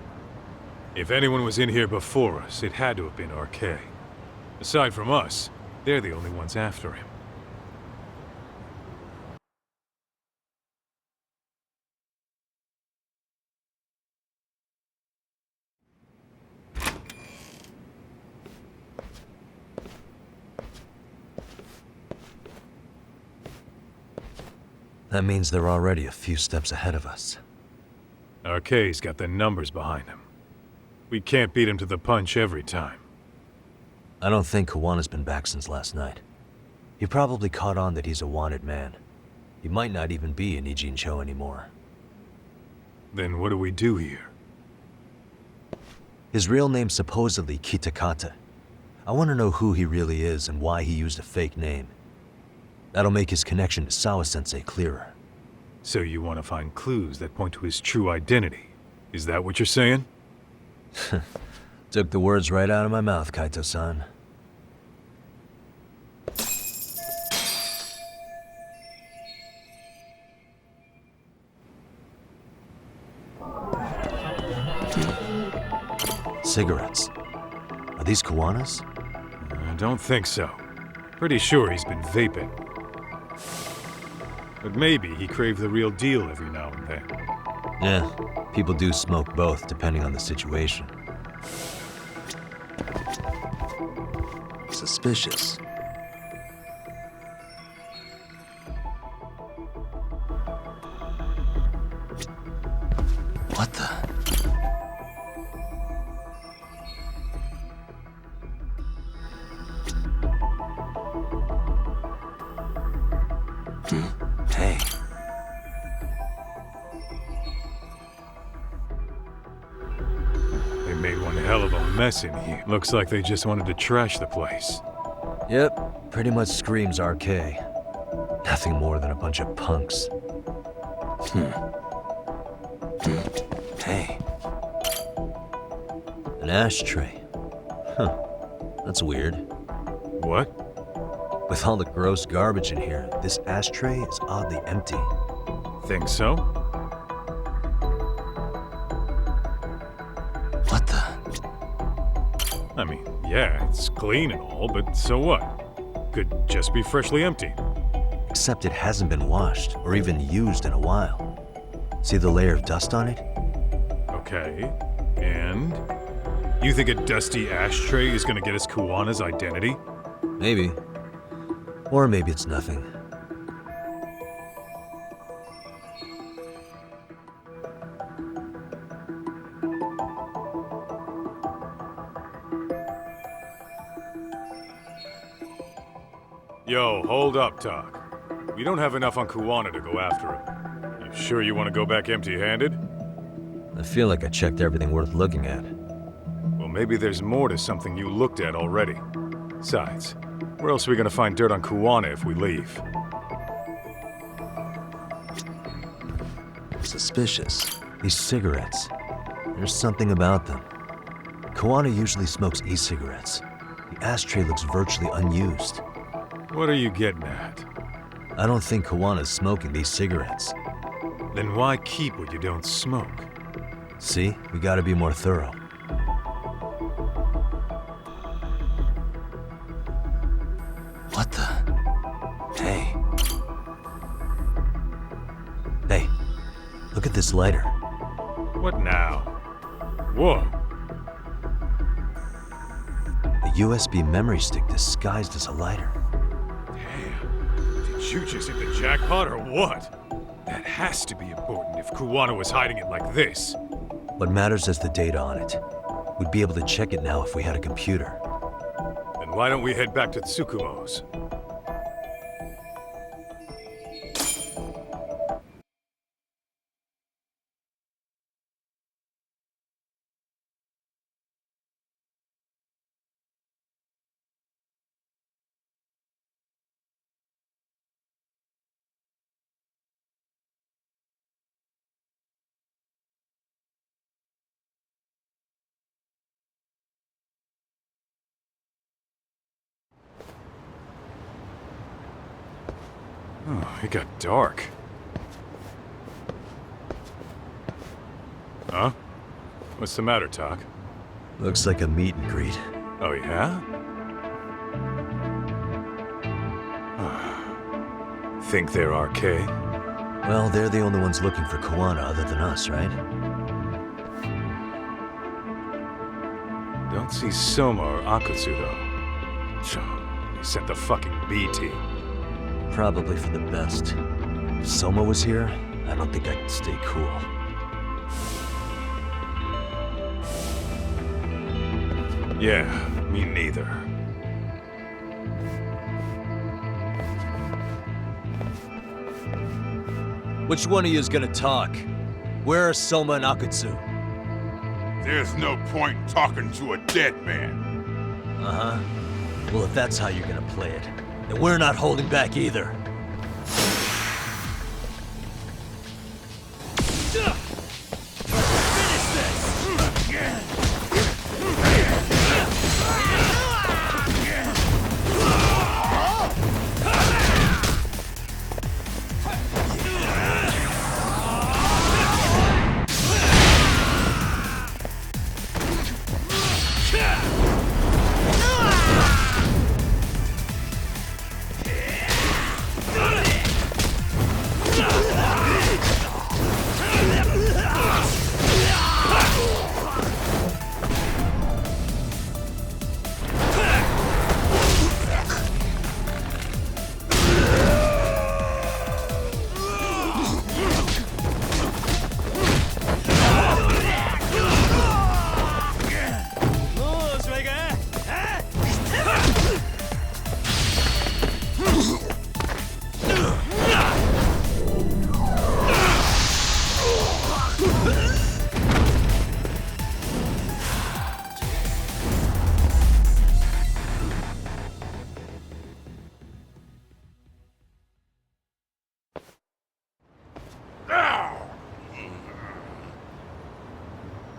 If anyone was in here before us, it had to have been RK. Aside from us, they're the only ones after him. That means they're already a few steps ahead of us. RK's got the numbers behind him. We can't beat him to the punch every time. I don't think Kuwana's been back since last night. He probably caught on that he's a wanted man. He might not even be in Ijincho anymore. Then what do we do here? His real name's supposedly Kitakata. I want to know who he really is and why he used a fake name. That'll make his connection to Sawa-sensei clearer. So you want to find clues that point to his true identity? Is that what you're saying? Took the words right out of my mouth, Kaito-san. Cigarettes. Are these Kawanas? I don't think so. Pretty sure he's been vaping. But maybe he craved the real deal every now and then. Yeah, people do smoke both, depending on the situation. Suspicious. What the? Hey. They made one hell of a mess in here. Looks like they just wanted to trash the place. Yep, pretty much screams RK. Nothing more than a bunch of punks. Hey. An ashtray. Huh. That's weird. What? With all the gross garbage in here, this ashtray is oddly empty. Think so? What the? I mean, yeah, it's clean and all, but so what? Could just be freshly emptied. Except it hasn't been washed, or even used in a while. See the layer of dust on it? Okay, and? You think a dusty ashtray is gonna get us Kuwana's identity? Maybe. Or maybe it's nothing. Yo, hold up, Talk. We don't have enough on Kuwana to go after him. You sure you want to go back empty-handed? I feel like I checked everything worth looking at. Well, maybe there's more to something you looked at already. Besides, where else are we gonna find dirt on Kuwana if we leave? Suspicious. These cigarettes. There's something about them. Kuwana usually smokes e-cigarettes. The ashtray looks virtually unused. What are you getting at? I don't think Kawana's smoking these cigarettes. Then why keep what you don't smoke? See? We gotta be more thorough. What the? Hey. Hey, look at this lighter. What now? Whoa. A USB memory stick disguised as a lighter. Did you just hit the jackpot or what? That has to be important if Kuwana was hiding it like this. What matters is the data on it. We'd be able to check it now if we had a computer. Then why don't we head back to Tsukumo's? Oh, it got dark. Huh? What's the matter, Talk? Looks like a meet and greet. Oh, yeah? Think they're RK? Well, they're the only ones looking for Kuwana other than us, right? Don't see Soma or Akutsu, though. They sent the fucking B team. Probably for the best. If Soma was here, I don't think I could stay cool. Yeah, me neither. Which one of you is gonna talk? Where are Soma and Akutsu? There's no point in talking to a dead man. Uh-huh. Well, if that's how you're gonna play it, then we're not holding back either.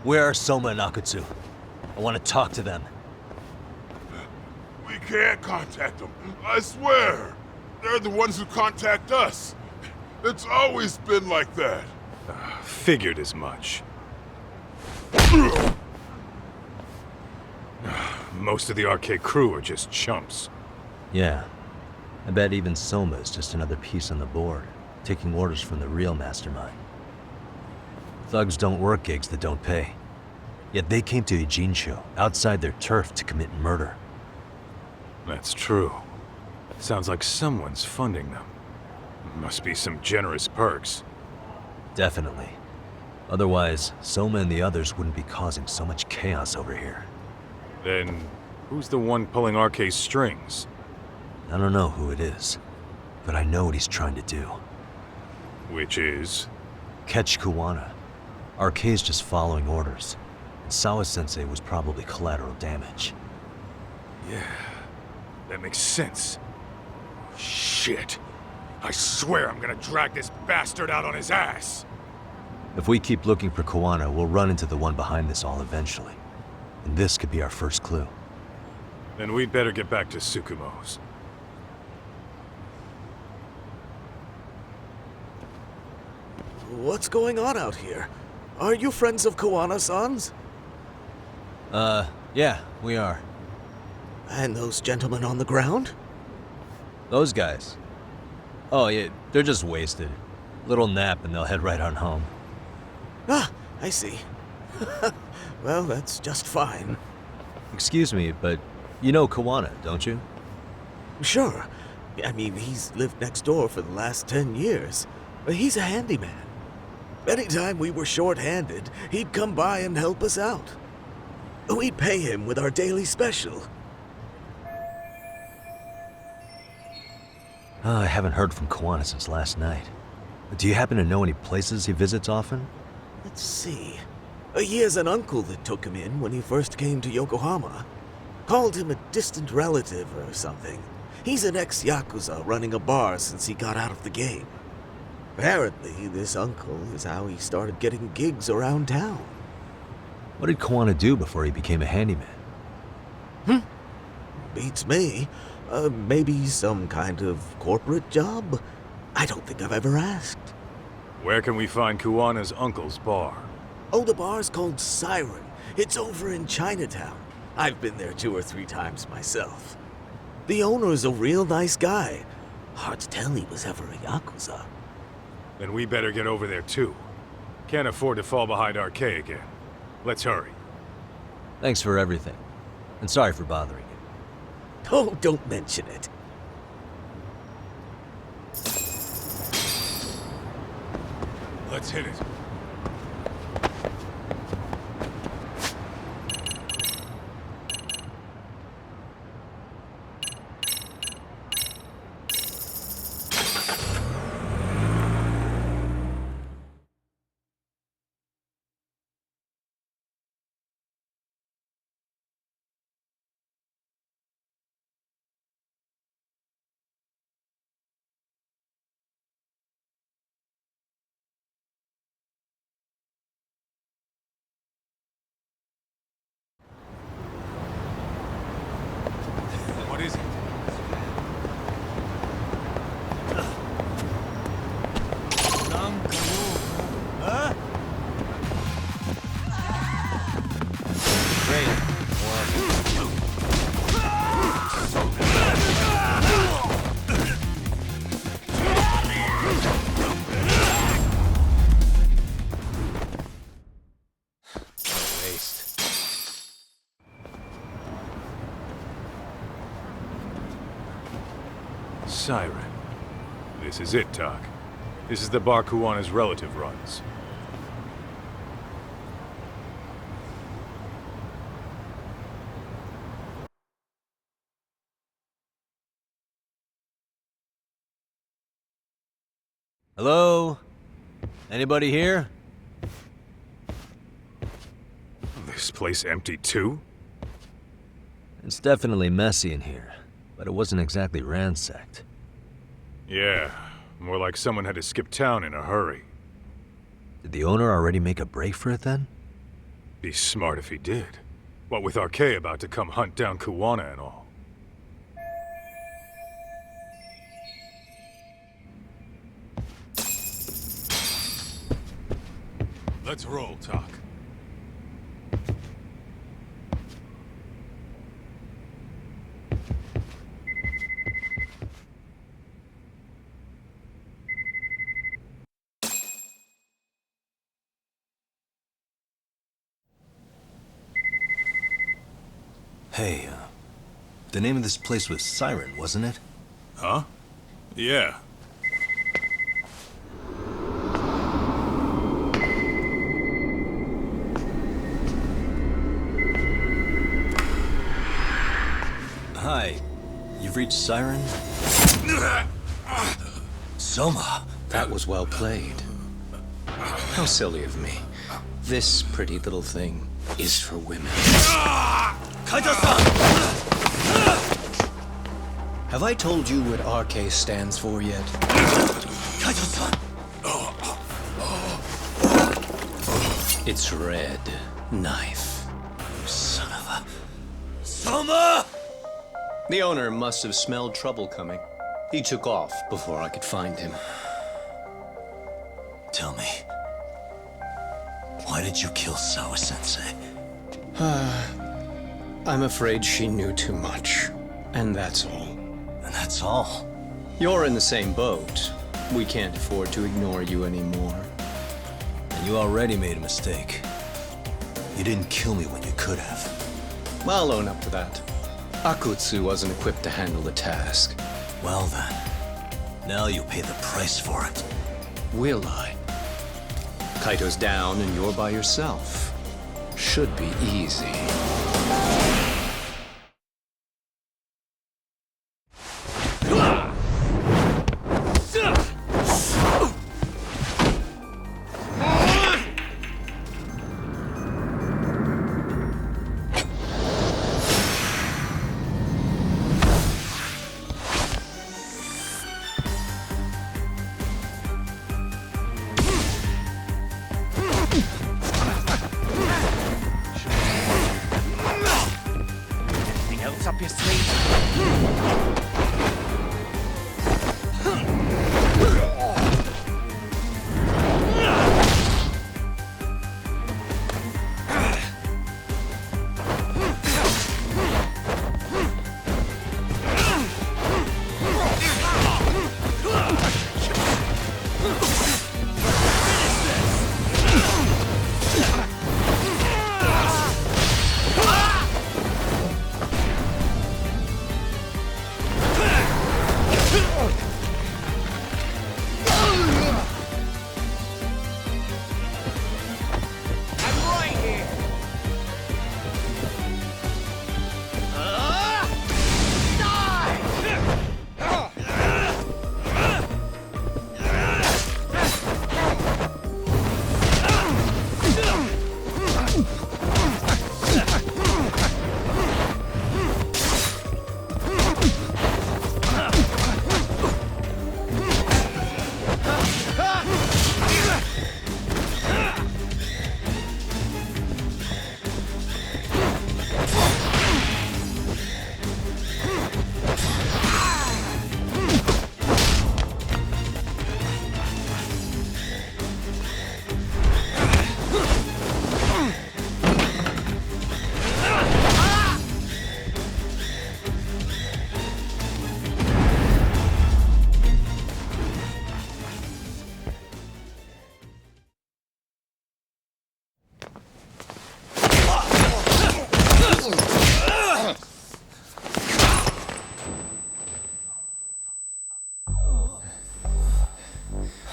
Where are Soma and Akutsu? I want to talk to them. We can't contact them. I swear. They're the ones who contact us. It's always been like that. Figured as much. Most of the arcade crew are just chumps. Yeah. I bet even Soma is just another piece on the board, taking orders from the real mastermind. Thugs don't work gigs that don't pay. Yet they came to Ijincho, outside their turf, to commit murder. That's true. Sounds like someone's funding them. Must be some generous perks. Definitely. Otherwise, Soma and the others wouldn't be causing so much chaos over here. Then, who's the one pulling RK's strings? I don't know who it is, but I know what he's trying to do. Which is? Catch Kuwana. RK's just following orders. Sawa-sensei was probably collateral damage. Yeah, that makes sense. Shit. I swear I'm gonna drag this bastard out on his ass. If we keep looking for Kuwana, we'll run into the one behind this all eventually. And this could be our first clue. Then we'd better get back to Tsukumo's. What's going on out here? Are you friends of Kuwana-san's? Yeah, we are. And those gentlemen on the ground? Those guys? Oh, yeah, they're just wasted. Little nap and they'll head right on home. Ah, I see. Well, that's just fine. Excuse me, but you know Kuwana, don't you? Sure. I mean, he's lived next door for the last 10 years. He's a handyman. Anytime we were short-handed, he'd come by and help us out. We'd pay him with our daily special. I haven't heard from Kuwana since last night. Do you happen to know any places he visits often? Let's see. He has an uncle that took him in when he first came to Yokohama. Called him a distant relative or something. He's an ex-Yakuza running a bar since he got out of the game. Apparently, this uncle is how he started getting gigs around town. What did Kuwana do before he became a handyman? Beats me. Maybe some kind of corporate job? I don't think I've ever asked. Where can we find Kuwana's uncle's bar? Oh, the bar's called Siren. It's over in Chinatown. I've been there 2 or 3 times myself. The owner's a real nice guy. Hard to tell he was ever a Yakuza. Then we better get over there too. Can't afford to fall behind RK again. Let's hurry. Thanks for everything. And sorry for bothering you. Oh, don't mention it. Let's hit it. What is it? Huh? Great. Siren. This is it, Tak. This is the bar Kuwana's relative runs. Hello? Anybody here? This place empty too? It's definitely messy in here, but it wasn't exactly ransacked. Yeah, more like someone had to skip town in a hurry. Did the owner already make a break for it then? Be smart if he did. What with Arke about to come hunt down Kuwana and all. Let's roll, Tak. Hey, the name of this place was Siren, wasn't it? Huh? Yeah. Hi, you've reached Siren? Soma! That was well played. How silly of me. This pretty little thing is for women. Kaito-san! Have I told you what RK stands for yet? Kaito-san! It's Red Knife. You son of a... Soma! The owner must have smelled trouble coming. He took off before I could find him. Tell me, why did you kill Sawa-sensei? I'm afraid she knew too much. And that's all. And that's all? You're in the same boat. We can't afford to ignore you anymore. And you already made a mistake. You didn't kill me when you could have. I'll own up to that. Akutsu wasn't equipped to handle the task. Well then, now you'll pay the price for it. Will I? Kaito's down and you're by yourself. Should be easy.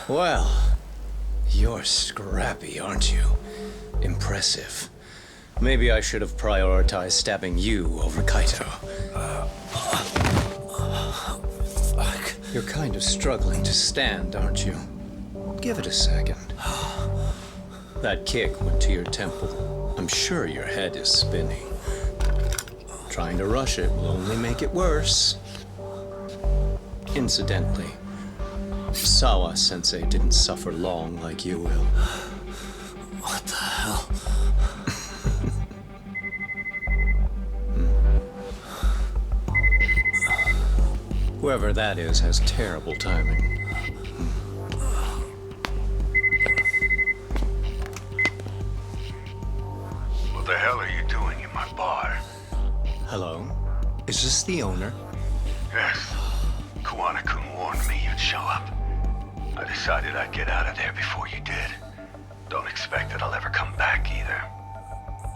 Well, you're scrappy, aren't you? Impressive. Maybe I should have prioritized stabbing you over Kaito. Fuck. You're kind of struggling to stand, aren't you? Give it a second. That kick went to your temple. I'm sure your head is spinning. Trying to rush it will only make it worse. Incidentally, Sawa-sensei didn't suffer long like you will. What the hell? Whoever that is has terrible timing. What the hell are you doing in my bar? Hello? Is this the owner? Yes. Kuwana-kun warned me you'd show up. I decided I'd get out of there before you did. Don't expect that I'll ever come back either.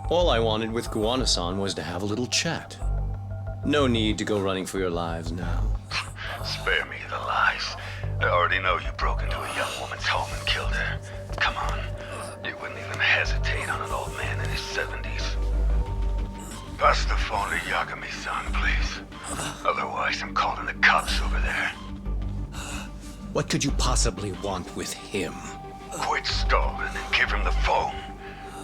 All I wanted with Kuwana-san was to have a little chat. No need to go running for your lives now. Spare me the lies. I already know you broke into a young woman's home and killed her. Come on. You wouldn't even hesitate on an old man in his 70s. Pass the phone to Yagami-san, please. Otherwise, I'm calling the cops over there. What could you possibly want with him? Quit stalling and give him the phone.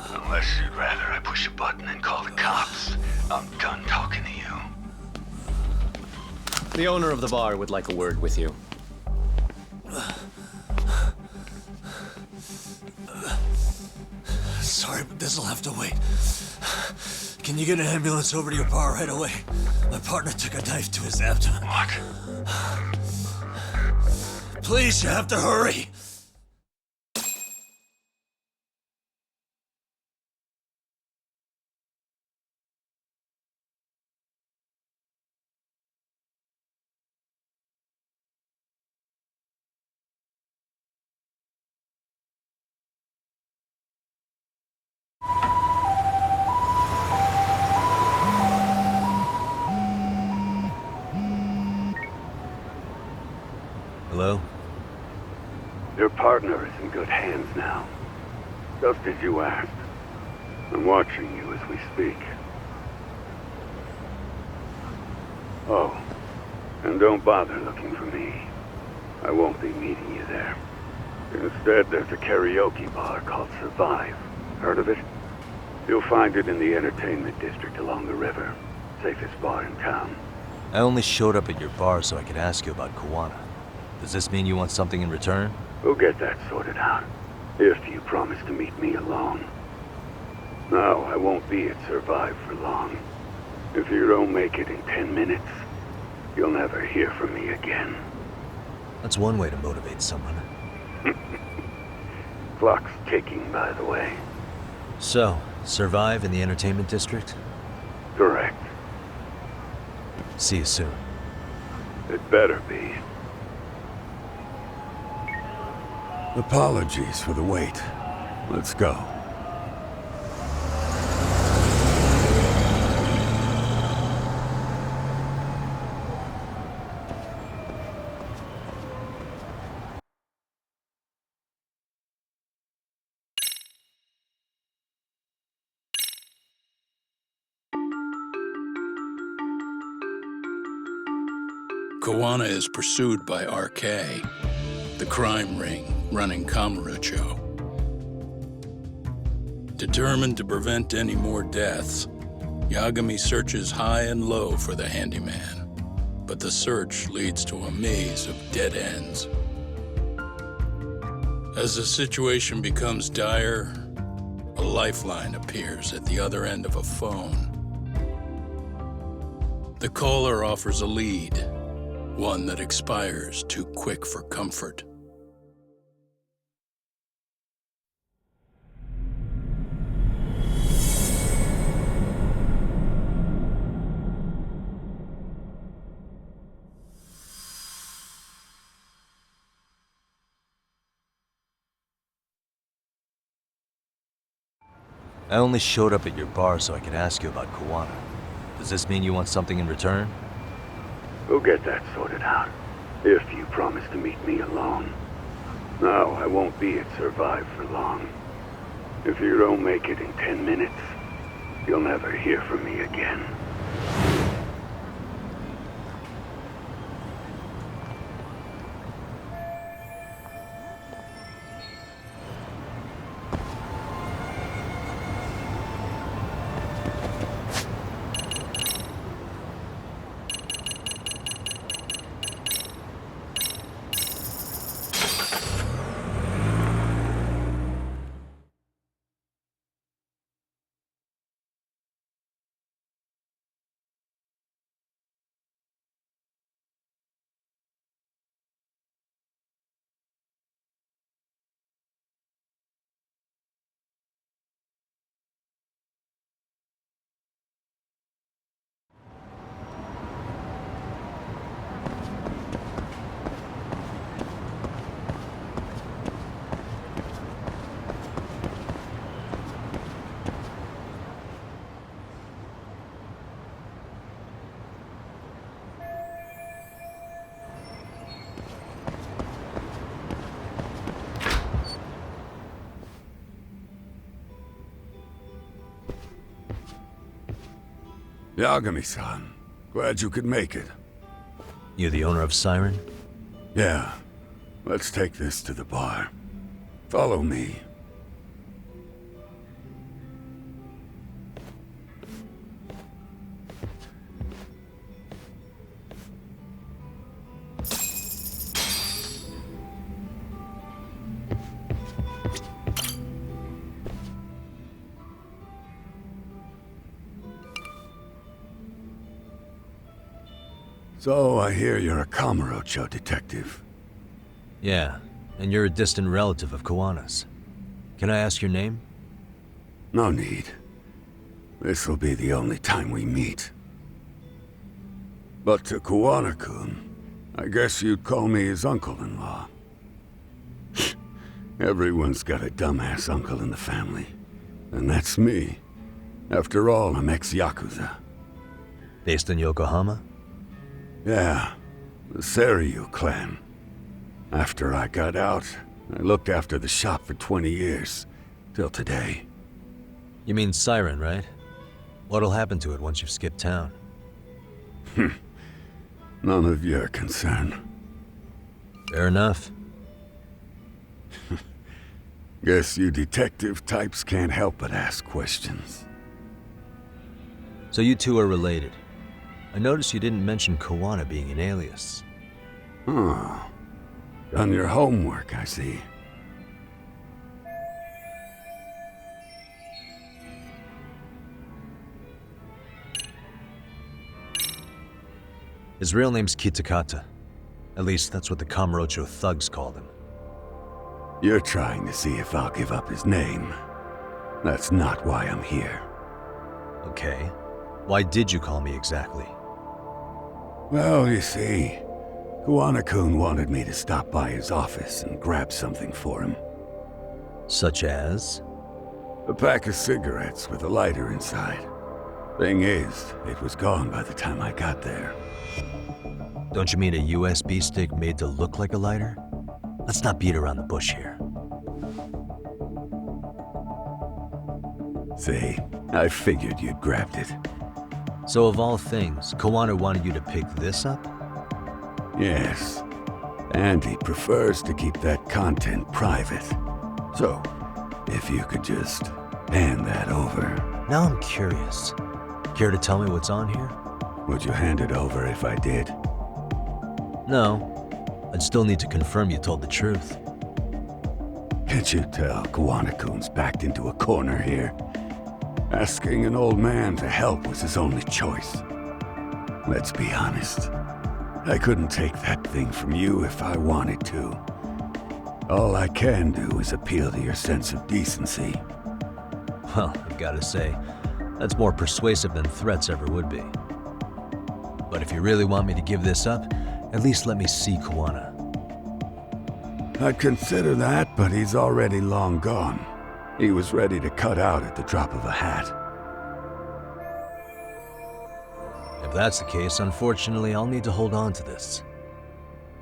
Unless you'd rather I push a button and call the cops. I'm done talking to you. The owner of the bar would like a word with you. Sorry, but this'll have to wait. Can you get an ambulance over to your bar right away? My partner took a knife to his abdomen. What? Please, you have to hurry. Hello? Your partner is in good hands now. Just as you asked. I'm watching you as we speak. Oh, and don't bother looking for me. I won't be meeting you there. Instead, there's a karaoke bar called Survive. Heard of it? You'll find it in the entertainment district along the river. Safest bar in town. I only showed up at your bar so I could ask you about Kuwana. Does this mean you want something in return? We'll get that sorted out. If you promise to meet me alone. No, I won't be at Survive for long. If you don't make it in 10 minutes, you'll never hear from me again. That's one way to motivate someone. Clock's ticking, by the way. So, Survive in the entertainment district? Correct. See you soon. It better be. Apologies for the wait. Let's go. Kuwana is pursued by RK, the crime ring running Kamurocho. Determined to prevent any more deaths, Yagami searches high and low for the handyman, but the search leads to a maze of dead ends. As the situation becomes dire, a lifeline appears at the other end of a phone. The caller offers a lead, one that expires too quick for comfort. I only showed up at your bar so I could ask you about Kuwana. Does this mean you want something in return? We'll get that sorted out. If you promise to meet me alone. No, I won't be at Survive for long. If you don't make it in 10 minutes, you'll never hear from me again. Yagami-san, glad you could make it. You the owner of Siren? Yeah. Let's take this to the bar. Follow me. So, I hear you're a Kamurocho detective. Yeah, and you're a distant relative of Kawana's. Can I ask your name? No need. This'll be the only time we meet. But to Kawana-kun, I guess you'd call me his uncle-in-law. Everyone's got a dumbass uncle in the family. And that's me. After all, I'm ex-Yakuza. Based in Yokohama? Yeah, the Seiryu clan. After I got out, I looked after the shop for 20 years, till today. You mean Siren, right? What'll happen to it once you've skipped town? None of your concern. Fair enough. Guess you detective types can't help but ask questions. So you two are related. I noticed you didn't mention Kawana being an alias. Oh. Done your homework, I see. His real name's Kitakata. At least that's what the Kamurocho thugs called him. You're trying to see if I'll give up his name. That's not why I'm here. Okay. Why did you call me exactly? Well, you see, Kawana-kun wanted me to stop by his office and grab something for him. Such as? A pack of cigarettes with a lighter inside. Thing is, it was gone by the time I got there. Don't you mean a USB stick made to look like a lighter? Let's not beat around the bush here. See, I figured you'd grabbed it. So of all things, Kawana wanted you to pick this up? Yes. And he prefers to keep that content private. So, if you could just hand that over. Now I'm curious. Care to tell me what's on here? Would you hand it over if I did? No. I'd still need to confirm you told the truth. Can't you tell Kawana-kun's backed into a corner here? Asking an old man to help was his only choice. Let's be honest. I couldn't take that thing from you if I wanted to. All I can do is appeal to your sense of decency. Well, I've gotta say, that's more persuasive than threats ever would be. But if you really want me to give this up, at least let me see Kawana. I'd consider that, but he's already long gone. He was ready to cut out at the drop of a hat. If that's the case, unfortunately, I'll need to hold on to this.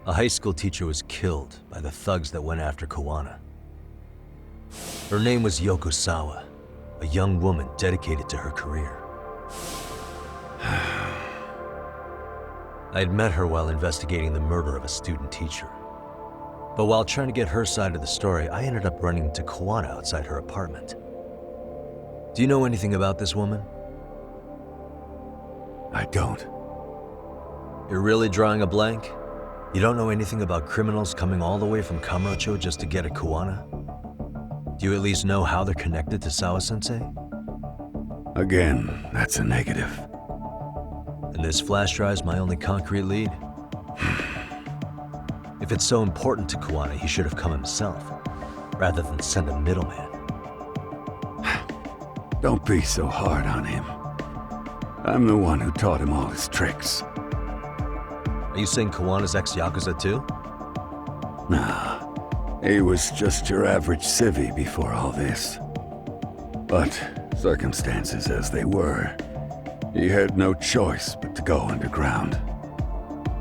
A high school teacher was killed by the thugs that went after Kawana. Her name was Yoko Sawa, a young woman dedicated to her career. I had met her while investigating the murder of a student teacher. But while trying to get her side of the story, I ended up running into Kawana outside her apartment. Do you know anything about this woman? I don't. You're really drawing a blank? You don't know anything about criminals coming all the way from Kamurocho just to get at Kawana? Do you at least know how they're connected to Sawa-sensei? Again, that's a negative. And this flash drive's my only concrete lead? If it's so important to Kawana, he should have come himself, rather than send a middleman. Don't be so hard on him. I'm the one who taught him all his tricks. Are you saying Kawana's ex-Yakuza too? Nah, he was just your average civvy before all this. But, circumstances as they were, he had no choice but to go underground.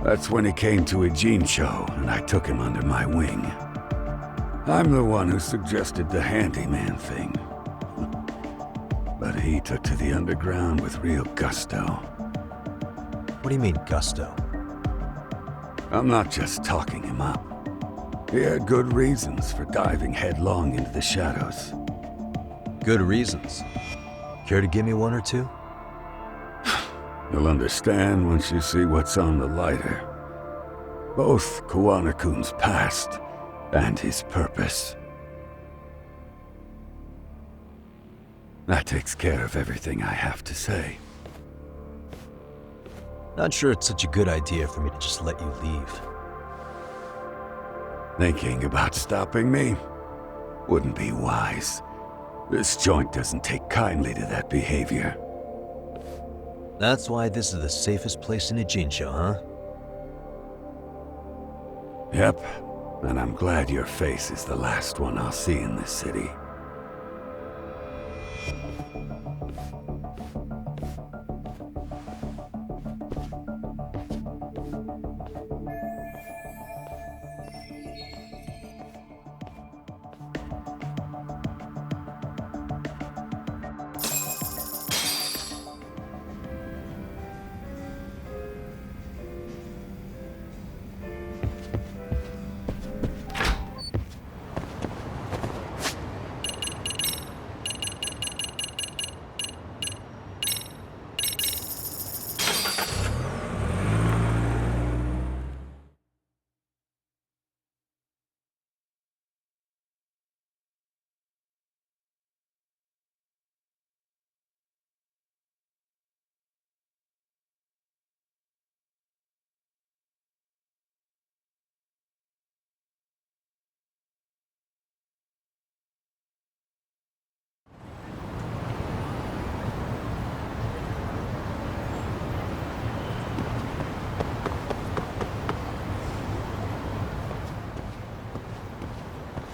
That's when he came to Ijincho, and I took him under my wing. I'm the one who suggested the handyman thing. But he took to the underground with real gusto. What do you mean, gusto? I'm not just talking him up. He had good reasons for diving headlong into the shadows. Good reasons? Care to give me one or two? You'll understand once you see what's on the lighter. Both Kawana-kun's past and his purpose. That takes care of everything I have to say. Not sure it's such a good idea for me to just let you leave. Thinking about stopping me? Wouldn't be wise. This joint doesn't take kindly to that behavior. That's why this is the safest place in Ijincho, huh? Yep, and I'm glad your face is the last one I'll see in this city.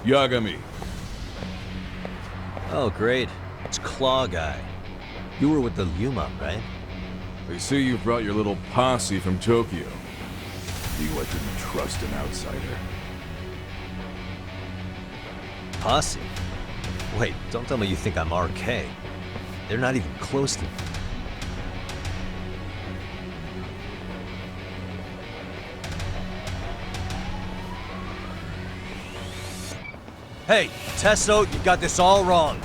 Yagami. Oh, great. It's Claw Guy. You were with the Yuma, right? They say you brought your little posse from Tokyo. You like to trust an outsider. Posse? Wait, don't tell me you think I'm RK. They're not even close to me. Hey, Tesso, you got this all wrong.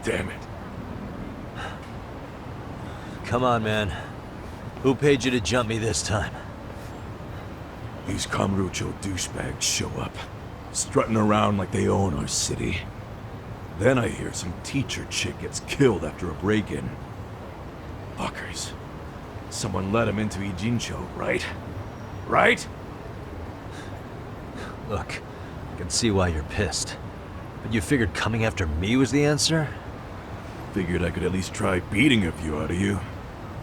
damn it. Come on, man. Who paid you to jump me this time? These Kamurocho douchebags show up, strutting around like they own our city. Then I hear some teacher chick gets killed after a break-in. Fuckers. Someone let him into Ijincho, right? Right? Look, I can see why you're pissed. But you figured coming after me was the answer? Figured I could at least try beating a few out of you.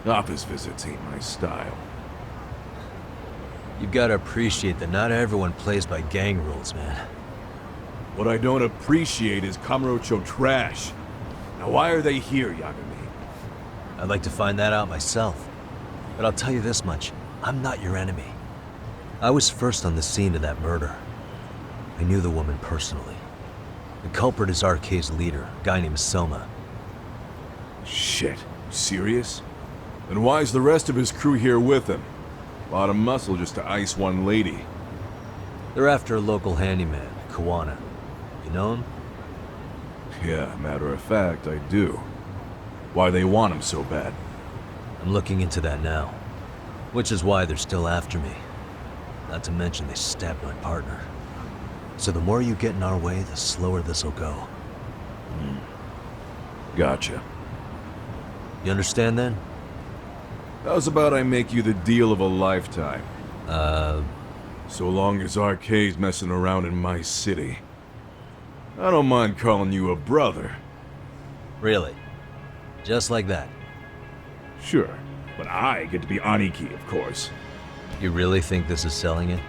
Office visits ain't my style. You've got to appreciate that not everyone plays by gang rules, man. What I don't appreciate is Kamurocho trash. Now why are they here, Yagami? I'd like to find that out myself. But I'll tell you this much, I'm not your enemy. I was first on the scene of that murder. I knew the woman personally. The culprit is RK's leader, a guy named Soma. Shit, you serious? Then why's the rest of his crew here with him? A lot of muscle just to ice one lady. They're after a local handyman, Kawana. You know him? Yeah, matter of fact, I do. Why they want him so bad? I'm looking into that now. Which is why they're still after me. Not to mention they stabbed my partner. So the more you get in our way, the slower this'll go. Gotcha. You understand then? How's about I make you the deal of a lifetime? So long as RK's messing around in my city. I don't mind calling you a brother. Really? Just like that? Sure, but I get to be Aniki, of course. You really think this is selling it?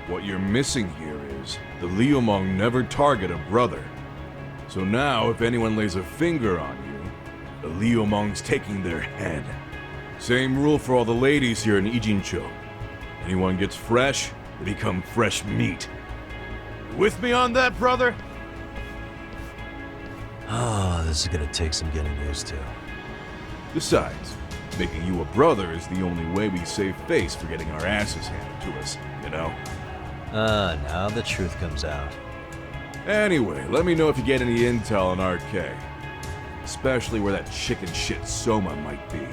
What you're missing here is the Liumong never target a brother. So now, if anyone lays a finger on you, the Liumong's taking their head. Same rule for all the ladies here in Ijincho. Anyone gets fresh, they become fresh meat. You with me on that, brother? Oh, this is gonna take some getting used to. Besides, making you a brother is the only way we save face for getting our asses handed to us, you know? Now the truth comes out. Anyway, let me know if you get any intel on RK. Especially where that chicken shit Soma might be.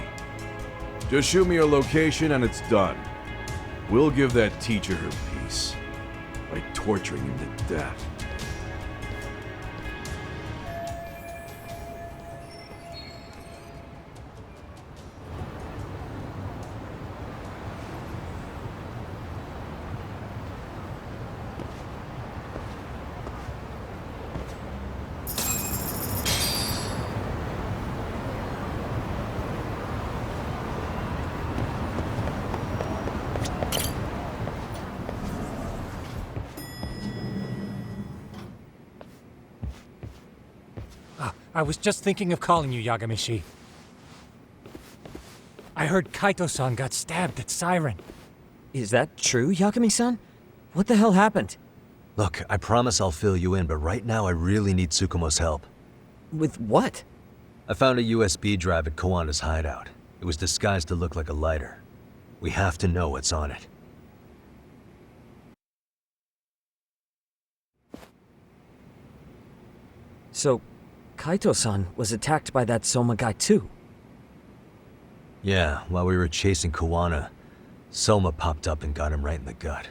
Just shoot me a location and it's done. We'll give that teacher her peace. By torturing him to death. I was just thinking of calling you, Yagami-shi. I heard Kaito-san got stabbed at Siren. Is that true, Yagami-san? What the hell happened? Look, I promise I'll fill you in, but right now I really need Tsukumo's help. With what? I found a USB drive at Kawana's hideout. It was disguised to look like a lighter. We have to know what's on it. So, Kaito-san was attacked by that Soma guy too? Yeah, while we were chasing Kawana, Soma popped up and got him right in the gut.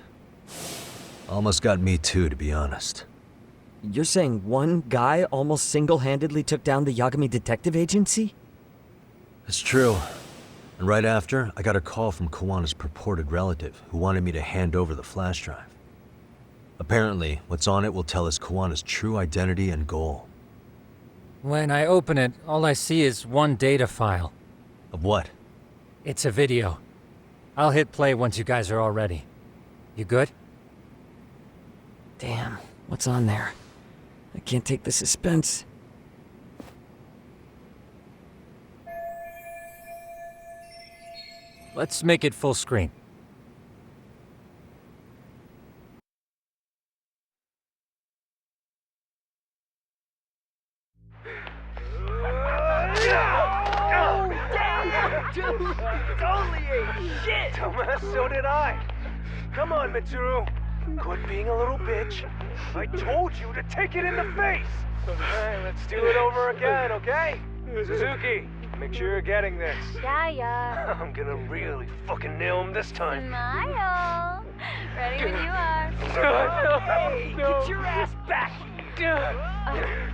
Almost got me too, to be honest. You're saying one guy almost single-handedly took down the Yagami Detective Agency? It's true. And right after, I got a call from Kawana's purported relative who wanted me to hand over the flash drive. Apparently, what's on it will tell us Kawana's true identity and goal. When I open it, all I see is one data file. Of what? It's a video. I'll hit play once you guys are all ready. You good? Damn, what's on there? I can't take the suspense. Let's make it full screen. Dude, totally ate shit! Dumbass, so did I. Come on, Mitsuru. Quit being a little bitch. I told you to take it in the face. Alright, Let's do it over again, okay? Suzuki, make sure you're getting this. Yeah. I'm gonna really fucking nail him this time. Smile. Ready when you are. Hey, get your ass back here.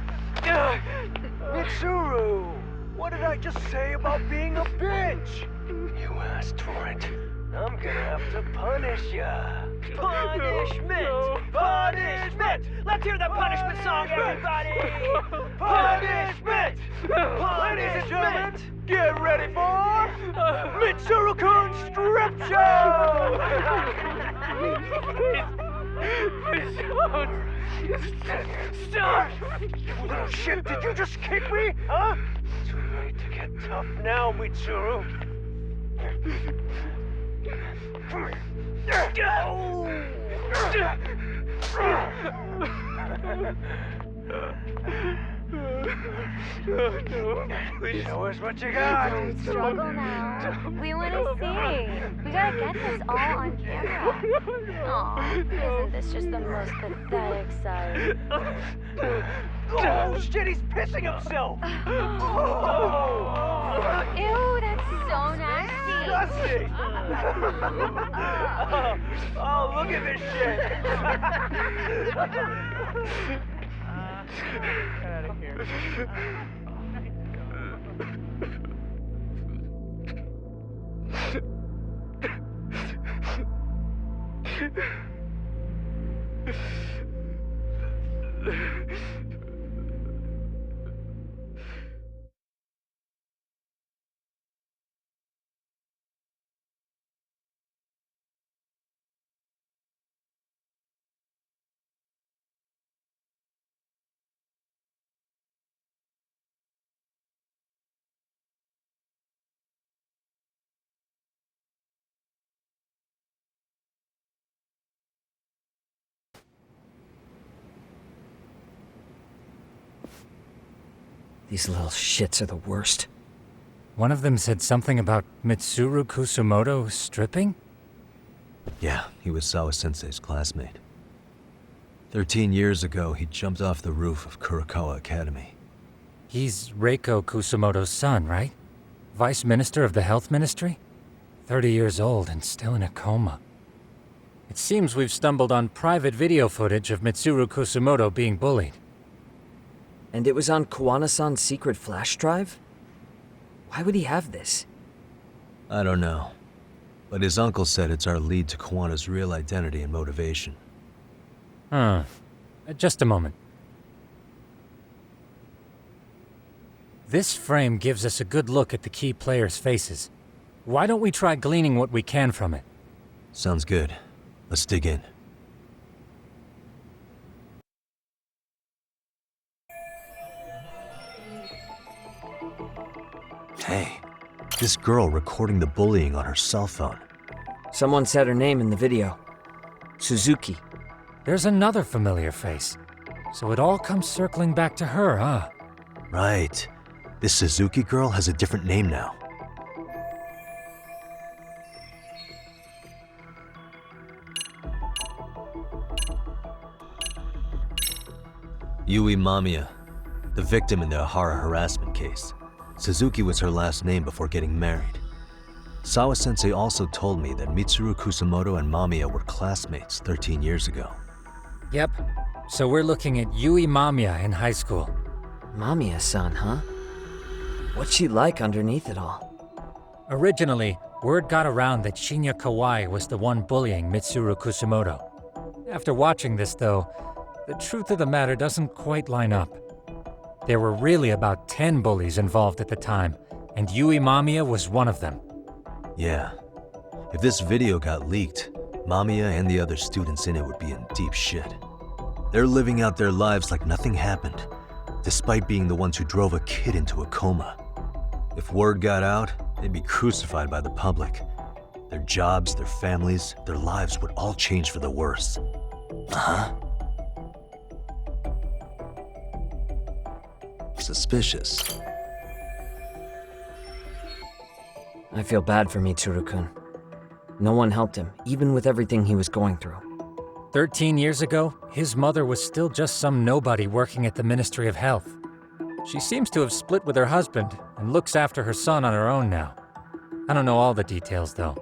Mitsuru, what did I just say about being a bitch? You asked for it. I'm gonna have to punish ya. Punishment! Punishment! Let's hear the punishment song, everybody! Punishment! Ladies and gentlemen, get ready for Mitsuru-kun Strip Show! Stop! You little shit, did you just kick me? Huh? Too late to get tough now, Mitsuru. Come here. Show us what you got. Don't struggle now. We want to see. We gotta get this all on camera. Aw, isn't this just the most pathetic sight? Oh shit, he's pissing himself! Ew, that's so nasty. Disgusting! Oh, look at this shit! Get out of here. These little shits are the worst. One of them said something about Mitsuru Kusumoto stripping? Yeah, he was Sawa-sensei's classmate. 13 years ago, he jumped off the roof of Kurokawa Academy. He's Reiko Kusumoto's son, right? Vice Minister of the Health Ministry? 30 years old and still in a coma. It seems we've stumbled on private video footage of Mitsuru Kusumoto being bullied. And it was on Kawana-san's secret flash drive? Why would he have this? I don't know. But his uncle said it's our lead to Kawana's real identity and motivation. Huh. Just a moment. This frame gives us a good look at the key players' faces. Why don't we try gleaning what we can from it? Sounds good. Let's dig in. Hey, this girl recording the bullying on her cell phone. Someone said her name in the video. Suzuki. There's another familiar face. So it all comes circling back to her, huh? Right. This Suzuki girl has a different name now. Yui Mamiya, the victim in the Ehara harassment case. Suzuki was her last name before getting married. Sawa-sensei also told me that Mitsuru Kusumoto and Mamiya were classmates 13 years ago. Yep. So we're looking at Yui Mamiya in high school. Mamiya-san, huh? What's she like underneath it all? Originally, word got around that Shinya Kawai was the one bullying Mitsuru Kusumoto. After watching this, though, the truth of the matter doesn't quite line up. There were really about 10 bullies involved at the time, and Yui Mamiya was one of them. Yeah. If this video got leaked, Mamiya and the other students in it would be in deep shit. They're living out their lives like nothing happened, despite being the ones who drove a kid into a coma. If word got out, they'd be crucified by the public. Their jobs, their families, their lives would all change for the worse. Uh-huh. Suspicious. I feel bad for Mitsuru-kun. No one helped him, even with everything he was going through. 13 years ago, his mother was still just some nobody working at the Ministry of Health. She seems to have split with her husband and looks after her son on her own now. I don't know all the details, though.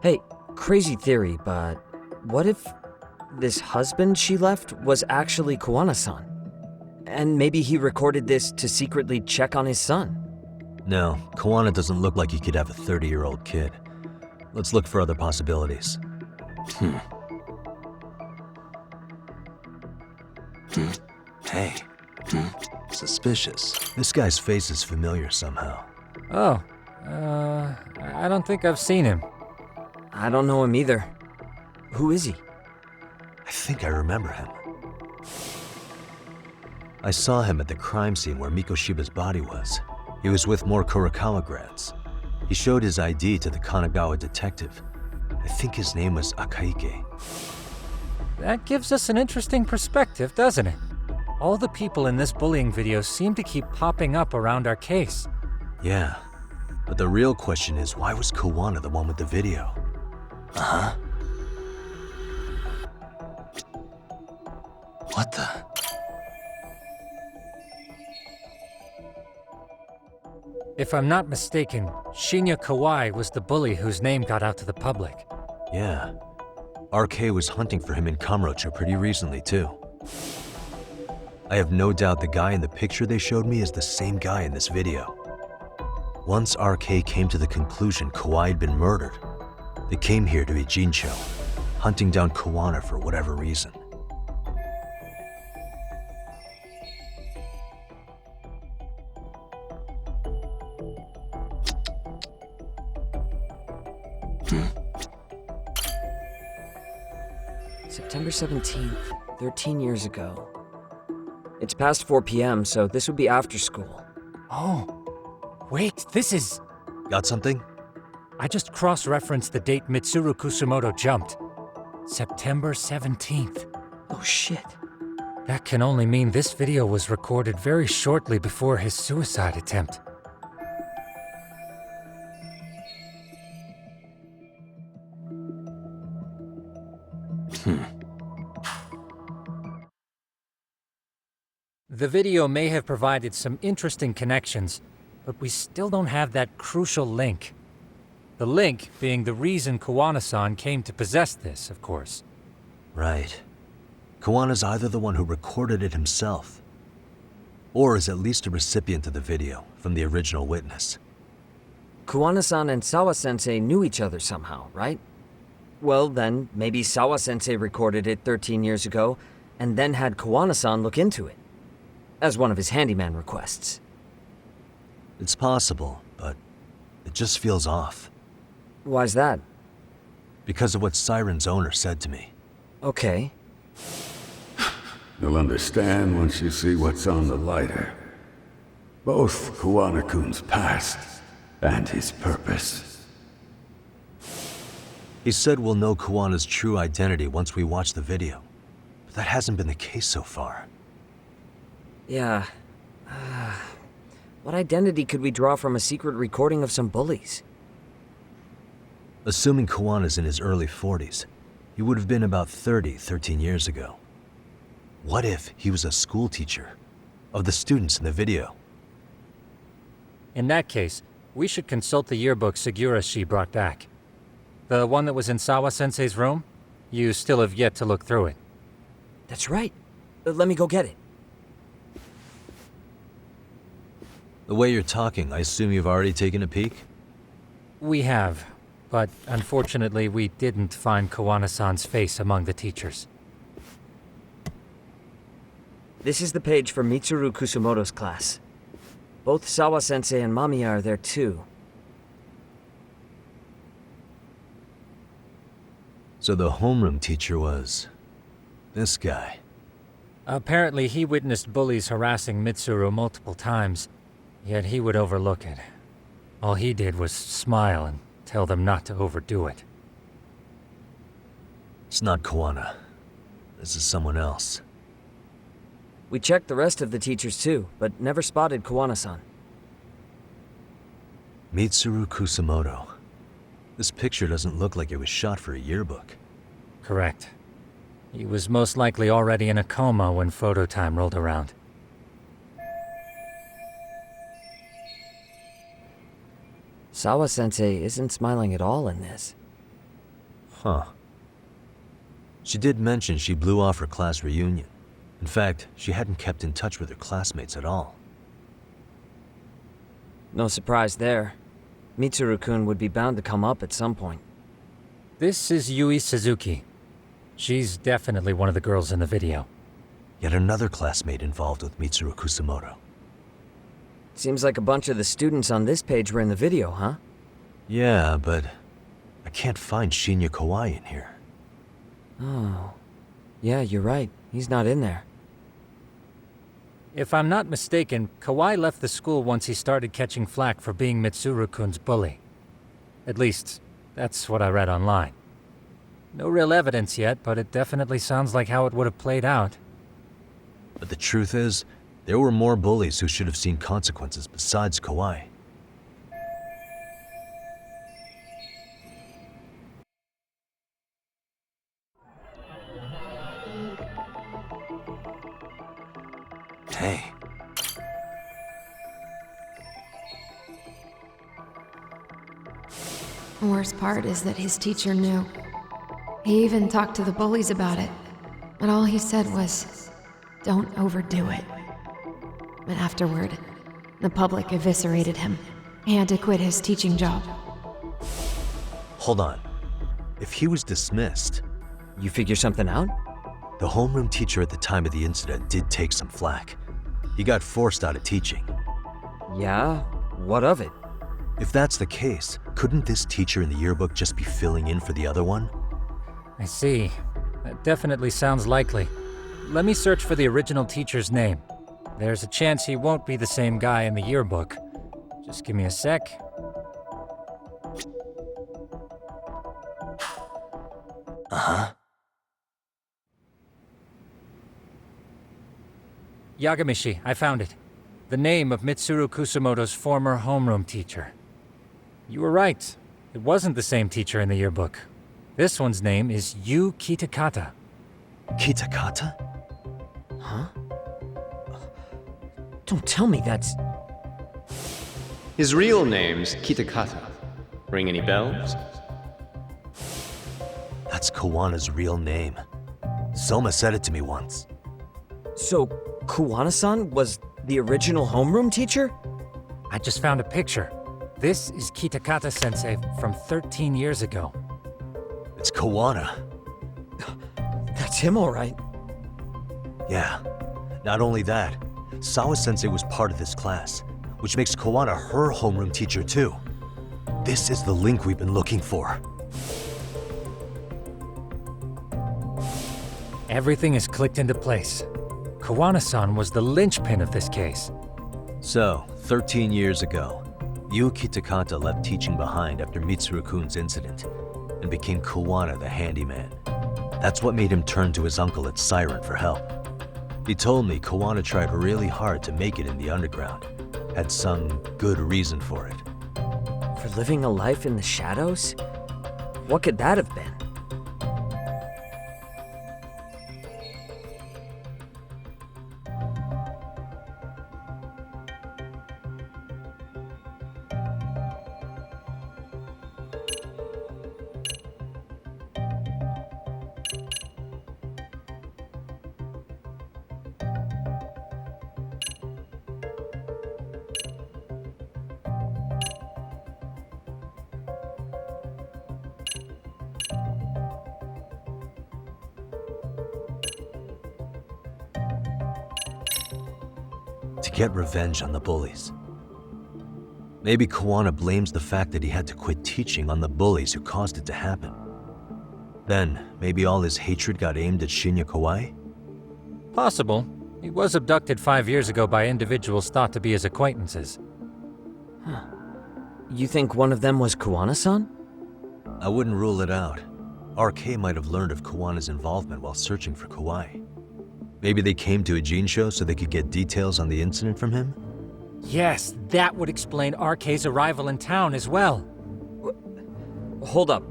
Hey, crazy theory, but what if this husband she left was actually Kuwana-san? And maybe he recorded this to secretly check on his son? No, Kuwana doesn't look like he could have a 30-year-old kid. Let's look for other possibilities. Hey. Suspicious. This guy's face is familiar somehow. Oh, I don't think I've seen him. I don't know him either. Who is he? I think I remember him. I saw him at the crime scene where Mikoshiba's body was. He was with more Kurakawa grads. He showed his ID to the Kanagawa detective. I think his name was Akihiro. That gives us an interesting perspective, doesn't it? All the people in this bullying video seem to keep popping up around our case. Yeah, but the real question is, why was Kuwana the one with the video? Uh-huh. What the? If I'm not mistaken, Shinya Kawai was the bully whose name got out to the public. Yeah. RK was hunting for him in Kamurocho pretty recently, too. I have no doubt the guy in the picture they showed me is the same guy in this video. Once RK came to the conclusion Kawai had been murdered, they came here to Ijincho, hunting down Kuwana for whatever reason. September 17th, 13 years ago. It's past 4 p.m., so this would be after school. Oh, wait, this is... Got something? I just cross-referenced the date Mitsuru Kusumoto jumped. September 17th. Oh shit. That can only mean this video was recorded very shortly before his suicide attempt. The video may have provided some interesting connections, but we still don't have that crucial link. The link being the reason Kuwana-san came to possess this, of course. Right. Kawana's either the one who recorded it himself, or is at least a recipient of the video from the original witness. Kuwana-san and Sawa-sensei knew each other somehow, right? Well, then, maybe Sawa-sensei recorded it 13 years ago, and then had Kuwana-san look into it, as one of his handyman requests. It's possible, but it just feels off. Why's that? Because of what Siren's owner said to me. Okay. You'll understand once you see what's on the lighter. Both Kuwana-kun's past and his purpose. He said we'll know Kuwana's true identity once we watch the video. But that hasn't been the case so far. Yeah. What identity could we draw from a secret recording of some bullies? Assuming Kuwana's in his early 40s, he would have been about 13 years ago. What if he was a school teacher of the students in the video? In that case, we should consult the yearbook Segura-shi brought back. The one that was in Sawa-sensei's room? You still have yet to look through it. That's right. Let me go get it. The way you're talking, I assume you've already taken a peek? We have, but unfortunately we didn't find Kuwana-san's face among the teachers. This is the page for Mitsuru Kusumoto's class. Both Sawa-sensei and Mamiya are there too. So the homeroom teacher was this guy. Apparently he witnessed bullies harassing Mitsuru multiple times, yet he would overlook it. All he did was smile and tell them not to overdo it. It's not Kuwana. This is someone else. We checked the rest of the teachers too, but never spotted Kuwana-san. Mitsuru Kusumoto. This picture doesn't look like it was shot for a yearbook. Correct. He was most likely already in a coma when photo time rolled around. Sawa-sensei isn't smiling at all in this. Huh. She did mention she blew off her class reunion. In fact, she hadn't kept in touch with her classmates at all. No surprise there. Mitsuru-kun would be bound to come up at some point. This is Yui Suzuki. She's definitely one of the girls in the video. Yet another classmate involved with Mitsuru Kusamoto. Seems like a bunch of the students on this page were in the video, huh? Yeah, but I can't find Shinya Kawai in here. Oh. Yeah, you're right. He's not in there. If I'm not mistaken, Kawai left the school once he started catching flack for being Mitsuru-kun's bully. At least, that's what I read online. No real evidence yet, but it definitely sounds like how it would have played out. But the truth is, there were more bullies who should have seen consequences besides Kawai. Hey. The worst part is that his teacher knew. He even talked to the bullies about it, but all he said was, "Don't overdo it." But afterward, the public eviscerated him. He had to quit his teaching job. Hold on. If he was dismissed... You figure something out? The homeroom teacher at the time of the incident did take some flack. He got forced out of teaching. Yeah? What of it? If that's the case, couldn't this teacher in the yearbook just be filling in for the other one? I see. That definitely sounds likely. Let me search for the original teacher's name. There's a chance he won't be the same guy in the yearbook. Just give me a sec. Uh-huh. Yagamishi, I found it. The name of Mitsuru Kusamoto's former homeroom teacher. You were right. It wasn't the same teacher in the yearbook. This one's name is Yu Kitakata. Kitakata? Huh? Don't tell me that's... His real name's Kitakata. Ring any bells? That's Kawana's real name. Soma said it to me once. So, Kuwana-san was the original homeroom teacher? I just found a picture. This is Kitakata-sensei from 13 years ago. It's Kawana. That's him, all right. Yeah. Not only that, Sawa-sensei was part of this class, which makes Kawana her homeroom teacher too. This is the link we've been looking for. Everything is clicked into place. Kawana-san was the linchpin of this case. So, 13 years ago, Yu Kitakata left teaching behind after Mitsuru-kun's incident and became Kawana the handyman. That's what made him turn to his uncle at Siren for help. He told me Kawana tried really hard to make it in the underground. Had some good reason for it. For living a life in the shadows? What could that have been? To get revenge on the bullies. Maybe Kawana blames the fact that he had to quit teaching on the bullies who caused it to happen. Then, maybe all his hatred got aimed at Shinya Kawai? Possible. He was abducted 5 years ago by individuals thought to be his acquaintances. Huh. You think one of them was Kawana-san? I wouldn't rule it out. RK might have learned of Kawana's involvement while searching for Kawai. Maybe they came to a Gene show so they could get details on the incident from him? Yes, that would explain RK's arrival in town as well. Hold up.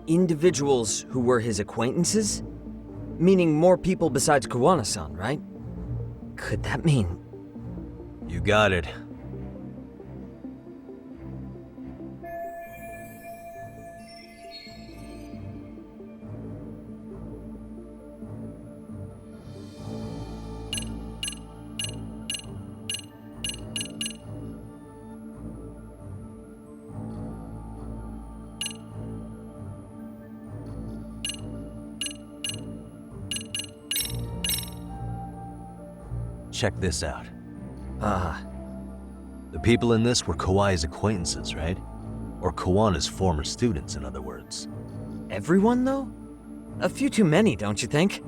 Individuals who were his acquaintances? Meaning more people besides Kawana-san, right? Could that mean... You got it. check this out. The people in this were Kawai's acquaintances, right? Or Kawana's former students, in other words. Everyone, though? A few too many, don't you think?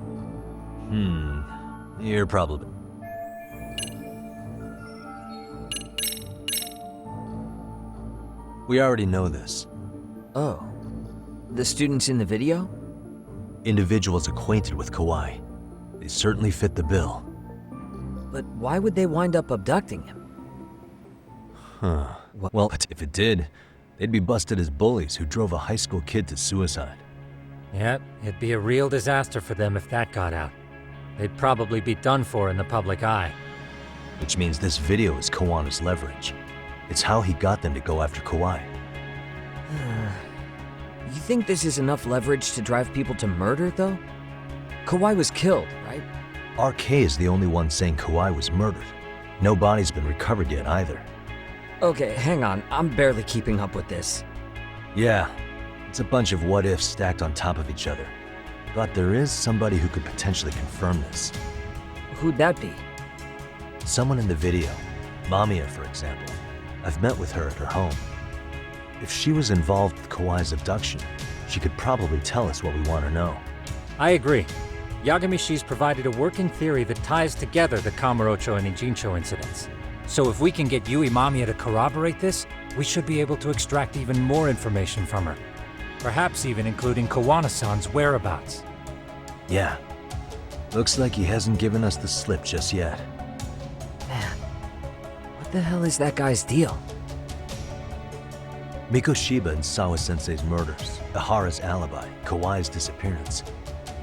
You're probably... We already know this. Oh. The students in the video? Individuals acquainted with Kawai. They certainly fit the bill. But why would they wind up abducting him? Well, if it did, they'd be busted as bullies who drove a high school kid to suicide. Yep, it'd be a real disaster for them if that got out. They'd probably be done for in the public eye. Which means this video is Kawana's leverage. It's how he got them to go after Kawai. You think this is enough leverage to drive people to murder, though? Kawai was killed, right? RK is the only one saying Kawai was murdered. No body's been recovered yet either. Okay, hang on. I'm barely keeping up with this. Yeah, it's a bunch of what-ifs stacked on top of each other. But there is somebody who could potentially confirm this. Who'd that be? Someone in the video. Mamiya, for example. I've met with her at her home. If she was involved with Kawai's abduction, she could probably tell us what we want to know. I agree. Yagami-shi's provided a working theory that ties together the Kamurocho and Ijincho incidents. So if we can get Yui Mamiya to corroborate this, we should be able to extract even more information from her. Perhaps even including Kawana-san's whereabouts. Yeah. Looks like he hasn't given us the slip just yet. Man, what the hell is that guy's deal? Mikoshiba and Sawa-sensei's murders, Ehara's alibi, Kawai's disappearance.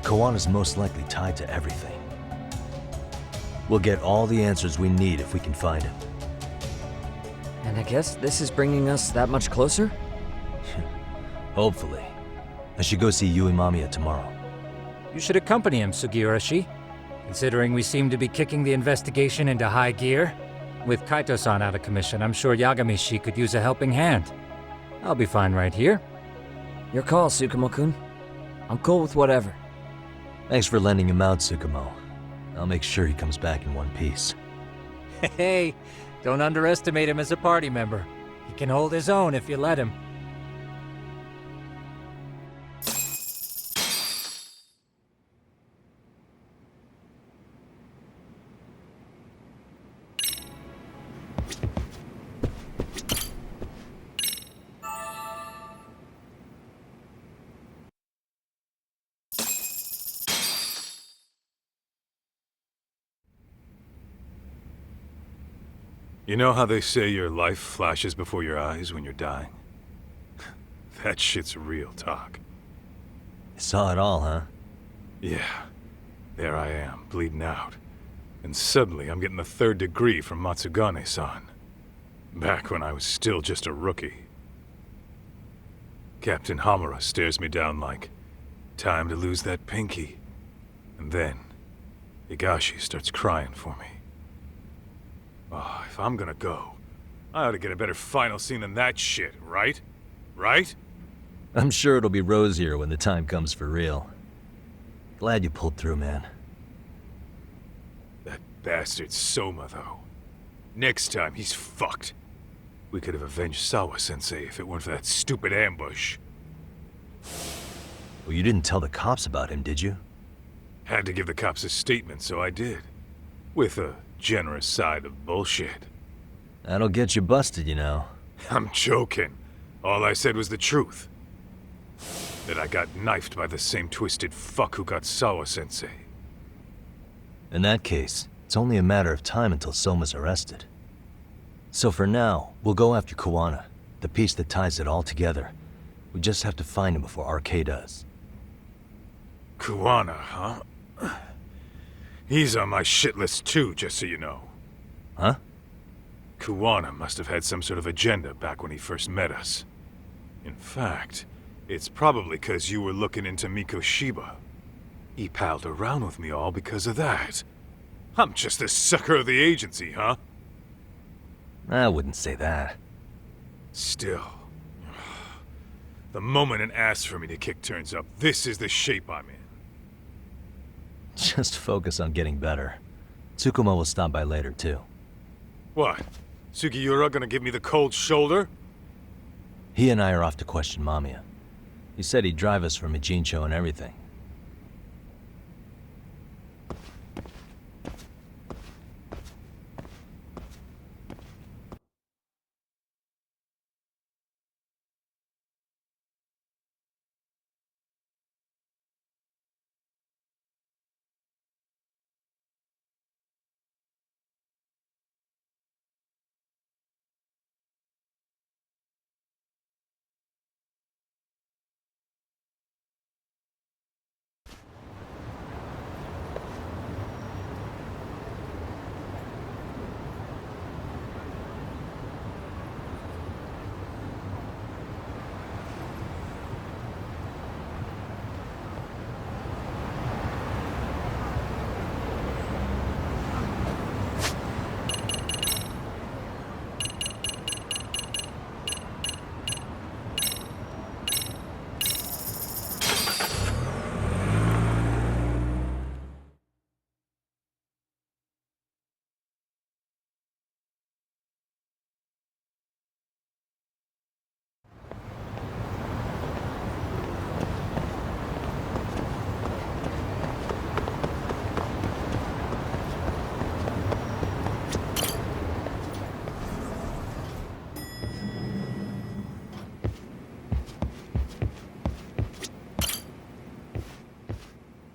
Kawana's most likely tied to everything. We'll get all the answers we need if we can find him. And I guess this is bringing us that much closer? Hopefully. I should go see Yui Mamiya tomorrow. You should accompany him, Sugiura-shi. Considering we seem to be kicking the investigation into high gear. With Kaito-san out of commission, I'm sure Yagami-shi could use a helping hand. I'll be fine right here. Your call, Tsukumo-kun. I'm cool with whatever. Thanks for lending him out, Tsukumo. I'll make sure he comes back in one piece. Hey, don't underestimate him as a party member. He can hold his own if you let him. You know how they say your life flashes before your eyes when you're dying? That shit's real talk. You saw it all, huh? Yeah. There I am, bleeding out. And suddenly I'm getting the 3rd degree from Matsugane-san. Back when I was still just a rookie. Captain Hamura stares me down like, time to lose that pinky. And then, Higashi starts crying for me. Oh, if I'm gonna go, I ought to get a better final scene than that shit, right? Right? I'm sure it'll be rosier when the time comes for real. Glad you pulled through, man. That bastard Soma, though. Next time, he's fucked. We could have avenged Sawa-sensei if it weren't for that stupid ambush. Well, you didn't tell the cops about him, did you? Had to give the cops a statement, so I did. With a generous side of bullshit. That'll get you busted, you know. I'm joking. All I said was the truth. That I got knifed by the same twisted fuck who got Sawa-sensei. In that case, it's only a matter of time until Soma's arrested. So for now, we'll go after Kawana, the piece that ties it all together. We just have to find him before RK does. Kawana, huh? He's on my shit list too, just so you know. Huh? Kawana must have had some sort of agenda back when he first met us. In fact, it's probably because you were looking into Mikoshiba. He palled around with me all because of that. I'm just a sucker of the agency, huh? I wouldn't say that. Still. The moment an ass for me to kick turns up, this is the shape I'm in. Just focus on getting better. Tsukuma will stop by later, too. What? Sugiura gonna give me the cold shoulder? He and I are off to question Mamiya. He said he'd drive us from Ijincho and everything.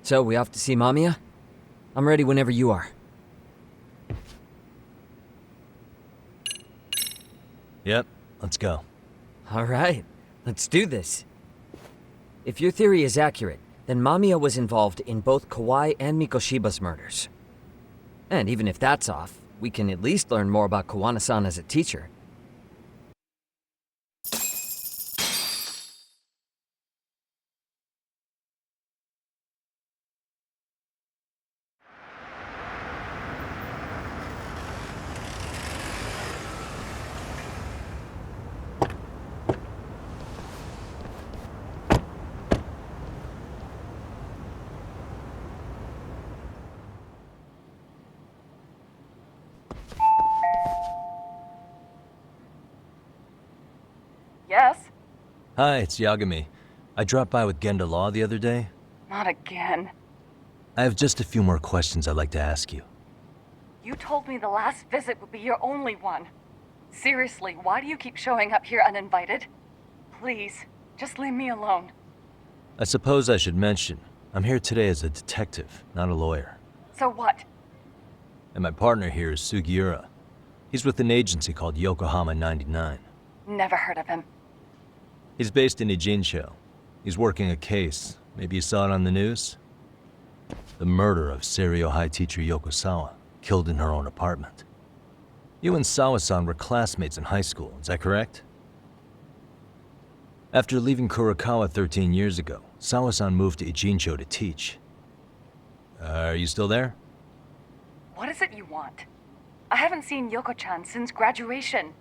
So, we off to see Mamiya? I'm ready whenever you are. Yep, let's go. Alright, let's do this. If your theory is accurate, then Mamiya was involved in both Kawai and Mikoshiba's murders. And even if that's off, we can at least learn more about Kawana-san as a teacher. Yes? Hi, it's Yagami. I dropped by with Genda Law the other day. Not again. I have just a few more questions I'd like to ask you. You told me the last visit would be your only one. Seriously, why do you keep showing up here uninvited? Please, just leave me alone. I suppose I should mention, I'm here today as a detective, not a lawyer. So what? And my partner here is Sugiura. He's with an agency called Yokohama 99. Never heard of him. He's based in Ijincho. He's working a case. Maybe you saw it on the news? The murder of Seiryo High teacher Yoko Sawa, killed in her own apartment. You and Sawa-san were classmates in high school, is that correct? After leaving Kurokawa 13 years ago, Sawa-san moved to Ijincho to teach. Are you still there? What is it you want? I haven't seen Yoko-chan since graduation.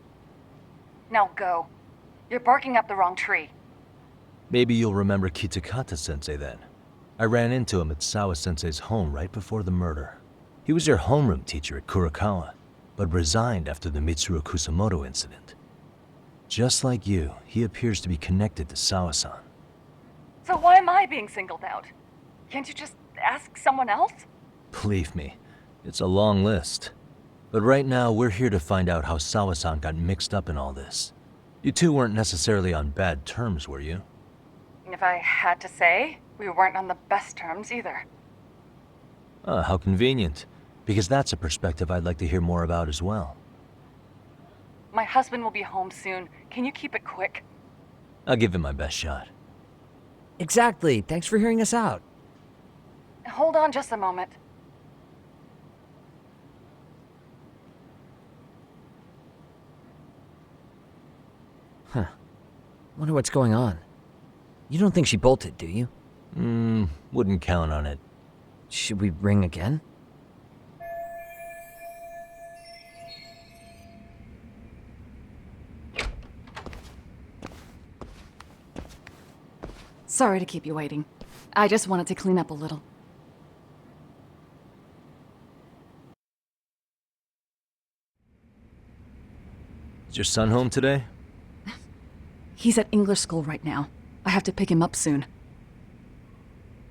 Now go. You're barking up the wrong tree. Maybe you'll remember Kitakata-sensei then. I ran into him at Sawa-sensei's home right before the murder. He was your homeroom teacher at Kurokawa, but resigned after the Mitsuru Kusamoto incident. Just like you, he appears to be connected to Sawa-san. So why am I being singled out? Can't you just ask someone else? Believe me, it's a long list. But right now, we're here to find out how Sawa-san got mixed up in all this. You two weren't necessarily on bad terms, were you? If I had to say, we weren't on the best terms either. Ah, how convenient. Because that's a perspective I'd like to hear more about as well. My husband will be home soon. Can you keep it quick? I'll give it my best shot. Exactly. Thanks for hearing us out. Hold on just a moment. Huh. Wonder what's going on. You don't think she bolted, do you? Wouldn't count on it. Should we ring again? Sorry to keep you waiting. I just wanted to clean up a little. Is your son home today? He's at English school right now. I have to pick him up soon.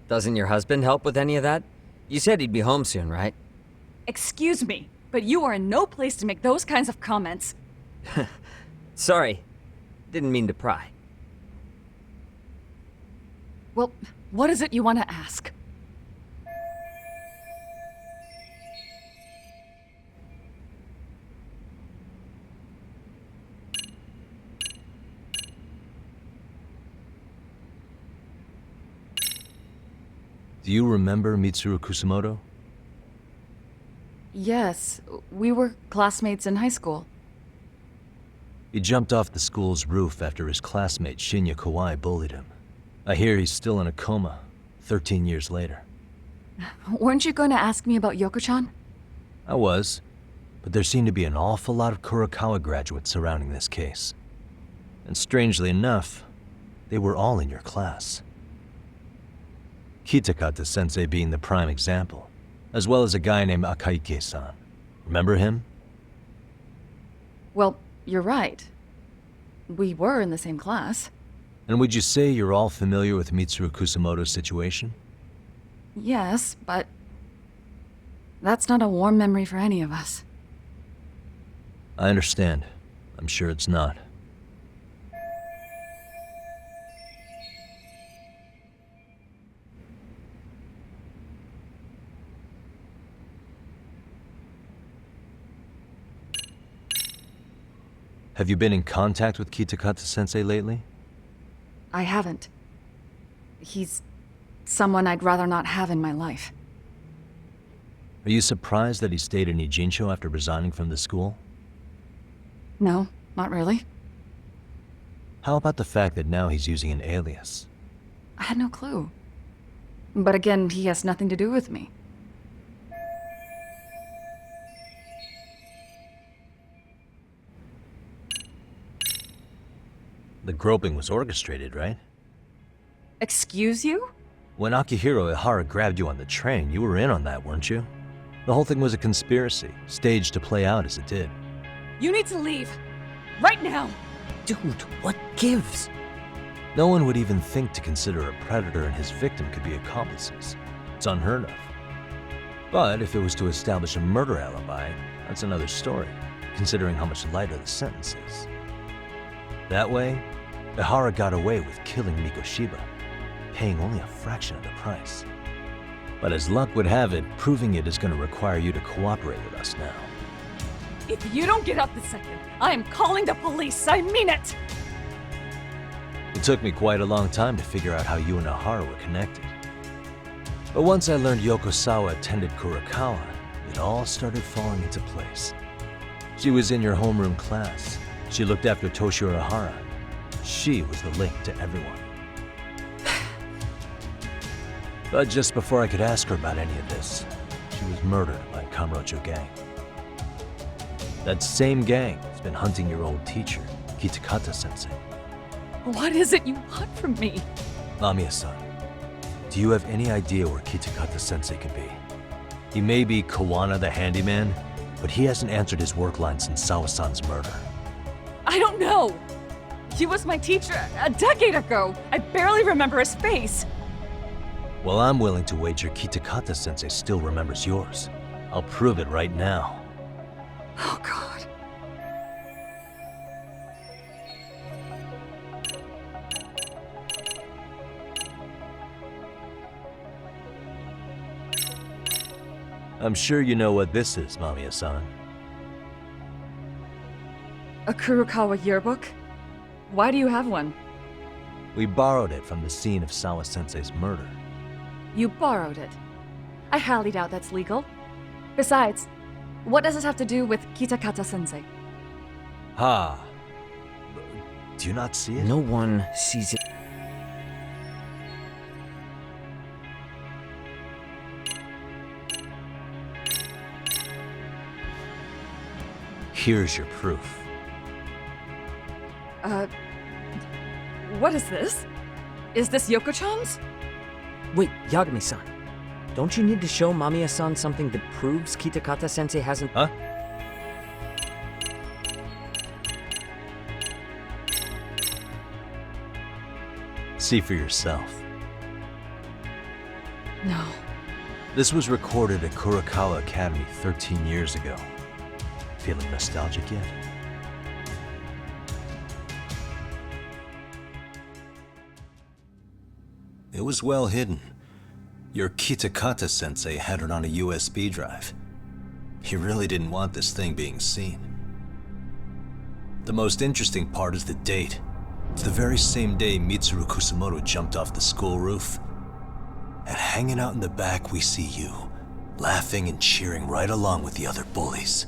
Doesn't your husband help with any of that? You said he'd be home soon, right? Excuse me, but you are in no place to make those kinds of comments. Sorry. Didn't mean to pry. Well, what is it you want to ask? Do you remember Mitsuru Kusumoto? Yes, we were classmates in high school. He jumped off the school's roof after his classmate Shinya Kawai bullied him. I hear he's still in a coma, 13 years later. Weren't you going to ask me about Yoko-chan? I was, but there seemed to be an awful lot of Kurokawa graduates surrounding this case. And strangely enough, they were all in your class. Kitakata-sensei being the prime example, as well as a guy named Akaike-san. Remember him? Well, you're right. We were in the same class. And would you say you're all familiar with Mitsuru Kusumoto's situation? Yes, but that's not a warm memory for any of us. I understand. I'm sure it's not. Have you been in contact with Kitakata-sensei lately? I haven't. He's someone I'd rather not have in my life. Are you surprised that he stayed in Ijincho after resigning from the school? No, not really. How about the fact that now he's using an alias? I had no clue. But again, he has nothing to do with me. The groping was orchestrated, right? Excuse you? When Akihiro Ehara grabbed you on the train, you were in on that, weren't you? The whole thing was a conspiracy, staged to play out as it did. You need to leave. Right now! Dude, what gives? No one would even think to consider a predator and his victim could be accomplices. It's unheard of. But if it was to establish a murder alibi, that's another story, considering how much lighter the sentence is. That way, Ehara got away with killing Mikoshiba, paying only a fraction of the price. But as luck would have it, proving it is going to require you to cooperate with us now. If you don't get out this second, I am calling the police. I mean it! It took me quite a long time to figure out how you and Ehara were connected. But once I learned Yokosawa attended Kurokawa, it all started falling into place. She was in your homeroom class. She looked after Toshiro Ehara. She was the link to everyone. But just before I could ask her about any of this, she was murdered by Kamurocho gang. That same gang has been hunting your old teacher, Kitakata-sensei. What is it you want from me? Mamiya-san, do you have any idea where Kitakata-sensei could be? He may be Kawana the handyman, but he hasn't answered his work line since Sawa-san's murder. I don't know. He was my teacher a decade ago. I barely remember his face. Well, I'm willing to wager Kitakata-sensei still remembers yours. I'll prove it right now. Oh, God. I'm sure you know what this is, Mamiya-san. A Kurokawa yearbook? Why do you have one? We borrowed it from the scene of Sawa-sensei's murder. You borrowed it. I highly doubt that's legal. Besides, what does this have to do with Kitakata-sensei? Ha! Do you not see it? No one sees it. Here's your proof. What is this? Is this Yoko-chan's? Wait, Yagami-san. Don't you need to show Mamiya-san something that proves Kitakata-sensei hasn't— Huh? See for yourself. No. This was recorded at Kurakawa Academy 13 years ago. Feeling nostalgic yet? It was well hidden. Your Kitakata-sensei had it on a USB drive. He really didn't want this thing being seen. The most interesting part is the date. It's the very same day Mitsuru Kusumoto jumped off the school roof. And hanging out in the back, we see you, laughing and cheering right along with the other bullies.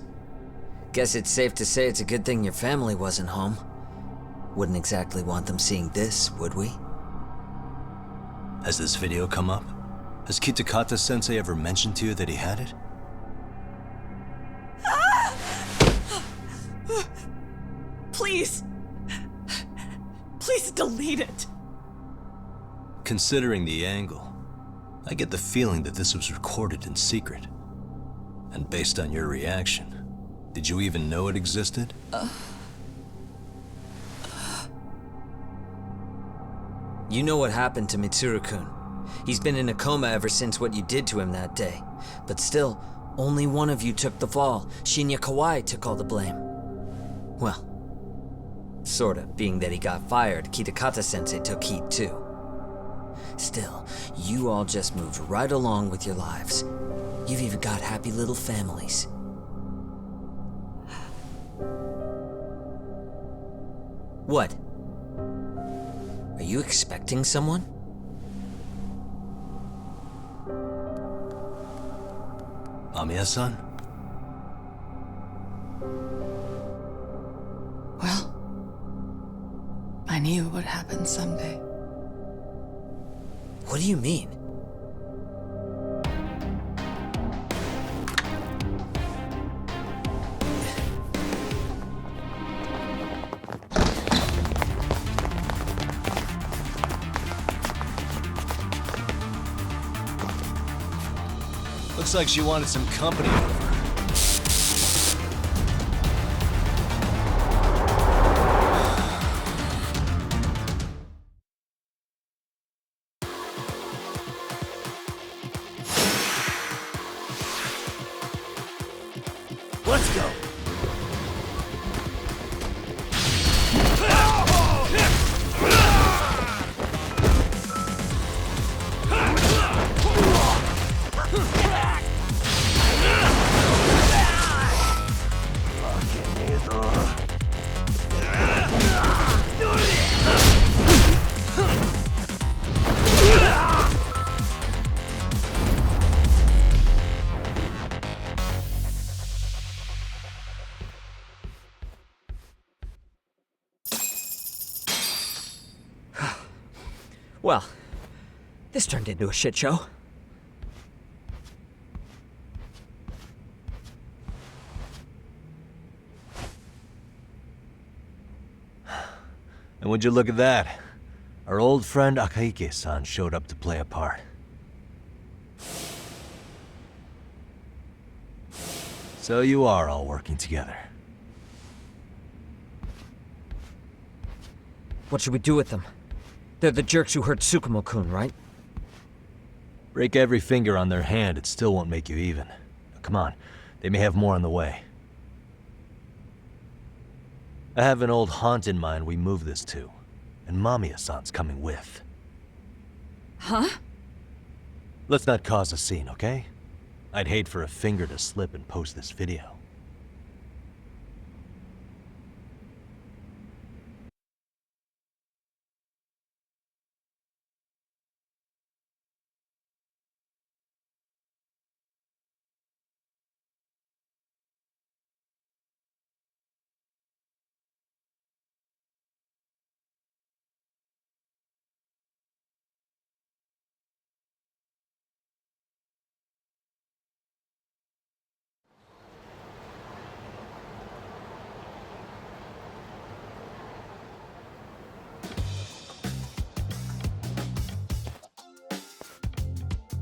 Guess it's safe to say it's a good thing your family wasn't home. Wouldn't exactly want them seeing this, would we? Has this video come up? Has Kitakata-sensei ever mentioned to you that he had it? Please. Please delete it. Considering the angle, I get the feeling that this was recorded in secret. And based on your reaction, did you even know it existed? You know what happened to Mitsuru-kun. He's been in a coma ever since what you did to him that day. But still, only one of you took the fall. Shinya Kawai took all the blame. Well, sorta, being that he got fired, Kitakata-sensei took heat too. Still, you all just moved right along with your lives. You've even got happy little families. What? Are you expecting someone? Amiya-san? Well, I knew it would happen someday. What do you mean? Looks like she wanted some company over. Let's go. Well, this turned into a shit show. And would you look at that? Our old friend Akihiro-san showed up to play a part. So you are all working together. What should we do with them? They're the jerks who hurt Tsukumo-kun, right? Break every finger on their hand, it still won't make you even. Come on, they may have more on the way. I have an old haunt in mind we move this to, and Mamiya-san's coming with. Huh? Let's not cause a scene, okay? I'd hate for a finger to slip and post this video.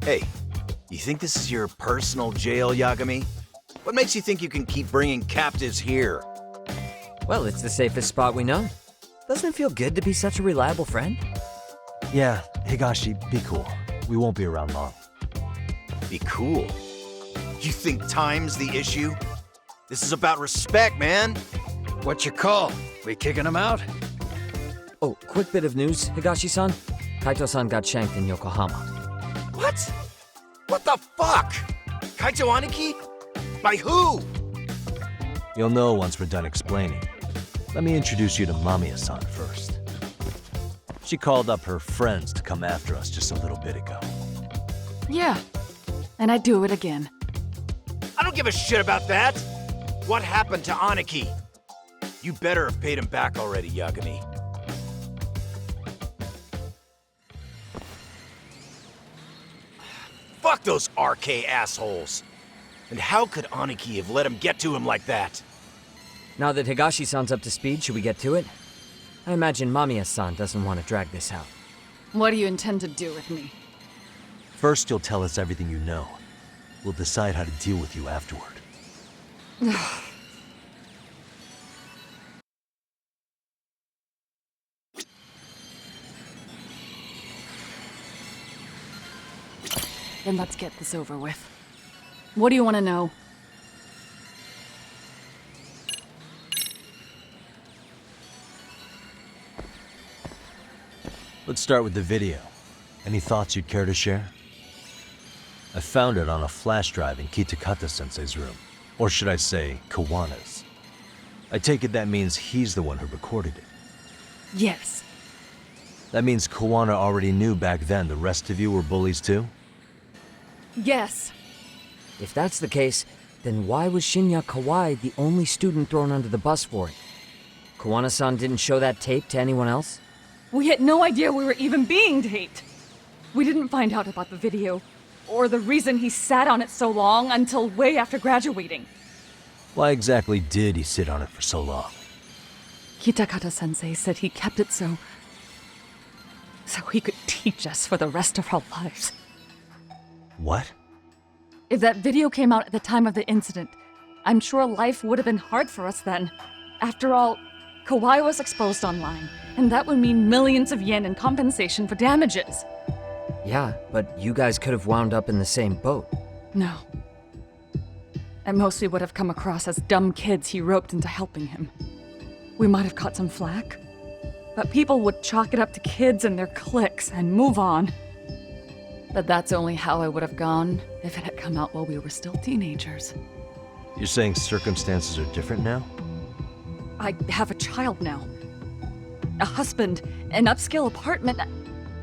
Hey, you think this is your personal jail, Yagami? What makes you think you can keep bringing captives here? Well, it's the safest spot we know. Doesn't it feel good to be such a reliable friend? Yeah, Higashi, be cool. We won't be around long. Be cool? You think time's the issue? This is about respect, man. What's your call? We kicking him out? Oh, quick bit of news, Higashi-san. Kaito-san got shanked in Yokohama. What? What the fuck? Kaito Aniki? By who? You'll know once we're done explaining. Let me introduce you to Mamiya-san first. She called up her friends to come after us just a little bit ago. Yeah, and I'd do it again. I don't give a shit about that. What happened to Aniki? You better have paid him back already, Yagami. Fuck those RK assholes. And how could Aniki have let him get to him like that? Now that Higashi-san's up to speed, should we get to it? I imagine Mamiya-san doesn't want to drag this out. What do you intend to do with me? First, you'll tell us everything you know. We'll decide how to deal with you afterward. Then let's get this over with. What do you want to know? Let's start with the video. Any thoughts you'd care to share? I found it on a flash drive in Kitakata-sensei's room. Or should I say, Kawana's. I take it that means he's the one who recorded it. Yes. That means Kawana already knew back then the rest of you were bullies too? Yes. If that's the case, then why was Shinya Kawai the only student thrown under the bus for it? Kawana-san didn't show that tape to anyone else? We had no idea we were even being taped. We didn't find out about the video, or the reason he sat on it so long until way after graduating. Why exactly did he sit on it for so long? Kitakata-sensei said he kept it so he could teach us for the rest of our lives. What? If that video came out at the time of the incident, I'm sure life would have been hard for us then. After all, Kawai was exposed online, and that would mean millions of yen in compensation for damages. Yeah, but you guys could have wound up in the same boat. No. At most, we would have come across as dumb kids he roped into helping him. We might have caught some flack, but people would chalk it up to kids and their cliques and move on. But that's only how it would have gone if it had come out while we were still teenagers. You're saying circumstances are different now? I have a child now. A husband, an upscale apartment.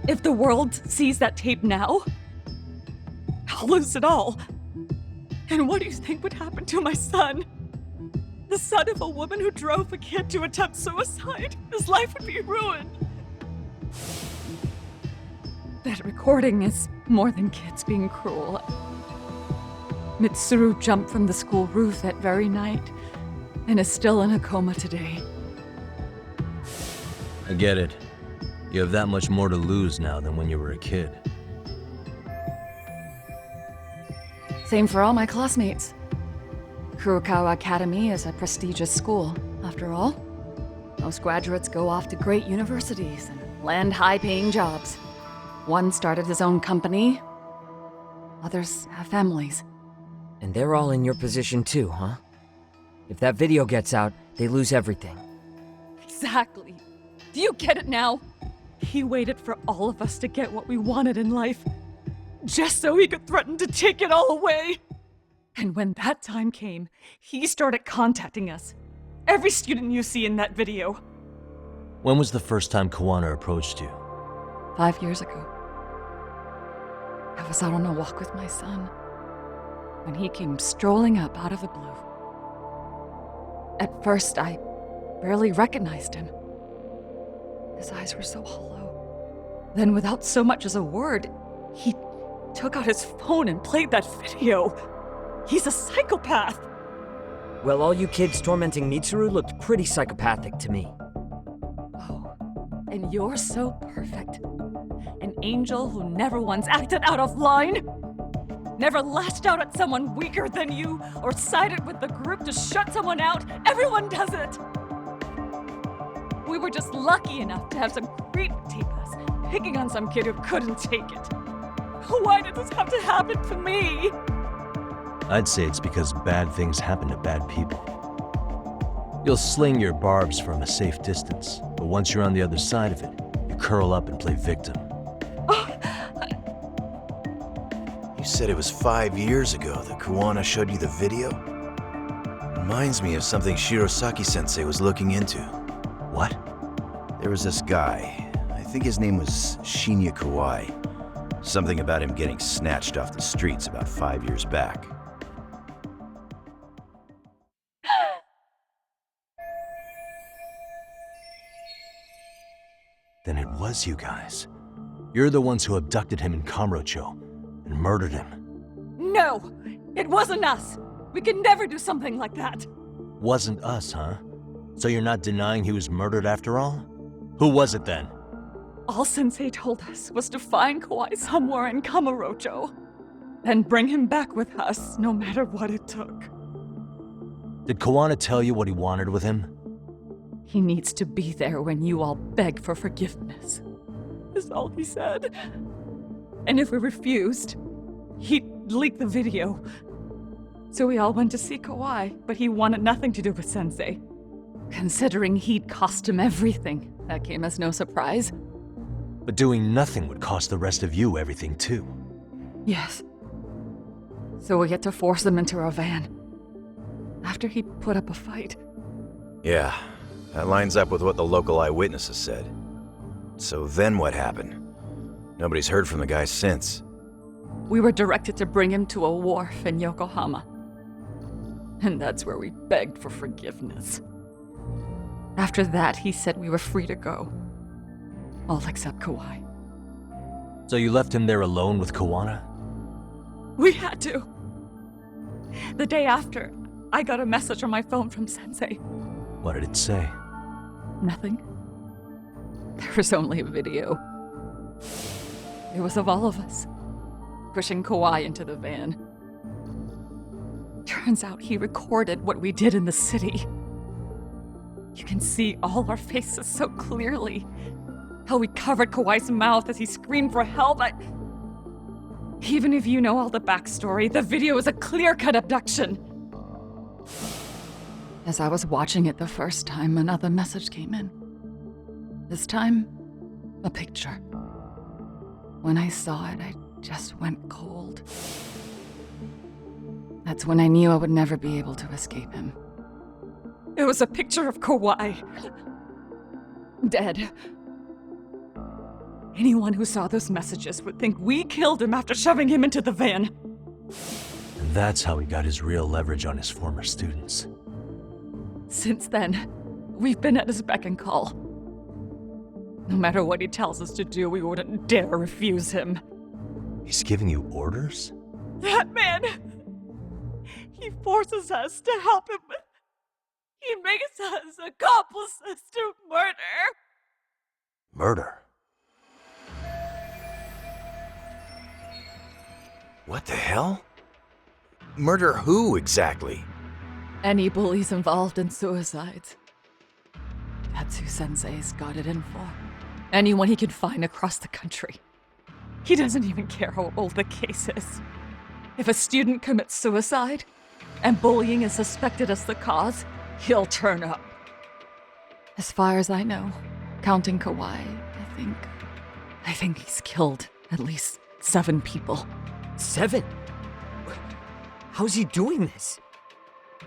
If the world sees that tape now, I'll lose it all. And what do you think would happen to my son? The son of a woman who drove a kid to attempt suicide? His life would be ruined. That recording is more than kids being cruel. Mitsuru jumped from the school roof that very night and is still in a coma today. I get it. You have that much more to lose now than when you were a kid. Same for all my classmates. Kurokawa Academy is a prestigious school, after all. Most graduates go off to great universities and land high-paying jobs. One started his own company. Others have families. And they're all in your position too, huh? If that video gets out, they lose everything. Exactly. Do you get it now? He waited for all of us to get what we wanted in life, just so he could threaten to take it all away. And when that time came, he started contacting us. Every student you see in that video. When was the first time Kawana approached you? 5 years ago. I was out on a walk with my son when he came strolling up out of the blue. At first, I barely recognized him. His eyes were so hollow. Then, without so much as a word, he took out his phone and played that video. He's a psychopath. Well, all you kids tormenting Mitsuru looked pretty psychopathic to me. Oh, and you're so perfect. An angel who never once acted out of line. Never lashed out at someone weaker than you, or sided with the group to shut someone out. Everyone does it. We were just lucky enough to have some creep tape us picking on some kid who couldn't take it. Why did this have to happen to me? I'd say it's because bad things happen to bad people. You'll sling your barbs from a safe distance, but once you're on the other side of it, you curl up and play victim. You said it was 5 years ago that Kuwana showed you the video? Reminds me of something Shirosaki-sensei was looking into. What? There was this guy. I think his name was Shinya Kawai. Something about him getting snatched off the streets about 5 years back. Then it was you guys. You're the ones who abducted him in Kamurocho and murdered him. No! It wasn't us! We could never do something like that! Wasn't us, huh? So you're not denying he was murdered after all? Who was it then? All Sensei told us was to find Kawai somewhere in Kamurocho, and bring him back with us, no matter what it took. Did Kuwana tell you what he wanted with him? He needs to be there when you all beg for forgiveness. Is all he said. And if we refused, he'd leak the video. So we all went to see Kawai, but he wanted nothing to do with Sensei. Considering he'd cost him everything, that came as no surprise. But doing nothing would cost the rest of you everything too. Yes. So we had to force him into our van. After he put up a fight. Yeah, that lines up with what the local eyewitnesses said. So then what happened? Nobody's heard from the guy since. We were directed to bring him to a wharf in Yokohama. And that's where we begged for forgiveness. After that, he said we were free to go. All except Kawai. So you left him there alone with Kuwana? We had to. The day after, I got a message on my phone from Sensei. What did it say? Nothing. There was only a video. It was of all of us, pushing Kawai into the van. Turns out he recorded what we did in the city. You can see all our faces so clearly. How we covered Kawai's mouth as he screamed for help. Even if you know all the backstory, the video is a clear-cut abduction. As I was watching it the first time, another message came in. This time, a picture. When I saw it, I just went cold. That's when I knew I would never be able to escape him. It was a picture of Kawai. Dead. Anyone who saw those messages would think we killed him after shoving him into the van. And that's how he got his real leverage on his former students. Since then, we've been at his beck and call. No matter what he tells us to do, we wouldn't dare refuse him. He's giving you orders? That man! He forces us to help him. He makes us accomplices to murder. Murder? What the hell? Murder who, exactly? Any bullies involved in suicides. That's who Sensei's got it in for. Anyone he can find across the country. He doesn't even care how old the case is. If a student commits suicide, and bullying is suspected as the cause, he'll turn up. As far as I know, counting Kawai, I think he's killed at least 7 people. 7? How's he doing this?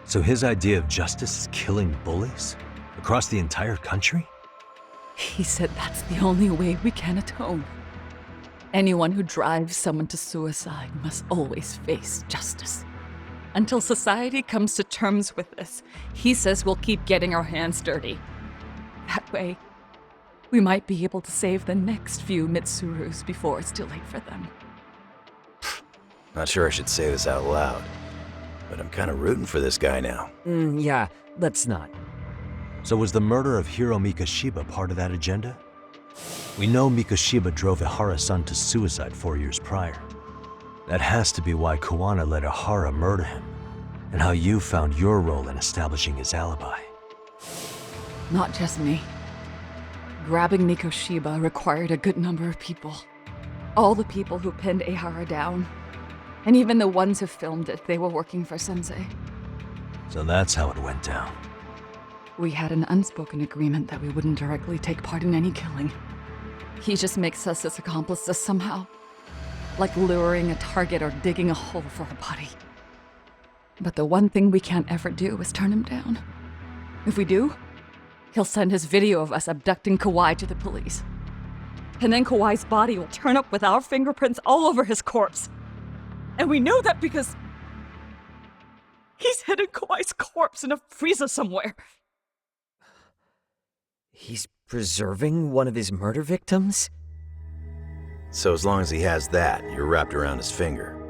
So his idea of justice is killing bullies? Across the entire country? He said that's the only way we can atone. Anyone who drives someone to suicide must always face justice. Until society comes to terms with this, he says we'll keep getting our hands dirty. That way, we might be able to save the next few Mitsurus before it's too late for them. Not sure I should say this out loud, but I'm kind of rooting for this guy now. Yeah, let's not. So was the murder of Hiro Mikoshiba part of that agenda? We know Mikoshiba drove Ehara-san to suicide 4 years prior. That has to be why Kuwana let Ehara murder him, and how you found your role in establishing his alibi. Not just me. Grabbing Mikoshiba required a good number of people. All the people who pinned Ehara down. And even the ones who filmed it, they were working for Sensei. So that's how it went down. We had an unspoken agreement that we wouldn't directly take part in any killing. He just makes us his accomplices somehow. Like luring a target or digging a hole for a body. But the one thing we can't ever do is turn him down. If we do, he'll send his video of us abducting Kawai to the police. And then Kawai's body will turn up with our fingerprints all over his corpse. And we know that because he's hidden Kawai's corpse in a freezer somewhere. He's preserving one of his murder victims? So as long as he has that, you're wrapped around his finger.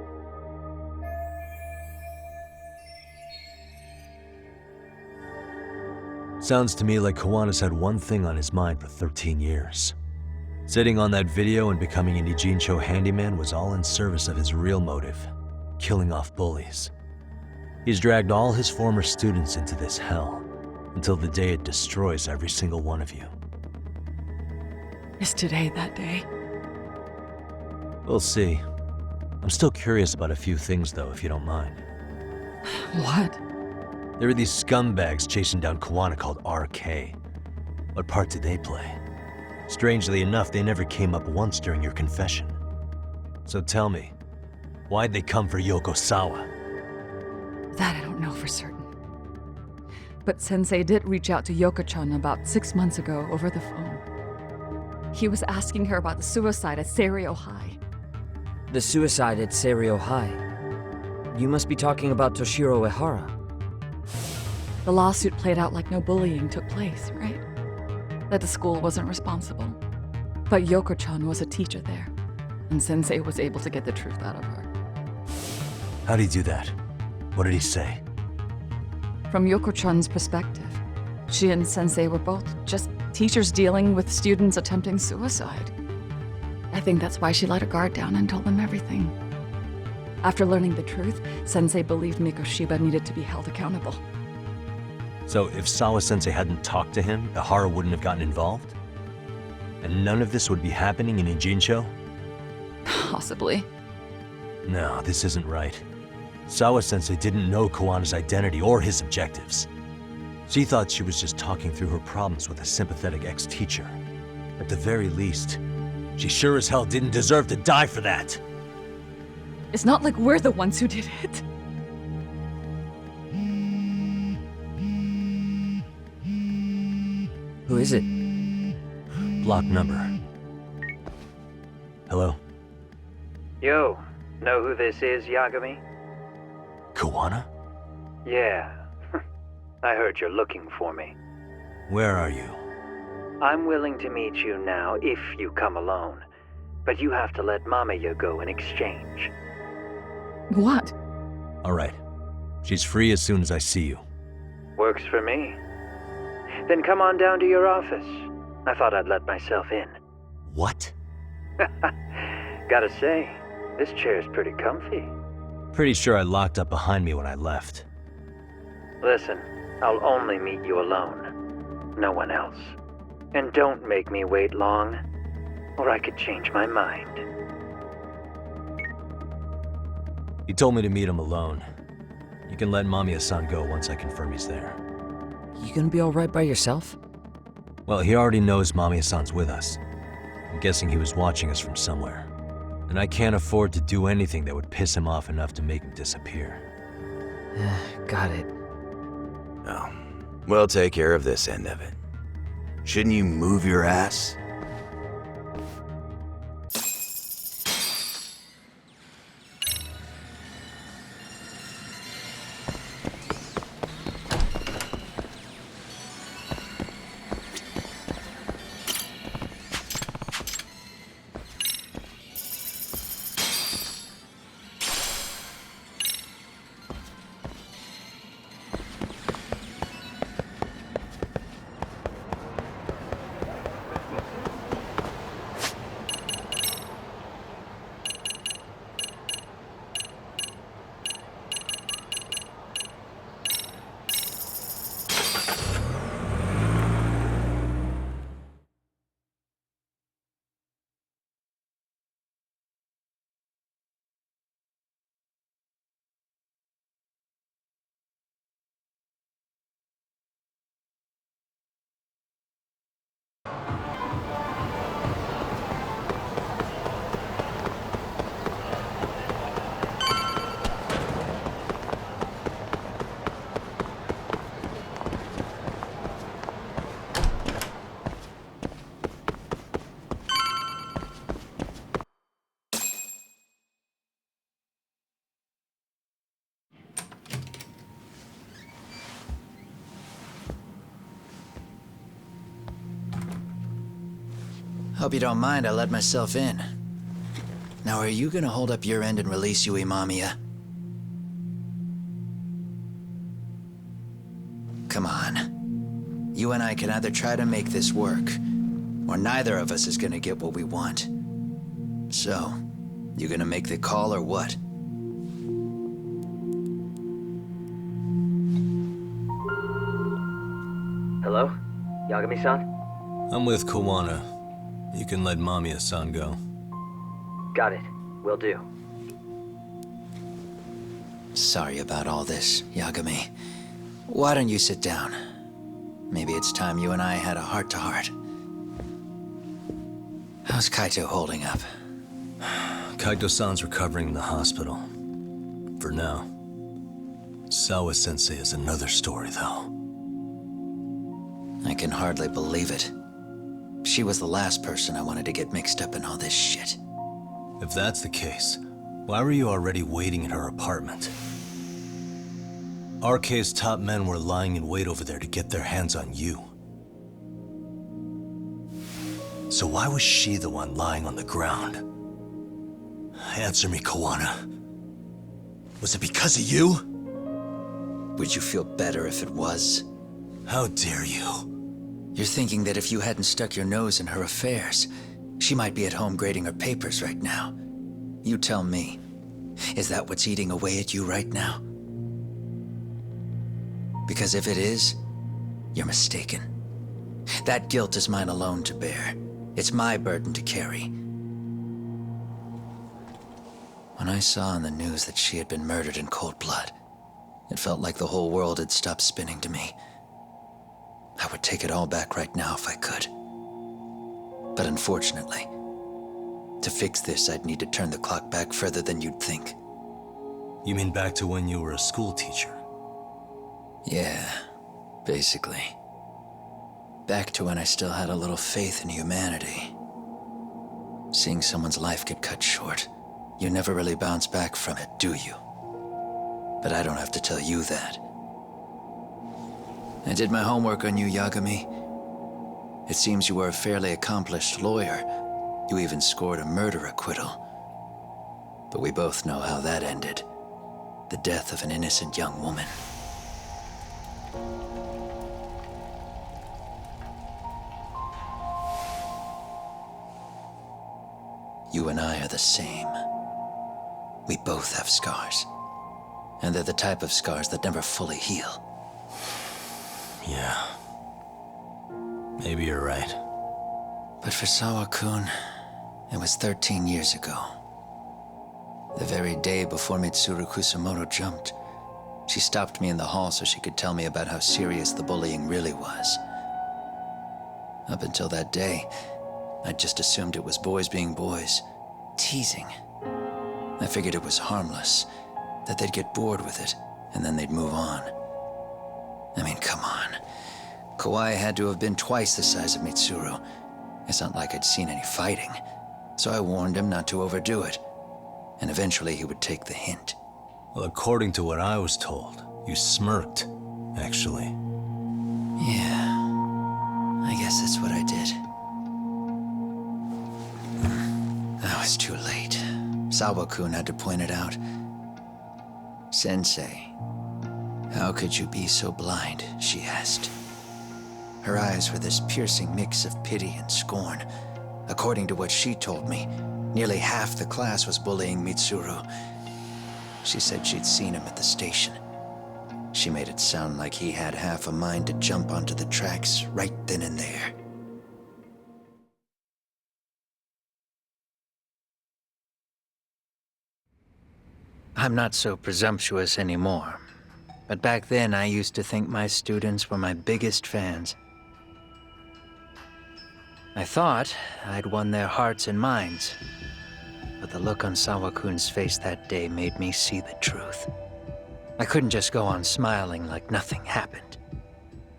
Sounds to me like Kawana's had one thing on his mind for 13 years. Sitting on that video and becoming an Ijincho handyman was all in service of his real motive, killing off bullies. He's dragged all his former students into this hell, until the day it destroys every single one of you. Is today that day? We'll see. I'm still curious about a few things though, if you don't mind. What? There are these scumbags chasing down Kawana called RK. What part did they play? Strangely enough, they never came up once during your confession. So tell me, why'd they come for Yokosawa? That I don't know for certain. But Sensei did reach out to Yoko-chan about 6 months ago over the phone. He was asking her about the suicide at Seiryo High. The suicide at Seiryo High? You must be talking about Toshiro Ehara. The lawsuit played out like no bullying took place, right? That the school wasn't responsible. But Yoko-chan was a teacher there, and Sensei was able to get the truth out of her. How'd he do that? What did he say? From Yoko-chan's perspective, she and Sensei were both just teachers dealing with students attempting suicide. I think that's why she let her guard down and told them everything. After learning the truth, Sensei believed Mikoshiba needed to be held accountable. So if Sawa-sensei hadn't talked to him, Ehara wouldn't have gotten involved? And none of this would be happening in Ijincho? Possibly. No, this isn't right. Sawa-sensei didn't know Kawana's identity or his objectives. She thought she was just talking through her problems with a sympathetic ex-teacher. At the very least, she sure as hell didn't deserve to die for that. It's not like we're the ones who did it. Who is it? Block number. Hello? Yo, know who this is, Yagami? Kawana? Yeah. I heard you're looking for me. Where are you? I'm willing to meet you now if you come alone. But you have to let Mamiya go in exchange. What? All right. She's free as soon as I see you. Works for me. Then come on down to your office. I thought I'd let myself in. What? Gotta say, this chair's pretty comfy. Pretty sure I locked up behind me when I left. Listen, I'll only meet you alone. No one else. And don't make me wait long, or I could change my mind. He told me to meet him alone. You can let Mamiya-san go once I confirm he's there. You gonna be alright by yourself? Well, he already knows Mamiya-san's with us. I'm guessing he was watching us from somewhere. And I can't afford to do anything that would piss him off enough to make him disappear. Got it. Oh, we'll take care of this end of it. Shouldn't you move your ass? Hope you don't mind I let myself in. Now, are you gonna hold up your end and release Yui Mamiya? Come on. You and I can either try to make this work, or neither of us is gonna get what we want. So, you gonna make the call or what? Hello? Yagami-san? I'm with Kawana. You can let Mamiya-san go. Got it. Will do. Sorry about all this, Yagami. Why don't you sit down? Maybe it's time you and I had a heart-to-heart. How's Kaito holding up? Kaito-san's recovering in the hospital. For now. Sawa-sensei is another story, though. I can hardly believe it. She was the last person I wanted to get mixed up in all this shit. If that's the case, why were you already waiting in her apartment? RK's top men were lying in wait over there to get their hands on you. So why was she the one lying on the ground? Answer me, Kawana. Was it because of you? Would you feel better if it was? How dare you? You're thinking that if you hadn't stuck your nose in her affairs, she might be at home grading her papers right now. You tell me, is that what's eating away at you right now? Because if it is, you're mistaken. That guilt is mine alone to bear. It's my burden to carry. When I saw on the news that she had been murdered in cold blood, it felt like the whole world had stopped spinning to me. I would take it all back right now if I could. But unfortunately, to fix this, I'd need to turn the clock back further than you'd think. You mean back to when you were a school teacher? Yeah, basically. Back to when I still had a little faith in humanity. Seeing someone's life get cut short, you never really bounce back from it, do you? But I don't have to tell you that. I did my homework on you, Yagami. It seems you were a fairly accomplished lawyer. You even scored a murder acquittal. But we both know how that ended. The death of an innocent young woman. You and I are the same. We both have scars. And they're the type of scars that never fully heal. Yeah. Maybe you're right. But for Sawa-kun, it was 13 years ago. The very day before Mitsuru Kusamoto jumped, she stopped me in the hall so she could tell me about how serious the bullying really was. Up until that day, I'd just assumed it was boys being boys, teasing. I figured it was harmless, that they'd get bored with it, and then they'd move on. I mean, come on. Kawai had to have been twice the size of Mitsuru. It's not like I'd seen any fighting. So I warned him not to overdo it. And eventually he would take the hint. Well, according to what I was told, you smirked, actually. Yeah. I guess that's what I did. I was too late. Sawa-kun had to point it out. Sensei, how could you be so blind, she asked. Her eyes were this piercing mix of pity and scorn. According to what she told me, nearly half the class was bullying Mitsuru. She said she'd seen him at the station. She made it sound like he had half a mind to jump onto the tracks right then and there. I'm not so presumptuous anymore. But back then, I used to think my students were my biggest fans. I thought I'd won their hearts and minds. But the look on Sawa-kun's face that day made me see the truth. I couldn't just go on smiling like nothing happened.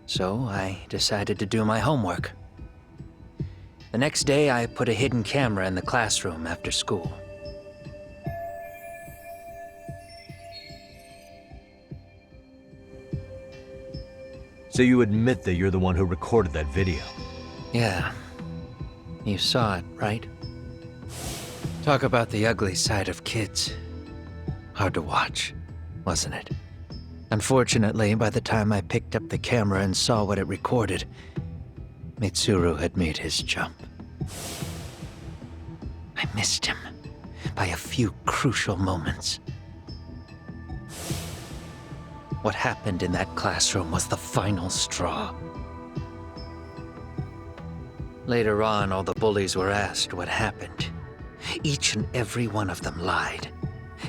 So I decided to do my homework. The next day, I put a hidden camera in the classroom after school. So you admit that you're the one who recorded that video? Yeah. You saw it, right? Talk about the ugly side of kids. Hard to watch, wasn't it? Unfortunately, by the time I picked up the camera and saw what it recorded, Mitsuru had made his jump. I missed him by a few crucial moments. What happened in that classroom was the final straw. Later on, all the bullies were asked what happened. Each and every one of them lied.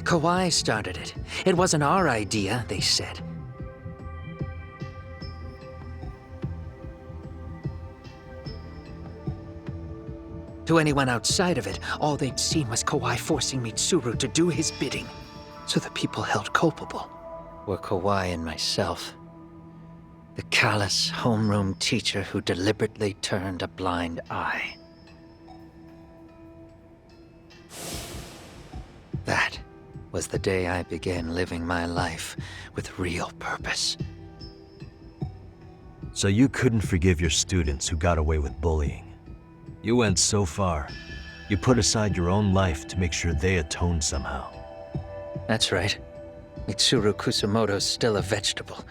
Kawai started it. It wasn't our idea, they said. To anyone outside of it, all they'd seen was Kawai forcing Mitsuru to do his bidding, so the people held culpable were Kawai and myself. The callous homeroom teacher who deliberately turned a blind eye. That was the day I began living my life with real purpose. So you couldn't forgive your students who got away with bullying. You went so far. You put aside your own life to make sure they atoned somehow. That's right. Mitsuru Kusumoto's still a vegetable.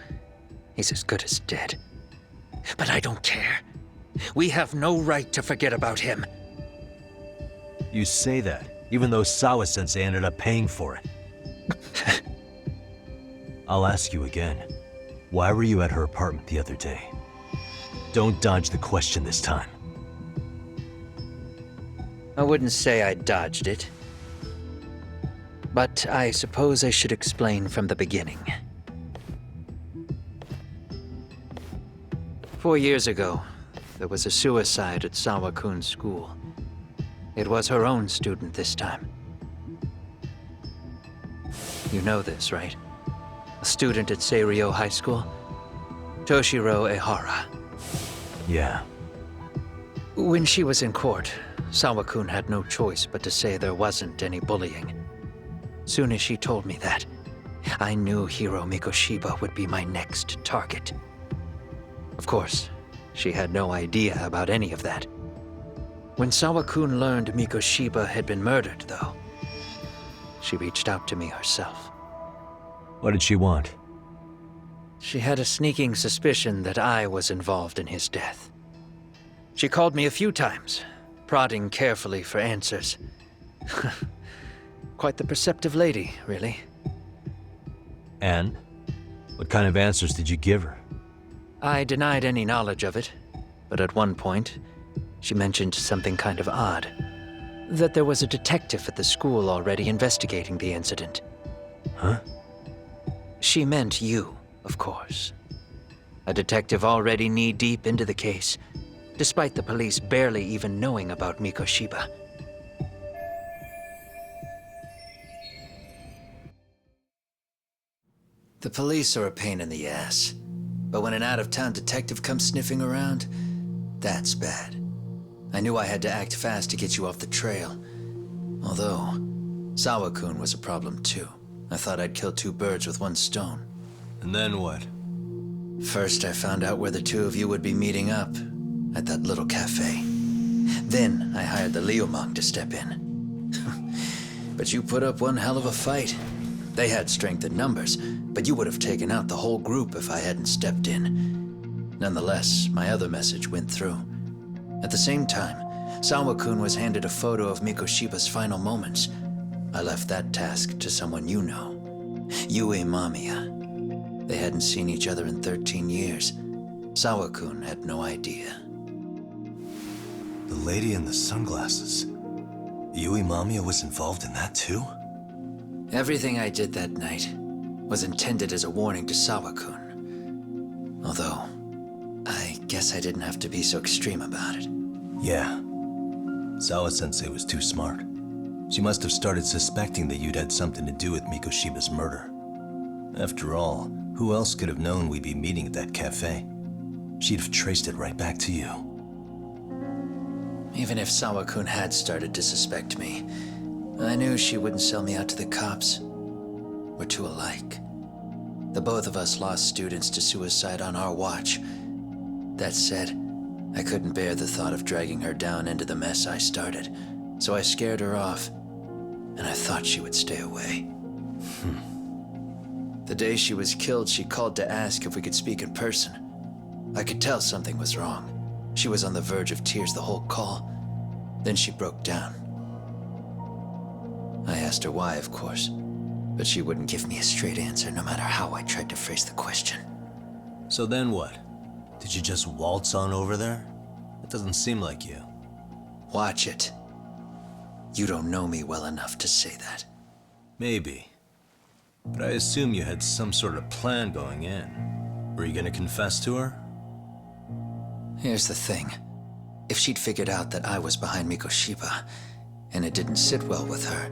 He's as good as dead. But I don't care. We have no right to forget about him. You say that, even though Sawa-sensei ended up paying for it. I'll ask you again. Why were you at her apartment the other day? Don't dodge the question this time. I wouldn't say I dodged it. But I suppose I should explain from the beginning. 4 years ago, there was a suicide at Sawa-kun's school. It was her own student this time. You know this, right? A student at Seiryo High School? Toshiro Ehara. Yeah. When she was in court, Sawa-kun had no choice but to say there wasn't any bullying. Soon as she told me that, I knew Hiro Mikoshiba would be my next target. Of course, she had no idea about any of that. When Sawa-kun learned Mikoshiba had been murdered, though, she reached out to me herself. What did she want? She had a sneaking suspicion that I was involved in his death. She called me a few times, prodding carefully for answers. Quite the perceptive lady, really. And? What kind of answers did you give her? I denied any knowledge of it, but at one point, she mentioned something kind of odd. That there was a detective at the school already investigating the incident. Huh? She meant you, of course. A detective already knee-deep into the case, despite the police barely even knowing about Mikoshiba. The police are a pain in the ass, but when an out-of-town detective comes sniffing around, that's bad. I knew I had to act fast to get you off the trail. Although, Sawa-kun was a problem too. I thought I'd kill two birds with one stone. And then what? First, I found out where the two of you would be meeting up, at that little cafe. Then, I hired the Liumang to step in. But you put up one hell of a fight. They had strength in numbers, but you would have taken out the whole group if I hadn't stepped in. Nonetheless, my other message went through. At the same time, Sawa-kun was handed a photo of Mikoshiba's final moments. I left that task to someone you know. Yue Mamiya. They hadn't seen each other in 13 years. Sawa-kun had no idea. The lady in the sunglasses. Yue Mamiya was involved in that too? Everything I did that night was intended as a warning to Sawa-kun. Although, I guess I didn't have to be so extreme about it. Yeah. Sawa-sensei was too smart. She must have started suspecting that you'd had something to do with Mikoshiba's murder. After all, who else could have known we'd be meeting at that cafe? She'd have traced it right back to you. Even if Sawa-kun had started to suspect me, I knew she wouldn't sell me out to the cops. We're too alike. The both of us lost students to suicide on our watch. That said, I couldn't bear the thought of dragging her down into the mess I started, so I scared her off, and I thought she would stay away. The day she was killed, she called to ask if we could speak in person. I could tell something was wrong. She was on the verge of tears the whole call. Then she broke down. I asked her why, of course, but she wouldn't give me a straight answer no matter how I tried to phrase the question. So then what? Did you just waltz on over there? It doesn't seem like you. Watch it. You don't know me well enough to say that. Maybe. But I assume you had some sort of plan going in. Were you gonna confess to her? Here's the thing. If she'd figured out that I was behind Mikoshiba, and it didn't sit well with her,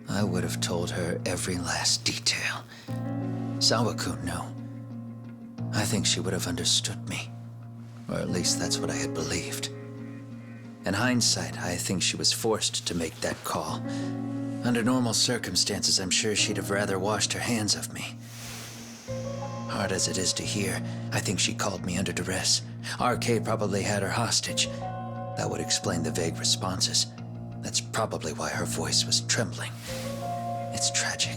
I would have told her every last detail. Sawakun knew. I think she would have understood me. Or at least that's what I had believed. In hindsight, I think she was forced to make that call. Under normal circumstances, I'm sure she'd have rather washed her hands of me. Hard as it is to hear, I think she called me under duress. RK probably had her hostage. That would explain the vague responses. That's probably why her voice was trembling. It's tragic.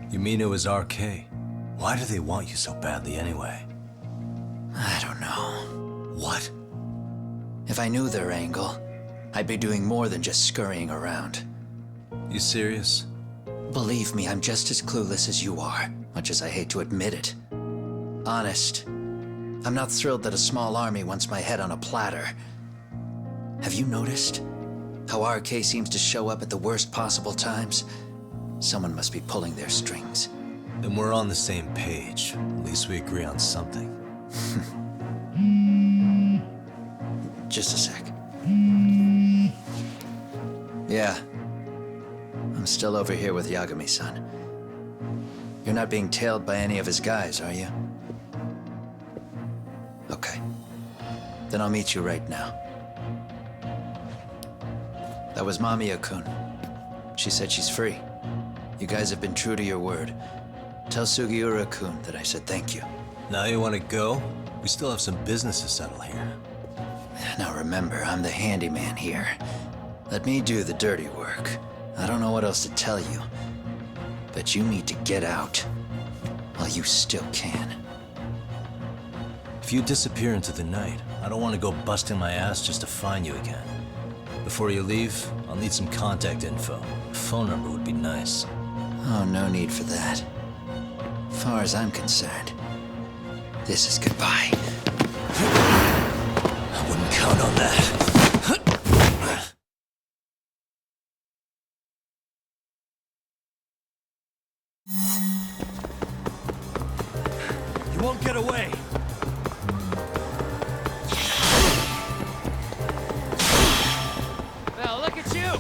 You mean it was RK? Why do they want you so badly anyway? I don't know. What? If I knew their angle, I'd be doing more than just scurrying around. You serious? Believe me, I'm just as clueless as you are, much as I hate to admit it. Honest, I'm not thrilled that a small army wants my head on a platter. Have you noticed how RK seems to show up at the worst possible times? Someone must be pulling their strings. Then we're on the same page. At least we agree on something. Just a sec. Yeah. I'm still over here with Yagami-san. You're not being tailed by any of his guys, are you? Okay. Then I'll meet you right now. That was Mamiya-kun. She said she's free. You guys have been true to your word. Tell Sugiura-kun that I said thank you. Now you want to go? We still have some business to settle here. Now remember, I'm the handyman here. Let me do the dirty work. I don't know what else to tell you. But you need to get out while you still can. If you disappear into the night, I don't want to go busting my ass just to find you again. Before you leave, I'll need some contact info. A phone number would be nice. Oh, no need for that. As far as I'm concerned, this is goodbye. I wouldn't count on that. You won't get away. Well, look at you!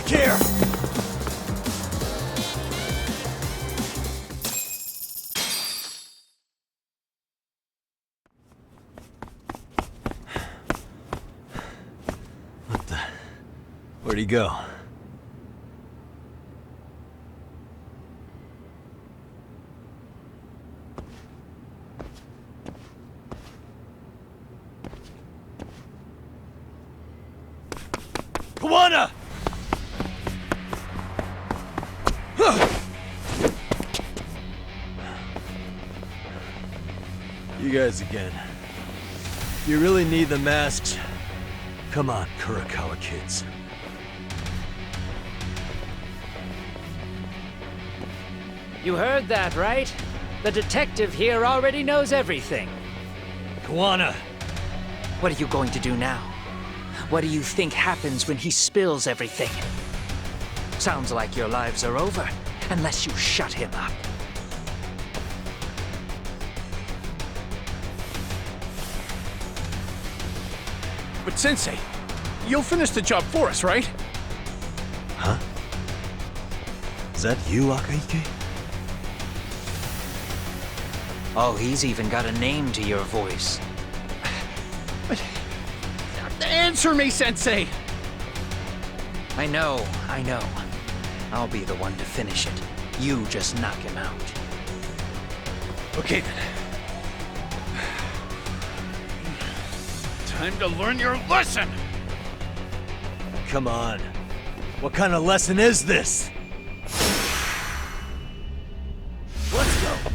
back here! What the? Where'd he go? Kawana! You guys again. You really need the masks? Come on, Kurakawa kids. You heard that, right? The detective here already knows everything. Kawana! What are you going to do now? What do you think happens when he spills everything? Sounds like your lives are over, unless you shut him up. But Sensei, you'll finish the job for us, right? Huh? Is that you, Akihiro? Oh, he's even got a name to your voice. But... answer me, Sensei! I know. I'll be the one to finish it. You just knock him out. Okay then. Time to learn your lesson! Come on. What kind of lesson is this? Let's go!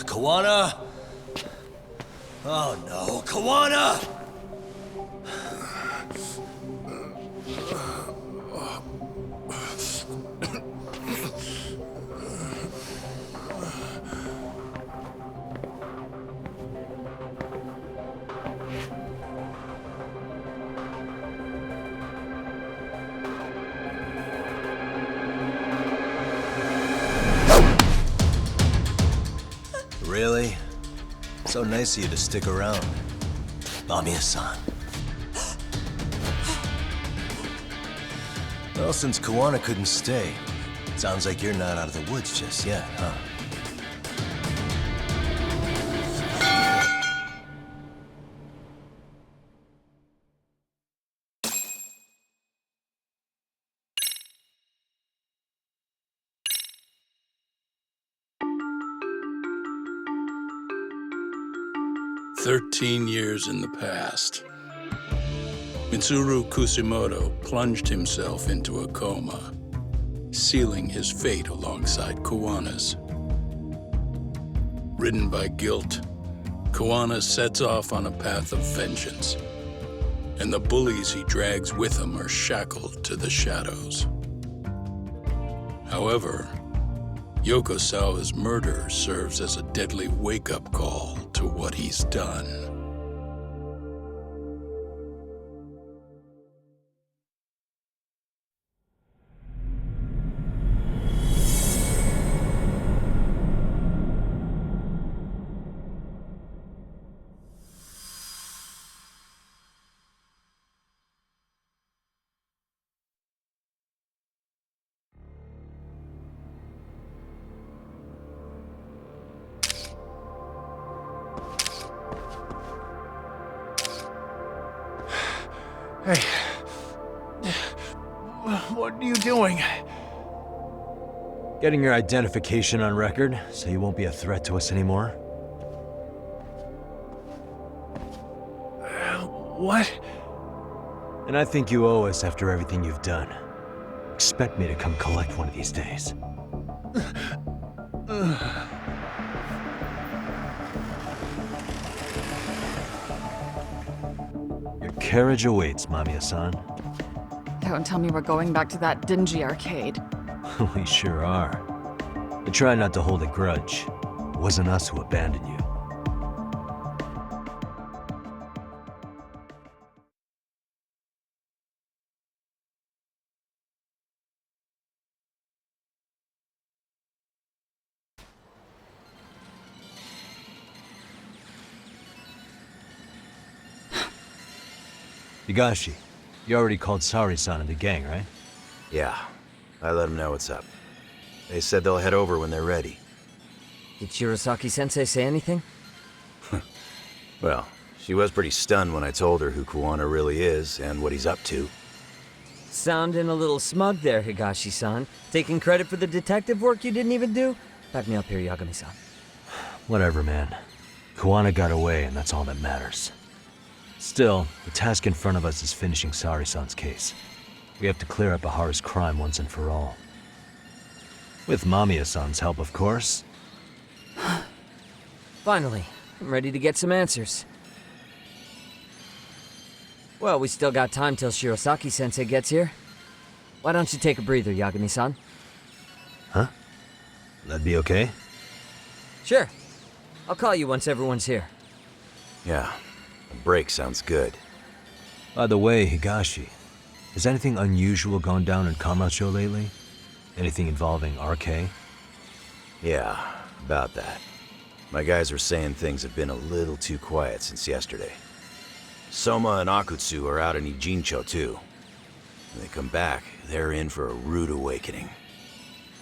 Kawana! Oh no, Kawana! Really? So nice of you to stick around. Bamiya-san. Well, since Kawana couldn't stay, sounds like you're not out of the woods just yet, huh? "13 years in the past. Mitsuru Kusimoto plunged himself into a coma, sealing his fate alongside Kawana's. Ridden by guilt, Kawana sets off on a path of vengeance, and the bullies he drags with him are shackled to the shadows. However, Yokosawa's murder serves as a deadly wake-up call to what he's done. Hey. What are you doing? Getting your identification on record, so you won't be a threat to us anymore? What? And I think you owe us after everything you've done. Expect me to come collect one of these days. Your carriage awaits, Mamiya-san. Don't tell me we're going back to that dingy arcade. We sure are. But try not to hold a grudge. It wasn't us who abandoned you. Higashi, you already called Saori-san and the gang, right? Yeah, I let them know what's up. They said they'll head over when they're ready. Did Shirosaki-sensei say anything? Well, she was pretty stunned when I told her who Kuwana really is and what he's up to. Sounding a little smug there, Higashi-san. Taking credit for the detective work you didn't even do? Back me up here, Yagami-san. Whatever, man. Kuwana got away, and that's all that matters. Still, the task in front of us is finishing Saori-san's case. We have to clear up Ehara's crime once and for all. With Mamiya-san's help, of course. Finally, I'm ready to get some answers. Well, we still got time till Shirosaki-sensei gets here. Why don't you take a breather, Yagami-san? Huh? That'd be okay? Sure. I'll call you once everyone's here. Yeah, a break sounds good. By the way, Higashi, has anything unusual gone down in Kamacho lately? Anything involving RK? Yeah, about that. My guys were saying things have been a little too quiet since yesterday. Soma and Akutsu are out in Ijincho too. When they come back, they're in for a rude awakening.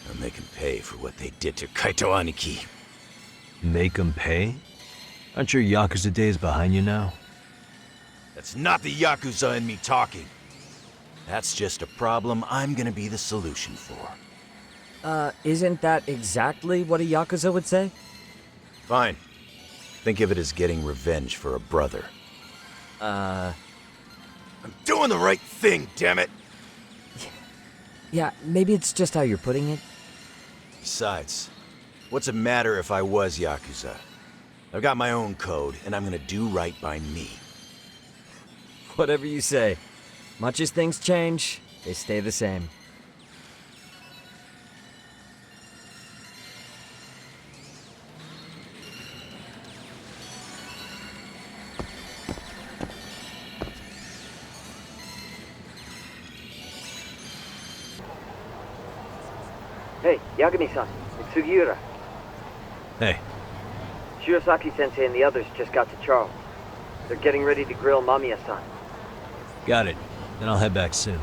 And they can pay for what they did to Kaito Aniki. Make 'em pay? Aren't your Yakuza days behind you now? That's not the Yakuza in me talking. That's just a problem I'm gonna be the solution for. Isn't that exactly what a Yakuza would say? Fine. Think of it as getting revenge for a brother. I'm doing the right thing, damn it! Yeah, maybe it's just how you're putting it. Besides, what's it matter if I was Yakuza? I've got my own code, and I'm gonna do right by me. Whatever you say. Much as things change, they stay the same. Hey, Yagami-san, it's Sugiura. Hey. Shirosaki-sensei and the others just got to Charles. They're getting ready to grill Mamiya-san. Got it. Then I'll head back soon.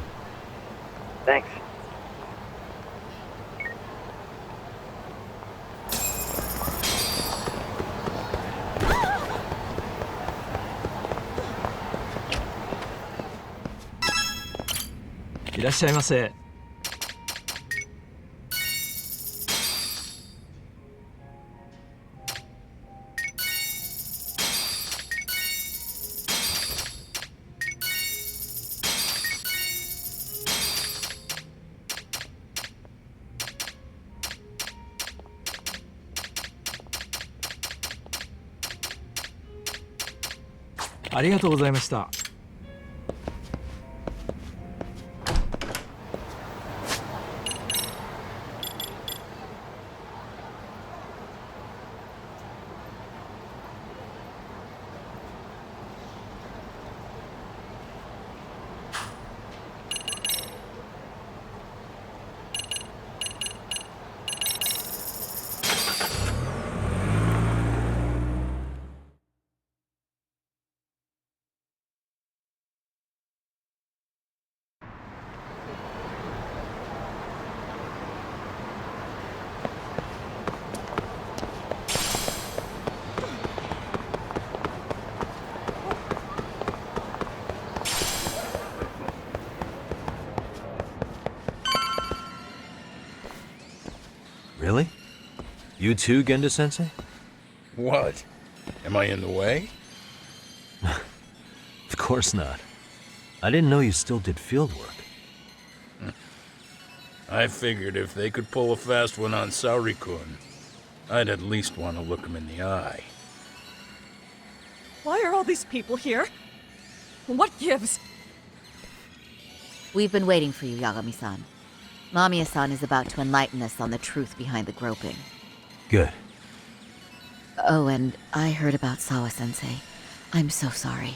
Thanks. Irashaimase. A りがとうございました。Really? You too, Gendo-sensei? What? Am I in the way? Of course not. I didn't know you still did field work. I figured if they could pull a fast one on Saori-kun, I'd at least want to look him in the eye. Why are all these people here? What gives? We've been waiting for you, Yagami-san. Mamiya-san is about to enlighten us on the truth behind the groping. Good. Oh, and I heard about Sawa-sensei. I'm so sorry.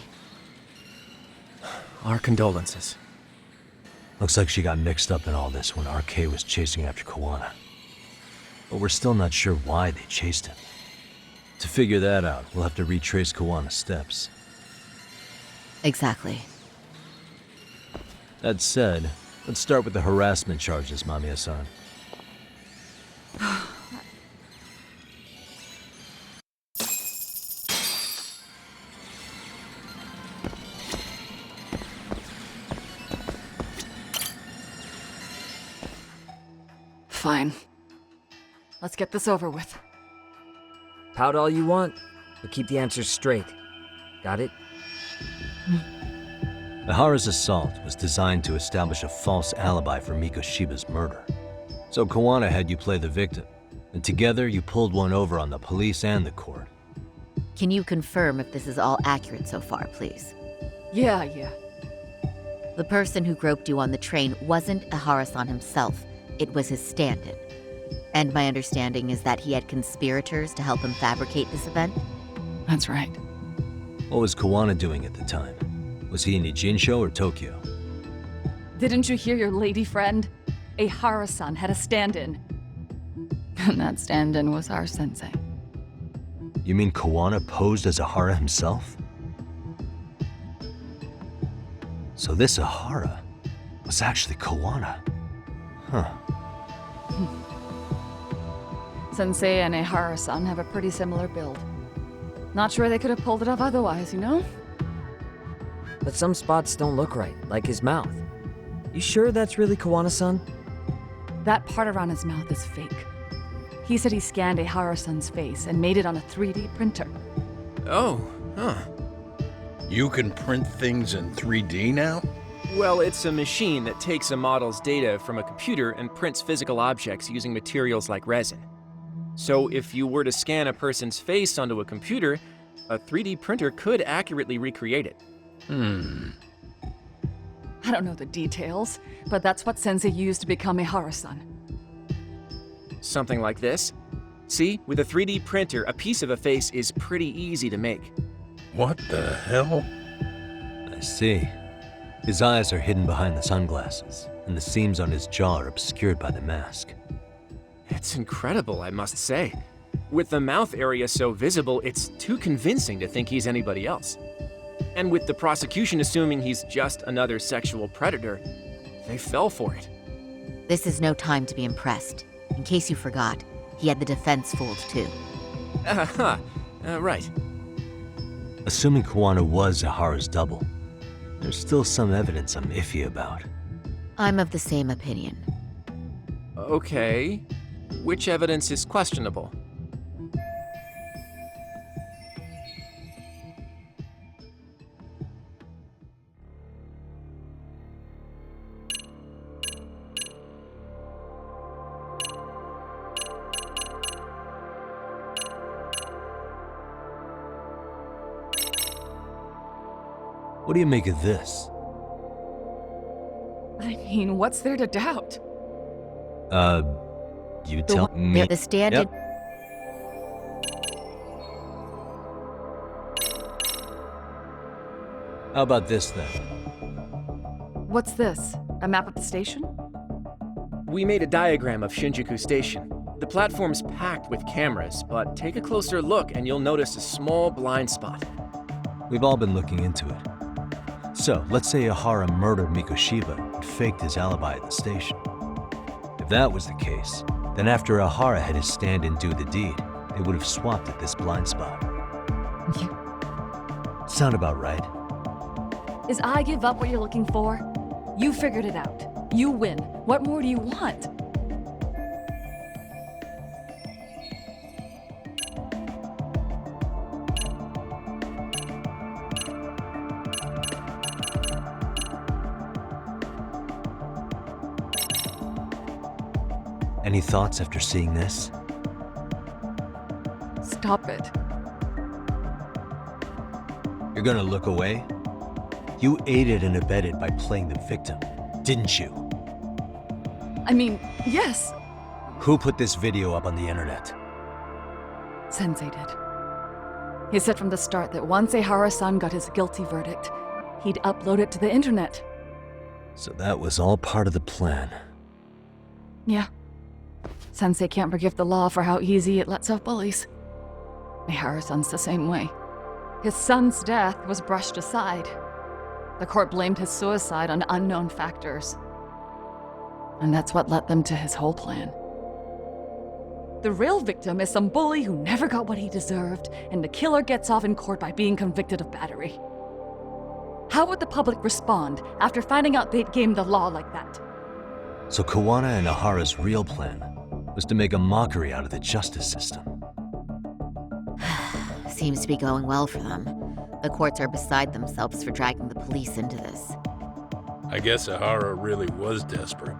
Our condolences. Looks like she got mixed up in all this when RK was chasing after Kawana. But we're still not sure why they chased him. To figure that out, we'll have to retrace Kawana's steps. Exactly. That said, let's start with the harassment charges, Mamiya-san. Fine. Let's get this over with. Pout all you want, but keep the answers straight. Got it? Ehara's assault was designed to establish a false alibi for Mikoshiba's murder. So Kawana had you play the victim, and together you pulled one over on the police and the court. Can you confirm if this is all accurate so far, please? Yeah. The person who groped you on the train wasn't Ehara-san himself. It was his stand-in. And my understanding is that he had conspirators to help him fabricate this event? That's right. What was Kawana doing at the time? Was he in Ijincho or Tokyo? Didn't you hear your lady friend? Ehara-san had a stand-in. And that stand-in was our sensei. You mean Kawana posed as Ehara himself? So this Ehara was actually Kawana. Huh. Sensei and Ehara-san have a pretty similar build. Not sure they could have pulled it off otherwise, you know? But some spots don't look right, like his mouth. You sure that's really Kawana-san? That part around his mouth is fake. He said he scanned Ehara-san's face and made it on a 3D printer. Oh, huh. You can print things in 3D now? Well, it's a machine that takes a model's data from a computer and prints physical objects using materials like resin. So if you were to scan a person's face onto a computer, a 3D printer could accurately recreate it. I don't know the details, but that's what Sensei used to become Ehara-san. Something like this. See, with a 3D printer, a piece of a face is pretty easy to make. What the hell? I see. His eyes are hidden behind the sunglasses, and the seams on his jaw are obscured by the mask. It's incredible, I must say. With the mouth area so visible, it's too convincing to think he's anybody else. And with the prosecution assuming he's just another sexual predator, they fell for it. This is no time to be impressed. In case you forgot, he had the defense fooled too. Right. Assuming Kawana was Ehara's double, there's still some evidence I'm iffy about. I'm of the same opinion. Okay. Which evidence is questionable? What do you make of this? I mean, what's there to doubt? You tell me. The stand-in. Yep. How about this then? What's this? A map of the station? We made a diagram of Shinjuku Station. The platform's packed with cameras, but take a closer look and you'll notice a small blind spot. We've all been looking into it. So, let's say Ehara murdered Mikoshiba and faked his alibi at the station. If that was the case, then after Ehara had his stand-in do the deed, they would have swapped at this blind spot. Sound about right? Is I give up what you're looking for? You figured it out. You win. What more do you want? Any thoughts after seeing this? Stop it. You're gonna look away? You aided and abetted by playing the victim, didn't you? I mean, yes, Who put this video up on the internet? Sensei did. He said from the start that once Ehara-san got his guilty verdict, he'd upload it to the internet. So that was all part of the plan. Yeah. Sensei can't forgive the law for how easy it lets off bullies. Ehara-san's the same way. His son's death was brushed aside. The court blamed his suicide on unknown factors. And that's what led them to his whole plan. The real victim is some bully who never got what he deserved, and the killer gets off in court by being convicted of battery. How would the public respond after finding out they'd gamed the law like that? So Kawana and Ehara's real plan was to make a mockery out of the justice system. Seems to be going well for them. The courts are beside themselves for dragging the police into this. I guess Ehara really was desperate.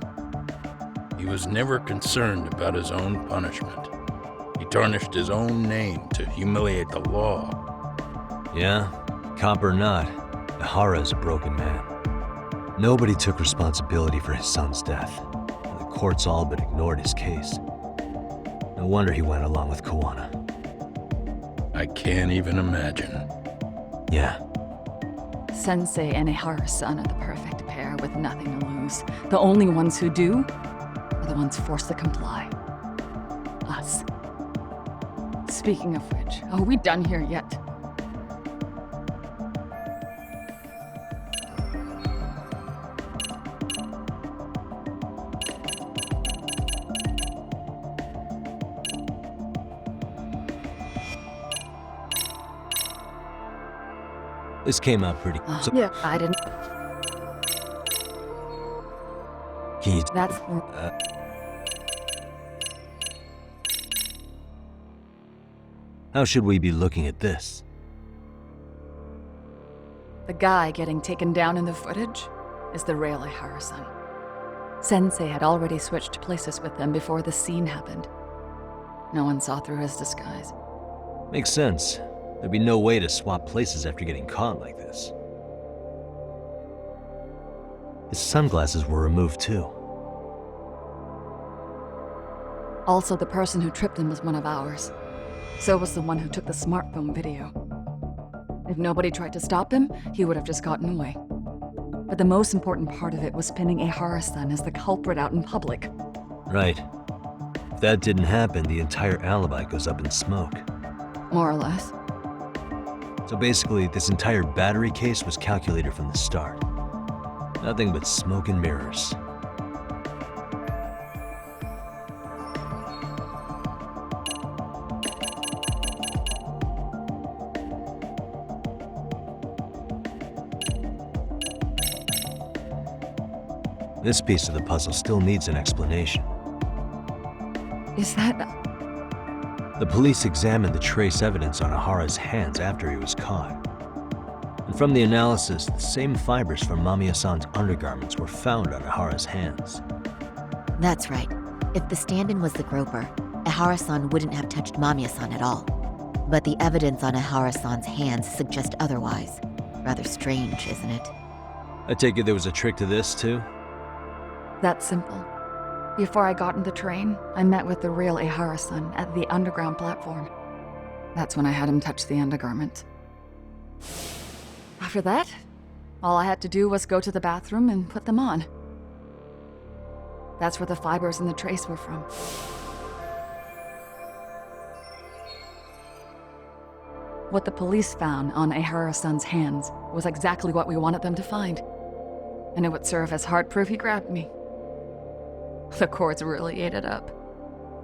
He was never concerned about his own punishment. He tarnished his own name to humiliate the law. Yeah, cop or not, Ehara is a broken man. Nobody took responsibility for his son's death, and the courts all but ignored his case. No wonder he went along with Kawana. I can't even imagine. Yeah. Sensei and Ehara-san are the perfect pair with nothing to lose. The only ones who do are the ones forced to comply. Us. Speaking of which, are we done here yet? This came out pretty... Yeah, I didn't... Can you... That's... How should we be looking at this? The guy getting taken down in the footage is the real Ehara-san. Sensei had already switched places with them before the scene happened. No one saw through his disguise. Makes sense. There'd be no way to swap places after getting caught like this. His sunglasses were removed too. Also, the person who tripped him was one of ours. So was the one who took the smartphone video. If nobody tried to stop him, he would have just gotten away. But the most important part of it was pinning Ehara-san as the culprit out in public. Right. If that didn't happen, the entire alibi goes up in smoke. More or less. So basically, this entire battery case was calculated from the start. Nothing but smoke and mirrors. This piece of the puzzle still needs an explanation. Is that... The police examined the trace evidence on Ehara's hands after he was caught. And from the analysis, the same fibers from Mamiya-san's undergarments were found on Ehara's hands. That's right. If the stand-in was the groper, Ehara-san wouldn't have touched Mamiya-san at all. But the evidence on Ehara-san's hands suggests otherwise. Rather strange, isn't it? I take it there was a trick to this, too? That's simple. Before I got in the train, I met with the real Ehara-san at the underground platform. That's when I had him touch the undergarment. After that, all I had to do was go to the bathroom and put them on. That's where the fibers in the trace were from. What the police found on Ehara-san's hands was exactly what we wanted them to find. And it would serve as hard proof he grabbed me. The courts really ate it up.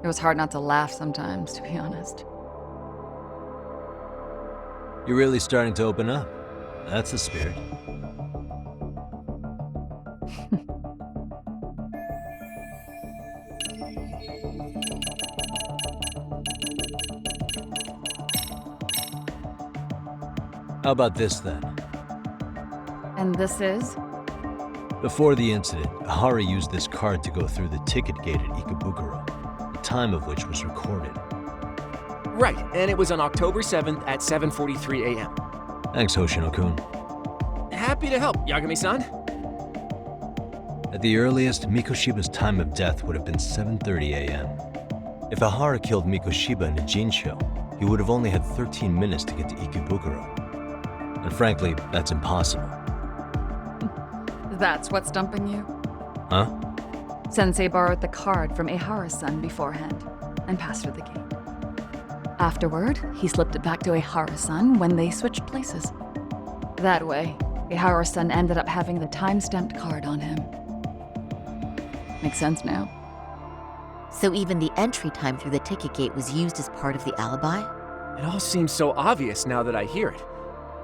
It was hard not to laugh sometimes, to be honest. You're really starting to open up. That's the spirit. How about this then? And this is? Before the incident, Ehara used this card to go through the ticket gate at Ikebukuro, the time of which was recorded. Right, and it was on October 7th at 7:43 a.m. Thanks, Hoshino-kun. Happy to help, Yagami-san. At the earliest, Mikoshiba's time of death would have been 7:30 a.m. If Ehara killed Mikoshiba in a Jinsho, he would have only had 13 minutes to get to Ikebukuro. And frankly, that's impossible. That's what's stumping you? Huh? Sensei borrowed the card from Ehara-san beforehand and passed her the gate. Afterward, he slipped it back to Ehara-san when they switched places. That way, Ehara-san ended up having the time-stamped card on him. Makes sense now. So even the entry time through the ticket gate was used as part of the alibi? It all seems so obvious now that I hear it.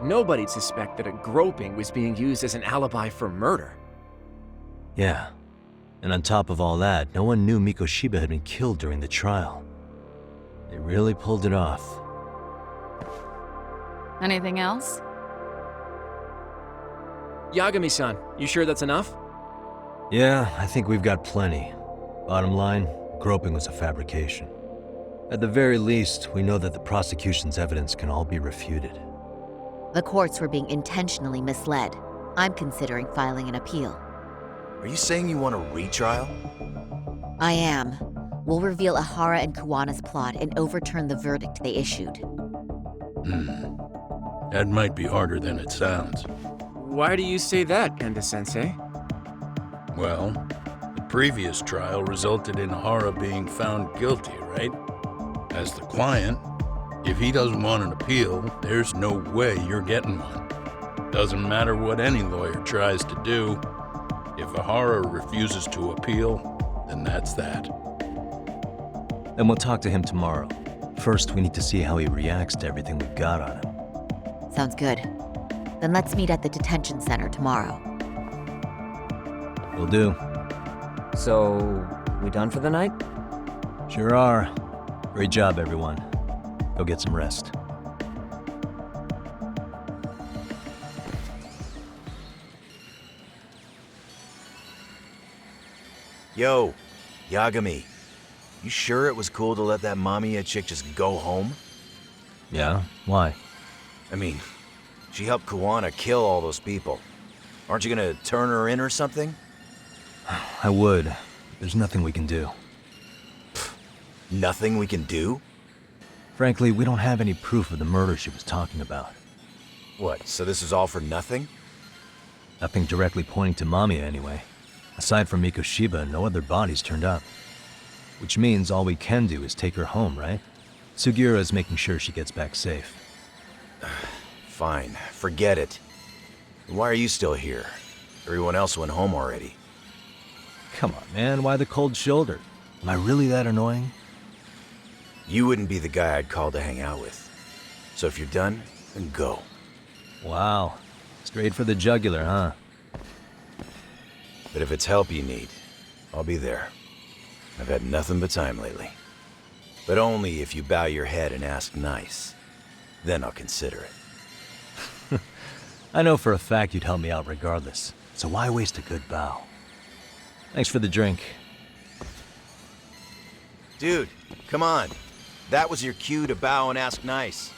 Nobody'd suspect that a groping was being used as an alibi for murder. Yeah. And on top of all that, no one knew Mikoshiba had been killed during the trial. They really pulled it off. Anything else? Yagami-san, you sure that's enough? Yeah, I think we've got plenty. Bottom line, groping was a fabrication. At the very least, we know that the prosecution's evidence can all be refuted. The courts were being intentionally misled. I'm considering filing an appeal. Are you saying you want a retrial? I am. We'll reveal Ehara and Kuwana's plot and overturn the verdict they issued. That might be harder than it sounds. Why do you say that, Enda-sensei? Well, the previous trial resulted in Ehara being found guilty, right? As the client, if he doesn't want an appeal, there's no way you're getting one. Doesn't matter what any lawyer tries to do. If Ehara refuses to appeal, then that's that. Then we'll talk to him tomorrow. First, we need to see how he reacts to everything we've got on him. Sounds good. Then let's meet at the detention center tomorrow. Will do. So, we done for the night? Sure are. Great job, everyone. Go get some rest. Yo, Yagami. You sure it was cool to let that Mamiya chick just go home? Yeah? Why? I mean, she helped Kuwana kill all those people. Aren't you gonna turn her in or something? I would. There's nothing we can do. Nothing we can do? Frankly, we don't have any proof of the murder she was talking about. What, so this is all for nothing? Nothing directly pointing to Mamiya anyway. Aside from Mikoshiba, no other bodies turned up. Which means all we can do is take her home, right? Sugiura is making sure she gets back safe. Fine, forget it. Why are you still here? Everyone else went home already. Come on, man, why the cold shoulder? Am I really that annoying? You wouldn't be the guy I'd call to hang out with. So if you're done, then go. Wow. Straight for the jugular, huh? But if it's help you need, I'll be there. I've had nothing but time lately. But only if you bow your head and ask nice. Then I'll consider it. I know for a fact you'd help me out regardless, so why waste a good bow? Thanks for the drink. Dude, come on. That was your cue to bow and ask nice.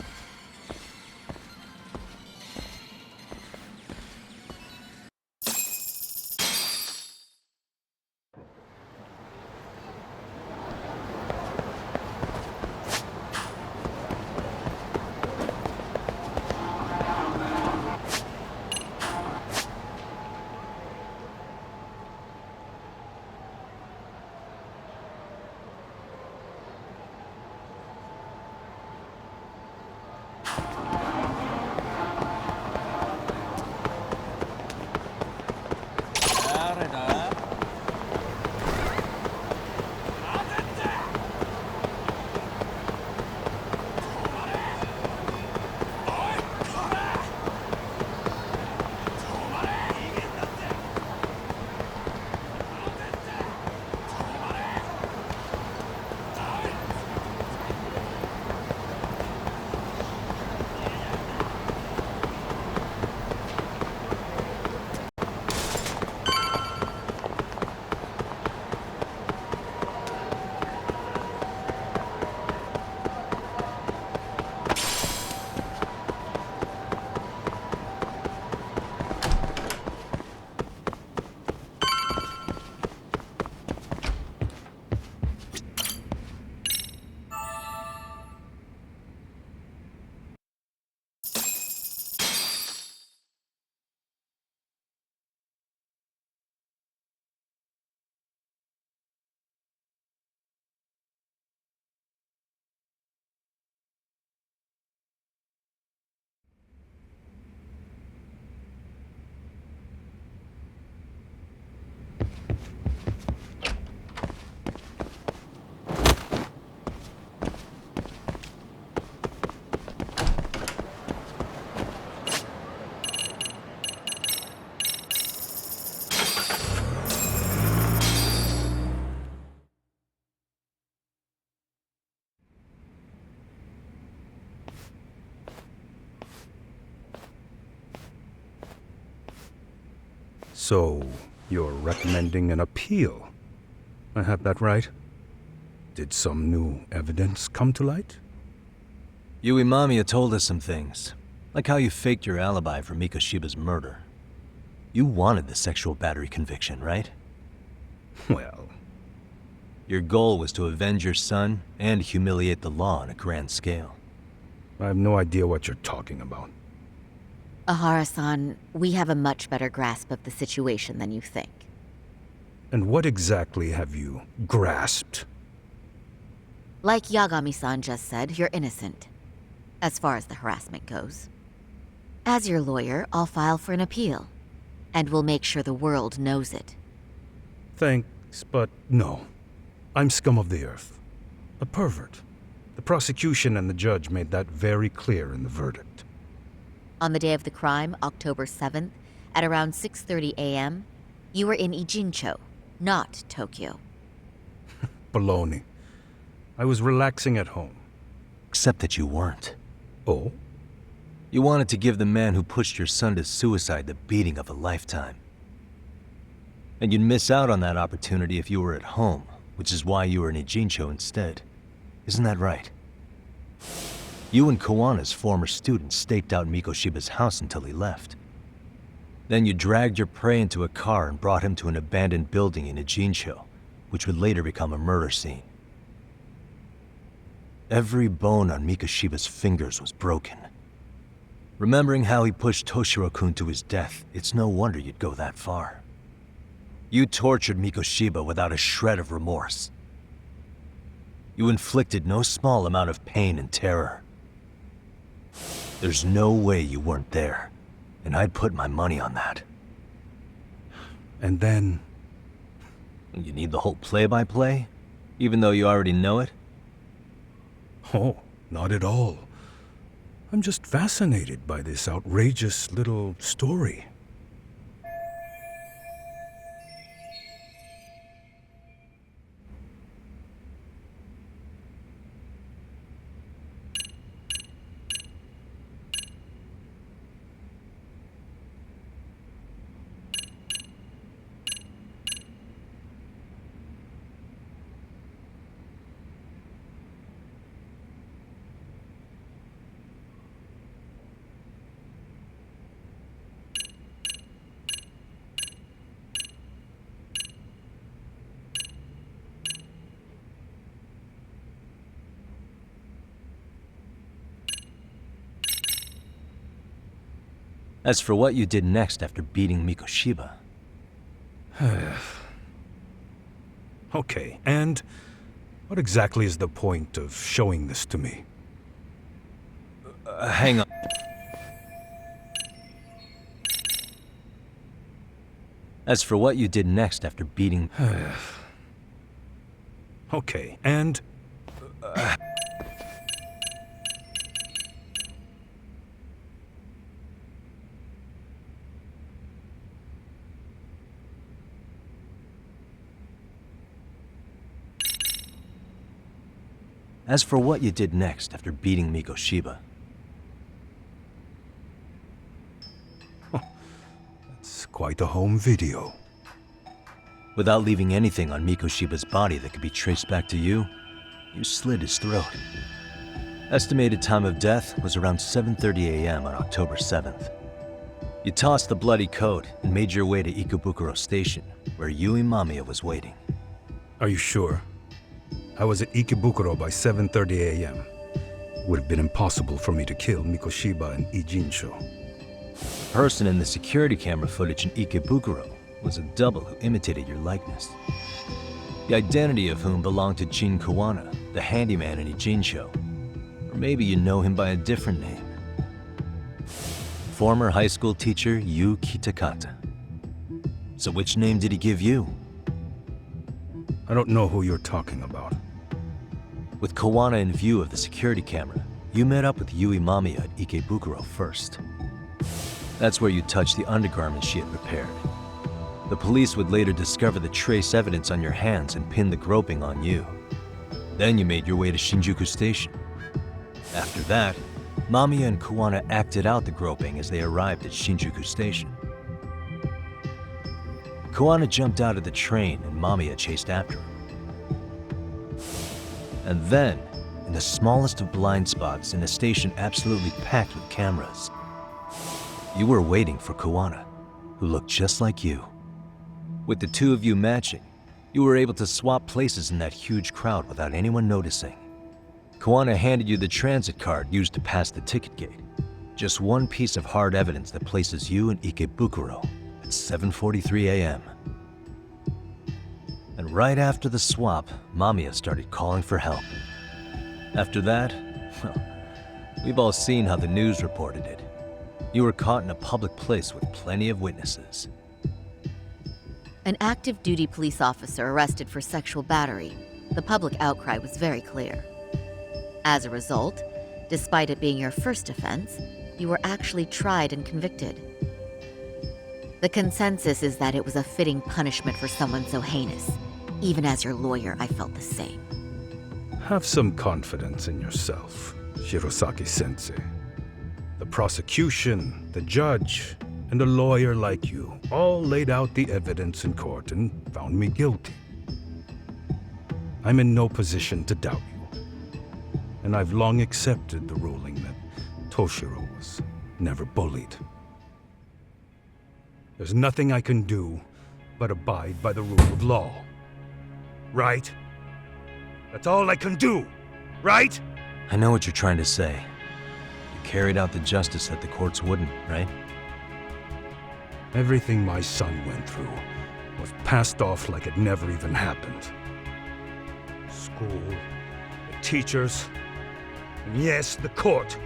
So, you're recommending an appeal? I have that right? Did some new evidence come to light? Yui Mamiya told us some things, like how you faked your alibi for Mikoshiba's murder. You wanted the sexual battery conviction, right? Well... Your goal was to avenge your son and humiliate the law on a grand scale. I have no idea what you're talking about. Ehara-san, we have a much better grasp of the situation than you think. And what exactly have you grasped? Like Yagami-san just said, you're innocent, as far as the harassment goes. As your lawyer, I'll file for an appeal, and we'll make sure the world knows it. Thanks, but no. I'm scum of the earth. A pervert. The prosecution and the judge made that very clear in the verdict. On the day of the crime, October 7th, at around 6:30 a.m., you were in Ijincho, not Tokyo. Baloney. I was relaxing at home. Except that you weren't. Oh? You wanted to give the man who pushed your son to suicide the beating of a lifetime. And you'd miss out on that opportunity if you were at home, which is why you were in Ijincho instead. Isn't that right? You and Kawana's former student staked out Mikoshiba's house until he left. Then you dragged your prey into a car and brought him to an abandoned building in Ijincho, which would later become a murder scene. Every bone on Mikoshiba's fingers was broken. Remembering how he pushed Toshiro-kun to his death, it's no wonder you'd go that far. You tortured Mikoshiba without a shred of remorse. You inflicted no small amount of pain and terror. There's no way you weren't there, and I'd put my money on that. And then... You need the whole play-by-play, even though you already know it? Oh, not at all. I'm just fascinated by this outrageous little story. As for what you did next after beating Mikoshiba... Okay, and what exactly is the point of showing this to me? Hang on. As for what you did next after beating... Okay, and... As for what you did next after beating Mikoshiba... That's quite a home video. Without leaving anything on Mikoshiba's body that could be traced back to you, you slit his throat. Estimated time of death was around 7:30 a.m. on October 7th. You tossed the bloody coat and made your way to Ikebukuro Station, where Yui Mamiya was waiting. Are you sure? I was at Ikebukuro by 7:30 a.m. It would have been impossible for me to kill Mikoshiba in Ijincho. The person in the security camera footage in Ikebukuro was a double who imitated your likeness. The identity of whom belonged to Jin Kawana, the handyman in Ijincho. Or maybe you know him by a different name. Former high school teacher Yu Kitakata. So which name did he give you? I don't know who you're talking about. With Kawana in view of the security camera, you met up with Yui Mamiya at Ikebukuro first. That's where you touched the undergarments she had prepared. The police would later discover the trace evidence on your hands and pin the groping on you. Then you made your way to Shinjuku Station. After that, Mamiya and Kawana acted out the groping as they arrived at Shinjuku Station. Koana jumped out of the train and Mamiya chased after him. And then, in the smallest of blind spots in a station absolutely packed with cameras, you were waiting for Koana, who looked just like you. With the two of you matching, you were able to swap places in that huge crowd without anyone noticing. Koana handed you the transit card used to pass the ticket gate. Just one piece of hard evidence that places you in Ikebukuro at 7:43 a.m. And right after the swap, Mamiya started calling for help. After that, well, we've all seen how the news reported it. You were caught in a public place with plenty of witnesses. An active duty police officer arrested for sexual battery. The public outcry was very clear. As a result, despite it being your first offense, you were actually tried and convicted. The consensus is that it was a fitting punishment for someone so heinous. Even as your lawyer, I felt the same. Have some confidence in yourself, Shirosaki-sensei. The prosecution, the judge, and a lawyer like you all laid out the evidence in court and found me guilty. I'm in no position to doubt you, and I've long accepted the ruling that Toshiro was never bullied. There's nothing I can do but abide by the rule of law. Right? That's all I can do, right? I know what you're trying to say. You carried out the justice that the courts wouldn't, right? Everything my son went through was passed off like it never even happened. School, the teachers, and yes, the court.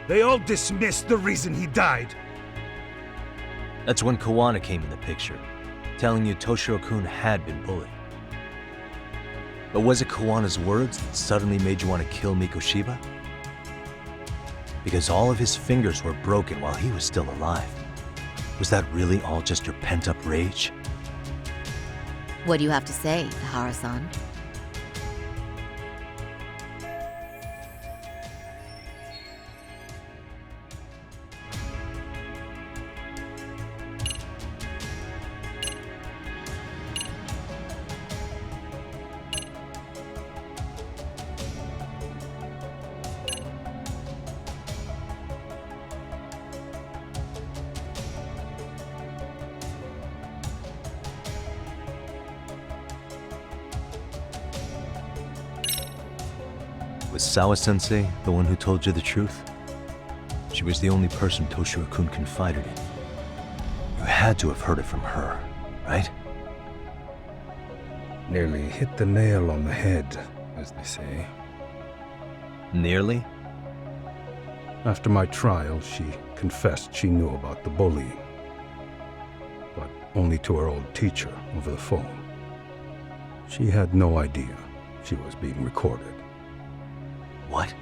They all dismissed the reason he died. That's when Koana came in the picture, telling you Toshiro-kun had been bullied. But was it Koana's words that suddenly made you want to kill Mikoshiba? Because all of his fingers were broken while he was still alive. Was that really all just your pent-up rage? What do you have to say, Ehara-san? Was Sawa-sensei the one who told you the truth? She was the only person Toshiro-kun confided in. You had to have heard it from her, right? Nearly hit the nail on the head, as they say. Nearly? After my trial, she confessed she knew about the bullying. But only to her old teacher over the phone. She had no idea she was being recorded. What?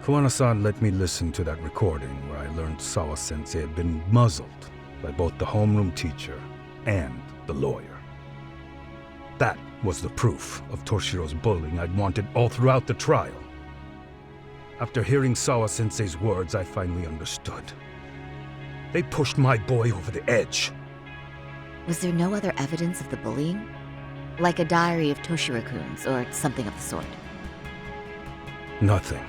Koana-san let me listen to that recording where I learned Sawa-sensei had been muzzled by both the homeroom teacher and the lawyer. That was the proof of Toshiro's bullying I'd wanted all throughout the trial. After hearing Sawa-sensei's words, I finally understood. They pushed my boy over the edge. Was there no other evidence of the bullying? Like a diary of Toshiro-kun's or something of the sort? Nothing.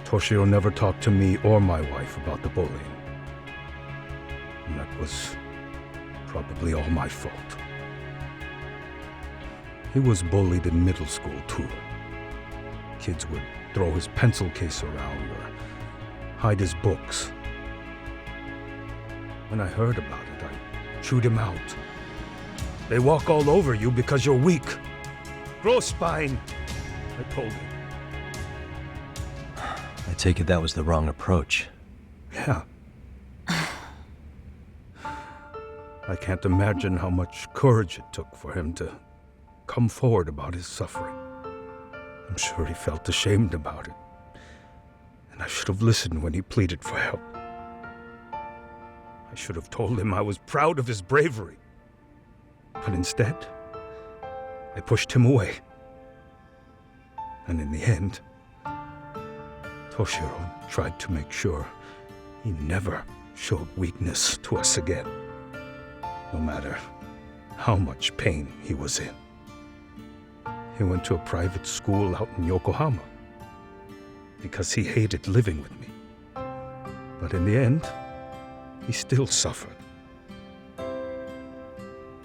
Toshiro never talked to me or my wife about the bullying. And that was probably all my fault. He was bullied in middle school, too. Kids would throw his pencil case around or hide his books. When I heard about it, I chewed him out. They walk all over you because you're weak. Grow spine, I told him. I take it that was the wrong approach. Yeah. I can't imagine how much courage it took for him to come forward about his suffering. I'm sure he felt ashamed about it. And I should have listened when he pleaded for help. I should have told him I was proud of his bravery. But instead, I pushed him away. And in the end, Toshiro tried to make sure he never showed weakness to us again. no matter how much pain he was in. He went to a private school out in Yokohama because he hated living with me. But in the end, he still suffered.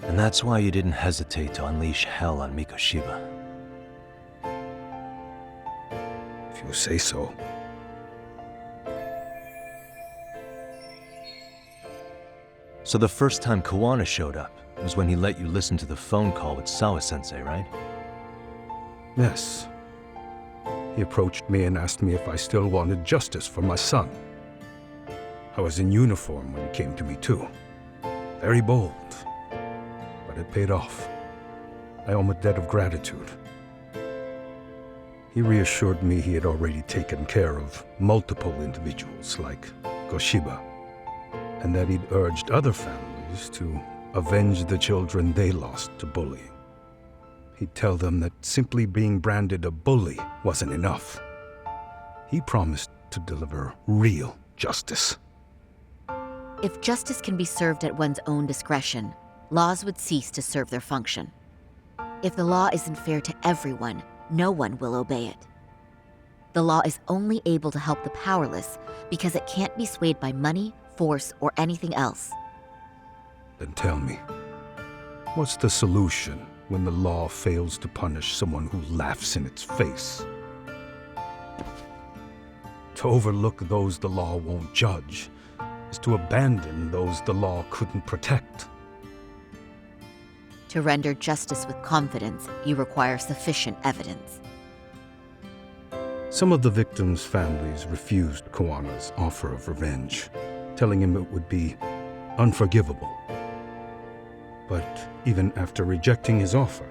And that's why you didn't hesitate to unleash hell on Mikoshiba. If you say so. So the first time Kawana showed up was when he let you listen to the phone call with Sawa-sensei, right? Yes. He approached me and asked me if I still wanted justice for my son. I was in uniform when he came to me too. Very bold. But it paid off. I owe him a debt of gratitude. He reassured me he had already taken care of multiple individuals like Goshiba, and that he'd urged other families to avenge the children they lost to bullying. He'd tell them that simply being branded a bully wasn't enough. He promised to deliver real justice. If justice can be served at one's own discretion, laws would cease to serve their function. If the law isn't fair to everyone, no one will obey it. The law is only able to help the powerless because it can't be swayed by money, force, or anything else. Then tell me, what's the solution when the law fails to punish someone who laughs in its face? To overlook those the law won't judge is to abandon those the law couldn't protect. To render justice with confidence, you require sufficient evidence. Some of the victims' families refused Kawana's offer of revenge, telling him it would be unforgivable. But even after rejecting his offer,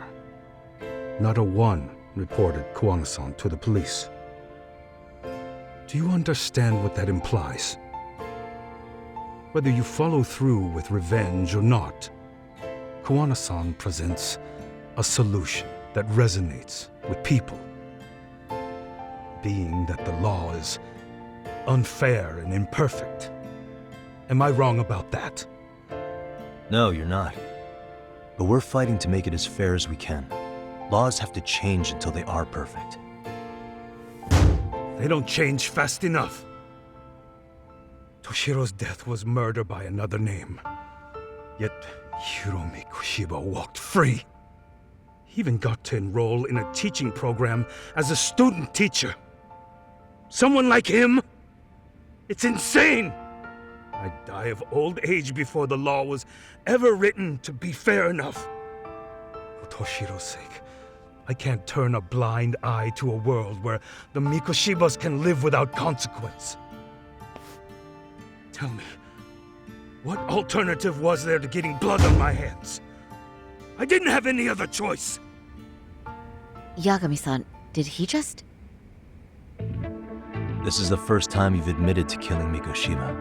not a one reported Kawana-san to the police. Do you understand what that implies? Whether you follow through with revenge or not, Kawana-san presents a solution that resonates with people. Being that the law is unfair and imperfect. Am I wrong about that? No, you're not. But we're fighting to make it as fair as we can. Laws have to change until they are perfect. They don't change fast enough. Toshiro's death was murder by another name. Yet Hiromi Kushiba walked free. He even got to enroll in a teaching program as a student teacher. Someone like him? It's insane! I'd die of old age before the law was ever written to be fair enough. For Toshiro's sake, I can't turn a blind eye to a world where the Mikoshibas can live without consequence. Tell me, what alternative was there to getting blood on my hands? I didn't have any other choice. Yagami-san, did he just... This is the first time you've admitted to killing Mikoshiba.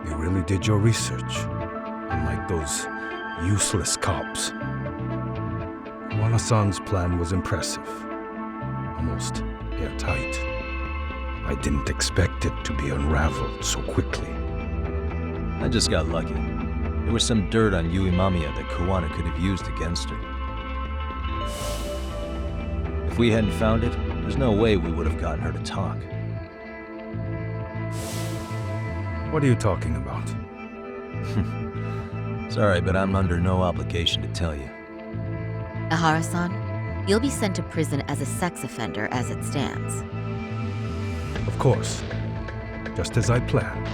You really did your research, unlike those useless cops. Kawana-san's plan was impressive, almost airtight. I didn't expect it to be unraveled so quickly. I just got lucky. There was some dirt on Yui Mamiya that Kawana could have used against her. If we hadn't found it, there's no way we would have gotten her to talk. What are you talking about? Sorry, but I'm under no obligation to tell you. Ehara-san, you'll be sent to prison as a sex offender as it stands. Of course. Just as I planned.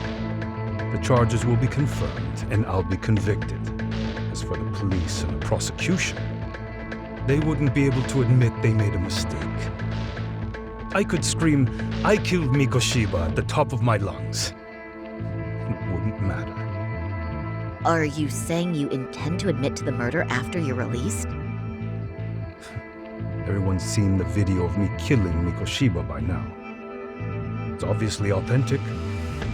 The charges will be confirmed, and I'll be convicted. As for the police and the prosecution, they wouldn't be able to admit they made a mistake. I could scream, "I killed Mikoshiba" at the top of my lungs. It wouldn't matter. Are you saying you intend to admit to the murder after you're released? Everyone's seen the video of me killing Mikoshiba by now. It's obviously authentic,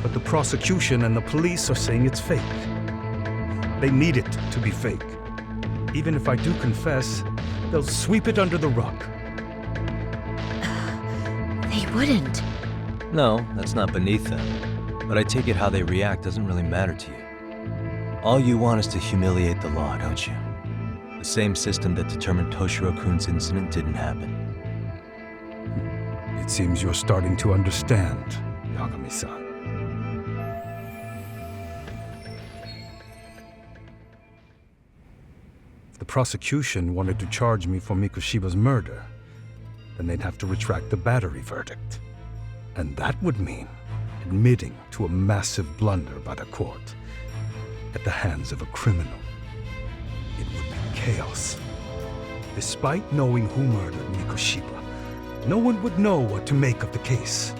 but the prosecution and the police are saying it's fake. They need it to be fake. Even if I do confess, they'll sweep it under the rug. They wouldn't. No, that's not beneath them. But I take it how they react doesn't really matter to you. All you want is to humiliate the law, don't you? The same system that determined Toshiro-kun's incident didn't happen. It seems you're starting to understand, Yagami-san. If the prosecution wanted to charge me for Mikoshiba's murder, then they'd have to retract the battery verdict. And that would mean admitting to a massive blunder by the court at the hands of a criminal. It would be chaos. Despite knowing who murdered Mikoshiba, no one would know what to make of the case.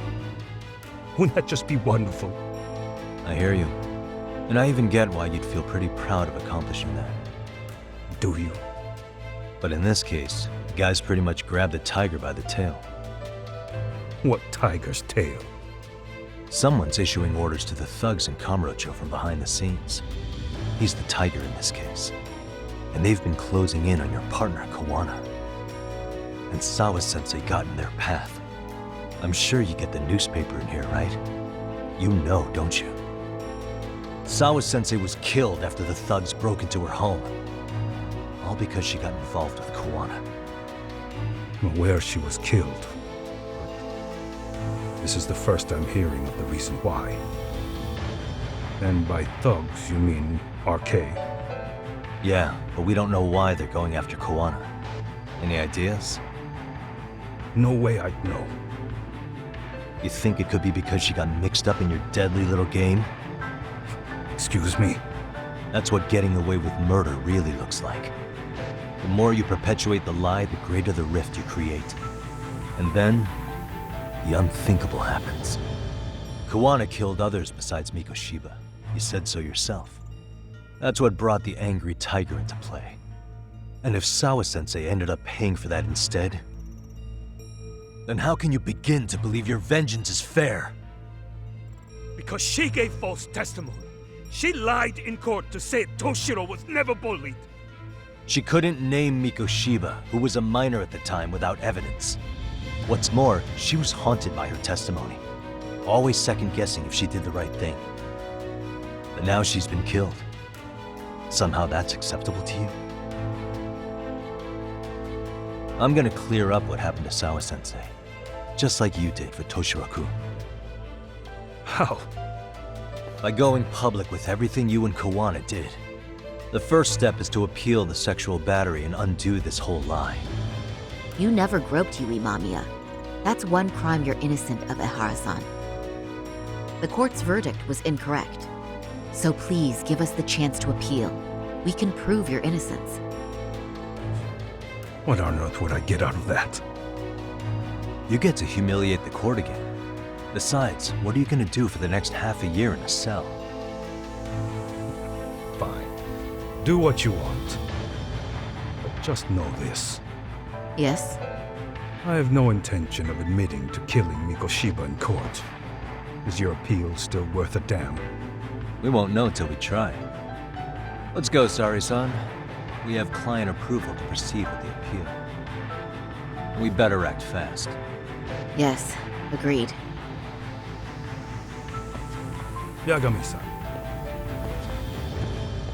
Wouldn't that just be wonderful? I hear you. And I even get why you'd feel pretty proud of accomplishing that. Do you? But in this case, the guy's pretty much grabbed the tiger by the tail. What tiger's tail? Someone's issuing orders to the thugs in Kamurocho from behind the scenes. He's the tiger in this case. And they've been closing in on your partner, Kawana. And Sawa-sensei got in their path. I'm sure you get the newspaper in here, right? You know, don't you? Sawa-sensei was killed after the thugs broke into her home. All because she got involved with Kawana. I'm aware she was killed. This is the first I'm hearing of the reason why. And by thugs, you mean RK? Yeah, but we don't know why they're going after Kawana. Any ideas? No way I'd know. You think it could be because she got mixed up in your deadly little game? Excuse me? That's what getting away with murder really looks like. The more you perpetuate the lie, the greater the rift you create. And then, the unthinkable happens. Kawana killed others besides Mikoshiba. You said so yourself. That's what brought the angry tiger into play. And if Sawa-sensei ended up paying for that instead, then how can you begin to believe your vengeance is fair? Because she gave false testimony. She lied in court to say Toshiro was never bullied. She couldn't name Mikoshiba, who was a minor at the time, without evidence. What's more, she was haunted by her testimony, always second-guessing if she did the right thing. But now she's been killed. Somehow that's acceptable to you? I'm gonna clear up what happened to Sawa-sensei, just like you did for Toshiro-kun. How? By going public with everything you and Kawana did. The first step is to appeal the sexual battery and undo this whole lie. You never groped Yui Mamiya. That's one crime you're innocent of, Ehara-san. The court's verdict was incorrect. So please give us the chance to appeal. We can prove your innocence. What on earth would I get out of that? You get to humiliate the court again. Besides, what are you gonna do for the next half a year in a cell? Fine. Do what you want. But just know this. Yes? I have no intention of admitting to killing Mikoshiba in court. Is your appeal still worth a damn? We won't know till we try. Let's go, Saori-san. We have client approval to proceed with the appeal. We better act fast. Yes, agreed. Yagami-san.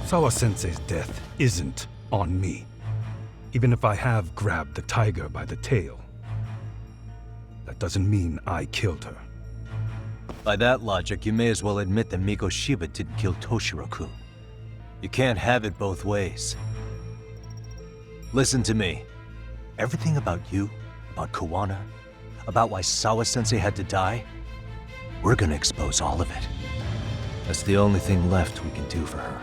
Sawa-sensei's death isn't on me. Even if I have grabbed the tiger by the tail. That doesn't mean I killed her. By that logic, you may as well admit that Mikoshiba didn't kill Toshiro-kun. You can't have it both ways. Listen to me. Everything about you, about Kawana, about why Sawa-sensei had to die, we're gonna expose all of it. That's the only thing left we can do for her.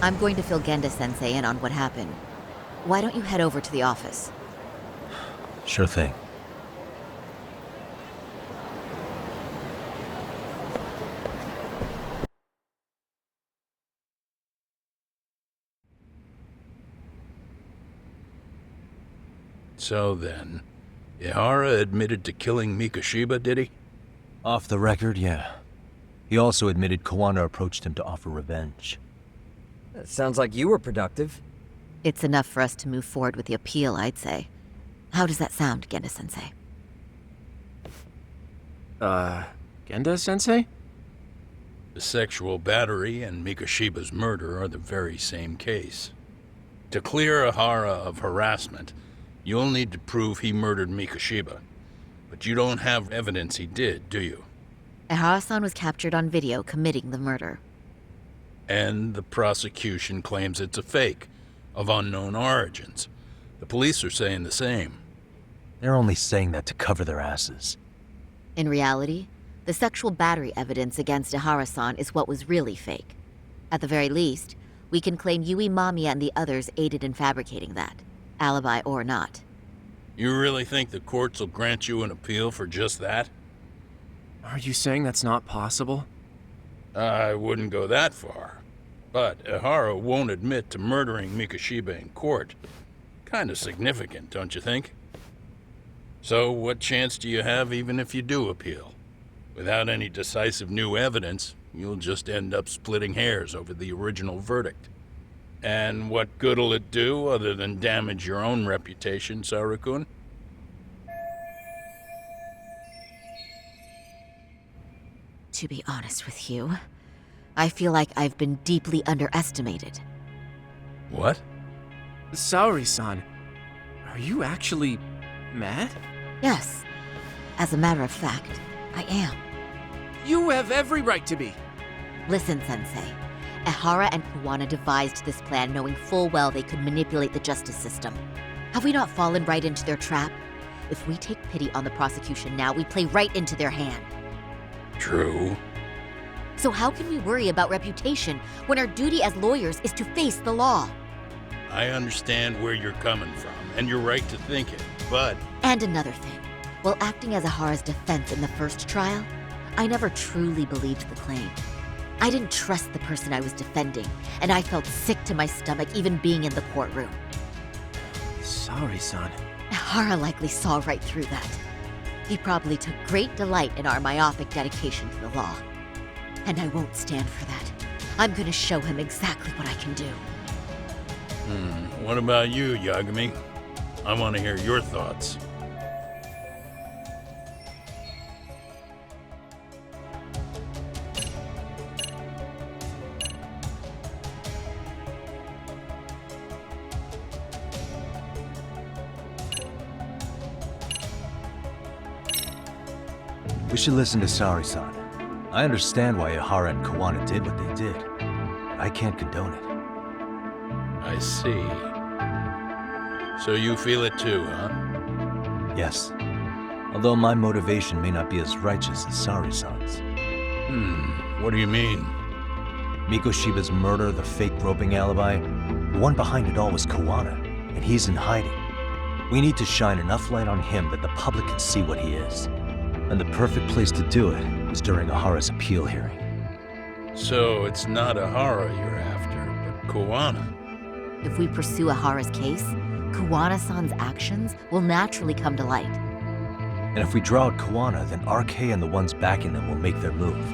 I'm going to fill Genda-sensei in on what happened. Why don't you head over to the office? Sure thing. So then, Ehara admitted to killing Mikoshiba, did he? Off the record, yeah. He also admitted Kawana approached him to offer revenge. That sounds like you were productive. It's enough for us to move forward with the appeal, I'd say. How does that sound, Genda-sensei? Genda-sensei? The sexual battery and Mikoshiba's murder are the very same case. To clear Ehara of harassment, you'll need to prove he murdered Mikoshiba. But you don't have evidence he did, do you? Ehara-san was captured on video committing the murder. And the prosecution claims it's a fake, of unknown origins. The police are saying the same. They're only saying that to cover their asses. In reality, the sexual battery evidence against Ehara-san is what was really fake. At the very least, we can claim Yui Mamiya and the others aided in fabricating that, alibi or not. You really think the courts will grant you an appeal for just that? Are you saying that's not possible? I wouldn't go that far. But Ehara won't admit to murdering Mikoshiba in court. Kinda significant, don't you think? So what chance do you have even if you do appeal? Without any decisive new evidence, you'll just end up splitting hairs over the original verdict. And what good'll it do other than damage your own reputation, Saori-kun? To be honest with you, I feel like I've been deeply underestimated. What? Saori-san, are you actually mad? Yes. As a matter of fact, I am. You have every right to be. Listen, Sensei. Ehara and Kawana devised this plan knowing full well they could manipulate the justice system. Have we not fallen right into their trap? If we take pity on the prosecution now, we play right into their hand. True. So how can we worry about reputation when our duty as lawyers is to face the law? I understand where you're coming from, and you're right to think it, but... And another thing. While acting as Ehara's defense in the first trial, I never truly believed the claim. I didn't trust the person I was defending, and I felt sick to my stomach even being in the courtroom. Saori-san. Ehara likely saw right through that. He probably took great delight in our myopic dedication to the law. And I won't stand for that. I'm gonna show him exactly what I can do. What about you, Yagami? I want to hear your thoughts. We should listen to Saori-san. I understand why Ehara and Kawana did what they did. But I can't condone it. I see. So you feel it too, huh? Yes. Although my motivation may not be as righteous as Saori-san's. What do you mean? Mikoshiba's murder, the fake groping alibi, the one behind it all was Kawana, and he's in hiding. We need to shine enough light on him that the public can see what he is. And the perfect place to do it was during Ehara's appeal hearing. So it's not Ehara you're after, but Kawana. If we pursue Ehara's case, Kawana-san's actions will naturally come to light. And if we draw out Kawana, then RK and the ones backing them will make their move.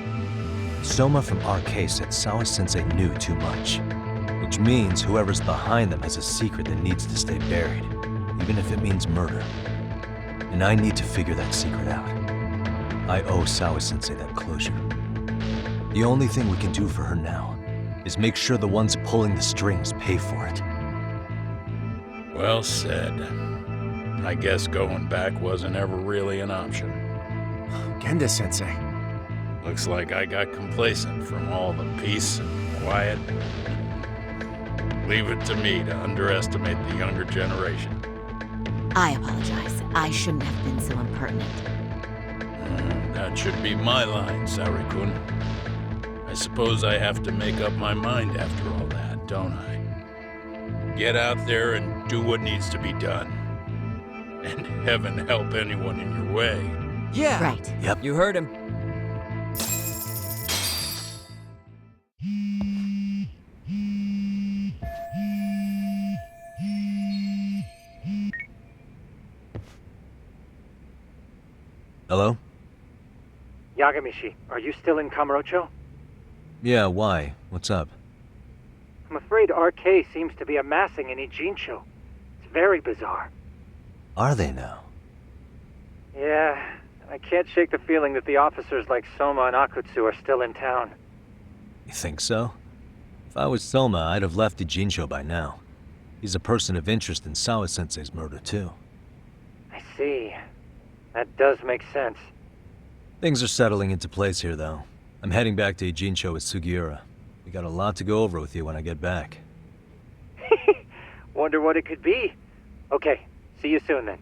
Soma from RK said Sawa-sensei knew too much, which means whoever's behind them has a secret that needs to stay buried, even if it means murder. And I need to figure that secret out. I owe Sawa-sensei that closure. The only thing we can do for her now is make sure the ones pulling the strings pay for it. Well said. I guess going back wasn't ever really an option. Genda-sensei. Looks like I got complacent from all the peace and quiet. Leave it to me to underestimate the younger generation. I apologize. I shouldn't have been so impertinent. That should be my line, Saori-kun. I suppose I have to make up my mind after all that, don't I? Get out there and do what needs to be done. And heaven help anyone in your way. Yeah! Right. Yep. You heard him. Hello? Yagami-shi, are you still in Kamurocho? Yeah, why? What's up? I'm afraid RK seems to be amassing in Ijincho. It's very bizarre. Are they now? Yeah, I can't shake the feeling that the officers like Soma and Akutsu are still in town. You think so? If I was Soma, I'd have left Ijincho by now. He's a person of interest in Sawa-sensei's murder, too. I see. That does make sense. Things are settling into place here, though. I'm heading back to Ijincho with Sugiura. We got a lot to go over with you when I get back. Wonder what it could be. Okay, see you soon then.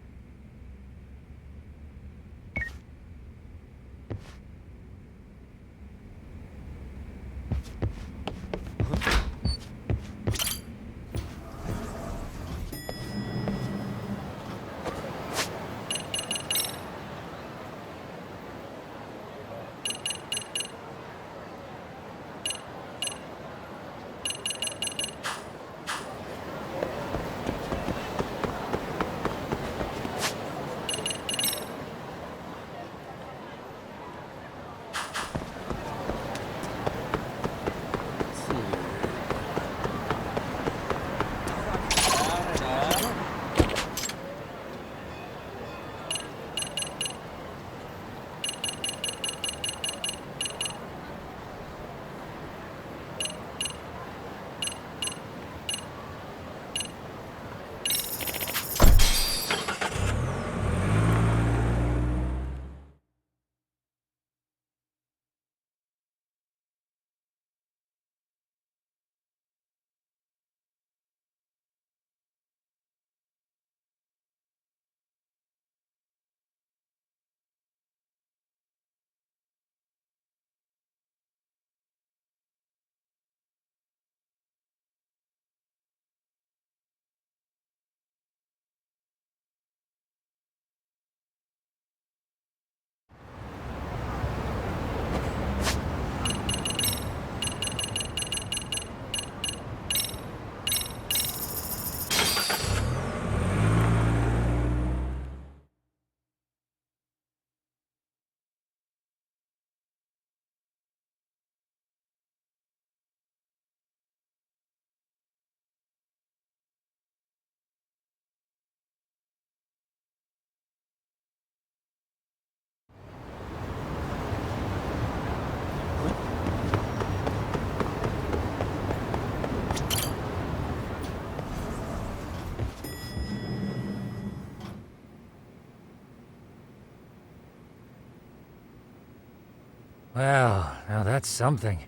Well, now that's something.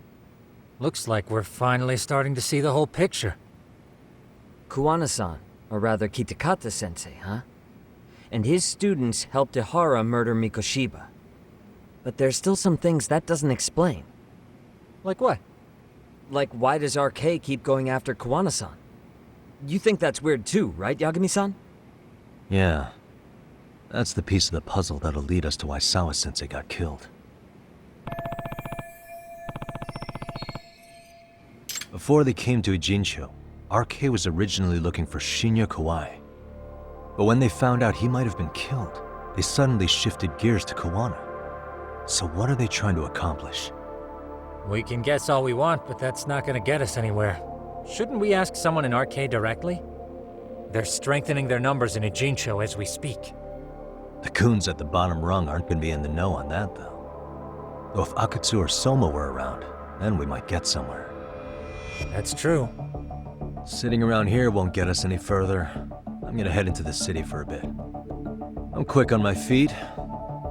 Looks like we're finally starting to see the whole picture. Kuwana-san, or rather Kitakata-sensei, huh? And his students helped Ehara murder Mikoshiba. But there's still some things that doesn't explain. Like what? Like, why does RK keep going after Kuwana-san? You think that's weird too, right, Yagami-san? Yeah. That's the piece of the puzzle that'll lead us to why Sawa-sensei got killed. Before they came to Ijincho, RK was originally looking for Shinya Kawai. But when they found out he might have been killed, they suddenly shifted gears to Kawana. So what are they trying to accomplish? We can guess all we want, but that's not gonna get us anywhere. Shouldn't we ask someone in RK directly? They're strengthening their numbers in Ijincho as we speak. The goons at the bottom rung aren't gonna be in the know on that, though. Though if Akutsu or Soma were around, then we might get somewhere. That's true. Sitting around here won't get us any further. I'm gonna head into the city for a bit. I'm quick on my feet.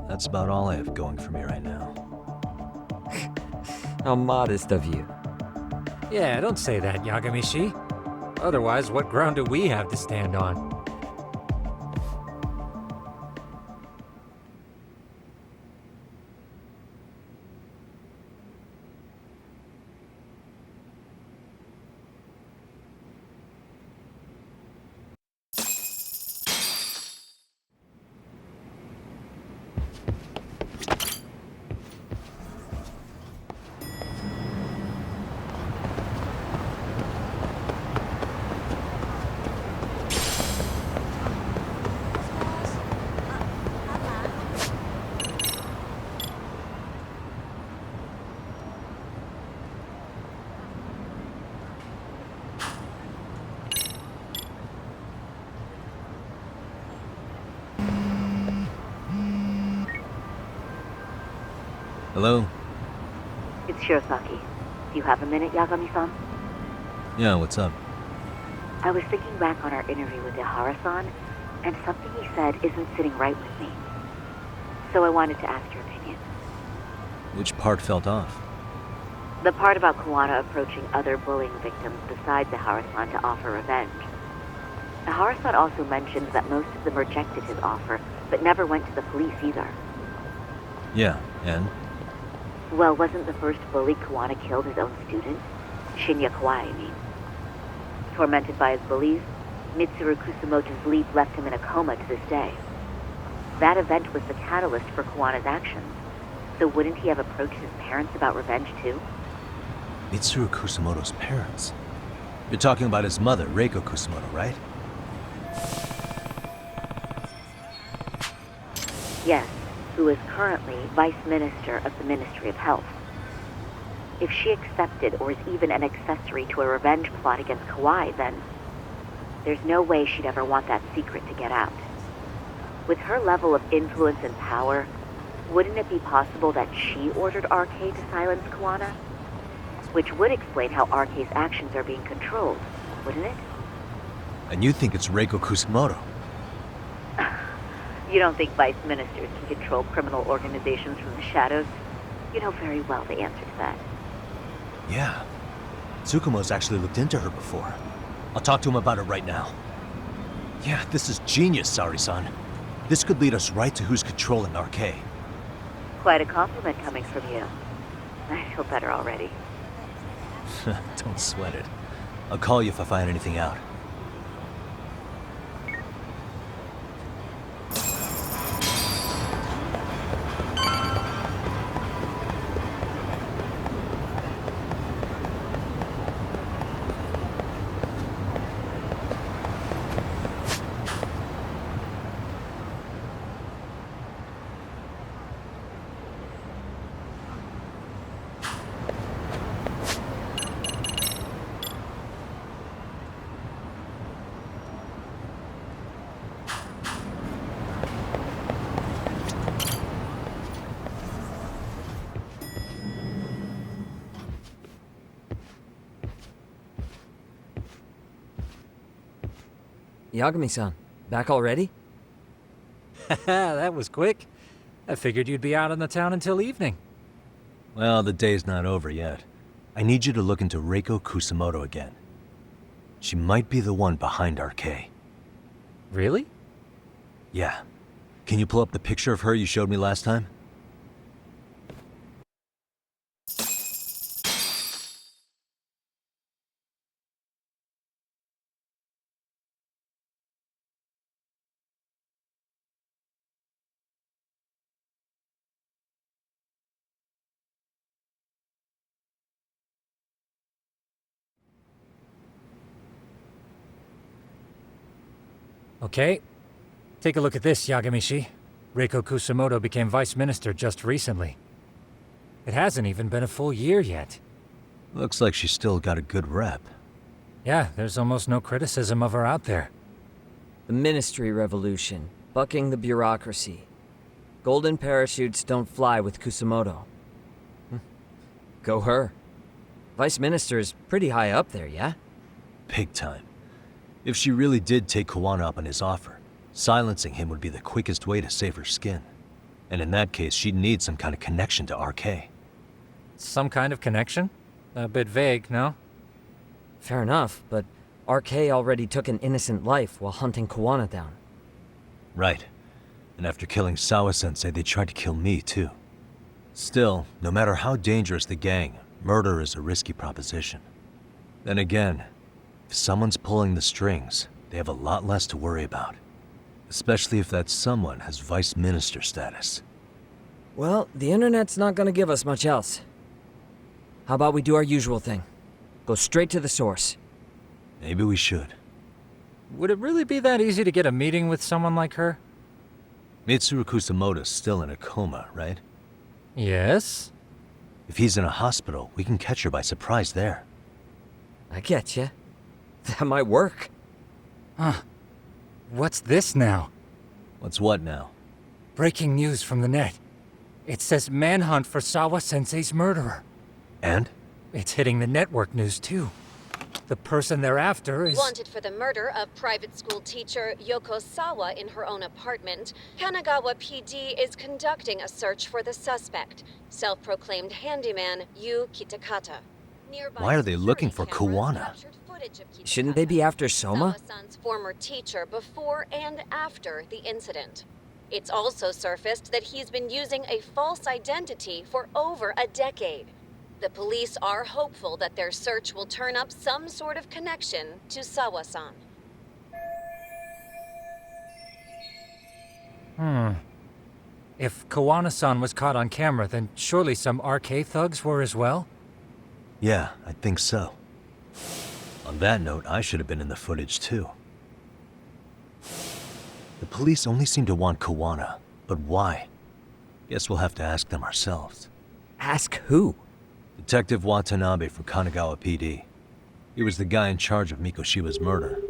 That's about all I have going for me right now. How modest of you. Yeah, don't say that, Yagami-shi. Otherwise, what ground do we have to stand on? Hello? It's Shirosaki. Do you have a minute, Yagami-san? Yeah, what's up? I was thinking back on our interview with Ehara-san, and something he said isn't sitting right with me. So I wanted to ask your opinion. Which part felt off? The part about Kuwana approaching other bullying victims besides Ehara-san to offer revenge. Ehara-san also mentioned that most of them rejected his offer, but never went to the police either. Yeah, and? Well, wasn't the first bully Kuwana killed his own student? Shinya Kawai, I mean. Tormented by his bullies, Mitsuru Kusumoto's leap left him in a coma to this day. That event was the catalyst for Kuwana's actions, so wouldn't he have approached his parents about revenge too? Mitsuru Kusumoto's parents? You're talking about his mother, Reiko Kusumoto, right? Yes, who is currently Vice Minister of the Ministry of Health. If she accepted or is even an accessory to a revenge plot against Kawai, then there's no way she'd ever want that secret to get out. With her level of influence and power, wouldn't it be possible that she ordered RK to silence Kuwana? Which would explain how RK's actions are being controlled, wouldn't it? And you think it's Reiko Kusumoto? You don't think vice ministers can control criminal organizations from the shadows? You know very well the answer to that. Yeah. Tsukumo's actually looked into her before. I'll talk to him about it right now. Yeah, this is genius, Saori-san. This could lead us right to who's controlling RK. Quite a compliment coming from you. I feel better already. Don't sweat it. I'll call you if I find anything out. Yagami-san, back already? That was quick. I figured you'd be out in the town until evening. Well, the day's not over yet. I need you to look into Reiko Kusumoto again. She might be the one behind RK. Really? Yeah. Can you pull up the picture of her you showed me last time? Okay. Take a look at this, Yagami-shi. Reiko Kusumoto became vice minister just recently. It hasn't even been a full year yet. Looks like she's still got a good rep. Yeah, there's almost no criticism of her out there. The Ministry Revolution, bucking the bureaucracy. Golden parachutes don't fly with Kusumoto. Go her. Vice Minister's pretty high up there, yeah? Big time. If she really did take Kuwana up on his offer, silencing him would be the quickest way to save her skin. And in that case, she'd need some kind of connection to RK. Some kind of connection? A bit vague, no? Fair enough, but RK already took an innocent life while hunting Kuwana down. Right. And after killing Sawa-sensei, they tried to kill me, too. Still, no matter how dangerous the gang, murder is a risky proposition. Then again, if someone's pulling the strings, they have a lot less to worry about. Especially if that someone has vice minister status. Well, the internet's not gonna give us much else. How about we do our usual thing? Go straight to the source. Maybe we should. Would it really be that easy to get a meeting with someone like her? Mitsuru Kusumoto's still in a coma, right? Yes? If he's in a hospital, we can catch her by surprise there. I get ya. That might work. Huh. What's this now? What's what now? Breaking news from the net. It says manhunt for Sawa-sensei's murderer. And? It's hitting the network news, too. The person they're after is... Wanted for the murder of private school teacher Yoko Sawa in her own apartment, Kanagawa PD is conducting a search for the suspect, self-proclaimed handyman Yu Kitakata. Why are they looking for Kawana? Shouldn't they be after Soma? Sawa-san's former teacher before and after the incident. It's also surfaced that he's been using a false identity for over a decade. The police are hopeful that their search will turn up some sort of connection to Sawa-san. If Kawana-san was caught on camera, then surely some RK thugs were as well? Yeah, I think so. On that note, I should have been in the footage too. The police only seem to want Kawana, but why? Guess we'll have to ask them ourselves. Ask who? Detective Watanabe from Kanagawa PD. He was the guy in charge of Mikoshiba's murder.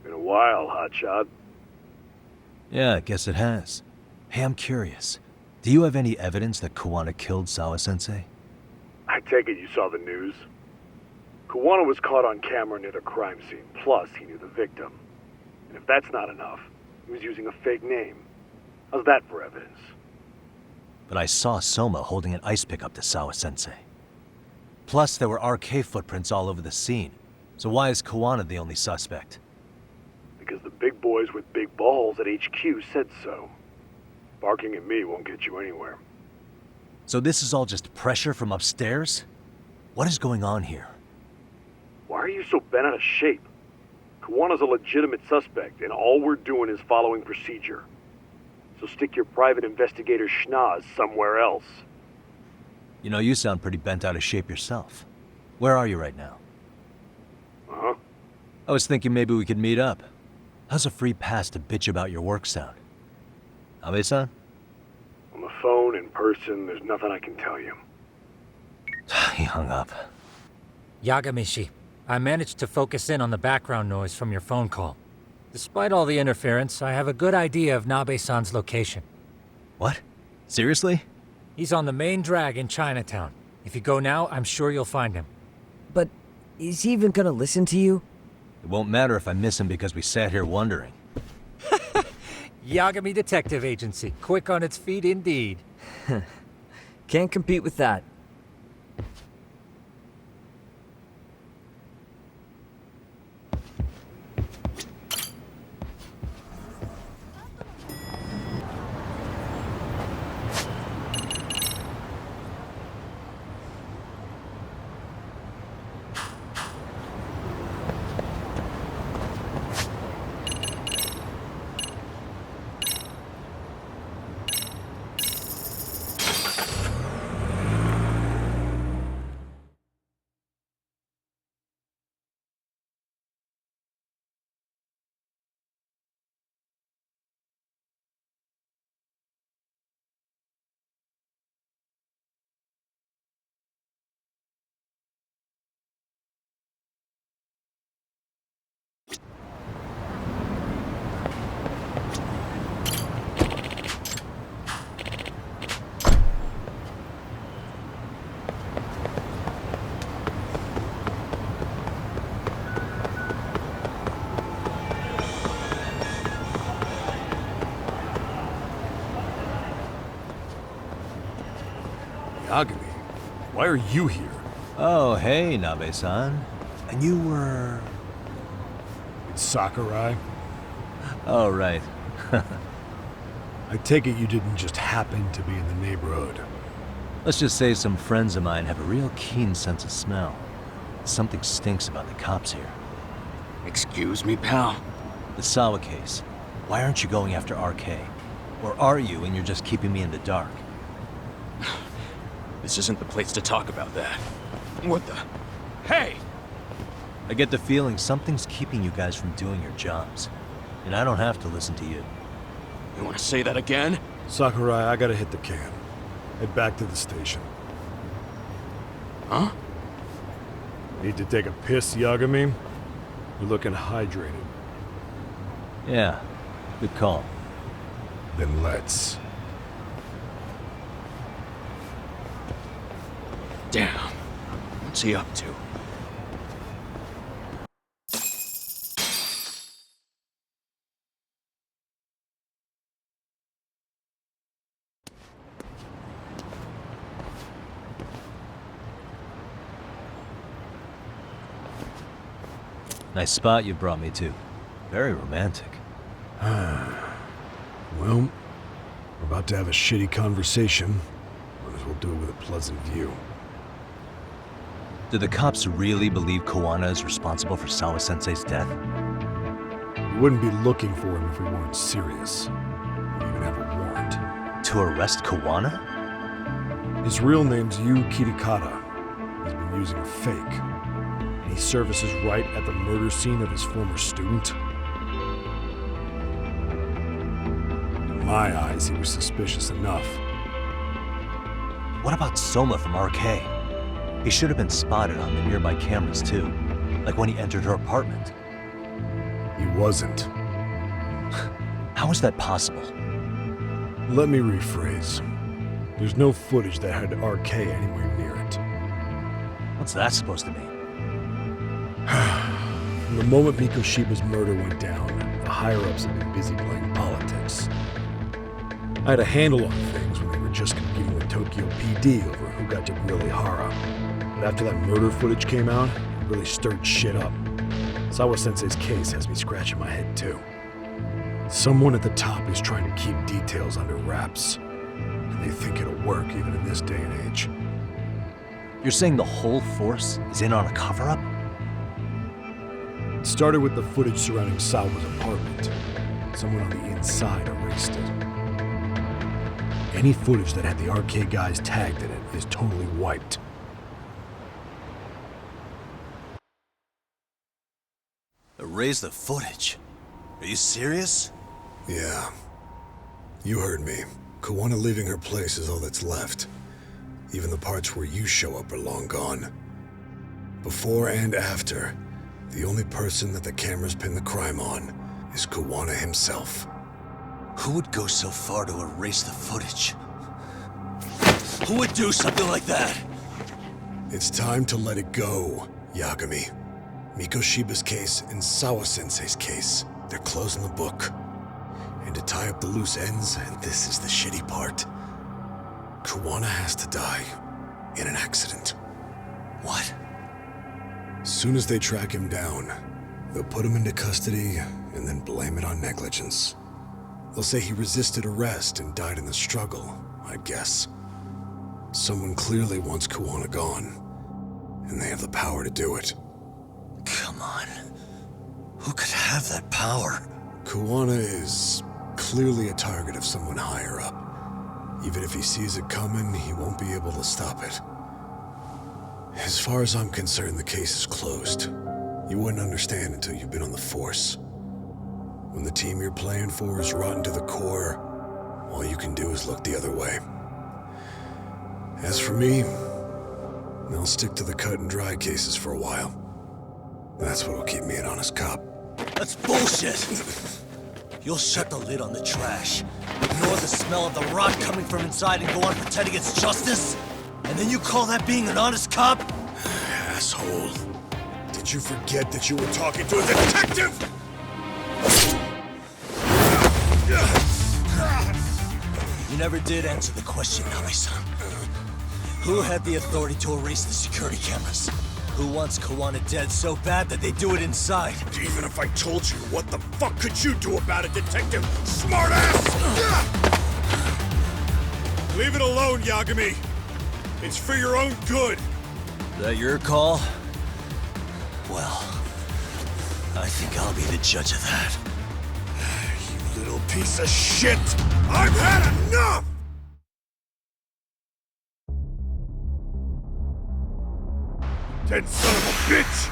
Been a while, hotshot. Yeah, I guess it has. Hey, I'm curious. Do you have any evidence that Kawana killed Sawa-sensei? I take it you saw the news. Kawana was caught on camera near the crime scene, plus he knew the victim. And if that's not enough, he was using a fake name. How's that for evidence? But I saw Soma holding an ice pick up to Sawa-sensei. Plus, there were RK footprints all over the scene. So why is Kawana the only suspect? Because the big boys with big balls at HQ said so. Barking at me won't get you anywhere. So this is all just pressure from upstairs? What is going on here? Why are you so bent out of shape? Kawana's a legitimate suspect, and all we're doing is following procedure. So stick your private investigator schnoz somewhere else. You know, you sound pretty bent out of shape yourself. Where are you right now? Uh-huh. I was thinking maybe we could meet up. How's a free pass to bitch about your work sound? Abe-san? On the phone, in person, there's nothing I can tell you. He hung up. Yagami-shi, I managed to focus in on the background noise from your phone call. Despite all the interference, I have a good idea of Nabe-san's location. What? Seriously? He's on the main drag in Chinatown. If you go now, I'm sure you'll find him. But is he even gonna listen to you? It won't matter if I miss him because we sat here wondering. Yagami Detective Agency, quick on its feet indeed. Can't compete with that. Yagami, why are you here? Oh, hey, Nabe-san. And you were... It's Sakurai. Oh, right. I take it you didn't just happen to be in the neighborhood. Let's just say some friends of mine have a real keen sense of smell. Something stinks about the cops here. Excuse me, pal? The Sawa case. Why aren't you going after RK? Or are you and you're just keeping me in the dark? This isn't the place to talk about that. What the... Hey! I get the feeling something's keeping you guys from doing your jobs. And I don't have to listen to you. You want to say that again? Sakurai, I gotta hit the can. Head back to the station. Huh? Need to take a piss, Yagami? You're looking hydrated. Yeah, good call. Then let's. Damn. What's he up to? Nice spot you brought me to. Very romantic. Well, we're about to have a shitty conversation. Might as well do it with a pleasant view. Do the cops really believe Kawana is responsible for Sawa-sensei's death? We wouldn't be looking for him if we weren't serious. We even have a warrant. To arrest Kawana? His real name's Yu Kitakata. He's been using a fake. And he surfaces right at the murder scene of his former student. In my eyes, he was suspicious enough. What about Soma from RK? He should have been spotted on the nearby cameras too, like when he entered her apartment. He wasn't. How is that possible? Let me rephrase. There's no footage that had RK anywhere near it. What's that supposed to mean? From the moment Mikoshiba's murder went down, the higher-ups have been busy playing politics. I had a handle on things when they were just competing with Tokyo PD over who got to grill Ehara. But after that murder footage came out, it really stirred shit up. Sawa-sensei's case has me scratching my head too. Someone at the top is trying to keep details under wraps. And they think it'll work even in this day and age. You're saying the whole force is in on a cover-up? It started with the footage surrounding Sawa's apartment. Someone on the inside erased it. Any footage that had the RK guys tagged in it is totally wiped. Erase the footage? Are you serious? Yeah. You heard me. Kawana leaving her place is all that's left. Even the parts where you show up are long gone. Before and after, the only person that the cameras pin the crime on is Kawana himself. Who would go so far to erase the footage? Who would do something like that? It's time to let it go, Yagami. Mikoshiba's case and Sawa-sensei's case, they're closing the book. And to tie up the loose ends, and this is the shitty part, Kawana has to die in an accident. What? As soon as they track him down, they'll put him into custody and then blame it on negligence. They'll say he resisted arrest and died in the struggle, I guess. Someone clearly wants Kawana gone, and they have the power to do it. Come on. Who could have that power? Kawana is clearly a target of someone higher up. Even if he sees it coming, he won't be able to stop it. As far as I'm concerned, the case is closed. You wouldn't understand until you've been on the force. When the team you're playing for is rotten to the core, all you can do is look the other way. As for me, I'll stick to the cut and dry cases for a while. That's what'll keep me an honest cop. That's bullshit! You'll shut the lid on the trash, ignore the smell of the rot coming from inside and go on pretending it's justice? And then you call that being an honest cop? Asshole. Did you forget that you were talking to a detective? You never did answer the question, Nami-san. Who had the authority to erase the security cameras? Who wants Kawana dead so bad that they do it inside? Even if I told you, what the fuck could you do about it, detective? Smartass! Leave it alone, Yagami. It's for your own good. Is that your call? Well, I think I'll be the judge of that. You little piece of shit! I've had enough! Dead son of a bitch!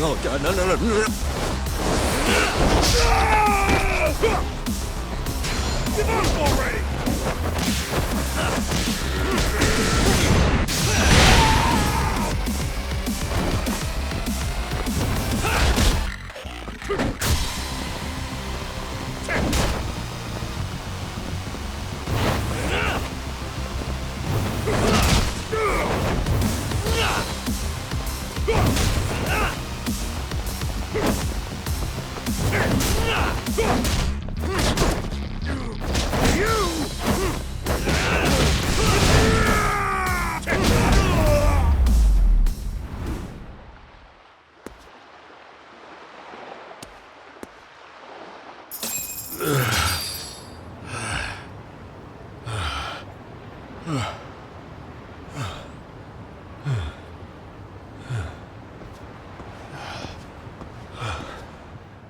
Oh god, no, no, no, no. Give up already!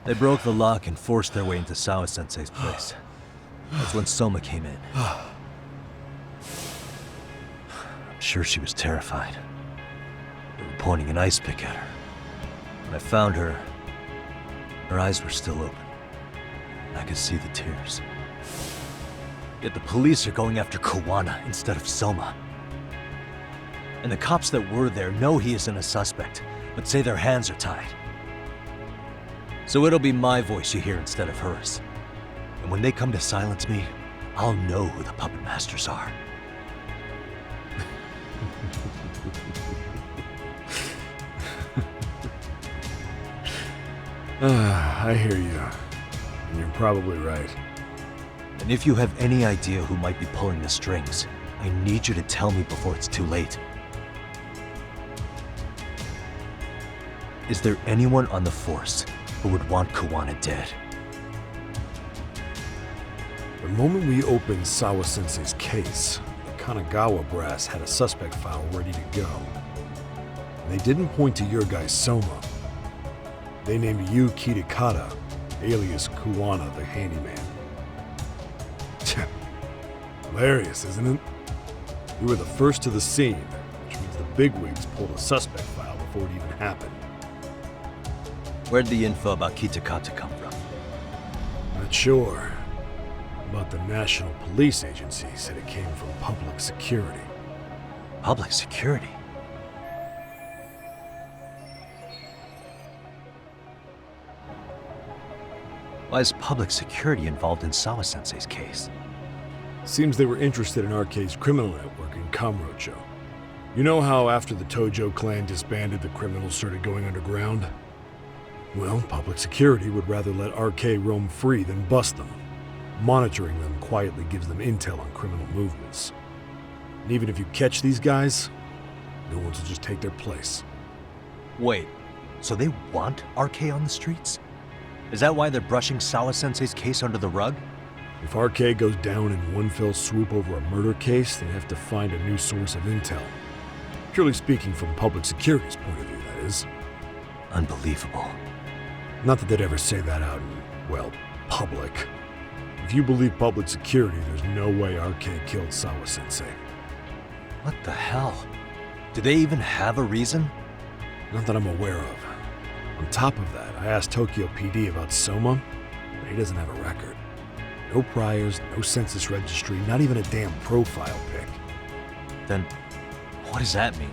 They broke the lock and forced their way into Sawa-sensei's place. That's when Soma came in. I'm sure she was terrified. They were pointing an ice pick at her. When I found her, her eyes were still open. I could see the tears. Yet the police are going after Kawana instead of Soma. And the cops that were there know he isn't a suspect, but say their hands are tied. So it'll be my voice you hear instead of hers. And when they come to silence me, I'll know who the puppet masters are. I hear you. And you're probably right. And if you have any idea who might be pulling the strings, I need you to tell me before it's too late. Is there anyone on the force who would want Kawana dead? The moment we opened Sawa-sensei's case, the Kanagawa brass had a suspect file ready to go. They didn't point to your guy Soma. They named you Kitakata, alias Kawana the handyman. Hilarious, isn't it? We were the first to the scene, which means the bigwigs pulled a suspect file before it even happened. Where'd the info about Kitakata come from? Not sure. But the National Police Agency said it came from public security. Public security? Why is public security involved in Sawa-sensei's case? Seems they were interested in RK's criminal network in Kamurocho. You know how after the Tojo clan disbanded, the criminals started going underground? Well, public security would rather let RK roam free than bust them. Monitoring them quietly gives them intel on criminal movements. And even if you catch these guys, new ones will just take their place. Wait, so they want RK on the streets? Is that why they're brushing Sawa-sensei's case under the rug? If RK goes down in one fell swoop over a murder case, they'd have to find a new source of intel. Purely speaking, from public security's point of view, that is. Unbelievable. Not that they'd ever say that out in, well, public. If you believe public security, there's no way RK killed Sawa-sensei. What the hell? Do they even have a reason? Not that I'm aware of. On top of that, I asked Tokyo PD about Soma, but he doesn't have a record. No priors, no census registry, not even a damn profile pic. Then, what does that mean?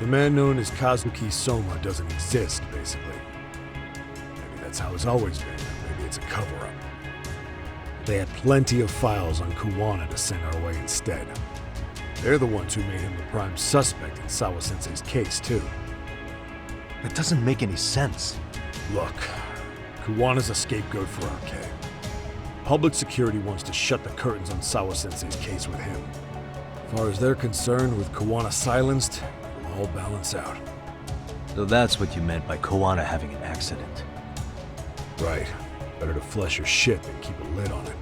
The man known as Kazuki Soma doesn't exist, basically. Maybe that's how it's always been, or maybe it's a cover-up. They had plenty of files on Kawana to send our way instead. They're the ones who made him the prime suspect in Sawa-sensei's case, too. That doesn't make any sense. Look, Kawana's a scapegoat for RK. Public security wants to shut the curtains on Sawa-sensei's case with him. As far as they're concerned, with Kawana silenced, it'll all balance out. So that's what you meant by Kawana having an accident. Right. Better to flush your shit than keep a lid on it.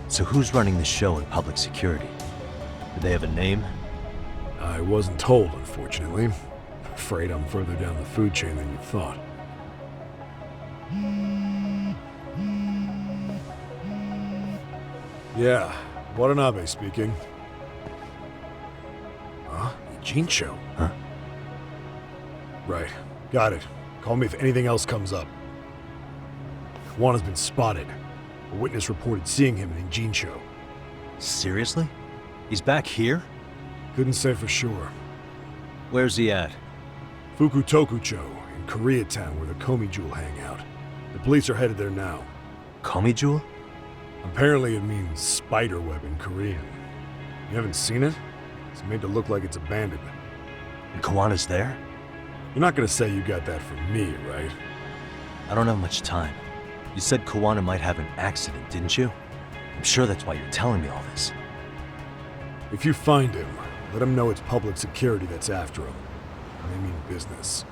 So who's running the show in public security? Do they have a name? I wasn't told, unfortunately. Afraid I'm further down the food chain than you thought. Yeah, Watanabe speaking. Huh? Jincho? Huh? Right. Got it. Call me if anything else comes up. Kawana's been spotted. A witness reported seeing him in Jincho. Seriously? He's back here? Couldn't say for sure. Where's he at? Fukutokucho, in Koreatown, where the Komi Jewel hang out. The police are headed there now. Komi Jewel? Apparently it means spider web in Korean. You haven't seen it? It's made to look like it's abandoned. And Kawana's there? You're not gonna say you got that from me, right? I don't have much time. You said Kawana might have an accident, didn't you? I'm sure that's why you're telling me all this. If you find him, let him know it's public security that's after him. I mean business.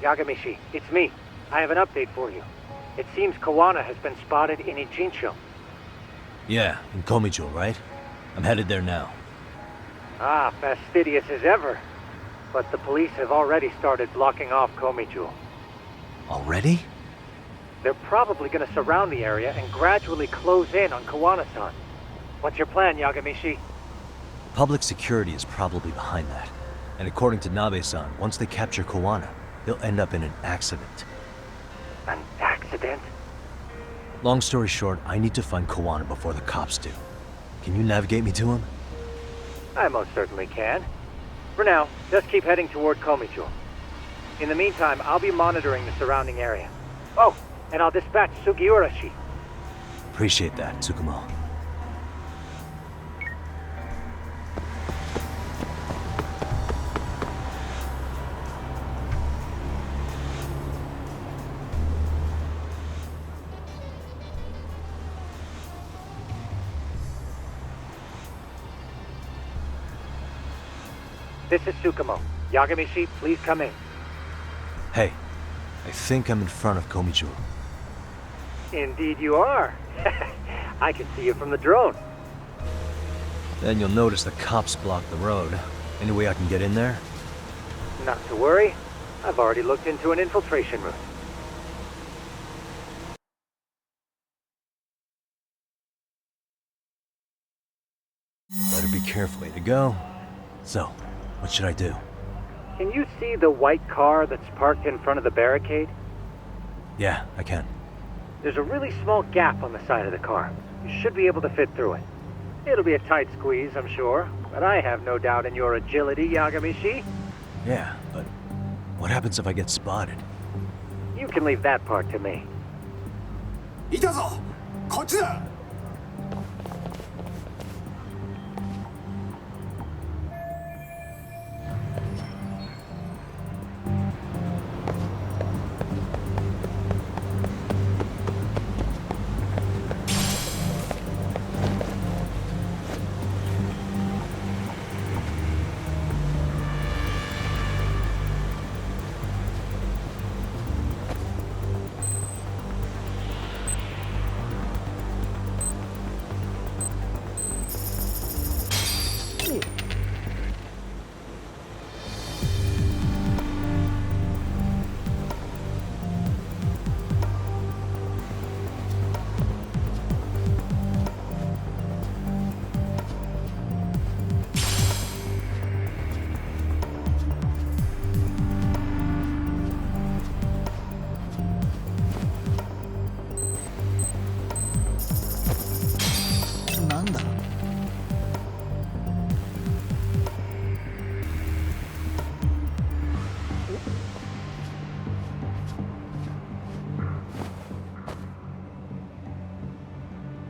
Yagami-shi, it's me. I have an update for you. It seems Kawana has been spotted in Ijincho. Yeah, in Komi Jewel, right? I'm headed there now. Ah, fastidious as ever. But the police have already started blocking off Komi Jewel. Already? They're probably gonna surround the area and gradually close in on Kawana-san. What's your plan, Yagami-shi? Public security is probably behind that. And according to Nabe-san, once they capture Kawana, they'll end up in an accident. An accident? Long story short, I need to find Kawana before the cops do. Can you navigate me to him? I most certainly can. For now, just keep heading toward Komi-jewel. In the meantime, I'll be monitoring the surrounding area. Oh, and I'll dispatch Sugiura-shi. Appreciate that, Tsukumo. This is Tsukumo. Yagami-shi, please come in. Hey, I think I'm in front of Komi Jewel. Indeed you are. I can see you from the drone. Then you'll notice the cops block the road. Any way I can get in there? Not to worry. I've already looked into an infiltration route. Better be careful. Way to go. So, what should I do? Can you see the white car that's parked in front of the barricade? Yeah, I can. There's a really small gap on the side of the car. You should be able to fit through it. It'll be a tight squeeze, I'm sure, but I have no doubt in your agility, Yagami-shi. Yeah, but what happens if I get spotted? You can leave that part to me. いたぞ! こっちだ!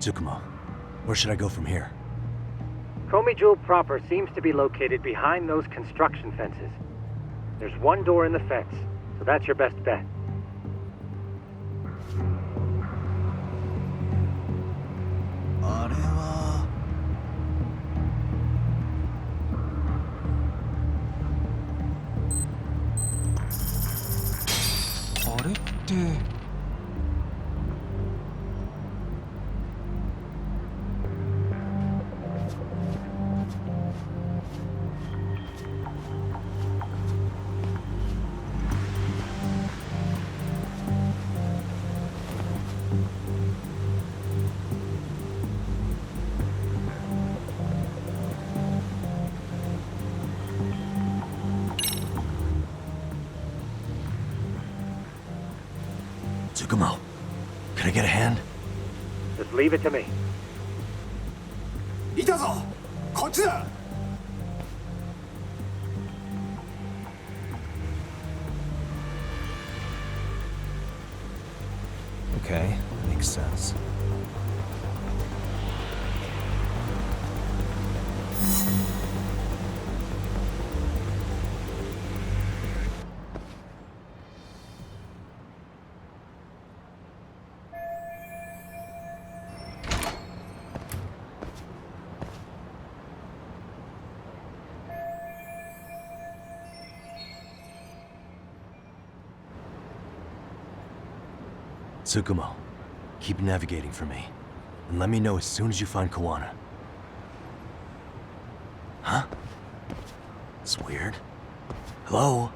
Tsukumo, where should I go from here? Komijul proper seems to be located behind those construction fences. There's one door in the fence, so that's your best bet. Tsukumo, can I get a hand? Just leave it to me. いたぞこっちだ Okay, makes sense. Tsukumo, keep navigating for me, and let me know as soon as you find Kawana. Huh? It's weird. Hello?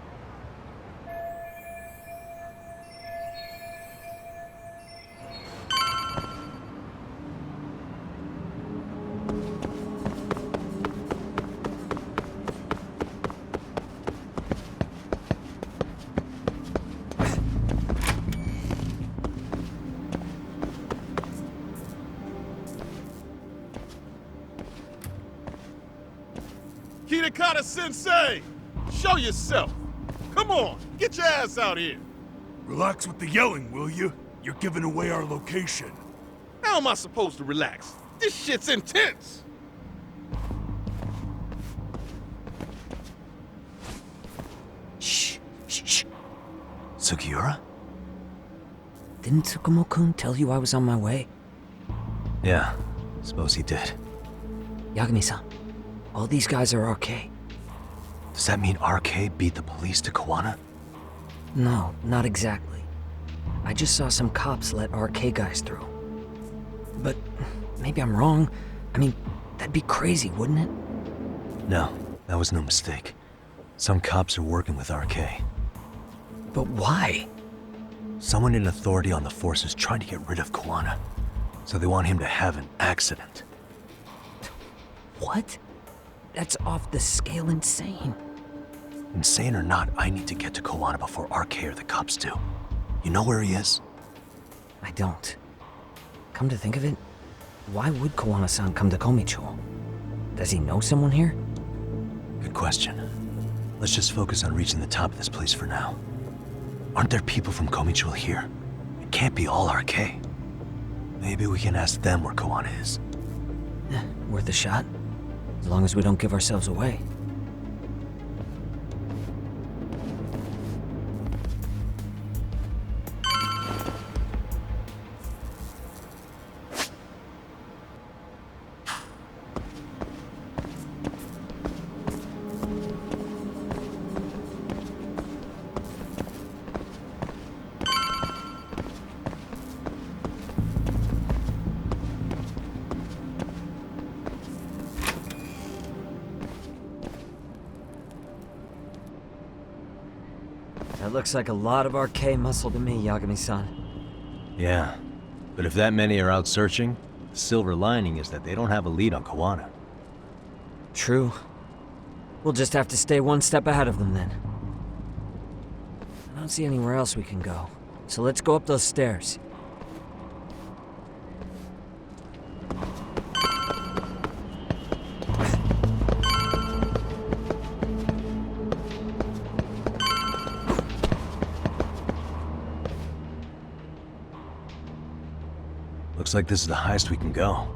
Sensei! Show yourself! Come on, get your ass out here! Relax with the yelling, will you? You're giving away our location. How am I supposed to relax? This shit's intense! Shh, shh, shh. Sugiura? Didn't Tsukumo-kun tell you I was on my way? Yeah, suppose he did. Yagami-san, all these guys are RK. Does that mean RK beat the police to Kawana? No, not exactly. I just saw some cops let RK guys through. But maybe I'm wrong. I mean, that'd be crazy, wouldn't it? No, that was no mistake. Some cops are working with RK. But why? Someone in authority on the force is trying to get rid of Kawana. So they want him to have an accident. What? That's off the scale insane. Insane or not, I need to get to Kawana before RK or the cops do. You know where he is? I don't. Come to think of it, why would Kawana-san come to Komichou? Does he know someone here? Good question. Let's just focus on reaching the top of this place for now. Aren't there people from Komichou here? It can't be all RK. Maybe we can ask them where Kawana is. Worth a shot. As long as we don't give ourselves away. That looks like a lot of RK muscle to me, Yagami-san. Yeah, but if that many are out searching, the silver lining is that they don't have a lead on Kawana. True. We'll just have to stay one step ahead of them then. I don't see anywhere else we can go, so let's go up those stairs. Looks like this is the highest we can go.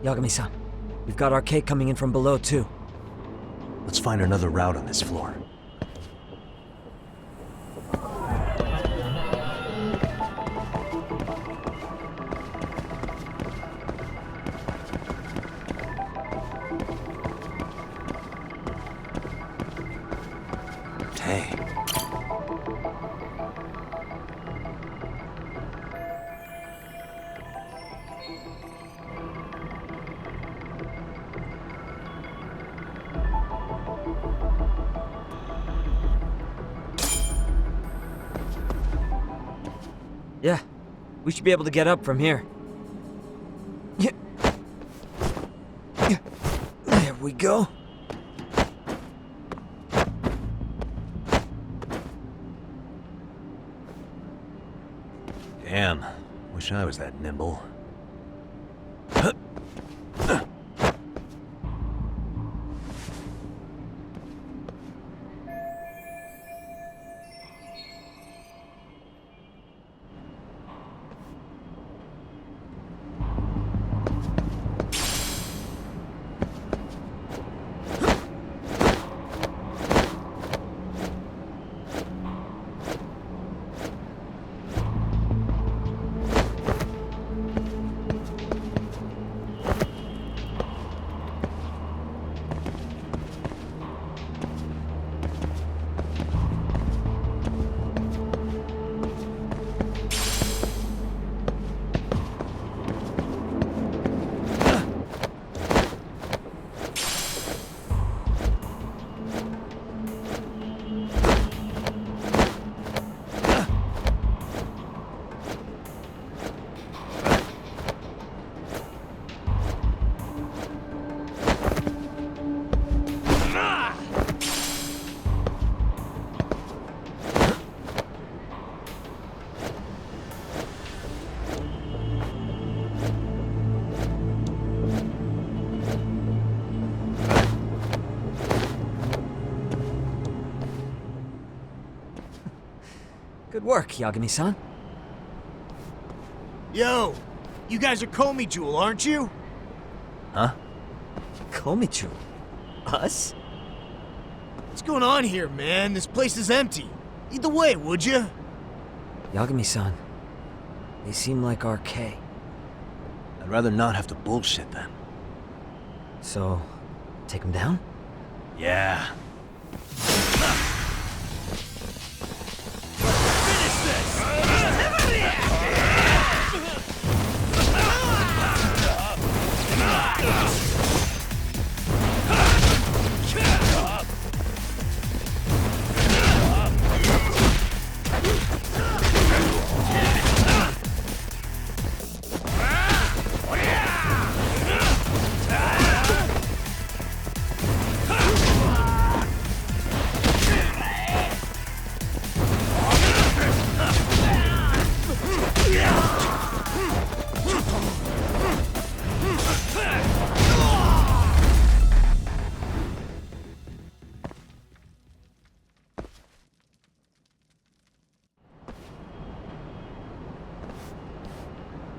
Yagami-san, we've got RK coming in from below, too. Let's find another route on this floor. Hey. Yeah, we should be able to get up from here. There we go. Damn, wish I was that nimble. Good work, Yagami-san. Yo, you guys are Komi Jewel, aren't you? Huh? Komichu? Us? What's going on here, man? This place is empty. Lead the way, would you? Yagami-san, they seem like RK. I'd rather not have to bullshit them. So, take them down? Yeah.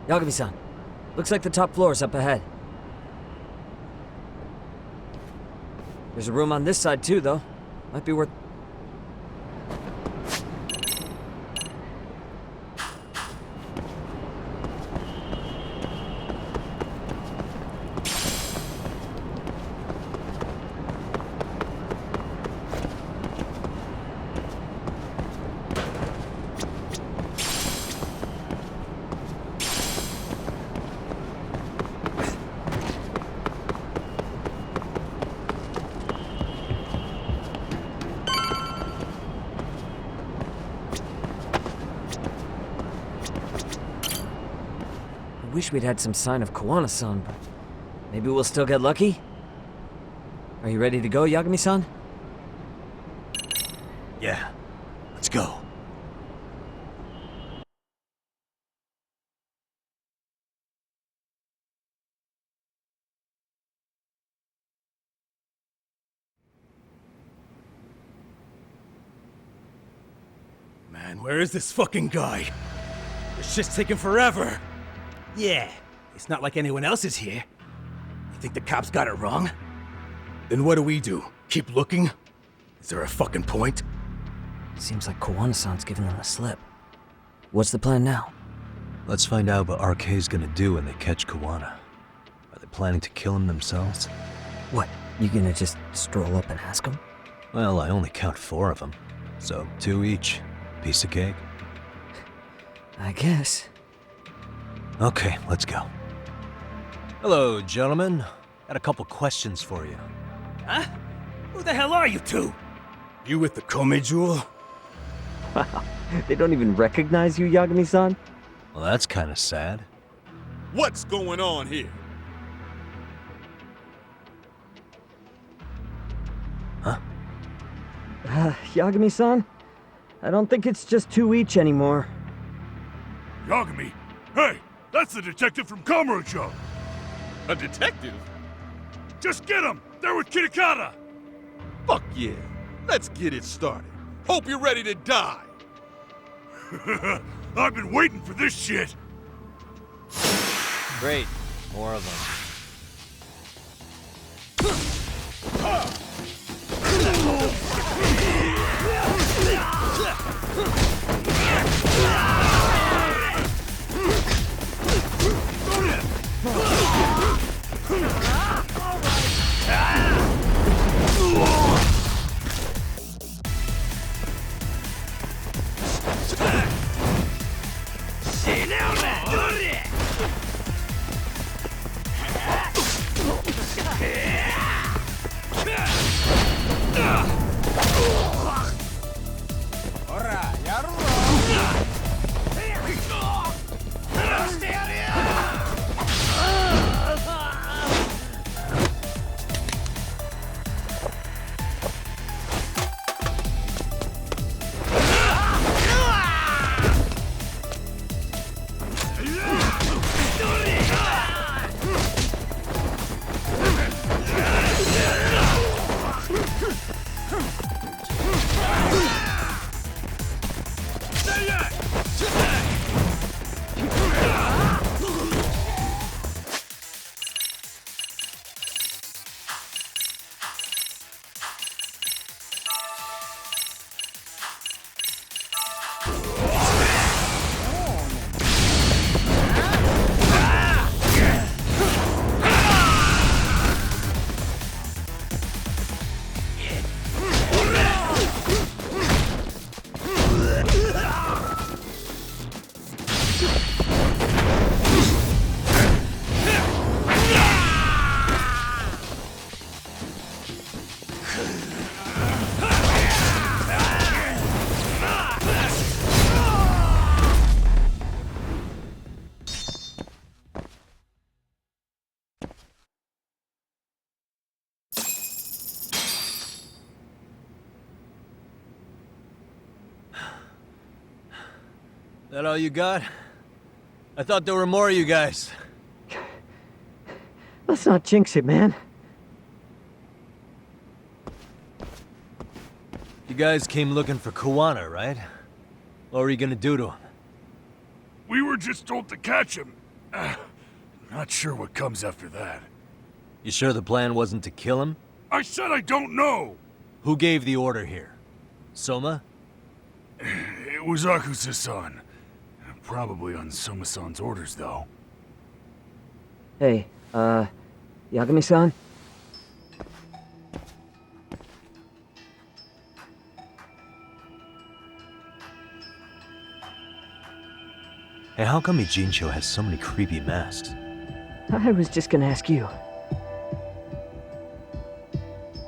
Yagami-san, looks like the top floor is up ahead. There's a room on this side too, though. Might be worth... I wish we'd had some sign of Kawana-san, but maybe we'll still get lucky? Are you ready to go, Yagami-san? Yeah, let's go. Man, where is this fucking guy? This shit's taking forever. Yeah, it's not like anyone else is here. You think the cops got it wrong? Then what do? Keep looking? Is there a fucking point? Seems like Kawana-san's giving them the slip. What's the plan now? Let's find out what RK's gonna do when they catch Kawana. Are they planning to kill him themselves? What, you gonna just stroll up and ask him? Well, I only count 4 of them. So 2 each. Piece of cake. I guess. Okay, let's go. Hello, gentlemen. Got a couple questions for you. Huh? Who the hell are you two? You with the Kome jewel? Wow, they don't even recognize you, Yagami-san? Well, that's kind of sad. What's going on here? Huh? Yagami-san? I don't think it's just 2 each anymore. Yagami? Hey, that's the detective from Kamurocho! A detective? Just get him! They're with Kitakata! Fuck yeah! Let's get it started. Hope you're ready to die! I've been waiting for this shit! Great. More of That all you got? I thought there were more of you guys. Let's not jinx it, man. You guys came looking for Kawana, right? What were you gonna do to him? We were just told to catch him. Not sure what comes after that. You sure the plan wasn't to kill him? I said I don't know! Who gave the order here? Soma? It was Akusa-san. Probably on Soma-san's orders, though. Hey, Yagami-san? Hey, how come Ijincho has so many creepy masks? I was just gonna ask you.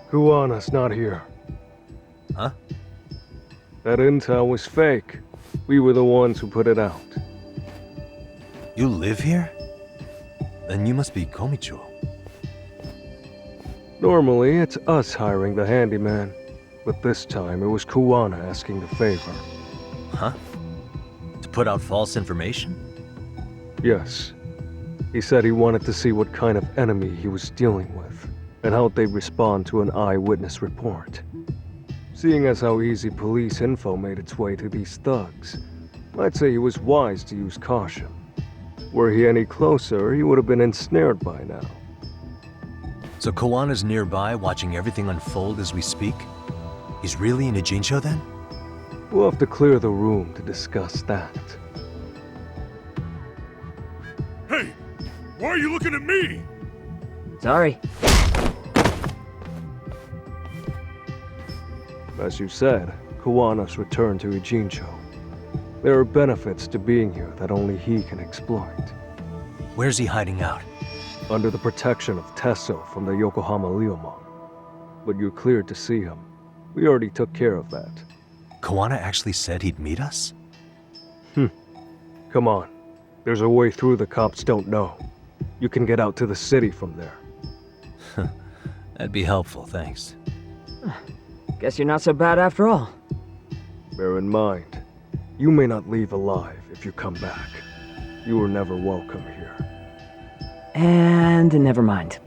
Kuwana's not here. Huh? That intel was fake. We were the ones who put it out. You live here? Then you must be Komicho. Normally, it's us hiring the handyman. But this time, it was Kuwana asking the favor. Huh? To put out false information? Yes. He said he wanted to see what kind of enemy he was dealing with, and how they'd respond to an eyewitness report. Seeing as how easy police info made its way to these thugs, I'd say he was wise to use caution. Were he any closer, he would have been ensnared by now. So Kawana's nearby, watching everything unfold as we speak? He's really in a Jincho then? We'll have to clear the room to discuss that. Hey, why are you looking at me? Sorry. As you said, Kawana's returned to Ijincho. There are benefits to being here that only he can exploit. Where's he hiding out? Under the protection of Tesso from the Yokohama Ryomon. But you're cleared to see him. We already took care of that. Kawana actually said he'd meet us? Come on. There's a way through the cops don't know. You can get out to the city from there. That'd be helpful, thanks. Guess you're not so bad after all. Bear in mind, you may not leave alive if you come back. You were never welcome here. And never mind.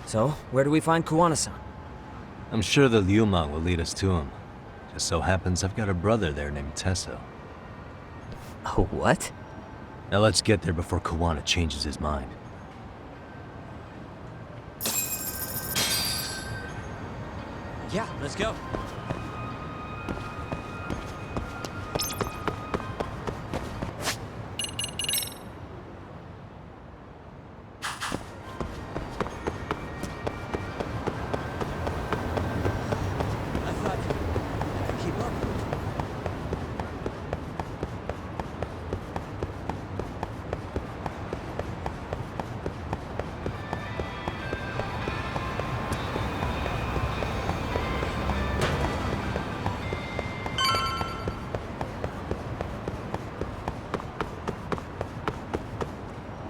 So, where do we find Kawana-san? I'm sure the Ryomon will lead us to him. Just so happens I've got a brother there named Tesso. Oh, what? Now let's get there before Kawana changes his mind. Yeah, let's go.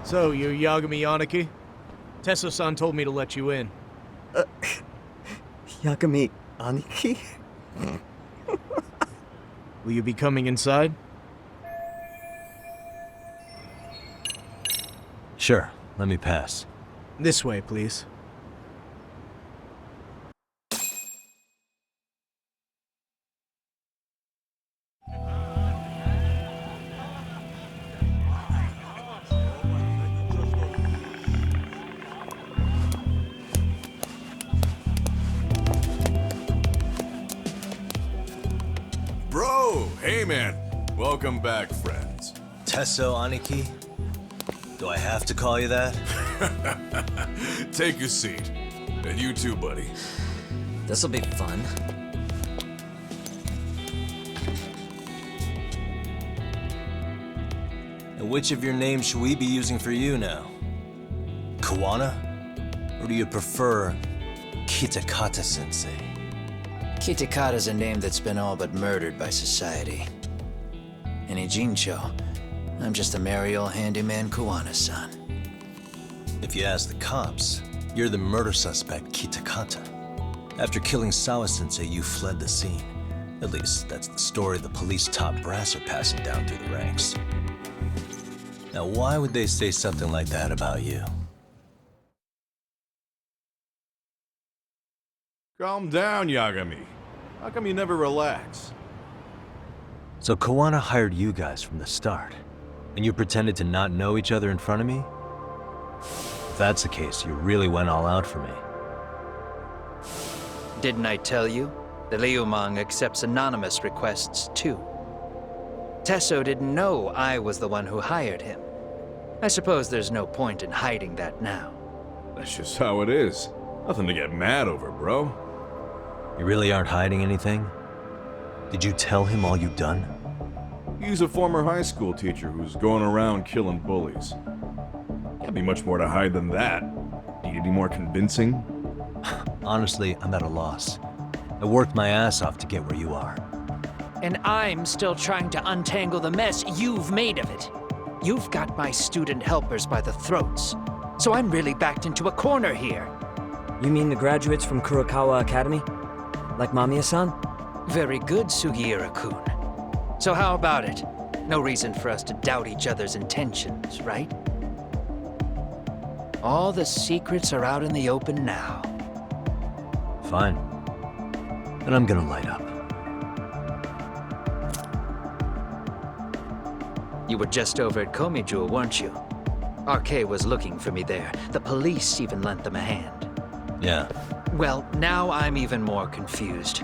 So, you're Yagami Aniki? Tesso-san told me to let you in. Yagami Aniki? Will you be coming inside? Sure, let me pass. This way, please. Bro, hey man. Welcome back, friends. Tesso Aniki? Do I have to call you that? Take a seat. And you too, buddy. This'll be fun. And which of your names should we be using for you now? Kawana? Or do you prefer Kitakata-sensei? Kitakata's a name that's been all but murdered by society. In Ijincho, I'm just a merry old handyman Kawana-san. If you ask the cops, you're the murder suspect Kitakata. After killing Sawa-sensei, you fled the scene. At least, that's the story the police top brass are passing down through the ranks. Now, why would they say something like that about you? Calm down, Yagami. How come you never relax? So Kawana hired you guys from the start, and you pretended to not know each other in front of me? If that's the case, you really went all out for me. Didn't I tell you? The Ryomon accepts anonymous requests too. Tesso didn't know I was the one who hired him. I suppose there's no point in hiding that now. That's just how it is. Nothing to get mad over, bro. You really aren't hiding anything? Did you tell him all you've done? He's a former high school teacher who's going around killing bullies. Can't be much more to hide than that. Need any more convincing? Honestly, I'm at a loss. I worked my ass off to get where you are. And I'm still trying to untangle the mess you've made of it. You've got my student helpers by the throats, so I'm really backed into a corner here. You mean the graduates from Kurokawa Academy? Like Mamiya-san? Very good, Sugiura-kun. So how about it? No reason for us to doubt each other's intentions, right? All the secrets are out in the open now. Fine. Then I'm gonna light up. You were just over at Komijul, weren't you? RK was looking for me there. The police even lent them a hand. Yeah. Well, now I'm even more confused.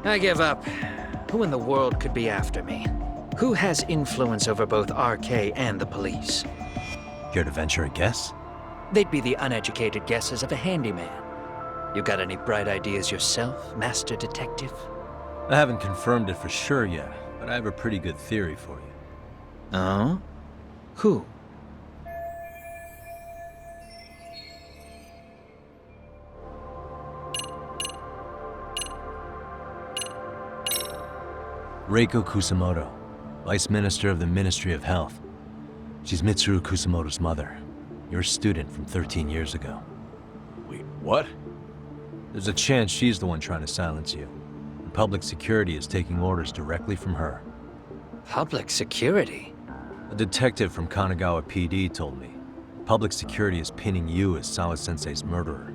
I give up. Who in the world could be after me? Who has influence over both RK and the police? Care to venture a guess? They'd be the uneducated guesses of a handyman. You got any bright ideas yourself, Master Detective? I haven't confirmed it for sure yet, but I have a pretty good theory for you. Oh? Who? Reiko Kusamoto, Vice Minister of the Ministry of Health. She's Mitsuru Kusamoto's mother, your student from 13 years ago. Wait, what? There's a chance she's the one trying to silence you. And public security is taking orders directly from her. Public security? A detective from Kanagawa PD told me. Public security is pinning you as Sawa-sensei's murderer.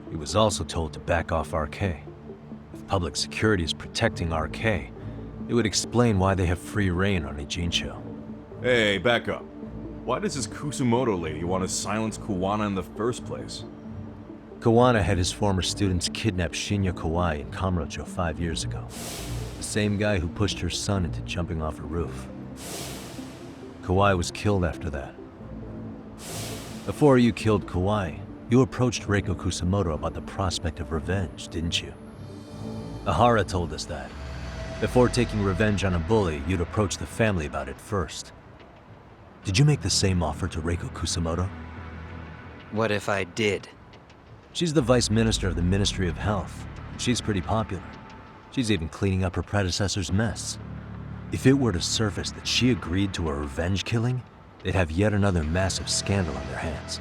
He was also told to back off RK. If public security is protecting RK, it would explain why they have free reign on Ijincho. Hey, back up. Why does this Kusumoto lady want to silence Kuwana in the first place? Kuwana had his former students kidnap Shinya Kawai in Kamurocho 5 years ago. The same guy who pushed her son into jumping off a roof. Kawai was killed after that. Before you killed Kawai, you approached Reiko Kusamoto about the prospect of revenge, didn't you? Ehara told us that. Before taking revenge on a bully, you'd approach the family about it first. Did you make the same offer to Reiko Kusamoto? What if I did? She's the Vice Minister of the Ministry of Health. She's pretty popular. She's even cleaning up her predecessor's mess. If it were to surface that she agreed to a revenge killing, they'd have yet another massive scandal on their hands.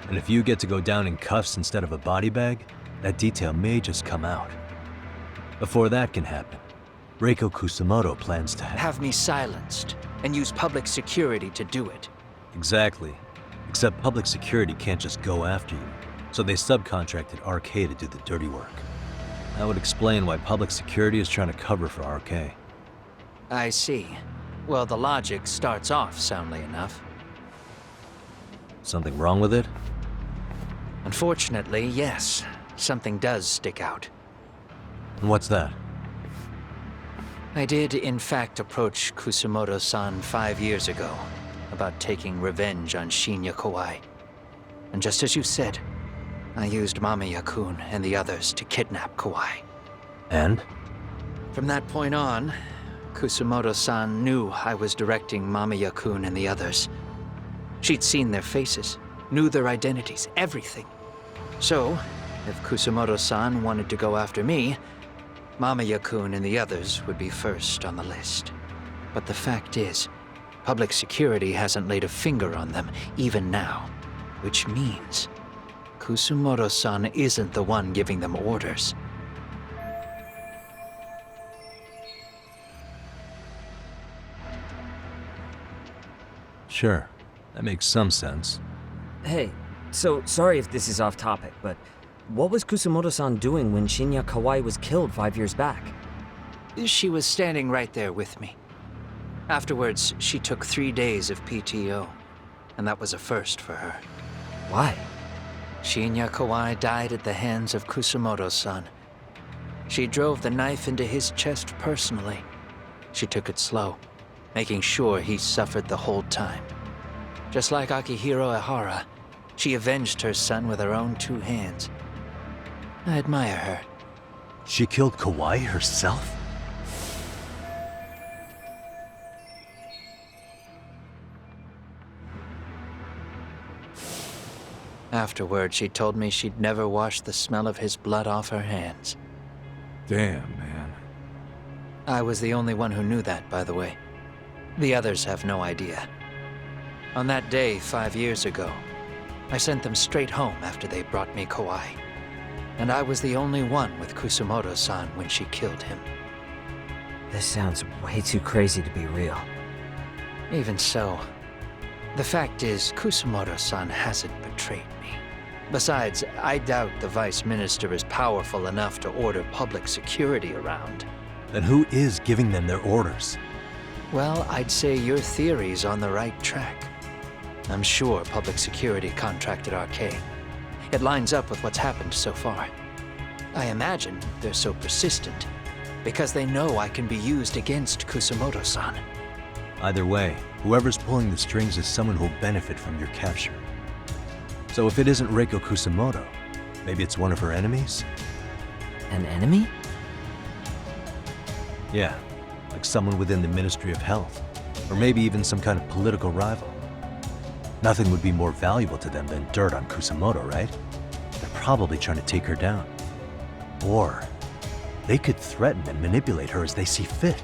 And if you get to go down in cuffs instead of a body bag, that detail may just come out. Before that can happen, Reiko Kusamoto plans to have me silenced and use public security to do it. Exactly. Except public security can't just go after you, so they subcontracted RK to do the dirty work. That would explain why public security is trying to cover for RK. I see. Well, the logic starts off soundly enough. Something wrong with it? Unfortunately, yes. Something does stick out. And what's that? I did, in fact, approach Kusamoto-san 5 years ago about taking revenge on Shinya Kawai. And just as you said, I used Mamiya-kun and the others to kidnap Kawai. And? From that point on, Kusamoto-san knew I was directing Mamiya-kun and the others. She'd seen their faces, knew their identities, everything. So, if Kusamoto-san wanted to go after me, Mamiya-kun and the others would be first on the list. But the fact is, public security hasn't laid a finger on them, even now. Which means, Kusamoto-san isn't the one giving them orders. Sure, that makes some sense. Hey, so sorry if this is off topic, but what was Kusamoto-san doing when Shinya Kawai was killed 5 years back? She was standing right there with me. Afterwards, she took 3 days of PTO, and that was a first for her. Why? Shinya Kawai died at the hands of Kusamoto-san. She drove the knife into his chest personally. She took it slow, making sure he suffered the whole time. Just like Akihiro Ehara, she avenged her son with her own 2 hands. I admire her. She killed Kawai herself? Afterward, she told me she'd never wash the smell of his blood off her hands. Damn, man. I was the only one who knew that, by the way. The others have no idea. On that day 5 years ago, I sent them straight home after they brought me Kawai. And I was the only one with Kusumoto-san when she killed him. This sounds way too crazy to be real. Even so, the fact is, Kusumoto-san hasn't betrayed me. Besides, I doubt the Vice Minister is powerful enough to order public security around. Then who is giving them their orders? Well, I'd say your theory's on the right track. I'm sure public security contracted RK. It lines up with what's happened so far. I imagine they're so persistent because they know I can be used against Kusumoto-san. Either way, whoever's pulling the strings is someone who'll benefit from your capture. So if it isn't Reiko Kusumoto, maybe it's one of her enemies? An enemy? Yeah, like someone within the Ministry of Health, or maybe even some kind of political rival. Nothing would be more valuable to them than dirt on Kusumoto, right? They're probably trying to take her down. Or they could threaten and manipulate her as they see fit.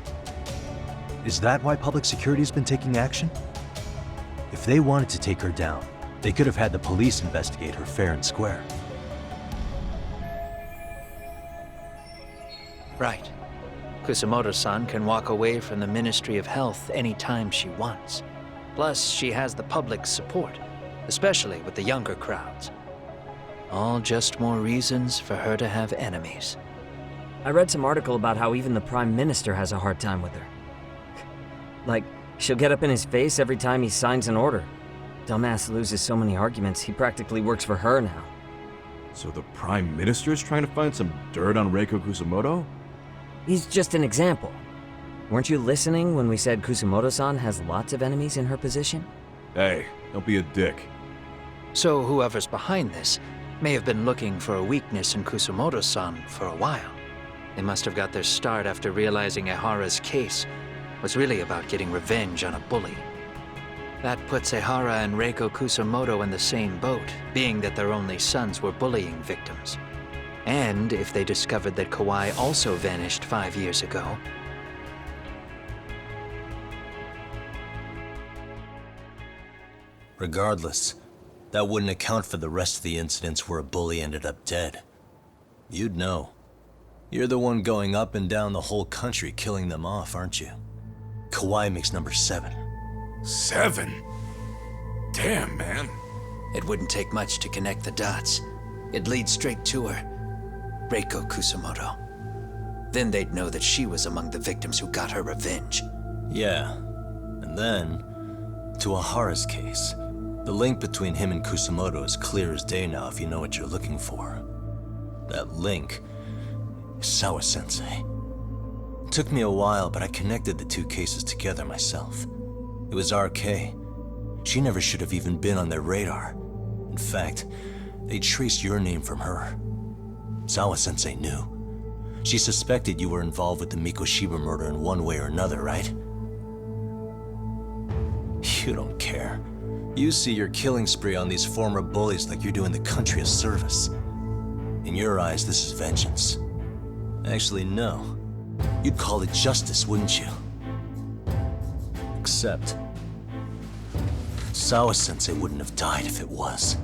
Is that why public security's been taking action? If they wanted to take her down, they could have had the police investigate her fair and square. Right. Kusumoto-san can walk away from the Ministry of Health anytime she wants. Plus, she has the public's support, especially with the younger crowds. All just more reasons for her to have enemies. I read some article about how even the Prime Minister has a hard time with her. Like, she'll get up in his face every time he signs an order. Dumbass loses so many arguments, he practically works for her now. So the Prime Minister is trying to find some dirt on Reiko Kusumoto? He's just an example. Weren't you listening when we said Kusumoto-san has lots of enemies in her position? Hey, don't be a dick. So whoever's behind this may have been looking for a weakness in Kusumoto-san for a while. They must have got their start after realizing Ehara's case was really about getting revenge on a bully. That puts Ehara and Reiko Kusumoto in the same boat, being that their only sons were bullying victims. And if they discovered that Kawai also vanished 5 years ago, Regardless, that wouldn't account for the rest of the incidents where a bully ended up dead. You'd know. You're the one going up and down the whole country killing them off, aren't you? Kawai makes number 7. 7? Damn, man. it wouldn't take much to connect the dots. It'd lead straight to her, Reiko Kusumoto. Then they'd know that she was among the victims who got her revenge. Yeah, and then, to Ehara's case. The link between him and Kusumoto is clear as day now if you know what you're looking for. That link is Sawa-sensei. It took me a while, but I connected the two cases together myself. It was RK. She never should have even been on their radar. In fact, they traced your name from her. Sawa-sensei knew. She suspected you were involved with the Mikoshiba murder in one way or another, right? You don't care. You see your killing spree on these former bullies like you're doing the country a service. In your eyes, this is vengeance. Actually, no. You'd call it justice, wouldn't you? Except, Sawa-sensei wouldn't have died if it was.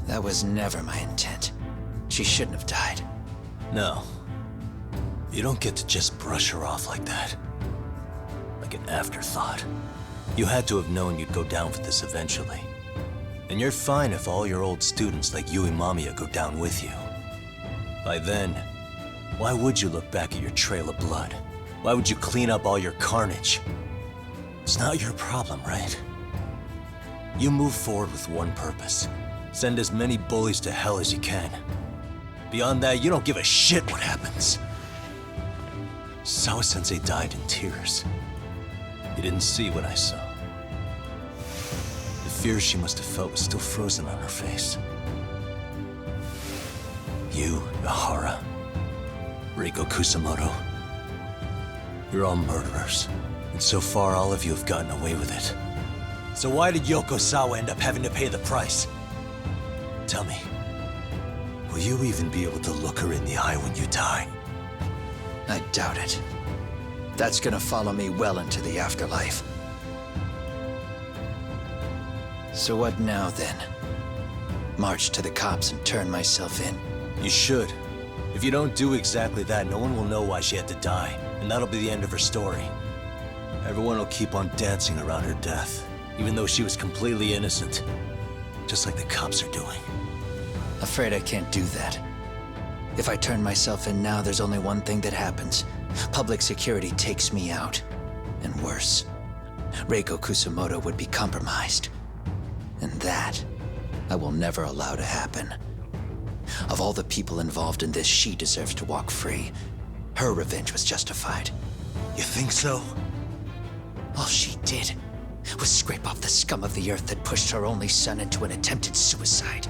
That was never my intent. She shouldn't have died. No. You don't get to just brush her off like that. Like an afterthought. You had to have known you'd go down for this eventually. And you're fine if all your old students like Yui Mamiya go down with you. By then, why would you look back at your trail of blood? Why would you clean up all your carnage? It's not your problem, right? You move forward with one purpose. Send as many bullies to hell as you can. Beyond that, you don't give a shit what happens. Sawa-sensei died in tears. You didn't see what I saw. The fear she must have felt was still frozen on her face. You, Ehara, Reiko Kusumoto, you're all murderers. And so far, all of you have gotten away with it. So why did Yoko Sawa end up having to pay the price? Tell me, Will you even be able to look her in the eye when you die? I doubt it. That's gonna follow me well into the afterlife. So what now, then? March to the cops and turn myself in? You should. If you don't do exactly that, no one will know why she had to die, and that'll be the end of her story. Everyone will keep on dancing around her death, even though she was completely innocent. Just like the cops are doing. Afraid I can't do that. If I turn myself in now, there's only one thing that happens. Public security takes me out. And worse, Reiko Kusumoto would be compromised. And that, I will never allow to happen. Of all the people involved in this, she deserves to walk free. Her revenge was justified. You think so? All she did was scrape off the scum of the earth that pushed her only son into an attempted suicide.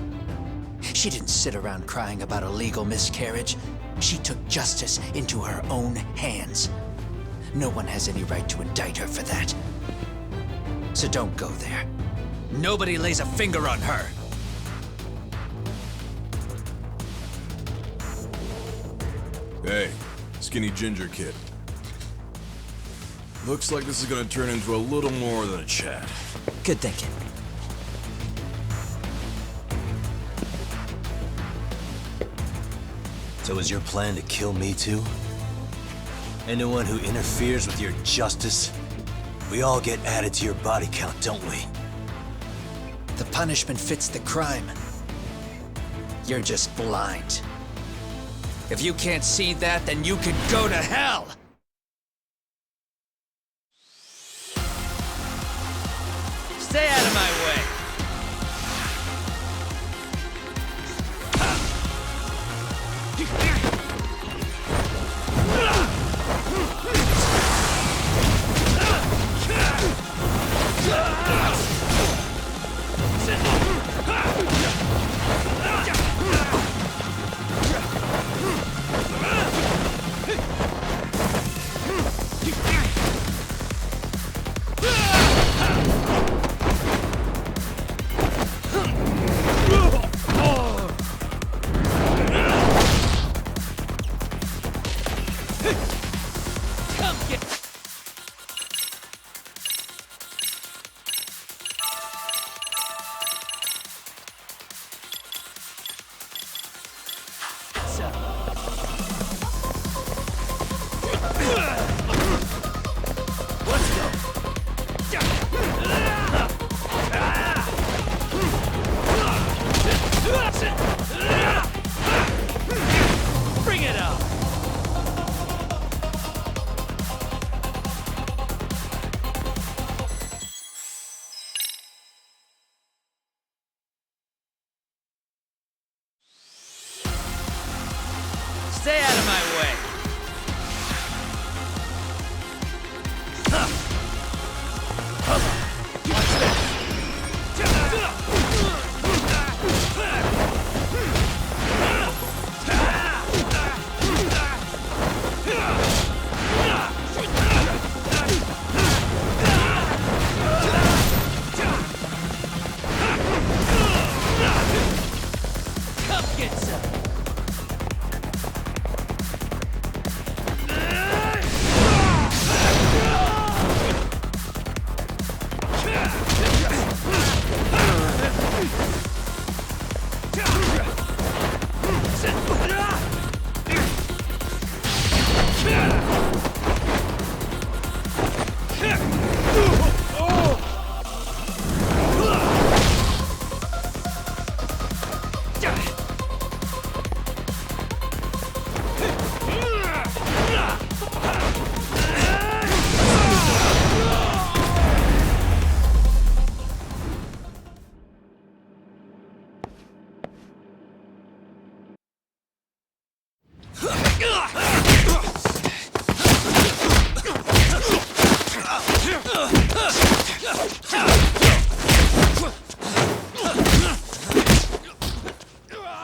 She didn't sit around crying about a legal miscarriage. She took justice into her own hands. No one has any right to indict her for that. So don't go there. Nobody lays a finger on her. Hey, skinny ginger kid. Looks like this is gonna turn into a little more than a chat. Good thinking. So is your plan to kill me too? Anyone who interferes with your justice? We all get added to your body count, don't we? The punishment fits the crime. You're just blind. If you can't see that, then you can go to hell! Stay out of my way! Bring it up! Stay out of my way! Come get some!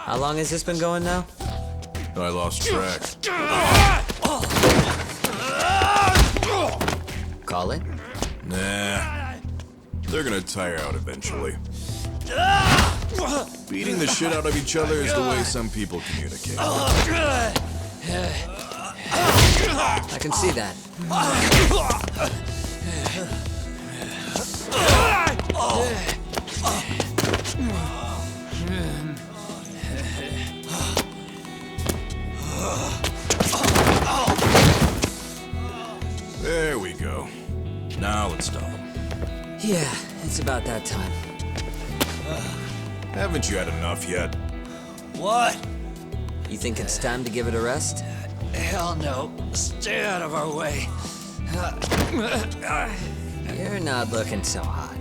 How long has this been going now? I lost track. Call it? Nah. They're gonna tire out eventually. Beating the shit out of each other is the way some people communicate. I can see that. There we go. Now let's stop him. Yeah, it's about that time. Haven't you had enough yet? What? You think it's time to give it a rest? Hell no. Stay out of our way. You're not looking so hot.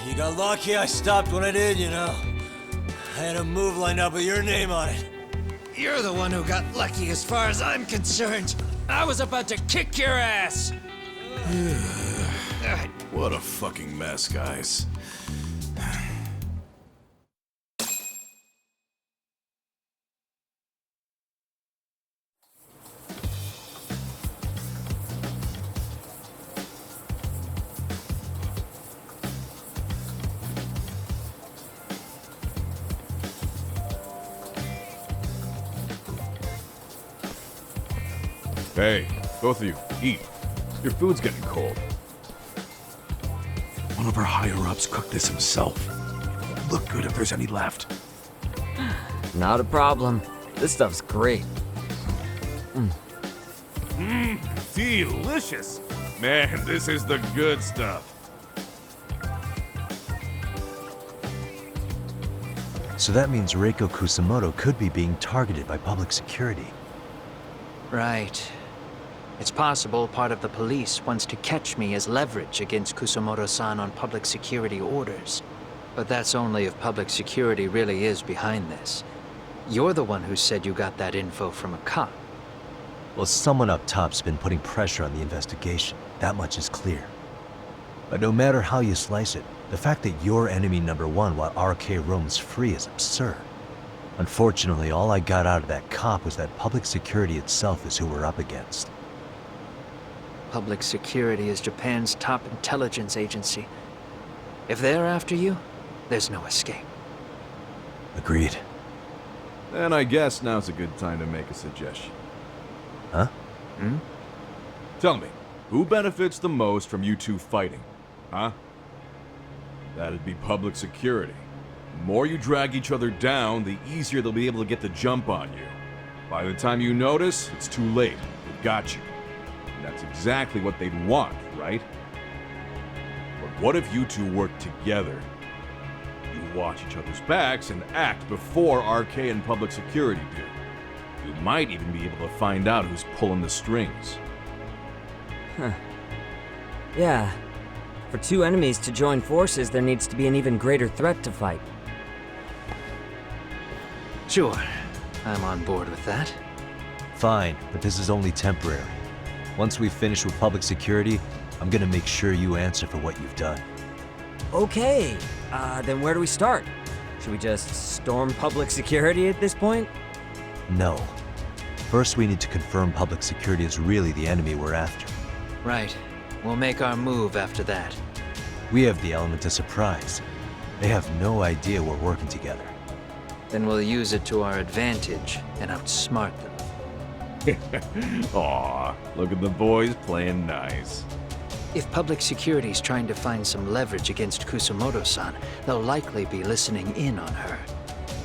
You got lucky I stopped when I did, you know. I had a move lined up with your name on it. You're the one who got lucky as far as I'm concerned. I was about to kick your ass. What a fucking mess, guys. Hey, both of you, eat. Your food's getting cold. One of our higher-ups cooked this himself. It'll look good if there's any left. Not a problem. This stuff's great. Delicious. Man, this is the good stuff. So that means Reiko Kusamoto could be being targeted by public security. Right. It's possible part of the police wants to catch me as leverage against Kusamoto-san on public security orders. But that's only if public security really is behind this. You're the one who said you got that info from a cop. Well, someone up top's been putting pressure on the investigation. That much is clear. But no matter how you slice it, the fact that you're enemy number one while RK roams free is absurd. Unfortunately, all I got out of that cop was that public security itself is who we're up against. Public security is Japan's top intelligence agency. If they're after you, there's no escape. Agreed. Then I guess now's a good time to make a suggestion. Huh? Tell me, who benefits the most from you two fighting? Huh? That'd be public security. The more you drag each other down, the easier they'll be able to get the jump on you. By the time you notice, it's too late. They've got you. And that's exactly what they'd want, right? But what if you two work together? You watch each other's backs and act before RK and public security do. You might even be able to find out who's pulling the strings. Huh. Yeah. For two enemies to join forces, there needs to be an even greater threat to fight. Sure. I'm on board with that. Fine, but this is only temporary. Once we finish with public security, I'm gonna make sure you answer for what you've done. Okay, then where do we start? Should we just storm public security at this point? No. First, we need to confirm public security is really the enemy we're after. Right. We'll make our move after that. We have the element of surprise. They have no idea we're working together. Then we'll use it to our advantage and outsmart them. Aw, look at the boys playing nice. If public security's trying to find some leverage against Kusamoto-san, they'll likely be listening in on her.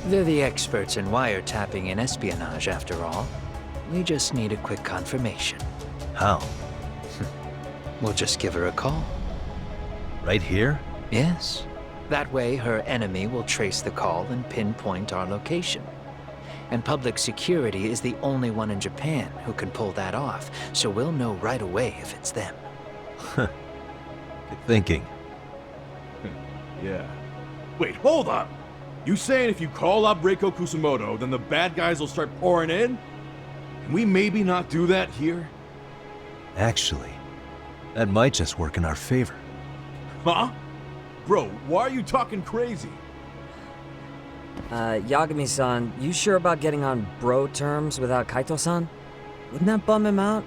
They're the experts in wiretapping and espionage, after all. We just need a quick confirmation. How? We'll just give her a call. Right here? Yes. That way, her enemy will trace the call and pinpoint our location. And public security is the only one in Japan who can pull that off, so we'll know right away if it's them. Good thinking. Yeah. Wait, hold up! You saying if you call up Reiko Kusamoto, then the bad guys will start pouring in? Can we maybe not do that here? Actually, that might just work in our favor. Huh? Bro, why are you talking crazy? Yagami-san, you sure about getting on bro terms without Kaito-san? Wouldn't that bum him out?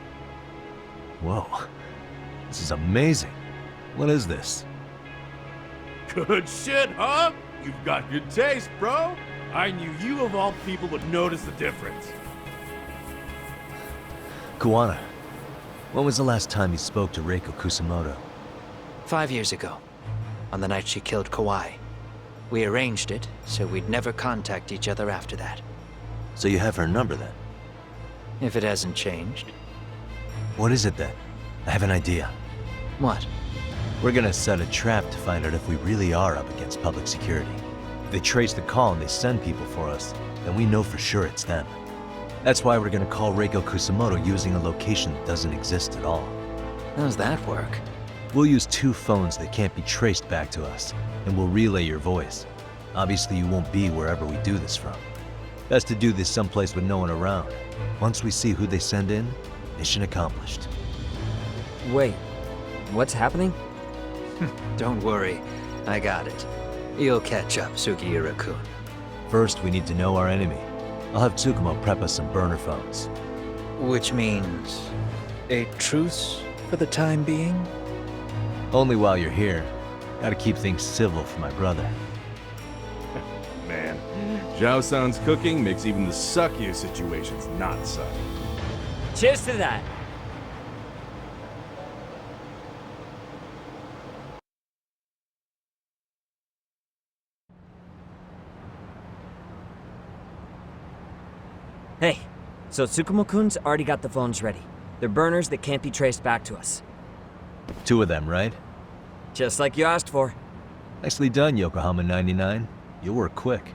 Whoa. This is amazing. What is this? Good shit, huh? You've got good taste, bro. I knew you of all people would notice the difference. Kuwana, when was the last time you spoke to Reiko Kusamoto? 5 years ago, on the night she killed Kawai. We arranged it, so we'd never contact each other after that. So you have her number then? If it hasn't changed. What is it then? I have an idea. What? We're gonna set a trap to find out if we really are up against public security. If they trace the call and they send people for us, then we know for sure it's them. That's why we're gonna call Reiko Kusamoto using a location that doesn't exist at all. How's that work? We'll use 2 phones that can't be traced back to us, and we'll relay your voice. Obviously you won't be wherever we do this from. Best to do this someplace with no one around. Once we see who they send in, mission accomplished. Wait, what's happening? Don't worry, I got it. You'll catch up, Sugiura-kun. First, we need to know our enemy. I'll have Tsukumo prep us some burner phones. Which means a truce for the time being? Only while you're here. Gotta keep things civil for my brother. Man, Zhao-san's cooking makes even the suckiest situations not suck. Cheers to that! Hey, so Tsukumo-kun's already got the phones ready. They're burners that can't be traced back to us. 2 of them, right? Just like you asked for. Nicely done, Yokohama 99. You'll work quick.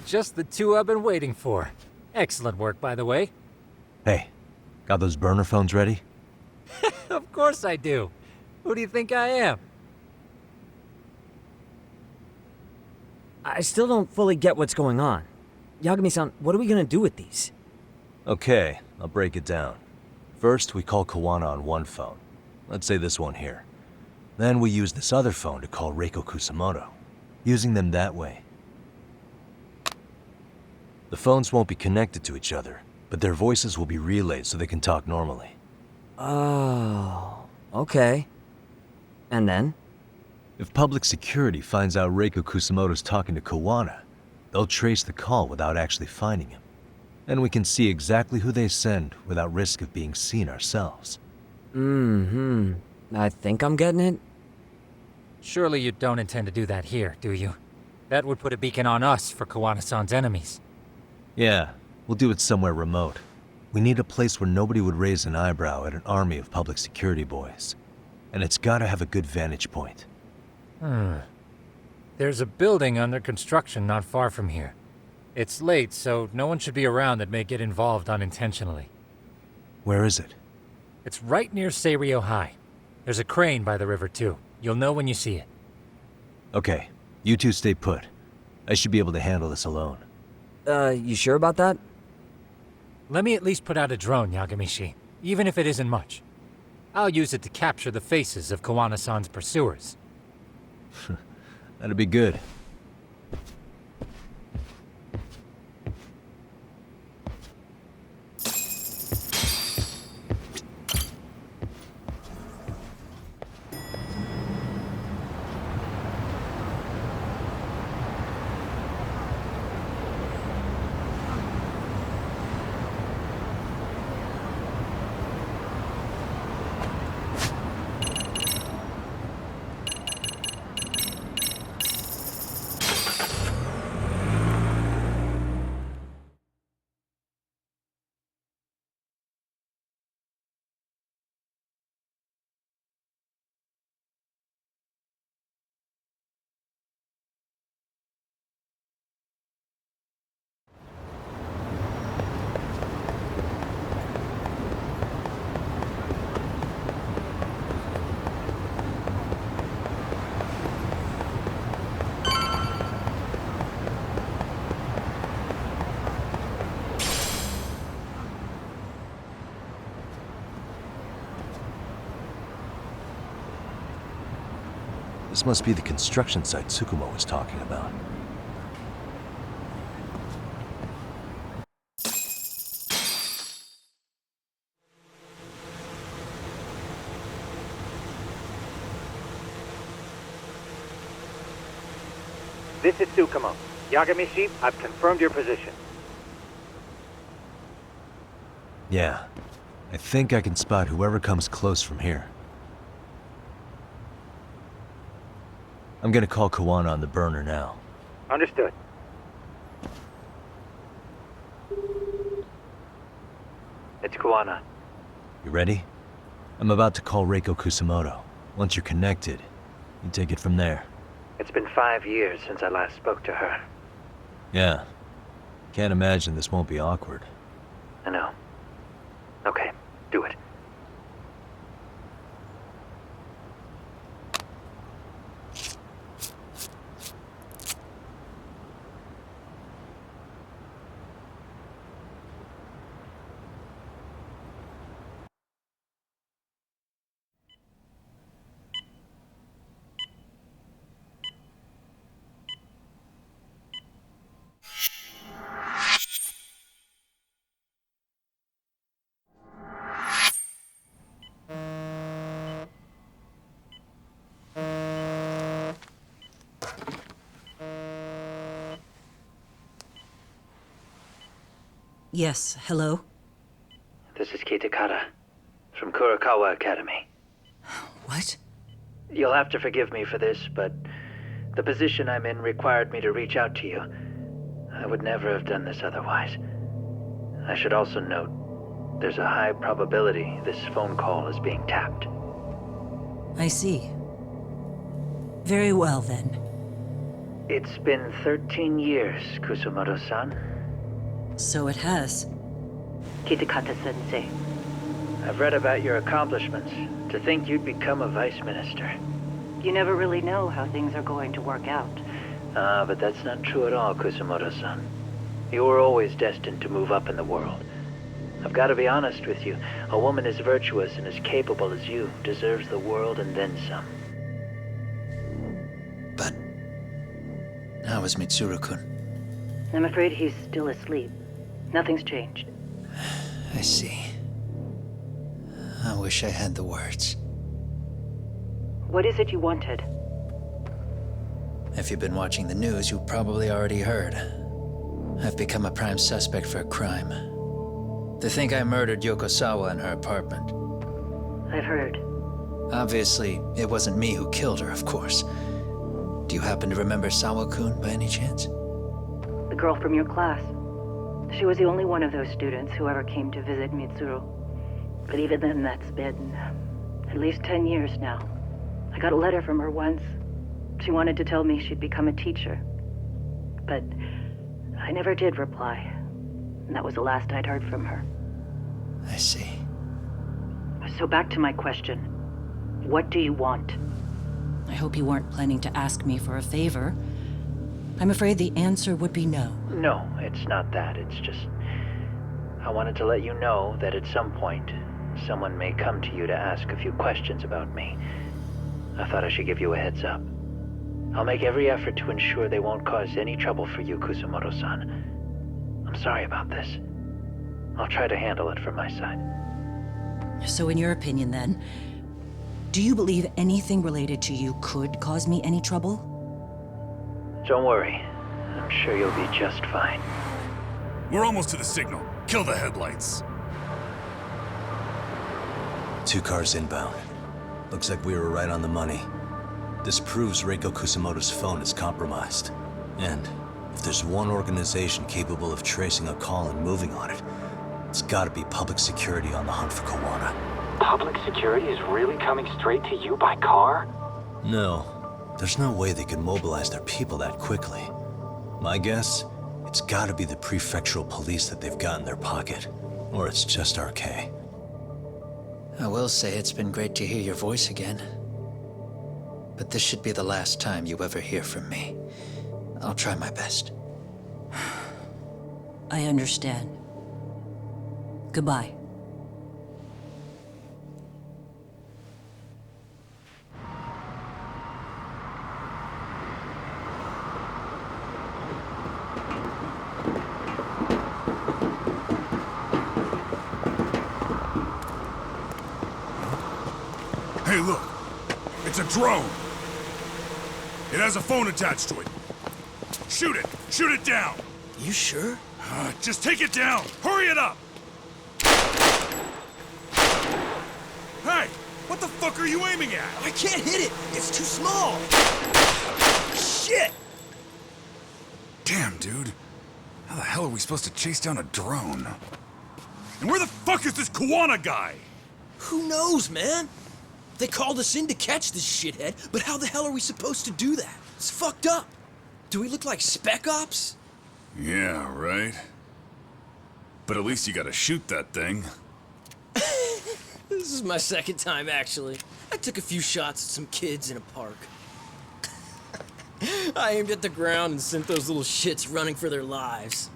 Just the 2 I've been waiting for. Excellent work, by the way. Hey, got those burner phones ready? Of course I do. Who do you think I am? I still don't fully get what's going on. Yagami-san, what are we gonna do with these? Okay, I'll break it down. First, we call Kawana on one phone. Let's say this one here. Then we use this other phone to call Reiko Kusamoto. Using them that way. The phones won't be connected to each other, but their voices will be relayed so they can talk normally. Oh, okay. And then? If public security finds out Reiko Kusamoto's talking to Kawana, they'll trace the call without actually finding him. Then we can see exactly who they send without risk of being seen ourselves. I think I'm getting it. Surely you don't intend to do that here, do you? That would put a beacon on us for Kawana-san's enemies. Yeah, we'll do it somewhere remote. We need a place where nobody would raise an eyebrow at an army of public security boys. And it's gotta have a good vantage point. There's a building under construction not far from here. It's late, so no one should be around that may get involved unintentionally. Where is it? It's right near Seirio High. There's a crane by the river, too. You'll know when you see it. Okay, you 2 stay put. I should be able to handle this alone. You sure about that? Let me at least put out a drone, Yagami-shi, even if it isn't much. I'll use it to capture the faces of Kawana-san's pursuers. That'd be good. This must be the construction site Tsukumo was talking about. This is Tsukumo. Yagami-shi, I've confirmed your position. Yeah. I think I can spot whoever comes close from here. I'm gonna call Kawana on the burner now. Understood. It's Kawana. You ready? I'm about to call Reiko Kusamoto. Once you're connected, you take it from there. It's been 5 years since I last spoke to her. Yeah. Can't imagine this won't be awkward. I know. Okay, do it. Yes, hello? This is Kitakata, from Kurakawa Academy. What? You'll have to forgive me for this, but the position I'm in required me to reach out to you. I would never have done this otherwise. I should also note, there's a high probability this phone call is being tapped. I see. Very well, then. It's been 13 years, Kusumoto-san. So it has. Kitakata-sensei. I've read about your accomplishments. To think you'd become a vice minister. You never really know how things are going to work out. But that's not true at all, Kusumoto-san. You were always destined to move up in the world. I've got to be honest with you. A woman as virtuous and as capable as you deserves the world and then some. But how is Mitsuru-kun? I'm afraid he's still asleep. Nothing's changed. I see. I wish I had the words. What is it you wanted? If you've been watching the news, you probably already heard. I've become a prime suspect for a crime. They think I murdered Yokosawa in her apartment. I've heard. Obviously, it wasn't me who killed her, of course. Do you happen to remember Sawa-kun by any chance? The girl from your class. She was the only one of those students who ever came to visit Mitsuru. But even then, that's been at least 10 years now. I got a letter from her once. She wanted to tell me she'd become a teacher. But I never did reply. And that was the last I'd heard from her. I see. So back to my question. What do you want? I hope you weren't planning to ask me for a favor. I'm afraid the answer would be no. No, it's not that. It's just... I wanted to let you know that at some point, someone may come to you to ask a few questions about me. I thought I should give you a heads up. I'll make every effort to ensure they won't cause any trouble for you, Kusumoto-san. I'm sorry about this. I'll try to handle it from my side. So in your opinion, then, do you believe anything related to you could cause me any trouble? Don't worry. I'm sure you'll be just fine. We're almost to the signal. Kill the headlights. 2 cars inbound. Looks like we were right on the money. This proves Reiko Kusamoto's phone is compromised. And if there's one organization capable of tracing a call and moving on it, it's gotta be public security on the hunt for Kawana. Public security is really coming straight to you by car? No. There's no way they could mobilize their people that quickly. My guess, it's gotta be the prefectural police that they've got in their pocket. Or it's just RK. I will say it's been great to hear your voice again. But this should be the last time you ever hear from me. I'll try my best. I understand. Goodbye. Hey, look. It's a drone. It has a phone attached to it. Shoot it! Shoot it down! You sure? Just take it down! Hurry it up! Hey! What the fuck are you aiming at? I can't hit it! It's too small! Shit! Damn, dude. How the hell are we supposed to chase down a drone? And where the fuck is this Kuwana guy? Who knows, man? They called us in to catch this shithead, but how the hell are we supposed to do that? It's fucked up. Do we look like spec ops? Yeah, right. But at least you gotta shoot that thing. This is my second time, actually. I took a few shots at some kids in a park. I aimed at the ground and sent those little shits running for their lives.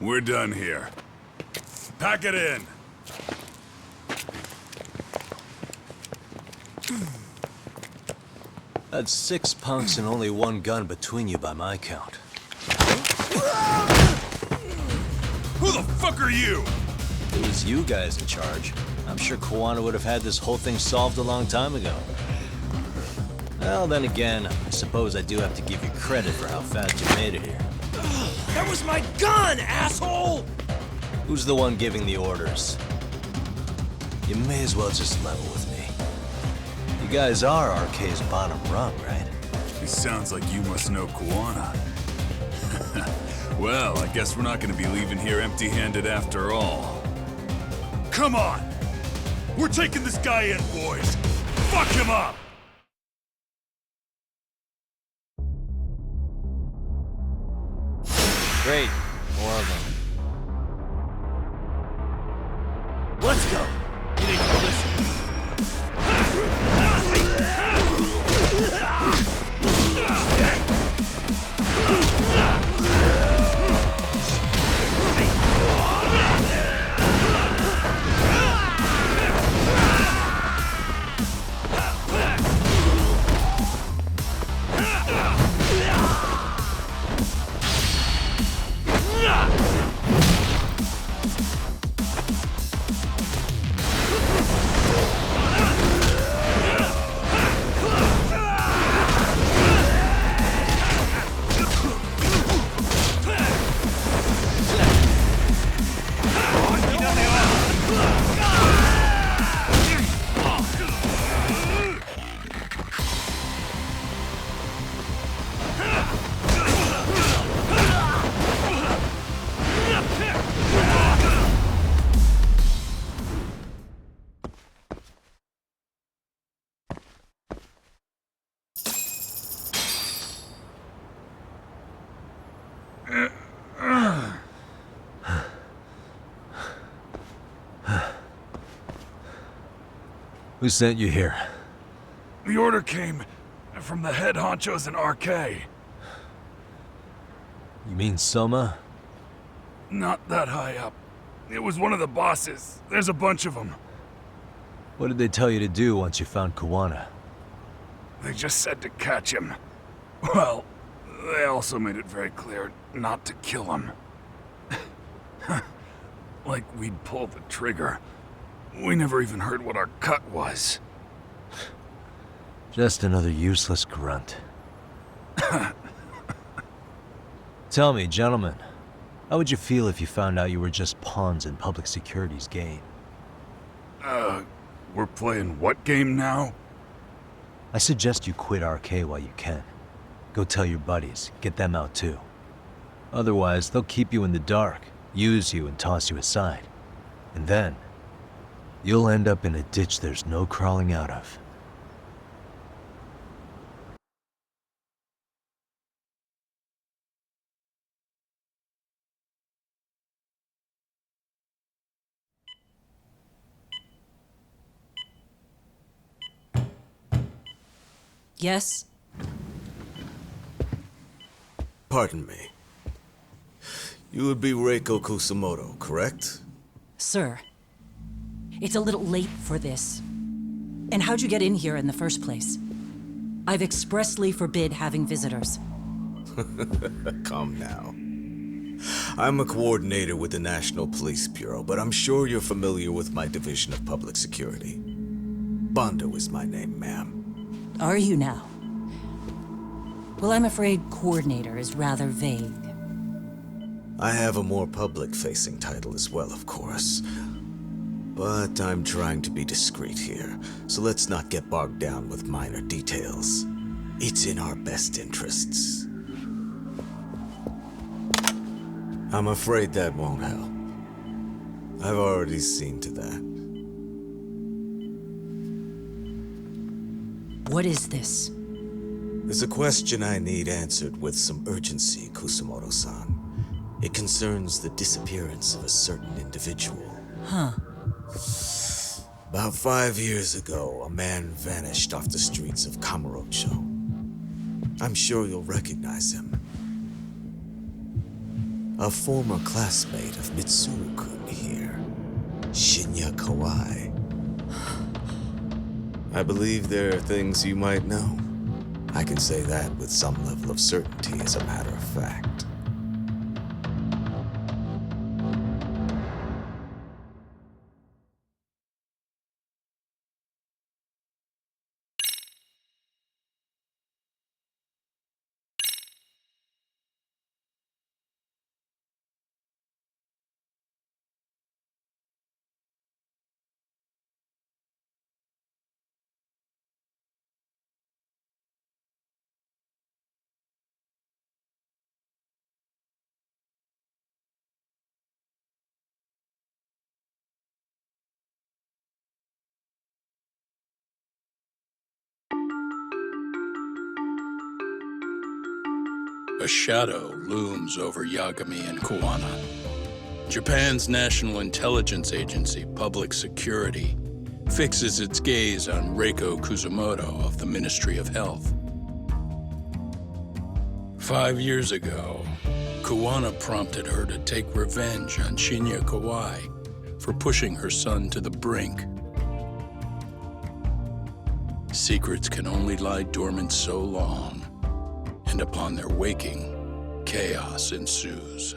We're done here. Pack it in. That's 6 punks and only 1 gun between you by my count. Who the fuck are you? It was you guys in charge. I'm sure Kuwana would have had this whole thing solved a long time ago. Well, then again, I suppose I do have to give you credit for how fast you made it here. That was my gun, asshole! Who's the one giving the orders? You may as well just level with me. You guys are RK's bottom rung, right? It sounds like you must know Kuwana. Well, I guess we're not gonna be leaving here empty-handed after all. Come on! We're taking this guy in, boys! Fuck him up! Great. More of them. Let's go! You need to listen. Who sent you here? The order came from the head honchos in RK. You mean Soma? Not that high up. It was one of the bosses. There's a bunch of them. What did they tell you to do once you found Kuwana? They just said to catch him. Well, they also made it very clear not to kill him. Like we'd pull the trigger. We never even heard what our cut was. Just another useless grunt. Tell me, gentlemen, how would you feel if you found out you were just pawns in public security's game? We're playing what game now? I suggest you quit RK while you can. Go tell your buddies, get them out too. Otherwise, they'll keep you in the dark, use you and toss you aside. And then, you'll end up in a ditch there's no crawling out of. Yes? Pardon me. You would be Reiko Kusamoto, correct? Sir, it's a little late for this. And how'd you get in here in the first place? I've expressly forbid having visitors. Calm now. I'm a coordinator with the National Police Bureau, but I'm sure you're familiar with my Division of Public Security. Bondo is my name, ma'am. Are you now? Well, I'm afraid coordinator is rather vague. I have a more public-facing title as well, of course. But I'm trying to be discreet here, so let's not get bogged down with minor details. It's in our best interests. I'm afraid that won't help. I've already seen to that. What is this? There's a question I need answered with some urgency, Kusumoto-san. It concerns the disappearance of a certain individual. Huh. About 5 years ago, a man vanished off the streets of Kamurocho. I'm sure you'll recognize him. A former classmate of Mitsuru-kun here, Shinya Kawai. I believe there are things you might know. I can say that with some level of certainty, as a matter of fact. A shadow looms over Yagami and Kuwana. Japan's National Intelligence Agency, Public Security, fixes its gaze on Reiko Kusumoto of the Ministry of Health. 5 years ago, Kuwana prompted her to take revenge on Shinya Kawai for pushing her son to the brink. Secrets can only lie dormant so long, and upon their waking, chaos ensues.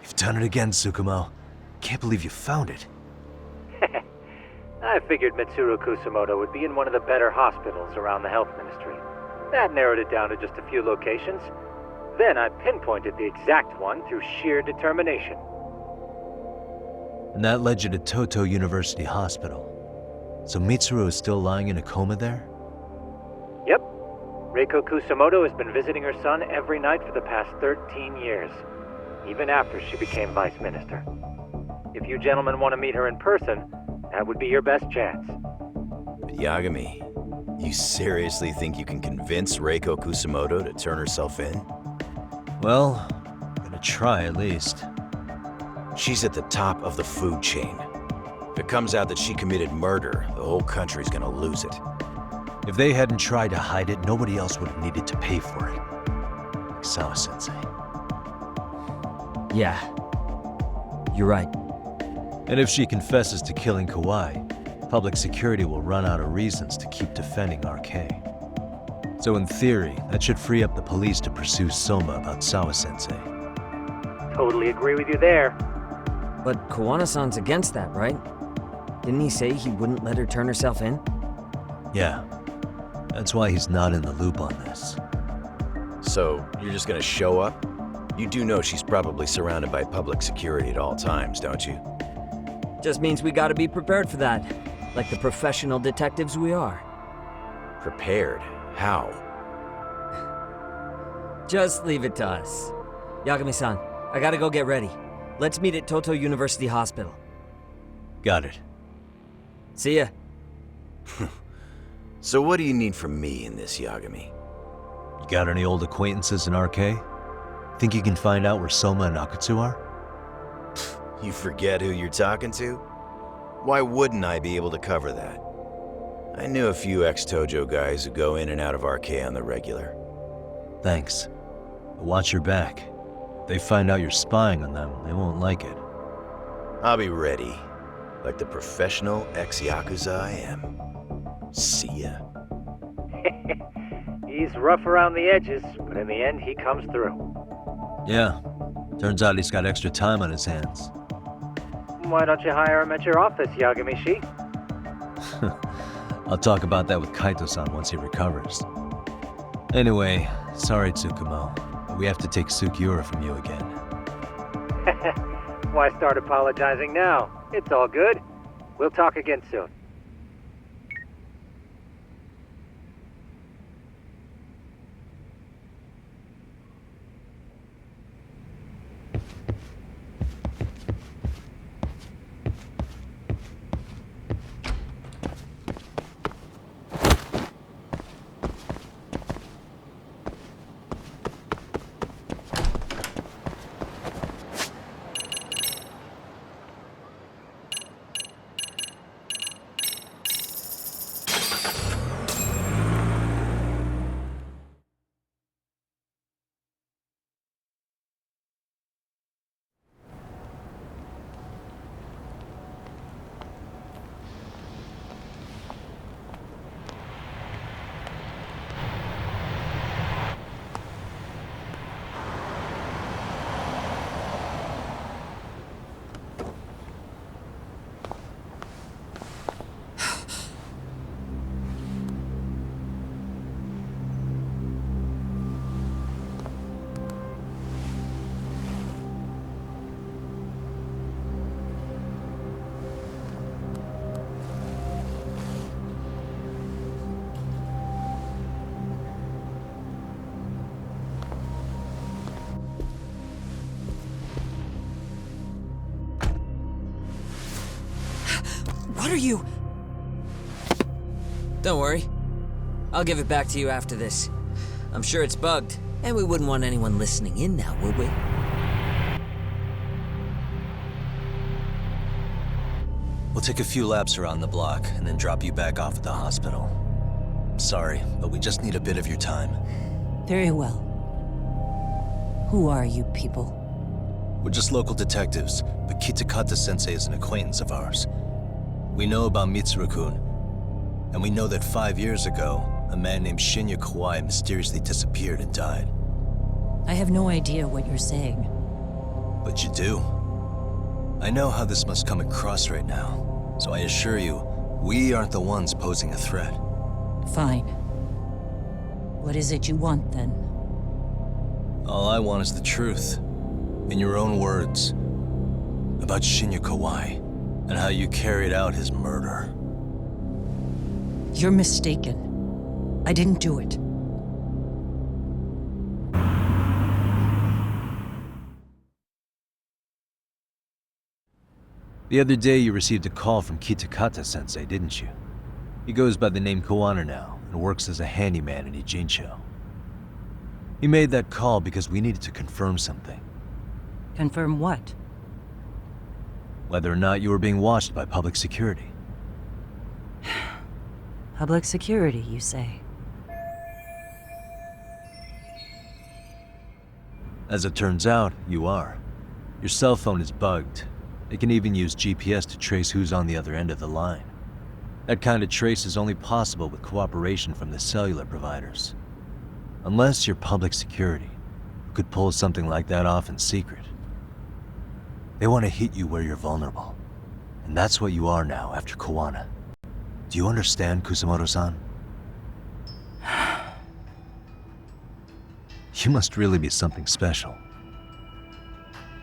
You've done it again, Tsukumo. Can't believe you found it. I figured Mitsuru Kusumoto would be in one of the better hospitals around the health ministry. That narrowed it down to just a few locations. Then I pinpointed the exact one through sheer determination. And that led you to Toto University Hospital. So Mitsuru is still lying in a coma there? Yep. Reiko Kusumoto has been visiting her son every night for the past 13 years. Even after she became vice minister. If you gentlemen want to meet her in person, that would be your best chance. But Yagami, you seriously think you can convince Reiko Kusumoto to turn herself in? Well, I'm gonna try at least. She's at the top of the food chain. If it comes out that she committed murder, the whole country's gonna lose it. If they hadn't tried to hide it, nobody else would have needed to pay for it. Like Sawa-sensei. Yeah, you're right. And if she confesses to killing Kawai, public security will run out of reasons to keep defending RK. So in theory, that should free up the police to pursue Soma about Sawa-sensei. Totally agree with you there. But Kuwana-san's against that, right? Didn't he say he wouldn't let her turn herself in? Yeah. That's why he's not in the loop on this. So, you're just gonna show up? You do know she's probably surrounded by public security at all times, don't you? Just means we gotta be prepared for that. Like the professional detectives we are. Prepared? How? Just leave it to us. Yagami-san, I gotta go get ready. Let's meet at Toto University Hospital. Got it. See ya. So what do you need from me in this, Yagami? You got any old acquaintances in RK? Think you can find out where Soma and Akutsu are? You forget who you're talking to? Why wouldn't I be able to cover that? I knew a few ex-Tojo guys who go in and out of RK on the regular. Thanks. But watch your back. If they find out you're spying on them, they won't like it. I'll be ready, like the professional ex-Yakuza I am. See ya. He's rough around the edges, but in the end, he comes through. Yeah. Turns out he's got extra time on his hands. Why don't you hire him at your office, Yagami-shi? I'll talk about that with Kaito-san once he recovers. Anyway, sorry Tsukumo, but we have to take Sukiura from you again. Why start apologizing now? It's all good. We'll talk again soon. What are you? Don't worry. I'll give it back to you after this. I'm sure it's bugged, and we wouldn't want anyone listening in now, would we? We'll take a few laps around the block and then drop you back off at the hospital. Sorry, but we just need a bit of your time. Very well. Who are you people? We're just local detectives, but Kitakata-sensei is an acquaintance of ours. We know about Mitsuru-kun, and we know that 5 years ago, a man named Shinya Kawai mysteriously disappeared and died. I have no idea what you're saying. But you do. I know how this must come across right now, so I assure you, we aren't the ones posing a threat. Fine. What is it you want, then? All I want is the truth. In your own words. About Shinya Kawai, and how you carried out his murder. You're mistaken. I didn't do it. The other day you received a call from Kitakata-sensei, didn't you? He goes by the name Koano now, and works as a handyman in Ijincho. He made that call because we needed to confirm something. Confirm what? Whether or not you were being watched by public security. Public security, you say? As it turns out, you are. Your cell phone is bugged. It can even use GPS to trace who's on the other end of the line. That kind of trace is only possible with cooperation from the cellular providers. Unless you're public security, who could pull something like that off in secret. They want to hit you where you're vulnerable. And that's what you are now after Koano. Do you understand, Kusumoto-san? You must really be something special.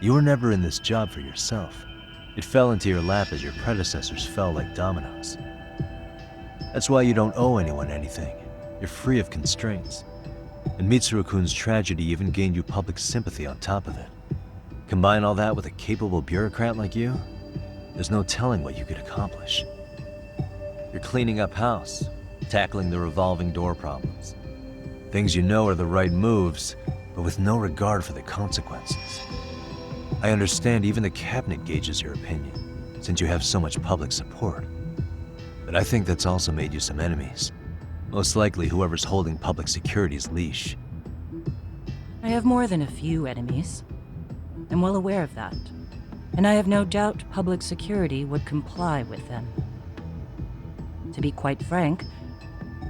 You were never in this job for yourself. It fell into your lap as your predecessors fell like dominoes. That's why you don't owe anyone anything. You're free of constraints. And Mitsuru-kun's tragedy even gained you public sympathy on top of it. Combine all that with a capable bureaucrat like you, there's no telling what you could accomplish. You're cleaning up house, tackling the revolving door problems. Things you know are the right moves, but with no regard for the consequences. I understand even the cabinet gauges your opinion, since you have so much public support. But I think that's also made you some enemies. Most likely whoever's holding public security's leash. I have more than a few enemies. I'm well aware of that. And I have no doubt public security would comply with them. To be quite frank,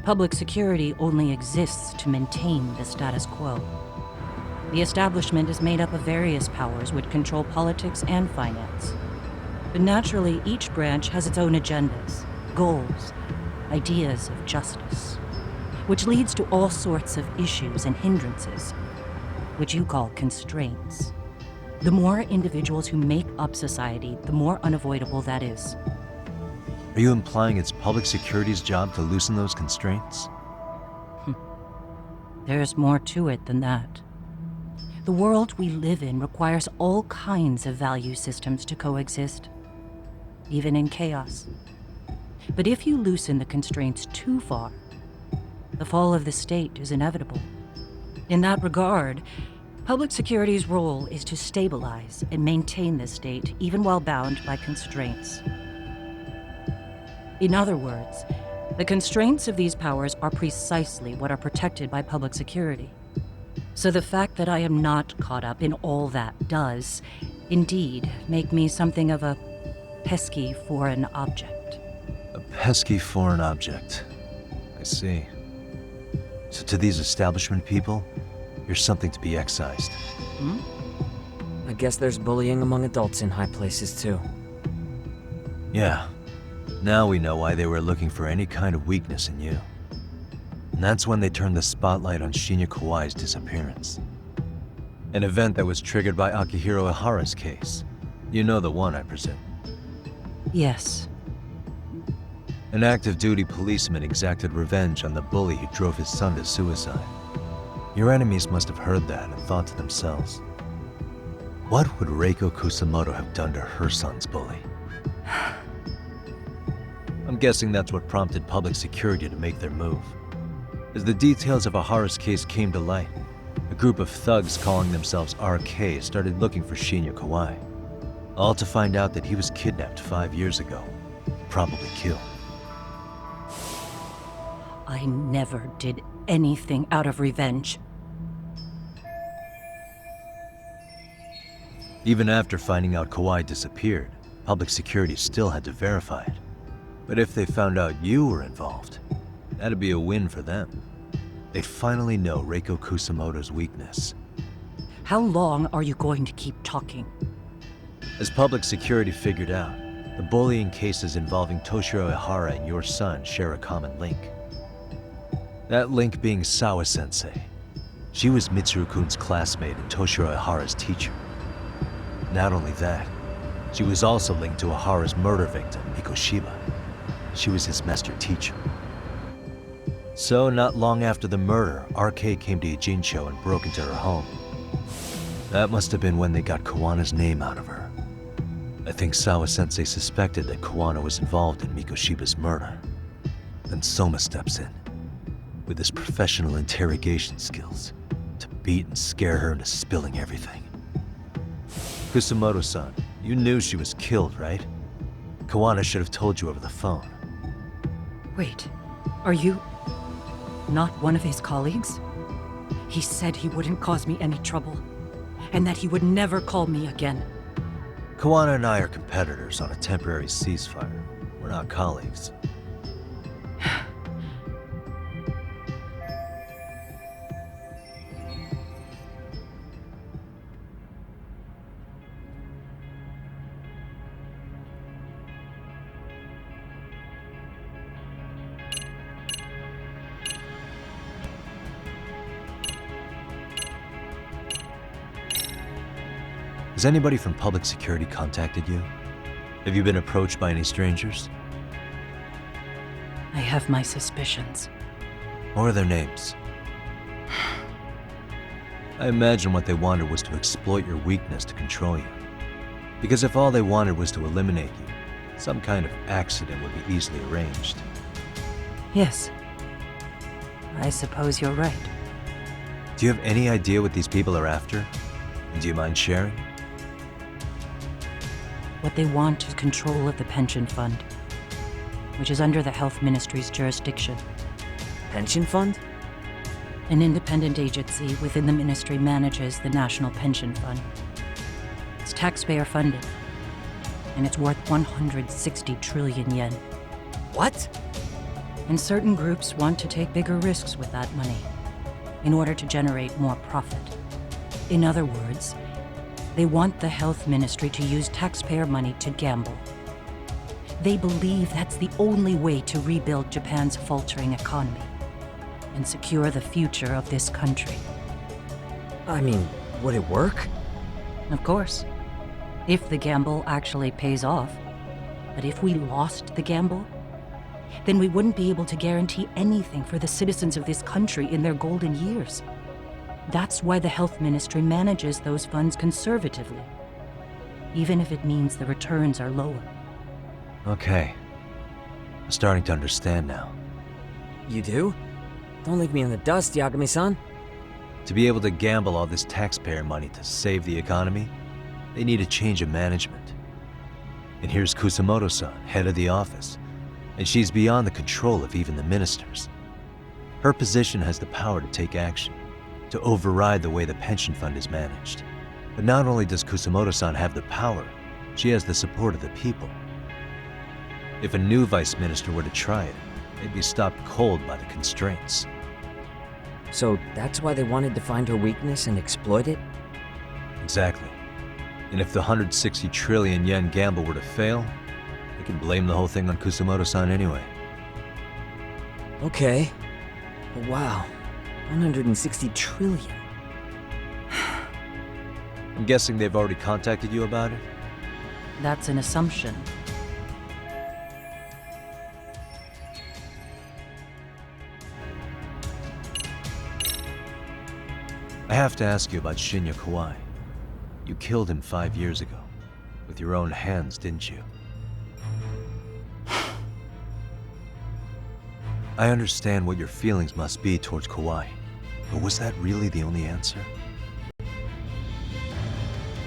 public security only exists to maintain the status quo. The establishment is made up of various powers which control politics and finance. But naturally, each branch has its own agendas, goals, ideas of justice, which leads to all sorts of issues and hindrances, which you call constraints. The more individuals who make up society, the more unavoidable that is. Are you implying it's public security's job to loosen those constraints? There's more to it than that. The world we live in requires all kinds of value systems to coexist, even in chaos. But if you loosen the constraints too far, the fall of the state is inevitable. In that regard, public security's role is to stabilize and maintain the state, even while bound by constraints. In other words, the constraints of these powers are precisely what are protected by public security. So the fact that I am not caught up in all that does, indeed, make me something of a pesky foreign object. A pesky foreign object. I see. So to these establishment people, you're something to be excised. I guess there's bullying among adults in high places too. Yeah. Now we know why they were looking for any kind of weakness in you. And that's when they turned the spotlight on Shinya Kawai's disappearance. An event that was triggered by Akihiro Ehara's case. You know the one, I presume. Yes. An active duty policeman exacted revenge on the bully who drove his son to suicide. Your enemies must have heard that and thought to themselves, what would Reiko Kusamoto have done to her son's bully? I'm guessing that's what prompted public security to make their move. As the details of Ehara's case came to light, a group of thugs calling themselves RK started looking for Shinya Kawai, all to find out that he was kidnapped 5 years ago, probably killed. I never did anything out of revenge. Even after finding out Kawai disappeared, public security still had to verify it. But if they found out you were involved, that'd be a win for them. They'd finally know Reiko Kusamoto's weakness. How long are you going to keep talking? As public security figured out, the bullying cases involving Toshiro Ehara and your son share a common link. That link being Sawa-sensei. She was Mitsuru-kun's classmate and Toshiro Ehara's teacher. Not only that, she was also linked to Ehara's murder victim, Mikoshiba. She was his master teacher. So, not long after the murder, RK came to Ijincho and broke into her home. That must have been when they got Kawana's name out of her. I think Sawa-sensei suspected that Kawana was involved in Mikoshiba's murder. Then Soma steps in, with his professional interrogation skills, to beat and scare her into spilling everything. Kusamoto-san, you knew she was killed, right? Kawana should have told you over the phone. Wait, are you not one of his colleagues? He said he wouldn't cause me any trouble, and that he would never call me again. Kawana and I are competitors on a temporary ceasefire. We're not colleagues. Has anybody from public security contacted you? Have you been approached by any strangers? I have my suspicions. What are their names? I imagine what they wanted was to exploit your weakness to control you. Because if all they wanted was to eliminate you, some kind of accident would be easily arranged. Yes. I suppose you're right. Do you have any idea what these people are after? And do you mind sharing? What they want is control of the pension fund. which is under the Health Ministry's jurisdiction. Pension fund? An independent agency within the ministry manages the National Pension Fund. It's taxpayer funded, and it's worth 160 trillion yen. What? And certain groups want to take bigger risks with that money in order to generate more profit. In other words, they want the health ministry to use taxpayer money to gamble. They believe that's the only way to rebuild Japan's faltering economy and secure the future of this country. I mean, would it work? Of course, if the gamble actually pays off. But if we lost the gamble, then we wouldn't be able to guarantee anything for the citizens of this country in their golden years. That's why the health ministry manages those funds conservatively, even if it means the returns are lower. Okay. I'm starting to understand now. You do? Don't leave me in the dust, Yagami-san. To be able to gamble all this taxpayer money to save the economy, they need a change of management. And here's Kusamoto-san, head of the office, and she's beyond the control of even the ministers. Her position has the power to take action, to override the way the pension fund is managed. But not only does Kusamoto-san have the power, she has the support of the people. If a new vice minister were to try it, they'd be stopped cold by the constraints. So that's why they wanted to find her weakness and exploit it? Exactly. And if the 160 trillion yen gamble were to fail, they can blame the whole thing on Kusamoto-san anyway. Okay. But wow, 160 trillion. I'm guessing they've already contacted you about it? That's an assumption. I have to ask you about Shinya Kawai. You killed him 5 years ago. With your own hands, didn't you? I understand what your feelings must be towards Kawai, but was that really the only answer?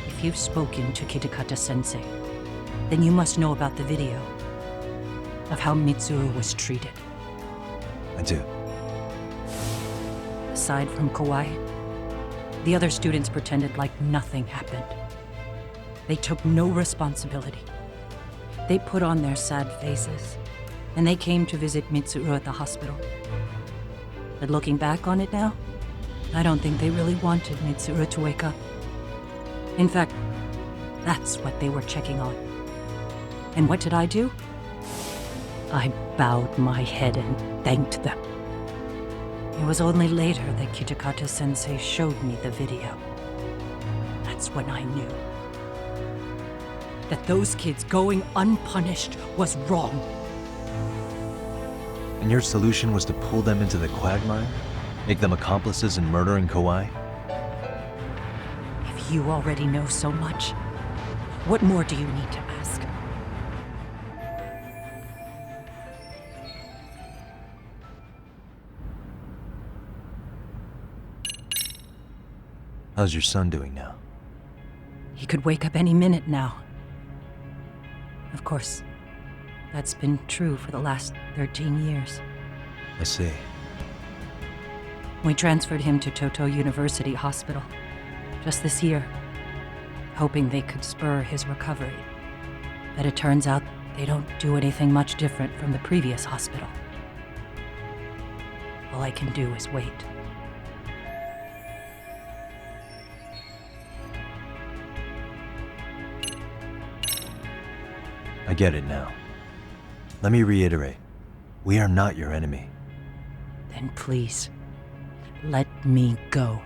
If you've spoken to Kitakata-sensei, then you must know about the video of how Mitsuru was treated. I do. Aside from Kawai, the other students pretended like nothing happened. They took no responsibility. They put on their sad faces, and they came to visit Mitsuru at the hospital. But looking back on it now, I don't think they really wanted Mitsuru to wake up. In fact, that's what they were checking on. And what did I do? I bowed my head and thanked them. It was only later that Kitakata-sensei showed me the video. That's when I knew that those kids going unpunished was wrong. And your solution was to pull them into the quagmire? Make them accomplices in murdering Kawai? If you already know so much, what more do you need to ask? How's your son doing now? He could wake up any minute now. Of course, that's been true for the last 13 years. I see. We transferred him to Toto University Hospital just this year, hoping they could spur his recovery. But it turns out they don't do anything much different from the previous hospital. All I can do is wait. I get it now. Let me reiterate. We are not your enemy. Then please, let me go.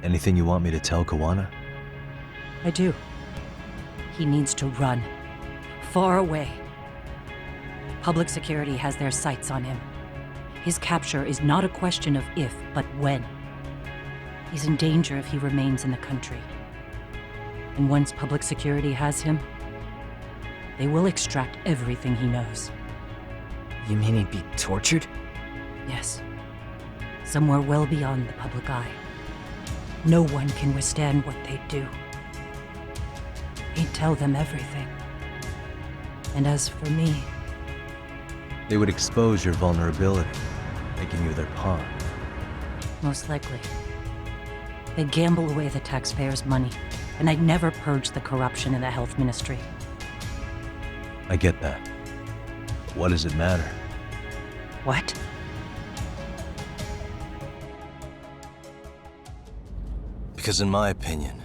Anything you want me to tell Kawana? I do. He needs to run. Far away. Public security has their sights on him. His capture is not a question of if, but when. He's in danger if he remains in the country. And once public security has him, they will extract everything he knows. You mean he'd be tortured? Yes. Somewhere well beyond the public eye. No one can withstand what they do. He'd tell them everything. And as for me, They would expose your vulnerability, making you their pawn. Most likely. They'd gamble away the taxpayers' money, and I'd never purge the corruption in the health ministry. I get that. What does it matter? What? Because in my opinion,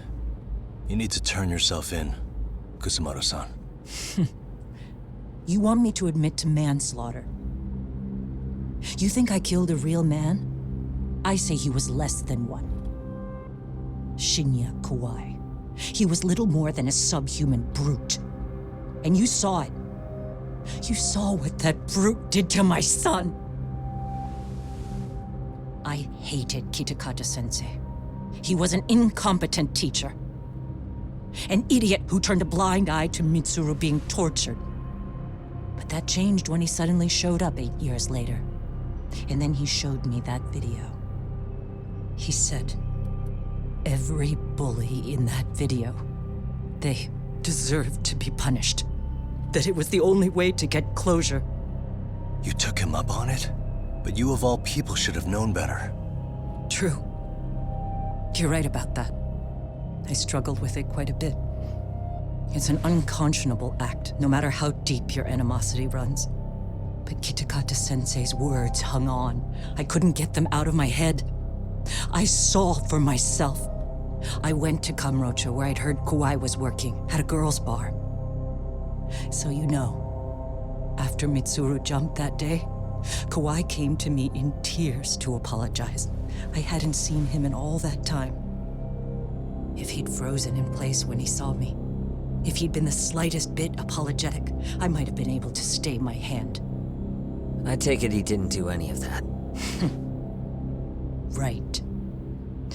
you need to turn yourself in, Kusumoto-san. You want me to admit to manslaughter? You think I killed a real man? I say he was less than one. Shinya Kawai. He was little more than a subhuman brute. And you saw it. You saw what that brute did to my son. I hated Kitakata-sensei. He was an incompetent teacher. An idiot who turned a blind eye to Mitsuru being tortured. But that changed when he suddenly showed up 8 years later. And then he showed me that video. He said, every bully in that video, they deserved to be punished. That it was the only way to get closure. You took him up on it? But you of all people should have known better. True. You're right about that. I struggled with it quite a bit. It's an unconscionable act, no matter how deep your animosity runs. But Kitakata-sensei's words hung on. I couldn't get them out of my head. I saw for myself. I went to Kamurocho, where I'd heard Kawai was working, at a girls' bar. So you know, after Mitsuru jumped that day, Kawai came to me in tears to apologize. I hadn't seen him in all that time. If he'd frozen in place when he saw me, if he'd been the slightest bit apologetic, I might have been able to stay my hand. I take it he didn't do any of that. Right.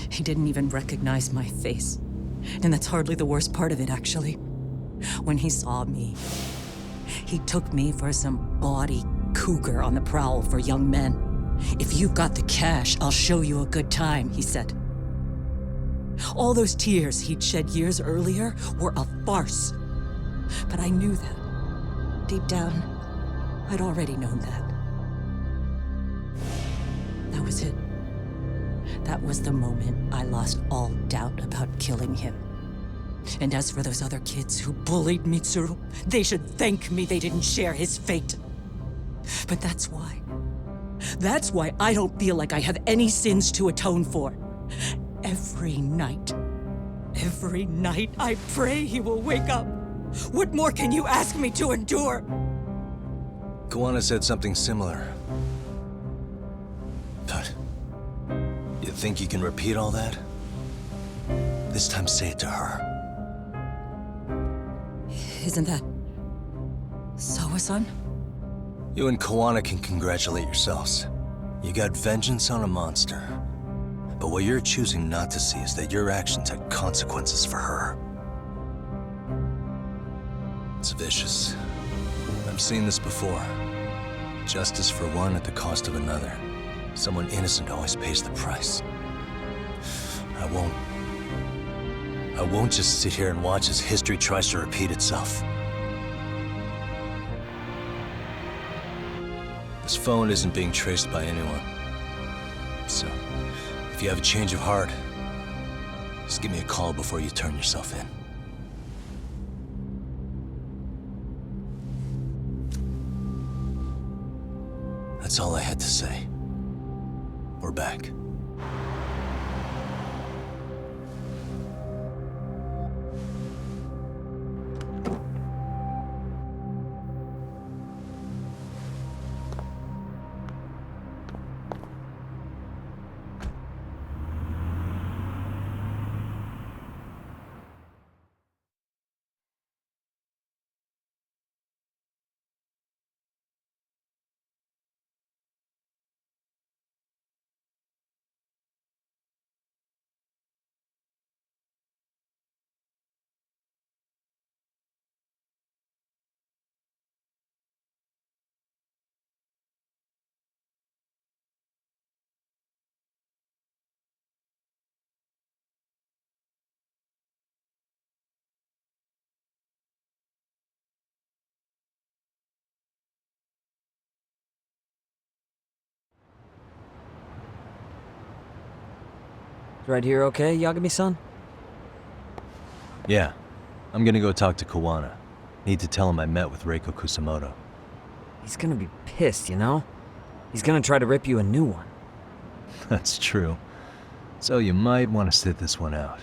He didn't even recognize my face. And that's hardly the worst part of it, actually. When he saw me, he took me for some bawdy cougar on the prowl for young men. If you've got the cash, I'll show you a good time, he said. All those tears he'd shed years earlier were a farce. But I knew that. Deep down, I'd already known that. That was it. That was the moment I lost all doubt about killing him. And as for those other kids who bullied Mitsuru, they should thank me they didn't share his fate. But that's why. That's why I don't feel like I have any sins to atone for. Every night I pray he will wake up. What more can you ask me to endure? Kawana said something similar. But you think you can repeat all that? This time say it to her. Isn't that Sawa-san? You and Kawana can congratulate yourselves. You got vengeance on a monster. But what you're choosing not to see is that your actions had consequences for her. It's vicious. I've seen this before. Justice for one at the cost of another. Someone innocent always pays the price. I won't just sit here and watch as history tries to repeat itself. This phone isn't being traced by anyone. So, if you have a change of heart, just give me a call before you turn yourself in. That's all I had to say. We're back. Right here okay, Yagami-san? Yeah. I'm gonna go talk to Kawana. Need to tell him I met with Reiko Kusamoto. He's gonna be pissed, you know? He's gonna try to rip you a new one. That's true. So you might want to sit this one out.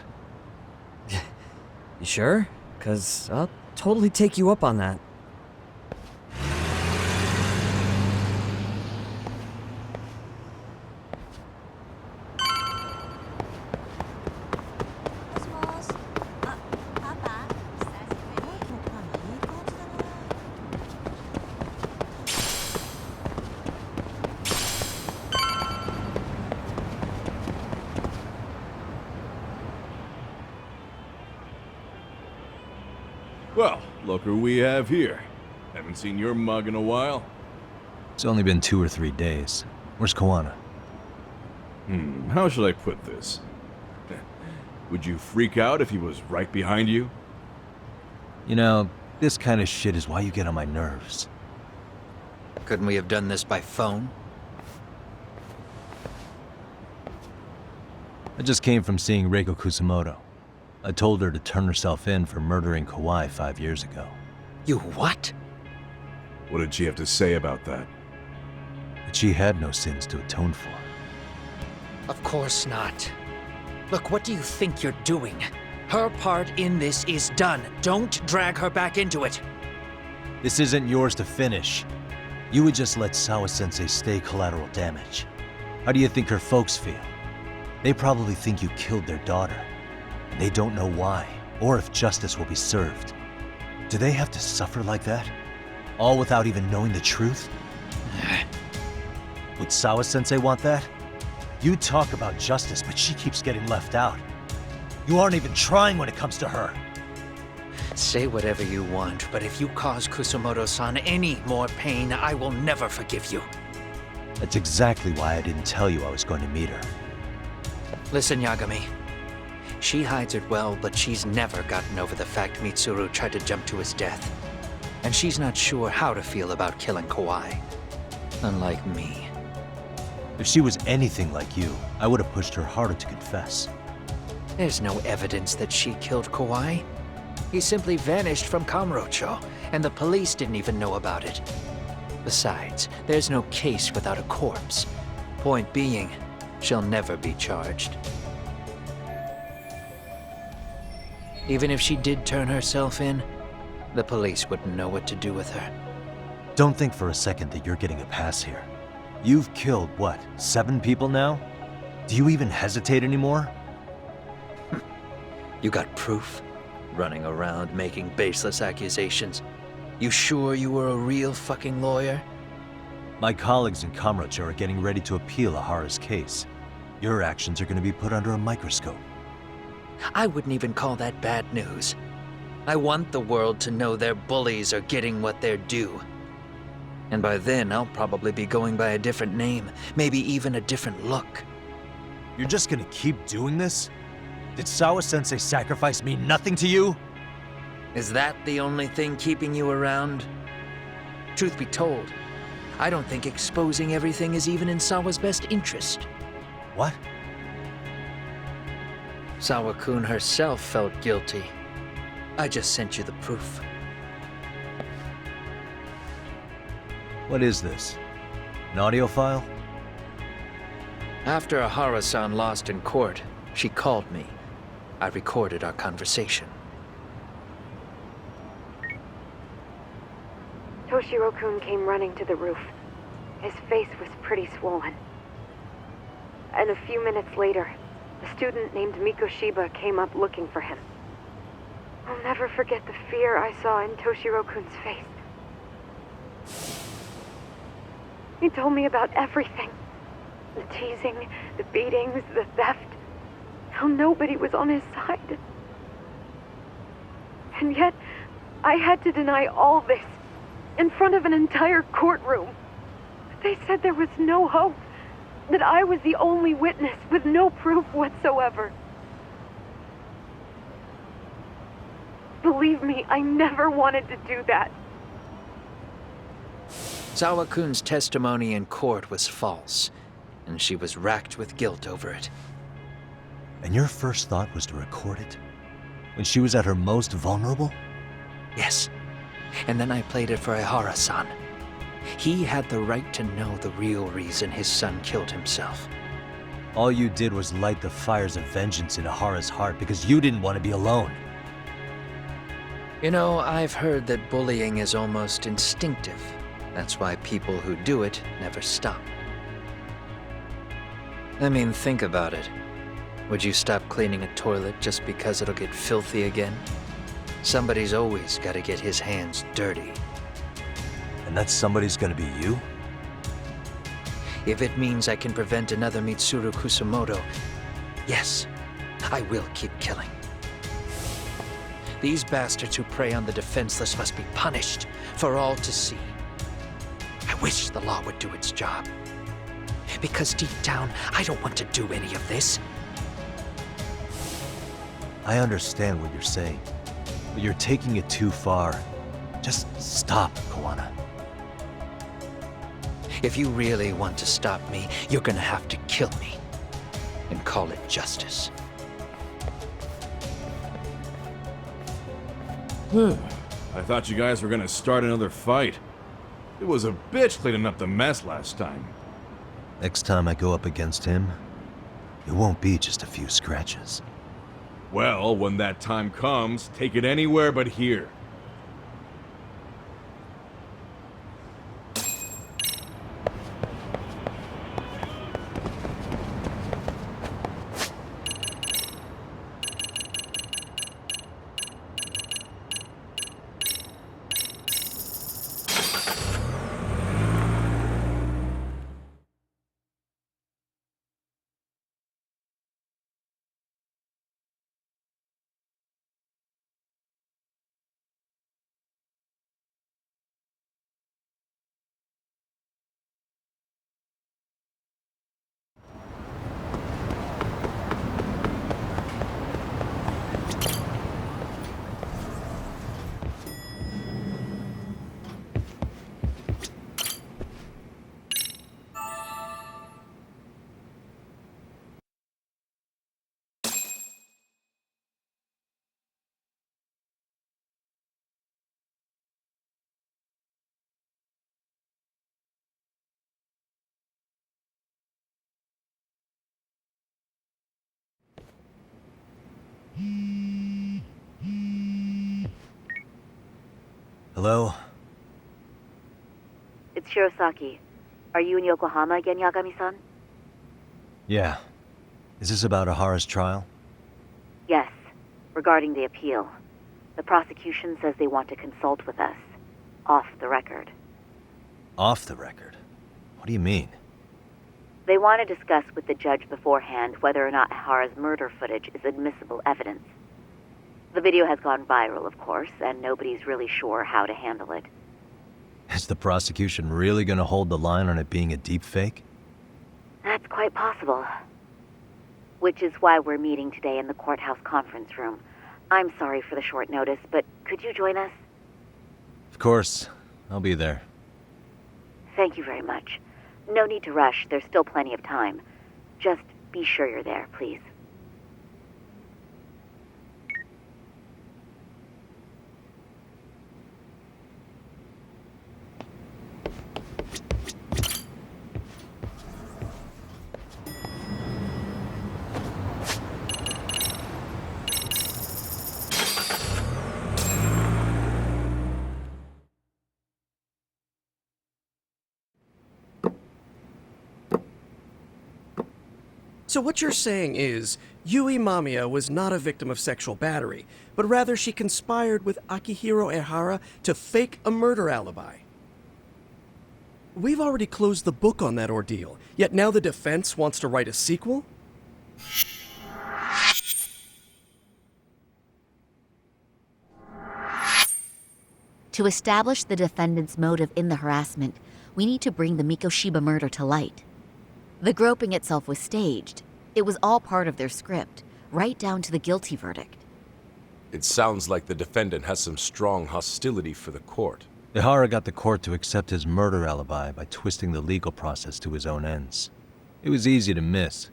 You sure? 'Cause I'll totally take you up on that. Well, look who we have here. Haven't seen your mug in a while. It's only been 2 or 3 days. Where's Kawana? How should I put this? Would you freak out if he was right behind you? You know, this kind of shit is why you get on my nerves. Couldn't we have done this by phone? I just came from seeing Reiko Kusamoto. I told her to turn herself in for murdering Kawai 5 years ago. You what? What did she have to say about that? That she had no sins to atone for. Of course not. Look, what do you think you're doing? Her part in this is done. Don't drag her back into it. This isn't yours to finish. You would just let Sawa-sensei stay collateral damage. How do you think her folks feel? They probably think you killed their daughter. They don't know why, or if justice will be served. Do they have to suffer like that? All without even knowing the truth? Would Sawa-sensei want that? You talk about justice, but she keeps getting left out. You aren't even trying when it comes to her. Say whatever you want, but if you cause Kusamoto-san any more pain, I will never forgive you. That's exactly why I didn't tell you I was going to meet her. Listen, Yagami. She hides it well, but she's never gotten over the fact Mitsuru tried to jump to his death. And she's not sure how to feel about killing Kawai. Unlike me. If she was anything like you, I would have pushed her harder to confess. There's no evidence that she killed Kawai. He simply vanished from Kamurocho, and the police didn't even know about it. Besides, there's no case without a corpse. Point being, she'll never be charged. Even if she did turn herself in, the police wouldn't know what to do with her. Don't think for a second that you're getting a pass here. You've killed, what, 7 people now? Do you even hesitate anymore? You got proof? Running around making baseless accusations. You sure you were a real fucking lawyer? My colleagues in Kamurocho are getting ready to appeal Ehara's case. Your actions are going to be put under a microscope. I wouldn't even call that bad news. I want the world to know their bullies are getting what they're due. And by then, I'll probably be going by a different name, maybe even a different look. You're just gonna keep doing this? Did Sawa-sensei sacrifice mean nothing to you? Is that the only thing keeping you around? Truth be told, I don't think exposing everything is even in Sawa's best interest. What? Sawa-kun herself felt guilty. I just sent you the proof. What is this? An audio file? After Ehara-san lost in court, she called me. I recorded our conversation. Toshiro-kun came running to the roof. His face was pretty swollen. And a few minutes later, a student named Mikoshiba came up looking for him. I'll never forget the fear I saw in Toshiro-kun's face. He told me about everything. The teasing, the beatings, the theft. How nobody was on his side. And yet, I had to deny all this in front of an entire courtroom. They said there was no hope, that I was the only witness with no proof whatsoever. Believe me, I never wanted to do that. Sawa-kun's testimony in court was false, and she was racked with guilt over it. And your first thought was to record it? When she was at her most vulnerable? Yes. And then I played it for Ehara-san. He had the right to know the real reason his son killed himself. All you did was light the fires of vengeance in Ehara's heart because you didn't want to be alone. You know, I've heard that bullying is almost instinctive. That's why people who do it never stop. I mean, think about it. Would you stop cleaning a toilet just because it'll get filthy again? Somebody's always got to get his hands dirty. And that somebody's gonna be you? If it means I can prevent another Mitsuru Kusamoto, yes, I will keep killing. These bastards who prey on the defenseless must be punished for all to see. I wish the law would do its job. Because deep down, I don't want to do any of this. I understand what you're saying, but you're taking it too far. Just stop, Koana. If you really want to stop me, you're gonna have to kill me. And call it justice. I thought you guys were gonna start another fight. It was a bitch cleaning up the mess last time. Next time I go up against him, it won't be just a few scratches. Well, when that time comes, take it anywhere but here. Hello? It's Shirosaki. Are you in Yokohama again, Yagami-san? Yeah. Is this about Ehara's trial? Yes. Regarding the appeal. The prosecution says they want to consult with us. Off the record. Off the record? What do you mean? They want to discuss with the judge beforehand whether or not Ehara's murder footage is admissible evidence. The video has gone viral, of course, and nobody's really sure how to handle it. Is the prosecution really gonna hold the line on it being a deepfake? That's quite possible. Which is why we're meeting today in the courthouse conference room. I'm sorry for the short notice, but could you join us? Of course. I'll be there. Thank you very much. No need to rush, there's still plenty of time. Just be sure you're there, please. So what you're saying is, Yui Mamiya was not a victim of sexual battery, but rather she conspired with Akihiro Ehara to fake a murder alibi. We've already closed the book on that ordeal, yet now the defense wants to write a sequel? To establish the defendant's motive in the harassment, we need to bring the Mikoshiba murder to light. The groping itself was staged. It was all part of their script, right down to the guilty verdict. It sounds like the defendant has some strong hostility for the court. Ehara got the court to accept his murder alibi by twisting the legal process to his own ends. It was easy to miss,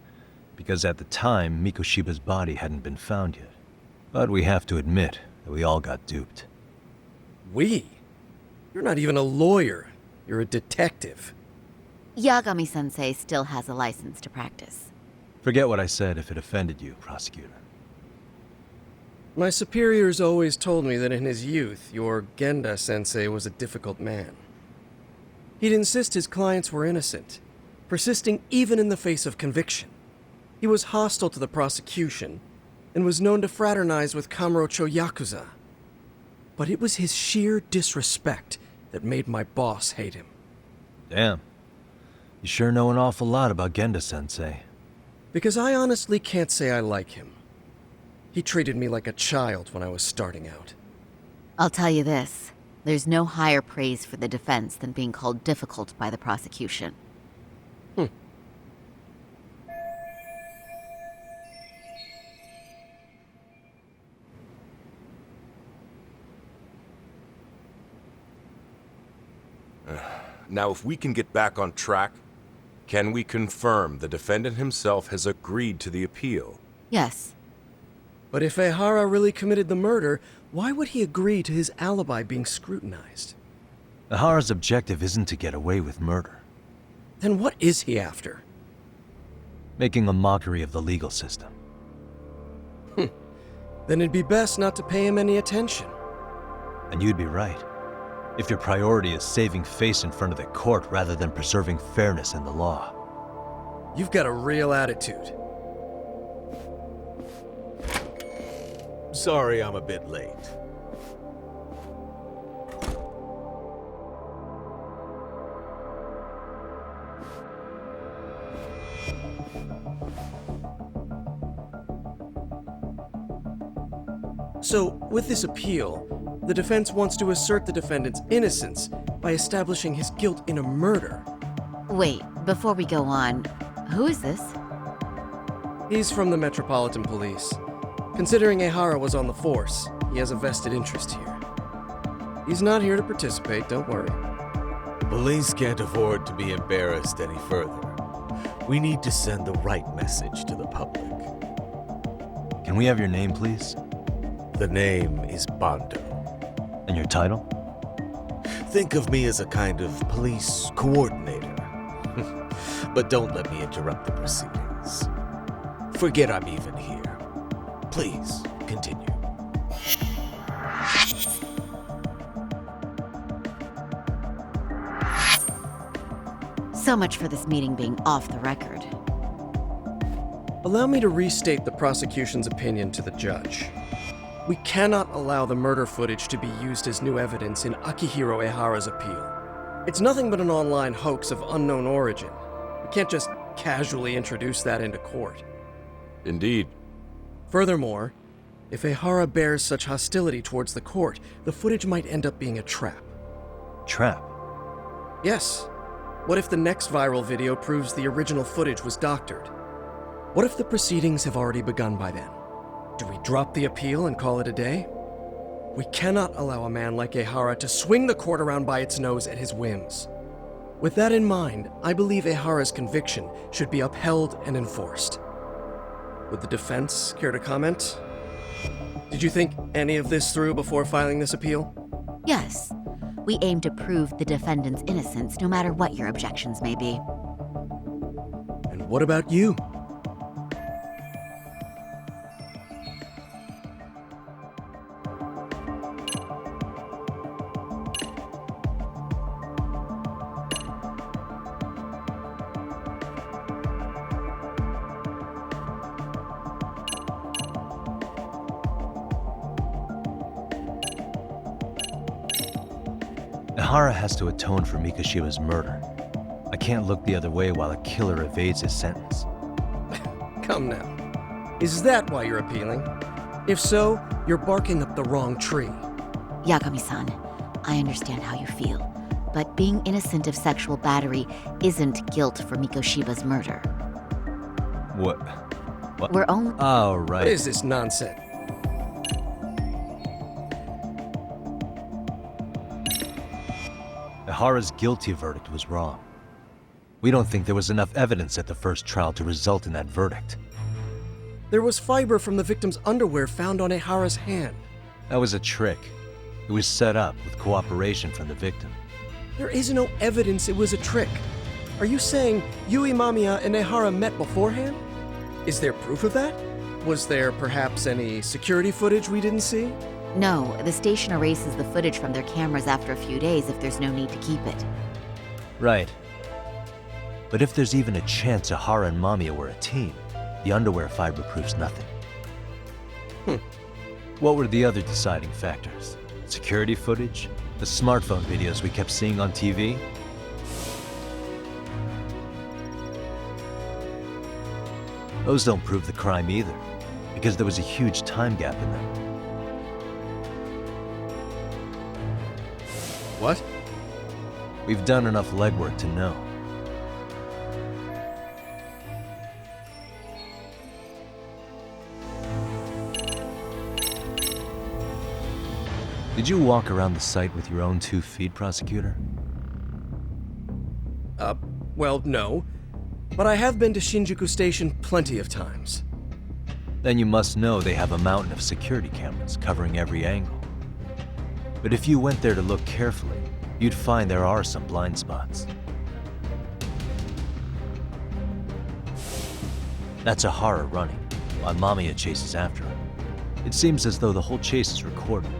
because at the time, Mikoshiba's body hadn't been found yet. But we have to admit that we all got duped. We? You're not even a lawyer. You're a detective. Yagami-sensei still has a license to practice. Forget what I said if it offended you, prosecutor. My superiors always told me that in his youth, your Genda-sensei was a difficult man. He'd insist his clients were innocent, persisting even in the face of conviction. He was hostile to the prosecution, and was known to fraternize with Kamurocho Yakuza. But it was his sheer disrespect that made my boss hate him. Damn. You sure know an awful lot about Genda-sensei. Because I honestly can't say I like him. He treated me like a child when I was starting out. I'll tell you this. There's no higher praise for the defense than being called difficult by the prosecution. Now, if we can get back on track, can we confirm the defendant himself has agreed to the appeal? Yes. But if Ehara really committed the murder, why would he agree to his alibi being scrutinized? Ehara's objective isn't to get away with murder. Then what is he after? Making a mockery of the legal system. Then it'd be best not to pay him any attention. And you'd be right. If your priority is saving face in front of the court rather than preserving fairness in the law. You've got a real attitude. Sorry I'm a bit late. So, with this appeal, the defense wants to assert the defendant's innocence by establishing his guilt in a murder. Wait, before we go on, who is this? He's from the Metropolitan Police. Considering Ehara was on the force, he has a vested interest here. He's not here to participate, don't worry. The police can't afford to be embarrassed any further. We need to send the right message to the public. Can we have your name, please? The name is Bando. And your title? Think of me as a kind of police coordinator. But don't let me interrupt the proceedings. Forget I'm even here. Please, continue. So much for this meeting being off the record. Allow me to restate the prosecution's opinion to the judge. We cannot allow the murder footage to be used as new evidence in Akihiro Ehara's appeal. It's nothing but an online hoax of unknown origin. We can't just casually introduce that into court. Indeed. Furthermore, if Ehara bears such hostility towards the court, the footage might end up being a trap. Trap? Yes. What if the next viral video proves the original footage was doctored? What if the proceedings have already begun by then? Do we drop the appeal and call it a day? We cannot allow a man like Ehara to swing the court around by its nose at his whims. With that in mind, I believe Ehara's conviction should be upheld and enforced. Would the defense care to comment? Did you think any of this through before filing this appeal? Yes. We aim to prove the defendant's innocence no matter what your objections may be. And what about you? Ehara has to atone for Mikoshiba's murder. I can't look the other way while a killer evades his sentence. Come now. Is that why you're appealing? If so, you're barking up the wrong tree. Yagami-san, I understand how you feel, but being innocent of sexual battery isn't guilt for Mikoshiba's murder. What? We're only— Oh, right. What is this nonsense? Ehara's guilty verdict was wrong. We don't think there was enough evidence at the first trial to result in that verdict. There was fiber from the victim's underwear found on Ehara's hand. That was a trick. It was set up with cooperation from the victim. There is no evidence it was a trick. Are you saying Yui Mamiya and Ehara met beforehand? Is there proof of that? Was there perhaps any security footage we didn't see? No, the station erases the footage from their cameras after a few days if there's no need to keep it. Right. But if there's even a chance Ehara and Mamiya were a team, the underwear fiber proves nothing. What were the other deciding factors? Security footage? The smartphone videos we kept seeing on TV? Those don't prove the crime either, because there was a huge time gap in them. What? We've done enough legwork to know. Did you walk around the site with your own 2 feet, prosecutor? Well, no. But I have been to Shinjuku Station plenty of times. Then you must know they have a mountain of security cameras covering every angle. But if you went there to look carefully, you'd find there are some blind spots. That's Ehara running, while Mamiya chases after him. It seems as though the whole chase is recorded,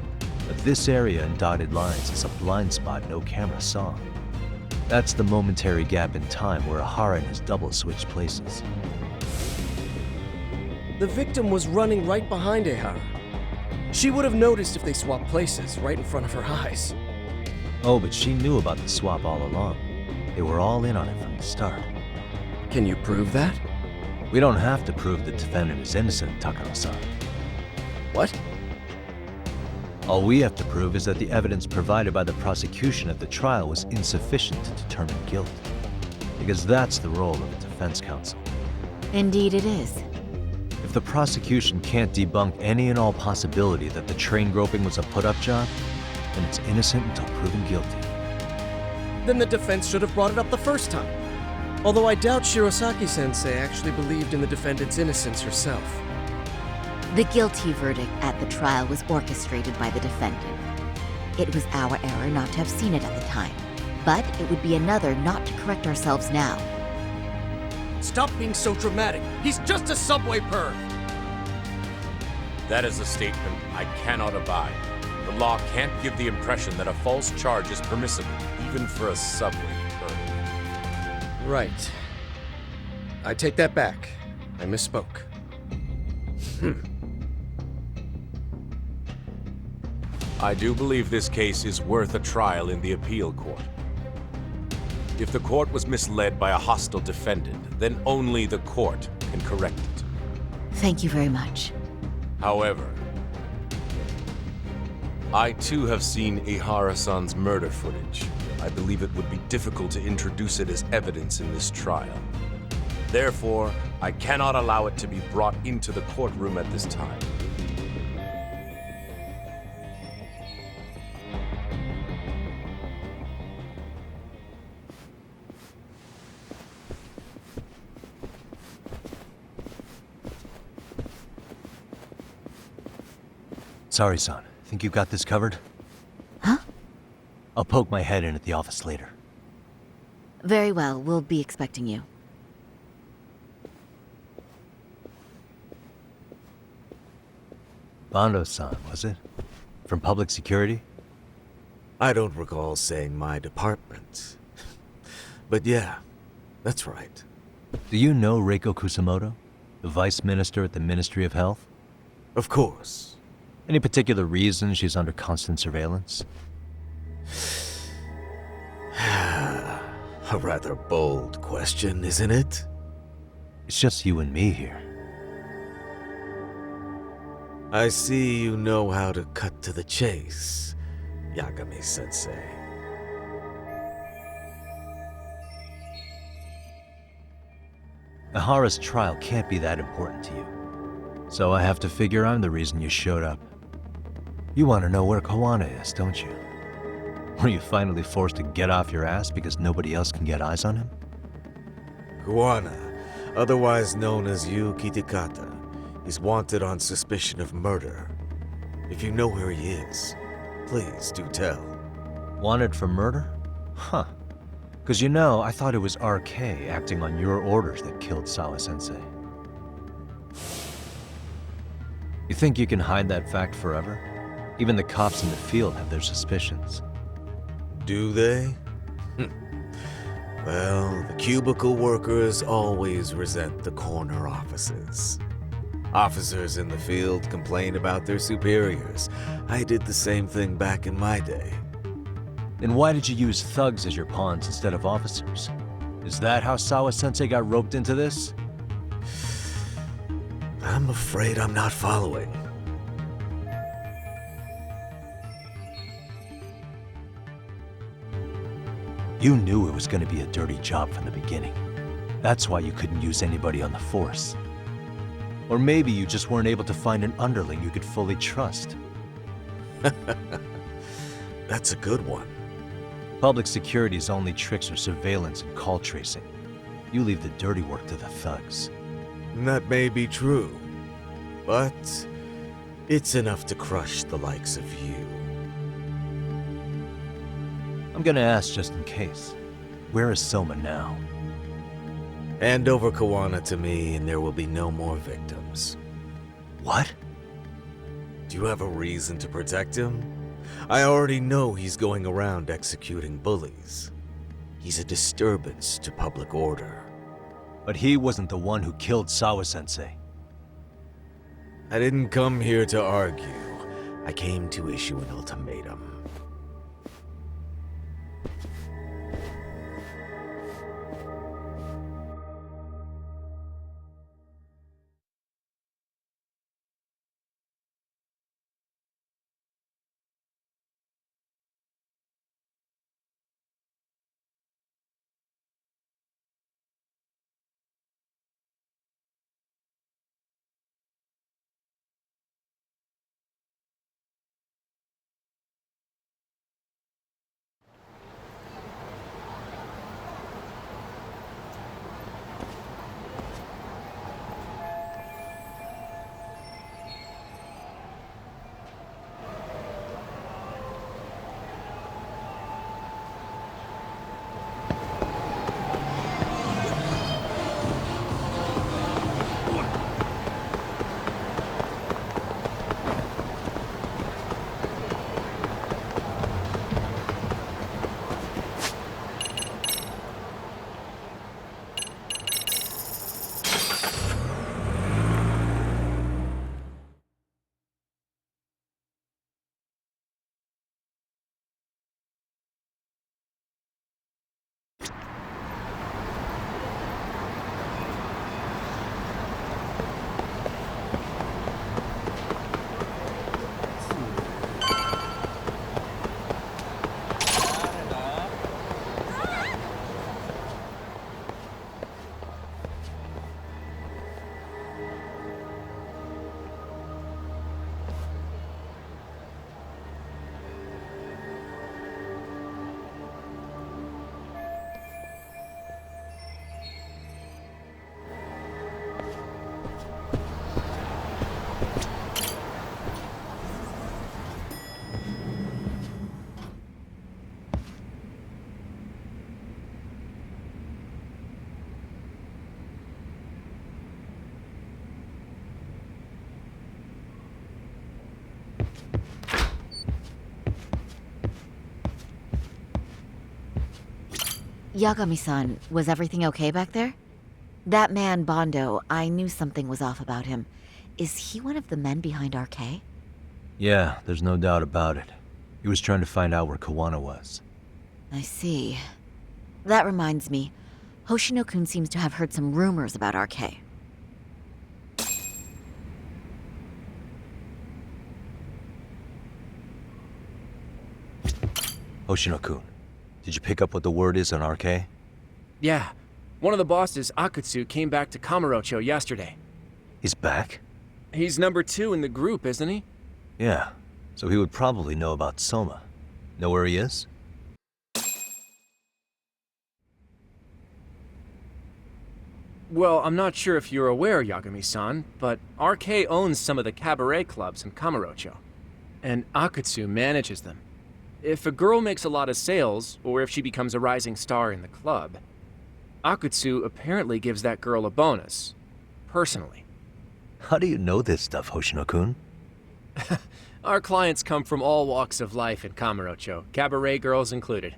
but this area in dotted lines is a blind spot no camera saw. That's the momentary gap in time where Ehara and his double switched places. The victim was running right behind Ehara. She would have noticed if they swapped places right in front of her eyes. Oh, but she knew about the swap all along. They were all in on it from the start. Can you prove that? We don't have to prove the defendant is innocent, Takano-san. What? All we have to prove is that the evidence provided by the prosecution at the trial was insufficient to determine guilt. Because that's the role of a defense counsel. Indeed it is. If the prosecution can't debunk any and all possibility that the train groping was a put-up job, then it's innocent until proven guilty. Then the defense should have brought it up the first time. Although I doubt Shirosaki-sensei actually believed in the defendant's innocence herself. The guilty verdict at the trial was orchestrated by the defendant. It was our error not to have seen it at the time, but it would be another not to correct ourselves now. Stop being so dramatic. He's just a subway perv. That is a statement I cannot abide. The law can't give the impression that a false charge is permissible, even for a subway perv. Right. I take that back. I misspoke. I do believe this case is worth a trial in the appeal court. If the court was misled by a hostile defendant, then only the court can correct it. Thank you very much. However, I too have seen Ehara-san's murder footage. I believe it would be difficult to introduce it as evidence in this trial. Therefore, I cannot allow it to be brought into the courtroom at this time. Sorry, son. Think you got this covered? Huh? I'll poke my head in at the office later. Very well, we'll be expecting you. Bando-san, was it? From public security? I don't recall saying my department. But yeah, that's right. Do you know Reiko Kusamoto, the vice minister at the Ministry of Health? Of course. Any particular reason she's under constant surveillance? A rather bold question, isn't it? It's just you and me here. I see you know how to cut to the chase, Yagami-sensei. Ehara's trial can't be that important to you. So I have to figure I'm the reason you showed up. You want to know where Kawana is, don't you? Were you finally forced to get off your ass because nobody else can get eyes on him? Kawana, otherwise known as Yu Kitakata. He's wanted on suspicion of murder. If you know where he is, please do tell. Wanted for murder? Huh. Because you know, I thought it was RK acting on your orders that killed Sawa-sensei. You think you can hide that fact forever? Even the cops in the field have their suspicions. Do they? Well, the cubicle workers always resent the corner offices. Officers in the field complain about their superiors. I did the same thing back in my day. Then why did you use thugs as your pawns instead of officers? Is that how Sawa-sensei got roped into this? I'm afraid I'm not following. You knew it was going to be a dirty job from the beginning. That's why you couldn't use anybody on the force. Or maybe you just weren't able to find an underling you could fully trust. That's a good one. Public security's only tricks are surveillance and call tracing. You leave the dirty work to the thugs. That may be true, but it's enough to crush the likes of you. I'm gonna ask just in case. Where is Soma now? Hand over Kawana to me and there will be no more victims. What? Do you have a reason to protect him? I already know he's going around executing bullies. He's a disturbance to public order. But he wasn't the one who killed Sawa-sensei. I didn't come here to argue. I came to issue an ultimatum. Yagami-san, was everything okay back there? That man, Bondo, I knew something was off about him. Is he one of the men behind RK? Yeah, there's no doubt about it. He was trying to find out where Kawana was. I see. That reminds me, Hoshino-kun seems to have heard some rumors about RK. Hoshino-kun, did you pick up what the word is on RK? Yeah. One of the bosses, Akutsu, came back to Kamurocho yesterday. He's back? He's number 2 in the group, isn't he? Yeah, so he would probably know about Soma. Know where he is? Well, I'm not sure if you're aware, Yagami-san, but RK owns some of the cabaret clubs in Kamurocho, and Akutsu manages them. If a girl makes a lot of sales, or if she becomes a rising star in the club, Akutsu apparently gives that girl a bonus, personally. How do you know this stuff, Hoshino-kun? Our clients come from all walks of life in Kamurocho, cabaret girls included.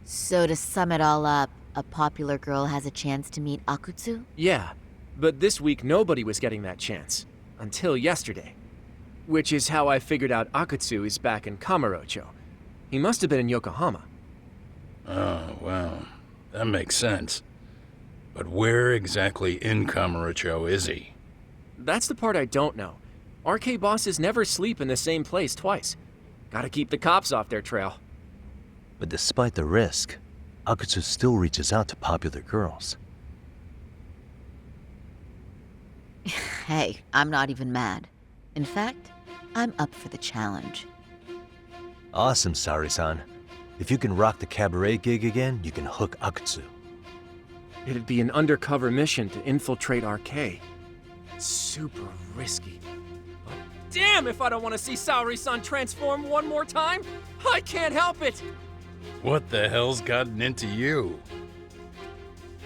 So to sum it all up, a popular girl has a chance to meet Akutsu? Yeah, but this week nobody was getting that chance. Until yesterday. Which is how I figured out Akutsu is back in Kamurocho. He must have been in Yokohama. Oh, well, that makes sense. But where exactly in Kamurocho is he? That's the part I don't know. RK bosses never sleep in the same place twice. Gotta keep the cops off their trail. But despite the risk, Akutsu still reaches out to popular girls. Hey, I'm not even mad. In fact, I'm up for the challenge. Awesome, Saori-san. If you can rock the cabaret gig again, you can hook Akutsu. It'd be an undercover mission to infiltrate RK. Super risky. But damn if I don't want to see Saori-san transform one more time! I can't help it! What the hell's gotten into you?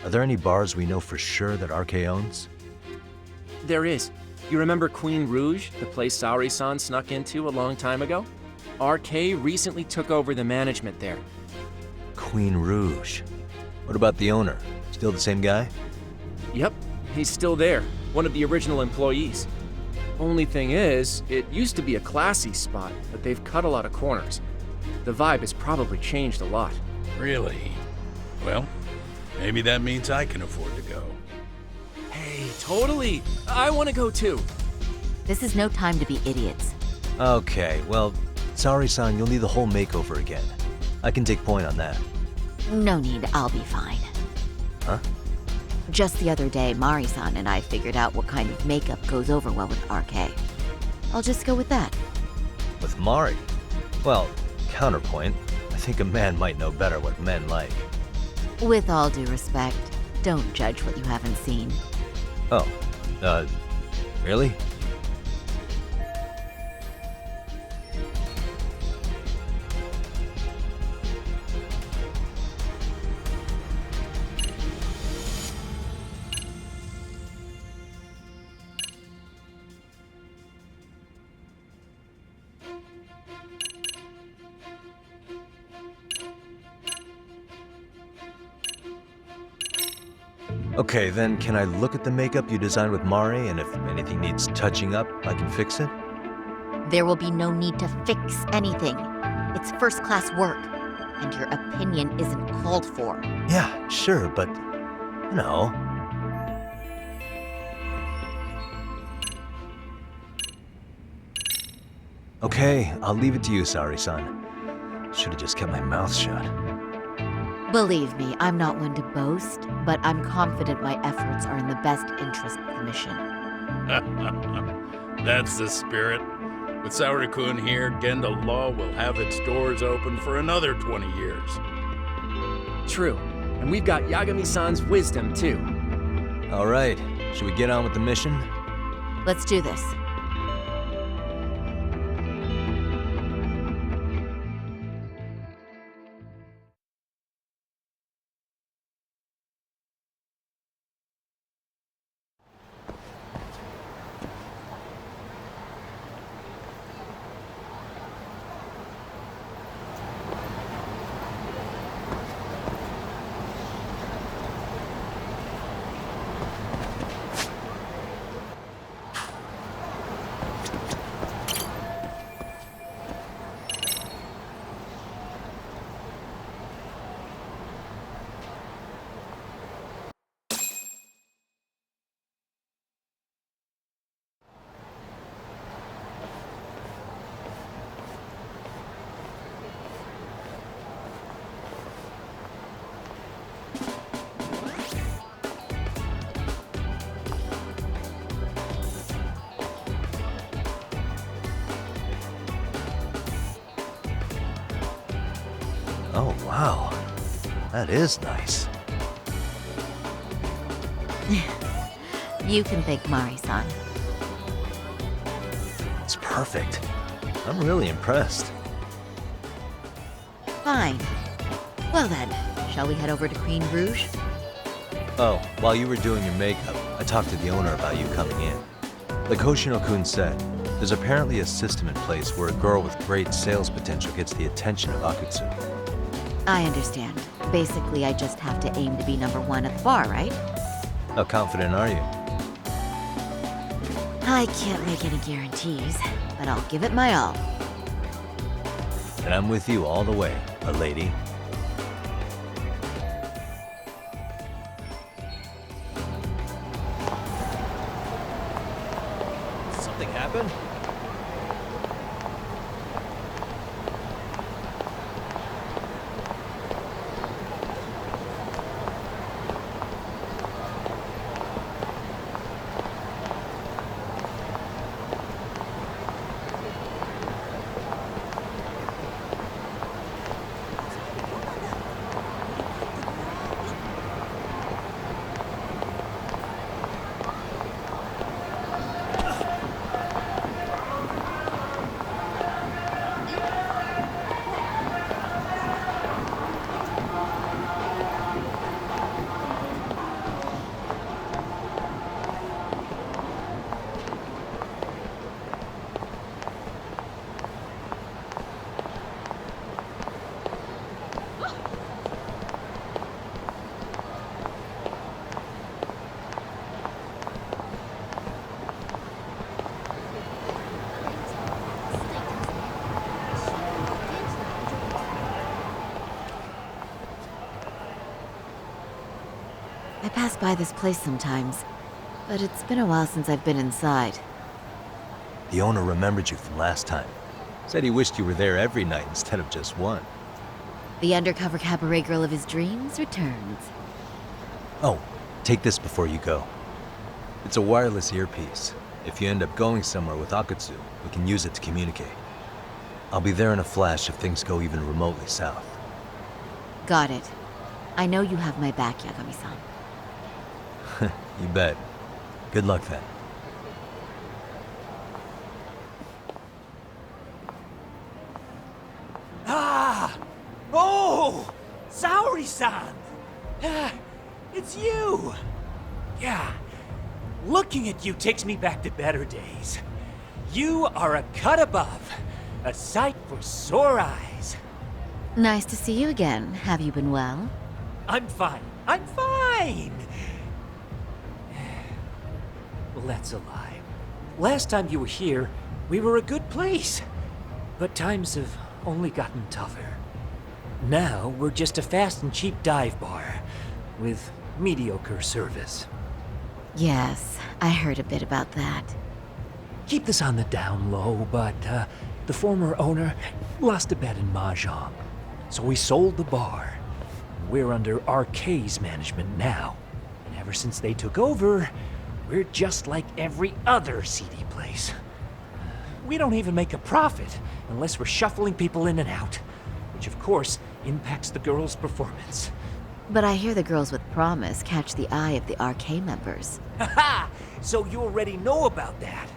Are there any bars we know for sure that RK owns? There is. You remember Queen Rouge, the place Saori-san snuck into a long time ago? RK recently took over the management there. Queen Rouge. What about the owner? Still the same guy? Yep, he's still there. One of the original employees. Only thing is, it used to be a classy spot, but they've cut a lot of corners. The vibe has probably changed a lot. Really? Well, maybe that means I can afford to go. Hey, totally! I want to go too! This is no time to be idiots. Okay, well, Saori-san, you'll need the whole makeover again. I can take point on that. No need, I'll be fine. Huh? Just the other day, Mari-san and I figured out what kind of makeup goes over well with RK. I'll just go with that. With Mari? Well, counterpoint, I think a man might know better what men like. With all due respect, don't judge what you haven't seen. Oh, really? Okay, then can I look at the makeup you designed with Mari, and if anything needs touching up, I can fix it? There will be no need to fix anything. It's first-class work, and your opinion isn't called for. Yeah, sure, but, you know... Okay, I'll leave it to you, Saori-san. Should've just kept my mouth shut. Believe me, I'm not one to boast, but I'm confident my efforts are in the best interest of the mission. That's the spirit. With Saori-kun here, Genda Law will have its doors open for another 20 years. True. And we've got Yagami-san's wisdom, too. All right, should we get on with the mission? Let's do this. Oh, wow. That is nice. You can thank Mari-san. It's perfect. I'm really impressed. Fine. Well then, shall we head over to Queen Rouge? Oh, while you were doing your makeup, I talked to the owner about you coming in. Like Hoshino-kun said, there's apparently a system in place where a girl with great sales potential gets the attention of Akutsu. I understand. Basically, I just have to aim to be #1 at the bar, right? How confident are you? I can't make any guarantees, but I'll give it my all. And I'm with you all the way, a lady. Something happened? I pass by this place sometimes, but it's been a while since I've been inside. The owner remembered you from last time. Said he wished you were there every night instead of just one. The undercover cabaret girl of his dreams returns. Oh, take this before you go. It's a wireless earpiece. If you end up going somewhere with Akutsu, we can use it to communicate. I'll be there in a flash if things go even remotely south. Got it. I know you have my back, Yagami-san. You bet. Good luck then. Ah! Oh! Saori-san! It's you! Yeah. Looking at you takes me back to better days. You are a cut above. A sight for sore eyes. Nice to see you again. Have you been well? I'm fine. I'm fine! Well, that's a lie. Last time you were here, we were a good place. But times have only gotten tougher. Now, we're just a fast and cheap dive bar with mediocre service. Yes, I heard a bit about that. Keep this on the down low, but the former owner lost a bet in Mahjong. So we sold the bar. We're under RK's management now. And ever since they took over, we're just like every other seedy place. We don't even make a profit unless we're shuffling people in and out, which of course impacts the girls' performance. But I hear the girls with promise catch the eye of the RK members. Haha! So you already know about that.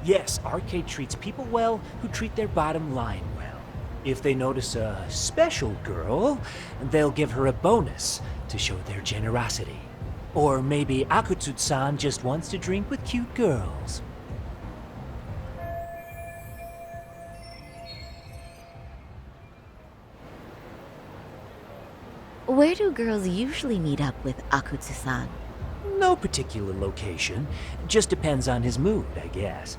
Yes, RK treats people well who treat their bottom line well. If they notice a special girl, they'll give her a bonus to show their generosity. Or maybe Akutsu-san just wants to drink with cute girls. Where do girls usually meet up with Akutsu-san? No particular location. Just depends on his mood, I guess.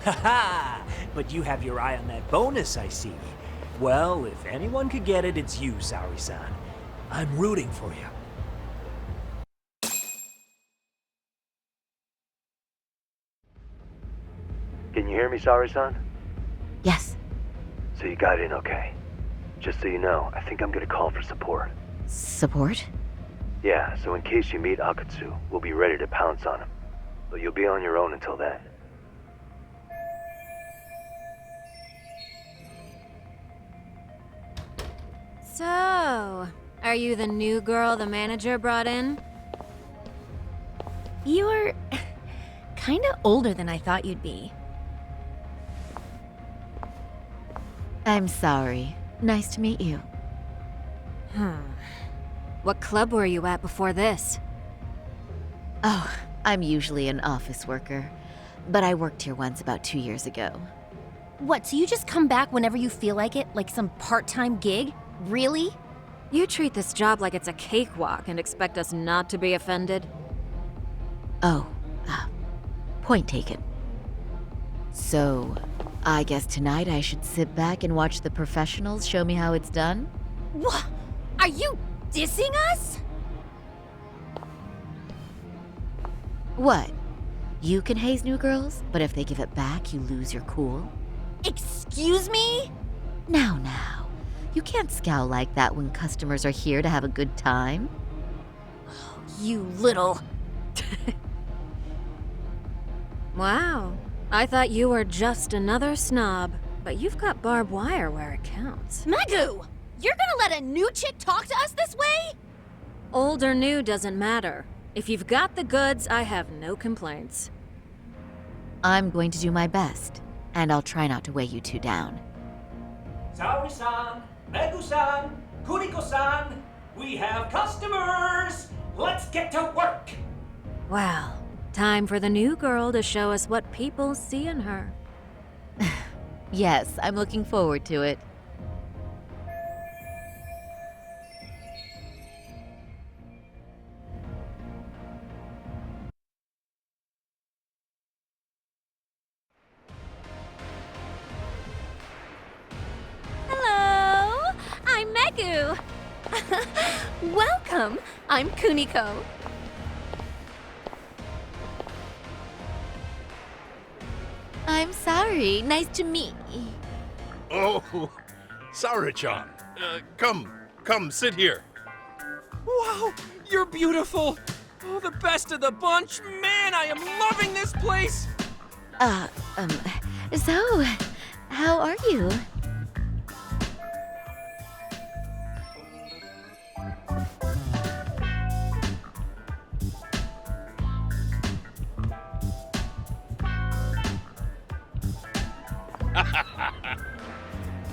Haha! But you have your eye on that bonus, I see. Well, if anyone could get it, it's you, Saori-san. I'm rooting for you. Can you hear me, Saori-san? Yes. So you got in okay. Just so you know, I think I'm gonna call for support. Support? Yeah, so in case you meet Akutsu, we'll be ready to pounce on him. But you'll be on your own until then. So, are you the new girl the manager brought in? You're kinda older than I thought you'd be. I'm sorry. Nice to meet you. What club were you at before this? Oh, I'm usually an office worker, but I worked here once about 2 years ago. What, so you just come back whenever you feel like it, like some part-time gig? Really? You treat this job like it's a cakewalk and expect us not to be offended? Oh, point taken. So, I guess tonight I should sit back and watch the professionals show me how it's done? What? Are you dissing us? What? You can haze new girls, but if they give it back, you lose your cool? Excuse me? Now. You can't scowl like that when customers are here to have a good time. You little... Wow. I thought you were just another snob, but you've got barbed wire where it counts. Megu! You're gonna let a new chick talk to us this way? Old or new doesn't matter. If you've got the goods, I have no complaints. I'm going to do my best, and I'll try not to weigh you two down. Saori-san, Megu-san, Kuriko-san, we have customers! Let's get to work! Well, time for the new girl to show us what people see in her. Yes, I'm looking forward to it. Hello! I'm Megu! Welcome! I'm Kuniko. I'm sorry. Nice to meet you. Oh, Saori-chan. Come, sit here. Wow, you're beautiful. Oh, the best of the bunch. Man, I am loving this place. So, how are you?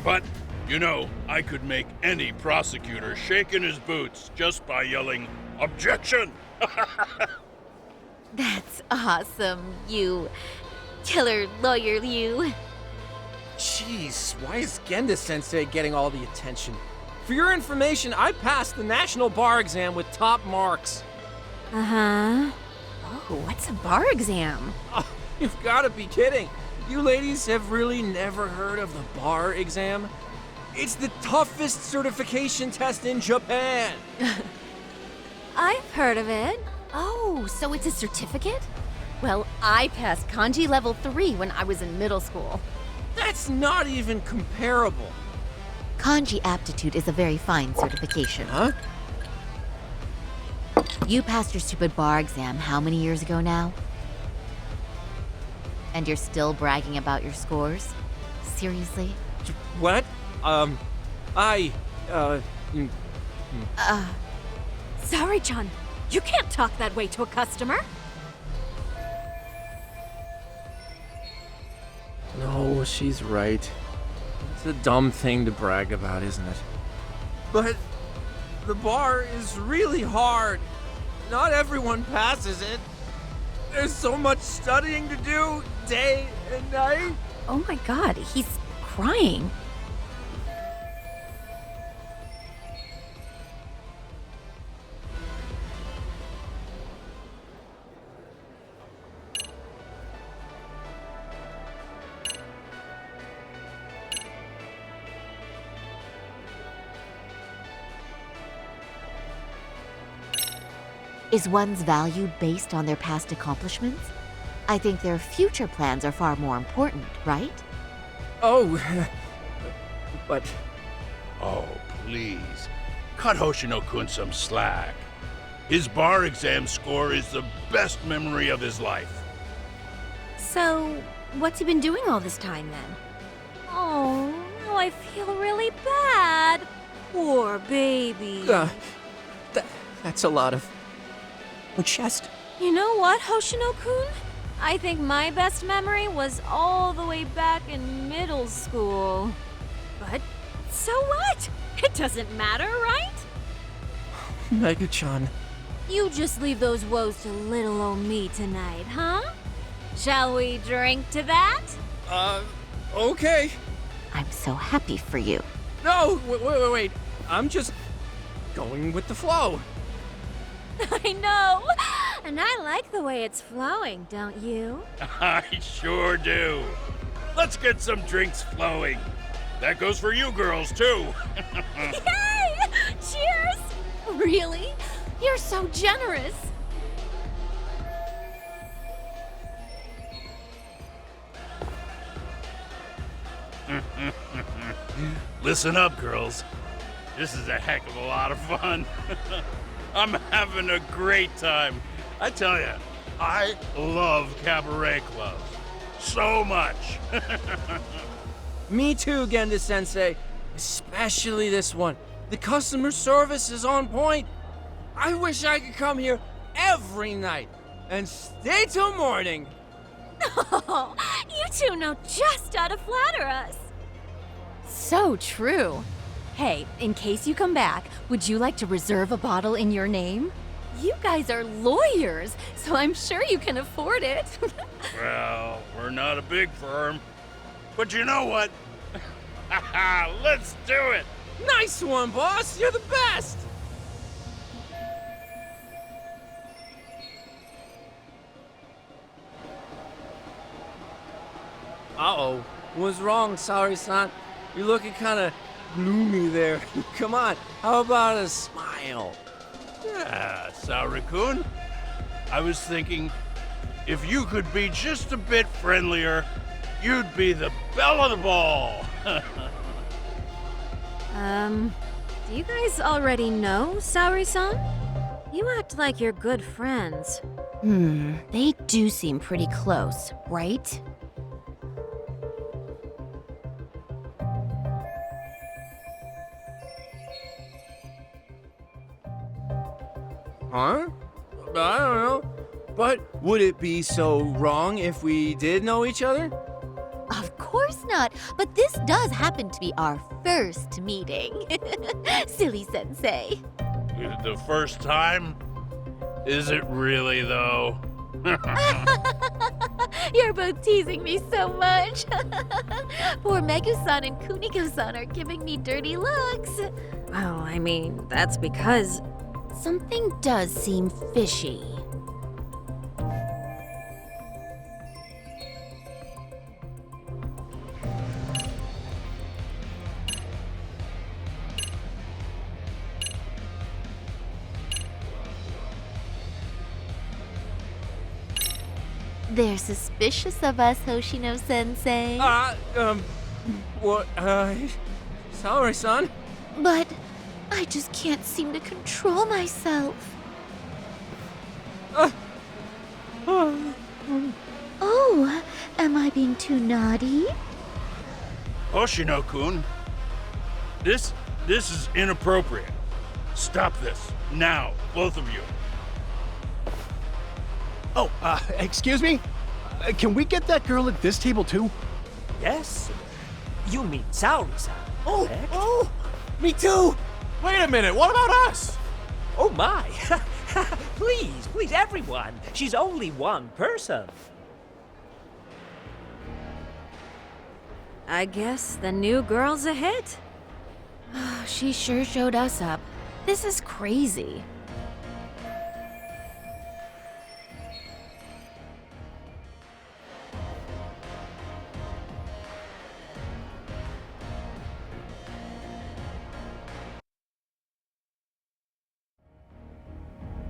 But, you know, I could make any prosecutor shake in his boots just by yelling, "Objection!" That's awesome, you killer lawyer, you. Jeez, why is Genda-sensei getting all the attention? For your information, I passed the national bar exam with top marks. Uh-huh. Oh, what's a bar exam? Oh, you've got to be kidding. You ladies have really never heard of the bar exam? It's the toughest certification test in Japan. I've heard of it. Oh, so it's a certificate? Well, I passed kanji level 3 when I was in middle school. That's not even comparable. Kanji aptitude is a very fine certification. Huh? You passed your stupid bar exam how many years ago now? And you're still bragging about your scores? Seriously? What? Saori-chan, you can't talk that way to a customer. No, she's right. It's a dumb thing to brag about, isn't it? But the bar is really hard. Not everyone passes it. There's so much studying to do, day and night. Oh my god, he's crying. Is one's value based on their past accomplishments? I think their future plans are far more important, right? Oh, but... Oh, please. Cut Hoshino-kun some slack. His bar exam score is the best memory of his life. So, what's he been doing all this time then? Oh, now I feel really bad. Poor baby. That's a lot of... chest. You know what, Hoshino-kun? I think my best memory was all the way back in middle school. But so what? It doesn't matter, right? Mega-chan. You just leave those woes to little old me tonight, huh? Shall we drink to that? Okay. I'm so happy for you. No, wait. I'm just going with the flow. I know! And I like the way it's flowing, don't you? I sure do. Let's get some drinks flowing. That goes for you girls, too. Yay! Cheers! Really? You're so generous. Listen up, girls. This is a heck of a lot of fun. I'm having a great time. I tell you, I love cabaret clubs. So much. Me too, Genda-sensei. Especially this one. The customer service is on point. I wish I could come here every night and stay till morning. Oh, you two know just how to flatter us. So true. Hey, in case you come back, would you like to reserve a bottle in your name? You guys are lawyers, so I'm sure you can afford it. Well, we're not a big firm. But you know what? Let's do it! Nice one, boss! You're the best! Uh-oh. What's wrong, Saori-san? You're looking kind of gloomy there. Come on, how about a smile? Yeah, Saori-kun. I was thinking, if you could be just a bit friendlier, you'd be the belle of the ball. Do you guys already know Saori-san? You act like you're good friends. They do seem pretty close, right? Huh? I don't know. But would it be so wrong if we did know each other? Of course not, but this does happen to be our first meeting. Silly sensei. The first time? Is it really, though? You're both teasing me so much. Poor Megu-san and Kuniko-san are giving me dirty looks. Well, I mean, that's because... Something does seem fishy. They're suspicious of us, Hoshino-sensei. What, Saori-san? But I just can't seem to control myself. Oh, am I being too naughty? Hoshino-kun, this is inappropriate. Stop this, now, both of you. Oh, excuse me? Can we get that girl at this table too? Yes, sir. You mean Saori-san? Oh, me too! Wait a minute, what about us? Oh my! Please, everyone! She's only one person. I guess the new girl's a hit. She sure showed us up. This is crazy.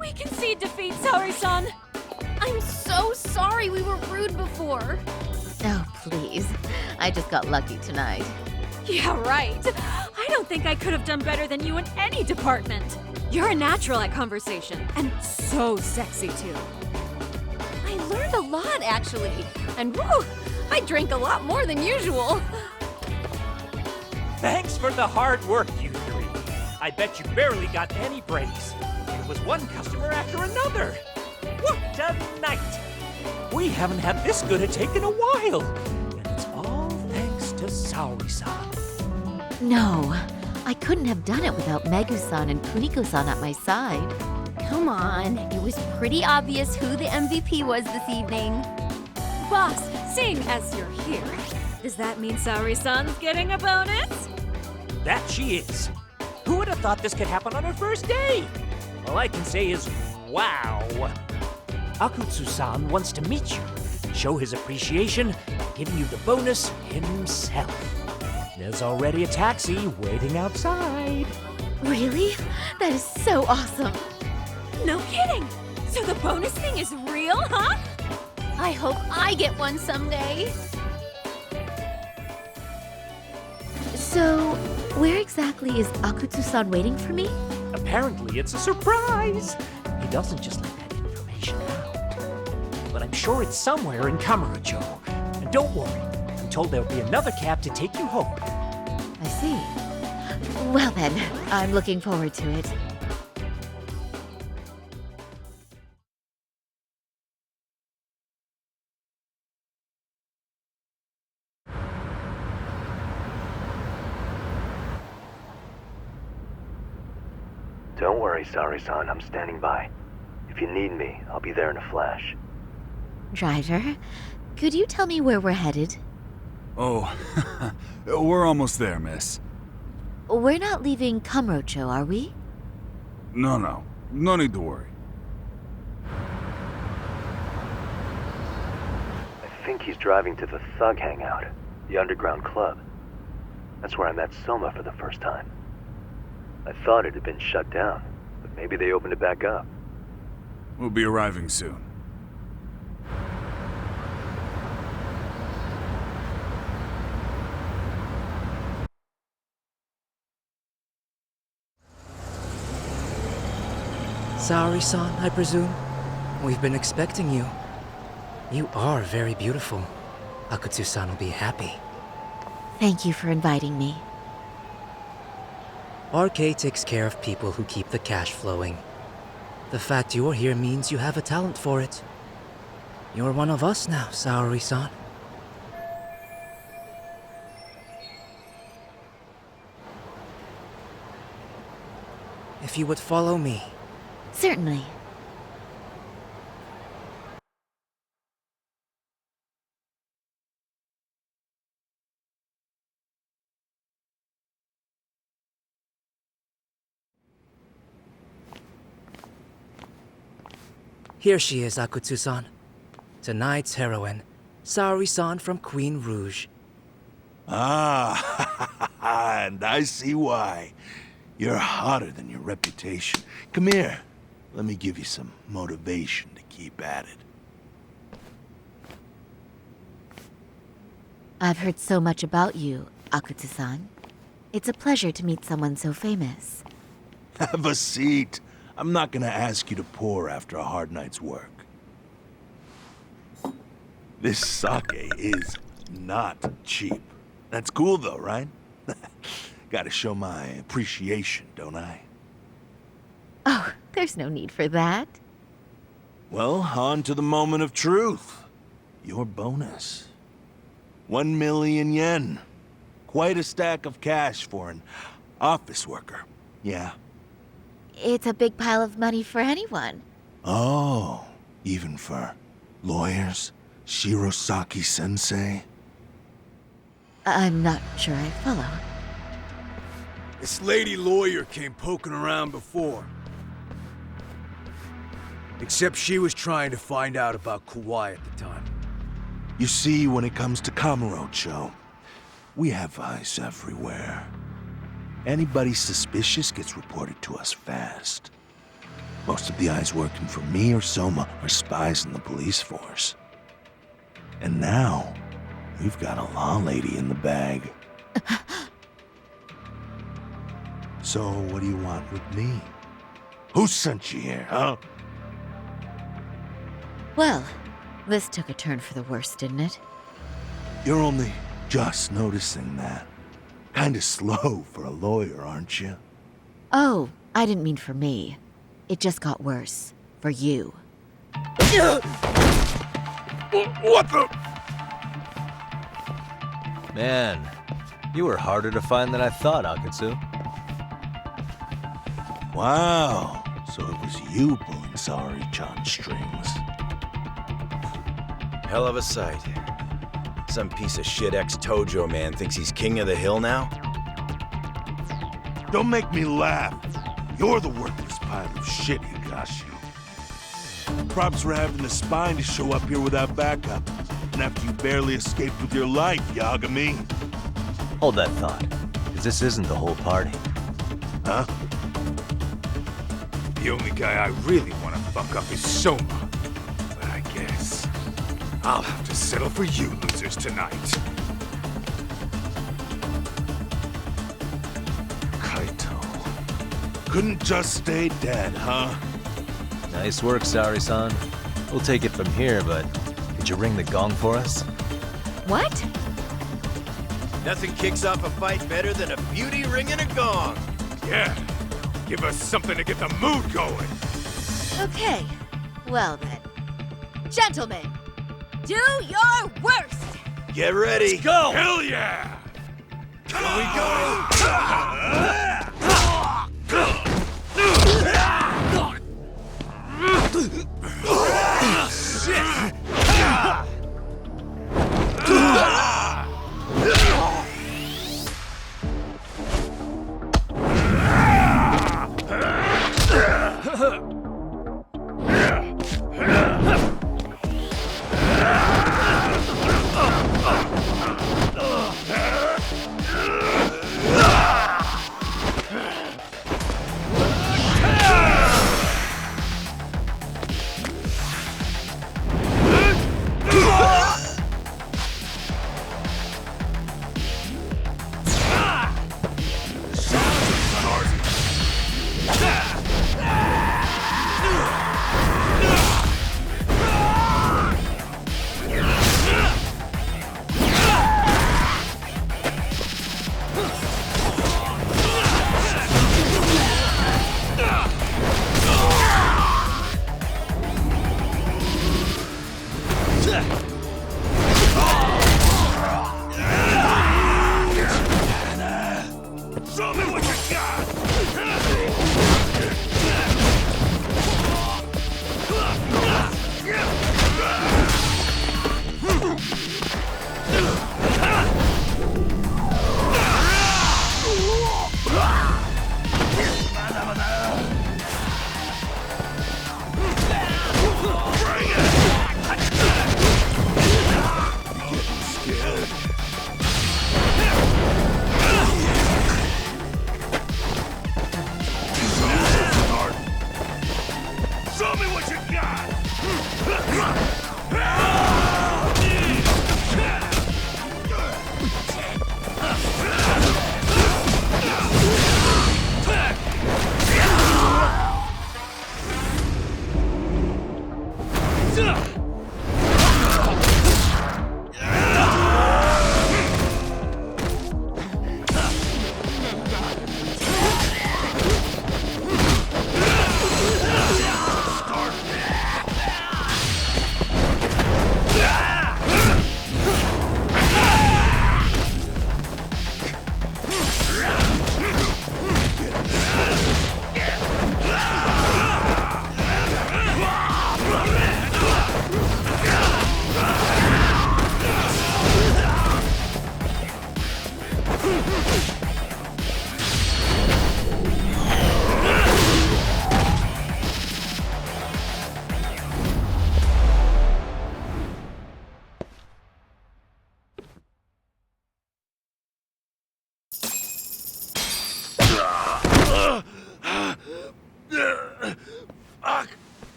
We concede defeat, Saori-san! I'm so sorry we were rude before. Oh, please. I just got lucky tonight. Yeah, right. I don't think I could have done better than you in any department. You're a natural at conversation, and so sexy too. I learned a lot, actually. And woo, I drank a lot more than usual. Thanks for the hard work, you three. I bet you barely got any breaks. It was one customer after another. What? tonight. We haven't had this good a take in a while. And it's all thanks to Saori-san. No, I couldn't have done it without Megu-san and Kuniko-san at my side. Come on, it was pretty obvious who the MVP was this evening. Boss, seeing as you're here, does that mean Saori-san's getting a bonus? That she is. Who would have thought this could happen on her first day? All I can say is, wow. Akutsu-san wants to meet you, show his appreciation by giving you the bonus himself. There's already a taxi waiting outside. Really? That is so awesome. No kidding! So the bonus thing is real, huh? I hope I get one someday. So, where exactly is Akutsu-san waiting for me? Apparently it's a surprise. He doesn't just let that information out. But I'm sure it's somewhere in Kamurocho. And don't worry, I'm told there'll be another cab to take you home. I see. Well then, I'm looking forward to it. Don't worry, Saori-san. I'm standing by. If you need me, I'll be there in a flash. Driver, could you tell me where we're headed? Oh, we're almost there, miss. We're not leaving Kamurocho, are we? No. No need to worry. I think he's driving to the Thug Hangout, the underground club. That's where I met Soma for the first time. I thought it had been shut down, but maybe they opened it back up. We'll be arriving soon. Saori-san, I presume? We've been expecting you. You are very beautiful. Akutsu-san will be happy. Thank you for inviting me. RK takes care of people who keep the cash flowing. The fact you're here means you have a talent for it. You're one of us now, Saori-san. If you would follow me. Certainly. Here she is, Akutsu-san. Tonight's heroine, Saori-san from Queen Rouge. Ah, and I see why. You're hotter than your reputation. Come here. Let me give you some motivation to keep at it. I've heard so much about you, Akutsu-san. It's a pleasure to meet someone so famous. Have a seat. I'm not gonna ask you to pour after a hard night's work. This sake is not cheap. That's cool though, right? Gotta show my appreciation, don't I? Oh, there's no need for that. Well, on to the moment of truth. Your bonus. 1 million yen. Quite a stack of cash for an office worker. Yeah. It's a big pile of money for anyone. Oh, even for lawyers? Shirosaki-sensei? I'm not sure I follow. This lady lawyer came poking around before. Except she was trying to find out about Kauai at the time. You see, when it comes to Kamurocho, we have eyes everywhere. Anybody suspicious gets reported to us fast. Most of the eyes working for me or Soma are spies in the police force. And now, we've got a law lady in the bag. So, what do you want with me? Who sent you here, huh? Well, this took a turn for the worse, didn't it? You're only just noticing that. Kinda slow for a lawyer, aren't you? Oh, I didn't mean for me. It just got worse. For you. What the? Man, you were harder to find than I thought, Akatsu. Wow, so it was you pulling Saori-chan's strings. Hell of a sight. Some piece of shit ex-Tojo man thinks he's king of the hill now? Don't make me laugh. You're the worthless pile of shit, Higashi. Props for having the spine to show up here without backup. And after you barely escaped with your life, Yagami. Hold that thought, because this isn't the whole party. Huh? The only guy I really want to fuck up is Soma. But I guess I'll have to settle for you losers tonight. Kaito. Couldn't just stay dead, huh? Nice work, Saori-san. We'll take it from here, but could you ring the gong for us? What? Nothing kicks off a fight better than a beauty ringing a gong. Yeah, give us something to get the mood going. Okay. Well then. Gentlemen, do your worst! Get ready. Let's go! Hell yeah! Here we go! Shit!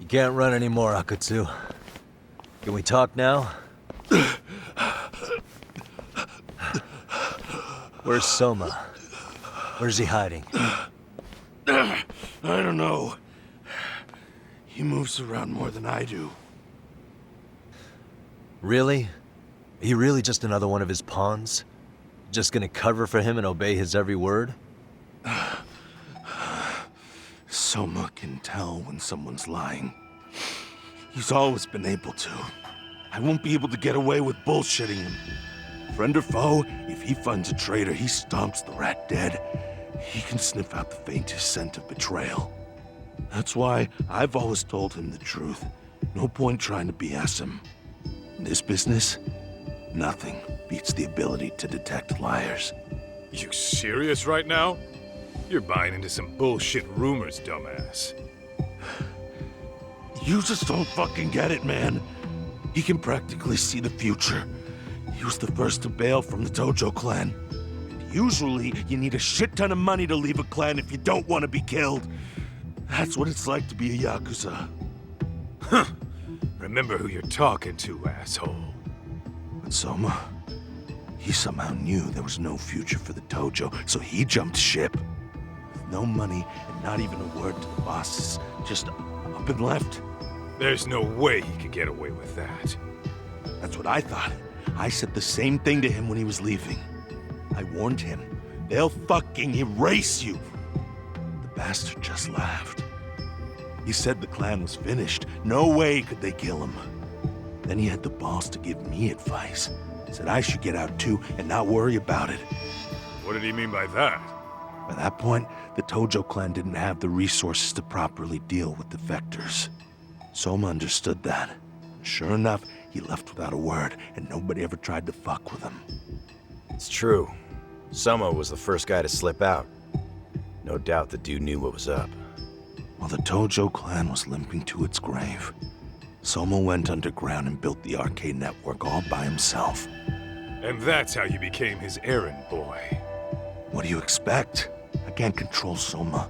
You can't run anymore, Akatsu. Can we talk now? Where's Soma? Where's he hiding? I don't know. He moves around more than I do. Really? Are you really just another one of his pawns? Just gonna cover for him and obey his every word? Soma can tell when someone's lying. He's always been able to. I won't be able to get away with bullshitting him. Friend or foe, if he finds a traitor, he stomps the rat dead. He can sniff out the faintest scent of betrayal. That's why I've always told him the truth. No point trying to BS him. In this business, nothing beats the ability to detect liars. You serious right now? You're buying into some bullshit rumors, dumbass. You just don't fucking get it, man. He can practically see the future. He was the first to bail from the Tojo clan. And usually, you need a shit ton of money to leave a clan if you don't want to be killed. That's what it's like to be a Yakuza. Huh. Remember who you're talking to, asshole. But Soma, he somehow knew there was no future for the Tojo, so he jumped ship. With no money and not even a word to the bosses, just up and left. There's no way he could get away with that. That's what I thought. I said the same thing to him when he was leaving. I warned him, they'll fucking erase you. The bastard just laughed. He said the clan was finished. No way could they kill him. Then he had the balls to give me advice. Said I should get out too and not worry about it. What did he mean by that? By that point, the Tojo clan didn't have the resources to properly deal with defectors. Soma understood that. Sure enough, he left without a word, and nobody ever tried to fuck with him. It's true. Soma was the first guy to slip out. No doubt the dude knew what was up. While the Tojo clan was limping to its grave, Soma went underground and built the arcade network all by himself. And that's how you became his errand boy. What do you expect? I can't control Soma.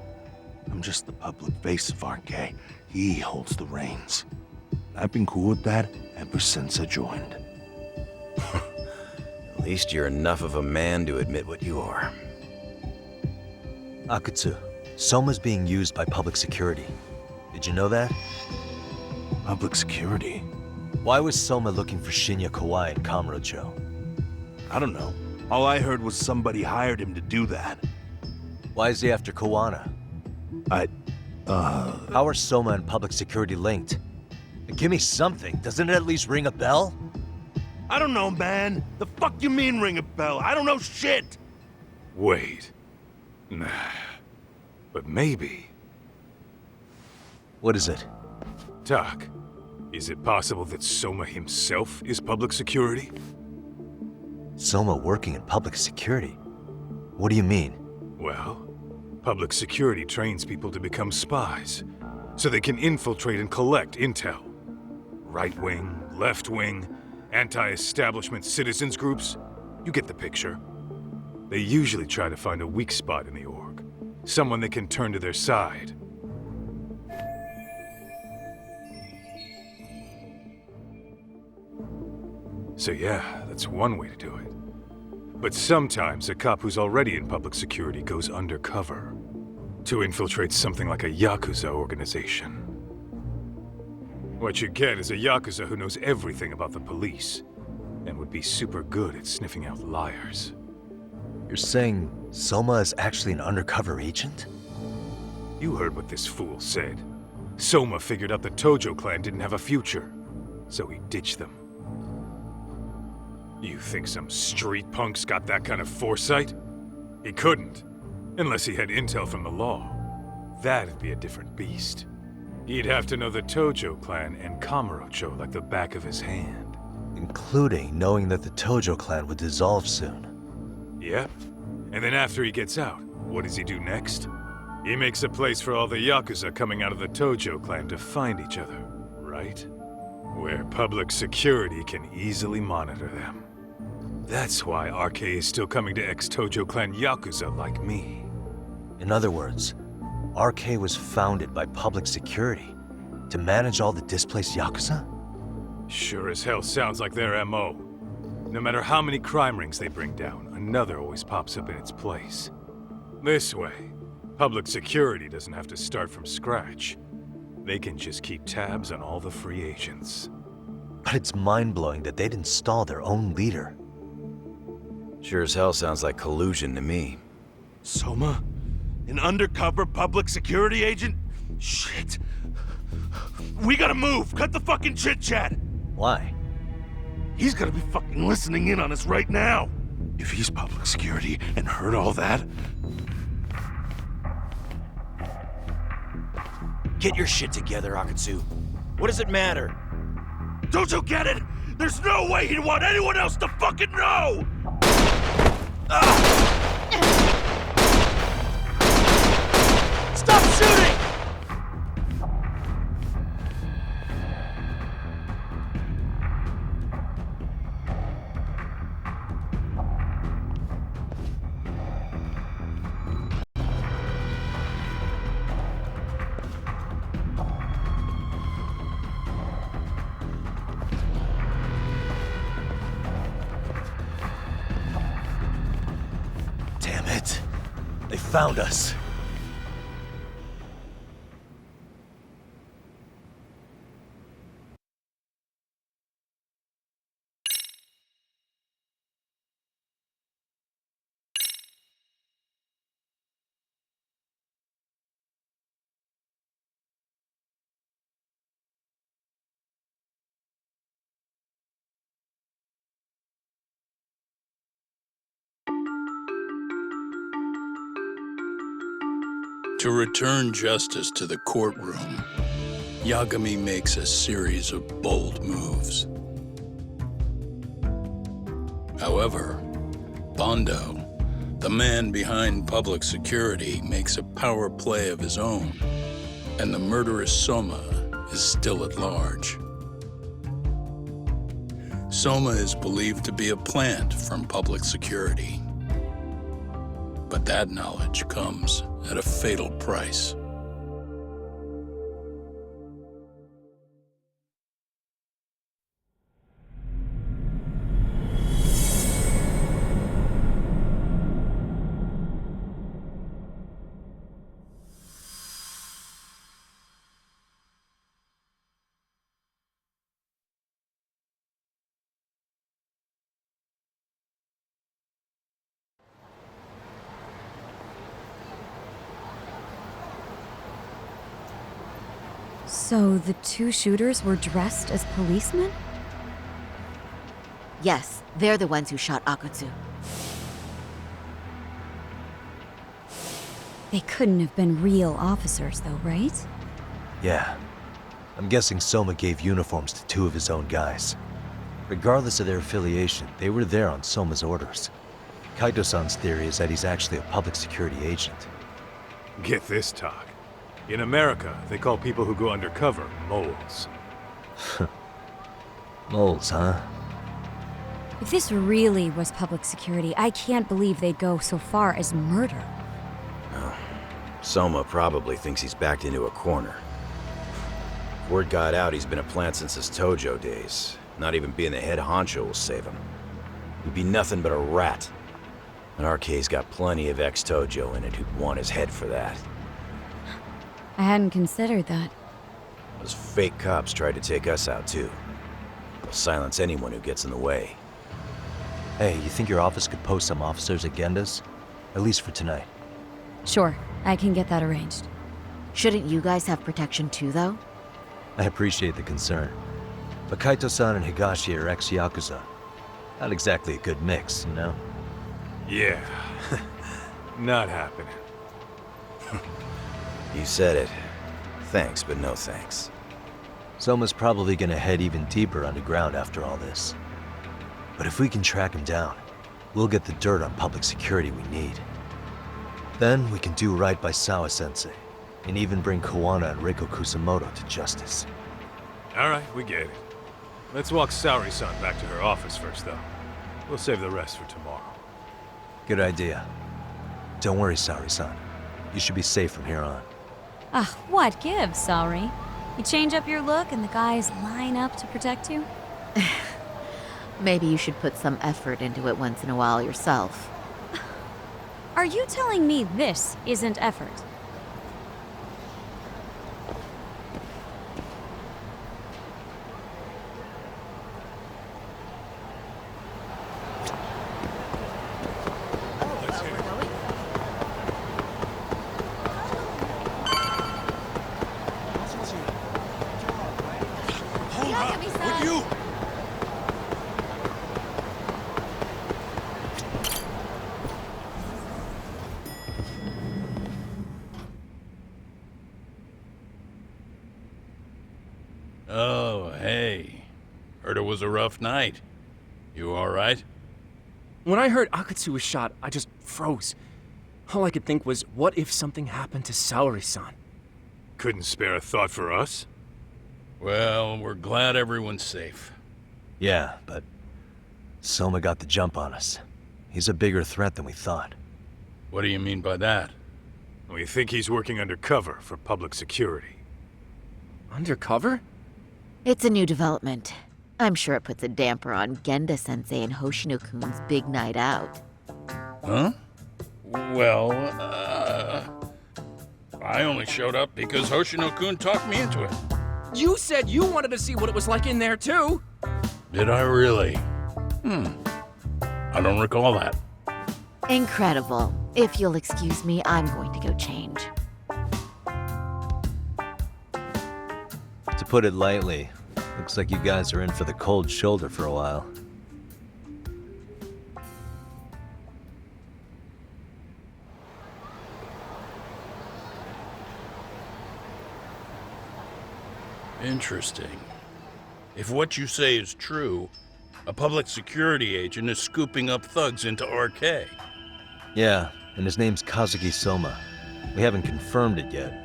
I'm just the public face of RK. He holds the reins. I've been cool with that ever since I joined. At least you're enough of a man to admit what you are. Akutsu, Soma's being used by public security. Did you know that? Public security? Why was Soma looking for Shinya Kawai in Kamurocho? I don't know. All I heard was somebody hired him to do that. Why is he after Kawana? How are Soma and public security linked? Give me something. Doesn't it at least ring a bell? I don't know, man. The fuck you mean ring a bell? I don't know shit. Wait. Nah. But maybe. What is it? Doc, is it possible that Soma himself is public security? Soma working in public security? What do you mean? Well, public security trains people to become spies, so they can infiltrate and collect intel. Right-wing, left-wing, anti-establishment citizens groups. You get the picture. They usually try to find a weak spot in the org. Someone they can turn to their side. So yeah, that's one way to do it. But sometimes a cop who's already in public security goes undercover to infiltrate something like a Yakuza organization. What you get is a Yakuza who knows everything about the police and would be super good at sniffing out liars. You're saying Soma is actually an undercover agent? You heard what this fool said. Soma figured out the Tojo clan didn't have a future, so he ditched them. You think some street punk's got that kind of foresight? He couldn't, unless he had intel from the law. That'd be a different beast. He'd have to know the Tojo clan and Kamurocho like the back of his hand. Including knowing that the Tojo clan would dissolve soon. Yep. And then after he gets out, what does he do next? He makes a place for all the Yakuza coming out of the Tojo clan to find each other, right? Where public security can easily monitor them. That's why RK is still coming to ex-Tojo clan Yakuza like me. In other words, RK was founded by public security to manage all the displaced Yakuza? Sure as hell sounds like their MO. No matter how many crime rings they bring down, another always pops up in its place. This way, public security doesn't have to start from scratch. They can just keep tabs on all the free agents. But it's mind-blowing that they'd install their own leader. Sure as hell sounds like collusion to me. Soma? An undercover public security agent? Shit. We gotta move! Cut the fucking chit-chat! Why? He's gonna be fucking listening in on us right now! If he's public security and heard all that... Get your shit together, Akatsu. What does it matter? Don't you get it? There's no way he'd want anyone else to fucking know! Stop shooting! Damn it. They found us. To return justice to the courtroom, Yagami makes a series of bold moves. However, Bondo, the man behind public security, makes a power play of his own, and the murderous Soma is still at large. Soma is believed to be a plant from public security. But that knowledge comes at a fatal price. So the two shooters were dressed as policemen? Yes, they're the ones who shot Akatsu. They couldn't have been real officers, though, right? Yeah. I'm guessing Soma gave uniforms to two of his own guys. Regardless of their affiliation, they were there on Soma's orders. Kaito-san's theory is that he's actually a public security agent. Get this, talk. In America, they call people who go undercover moles. Moles, huh? If this really was public security, I can't believe they'd go so far as murder. Oh, Soma probably thinks he's backed into a corner. Word got out he's been a plant since his Tojo days. Not even being the head honcho will save him. He'd be nothing but a rat. And RK's got plenty of ex-Tojo in it who'd want his head for that. I hadn't considered that. Those fake cops tried to take us out too. They'll silence anyone who gets in the way. Hey, you think your office could post some officers at Genda's? At least for tonight. Sure, I can get that arranged. Shouldn't you guys have protection too, though? I appreciate the concern. But Kaito-san and Higashi are ex-Yakuza. Not exactly a good mix, you know? Yeah. Not happening. You said it. Thanks, but no thanks. Soma's probably gonna head even deeper underground after all this. But if we can track him down, we'll get the dirt on public security we need. Then we can do right by Sawa-sensei, and even bring Kawana and Reiko Kusamoto to justice. Alright, we get it. Let's walk Saori-san back to her office first, though. We'll save the rest for tomorrow. Good idea. Don't worry, Saori-san. You should be safe from here on. Ah, what gives, Saori? You change up your look and the guys line up to protect you? Maybe you should put some effort into it once in a while yourself. Are you telling me this isn't effort? was a rough night. You alright? When I heard Akatsu was shot, I just froze. All I could think was, what if something happened to Saori-san? Couldn't spare a thought for us? Well, we're glad everyone's safe. Yeah, but Soma got the jump on us. He's a bigger threat than we thought. What do you mean by that? We think he's working undercover for public security. Undercover? It's a new development. I'm sure it puts a damper on Genda-sensei and Hoshino-kun's big night out. Huh? Well, I only showed up because Hoshino-kun talked me into it. You said you wanted to see what it was like in there, too! Did I really? I don't recall that. Incredible. If you'll excuse me, I'm going to go change. To put it lightly, looks like you guys are in for the cold shoulder for a while. Interesting. If what you say is true, a public security agent is scooping up thugs into RK. Yeah, and his name's Kazuki Soma. We haven't confirmed it yet.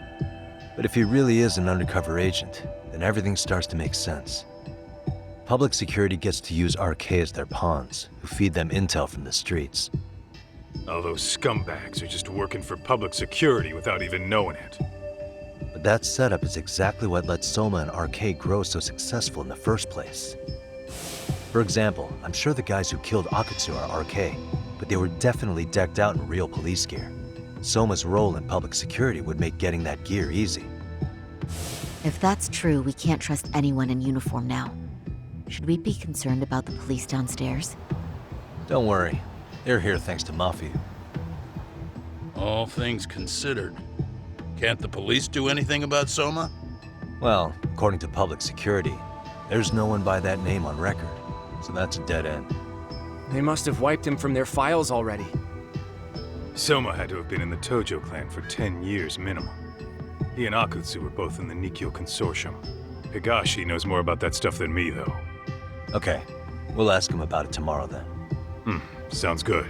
But if he really is an undercover agent, then everything starts to make sense. Public security gets to use RK as their pawns, who feed them intel from the streets. All those scumbags are just working for public security without even knowing it. But that setup is exactly what let Soma and RK grow so successful in the first place. For example, I'm sure the guys who killed Akatsu are RK, but they were definitely decked out in real police gear. Soma's role in public security would make getting that gear easy. If that's true, we can't trust anyone in uniform now. Should we be concerned about the police downstairs? Don't worry. They're here thanks to Mafia. All things considered, can't the police do anything about Soma? Well, according to public security, there's no one by that name on record, so that's a dead end. They must have wiped him from their files already. Soma had to have been in the Tojo clan for 10 years minimum. He and Akutsu were both in the Nikkyo Consortium. Higashi knows more about that stuff than me, though. Okay, we'll ask him about it tomorrow then. Sounds good.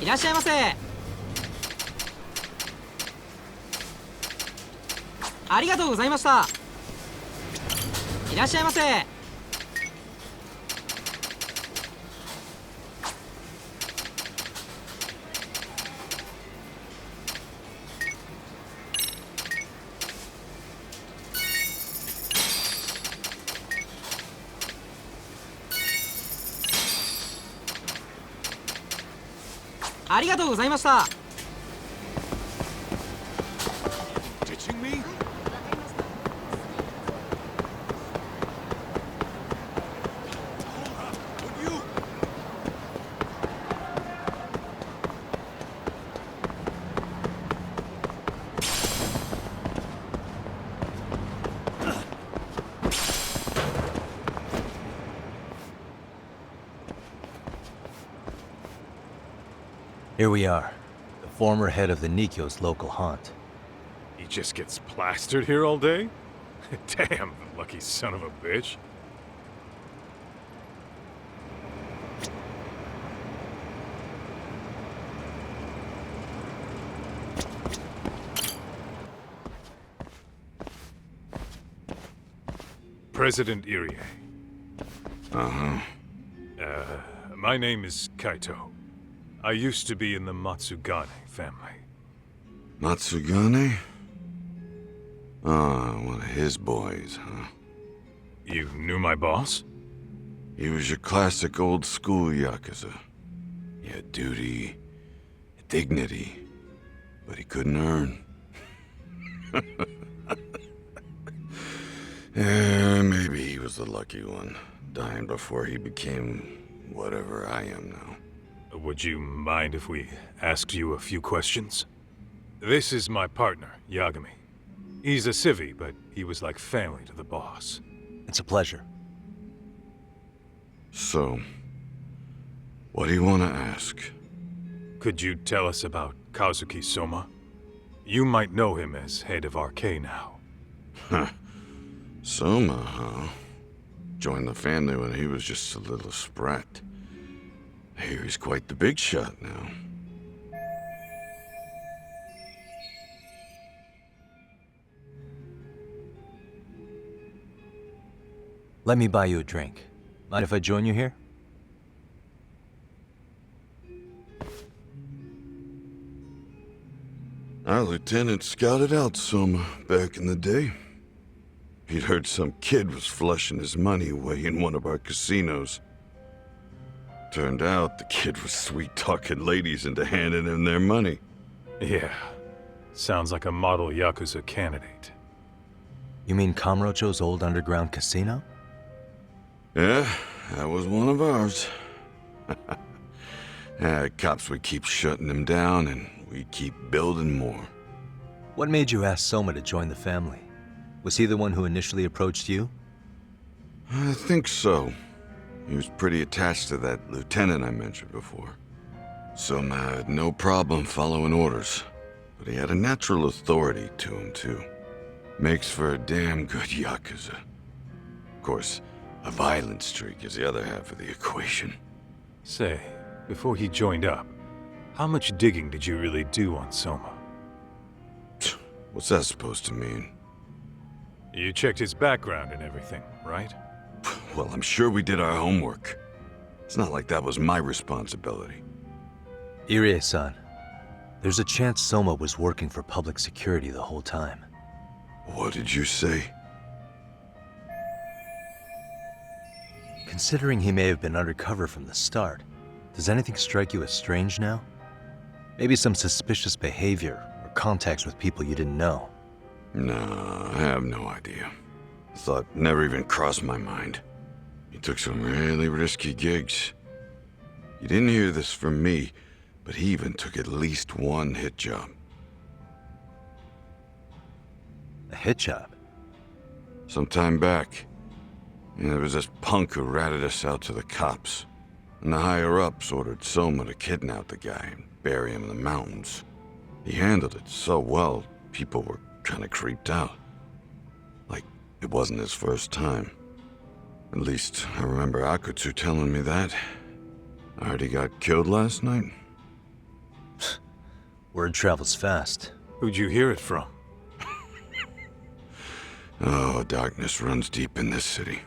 らっしゃいませ。ありがとうございました。いらっしゃいませ。ありがとうございました。Here we are, the former head of the Nikkyo's local haunt. He just gets plastered here all day? Damn, the lucky son of a bitch. President Irie. Uh-huh. My name is Kaito. I used to be in the Matsugane family. Matsugane? Ah, one of his boys, huh? You knew my boss? He was your classic old school Yakuza. He had duty, dignity, but he couldn't earn. Yeah, maybe he was the lucky one, dying before he became whatever I am now. Would you mind if we asked you a few questions? This is my partner, Yagami. He's a civvy, but he was like family to the boss. It's a pleasure. So, what do you want to ask? Could you tell us about Kazuki Soma? You might know him as head of RK now. Huh. Soma, huh? Joined the family when he was just a little sprat. I hear he's quite the big shot now. Let me buy you a drink. Mind if I join you here? Our lieutenant scouted out Soma back in the day. He'd heard some kid was flushing his money away in one of our casinos. Turned out the kid was sweet-talking ladies into handing him their money. Yeah. Sounds like a model Yakuza candidate. You mean Kamurocho's old underground casino? Yeah, that was one of ours. Cops would keep shutting him down, and we'd keep building more. What made you ask Soma to join the family? Was he the one who initially approached you? I think so. He was pretty attached to that lieutenant I mentioned before. Soma had no problem following orders, but he had a natural authority to him, too. Makes for a damn good Yakuza. Of course, a violent streak is the other half of the equation. Say, before he joined up, how much digging did you really do on Soma? What's that supposed to mean? You checked his background and everything, right? Well, I'm sure we did our homework. It's not like that was my responsibility. Irie-san, there's a chance Soma was working for public security the whole time. What did you say? Considering he may have been undercover from the start, does anything strike you as strange now? Maybe some suspicious behavior or contacts with people you didn't know? No, I have no idea. Thought never even crossed my mind. He took some really risky gigs. You didn't hear this from me, but he even took at least one hit job. A hit job? Some time back. And there was this punk who ratted us out to the cops. And the higher-ups ordered Soma to kidnap the guy and bury him in the mountains. He handled it so well, people were kind of creeped out. Like, it wasn't his first time. At least, I remember Akutsu telling me that. I heard he got killed last night. Word travels fast. Who'd you hear it from? Oh, darkness runs deep in this city.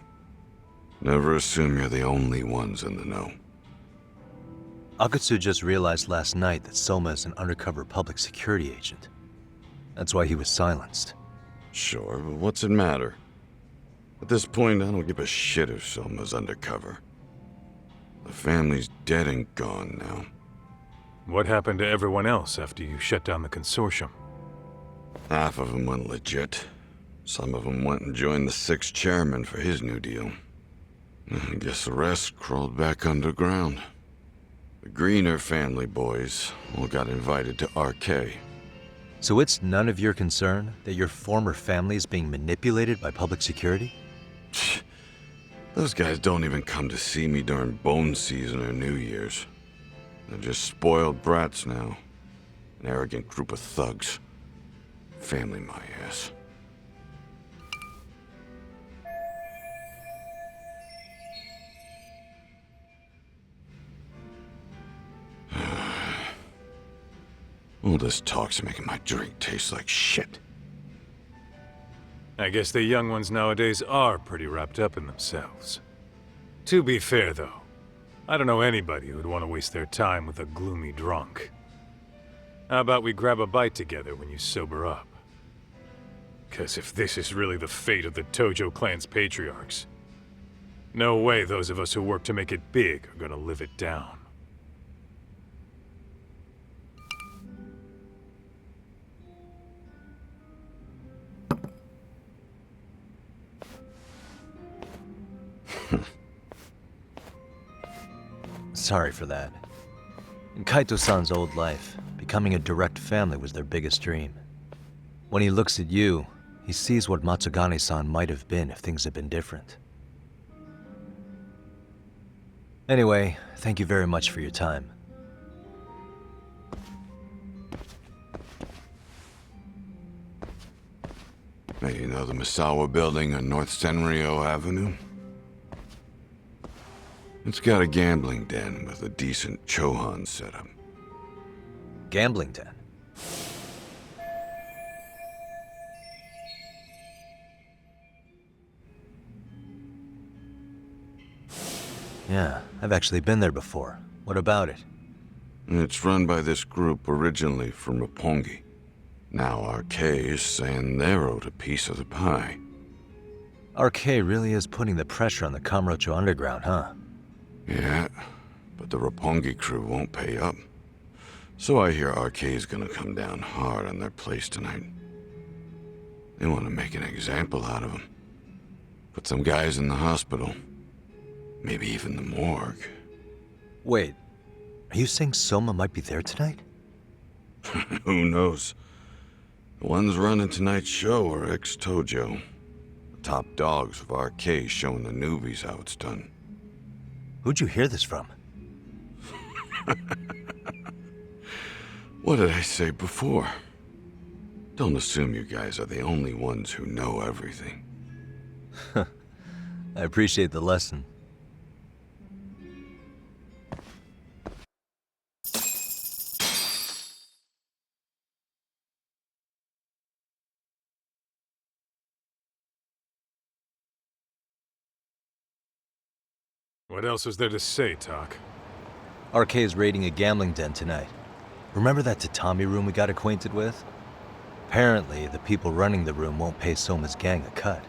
Never assume you're the only ones in the know. Akatsu just realized last night that Soma is an undercover public security agent. That's why he was silenced. Sure, but what's it matter? At this point, I don't give a shit if Soma's undercover. The family's dead and gone now. What happened to everyone else after you shut down the consortium? Half of them went legit. Some of them went and joined the 6th chairman for his new deal. I guess the rest crawled back underground. The Greener family boys all got invited to RK. So it's none of your concern that your former family is being manipulated by public security? Those guys don't even come to see me during bone season or New Year's. They're just spoiled brats now. An arrogant group of thugs. Family my ass. All this talk's making my drink taste like shit. I guess the young ones nowadays are pretty wrapped up in themselves. To be fair, though, I don't know anybody who'd want to waste their time with a gloomy drunk. How about we grab a bite together when you sober up? 'Cause if this is really the fate of the Tojo clan's patriarchs, no way those of us who work to make it big are gonna live it down. Sorry for that. In Kaito-san's old life, becoming a direct family was their biggest dream. When he looks at you, he sees what Matsugane-san might have been if things had been different. Anyway, thank you very much for your time. Hey, you know the Misawa building on North Senryo Avenue? It's got a gambling den with a decent Chohan setup. Gambling den? Yeah, I've actually been there before. What about it? It's run by this group originally from Roppongi. Now RK is saying they're owed a piece of the pie. RK really is putting the pressure on the Kamurocho Underground, huh? Yeah, but the Roppongi crew won't pay up. So I hear RK is gonna come down hard on their place tonight. They want to make an example out of them. Put some guys in the hospital. Maybe even the morgue. Wait, are you saying Soma might be there tonight? Who knows? The ones running tonight's show are ex-Tojo. The top dogs of RK showing the newbies how it's done. Who'd you hear this from? What did I say before? Don't assume you guys are the only ones who know everything. I appreciate the lesson. What else is there to say, Tak? RK is raiding a gambling den tonight. Remember that tatami room we got acquainted with? Apparently, the people running the room won't pay Soma's gang a cut.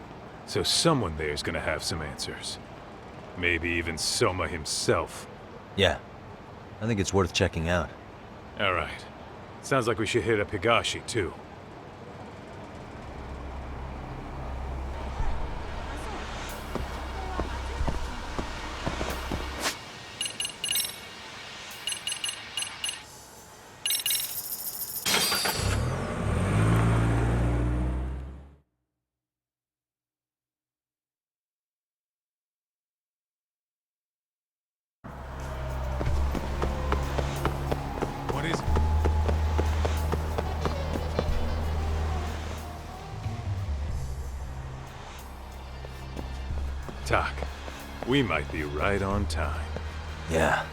So someone there's gonna have some answers. Maybe even Soma himself. Yeah, I think it's worth checking out. Alright. Sounds like we should hit up Higashi, too. What is it? Tak, we might be right on time. Yeah.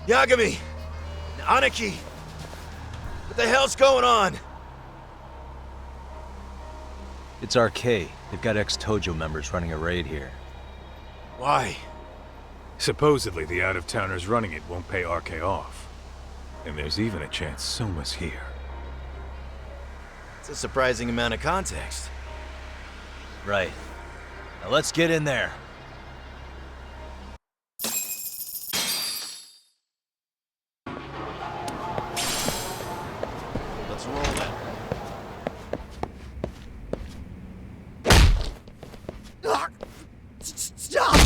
Yagami! Aniki! What the hell's going on? It's RK. They've got ex-Tojo members running a raid here. Why? Supposedly, the out-of-towners running it won't pay RK off. And there's even a chance Soma's here. It's a surprising amount of context. Right. Now let's get in there. Let's roll that. Stop!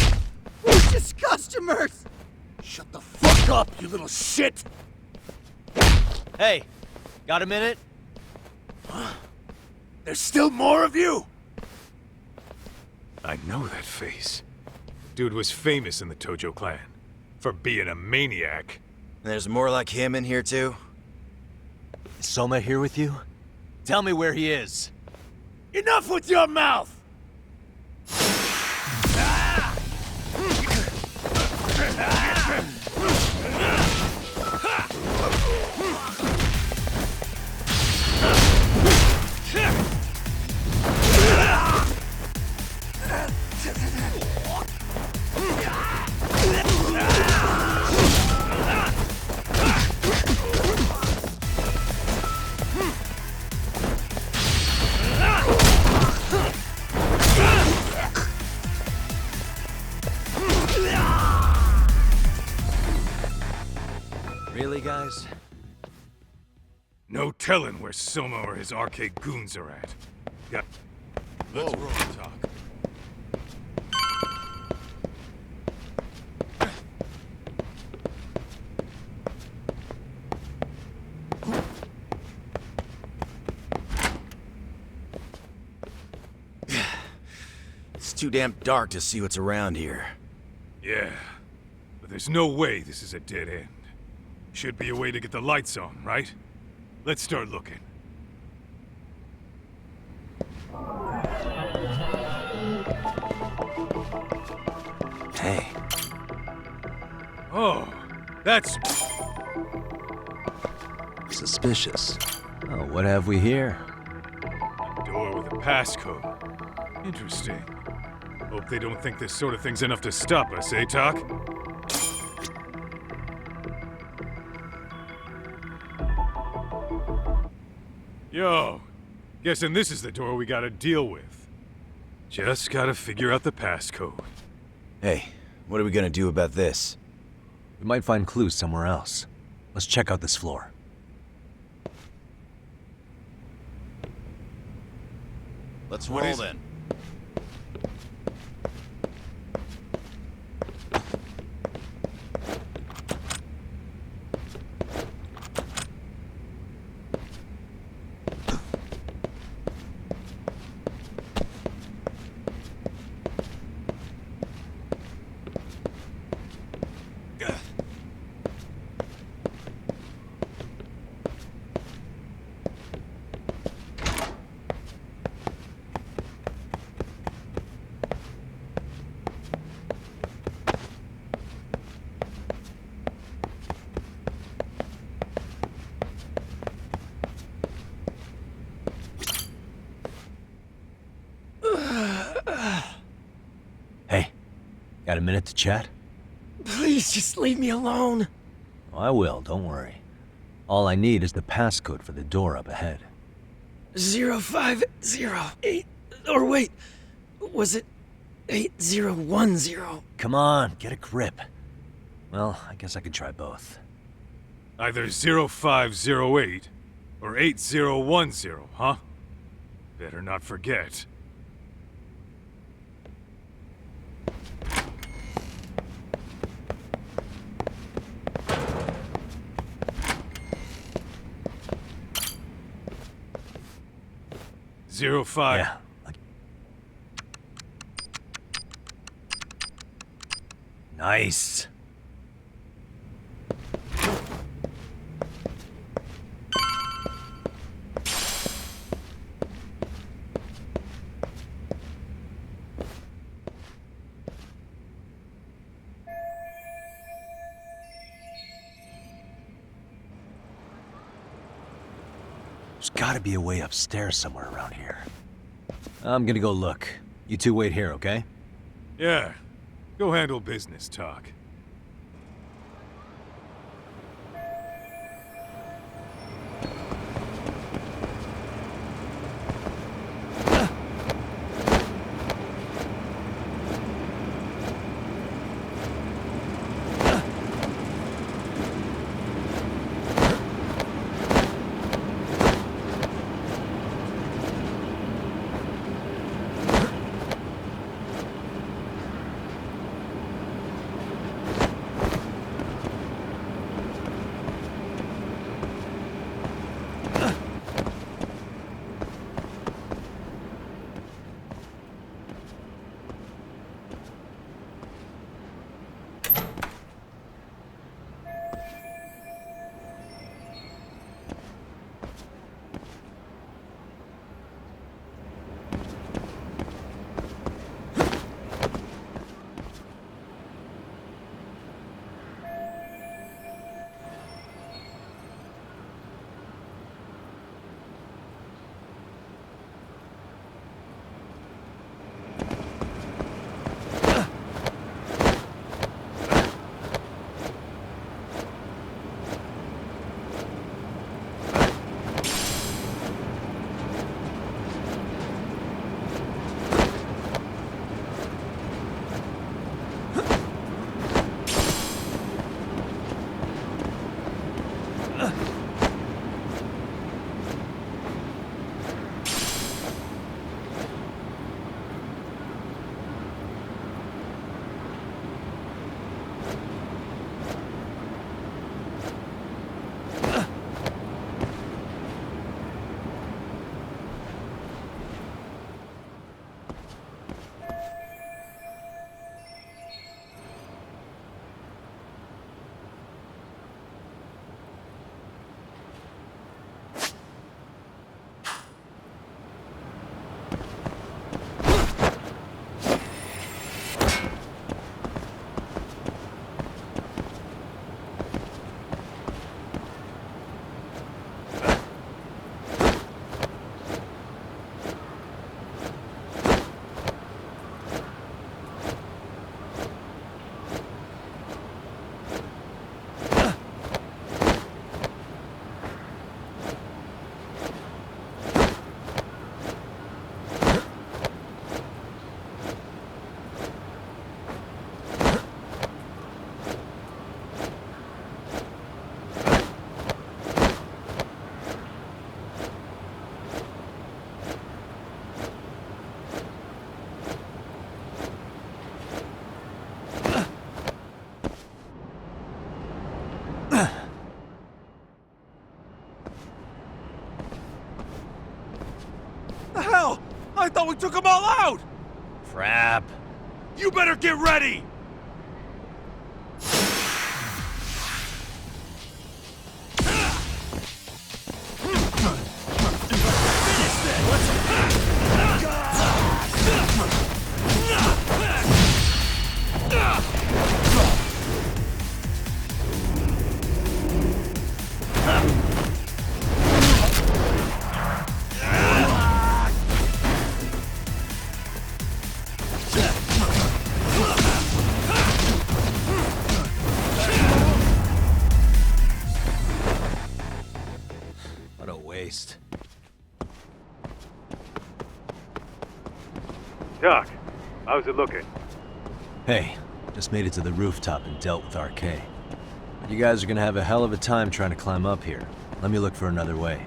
We're just customers! Shut the fuck up, you little shit! Hey, got a minute? There's still more of you? I know that face. Dude was famous in the Tojo clan for being a maniac. There's more like him in here too? Is Soma here with you? Tell me where he is. Enough with your mouth! Really, guys? No telling where Soma or his arcade goons are at. Let's roll and talk. It's too damn dark to see what's around here. Yeah, but there's no way this is a dead end. Should be a way to get the lights on, right? Let's start looking. Hey. Oh, that's... Suspicious. Oh, what have we here? a door with a passcode. Interesting. Hope they don't think this sort of thing's enough to stop us, eh, Tak? Yo, guessing this is the door we gotta deal with. Just gotta figure out the passcode. Hey, what are we gonna do about this? We might find clues somewhere else. Let's check out this floor. Let's roll then. Hey, got a minute to chat? Please just leave me alone. Oh, I will, don't worry. All I need is the passcode for the door up ahead. 0508. Or wait, was it 8010? Come on, get a grip. Well, I guess I could try both. Either 0508 or 8010, huh? Better not forget. Zero five. Yeah. Nice. gotta be a way upstairs somewhere around here. I'm gonna go look. You two wait here, okay? Yeah. Go handle business, Talk. I thought we took them all out! Crap. You better get ready! What a waste. Doc, how's it looking? Hey, just made it to the rooftop and dealt with RK. But you guys are gonna have a hell of a time trying to climb up here. Let me look for another way.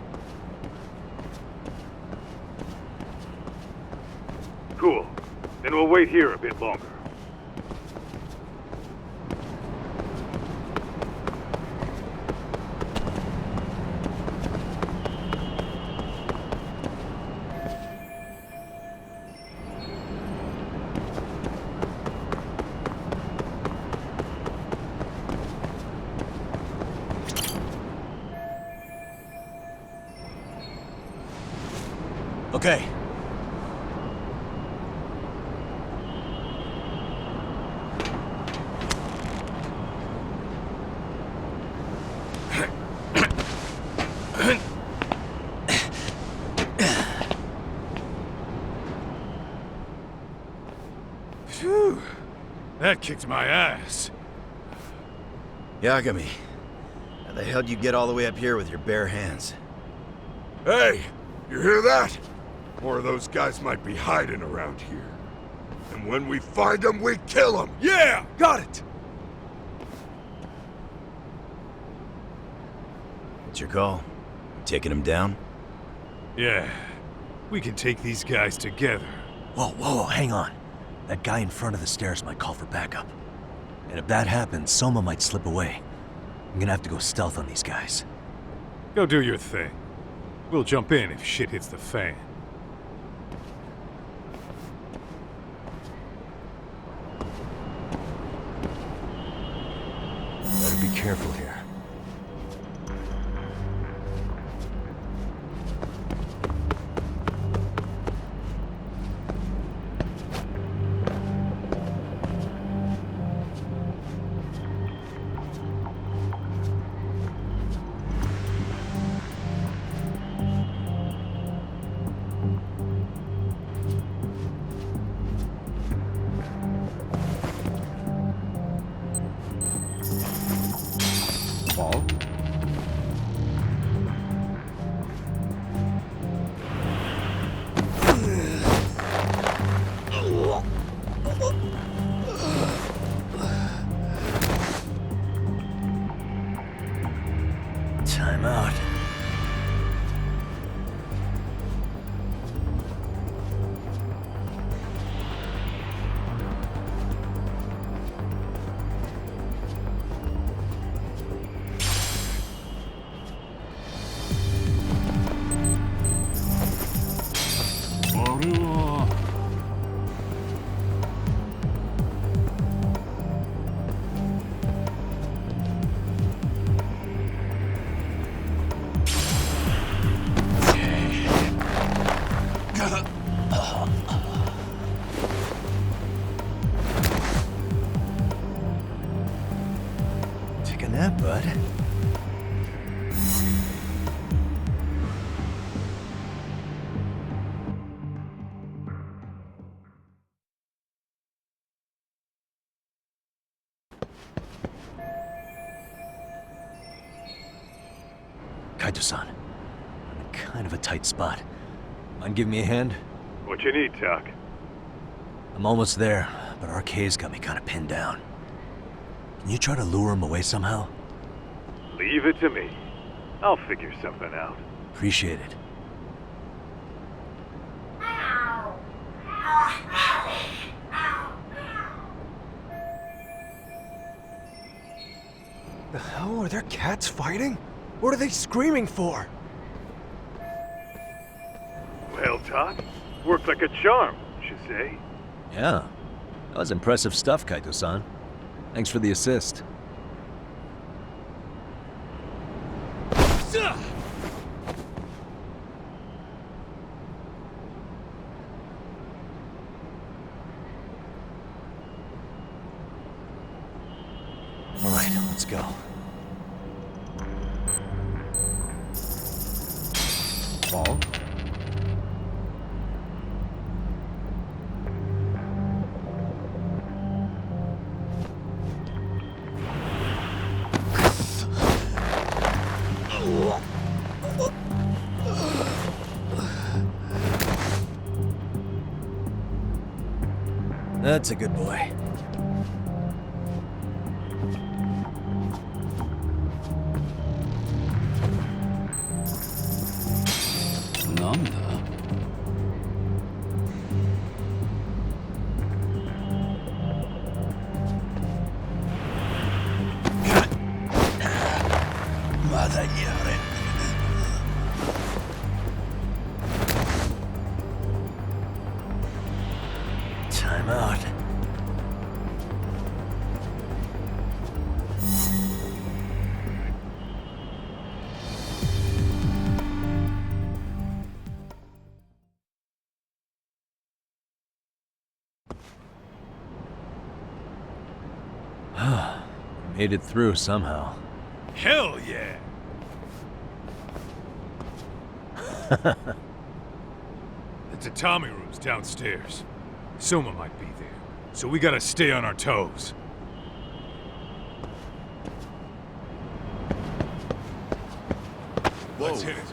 Cool. Then we'll wait here a bit longer. Okay. Phew. That kicked my ass. Yagami, how the hell do you get all the way up here with your bare hands? Hey, you hear that? More of those guys might be hiding around here. And when we find them, we kill them! Yeah! Got it! What's your call? You taking him down? Yeah. We can take these guys together. Whoa, hang on. That guy in front of the stairs might call for backup. And if that happens, Soma might slip away. I'm gonna have to go stealth on these guys. Go do your thing. We'll jump in if shit hits the fan. Better be careful here. Time out. Take a nap, bud. Kaito-san, I'm in kind of a tight spot. Mind giving me a hand? What you need, Doc? I'm almost there, but RK's got me kind of pinned down. Can you try to lure him away somehow? Leave it to me. I'll figure something out. Appreciate it. The hell? Are there cats fighting? What are they screaming for? Well, Doc, worked like a charm, wouldn't you say? Yeah. That was impressive stuff, Kaito-san. Thanks for the assist. All right, let's go. Ball. That's a good boy. Time out. Made it through somehow. Hell yeah! The tatami room's downstairs. Soma might be there. so we gotta stay on our toes. Let's hit it.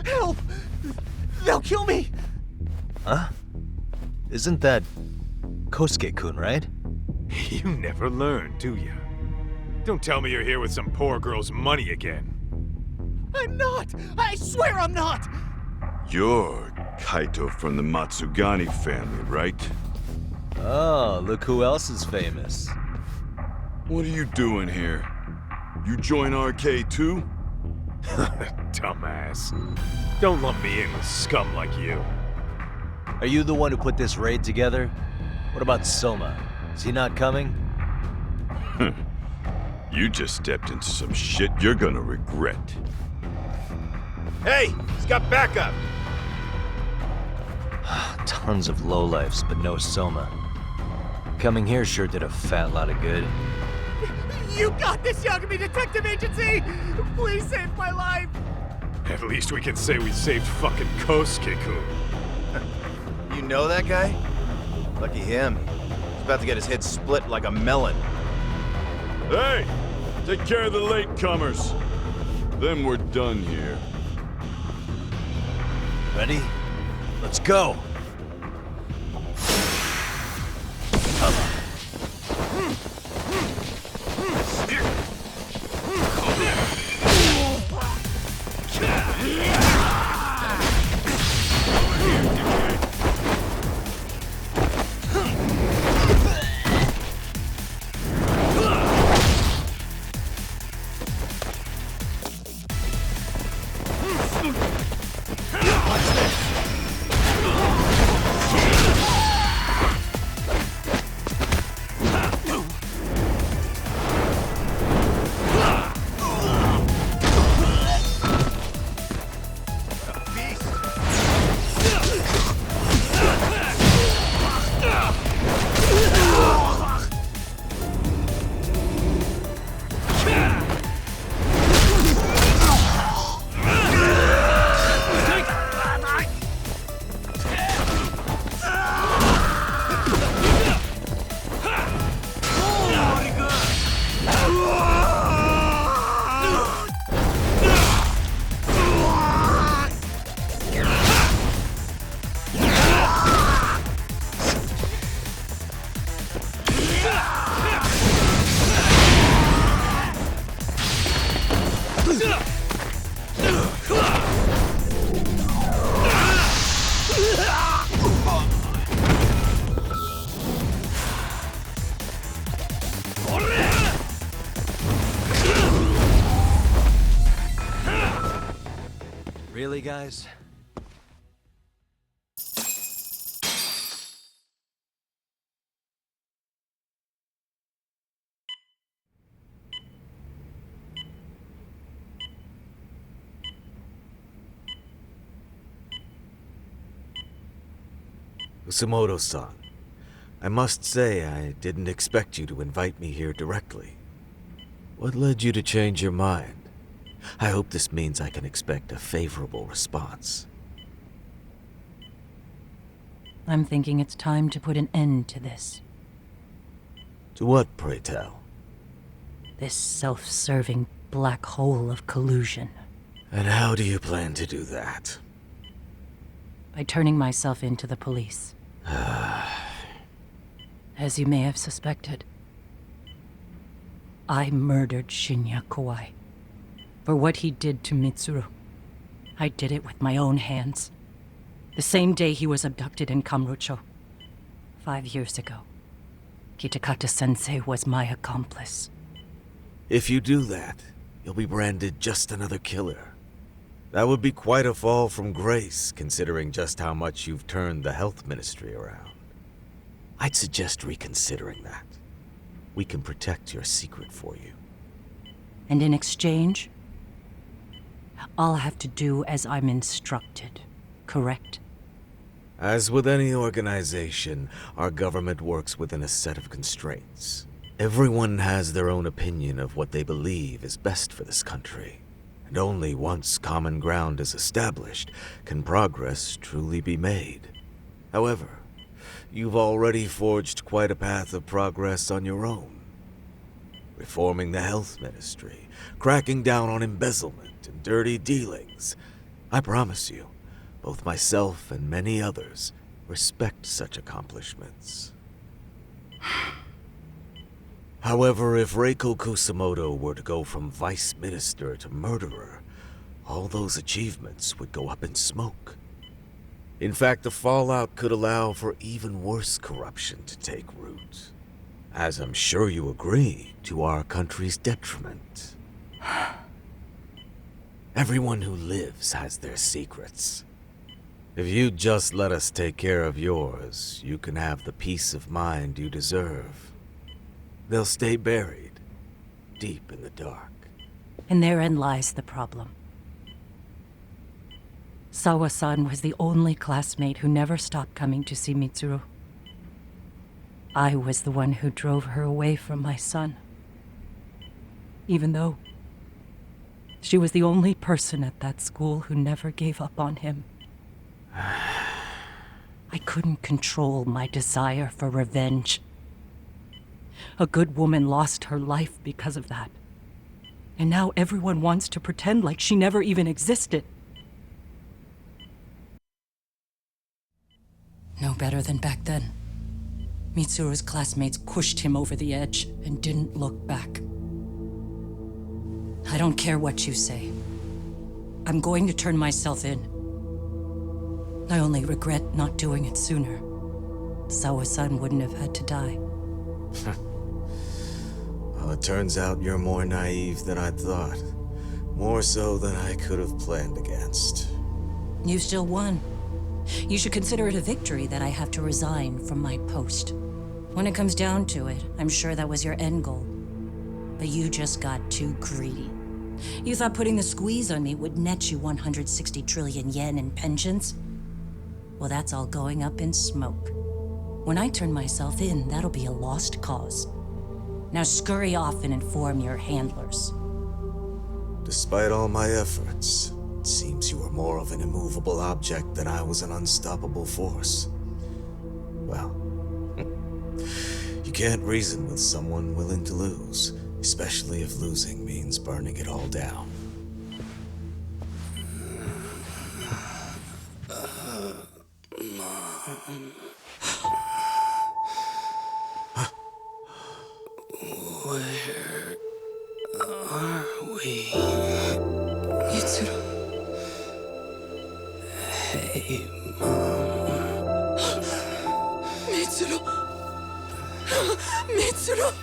Help! They'll kill me! Huh? Isn't that Kosuke-kun, right? You never learn, do you? Don't tell me you're here with some poor girl's money again. I'm not! I swear I'm not! You're Kaito from the Matsugani family, right? Oh, look who else is famous. What are you doing here? You join RK too? Dumbass. Don't lump me in with scum like you. Are you the one who put this raid together? What about Soma? Is he not coming? You just stepped into some shit you're gonna regret. Hey, he's got backup! Tons of lowlifes, but no Soma. Coming here sure did a fat lot of good. You got this, Yagami Detective Agency! Please save my life! At least we can say we saved fucking Kosuke-kun. You know that guy? Lucky him. He's about to get his head split like a melon. Hey! Take care of the latecomers. Then we're done here. Ready? Let's go! Really, guys? Usamoto-san, I must say I didn't expect you to invite me here directly. What led you to change your mind? I hope this means I can expect a favorable response. I'm thinking it's time to put an end to this. To what, pray tell? This self-serving black hole of collusion. And how do you plan to do that? By turning myself in to the police. As you may have suspected, I murdered Shinya Kawai. For what he did to Mitsuru. I did it with my own hands. The same day he was abducted in Kamurocho. 5 years ago. Kitakata-sensei was my accomplice. If you do that, you'll be branded just another killer. That would be quite a fall from grace, considering just how much you've turned the health ministry around. I'd suggest reconsidering that. We can protect your secret for you. And in exchange, I'll have to do as I'm instructed, correct? As with any organization, our government works within a set of constraints. Everyone has their own opinion of what they believe is best for this country. And only once common ground is established can progress truly be made. However, you've already forged quite a path of progress on your own. Reforming the health ministry, cracking down on embezzlement and dirty dealings. I promise you, both myself and many others respect such accomplishments. However, if Reiko Kusamoto were to go from vice minister to murderer, all those achievements would go up in smoke. In fact, the fallout could allow for even worse corruption to take root. As I'm sure you agree, to our country's detriment. Everyone who lives has their secrets. If you'd just let us take care of yours, you can have the peace of mind you deserve. They'll stay buried, deep in the dark. And therein lies the problem. Sawa-san was the only classmate who never stopped coming to see Mitsuru. I was the one who drove her away from my son. Even though she was the only person at that school who never gave up on him. I couldn't control my desire for revenge. A good woman lost her life because of that. And now everyone wants to pretend like she never even existed. No better than back then. Mitsuru's classmates pushed him over the edge and didn't look back. I don't care what you say. I'm going to turn myself in. I only regret not doing it sooner. Sawa-san wouldn't have had to die. Well, it turns out you're more naive than I thought. More so than I could have planned against. You still won. You should consider it a victory that I have to resign from my post. When it comes down to it, I'm sure that was your end goal. But you just got too greedy. You thought putting the squeeze on me would net you 160 trillion yen in pensions? Well, that's all going up in smoke. When I turn myself in, that'll be a lost cause. Now scurry off and inform your handlers. Despite all my efforts, it seems you are more of an immovable object than I was an unstoppable force. Well, you can't reason with someone willing to lose, especially if losing means burning it all down. Where are we? Mitsuru. Hey, Mom. Mitsuru. Mitsuru.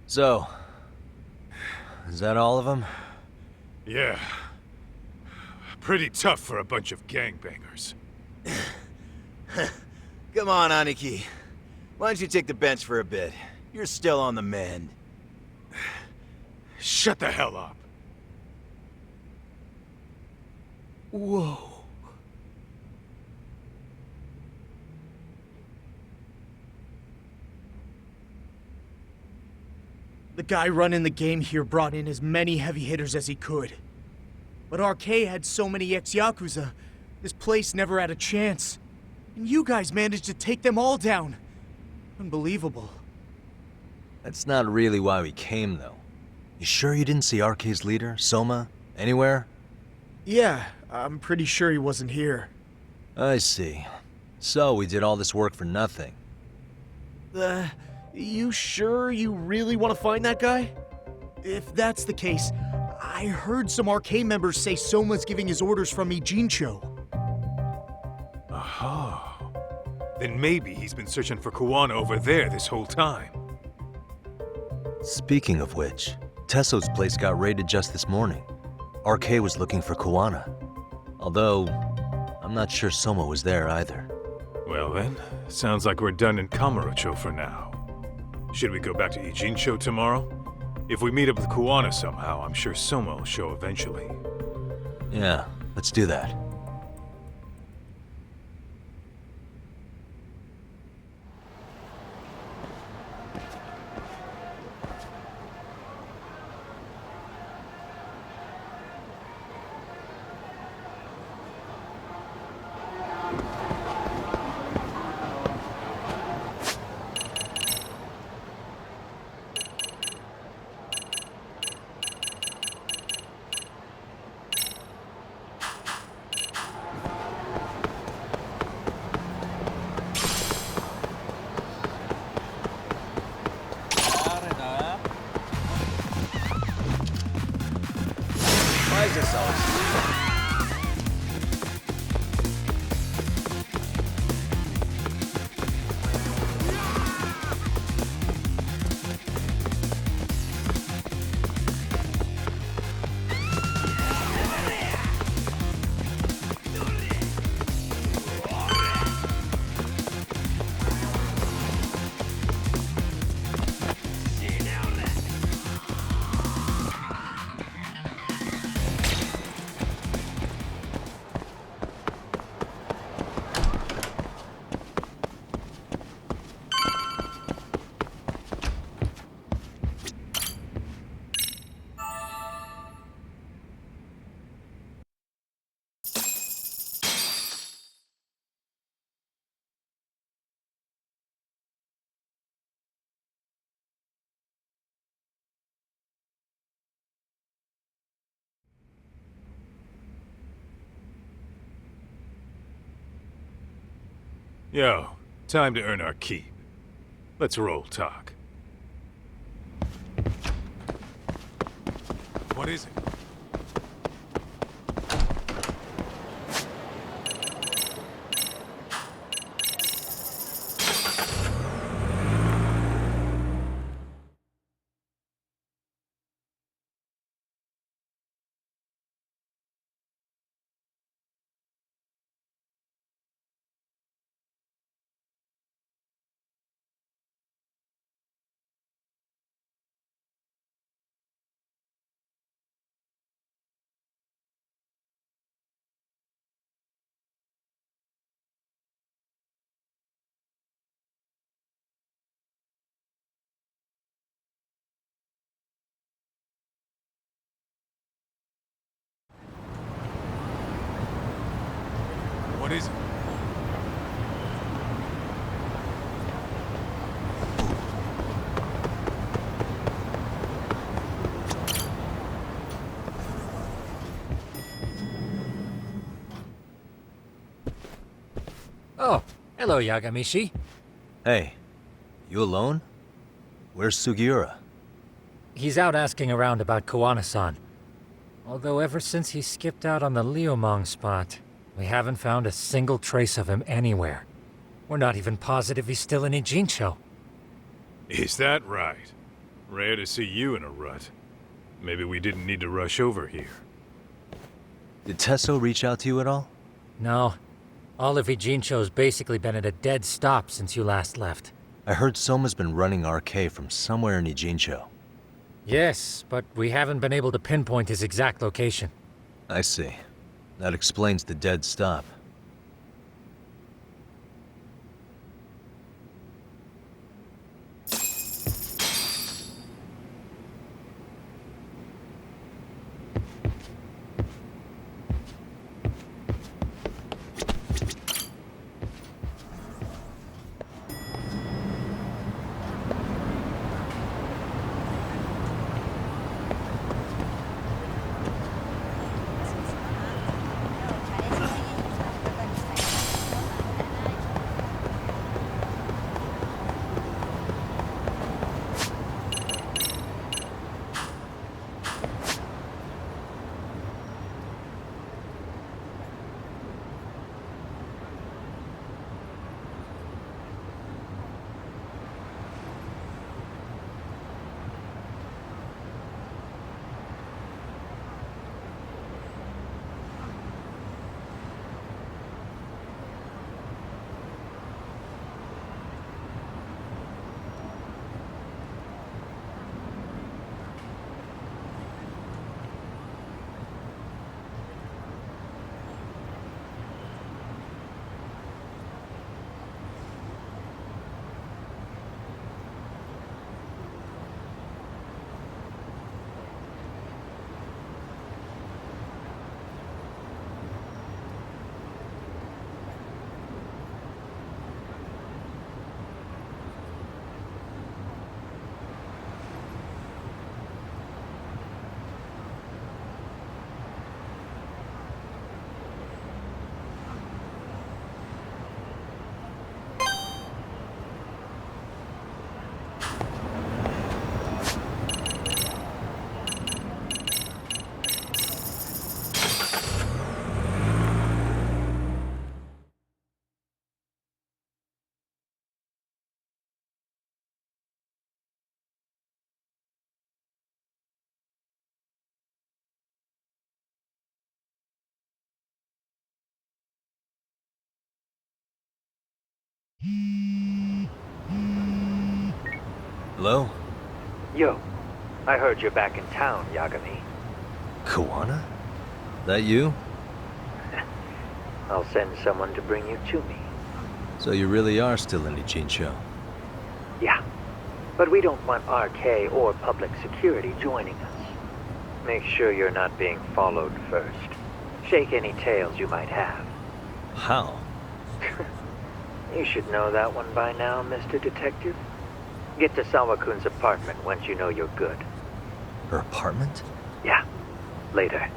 So, is that all of them? Yeah. Pretty tough for a bunch of gangbangers. Come on, Aniki. Why don't you take the bench for a bit? You're still on the mend. Shut the hell up. Whoa. The guy running the game here brought in as many heavy hitters as he could. But RK had so many ex-Yakuza, this place never had a chance. And you guys managed to take them all down. Unbelievable. That's not really why we came, though. You sure you didn't see RK's leader, Soma, anywhere? Yeah, I'm pretty sure he wasn't here. I see. So we did all this work for nothing. You sure you really want to find that guy? If that's the case, I heard some RK members say Soma's giving his orders from Ijincho. Aha. Then maybe he's been searching for Kuwana over there this whole time. Speaking of which, Tesso's place got raided just this morning. RK was looking for Kuwana. Although, I'm not sure Soma was there either. Well then, sounds like we're done in Kamurocho for now. Should we go back to Ijincho tomorrow? If we meet up with Kuwana somehow, I'm sure Soma will show eventually. Yeah, let's do that. Yo, time to earn our keep. Let's roll talk. What is it? What is it? Oh, hello, Yagamishi. Hey, you alone? Where's Sugiura? He's out asking around about Kuwana-san. Although ever since he skipped out on the Liumang spot, we haven't found a single trace of him anywhere. We're not even positive he's still in Ijincho. Is that right? Rare to see you in a rut. Maybe we didn't need to rush over here. Did Tesso reach out to you at all? No. All of Ijincho's basically been at a dead stop since you last left. I heard Soma's been running RK from somewhere in Ijincho. Yes, but we haven't been able to pinpoint his exact location. I see. That explains the dead stop. Hello? Yo, I heard you're back in town, Yagami. Kuwana? That you? I'll send someone to bring you to me. So you really are still in Ichincho? Yeah, but we don't want RK or public security joining us. Make sure you're not being followed first. Shake any tails you might have. How? You should know that one by now, Mr. Detective. Get to Sawa-kun's apartment once you know you're good. Her apartment? Yeah, later.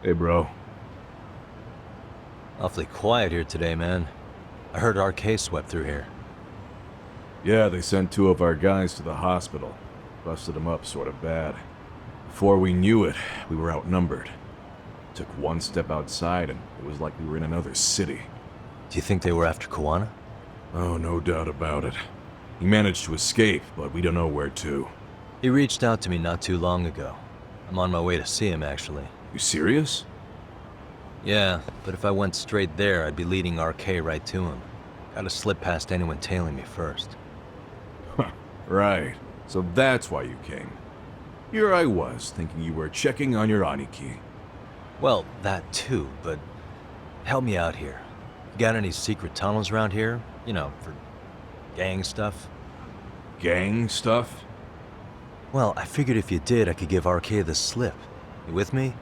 Hey, bro. Awfully quiet here today, man. I heard RK swept through here. Yeah, they sent 2 of our guys to the hospital. Busted them up sort of bad. Before we knew it, we were outnumbered. Took one step outside and it was like we were in another city. Do you think they were after Kuwana? Oh, no doubt about it. He managed to escape, but we don't know where to. He reached out to me not too long ago. I'm on my way to see him, actually. You serious? Yeah, but if I went straight there, I'd be leading RK right to him. Gotta slip past anyone tailing me first. Right. So that's why you came. Here I was, thinking you were checking on your Aniki. Well, that too, but help me out here. Got any secret tunnels around here? You know, for gang stuff? Gang stuff? Well, I figured if you did, I could give RK the slip. You with me?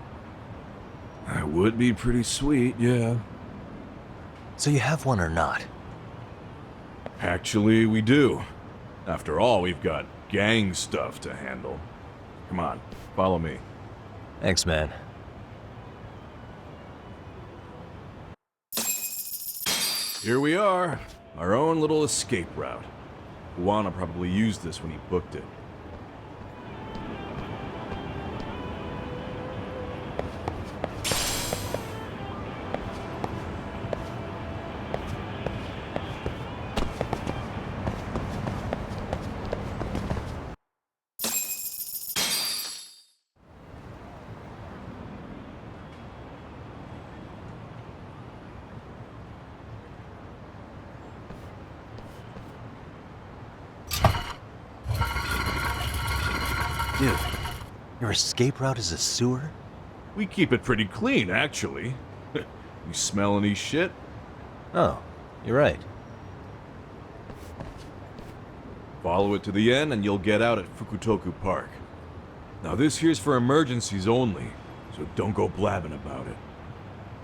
That would be pretty sweet, yeah. So you have one or not? Actually, we do. After all, we've got gang stuff to handle. Come on, follow me. Thanks, man. Here we are. Our own little escape route. Kuwana probably used this when he booked it. Dude, your escape route is a sewer? We keep it pretty clean, actually. You smell any shit? Oh, you're right. Follow it to the end and you'll get out at Fukutoku Park. Now this here's for emergencies only, so don't go blabbing about it.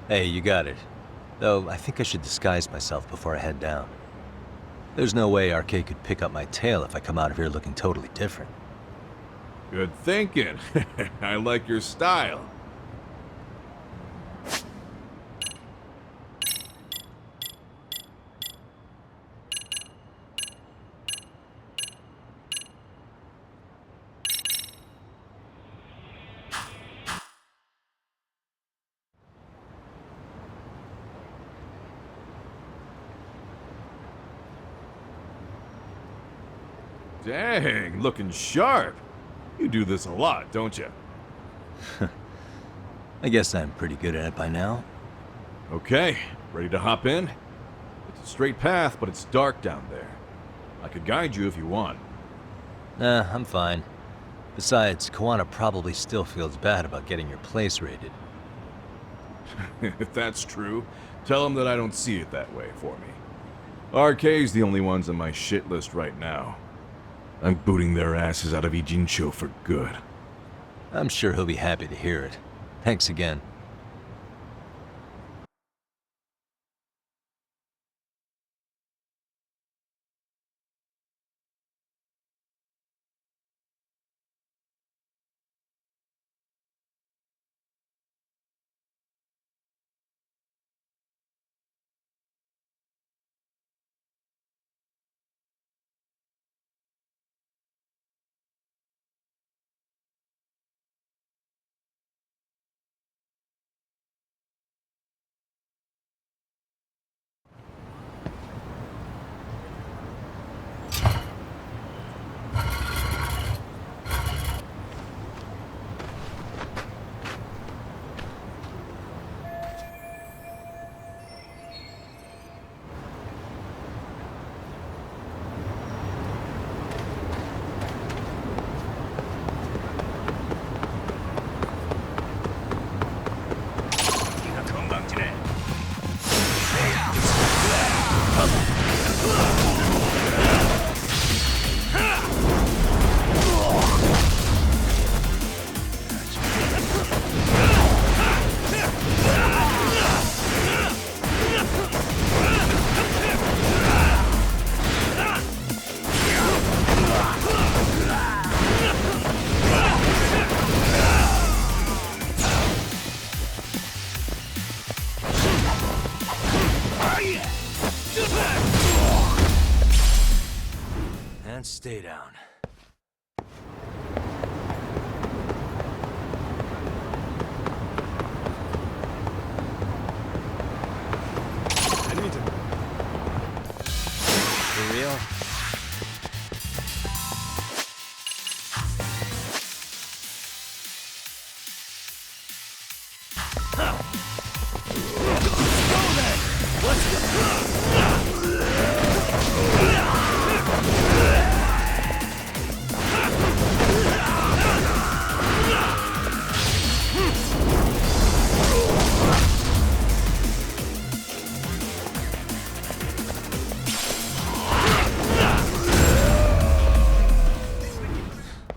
Hey, you got it. Though, I think I should disguise myself before I head down. There's no way RK could pick up my tail if I come out of here looking totally different. Good thinking. I like your style. Dang, looking sharp. You do this a lot, don't you? I guess I'm pretty good at it by now. Okay, ready to hop in? It's a straight path, but it's dark down there. I could guide you if you want. Nah, I'm fine. Besides, Koana probably still feels bad about getting your place raided. If that's true, tell him that I don't see it that way for me. RK's the only ones on my shit list right now. I'm booting their asses out of Ijincho for good. I'm sure he'll be happy to hear it. Thanks again. And stay down. I need to... For real?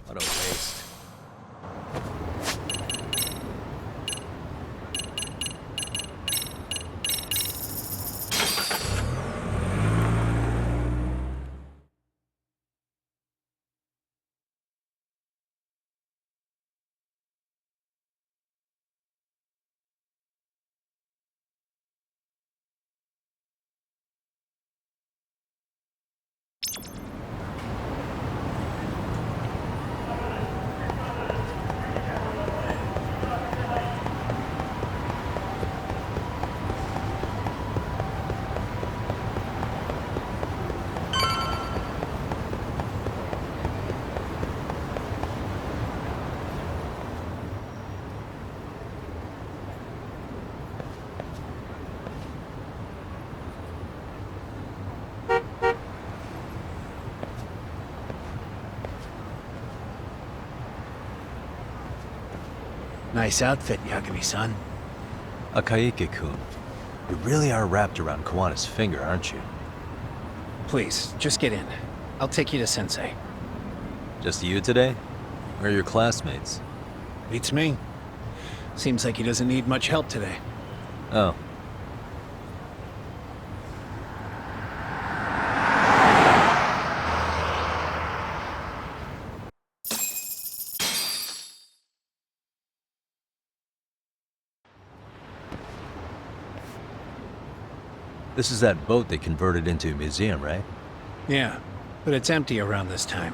What a waste. Nice outfit, Yagami-san. Akihiro-kun, you really are wrapped around Koana's finger, aren't you? Please, just get in. I'll take you to Sensei. Just you today? Where are your classmates? Beats me. Seems like he doesn't need much help today. Oh. This is that boat they converted into a museum, right? Yeah, but it's empty around this time.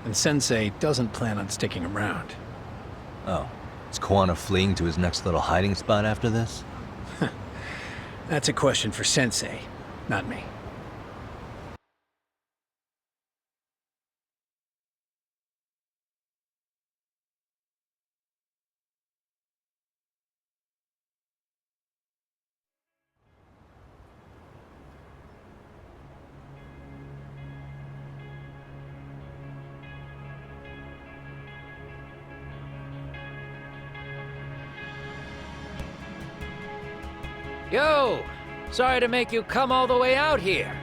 And Sensei doesn't plan on sticking around. Oh. Is Koana fleeing to his next little hiding spot after this? That's a question for Sensei, not me. Yo! Sorry to make you come all the way out here.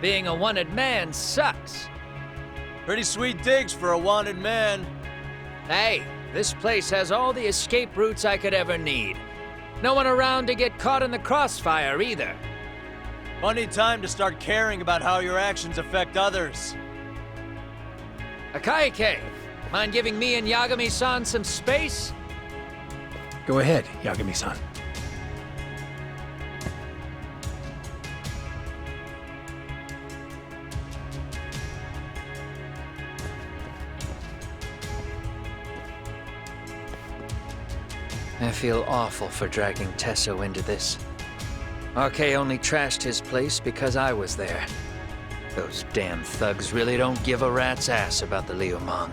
Being a wanted man sucks. Pretty sweet digs for a wanted man. Hey, this place has all the escape routes I could ever need. No one around to get caught in the crossfire either. Funny time to start caring about how your actions affect others. Akihiro, mind giving me and Yagami-san some space? Go ahead, Yagami-san. I feel awful for dragging Tesso into this. RK only trashed his place because I was there. Those damn thugs really don't give a rat's ass about the Liumang.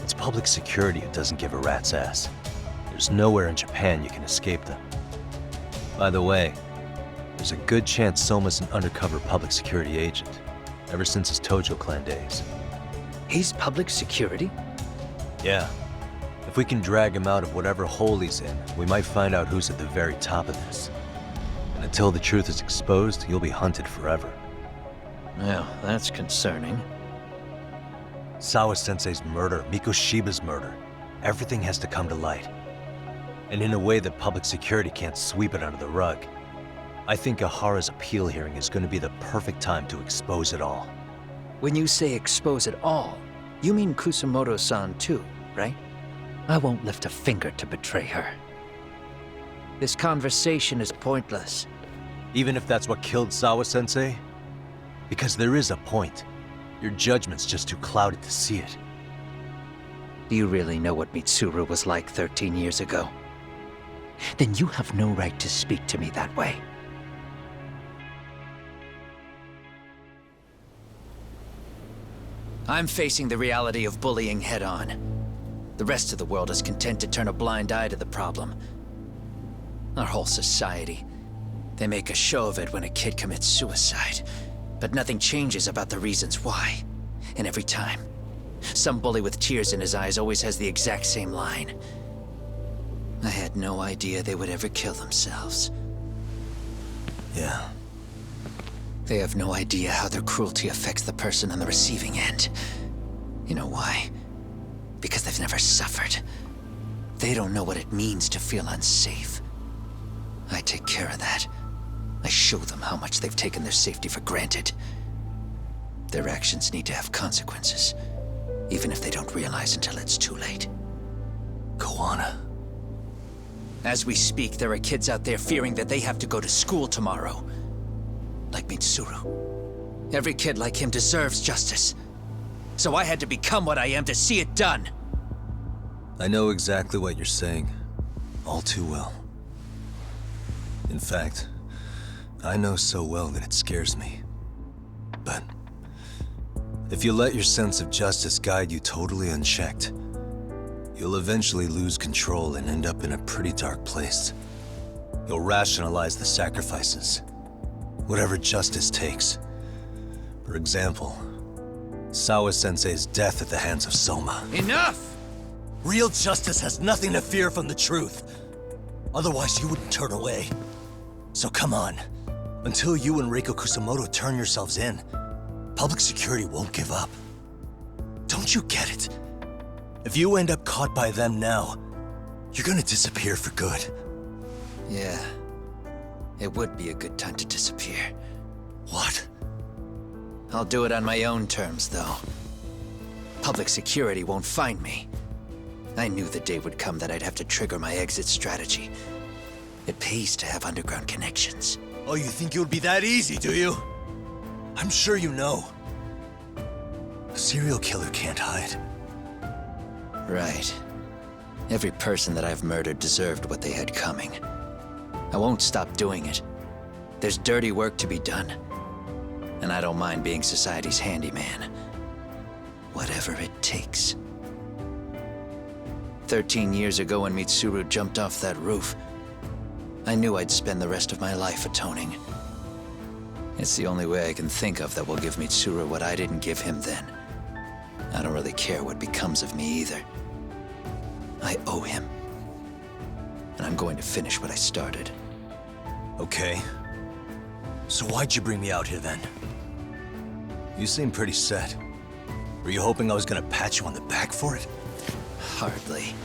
It's public security who doesn't give a rat's ass. There's nowhere in Japan you can escape them. By the way, there's a good chance Soma's an undercover public security agent, ever since his Tojo clan days. He's public security? Yeah. If we can drag him out of whatever hole he's in, we might find out who's at the very top of this. And until the truth is exposed, you'll be hunted forever. Well, that's concerning. Sawa-sensei's murder, Mikoshiba's murder. Everything has to come to light. And in a way that public security can't sweep it under the rug. I think Ehara's appeal hearing is going to be the perfect time to expose it all. When you say expose it all, you mean Kusumoto-san too, right? I won't lift a finger to betray her. This conversation is pointless. Even if that's what killed Sawa-sensei? Because there is a point. Your judgment's just too clouded to see it. Do you really know what Mitsuru was like 13 years ago? Then you have no right to speak to me that way. I'm facing the reality of bullying head-on. The rest of the world is content to turn a blind eye to the problem. Our whole society. They make a show of it when a kid commits suicide, but nothing changes about the reasons why. And every time, some bully with tears in his eyes always has the exact same line. I had no idea they would ever kill themselves. Yeah. They have no idea how their cruelty affects the person on the receiving end. You know why? Because they've never suffered. They don't know what it means to feel unsafe. I take care of that. I show them how much they've taken their safety for granted. Their actions need to have consequences, even if they don't realize until it's too late. Koana. As we speak, there are kids out there fearing that they have to go to school tomorrow. Like Mitsuru. Every kid like him deserves justice. So I had to become what I am to see it done. I know exactly what you're saying. All too well. In fact, I know so well that it scares me. But if you let your sense of justice guide you totally unchecked, you'll eventually lose control and end up in a pretty dark place. You'll rationalize the sacrifices, whatever justice takes. For example, Sawa-sensei's death at the hands of Soma. Enough! Real justice has nothing to fear from the truth. Otherwise, you wouldn't turn away. So come on. Until you and Reiko Kusumoto turn yourselves in, public security won't give up. Don't you get it? If you end up caught by them now, you're gonna disappear for good. Yeah. It would be a good time to disappear. What? I'll do it on my own terms, though. Public security won't find me. I knew the day would come that I'd have to trigger my exit strategy. It pays to have underground connections. Oh, you think it would be that easy, do you? I'm sure you know. A serial killer can't hide. Right. Every person that I've murdered deserved what they had coming. I won't stop doing it. There's dirty work to be done. And I don't mind being society's handyman. Whatever it takes. 13 years ago when Mitsuru jumped off that roof, I knew I'd spend the rest of my life atoning. It's the only way I can think of that will give Mitsuru what I didn't give him then. I don't really care what becomes of me either. I owe him. and I'm going to finish what I started. Okay. So why'd you bring me out here then? You seem pretty set. Were you hoping I was gonna pat you on the back for it? Hardly.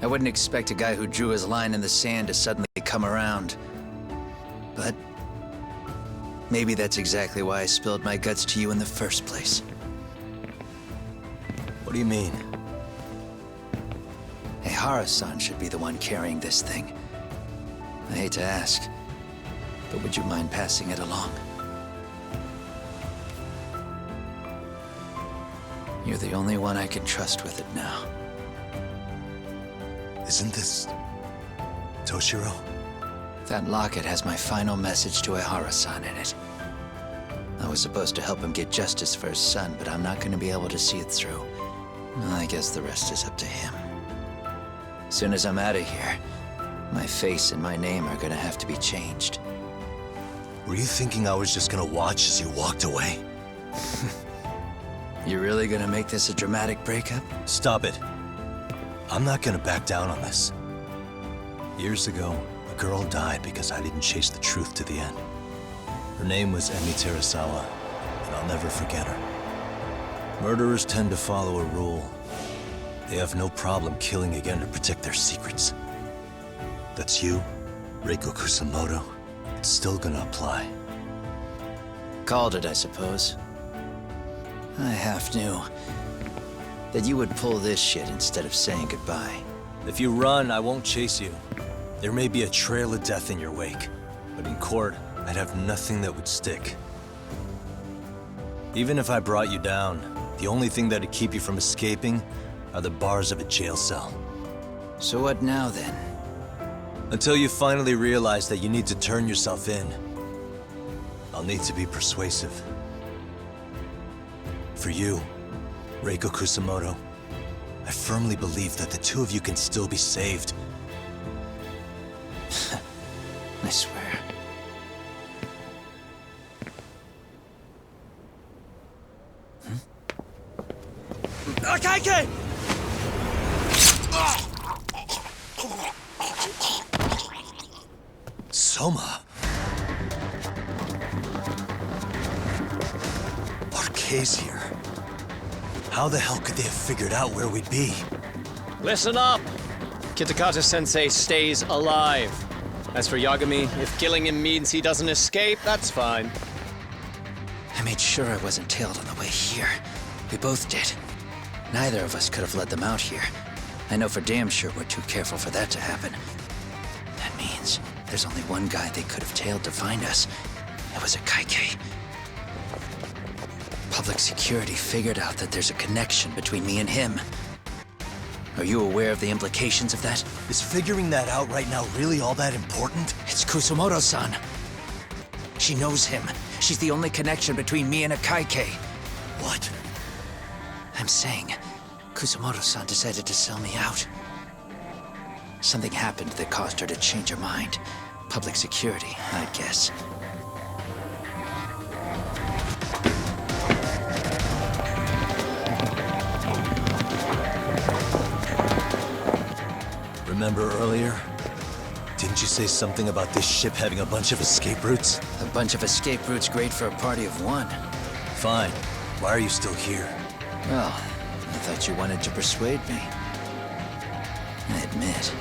I wouldn't expect a guy who drew his line in the sand to suddenly come around. But maybe that's exactly why I spilled my guts to you in the first place. What do you mean? Ehara-san should be the one carrying this thing. I hate to ask, but would you mind passing it along? You're the only one I can trust with it now. Isn't this... Toshiro? That locket has my final message to Ehara-san in it. I was supposed to help him get justice for his son, but I'm not going to be able to see it through. I guess the rest is up to him. As soon as I'm out of here, my face and my name are going to have to be changed. Were you thinking I was just gonna watch as you walked away? You really gonna make this a dramatic breakup? Stop it. I'm not gonna back down on this. Years ago, a girl died because I didn't chase the truth to the end. Her name was Emi Terasawa, and I'll never forget her. Murderers tend to follow a rule. They have no problem killing again to protect their secrets. That's you, Reiko Kusamoto. It's still gonna apply. Called it, I suppose. I half knew that you would pull this shit instead of saying goodbye. If you run, I won't chase you. There may be a trail of death in your wake, but in court, I'd have nothing that would stick. Even if I brought you down, the only thing that'd keep you from escaping are the bars of a jail cell. So what now, then? Until you finally realize that you need to turn yourself in, I'll need to be persuasive. For you, Reiko Kusamoto, I firmly believe that the two of you can still be saved. I swear. Akaike! Soma. RK's here. How the hell could they have figured out where we'd be? Listen up! Kitakata-sensei stays alive. As for Yagami, if killing him means he doesn't escape, that's fine. I made sure I wasn't tailed on the way here. We both did. Neither of us could have led them out here. I know for damn sure we're too careful for that to happen. That means there's only one guy they could have tailed to find us. It was a Kaike. Public security figured out that there's a connection between me and him. Are you aware of the implications of that? Is figuring that out right now really all that important? It's Kusamoto-san. She knows him. She's the only connection between me and a Kaike. What? I'm saying, Kusamoto-san decided to sell me out. Something happened that caused her to change her mind. Public security, I guess. Remember earlier? Didn't you say something about this ship having a bunch of escape routes? A bunch of escape routes great for a party of one. Fine. Why are you still here? Well, I thought you wanted to persuade me. I admit,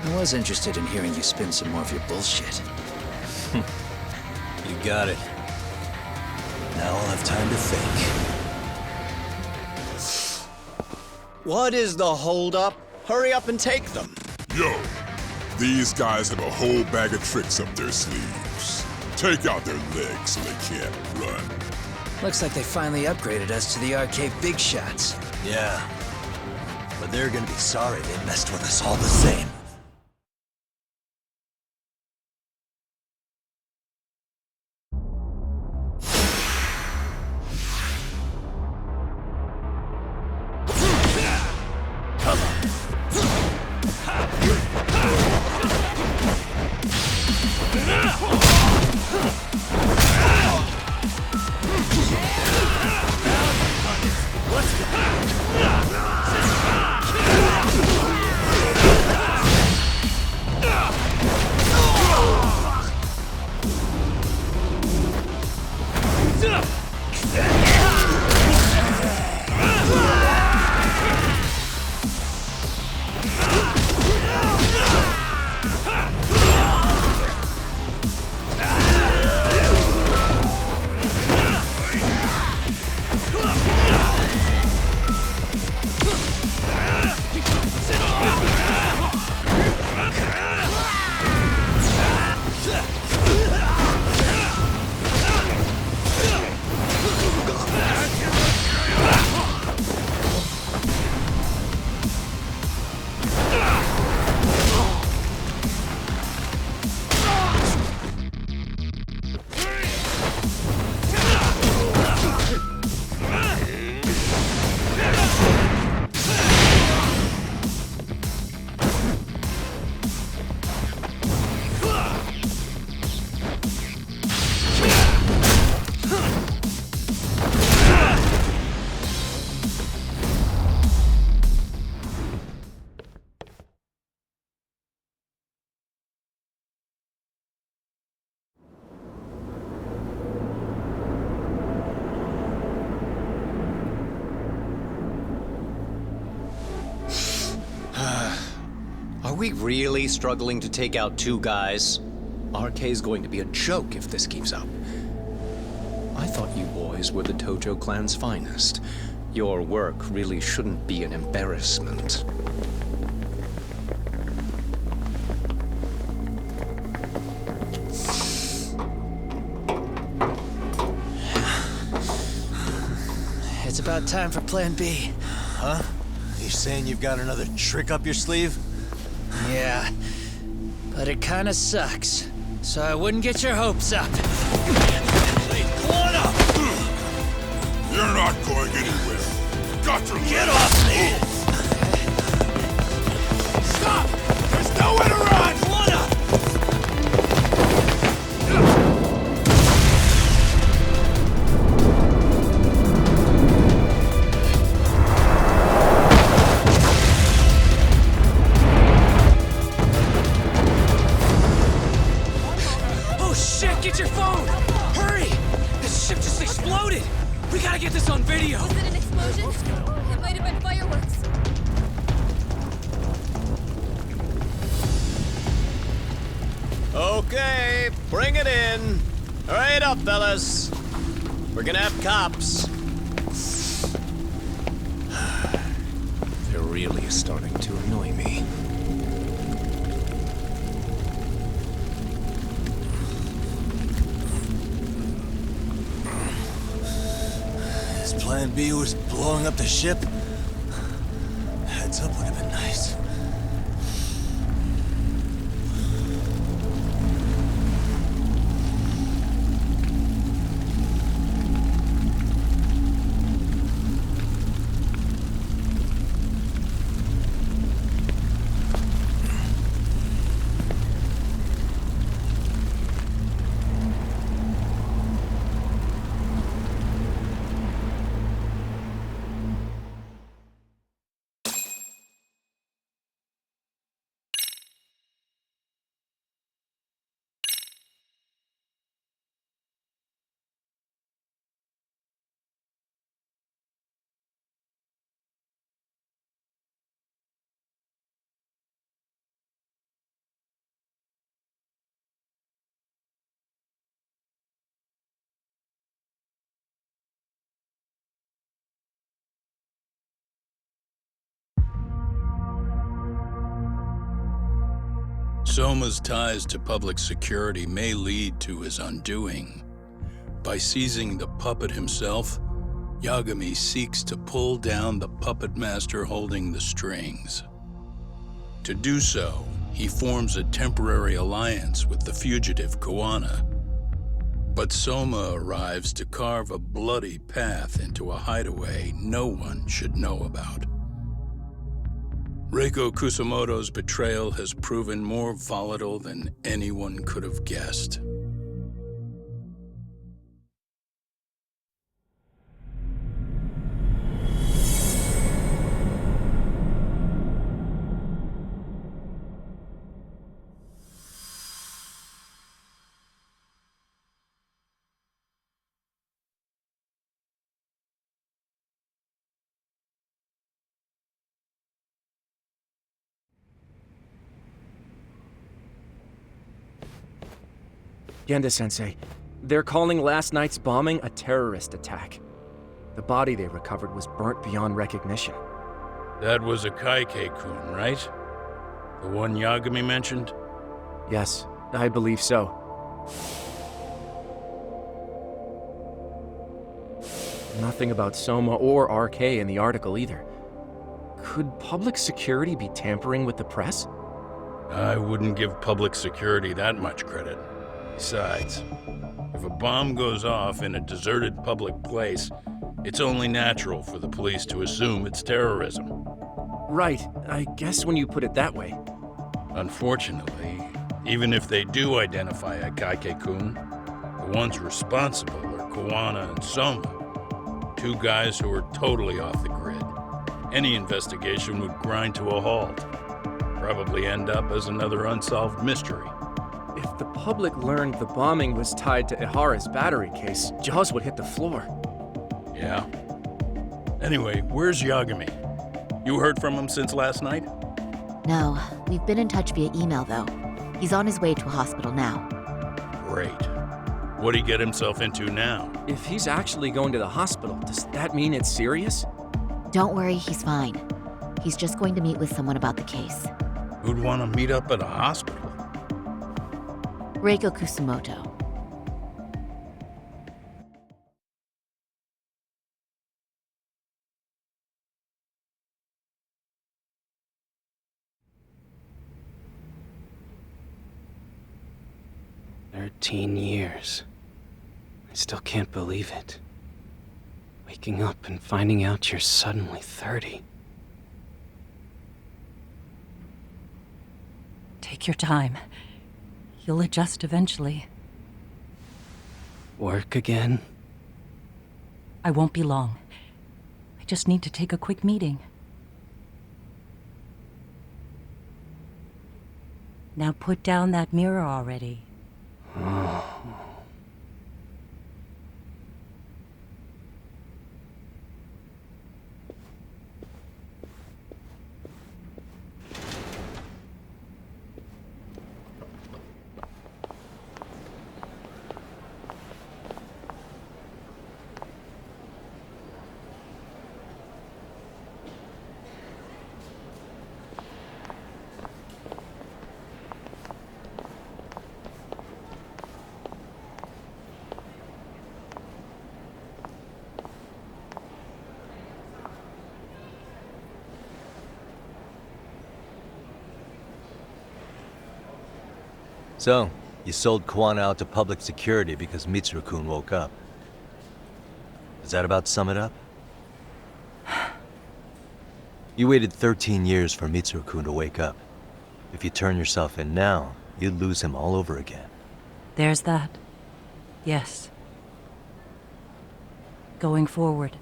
I was interested in hearing you spin some more of your bullshit. You got it. Now I'll have time to think. What is the holdup? Hurry up and take them. Yo, these guys have a whole bag of tricks up their sleeves. Take out their legs so they can't run. Looks like they finally upgraded us to the arcade big shots. Yeah. But they're gonna be sorry they messed with us all the same. we really struggling to take out 2 guys? RK's going to be a joke if this keeps up. I thought you boys were the Tojo clan's finest. Your work really shouldn't be an embarrassment. It's about time for Plan B. Huh? You saying you've got another trick up your sleeve? Yeah, but it kinda sucks. So I wouldn't get your hopes up. You're not going anywhere. Got to Get off me! Stop! There's nowhere to run! Oh shit, get your phone! Hurry! This ship just exploded! We gotta get this on video! Was it an explosion? It might have been fireworks. Okay, bring it in. Hurry it up, fellas. We're gonna have cops. They're really starting to annoy me. His plan B was blowing up the ship? Heads up would have been nice. Soma's ties to public security may lead to his undoing. By seizing the puppet himself, Yagami seeks to pull down the puppet master holding the strings. To do so, he forms a temporary alliance with the fugitive Kuwana. But Soma arrives to carve a bloody path into a hideaway no one should know about. Reiko Kusumoto's betrayal has proven more volatile than anyone could have guessed. Genda-sensei, they're calling last night's bombing a terrorist attack. The body they recovered was burnt beyond recognition. That was Akaike-kun, right? The one Yagami mentioned? Yes, I believe so. Nothing about Soma or RK in the article either. Could public security be tampering with the press? I wouldn't give public security that much credit. Besides, if a bomb goes off in a deserted public place, it's only natural for the police to assume it's terrorism. Right, I guess when you put it that way. Unfortunately, even if they do identify Akaike-kun, the ones responsible are Kuwana and Soma, 2 guys who are totally off the grid. Any investigation would grind to a halt. Probably end up as another unsolved mystery. If the public learned the bombing was tied to Ehara's battery case, jaws would hit the floor. Yeah. Anyway, where's Yagami? You heard from him since last night? No, we've been in touch via email though. He's on his way to a hospital now. Great. What'd he get himself into now? If he's actually going to the hospital, does that mean it's serious? Don't worry, he's fine. He's just going to meet with someone about the case. Who'd want to meet up at a hospital? Reiko Kusumoto. "13 years. I still can't believe it. Waking up and finding out you're suddenly 30. Take your time. You'll adjust eventually. Work again? I won't be long. I just need to take a quick meeting. Now put down that mirror already. So, you sold Kuwana out to public security because Mitsuru-kun woke up. Does that about sum it up? You waited 13 years for Mitsuru-kun to wake up. If you turn yourself in now, you'd lose him all over again. There's that. Yes. Going forward,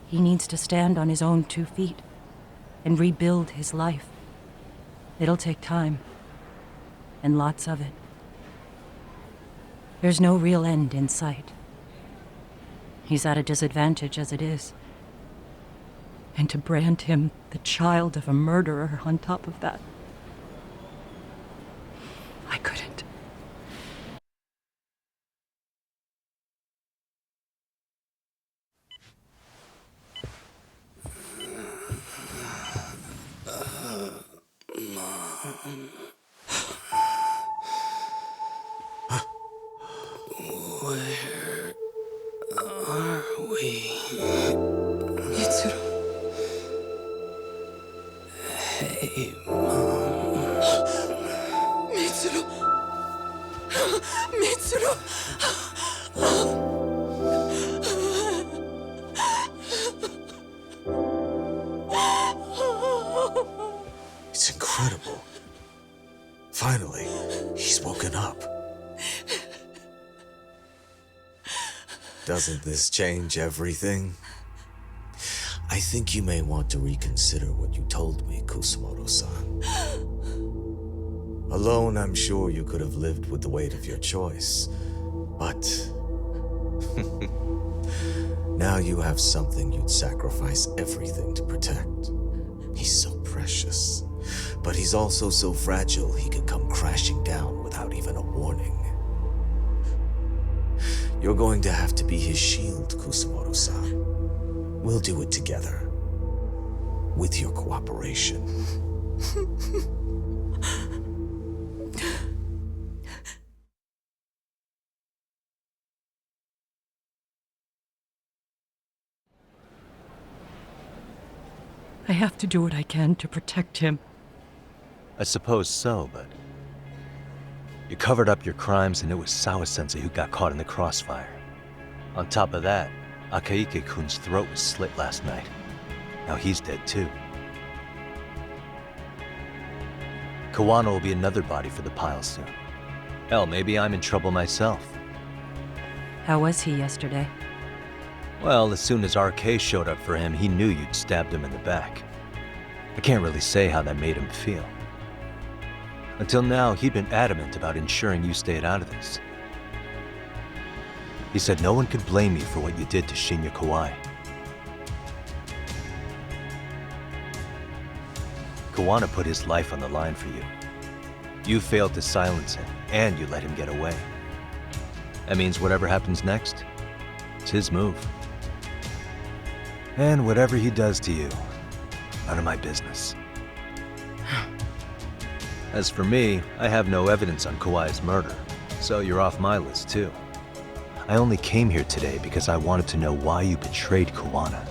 he needs to stand on his own 2 feet and rebuild his life. It'll take time. And lots of it. There's no real end in sight. He's at a disadvantage as it is. And to brand him the child of a murderer on top of that, I couldn't. Mom. Where are we? Mitsuru. Hey, Mom. Mitsuru. Mitsuru. It's incredible. Finally, he's woken up. Doesn't this change everything? I think you may want to reconsider what you told me, Kusumoto-san. Alone, I'm sure you could have lived with the weight of your choice, but now you have something you'd sacrifice everything to protect. He's so precious, but he's also so fragile he could come crashing down without even a warning. You're going to have to be his shield, Kusumoto-san. We'll do it together. With your cooperation. I have to do what I can to protect him. I suppose so, but... You covered up your crimes and it was Sawa-sensei who got caught in the crossfire. On top of that, Akihiro-kun's throat was slit last night. Now he's dead too. Kuwana will be another body for the pile soon. Hell, maybe I'm in trouble myself. How was he yesterday? Well, as soon as RK showed up for him, he knew you'd stabbed him in the back. I can't really say how that made him feel. Until now, he'd been adamant about ensuring you stayed out of this. He said no one could blame you for what you did to Shinya Kawai. Kawana put his life on the line for you. You failed to silence him, and you let him get away. That means whatever happens next, it's his move. And whatever he does to you, none of my business. As for me, I have no evidence on Kawai's murder, so you're off my list too. I only came here today because I wanted to know why you betrayed Kawana.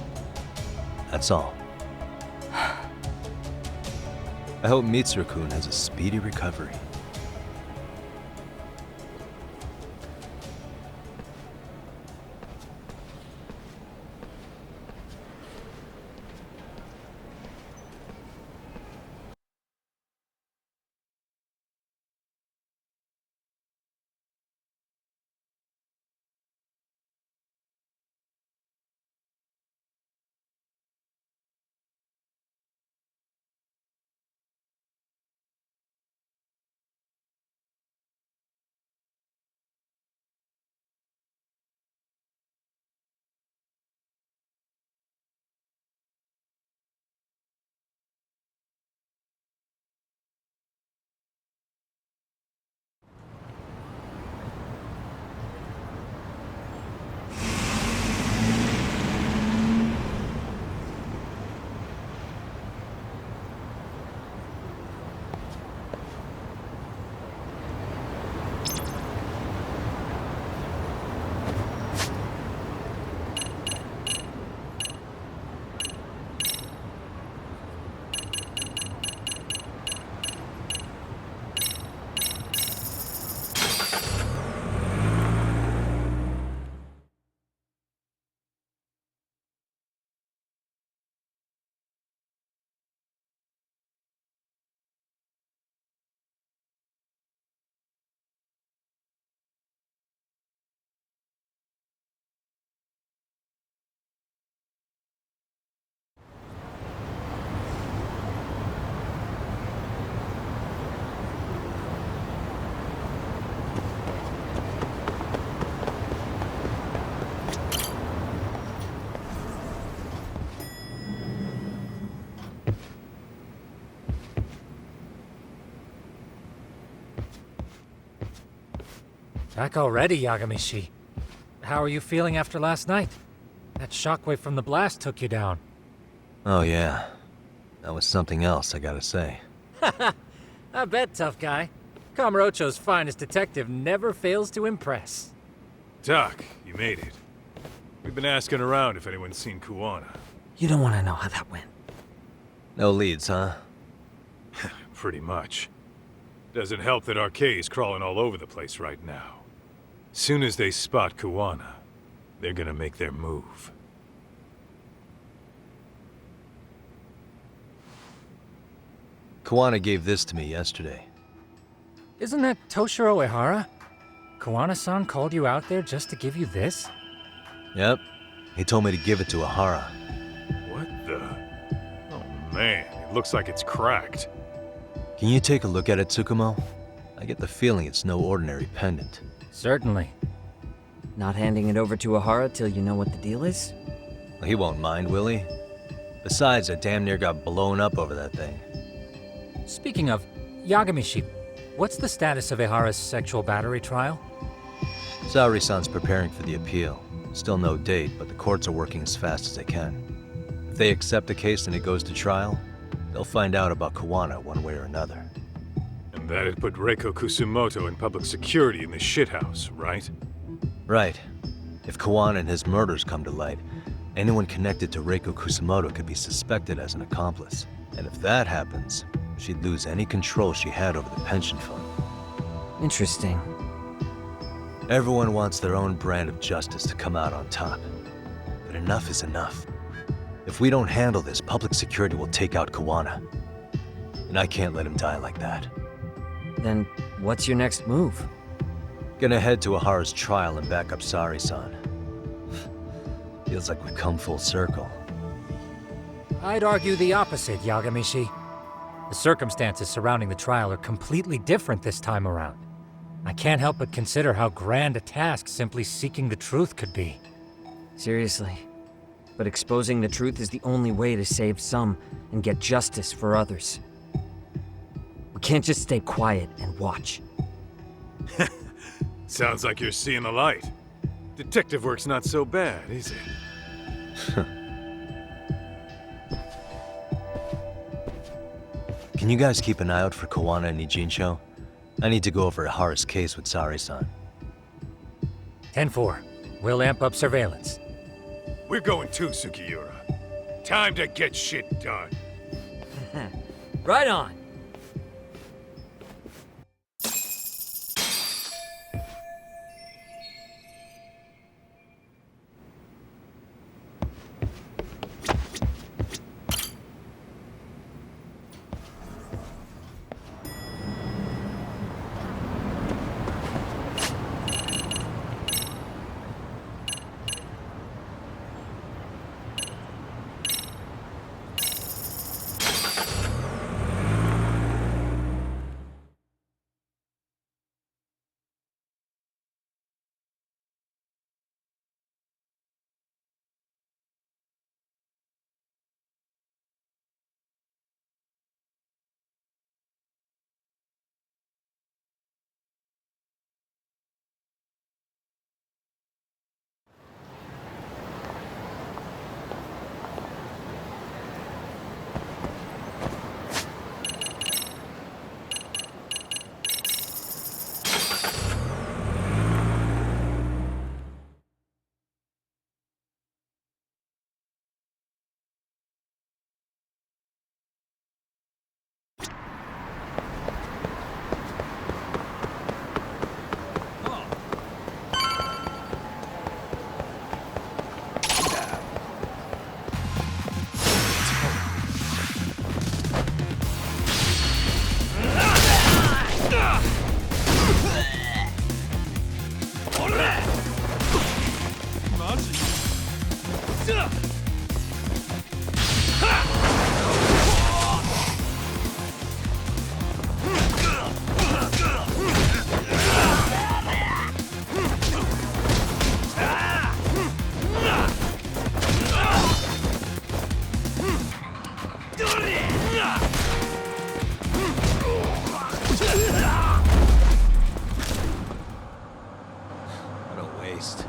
That's all. I hope Mitsuru-kun has a speedy recovery. Back already, Yagami-shi. How are you feeling after last night? That shockwave from the blast took you down. Oh yeah, that was something else, I gotta say. I bet, tough guy. Kamurocho's finest detective never fails to impress. Doc, you made it. We've been asking around if anyone's seen Kawana. You don't want to know how that went. No leads, huh? Pretty much. Doesn't help that RK's crawling all over the place right now. Soon as they spot Kawana, they're gonna make their move. Kawana gave this to me yesterday. Isn't that Toshiro Ehara? Kawana-san called you out there just to give you this? Yep. He told me to give it to Ehara. What the? Oh man, it looks like it's cracked. Can you take a look at it, Tsukumo? I get the feeling it's no ordinary pendant. Certainly. Not handing it over to Ehara till you know what the deal is? He won't mind, will he? Besides, I damn near got blown up over that thing. Speaking of, Yagami-shi, what's the status of Ehara's sexual battery trial? Saori-san's preparing for the appeal. Still no date, but the courts are working as fast as they can. If they accept the case and it goes to trial, they'll find out about Kawana one way or another. And that'd put Reiko Kusumoto in public security in this shithouse, right? Right. If Kawana and his murders come to light, anyone connected to Reiko Kusumoto could be suspected as an accomplice. And if that happens, she'd lose any control she had over the pension fund. Interesting. Everyone wants their own brand of justice to come out on top. But enough is enough. If we don't handle this, public security will take out Kawana. And I can't let him die like that. Then what's your next move? Gonna head to Ehara's trial and back up Saori-san. Feels like we've come full circle. I'd argue the opposite, Yagami-shi. The circumstances surrounding the trial are completely different this time around. I can't help but consider how grand a task simply seeking the truth could be. Seriously. But exposing the truth is the only way to save some and get justice for others. We can't just stay quiet and watch. Sounds like you're seeing the light. Detective work's not so bad, is it? Can you guys keep an eye out for Kawana and Ijincho? I need to go over Ehara's case with Saori-san. 10-4. We'll amp up surveillance. We're going too, Sugiura. Time to get shit done. Right on. What a waste.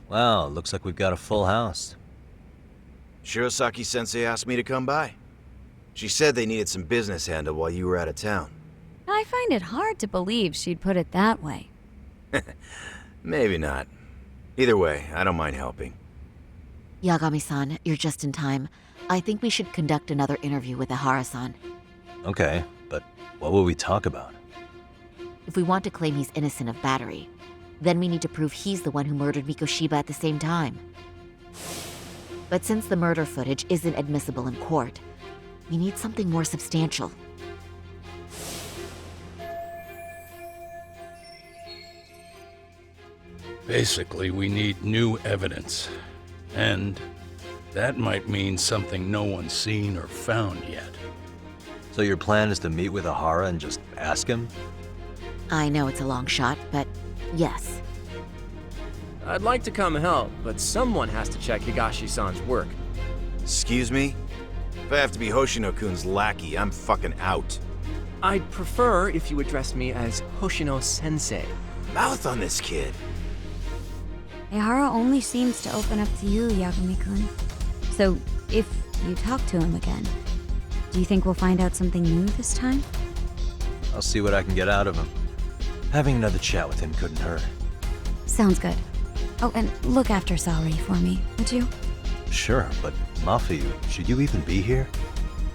Wow, looks like we've got a full house. Shirosaki-sensei asked me to come by. She said they needed some business handled while you were out of town. I find it hard to believe she'd put it that way. Maybe not. Either way, I don't mind helping. Yagami-san, you're just in time. I think we should conduct another interview with Ehara-san. Okay, but what will we talk about? If we want to claim he's innocent of battery, then we need to prove he's the one who murdered Mikoshiba at the same time. But since the murder footage isn't admissible in court, we need something more substantial. Basically, we need new evidence. And that might mean something no one's seen or found yet. So your plan is to meet with Ehara and just ask him? I know it's a long shot, but yes. I'd like to come help, but someone has to check Higashi-san's work. Excuse me? If I have to be Hoshino-kun's lackey, I'm fucking out. I'd prefer if you addressed me as Hoshino-sensei. Mouth on this kid. Ehara only seems to open up to you, Yagami-kun. So, if you talk to him again, do you think we'll find out something new this time? I'll see what I can get out of him. Having another chat with him couldn't hurt. Sounds good. Oh, and look after Saori for me, would you? Sure, but Mafuyu, should you even be here?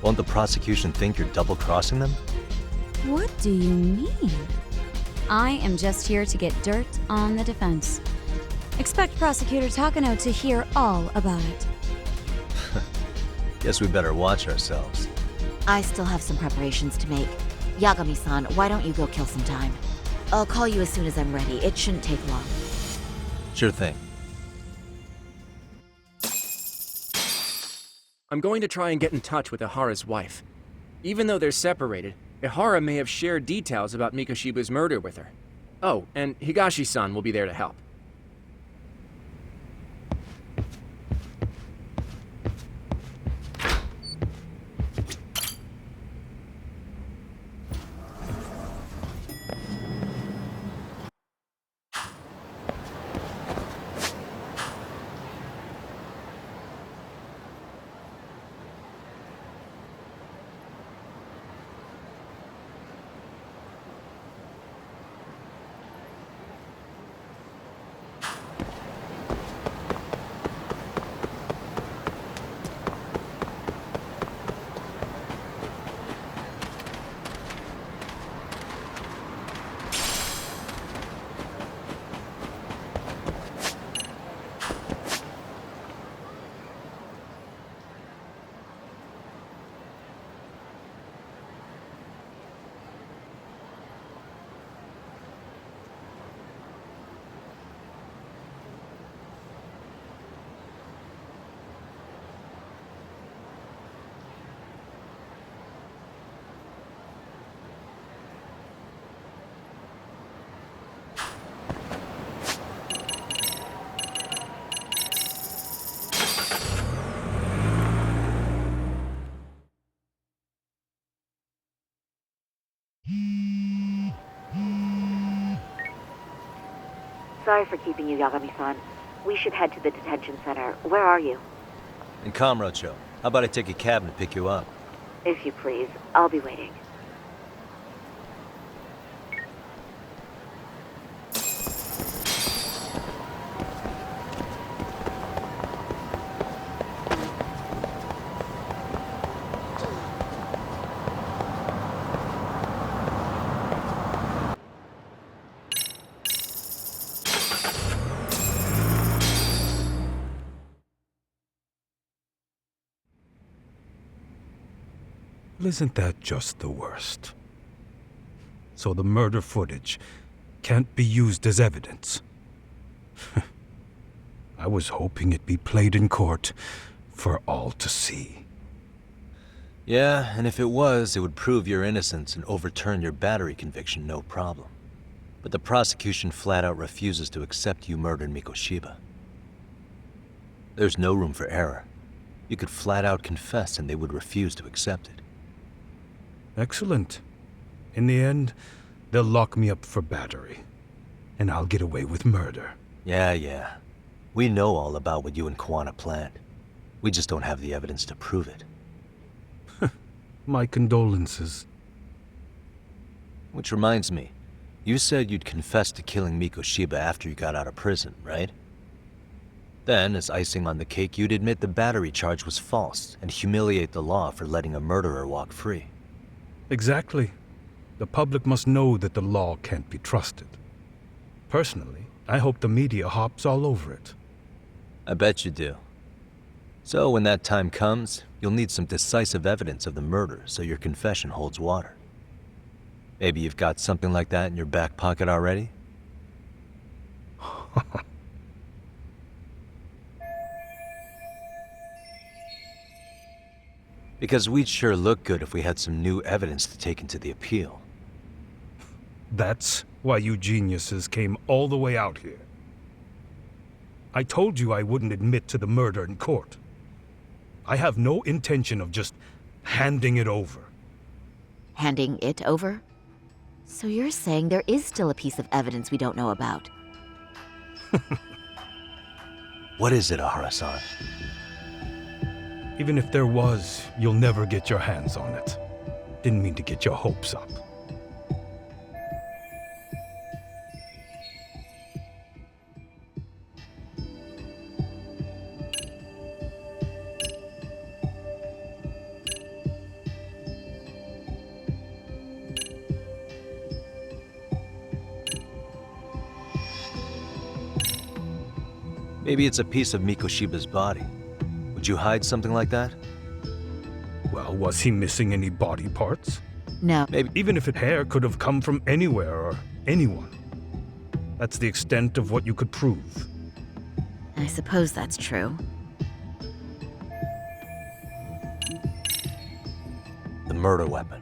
Won't the prosecution think you're double-crossing them? What do you mean? I am just here to get dirt on the defense. Expect Prosecutor Takano to hear all about it. Guess we better watch ourselves. I still have some preparations to make. Yagami-san, why don't you go kill some time? I'll call you as soon as I'm ready. It shouldn't take long. Sure thing. I'm going to try and get in touch with Ehara's wife. Even though they're separated, Ehara may have shared details about Mikoshiba's murder with her. Oh, and Higashi-san will be there to help. Sorry for keeping you, Yagami-san. We should head to the detention center. Where are you? In Kamurocho. How about I take a cab and pick you up? If you please. I'll be waiting. Isn't that just the worst? So the murder footage can't be used as evidence. I was hoping it'd be played in court for all to see. Yeah, and if it was, it would prove your innocence and overturn your battery conviction, no problem. But the prosecution flat out refuses to accept you murdered Mikoshiba. There's no room for error. You could flat out confess and they would refuse to accept it. Excellent. In the end, they'll lock me up for battery, and I'll get away with murder. Yeah. We know all about what you and Kuwana planned. We just don't have the evidence to prove it. My condolences. Which reminds me, you said you'd confess to killing Mikoshiba after you got out of prison, right? Then, as icing on the cake, you'd admit the battery charge was false and humiliate the law for letting a murderer walk free. Exactly. The public must know that the law can't be trusted. Personally, I hope the media hops all over it. I bet you do. So when that time comes, you'll need some decisive evidence of the murder so your confession holds water. Maybe you've got something like that in your back pocket already? Because we'd sure look good if we had some new evidence to take into the appeal. That's why you geniuses came all the way out here. I told you I wouldn't admit to the murder in court. I have no intention of just handing it over. Handing it over? So you're saying there is still a piece of evidence we don't know about? What is it, Ehara-san? Even if there was, you'll never get your hands on it. Didn't mean to get your hopes up. Maybe it's a piece of Mikoshiba's body. Would you hide something like that? Well, was he missing any body parts? No. Maybe even if hair could have come from anywhere or anyone. That's the extent of what you could prove. I suppose that's true. The murder weapon.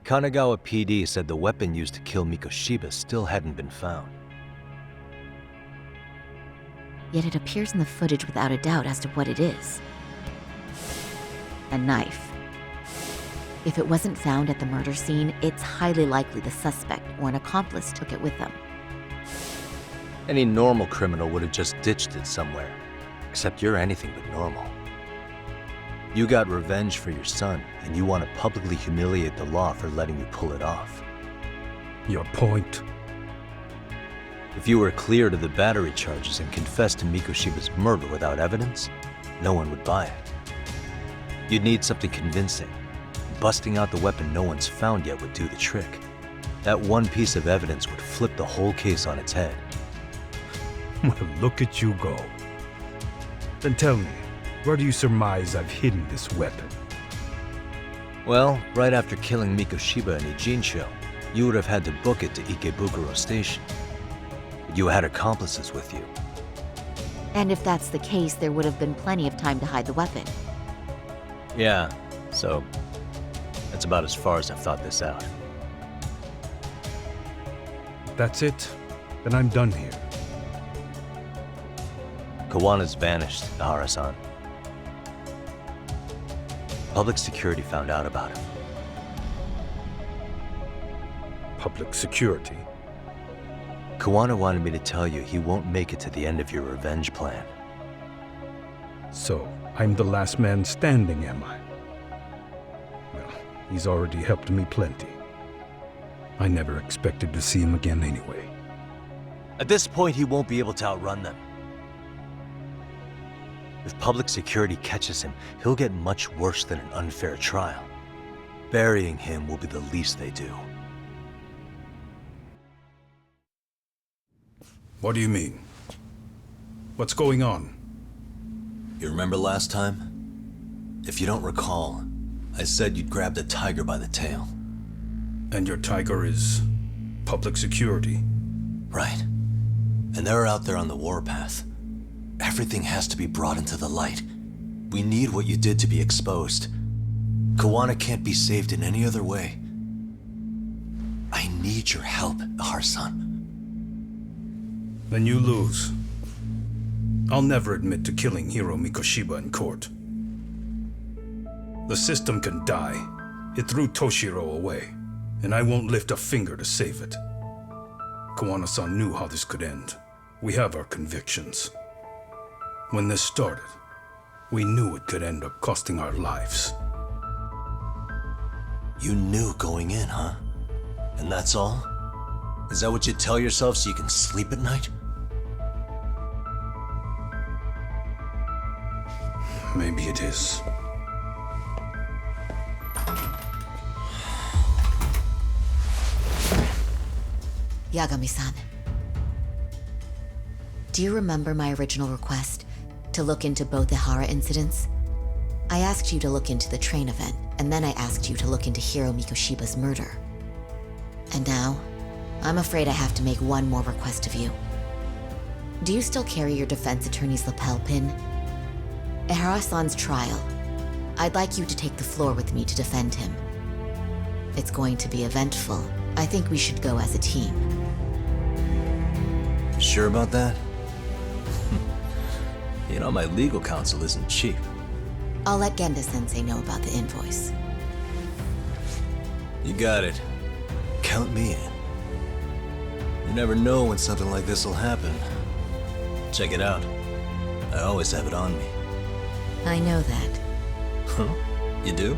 Kanagawa PD said the weapon used to kill Mikoshiba still hadn't been found. Yet it appears in the footage without a doubt as to what it is. A knife. If it wasn't found at the murder scene, it's highly likely the suspect or an accomplice took it with them. Any normal criminal would have just ditched it somewhere. Except you're anything but normal. You got revenge for your son, and you want to publicly humiliate the law for letting you pull it off. Your point? If you were cleared of the battery charges and confessed to Mikoshiba's murder without evidence, no one would buy it. You'd need something convincing. Busting out the weapon no one's found yet would do the trick. That one piece of evidence would flip the whole case on its head. Well, look at you go. Then tell me, where do you surmise I've hidden this weapon? Well, right after killing Mikoshiba and Ijincho, you would have had to book it to Ikebukuro Station. You had accomplices with you. And if that's the case, there would have been plenty of time to hide the weapon. Yeah, so that's about as far as I've thought this out. That's it? Then I'm done here. Kawana's vanished, Ehara-san. Public security found out about him. Public security? Kawana wanted me to tell you he won't make it to the end of your revenge plan. So, I'm the last man standing, am I? Well, he's already helped me plenty. I never expected to see him again anyway. At this point, he won't be able to outrun them. If public security catches him, he'll get much worse than an unfair trial. Burying him will be the least they do. What do you mean? What's going on? You remember last time? If you don't recall, I said you'd grabbed a tiger by the tail. And your tiger is public security? Right. And they're out there on the warpath. Everything has to be brought into the light. We need what you did to be exposed. Kawana can't be saved in any other way. I need your help, Ehara-san. Then you lose. I'll never admit to killing Hiro Mikoshiba in court. The system can die. It threw Toshiro away, and I won't lift a finger to save it. Kawana-san knew how this could end. We have our convictions. When this started, we knew it could end up costing our lives. You knew going in, huh? And that's all? Is that what you tell yourself so you can sleep at night? Maybe it is. Yagami-san. Do you remember my original request to look into both Ehara incidents? I asked you to look into the train event, and then I asked you to look into Hiro Mikoshiba's murder. And now, I'm afraid I have to make one more request of you. Do you still carry your defense attorney's lapel pin? Ehara-san's trial. I'd like you to take the floor with me to defend him. It's going to be eventful. I think we should go as a team. Sure about that? You know, my legal counsel isn't cheap. I'll let Genda-sensei know about the invoice. You got it. Count me in. You never know when something like this will happen. Check it out. I always have it on me. I know that. Huh? You do?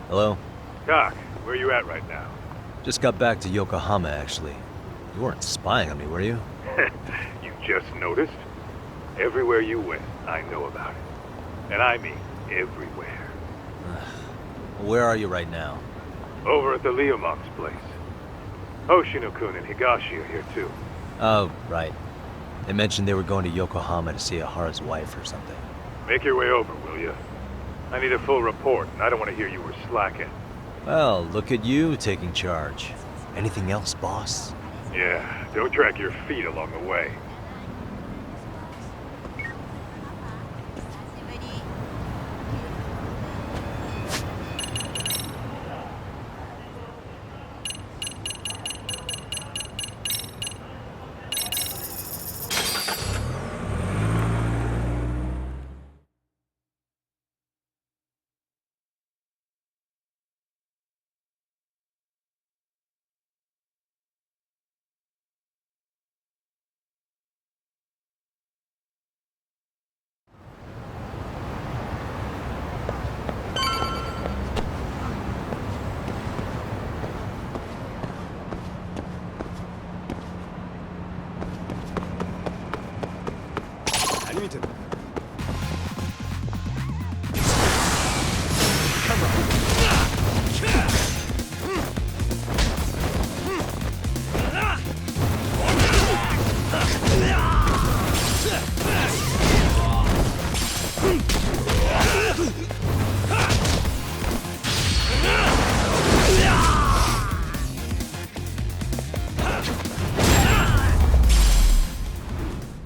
Hello? Doc, where you at right now? Just got back to Yokohama, actually. You weren't spying on me, were you? You just noticed? Everywhere you went, I know about it. And I mean everywhere. Where are you right now? Over at the Leomong's place. Hoshino-kun and Higashi are here too. Oh, right. They mentioned they were going to Yokohama to see Ehara's wife or something. Make your way over, will you? I need a full report, and I don't want to hear you were slacking. Well, look at you taking charge. Anything else, boss? Yeah, don't drag your feet along the way.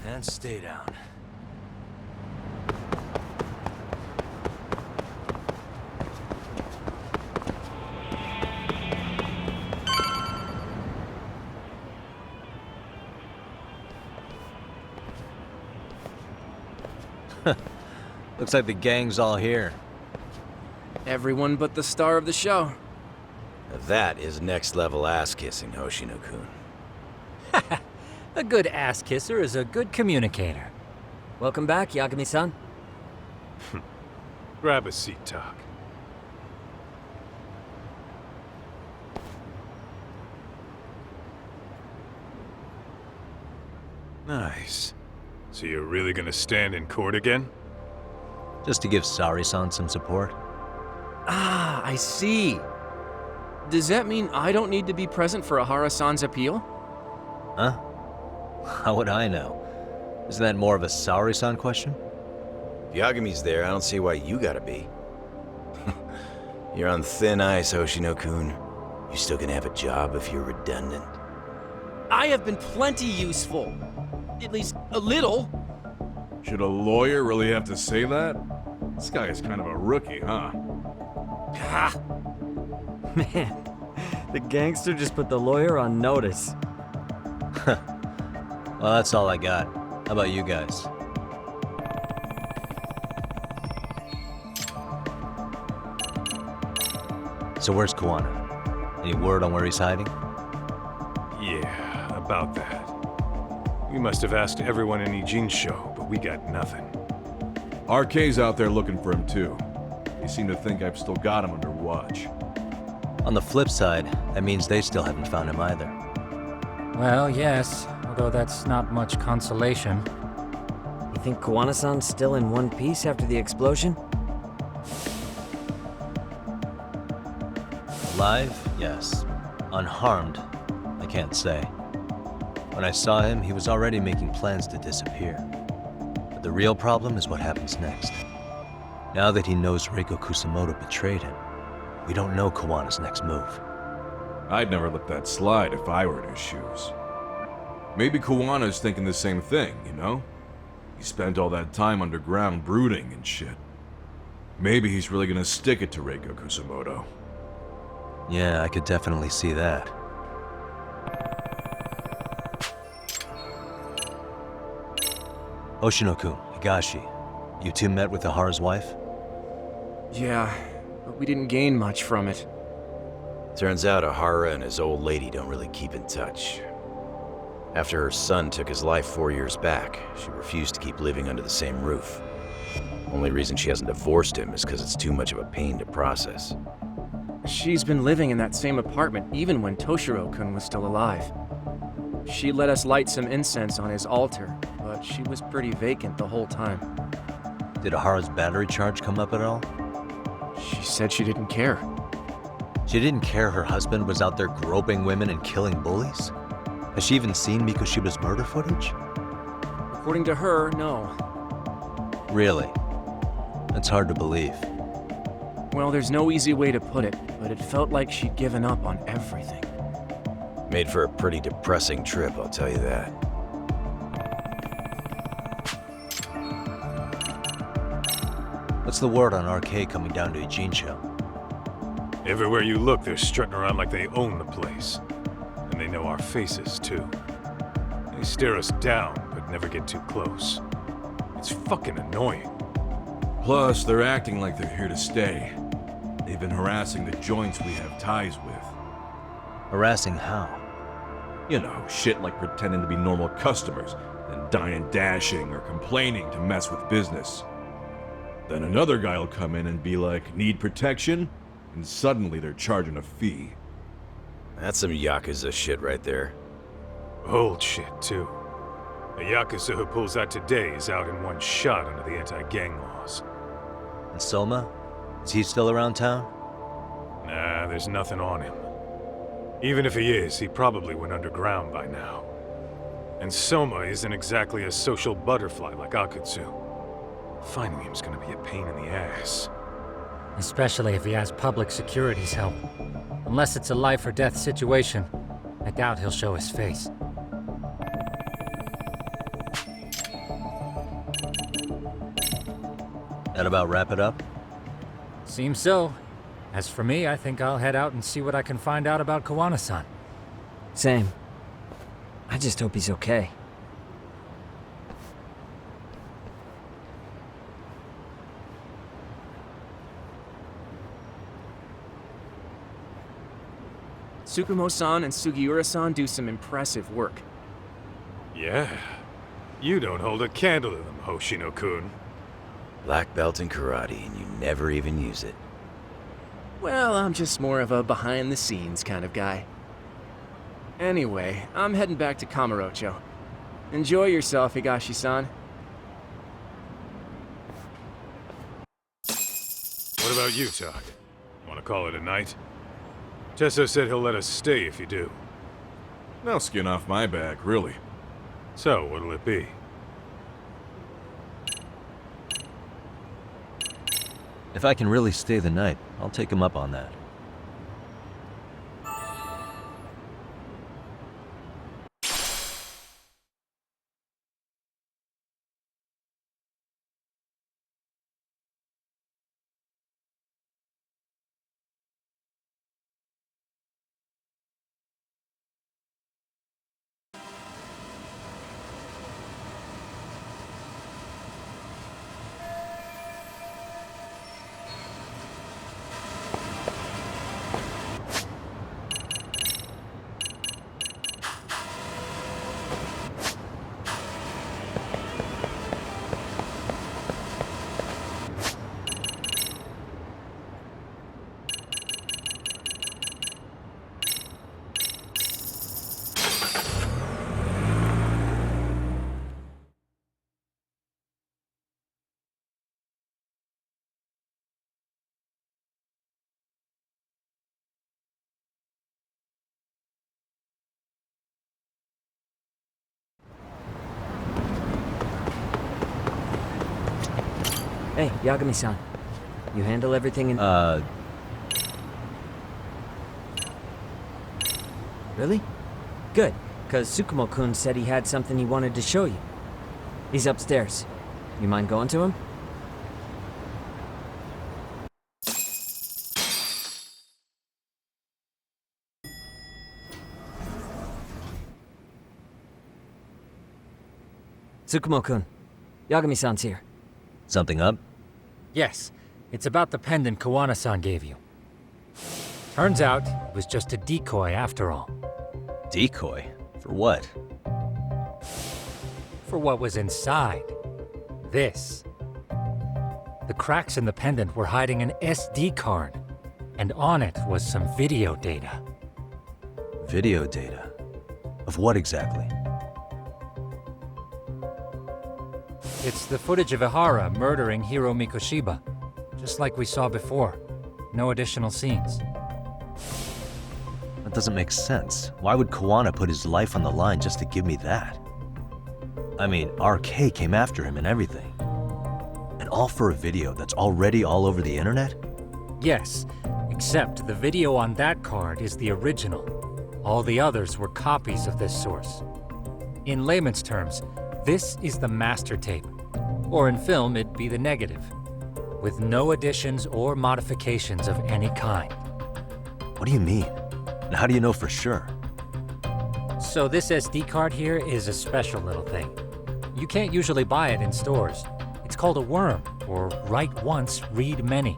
And stay down. Looks like the gang's all here. Everyone but the star of the show. That is next level ass kissing, Hoshino-kun. A good ass kisser is a good communicator. Welcome back, Yagami-san. Grab a seat, Doc. Nice. So you're really gonna stand in court again? Just to give Saori-san some support. Ah, I see. Does that mean I don't need to be present for Ehara-san's appeal? Huh? How would I know? Isn't that more of a Saori-san question? If Yagami's there, I don't see why you gotta be. You're on thin ice, Hoshino-kun. You still gonna have a job if you're redundant. I have been plenty useful. At least a little. Should a lawyer really have to say that? This guy is kind of a rookie, huh? Ha! Man, the gangster just put the lawyer on notice. Well, that's all I got. How about you guys? So where's Kuwana? Any word on where he's hiding? Yeah, about that. We must have asked everyone in Eugene show, but we got nothing. RK's out there looking for him too. They seem to think I've still got him under watch. On the flip side, that means they still haven't found him either. Well, yes, although that's not much consolation. You think Kuwana-san's still in one piece after the explosion? Alive? Yes. Unharmed? I can't say. When I saw him, he was already making plans to disappear. But the real problem is what happens next. Now that he knows Reiko Kusamoto betrayed him, we don't know Kawana's next move. I'd never let that slide if I were in his shoes. Maybe Kawana's thinking the same thing, you know? He spent all that time underground brooding and shit. Maybe he's really gonna stick it to Reiko Kusamoto. Yeah, I could definitely see that. Hoshino-kun, Higashi, you two met with Ehara's wife? Yeah, but we didn't gain much from it. Turns out Ehara and his old lady don't really keep in touch. After her son took his life 4 years back, she refused to keep living under the same roof. Only reason she hasn't divorced him is because it's too much of a pain to process. She's been living in that same apartment even when Toshiro-kun was still alive. She let us light some incense on his altar, but she was pretty vacant the whole time. Did Ehara's battery charge come up at all? She said she didn't care. She didn't care her husband was out there groping women and killing bullies? Has she even seen Mikoshiba's murder footage? According to her, no. Really? That's hard to believe. Well, there's no easy way to put it, but it felt like she'd given up on everything. Made for a pretty depressing trip, I'll tell you that. What's the word on RK coming down to Ijincho? Everywhere you look, they're strutting around like they own the place. And they know our faces, too. They stare us down, but never get too close. It's fucking annoying. Plus, they're acting like they're here to stay. They've been harassing the joints we have ties with. Harassing how? You know, shit like pretending to be normal customers, then dying dashing or complaining to mess with business. Then another guy will come in and be like, need protection? And suddenly they're charging a fee. That's some Yakuza shit right there. Old shit, too. A Yakuza who pulls out today is out in one shot under the anti-gang laws. And Soma? Is he still around town? Nah, there's nothing on him. Even if he is, he probably went underground by now. And Soma isn't exactly a social butterfly like Akutsu. Finding him's gonna be a pain in the ass. Especially if he has public security's help. Unless it's a life or death situation, I doubt he'll show his face. That about wrap it up? Seems so. As for me, I think I'll head out and see what I can find out about Kawana-san. Same. I just hope he's okay. Tsukumo-san and Sugiura-san do some impressive work. Yeah. You don't hold a candle to them, Hoshino-kun. Black belt in karate, and you never even use it. Well, I'm just more of a behind-the-scenes kind of guy. Anyway, I'm heading back to Kamurocho. Enjoy yourself, Higashi-san. What about you, Tak? Want to call it a night? Tesso said he'll let us stay if you do. No skin off my back, really. So, what'll it be? If I can really stay the night, I'll take him up on that. Hey, Yagami-san. You handle everything in... Really? Good, because Tsukumo-kun said he had something he wanted to show you. He's upstairs. You mind going to him? Tsukumo-kun, Yagami-san's here. Something up? Yes, it's about the pendant Kawana-san gave you. Turns out, it was just a decoy after all. Decoy? For what? for what was inside. This. The cracks in the pendant were hiding an SD card, and on it was some video data. Video data? Of what exactly? It's the footage of Ehara murdering Hiro Mikoshiba, just like we saw before. No additional scenes. That doesn't make sense. Why would Kawana put his life on the line just to give me that? I mean, RK came after him and everything. And all for a video that's already all over the internet? Yes, except the video on that card is the original. All the others were copies of this source. In layman's terms, this is the master tape. Or in film, it'd be the negative, with no additions or modifications of any kind. What do you mean? And how do you know for sure? So this SD card here is a special little thing. You can't usually buy it in stores. It's called a worm, or write once, read many.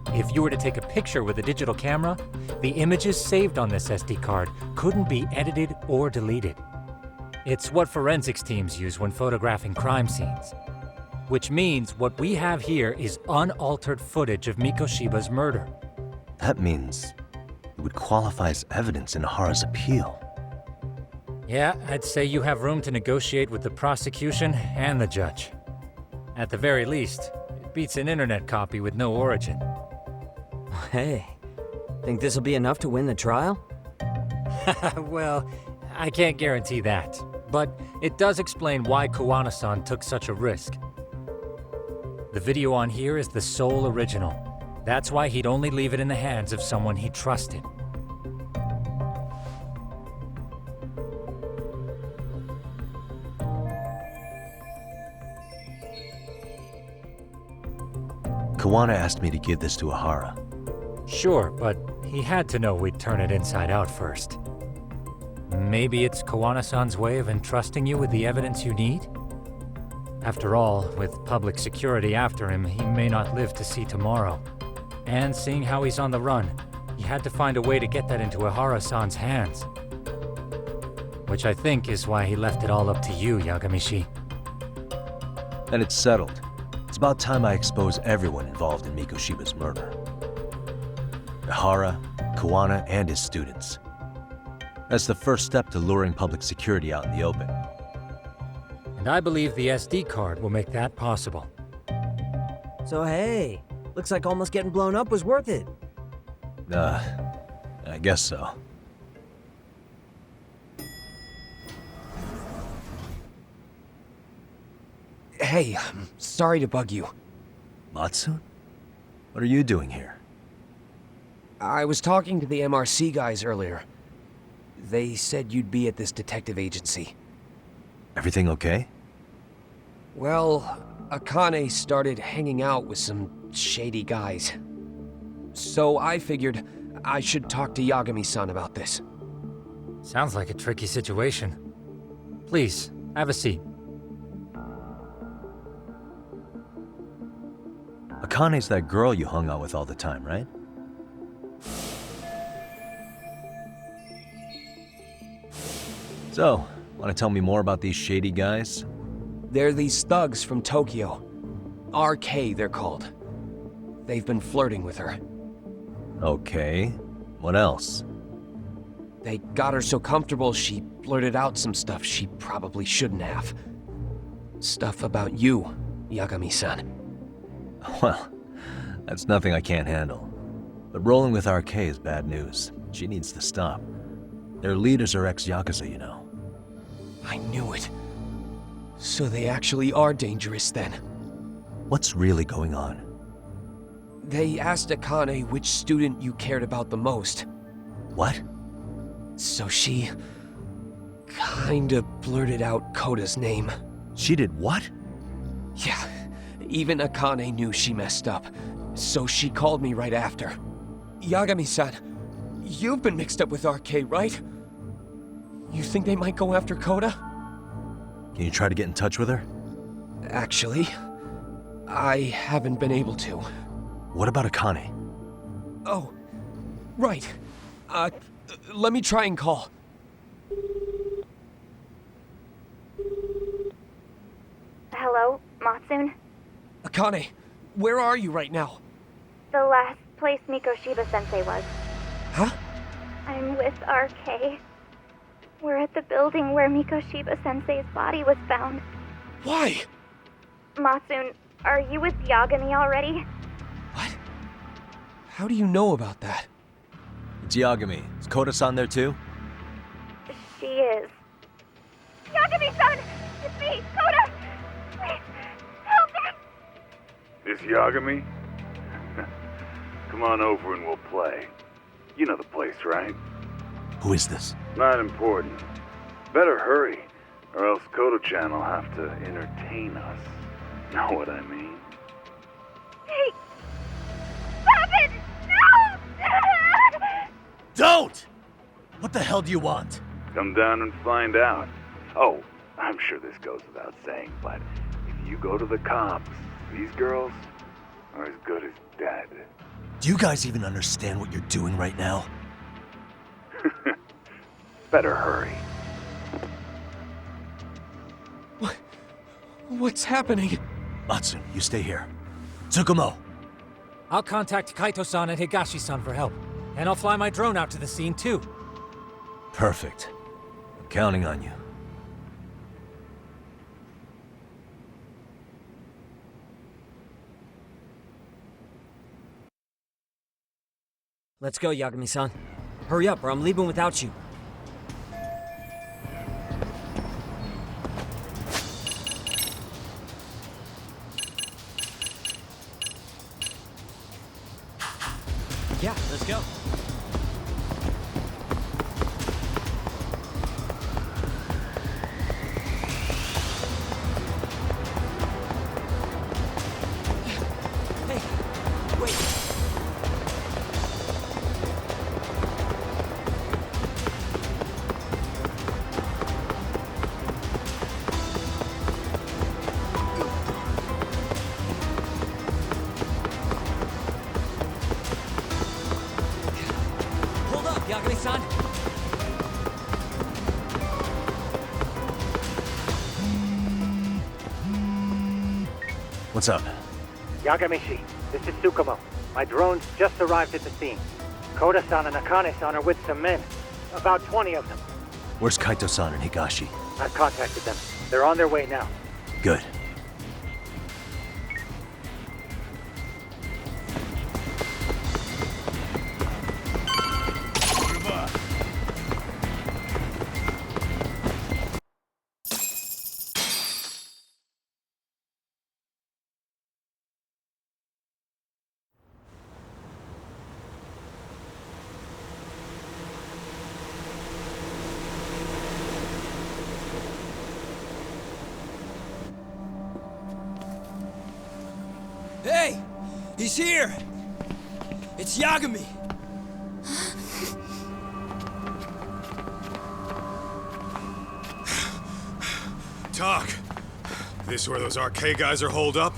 If you were to take a picture with a digital camera, the images saved on this SD card couldn't be edited or deleted. It's what forensics teams use when photographing crime scenes. Which means what we have here is unaltered footage of Mikoshiba's murder. That means it would qualify as evidence in Ehara's appeal. Yeah, I'd say you have room to negotiate with the prosecution and the judge. At the very least, it beats an internet copy with no origin. Hey, think this'll be enough to win the trial? Well, I can't guarantee that, but it does explain why Kawana-san took such a risk. The video on here is the sole original. That's why he'd only leave it in the hands of someone he trusted. Kawana asked me to give this to Ehara. Sure, but he had to know we'd turn it inside out first. Maybe it's Kawana-san's way of entrusting you with the evidence you need? After all, with public security after him, he may not live to see tomorrow. And seeing how he's on the run, he had to find a way to get that into Ehara-san's hands. Which I think is why he left it all up to you, Yagami-shi. And it's settled. It's about time I expose everyone involved in Mikoshiba's murder. Ehara, Kawana, and his students. That's the first step to luring public security out in the open. And I believe the SD card will make that possible. So hey, looks like almost getting blown up was worth it. I guess so. Hey, I'm sorry to bug you. Matsu? What are you doing here? I was talking to the MRC guys earlier. They said you'd be at this detective agency. Everything okay? Well, Akane started hanging out with some shady guys. So I figured I should talk to Yagami-san about this. Sounds like a tricky situation. Please, have a seat. Akane's that girl you hung out with all the time, right? So, want to tell me more about these shady guys? They're these thugs from Tokyo. RK, they're called. They've been flirting with her. Okay. What else? They got her so comfortable she blurted out some stuff she probably shouldn't have. Stuff about you, Yagami-san. Well, that's nothing I can't handle. But rolling with RK is bad news. She needs to stop. Their leaders are ex-Yakuza, you know. I knew it. So they actually are dangerous then. What's really going on? They asked Akane which student you cared about the most. What? So she kinda blurted out Koda's name. She did what? Yeah, even Akane knew she messed up, so she called me right after. Yagami-san, you've been mixed up with RK, right? You think they might go after Koda? Can you try to get in touch with her? Actually, I haven't been able to. What about Akane? Oh, right. Let me try and call. Hello, Matsune? Akane, where are you right now? The last place Mikoshiba-sensei was. Huh? I'm with RK. We're at the building where Mikoshiba-sensei's body was found. Why? Matsune, are you with Yagami already? How do you know about that? It's Yagami. Is Koda-san there too? She is. Yagami-san! It's me, Koda! Please, help me! This Yagami? Come on over and we'll play. You know the place, right? Who is this? Not important. Better hurry, or else Kodo-chan will have to entertain us. Know what I mean? Hey! Stop it! No! Don't! What the hell do you want? Come down and find out. Oh, I'm sure this goes without saying, but if you go to the cops, these girls are as good as dead. Do you guys even understand what you're doing right now? Better hurry. What's happening? Matsune, you stay here. Tsukumo! I'll contact Kaito-san and Higashi-san for help. And I'll fly my drone out to the scene, too. Perfect. I'm counting on you. Let's go, Yagami-san. Hurry up, or I'm leaving without you. Yeah, let's go. Hey, wait. Hold up, Yagami-san. What's up? Yagami-shi, this is Tsukumo. My drones just arrived at the scene. Koda-san and Akane-san are with some men. About 20 of them. Where's Kaito-san and Higashi? I've contacted them. They're on their way now. Good. Hey! He's here! It's Yagami! Talk. This where those RK guys are holed up?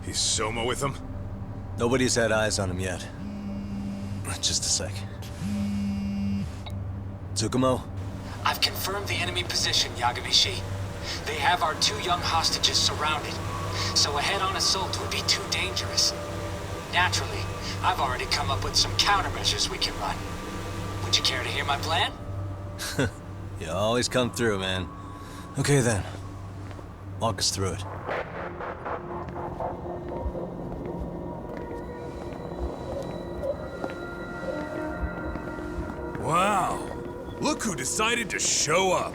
He's Soma with them? Nobody's had eyes on him yet. Just a sec. Tsukumo? I've confirmed the enemy position, Yagami-shi. They have our 2 young hostages surrounded, so a head-on assault would be too dangerous. Naturally, I've already come up with some countermeasures we can run. Would you care to hear my plan? You always come through, man. Okay then. Walk us through it. Wow. Look who decided to show up.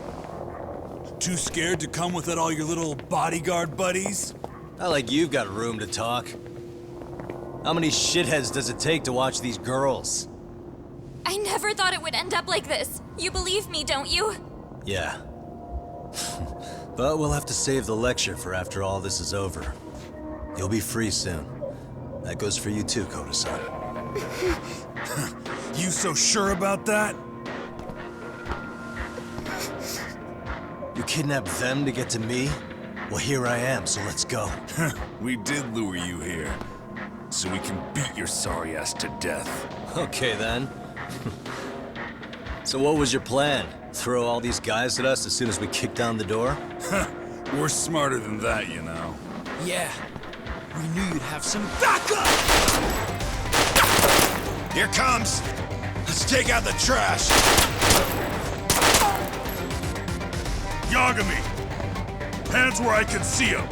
Too scared to come with all your little bodyguard buddies? Not like you've got room to talk. How many shitheads does it take to watch these girls? I never thought it would end up like this. You believe me, don't you? Yeah. But we'll have to save the lecture for after all this is over. You'll be free soon. That goes for you too, Koda-san. You so sure about that? You kidnapped them to get to me? Well, here I am, so let's go. We did lure you here, so we can beat your sorry ass to death. Okay, then. So what was your plan? Throw all these guys at us as soon as we kick down the door? We're smarter than that, you know. Yeah. We knew you'd have some backup! Here comes! Let's take out the trash! Yagami! Hands where I can see them!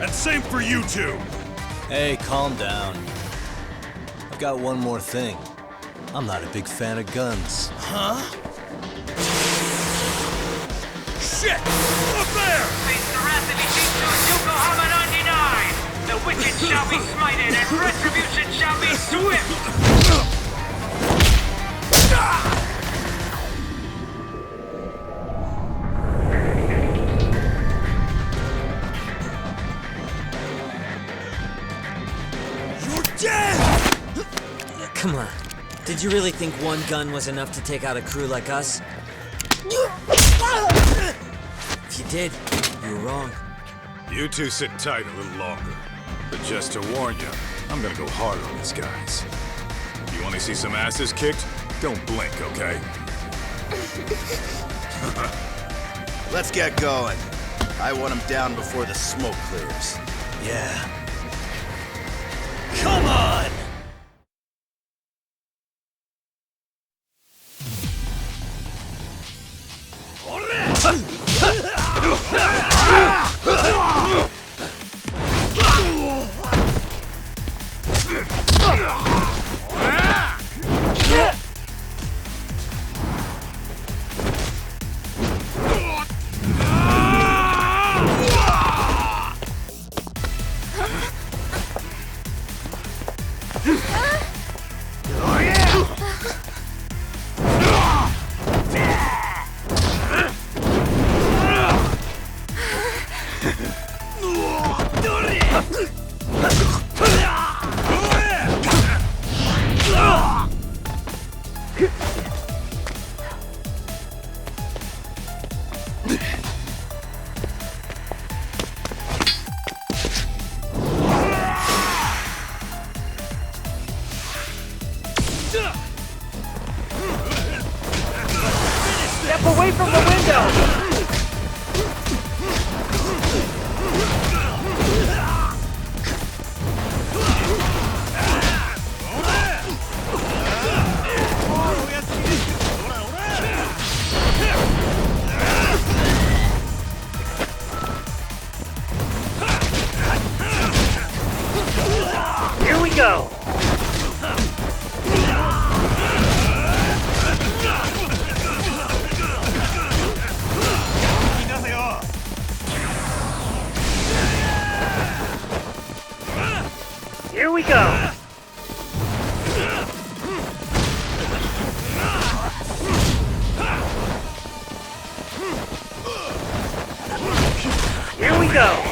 And same for you two! Hey, calm down. I've got one more thing. I'm not a big fan of guns. Huh? Shit! Up there! Face the wrath of Ijincho's Yokohama 99! The wicked shall be smited and retribution shall be swift! Come on. Did you really think one gun was enough to take out a crew like us? If you did, you were wrong. You two sit tight a little longer. But just to warn you, I'm gonna go hard on these guys. You wanna see some asses kicked? Don't blink, okay? Let's get going. I want him down before the smoke clears. Yeah. Come on! Step away from the window! Here we go! Here we go! Here we go!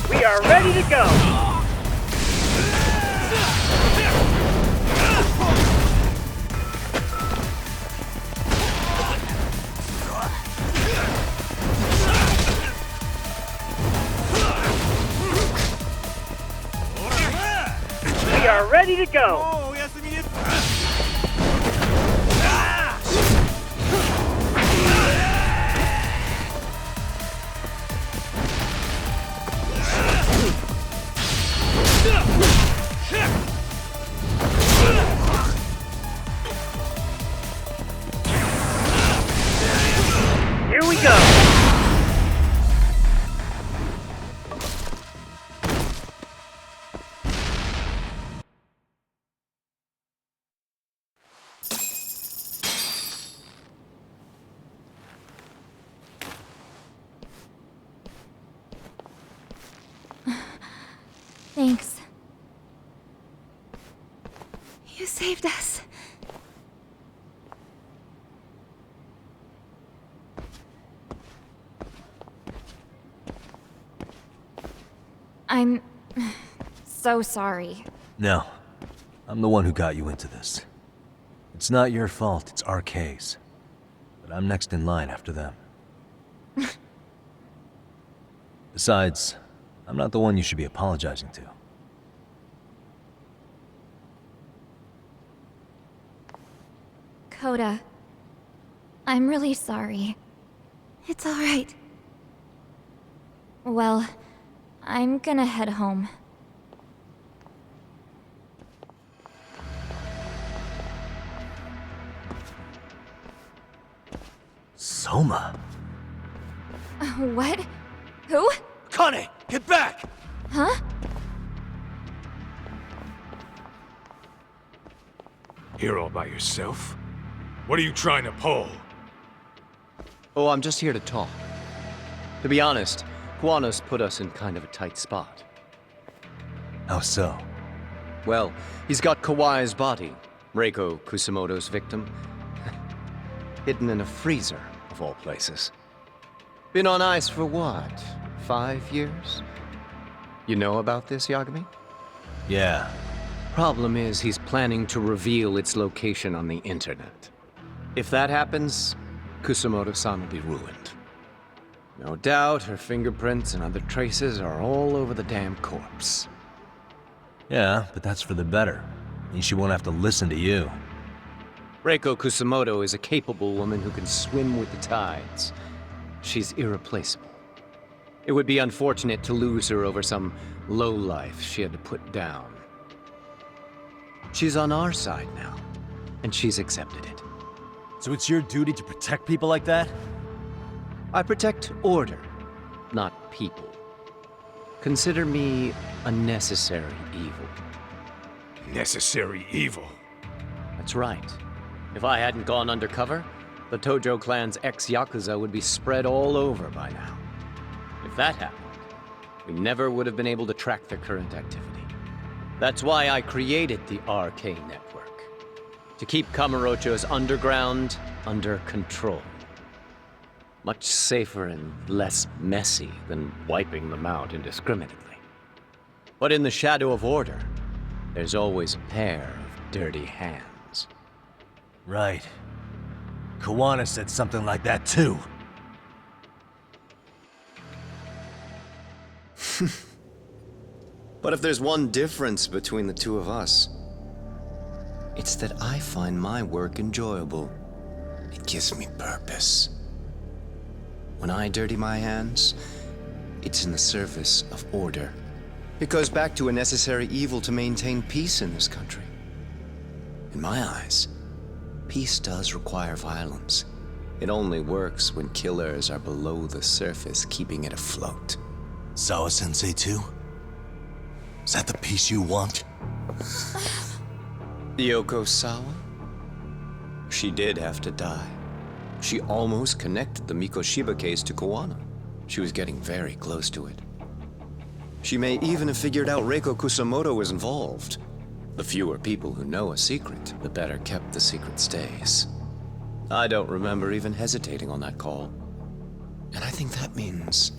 We are ready to go! We are ready to go! Here we go! Thanks. You saved us. I'm so sorry. No. I'm the one who got you into this. It's not your fault, it's RK's. But I'm next in line after them. Besides, I'm not the one you should be apologizing to. Coda, I'm really sorry. It's alright. Well, I'm gonna head home. Soma? What? Who? Akane, get back! Huh? Here all by yourself? What are you trying to pull? Oh, I'm just here to talk. To be honest, Kuwano's put us in kind of a tight spot. How so? Well, he's got Kawai's body, Reiko Kusamoto's victim, hidden in a freezer, of all places. Been on ice for what, 5 years? You know about this, Yagami? Yeah. Problem is, he's planning to reveal its location on the internet. If that happens, Kusamoto-san will be ruined. No doubt her fingerprints and other traces are all over the damn corpse. Yeah, but that's for the better. Means she won't have to listen to you. Reiko Kusamoto is a capable woman who can swim with the tides. She's irreplaceable. It would be unfortunate to lose her over some lowlife she had to put down. She's on our side now, and she's accepted it. So it's your duty to protect people like that? I protect order, not people. Consider me a necessary evil. Necessary evil? That's right. If I hadn't gone undercover, the Tojo clan's ex-Yakuza would be spread all over by now. If that happened, we never would have been able to track their current activity. That's why I created the RK network. To keep Kamurocho's underground under control. Much safer and less messy than wiping them out indiscriminately. But in the shadow of order, there's always a pair of dirty hands. Right. Kawana said something like that too. But if there's one difference between the two of us, it's that I find my work enjoyable. It gives me purpose. When I dirty my hands, it's in the service of order. It goes back to a necessary evil to maintain peace in this country. In my eyes, peace does require violence. It only works when killers are below the surface, keeping it afloat. Sawa-sensei too? Is that the peace you want? Yoko Sawa? She did have to die. She almost connected the Mikoshiba case to Kawana. She was getting very close to it. She may even have figured out Reiko Kusamoto was involved. The fewer people who know a secret, the better kept the secret stays. I don't remember even hesitating on that call. And I think that means...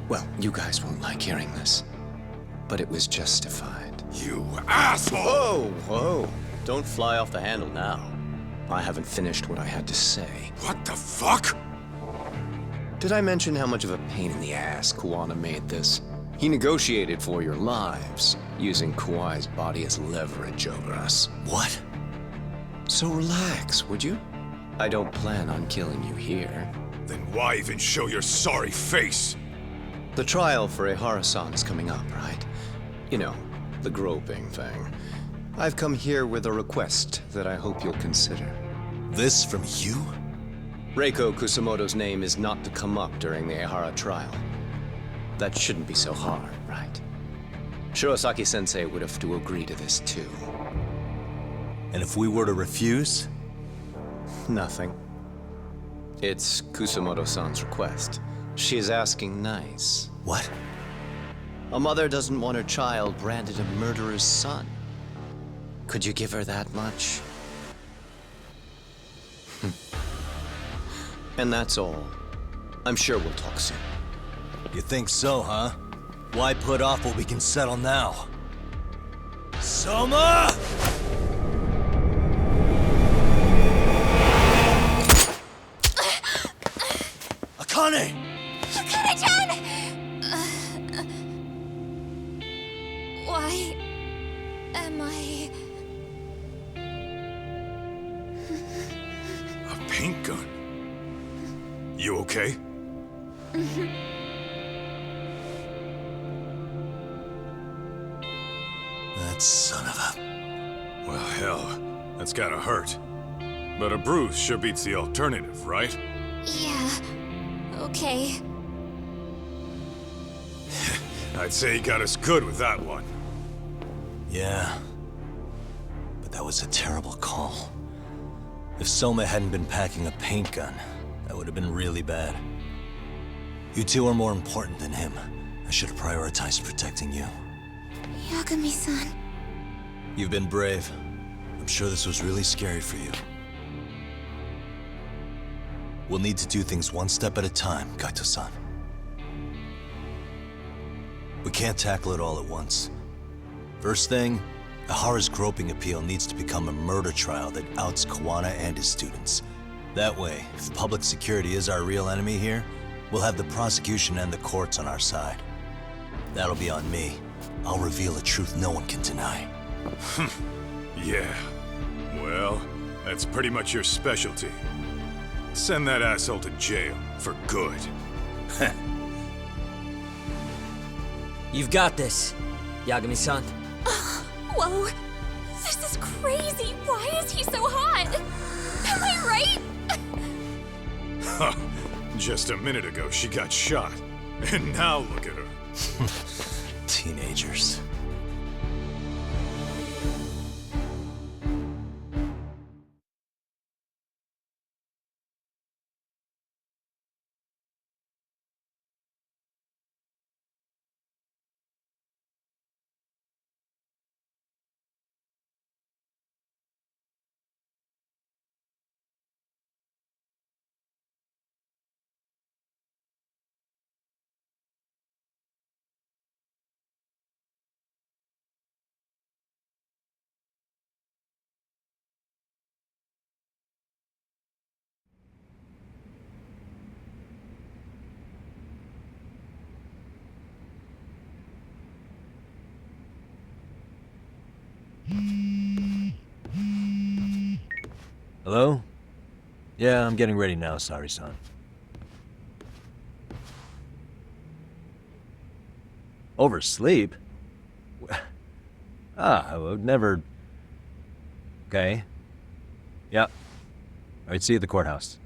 Well, you guys won't like hearing this, but it was justified. You asshole! Whoa, whoa. Don't fly off the handle now. I haven't finished what I had to say. What the fuck? Did I mention how much of a pain in the ass Kuwana made this? He negotiated for your lives, using Kawai's body as leverage over us. What? So relax, would you? I don't plan on killing you here. Then why even show your sorry face? The trial for Ehara-san is coming up, right? You know, the groping thing. I've come here with a request that I hope you'll consider. This from you? Reiko Kusamoto's name is not to come up during the Ehara trial. That shouldn't be so hard, right? Shirosaki-sensei would have to agree to this too. And if we were to refuse? Nothing. It's Kusamoto-san's request. She is asking nice. What? A mother doesn't want her child branded a murderer's son. Could you give her that much? And that's all. I'm sure we'll talk soon. You think so, huh? Why put off what we can settle now? Soma! Akane! Akane-chan! paint gun. You okay? That son of a... Well, hell, that's gotta hurt. But a bruise sure beats the alternative, right? Yeah. Okay. I'd say he got us good with that one. Yeah. But that was a terrible call. If Soma hadn't been packing a paint gun, that would have been really bad. You two are more important than him. I should have prioritized protecting you. Yagami-san. You've been brave. I'm sure this was really scary for you. We'll need to do things one step at a time, Kaito-san. We can't tackle it all at once. First thing, Ehara's groping appeal needs to become a murder trial that outs Kawana and his students. That way, if public security is our real enemy here, we'll have the prosecution and the courts on our side. That'll be on me. I'll reveal a truth no one can deny. Yeah. Well, that's pretty much your specialty. Send that asshole to jail for good. You've got this, Yagami-san. Whoa. This is crazy. Why is he so hot? Am I right? Huh. Just a minute ago, she got shot. And now look at her. Teenagers. Hello? Yeah, I'm getting ready now, Saori-san. Oversleep? I would never... Okay. Yeah. Alright, see you at the courthouse.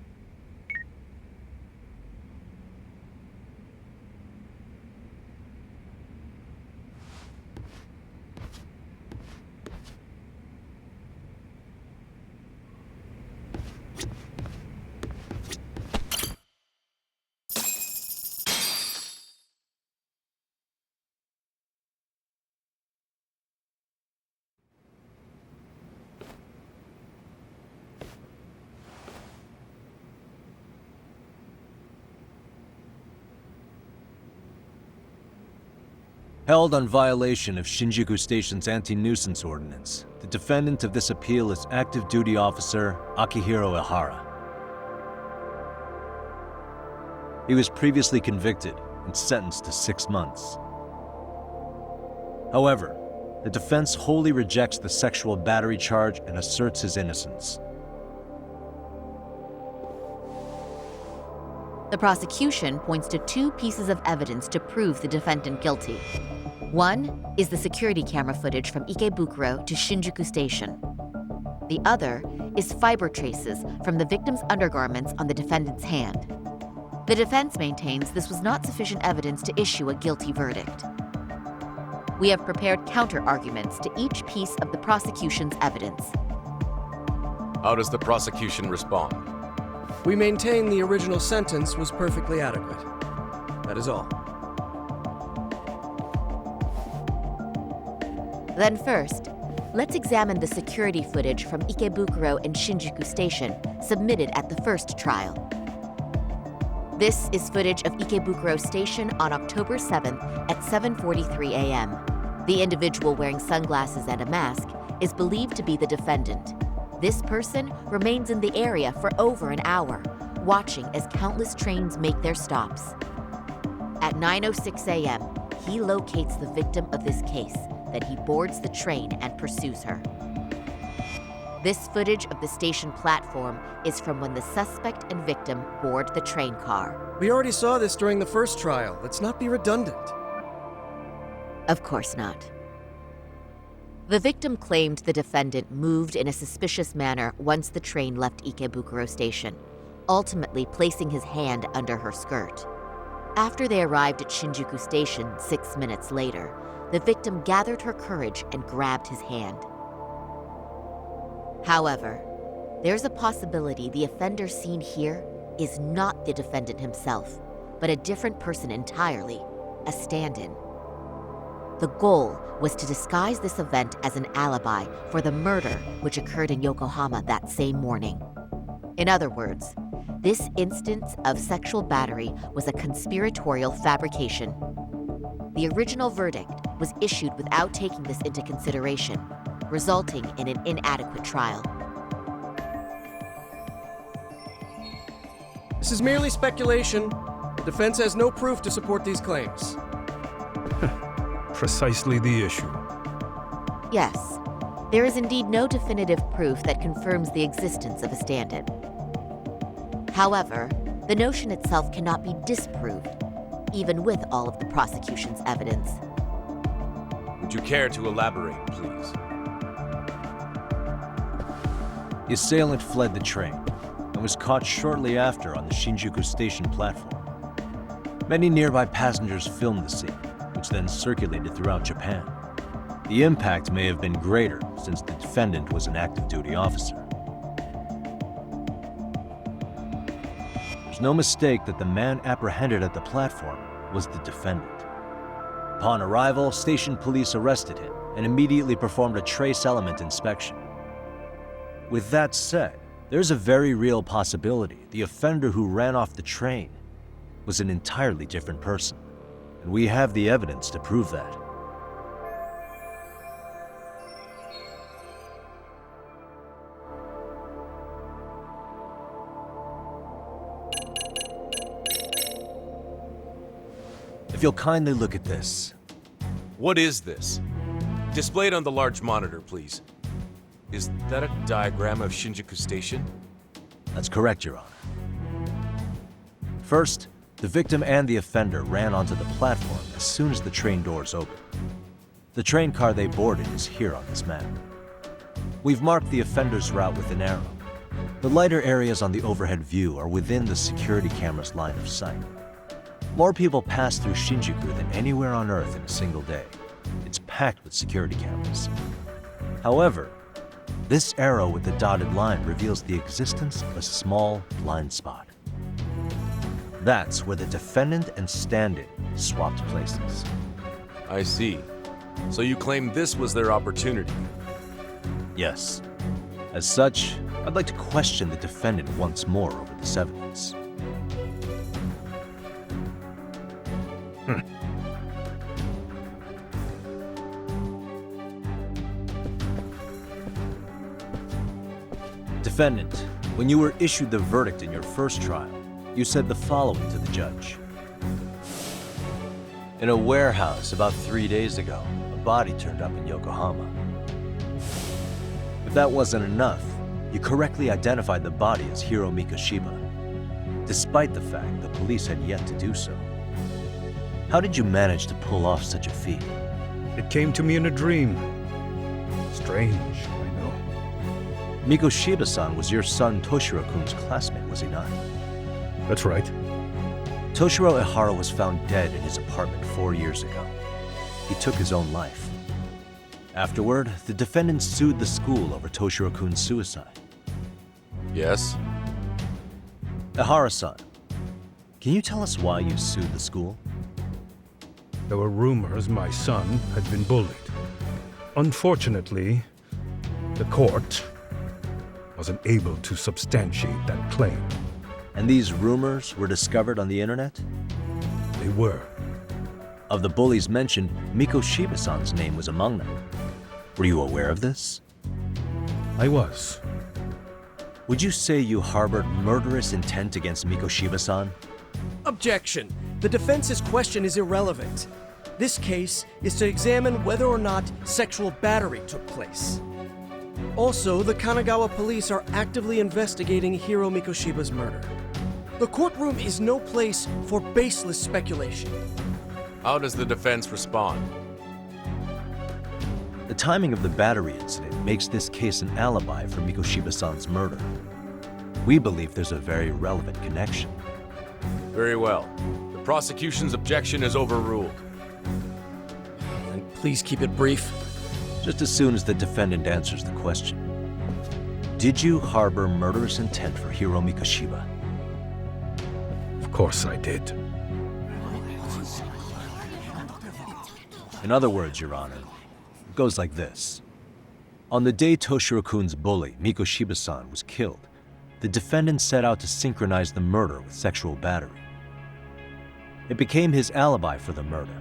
Held on violation of Shinjuku Station's anti-nuisance ordinance, the defendant of this appeal is active duty officer Akihiro Ehara. He was previously convicted and sentenced to 6 months. However, the defense wholly rejects the sexual battery charge and asserts his innocence. The prosecution points to 2 pieces of evidence to prove the defendant guilty. One is the security camera footage from Ikebukuro to Shinjuku Station. The other is fiber traces from the victim's undergarments on the defendant's hand. The defense maintains this was not sufficient evidence to issue a guilty verdict. We have prepared counter-arguments to each piece of the prosecution's evidence. How does the prosecution respond? We maintain the original sentence was perfectly adequate. That is all. Then first, let's examine the security footage from Ikebukuro and Shinjuku Station submitted at the first trial. This is footage of Ikebukuro Station on October 7th at 7:43 a.m. The individual wearing sunglasses and a mask is believed to be the defendant. This person remains in the area for over an hour, watching as countless trains make their stops. At 9:06 a.m., he locates the victim of this case, then he boards the train and pursues her. This footage of the station platform is from when the suspect and victim board the train car. We already saw this during the first trial. Let's not be redundant. Of course not. The victim claimed the defendant moved in a suspicious manner once the train left Ikebukuro Station, ultimately placing his hand under her skirt. After they arrived at Shinjuku Station 6 minutes later, the victim gathered her courage and grabbed his hand. However, there's a possibility the offender seen here is not the defendant himself, but a different person entirely, a stand-in. The goal was to disguise this event as an alibi for the murder which occurred in Yokohama that same morning. In other words, this instance of sexual battery was a conspiratorial fabrication. The original verdict was issued without taking this into consideration, resulting in an inadequate trial. This is merely speculation. The defense has no proof to support these claims. Precisely the issue. Yes, there is indeed no definitive proof that confirms the existence of a stand-in. However, the notion itself cannot be disproved, even with all of the prosecution's evidence. Would you care to elaborate, please? The assailant fled the train and was caught shortly after on the Shinjuku Station platform. Many nearby passengers filmed the scene, which then circulated throughout Japan. The impact may have been greater since the defendant was an active duty officer. There's no mistake that the man apprehended at the platform was the defendant. Upon arrival, station police arrested him and immediately performed a trace element inspection. With that said, there's a very real possibility the offender who ran off the train was an entirely different person, and we have the evidence to prove that. If you'll kindly look at this. What is this? Displayed on the large monitor, please. Is that a diagram of Shinjuku Station? That's correct, Your Honor. First, the victim and the offender ran onto the platform as soon as the train doors opened. The train car they boarded is here on this map. We've marked the offender's route with an arrow. The lighter areas on the overhead view are within the security camera's line of sight. More people pass through Shinjuku than anywhere on Earth in a single day. It's packed with security cameras. However, this arrow with the dotted line reveals the existence of a small blind spot. That's where the defendant and stand-in swapped places. I see. So you claim this was their opportunity? Yes. As such, I'd like to question the defendant once more over this evidence. Defendant, when you were issued the verdict in your first trial, you said the following to the judge. In a warehouse about 3 days ago, a body turned up in Yokohama. If that wasn't enough, you correctly identified the body as Hiro Mikoshiba, despite the fact the police had yet to do so. How did you manage to pull off such a feat? It came to me in a dream. Strange, I know. Mikoshiba-san was your son Toshiro-kun's classmate, was he not? That's right. Toshiro Ehara was found dead in his apartment 4 years ago. He took his own life. Afterward, the defendant sued the school over Toshiro-kun's suicide. Yes? Ehara-san, can you tell us why you sued the school? There were rumors my son had been bullied. Unfortunately, the court wasn't able to substantiate that claim. And these rumors were discovered on the internet? They were. Of the bullies mentioned, Mikoshiba-san's name was among them. Were you aware of this? I was. Would you say you harbored murderous intent against Mikoshiba-san? Objection. The defense's question is irrelevant. This case is to examine whether or not sexual battery took place. Also, the Kanagawa police are actively investigating Hiro Mikoshiba's murder. The courtroom is no place for baseless speculation. How does the defense respond? The timing of the battery incident makes this case an alibi for Mikoshiba-san's murder. We believe there's a very relevant connection. Very well. The prosecution's objection is overruled. And please keep it brief. Just as soon as the defendant answers the question. Did you harbor murderous intent for Hiro Mikoshiba? Of course I did. In other words, Your Honor, it goes like this. On the day Toshiro-kun's bully, Mikoshiba-san, was killed, the defendant set out to synchronize the murder with sexual battery. It became his alibi for the murder,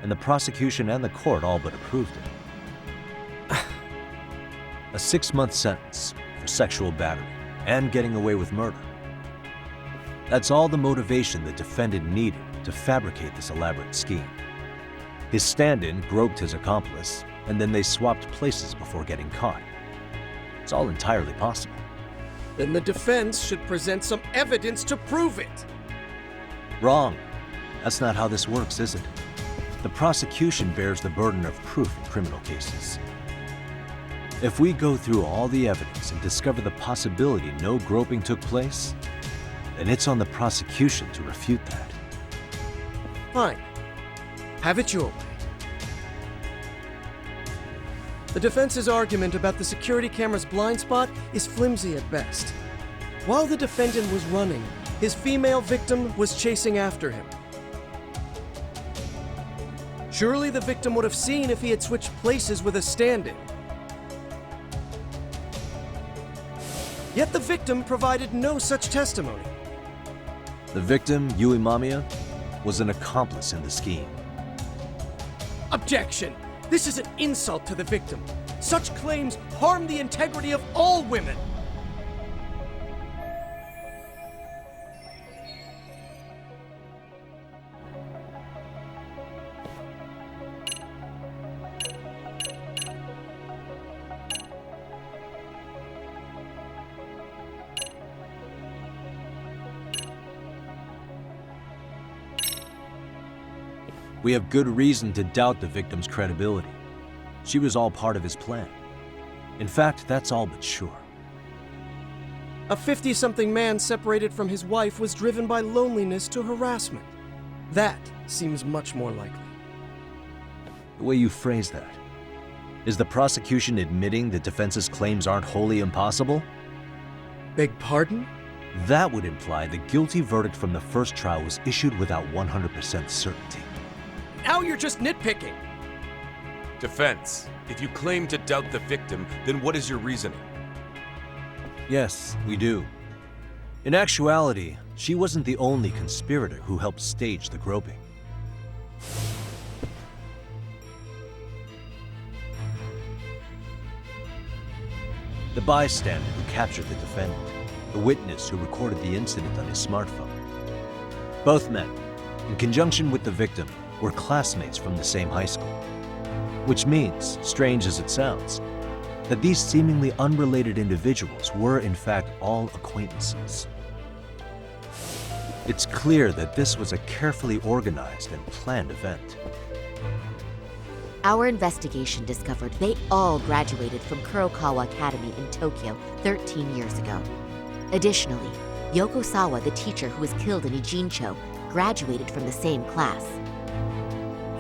and the prosecution and the court all but approved it. A 6-month sentence for sexual battery and getting away with murder. That's all the motivation the defendant needed to fabricate this elaborate scheme. His stand-in groped his accomplice, and then they swapped places before getting caught. It's all entirely possible. Then the defense should present some evidence to prove it. Wrong. That's not how this works, is it? The prosecution bears the burden of proof in criminal cases. If we go through all the evidence and discover the possibility no groping took place, then it's on the prosecution to refute that. Fine. Have it your way. The defense's argument about the security camera's blind spot is flimsy at best. While the defendant was running, his female victim was chasing after him. Surely the victim would have seen if he had switched places with a stand-in. Yet the victim provided no such testimony. The victim, Yui Mamiya, was an accomplice in the scheme. Objection! This is an insult to the victim. Such claims harm the integrity of all women. We have good reason to doubt the victim's credibility. She was all part of his plan. In fact, that's all but sure. A 50-something man separated from his wife was driven by loneliness to harassment. That seems much more likely. The way you phrase that, is the prosecution admitting the defense's claims aren't wholly impossible? Beg pardon? That would imply the guilty verdict from the first trial was issued without 100% certainty. Now you're just nitpicking. Defense, if you claim to doubt the victim, then what is your reasoning? Yes, we do. In actuality, she wasn't the only conspirator who helped stage the groping. The bystander who captured the defendant, the witness who recorded the incident on his smartphone. Both men, in conjunction with the victim, were classmates from the same high school. Which means, strange as it sounds, that these seemingly unrelated individuals were in fact all acquaintances. It's clear that this was a carefully organized and planned event. Our investigation discovered they all graduated from Kurokawa Academy in Tokyo 13 years ago. Additionally, Yoko Sawa, the teacher who was killed in Ijincho, graduated from the same class.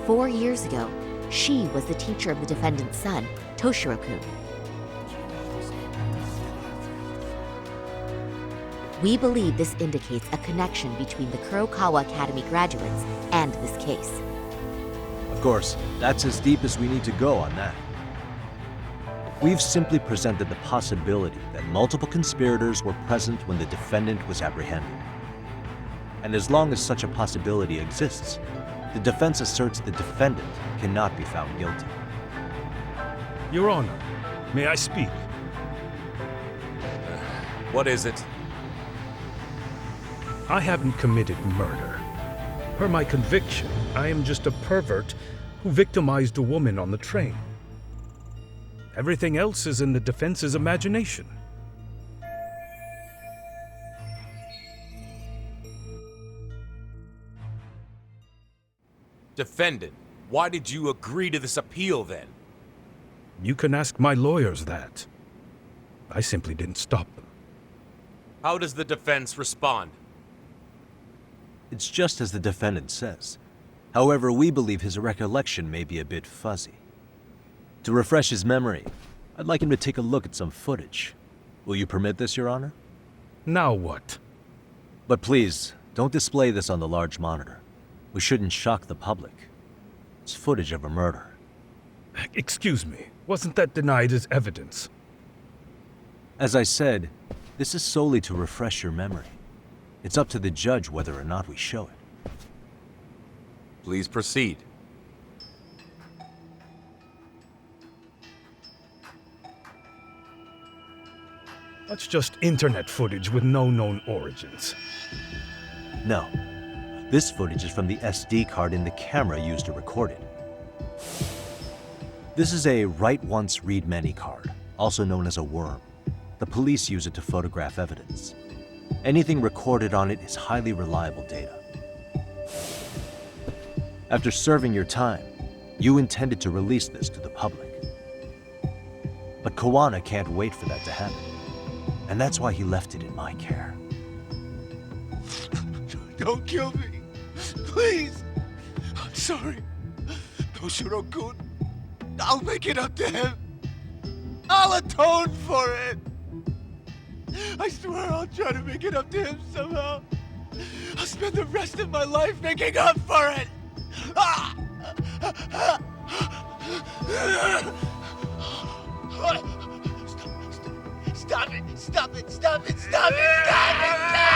4 years ago, she was the teacher of the defendant's son, Toshiro-kun. We believe this indicates a connection between the Kurokawa Academy graduates and this case. Of course, that's as deep as we need to go on that. We've simply presented the possibility that multiple conspirators were present when the defendant was apprehended. And as long as such a possibility exists, the defense asserts the defendant cannot be found guilty. Your Honor, may I speak? What is it? I haven't committed murder. Per my conviction, I am just a pervert who victimized a woman on the train. Everything else is in the defense's imagination. Defendant, why did you agree to this appeal then? You can ask my lawyers that. I simply didn't stop them. How does the defense respond? It's just as the defendant says. However, we believe his recollection may be a bit fuzzy. To refresh his memory, I'd like him to take a look at some footage. Will you permit this, Your Honor? Now what? But please, don't display this on the large monitor. We shouldn't shock the public. It's footage of a murder. Excuse me, wasn't that denied as evidence? As I said, this is solely to refresh your memory. It's up to the judge whether or not we show it. Please proceed. That's just internet footage with no known origins. No. This footage is from the SD card in the camera used to record it. This is a write once, read many card, also known as a worm. The police use it to photograph evidence. Anything recorded on it is highly reliable data. After serving your time, you intended to release this to the public. But Kawana can't wait for that to happen. And that's why he left it in my care. Don't kill me. Please. I'm sorry. Toshiro-kun. I'll make it up to him. I'll atone for it. I swear I'll try to make it up to him somehow. I'll spend the rest of my life making up for it. Stop it! Stop it! Stop it! Stop it! Stop it!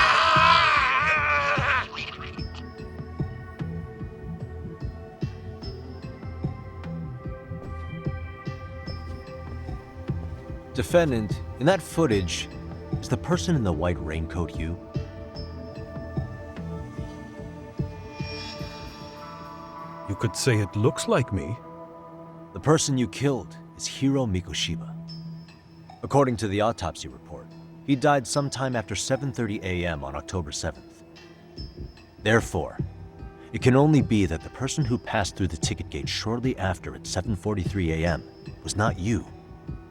Defendant, in that footage, is the person in the white raincoat you? You could say it looks like me. The person you killed is Hiro Mikoshiba. According to the autopsy report, he died sometime after 7:30 a.m. on October 7th. Therefore, it can only be that the person who passed through the ticket gate shortly after at 7:43 a.m. was not you,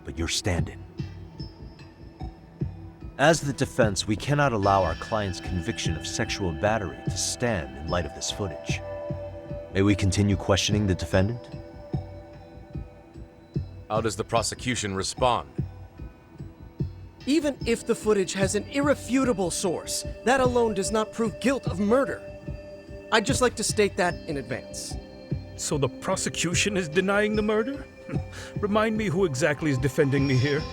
but your stand-in. As the defense, we cannot allow our client's conviction of sexual battery to stand in light of this footage. May we continue questioning the defendant? How does the prosecution respond? Even if the footage has an irrefutable source, that alone does not prove guilt of murder. I'd just like to state that in advance. So the prosecution is denying the murder? Remind me who exactly is defending me here?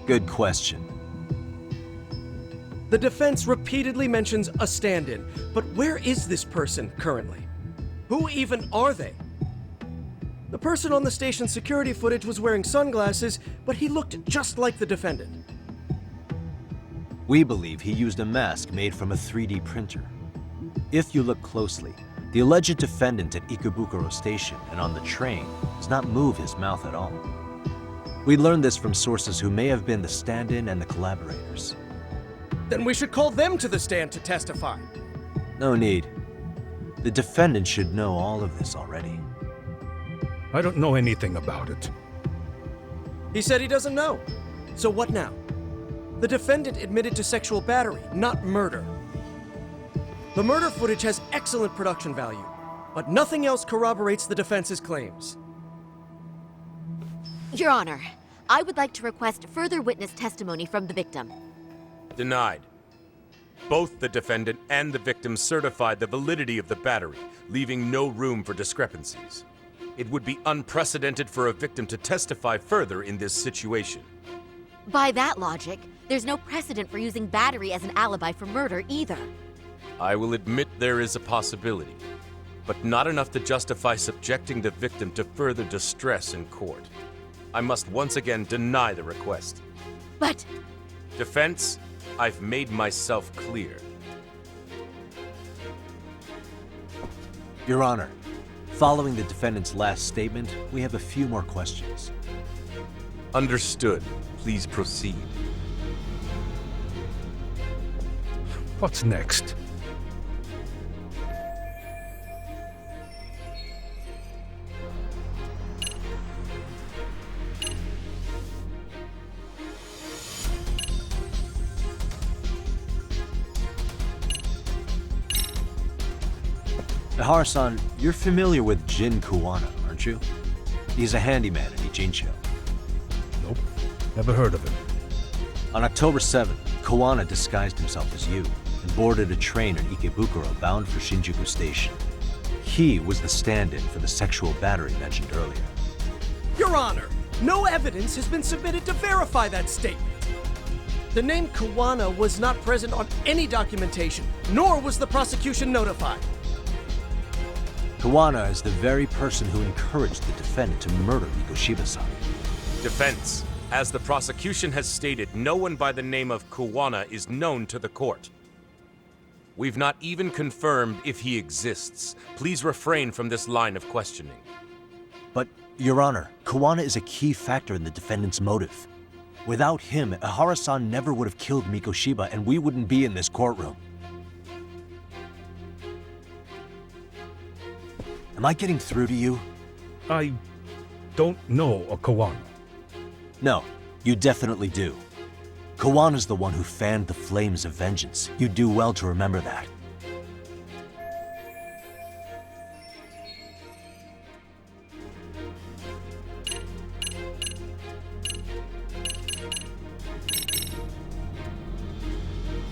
Good question. The defense repeatedly mentions a stand-in, but where is this person currently? Who even are they? The person on the station's security footage was wearing sunglasses, but he looked just like the defendant. We believe he used a mask made from a 3D printer. If you look closely, the alleged defendant at Ikebukuro Station and on the train does not move his mouth at all. We learned this from sources who may have been the stand-in and the collaborators. Then we should call them to the stand to testify. No need. The defendant should know all of this already. I don't know anything about it. He said he doesn't know. So what now? The defendant admitted to sexual battery, not murder. The murder footage has excellent production value, but nothing else corroborates the defense's claims. Your Honor, I would like to request further witness testimony from the victim. Denied. Both the defendant and the victim certified the validity of the battery, leaving no room for discrepancies. It would be unprecedented for a victim to testify further in this situation. By that logic, there's no precedent for using battery as an alibi for murder either. I will admit there is a possibility, but not enough to justify subjecting the victim to further distress in court. I must once again deny the request. But... Defense, I've made myself clear. Your Honor, following the defendant's last statement, we have a few more questions. Understood. Please proceed. What's next? Ehara-san, you're familiar with Jin Kuwana, aren't you? He's a handyman in Ijincho. Nope, never heard of him. On October 7th, Kuwana disguised himself as you and boarded a train in Ikebukuro bound for Shinjuku Station. He was the stand-in for the sexual battery mentioned earlier. Your Honor, no evidence has been submitted to verify that statement. The name Kuwana was not present on any documentation, nor was the prosecution notified. Kuwana is the very person who encouraged the defendant to murder Mikoshiba-san. Defense. As the prosecution has stated, no one by the name of Kuwana is known to the court. We've not even confirmed if he exists. Please refrain from this line of questioning. But, Your Honor, Kuwana is a key factor in the defendant's motive. Without him, Ehara-san never would have killed Mikoshiba and we wouldn't be in this courtroom. Am I getting through to you? I don't know a Kuwana. No, you definitely do. Kawana's the one who fanned the flames of vengeance. You do well to remember that.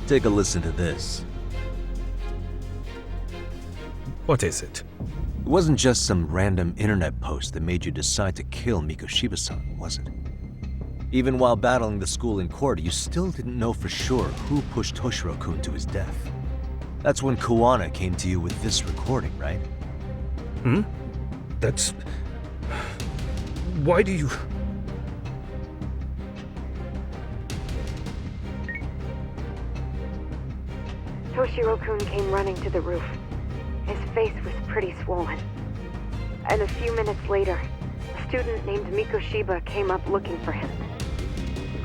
Take a listen to this. What is it? It wasn't just some random internet post that made you decide to kill Mikoshiba-san, was it? Even while battling the school in court, you still didn't know for sure who pushed Toshiro-kun to his death. That's when Kuwana came to you with this recording, right? That's... Why do you... Toshiro-kun came running to the roof. His face was pretty swollen. And a few minutes later, a student named Mikoshiba came up looking for him.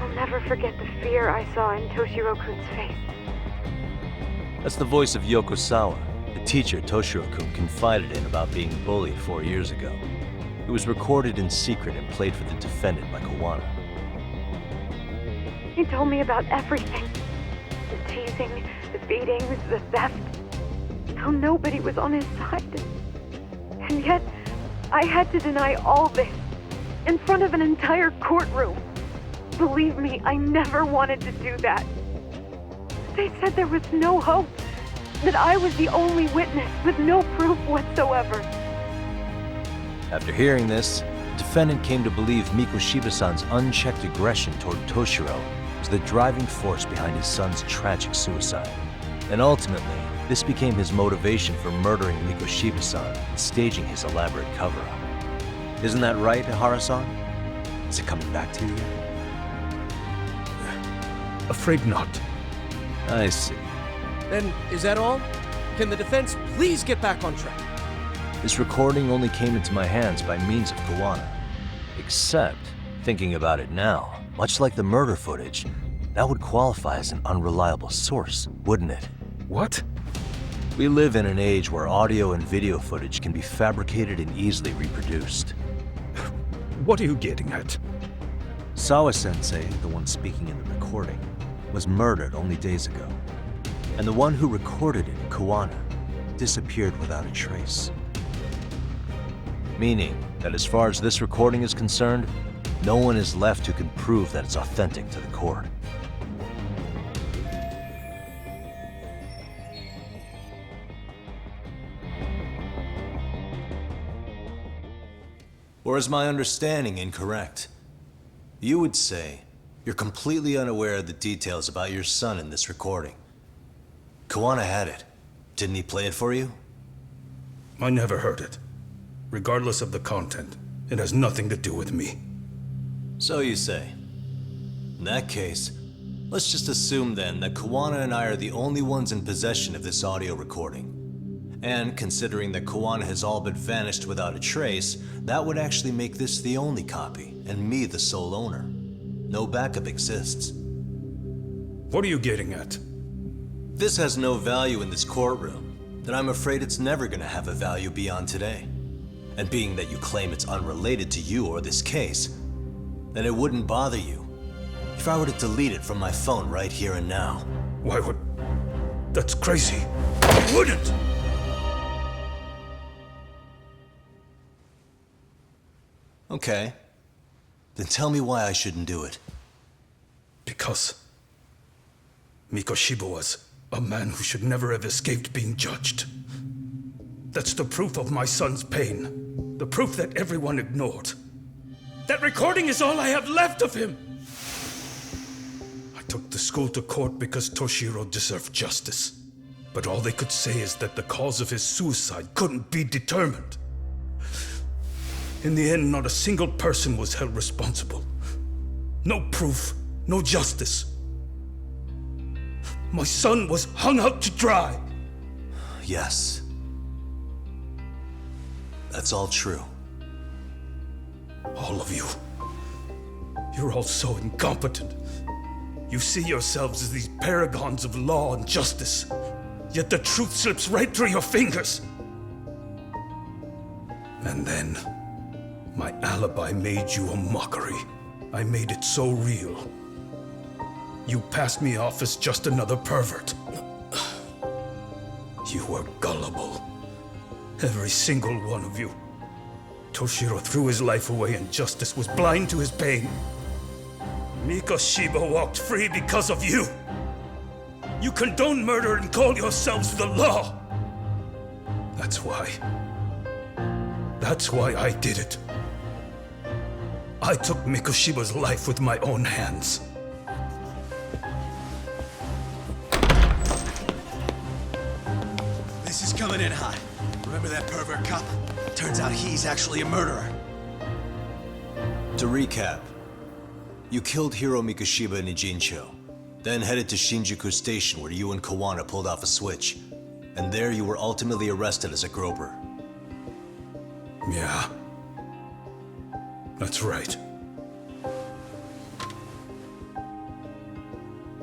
I'll never forget the fear I saw in Toshiro-kun's face. That's the voice of Yokosawa, the teacher Toshiro-kun confided in about being bullied 4 years ago. It was recorded in secret and played for the defendant by Kuwana. He told me about everything. The teasing, the beatings, the theft. How nobody was on his side. And yet, I had to deny all this in front of an entire courtroom. Believe me, I never wanted to do that. They said there was no hope, that I was the only witness with no proof whatsoever. After hearing this, the defendant came to believe Mikoshiba-san's unchecked aggression toward Toshiro was the driving force behind his son's tragic suicide. And ultimately, this became his motivation for murdering Mikoshiba-san and staging his elaborate cover-up. Isn't that right, Ehara-san? Is it coming back to you yet? Afraid not. I see. Then, is that all? Can the defense please get back on track? This recording only came into my hands by means of Kuwana. Except, thinking about it now, much like the murder footage, that would qualify as an unreliable source, wouldn't it? What? We live in an age where audio and video footage can be fabricated and easily reproduced. What are you getting at? Sawa-sensei, the one speaking in the recording, was murdered only days ago. And the one who recorded it, Kuwana, disappeared without a trace. Meaning that as far as this recording is concerned, no one is left who can prove that it's authentic to the court. Or is my understanding incorrect? You would say you're completely unaware of the details about your son in this recording. Kuwana had it. Didn't he play it for you? I never heard it. Regardless of the content, it has nothing to do with me. So you say. In that case, let's just assume then that Kuwana and I are the only ones in possession of this audio recording. And considering that Kawana has all but vanished without a trace, that would actually make this the only copy, and me the sole owner. No backup exists. What are you getting at? This has no value in this courtroom, then I'm afraid it's never gonna have a value beyond today. And being that you claim it's unrelated to you or this case, then it wouldn't bother you if I were to delete it from my phone right here and now. Why would... That's crazy. I wouldn't! Okay. Then tell me why I shouldn't do it. Because Mikoshiba was a man who should never have escaped being judged. That's the proof of my son's pain. The proof that everyone ignored. That recording is all I have left of him! I took the school to court because Toshiro deserved justice. But all they could say is that the cause of his suicide couldn't be determined. In the end, not a single person was held responsible. No proof, no justice. My son was hung out to dry. Yes. That's all true. All of you. You're all so incompetent. You see yourselves as these paragons of law and justice, yet the truth slips right through your fingers. And then, my alibi made you a mockery. I made it so real. You passed me off as just another pervert. You were gullible. Every single one of you. Toshiro threw his life away and justice was blind to his pain. Mikoshiba walked free because of you. You condone murder and call yourselves the law. That's why I did it. I took Mikoshiba's life with my own hands. This is coming in hot. Remember that pervert cop? Turns out he's actually a murderer. To recap, you killed Hiro Mikoshiba in Ijincho, then headed to Shinjuku Station where you and Kawana pulled off a switch, and there you were ultimately arrested as a groper. Yeah. That's right.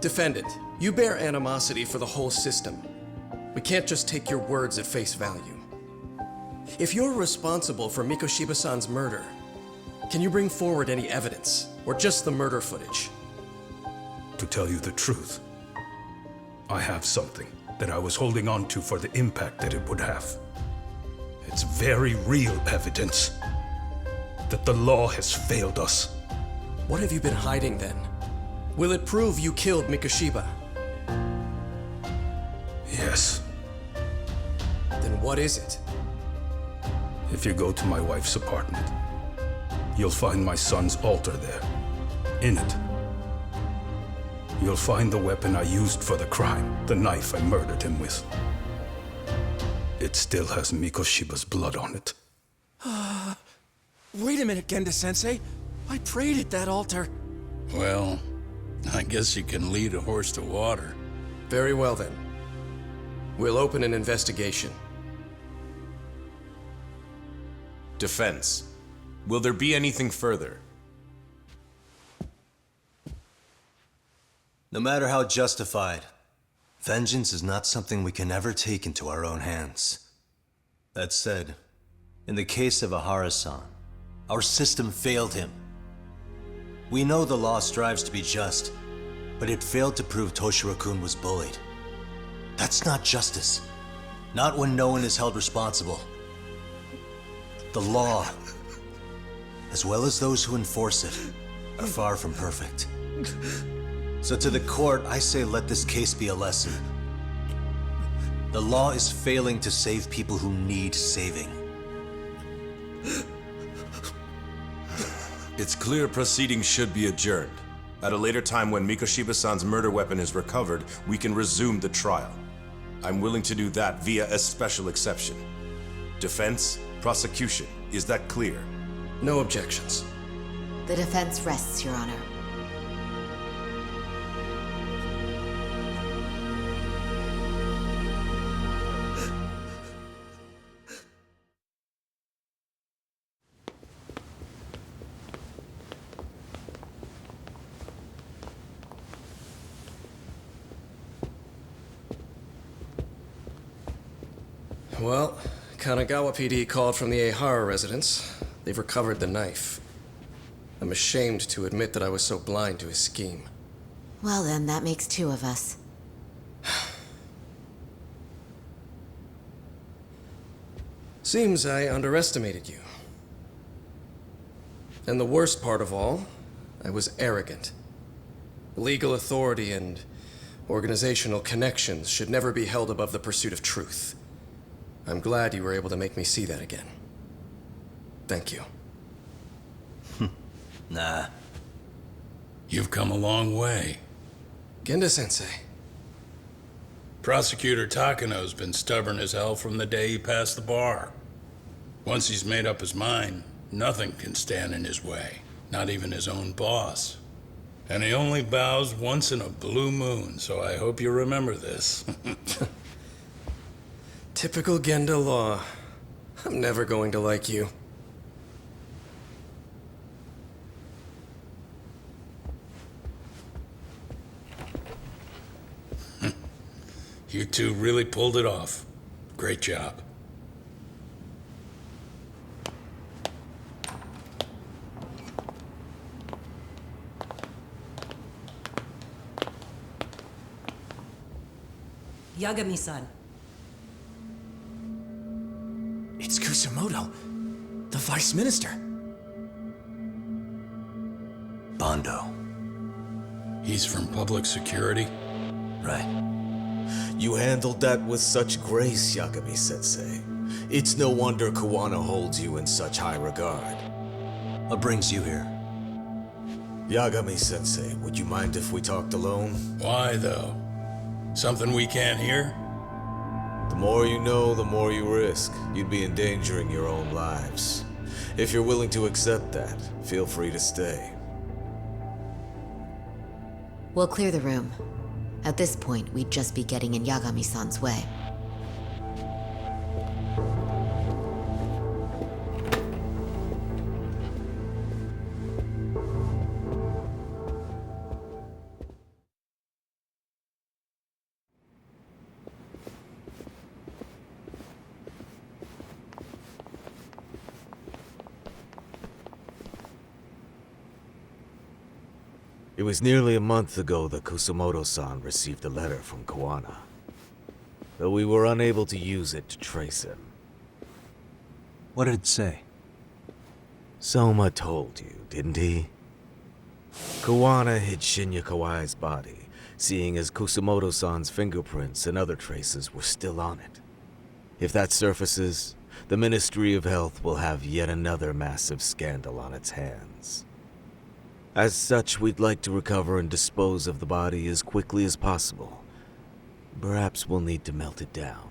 Defendant, you bear animosity for the whole system. We can't just take your words at face value. If you're responsible for Mikoshiba-san's murder, can you bring forward any evidence, or just the murder footage? To tell you the truth, I have something that I was holding on to for the impact that it would have. It's very real evidence that the law has failed us. What have you been hiding then? Will it prove you killed Mikoshiba? Yes. Then what is it? If you go to my wife's apartment, you'll find my son's altar there. In it, you'll find the weapon I used for the crime, the knife I murdered him with. It still has Mikoshiba's blood on it. Wait a minute, Genda-sensei. I prayed at that altar. Well, I guess you can lead a horse to water. Very well then. We'll open an investigation. Defense. Will there be anything further? No matter how justified, vengeance is not something we can ever take into our own hands. That said, in the case of Ehara-san, our system failed him. We know the law strives to be just, but it failed to prove Toshiro-kun was bullied. That's not justice. Not when no one is held responsible. The law, as well as those who enforce it, are far from perfect. So to the court, I say let this case be a lesson. The law is failing to save people who need saving. It's clear proceedings should be adjourned. At a later time when Mikoshiba-san's murder weapon is recovered, we can resume the trial. I'm willing to do that via a special exception. Defense, prosecution, is that clear? No objections. The defense rests, Your Honor. Well, Kanagawa PD called from the Ehara residence. They've recovered the knife. I'm ashamed to admit that I was so blind to his scheme. Well then, that makes two of us. Seems I underestimated you. And the worst part of all, I was arrogant. Legal authority and organizational connections should never be held above the pursuit of truth. I'm glad you were able to make me see that again. Thank you. Nah. You've come a long way. Genda-sensei. Prosecutor Takano's been stubborn as hell from the day he passed the bar. Once he's made up his mind, nothing can stand in his way, not even his own boss. And he only bows once in a blue moon, so I hope you remember this. Typical Genda law. I'm never going to like you. You two really pulled it off. Great job. Yagami-san. It's Kusumoto, the Vice Minister. Bondo. He's from public security? Right. You handled that with such grace, Yagami-sensei. It's no wonder Kawana holds you in such high regard. What brings you here? Yagami-sensei, would you mind if we talked alone? Why, though? Something we can't hear? The more you know, the more you risk. You'd be endangering your own lives. If you're willing to accept that, feel free to stay. We'll clear the room. At this point, we'd just be getting in Yagami-san's way. It was nearly a month ago that Kusumoto-san received a letter from Kawana. Though we were unable to use it to trace him. What did it say? Soma told you, didn't he? Kawana hid Shinya Kawai's body, seeing as Kusumoto-san's fingerprints and other traces were still on it. If that surfaces, the Ministry of Health will have yet another massive scandal on its hands. As such, we'd like to recover and dispose of the body as quickly as possible. Perhaps we'll need to melt it down.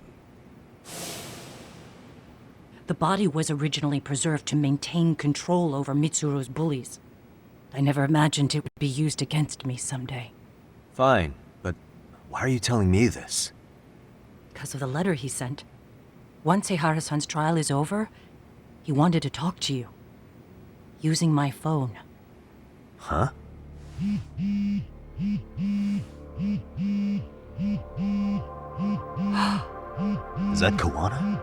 The body was originally preserved to maintain control over Mitsuru's bullies. I never imagined it would be used against me someday. Fine, but why are you telling me this? Because of the letter he sent. Once Ehara-san's trial is over, he wanted to talk to you. Using my phone. Huh? Is that Kawana?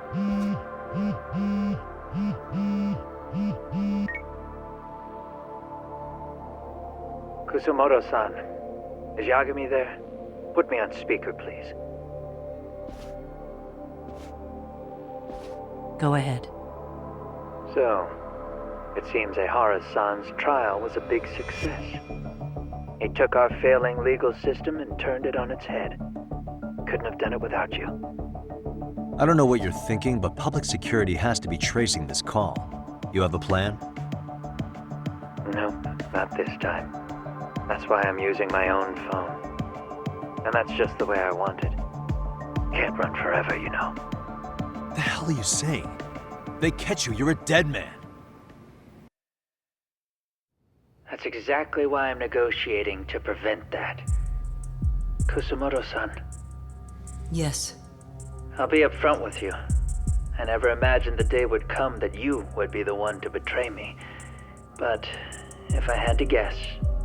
Kusumoto-san, is Yagami there? Put me on speaker, please. Go ahead. So, it seems Ehara-san's trial was a big success. He took our failing legal system and turned it on its head. Couldn't have done it without you. I don't know what you're thinking, but public security has to be tracing this call. You have a plan? No, not this time. That's why I'm using my own phone. And that's just the way I want it. Can't run forever, you know. The hell are you saying? They catch you, you're a dead man. That's exactly why I'm negotiating to prevent that. Kusumoto-san. Yes. I'll be upfront with you. I never imagined the day would come that you would be the one to betray me. But if I had to guess,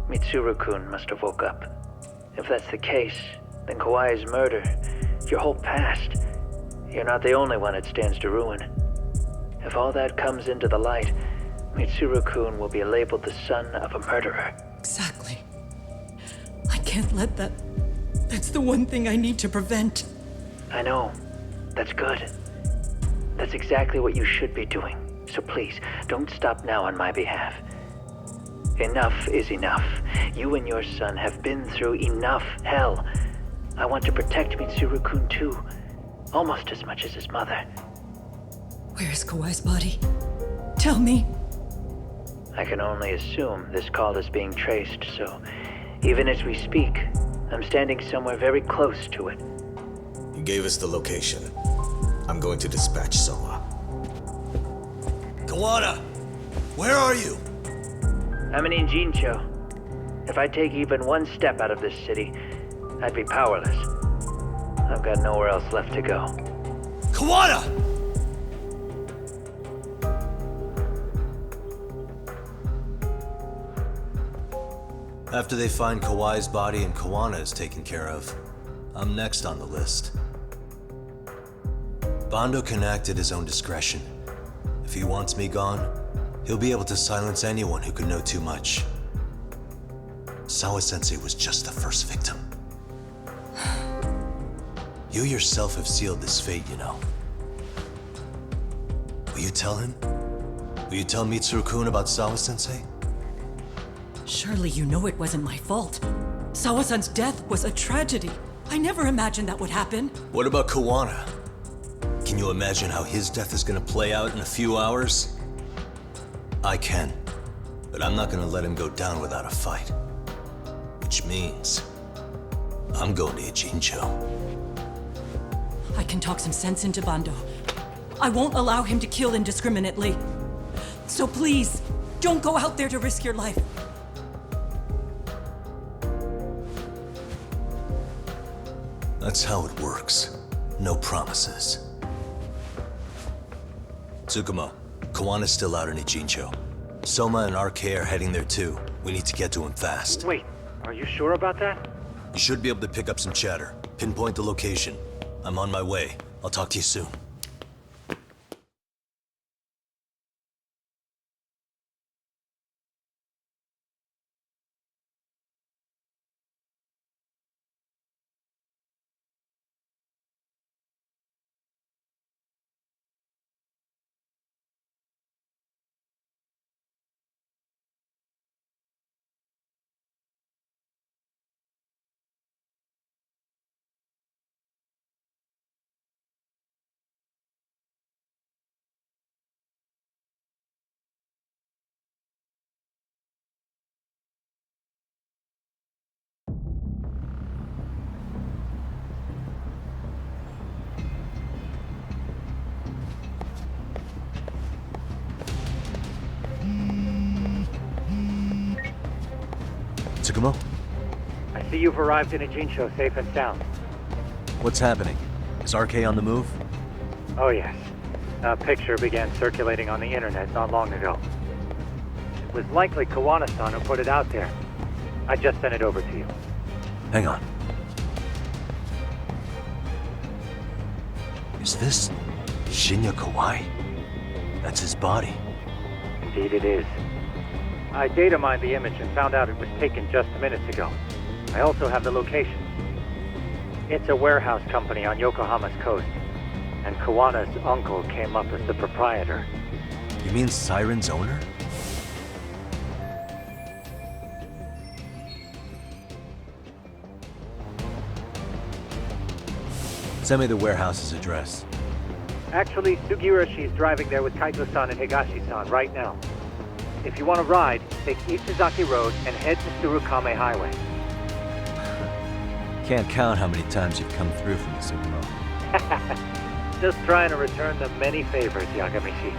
Mitsuru-kun must have woke up. If that's the case, then Kawai's murder, your whole past, You're not the only one it stands to ruin. If all that comes into the light, Mitsuru-kun will be labeled the son of a murderer. Exactly. I can't let that... That's the one thing I need to prevent. I know. That's good. That's exactly what you should be doing. So please, don't stop now on my behalf. Enough is enough. You and your son have been through enough hell. I want to protect Mitsuru-kun too. Almost as much as his mother. Where's Kawai's body? Tell me. I can only assume this call is being traced, so even as we speak, I'm standing somewhere very close to it. You gave us the location. I'm going to dispatch Soma. Kawana! Where are you? I'm in Jincho. If I take even one step out of this city, I'd be powerless. I've got nowhere else left to go. Kawana! After they find Kawai's body and Kawana is taken care of, I'm next on the list. Bando can act at his own discretion. If he wants me gone, he'll be able to silence anyone who could know too much. Sawa-sensei was just the first victim. You yourself have sealed this fate, you know. Will you tell him? Will you tell Mitsuru-kun about Sawa-sensei? Surely you know it wasn't my fault. Sawa-san's death was a tragedy. I never imagined that would happen. What about Kawana? Can you imagine how his death is gonna play out in a few hours? I can, but I'm not gonna let him go down without a fight. Which means, I'm going to Ijincho. I can talk some sense into Bando. I won't allow him to kill indiscriminately. So please, don't go out there to risk your life. That's how it works. No promises. Tsukumo, Kawana's still out in Ijincho. Soma and RK are heading there too. We need to get to him fast. Wait, are you sure about that? You should be able to pick up some chatter. Pinpoint the location. I'm on my way. I'll talk to you soon. Tsukumo? I see you've arrived in Ijincho safe and sound. What's happening? Is RK on the move? Oh yes. A picture began circulating on the internet not long ago. It was likely Kawana-san who put it out there. I just sent it over to you. Hang on. Is this Shinya Kawai? That's his body. Indeed it is. I data mined the image and found out it was taken just minutes ago. I also have the location. It's a warehouse company on Yokohama's coast, and Kawana's uncle came up as the proprietor. You mean Siren's owner? Send me the warehouse's address. Actually, Sugiroshi's driving there with Kaito-san and Higashi-san right now. If you want to ride, take Ishizaki Road and head to Tsurukame Highway. Can't count how many times you've come through for me, Tsukumo. Just trying to return the many favors, Yagami-shi.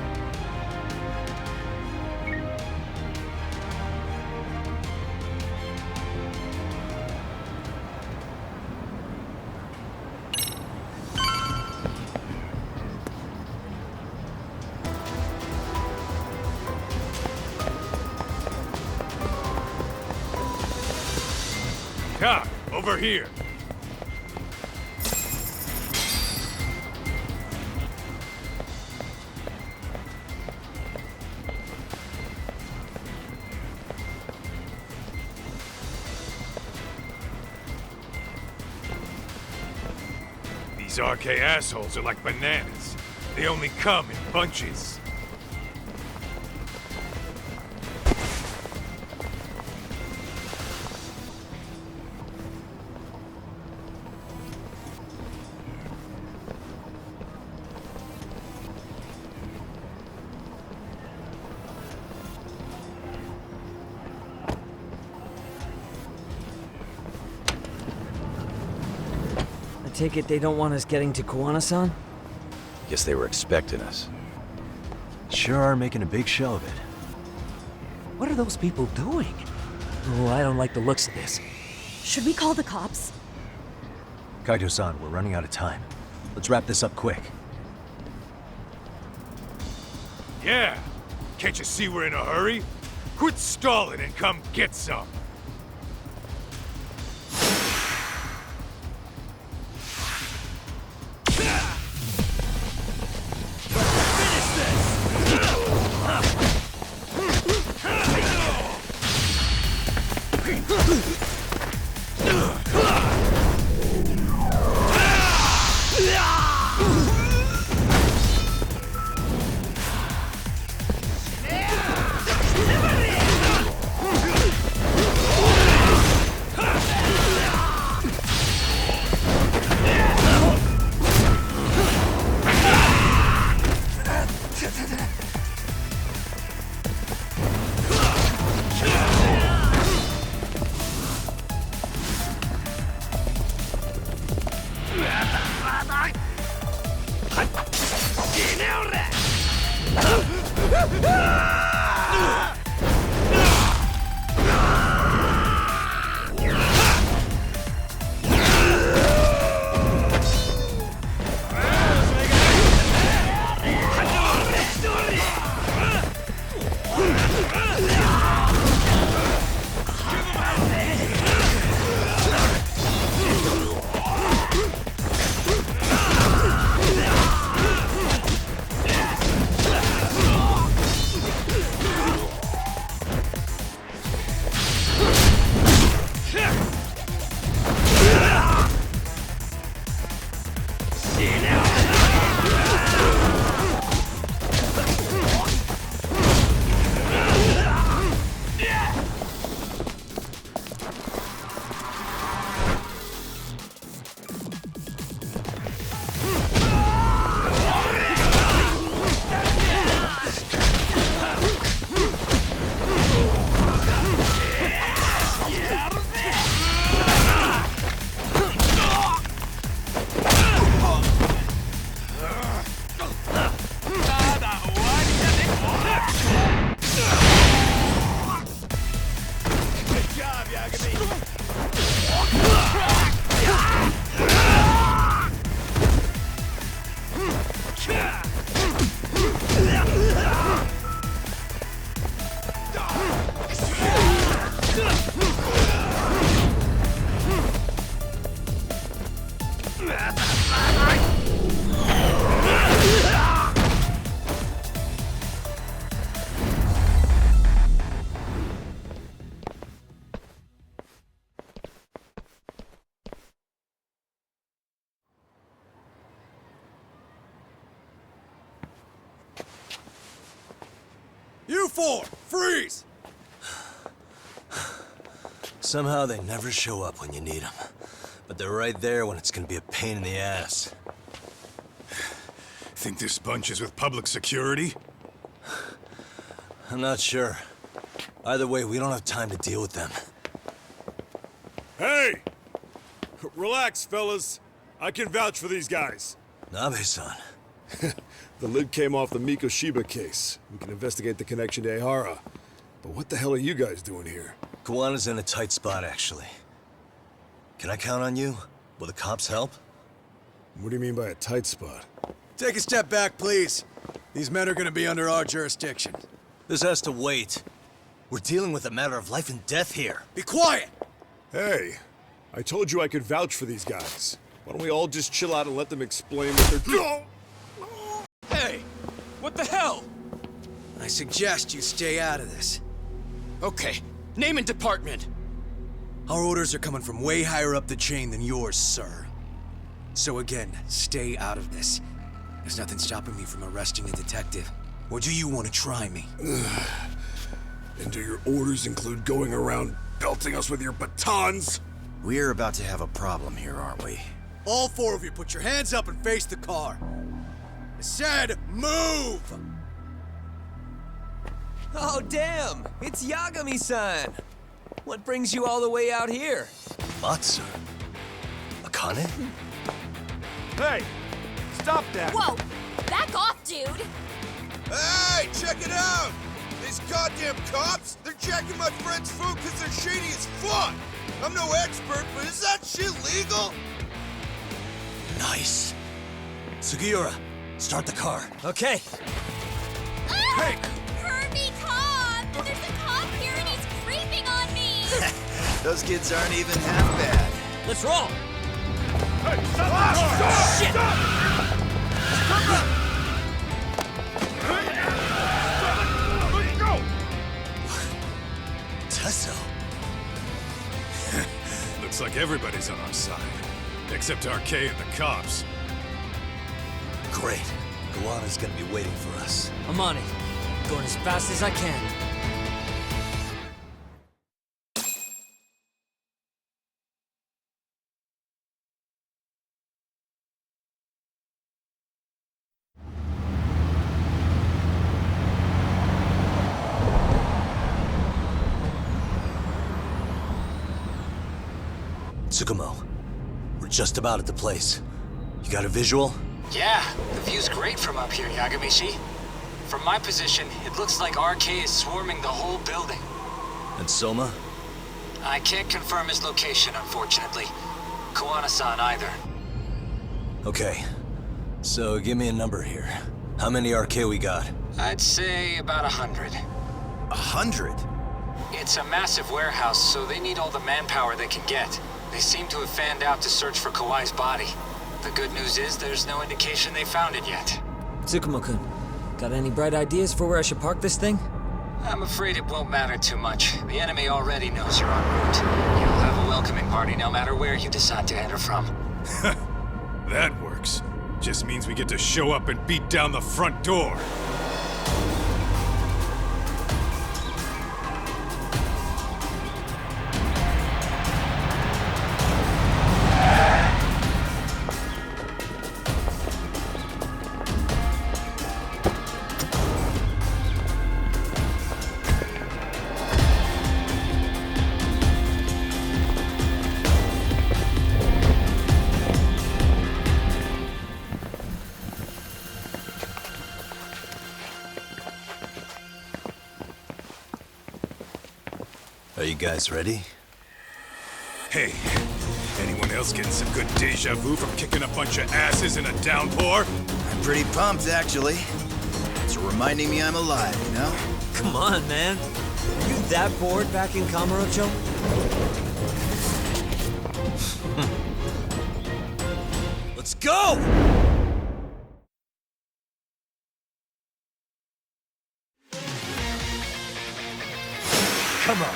Cop, over here. These RK assholes are like bananas. They only come in bunches. I take it they don't want us getting to Kuwana-san? Guess they were expecting us. Sure are making a big show of it. What are those people doing? Oh, I don't like the looks of this. Should we call the cops? Kaito-san, we're running out of time. Let's wrap this up quick. Yeah! Can't you see we're in a hurry? Quit stalling and come get some! You four, freeze! Somehow they never show up when you need them. But they're right there when it's gonna be a pain in the ass. Think this bunch is with public security? I'm not sure. Either way, we don't have time to deal with them. Hey! Relax, fellas. I can vouch for these guys. Nabe-san. The lid came off the Mikoshiba case. We can investigate the connection to Ehara. But what the hell are you guys doing here? Kuwana's in a tight spot, actually. Can I count on you? Will the cops help? What do you mean by a tight spot? Take a step back, please. These men are gonna be under our jurisdiction. This has to wait. We're dealing with a matter of life and death here. Be quiet! Hey, I told you I could vouch for these guys. Why don't we all just chill out and let them explain what they're doing? Hey! What the hell? I suggest you stay out of this. Okay, name and department. Our orders are coming from way higher up the chain than yours, sir. So again, stay out of this. There's nothing stopping me from arresting a detective. Or do you want to try me? And do your orders include going around belting us with your batons? We're about to have a problem here, aren't we? All four of you, put your hands up and face the car. I said, move! Oh, damn! It's Yagami-san! What brings you all the way out here? Matsu? Akane? Hey! Stop that! Whoa! Back off, dude! Hey, check it out! These goddamn cops, they're jacking my friend's food because they're shady as fuck! I'm no expert, but is that shit legal? Nice. Sugiura, start the car. Okay. Hey! Kirby cop! There's a cop here and he's creeping on me! Those kids aren't even half bad. Let's roll! Hey, stop! Stop! Shit! Let's go! Tesso. Looks like everybody's on our side. Except RK and the cops. Great. Guana's gonna be waiting for us. I'm on it. Going as fast as I can. Tsukumo, we're just about at the place. You got a visual? Yeah, the view's great from up here, Yagami-shi. From my position, it looks like RK is swarming the whole building. And Soma? I can't confirm his location, unfortunately. Kawana-san either. Okay. So give me a number here. How many RK we got? I'd say about 100. 100? It's a massive warehouse, so they need all the manpower they can get. They seem to have fanned out to search for Kawai's body. The good news is there's no indication they found it yet. Tsukumo-kun, got any bright ideas for where I should park this thing? I'm afraid it won't matter too much. The enemy already knows you're en route. You'll have a welcoming party no matter where you decide to enter from. That works. Just means we get to show up and beat down the front door. Are you guys ready? Hey, anyone else getting some good deja vu from kicking a bunch of asses in a downpour? I'm pretty pumped, actually. It's reminding me I'm alive, you know? Come on, man. Are you that bored back in Kamurocho? Let's go! Come on.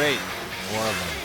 Great. More of them.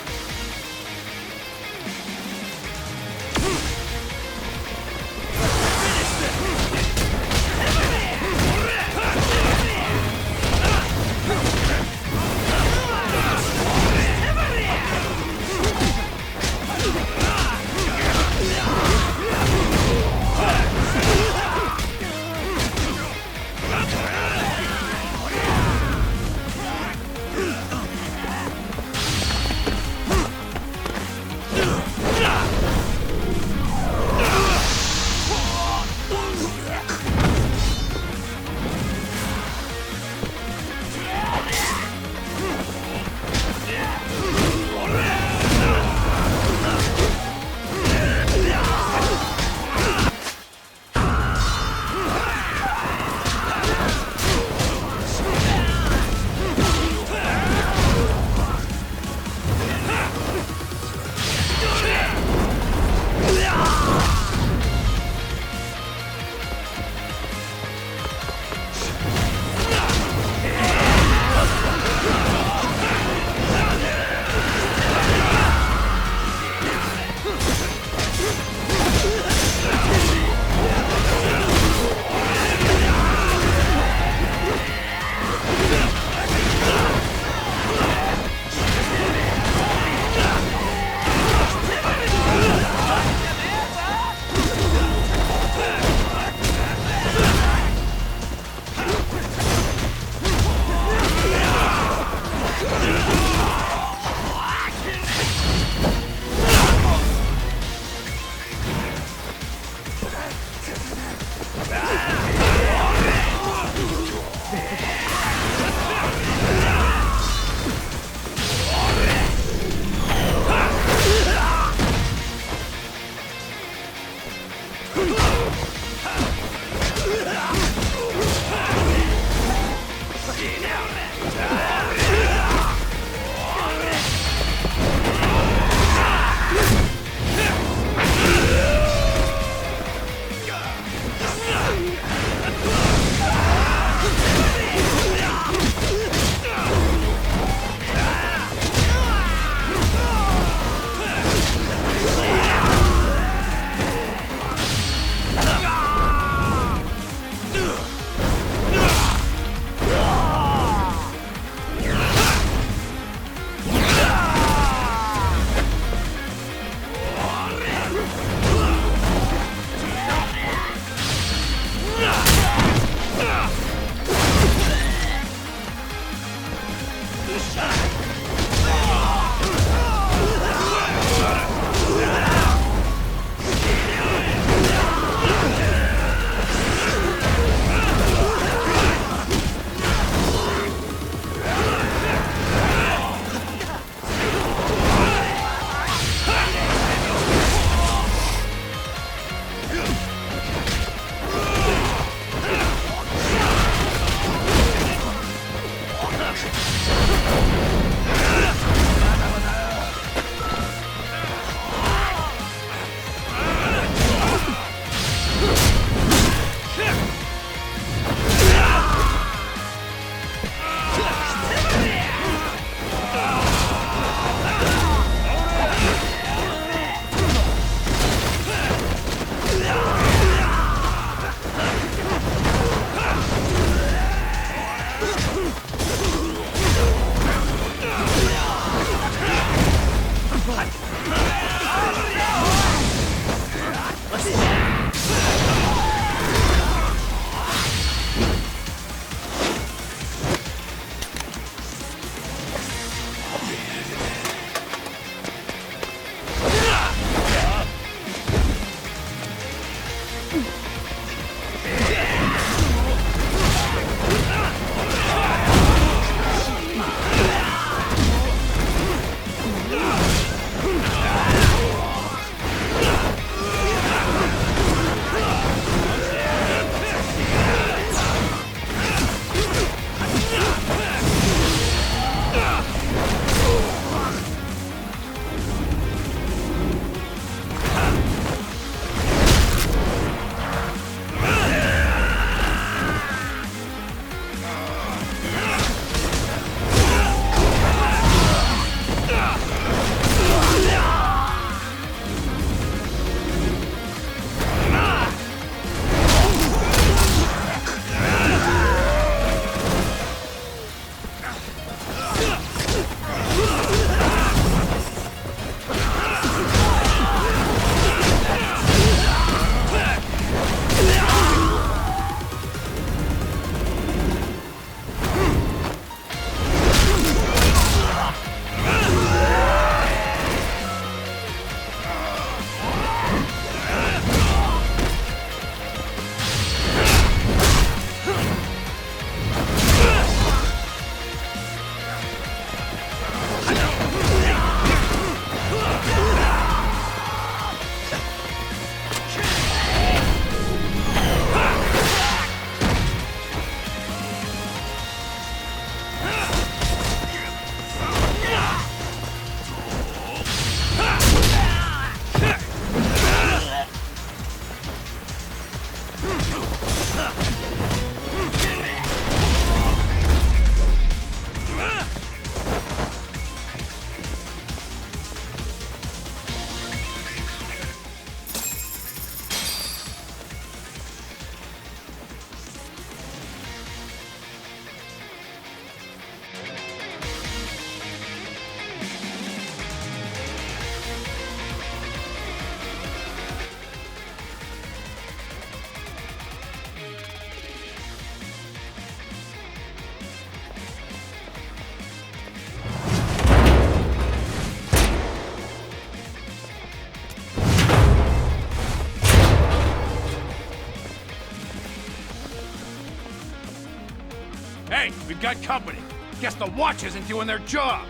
We got company. Guess the watch isn't doing their job.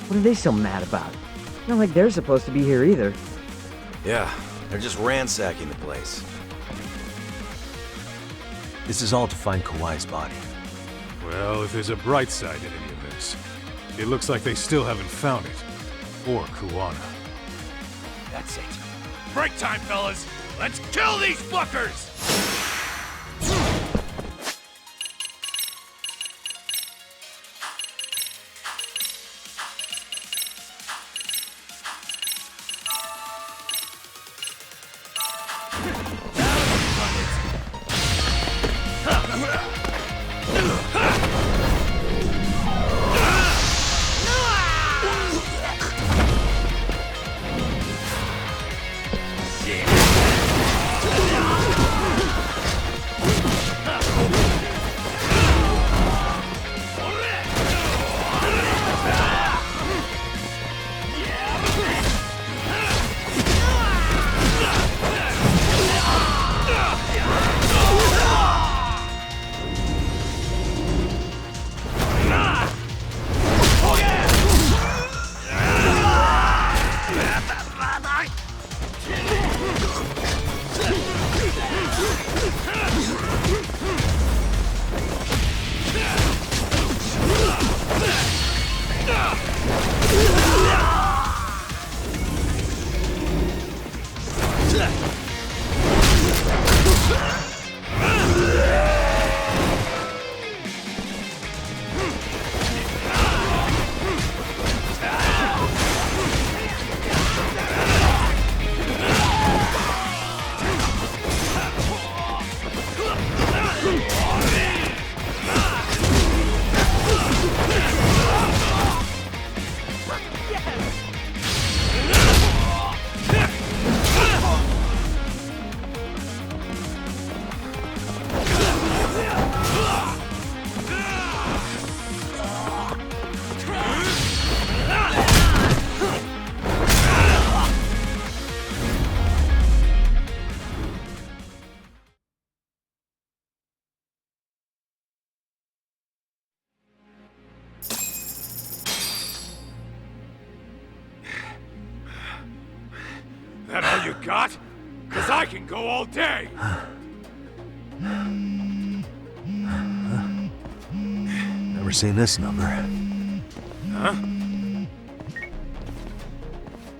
What are they so mad about? Not like they're supposed to be here either. Yeah, they're just ransacking the place. This is all to find Kawai's body. Well, if there's a bright side in any of this, it looks like they still haven't found it. Or Kuwana. That's it. Break time, fellas. Let's kill these fuckers! That all you got? 'Cause I can go all day! Never seen this number. Huh?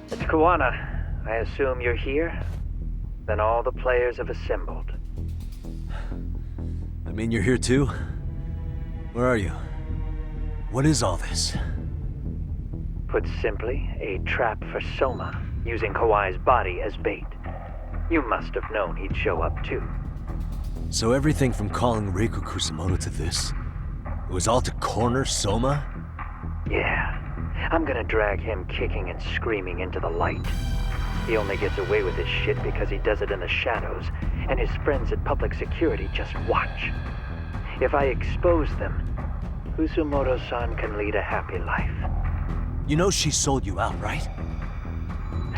It's Kuwana. I assume you're here? Then all the players have assembled. I mean, you're here too? Where are you? What is all this? Put simply, a trap for Soma, using Kawai's body as bait. You must have known he'd show up too. So everything from calling Reiko Kusumoto to this, it was all to corner Soma? Yeah. I'm gonna drag him kicking and screaming into the light. He only gets away with this shit because he does it in the shadows, and his friends at public security just watch. If I expose them, Kusumoto-san can lead a happy life. You know she sold you out, right?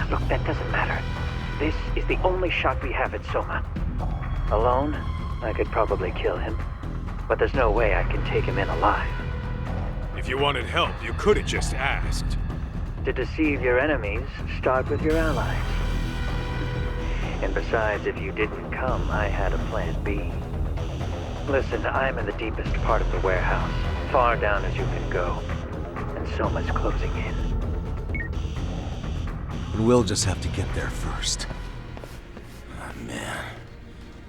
Look, that doesn't matter. This is the only shot we have at Soma. Alone, I could probably kill him, but there's no way I can take him in alive. If you wanted help, you could have just asked. To deceive your enemies, start with your allies. And besides, if you didn't come, I had a plan B. Listen, I'm in the deepest part of the warehouse, far down as you can go, and Soma's closing in. And we'll just have to get there first. Oh, man.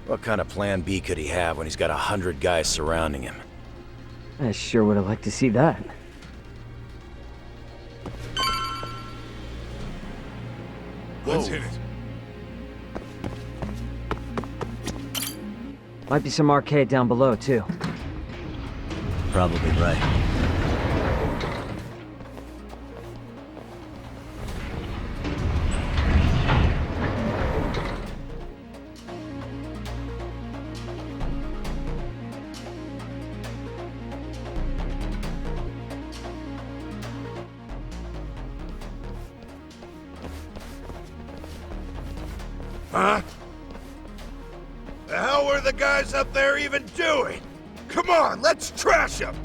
What kind of plan B could he have when he's got 100 guys surrounding him? I sure would have liked to see that. Let's hit it. Might be some arcade down below, too. Probably right. Huh? The hell were the guys up there even doing? Come on, let's trash him!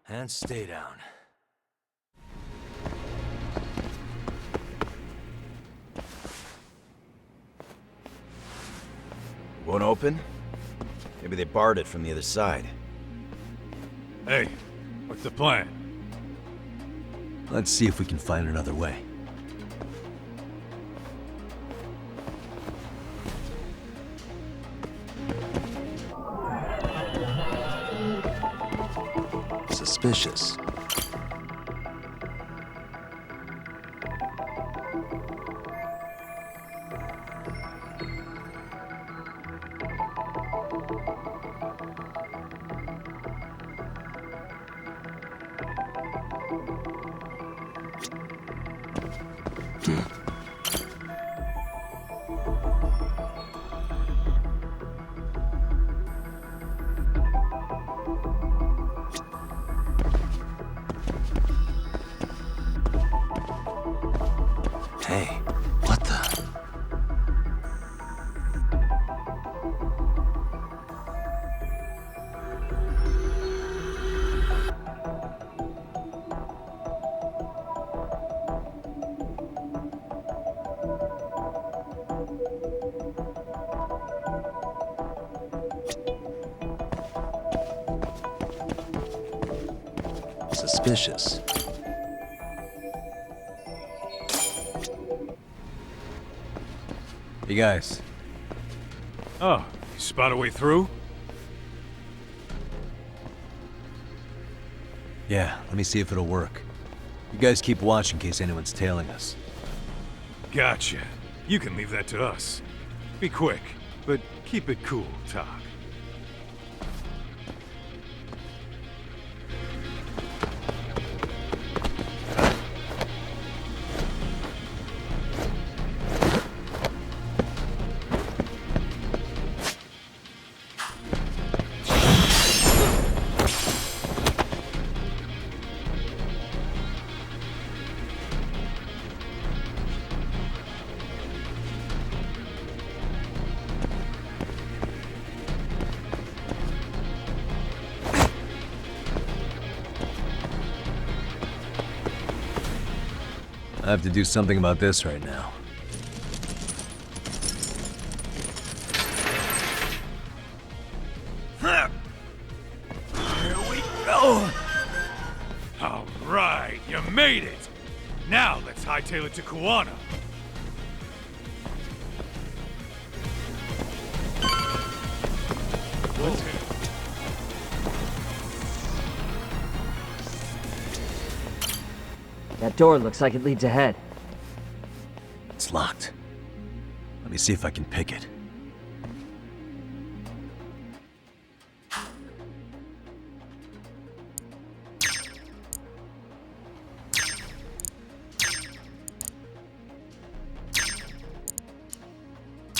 And stay down. Won't open? Maybe they barred it from the other side. Hey, what's the plan? Let's see if we can find another way. Suspicious. Hey, what the? Suspicious. You guys. Oh, you spot a way through? Yeah, let me see if it'll work. You guys keep watch in case anyone's tailing us. Gotcha. You can leave that to us. Be quick, but keep it cool, Tak. I have to do something about this right now. Here we go! All right, you made it! Now let's hightail it to Kuwana. Let's hit it. That door looks like it leads ahead. It's locked. Let me see if I can pick it.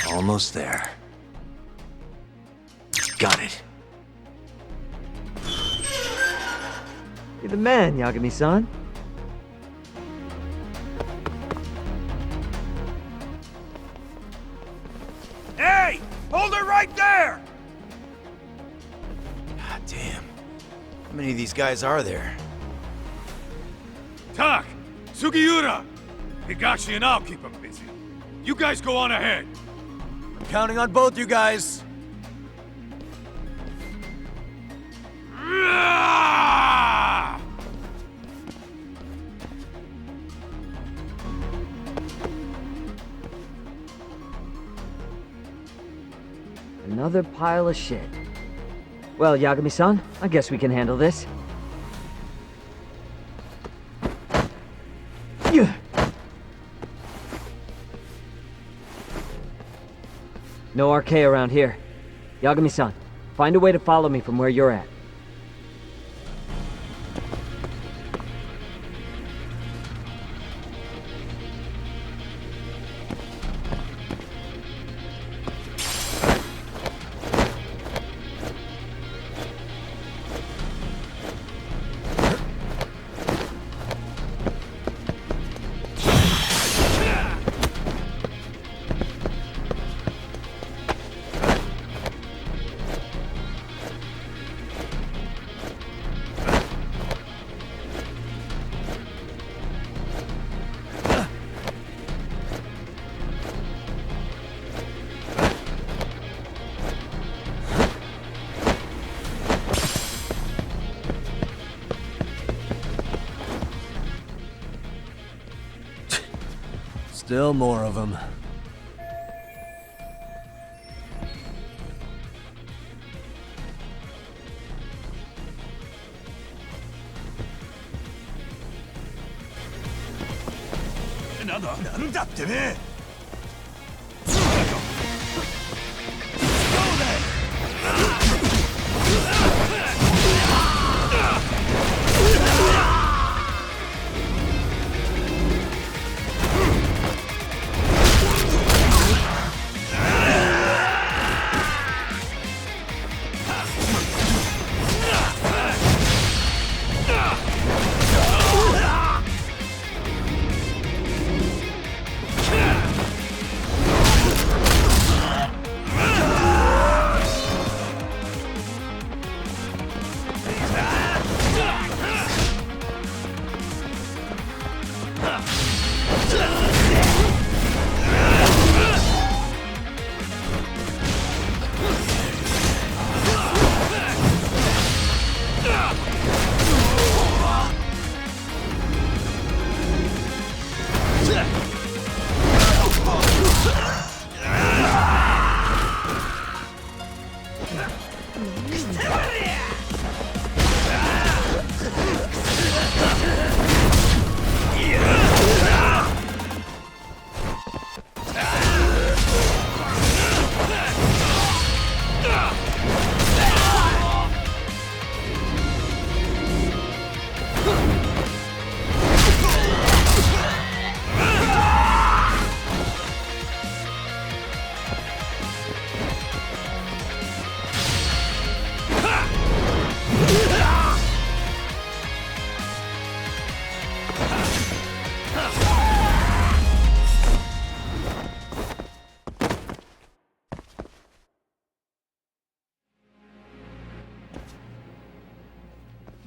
Almost there. Got it. You're the man, Yagami-san. Hey! Hold her right there! many of these guys are there? Tak! Sugiura! Higashi and I'll keep them busy. You guys go on ahead. I'm counting on both you guys. Another pile of shit. Well, Yagami-san, I guess we can handle this. No RK around here. Yagami-san, find a way to follow me from where you're at. Still more of them.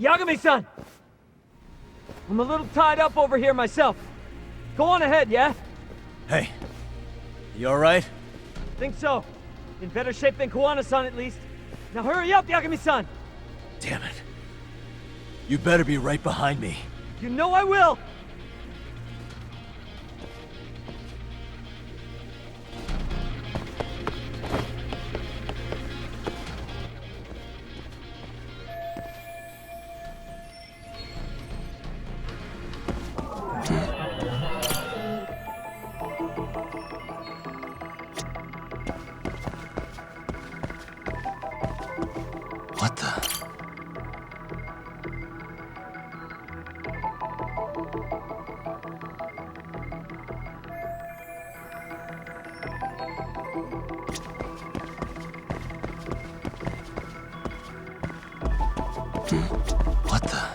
Yagami-san! I'm a little tied up over here myself. Go on ahead, yeah? Hey, you alright? Think so. In better shape than Kuwana-san, at least. Now hurry up, Yagami-san! Damn it. You better be right behind me. You know I will! What the? What the?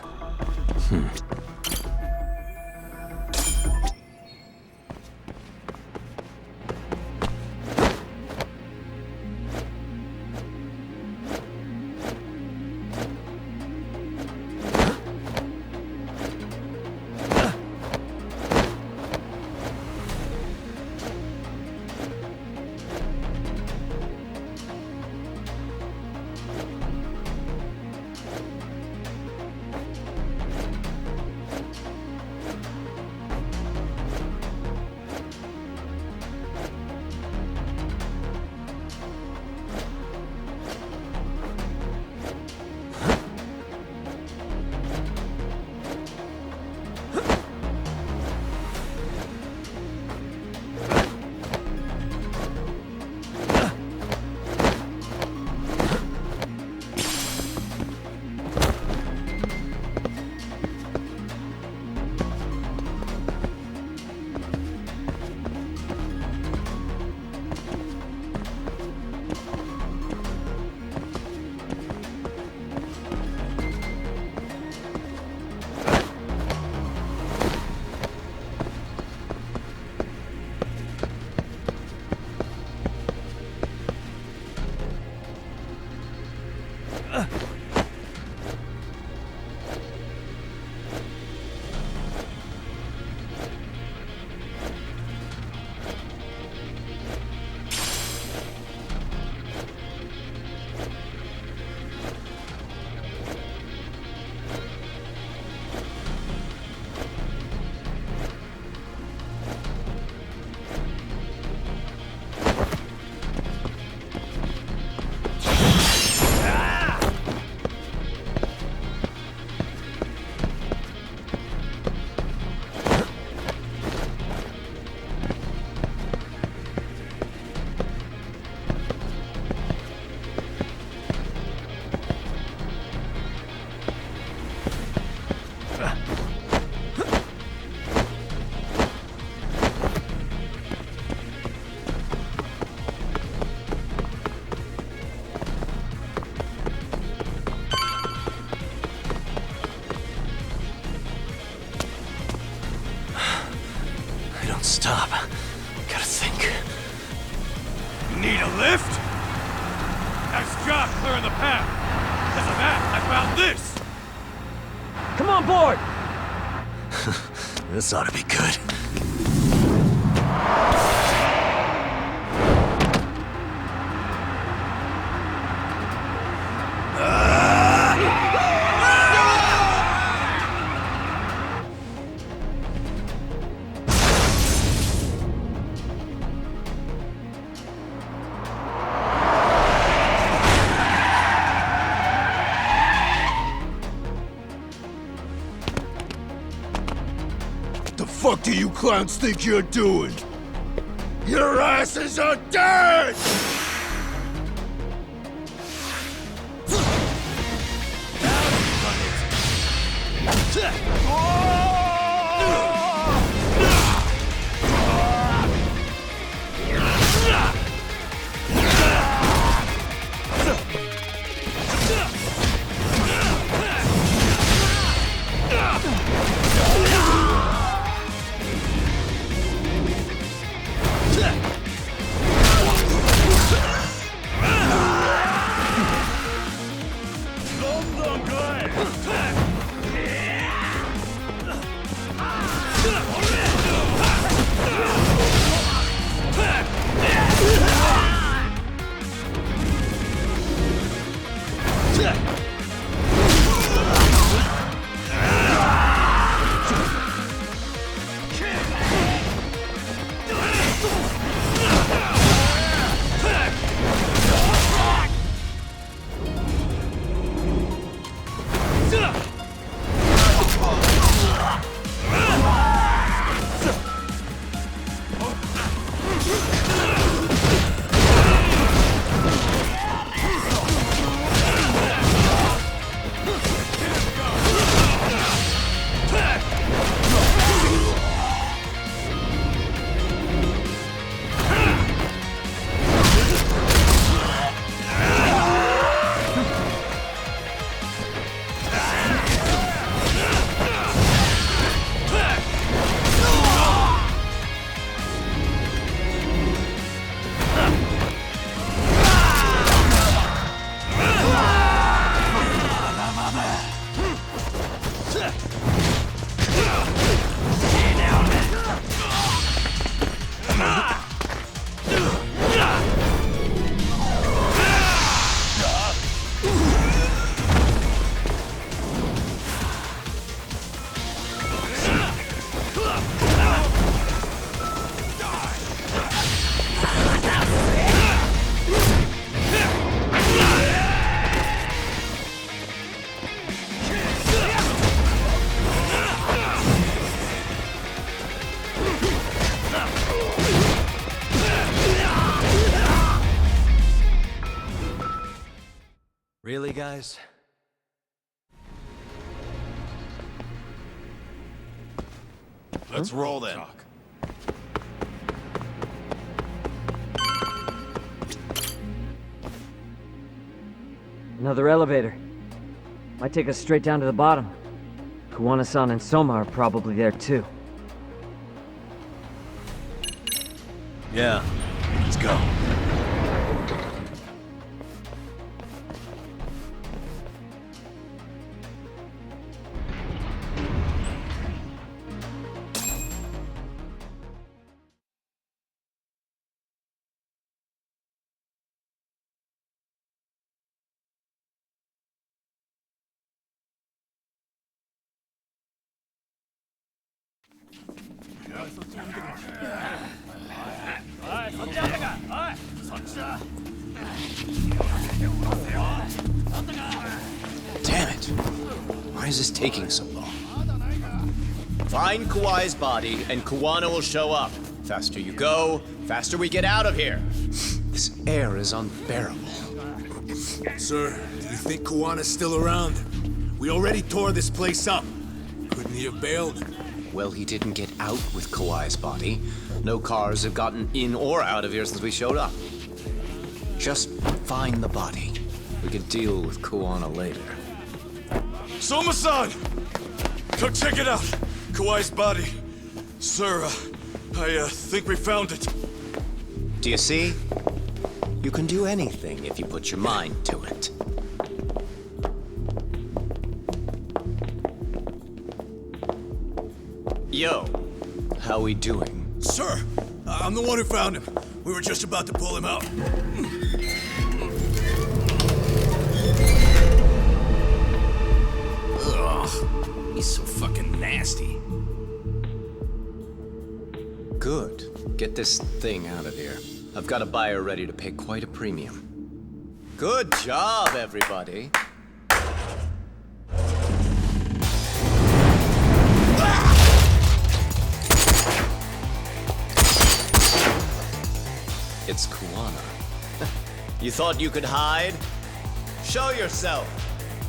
don't stop. Gotta think. Need a lift? Nice job clearing the path. Because of that, I found this. Come on board! This ought to be good. What do you clowns think you're doing? Your asses are dead! Really, guys? Let's roll then. Another elevator. Might take us straight down to the bottom. Kuwana-san and Soma are probably there too. Yeah, let's go. Damn it! Why is this taking so long? Find Kawai's body, and Kuwana will show up. Faster you go, faster we get out of here. This air is unbearable. Sir, do you think Kuwana's still around? We already tore this place up. Couldn't he have bailed? Well, he didn't get out with Kawai's body. No cars have gotten in or out of here since we showed up. Just find the body. We can deal with Kuwana later. Soma-san! Come check it out! Kawai's body. Sir, I think we found it. Do you see? You can do anything if you put your mind to it. Yo, how we doing? Sir, I'm the one who found him. We were just about to pull him out. Ugh, he's so fucking nasty. Good. Get this thing out of here. I've got a buyer ready to pay quite a premium. Good job, everybody. It's Kuwana. You thought you could hide? Show yourself!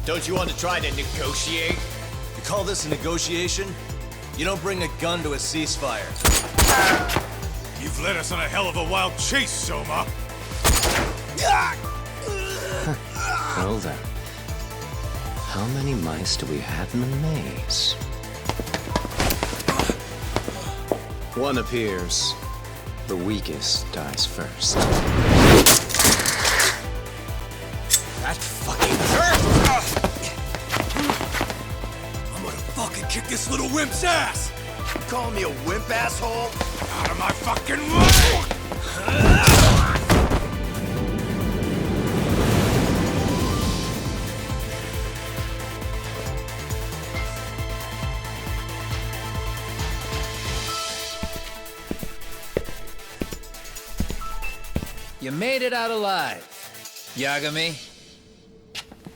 Don't you want to try to negotiate? You call this a negotiation? You don't bring a gun to a ceasefire. You've led us on a hell of a wild chase, Soma. Well then. How many mice do we have in the maze? One appears. The weakest dies first. That fucking hurt! I'm gonna fucking kick this little wimp's ass! You calling me a wimp, asshole? Out of my fucking way! You made it out alive, Yagami.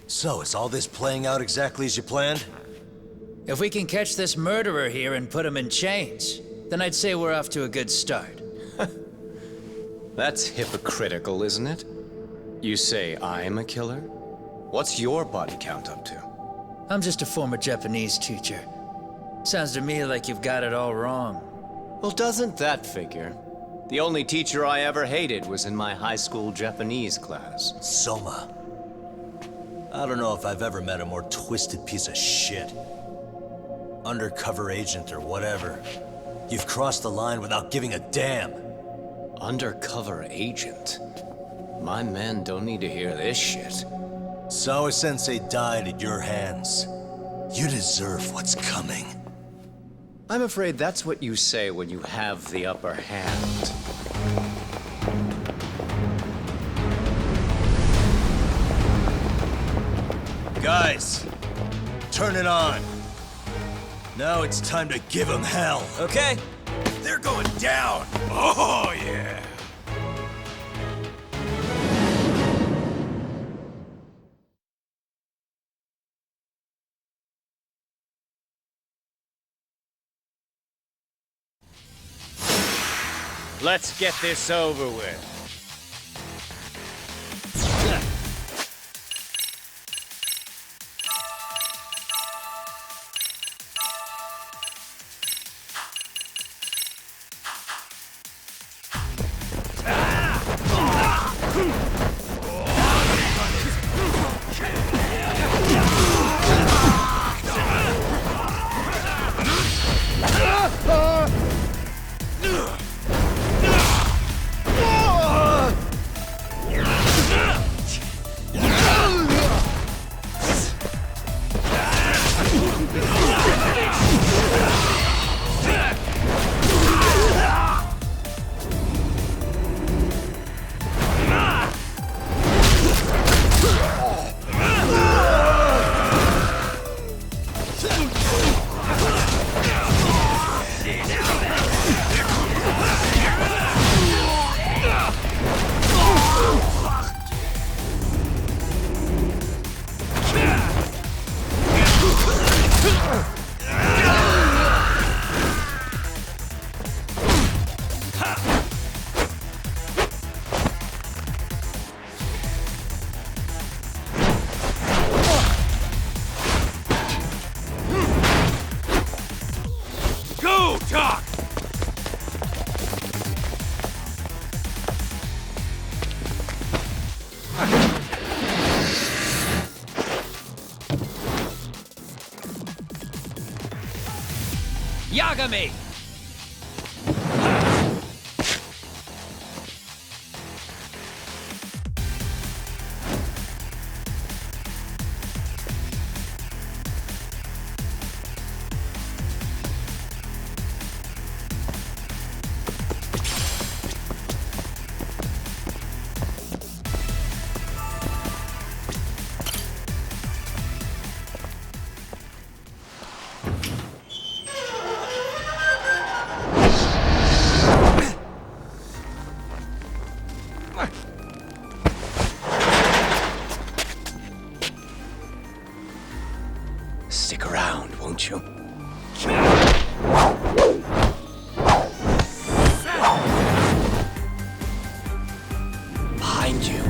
So, is all this playing out exactly as you planned? If we can catch this murderer here and put him in chains, then I'd say we're off to a good start. That's hypocritical, isn't it? You say I'm a killer? What's your body count up to? I'm just a former Japanese teacher. Sounds to me like you've got it all wrong. Well, doesn't that figure? The only teacher I ever hated was in my high school Japanese class. Soma. I don't know if I've ever met a more twisted piece of shit. Undercover agent or whatever. You've crossed the line without giving a damn. Undercover agent? My men don't need to hear this shit. Sawa-sensei died at your hands. You deserve what's coming. I'm afraid that's what you say when you have the upper hand. Guys, turn it on. Now it's time to give them hell. Okay. They're going down! Oh, yeah! Let's get this over with. Yagami! won't you? Behind you.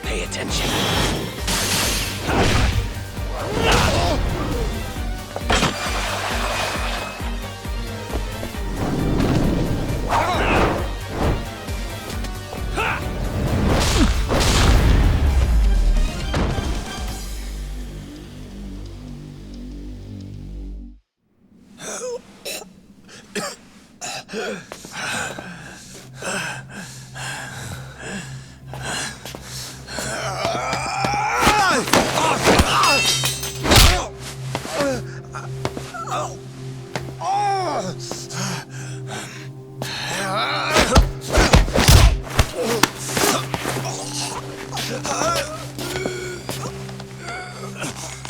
Pay attention.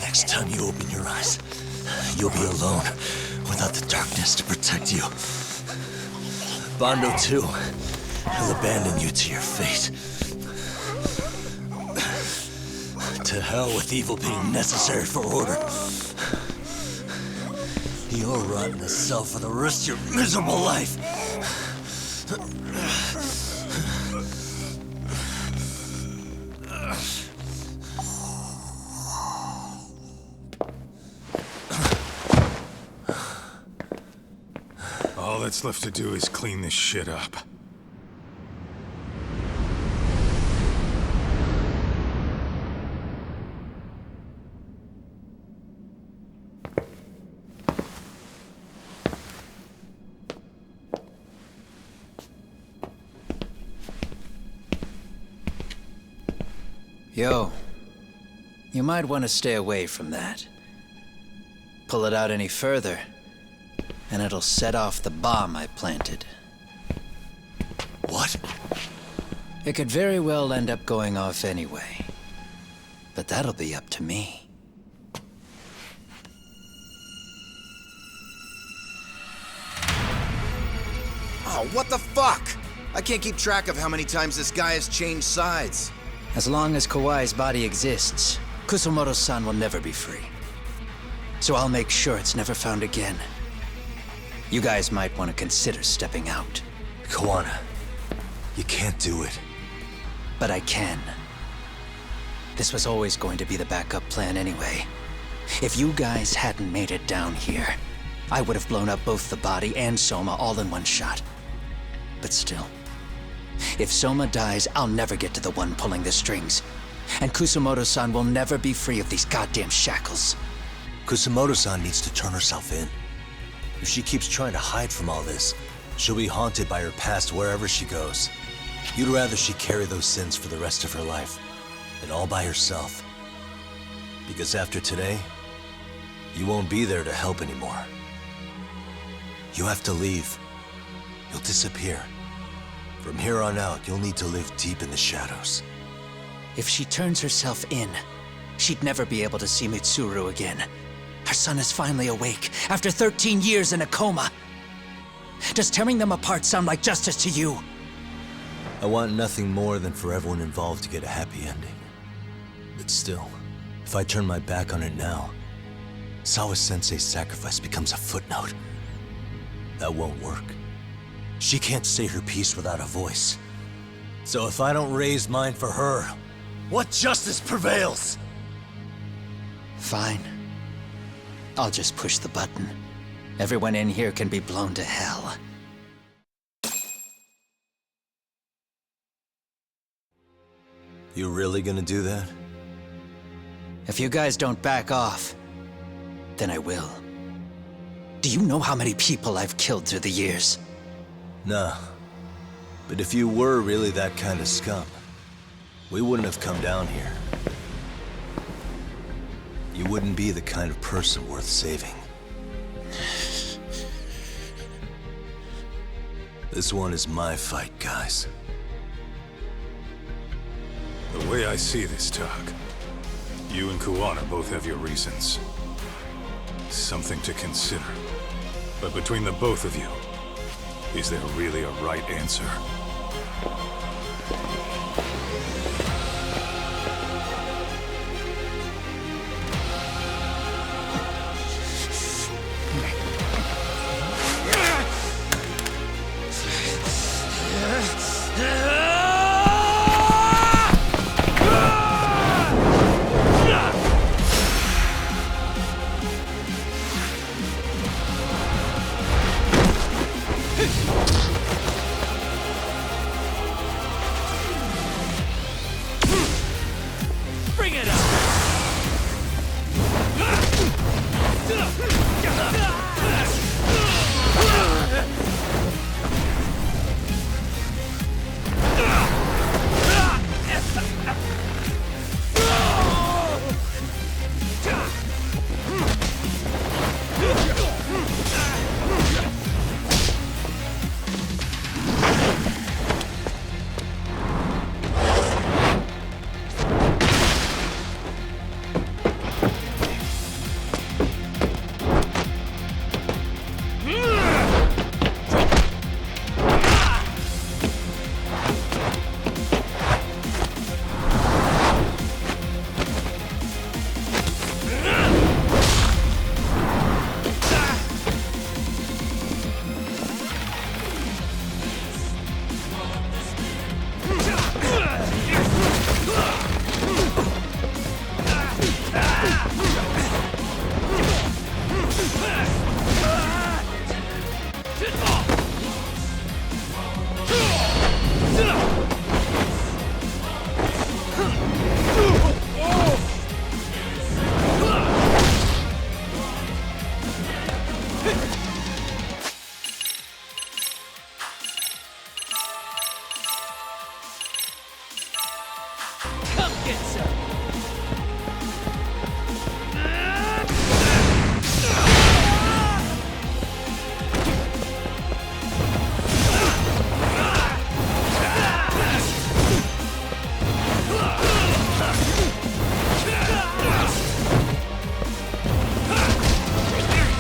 Next time you open your eyes, you'll be alone, without the darkness to protect you. Bando too, he'll abandon you to your fate. To hell with evil being necessary for order. You'll rot in a cell for the rest of your miserable life. All that's left to do is clean this shit up. Yo, you might want to stay away from that. Pull it out any further, and it'll set off the bomb I planted. What? It could very well end up going off anyway. But that'll be up to me. Oh, what the fuck? I can't keep track of how many times this guy has changed sides. As long as Kawai's body exists, Kusumoto-san will never be free. So I'll make sure it's never found again. You guys might want to consider stepping out. Kawana, you can't do it. But I can. This was always going to be the backup plan anyway. If you guys hadn't made it down here, I would have blown up both the body and Soma all in one shot. But still, if Soma dies, I'll never get to the one pulling the strings. And Kusumoto-san will never be free of these goddamn shackles. Kusumoto-san needs to turn herself in. If she keeps trying to hide from all this, she'll be haunted by her past wherever she goes. You'd rather she carry those sins for the rest of her life, and all by herself. Because after today, you won't be there to help anymore. You have to leave. You'll disappear. From here on out, you'll need to live deep in the shadows. If she turns herself in, she'd never be able to see Mitsuru again. Her son is finally awake, after 13 years in a coma. Does tearing them apart sound like justice to you? I want nothing more than for everyone involved to get a happy ending. But still, if I turn my back on it now, Sawa-sensei's sacrifice becomes a footnote. That won't work. She can't say her piece without a voice. So if I don't raise mine for her, what justice prevails? Fine. I'll just push the button. Everyone in here can be blown to hell. You really gonna do that? If you guys don't back off, then I will. Do you know how many people I've killed through the years? Nah. But if you were really that kind of scum, we wouldn't have come down here. You wouldn't be the kind of person worth saving. This one is my fight, guys. The way I see this, Tak, you and Kawana both have your reasons. Something to consider. But between the both of you, is there really a right answer? Bring it up!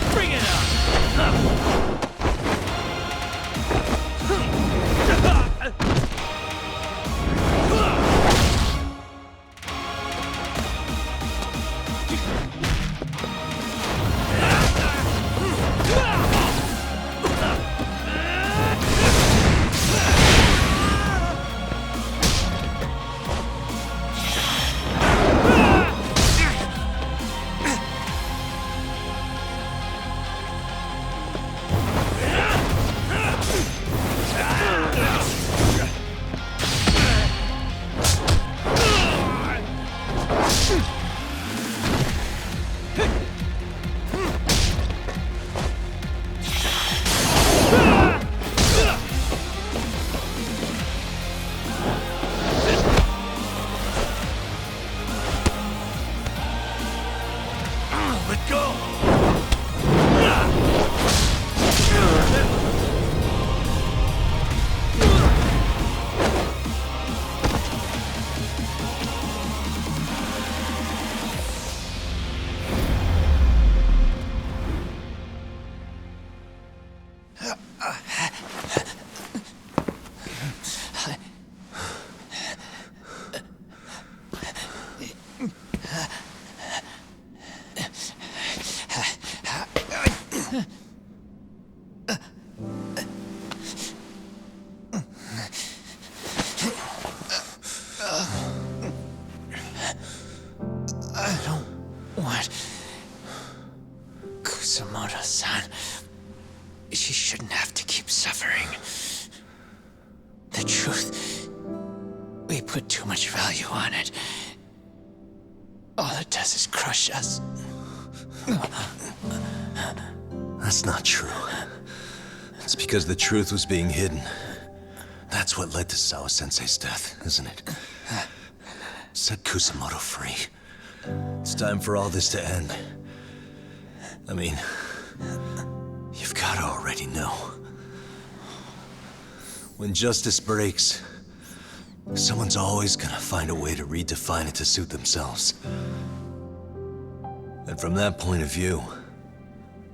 Bring it up! We put too much value on it. All it does is crush us. That's not true. It's because the truth was being hidden. That's what led to Sawa-sensei's death, isn't it? Set Kusumoto free. It's time for all this to end. I mean, you've gotta already know. When justice breaks, someone's always gonna find a way to redefine it to suit themselves. And from that point of view,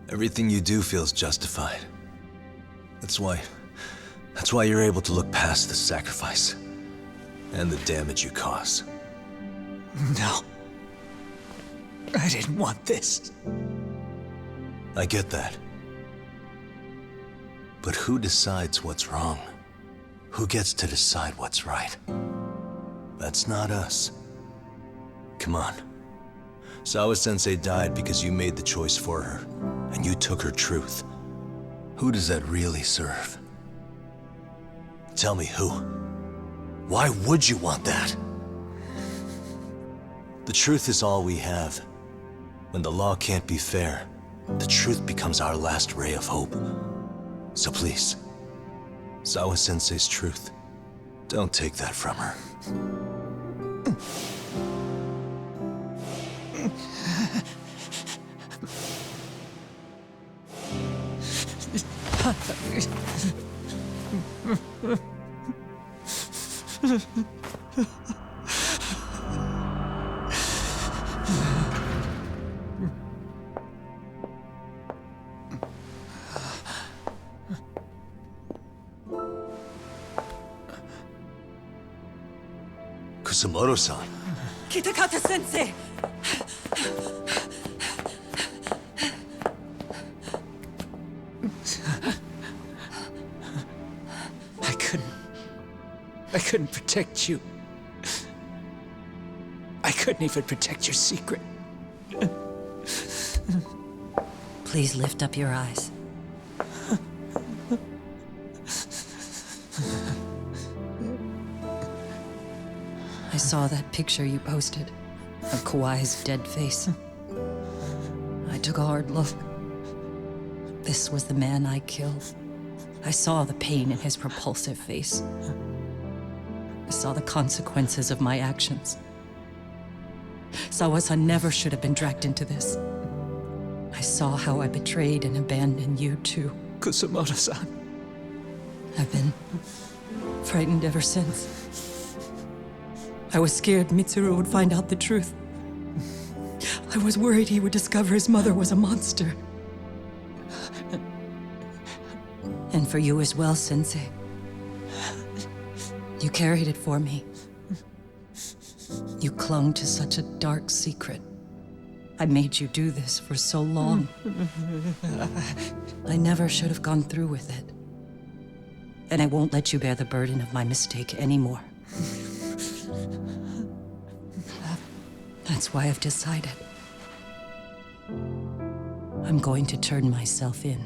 everything you do feels justified. That's why you're able to look past the sacrifice and the damage you cause. No. I didn't want this. I get that. But who decides what's wrong? Who gets to decide what's right? That's not us. Come on. Sawa-sensei died because you made the choice for her, and you took her truth. Who does that really serve? Tell me who. Why would you want that? The truth is all we have. When the law can't be fair, the truth becomes our last ray of hope. So please, Sawa-sensei's truth, don't take that from her. Kusumoto-san. Kitakata-sensei! I couldn't protect you. I couldn't even protect your secret. Please lift up your eyes. I saw that picture you posted of Kawai's dead face. I took a hard look. This was the man I killed. I saw the pain in his repulsive face. I saw the consequences of my actions. Sawa-san never should have been dragged into this. I saw how I betrayed and abandoned you too, Kusumoto-san. I've been frightened ever since. I was scared Mitsuru would find out the truth. I was worried he would discover his mother was a monster. And for you as well, Sensei. You carried it for me. You clung to such a dark secret. I made you do this for so long. I never should have gone through with it. And I won't let you bear the burden of my mistake anymore. That's why I've decided. I'm going to turn myself in.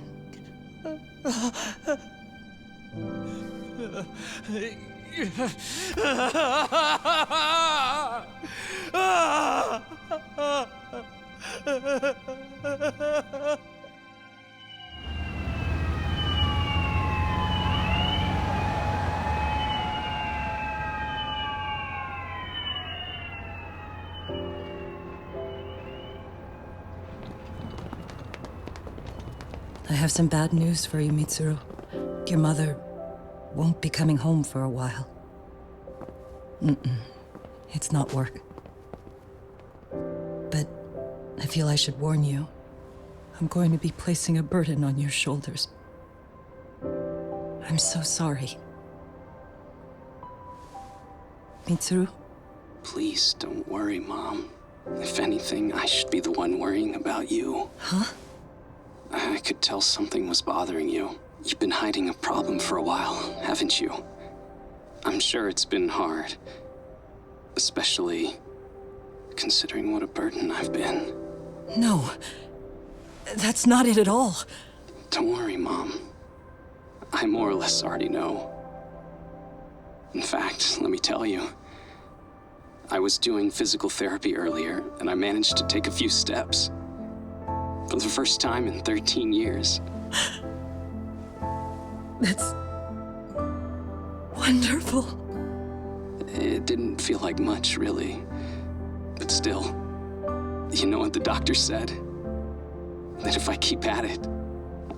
I have some bad news for you, Mitsuru. Your mother won't be coming home for a while. It's not work. But I feel I should warn you. I'm going to be placing a burden on your shoulders. I'm so sorry. Mitsuru? Please don't worry, Mom. If anything, I should be the one worrying about you. Huh? I could tell something was bothering you. You've been hiding a problem for a while, haven't you? I'm sure it's been hard. Especially considering what a burden I've been. No. That's not it at all. Don't worry, Mom. I more or less already know. In fact, let me tell you, I was doing physical therapy earlier, and I managed to take a few steps. For the first time in 13 years. That's wonderful. It didn't feel like much, really. But still, you know what the doctor said? That if I keep at it,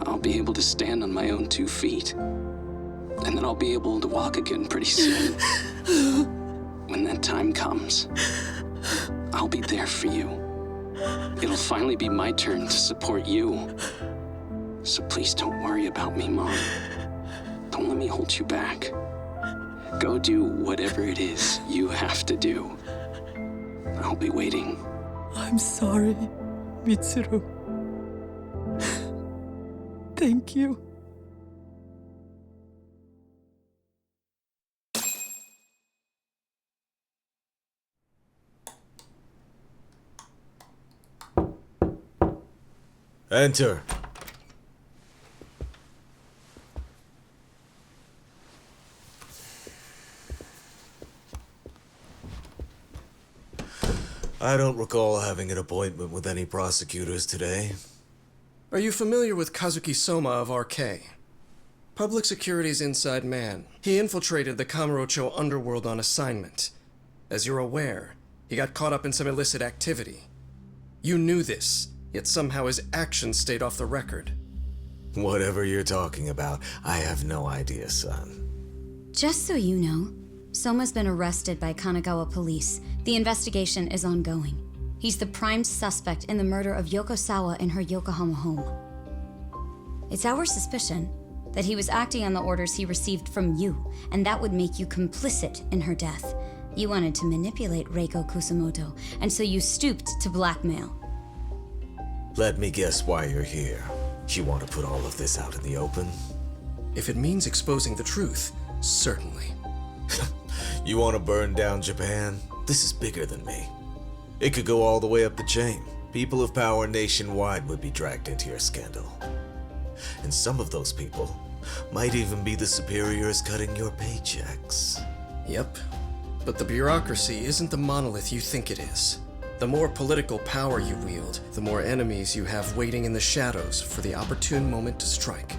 I'll be able to stand on my own 2 feet. And then I'll be able to walk again pretty soon. When that time comes, I'll be there for you. It'll finally be my turn to support you. So please don't worry about me, Mom. Don't let me hold you back. Go do whatever it is you have to do. I'll be waiting. I'm sorry, Mitsuru. Thank you. Enter. I don't recall having an appointment with any prosecutors today. Are you familiar with Kazuki Soma of RK? Public Security's inside man. He infiltrated the Kamurocho underworld on assignment. As you're aware, he got caught up in some illicit activity. You knew this, yet somehow his actions stayed off the record. Whatever you're talking about, I have no idea, son. Just so you know, Soma's been arrested by Kanagawa police. The investigation is ongoing. He's the prime suspect in the murder of Yoko Sawa in her Yokohama home. It's our suspicion that he was acting on the orders he received from you, and that would make you complicit in her death. You wanted to manipulate Reiko Kusumoto, and so you stooped to blackmail. Let me guess why you're here. You want to put all of this out in the open? If it means exposing the truth, certainly. You want to burn down Japan? This is bigger than me. It could go all the way up the chain. People of power nationwide would be dragged into your scandal. And some of those people might even be the superiors cutting your paychecks. Yep. But the bureaucracy isn't the monolith you think it is. The more political power you wield, the more enemies you have waiting in the shadows for the opportune moment to strike.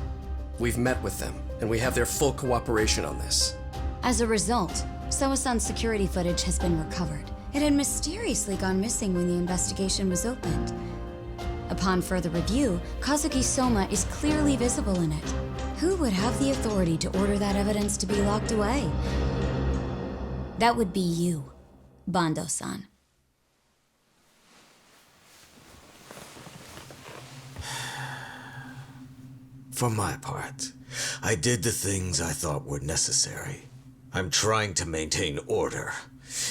We've met with them, and we have their full cooperation on this. As a result, Soa-san's security footage has been recovered. It had mysteriously gone missing when the investigation was opened. Upon further review, Kazuki Soma is clearly visible in it. Who would have the authority to order that evidence to be locked away? That would be you, Bando-san. For my part, I did the things I thought were necessary. I'm trying to maintain order.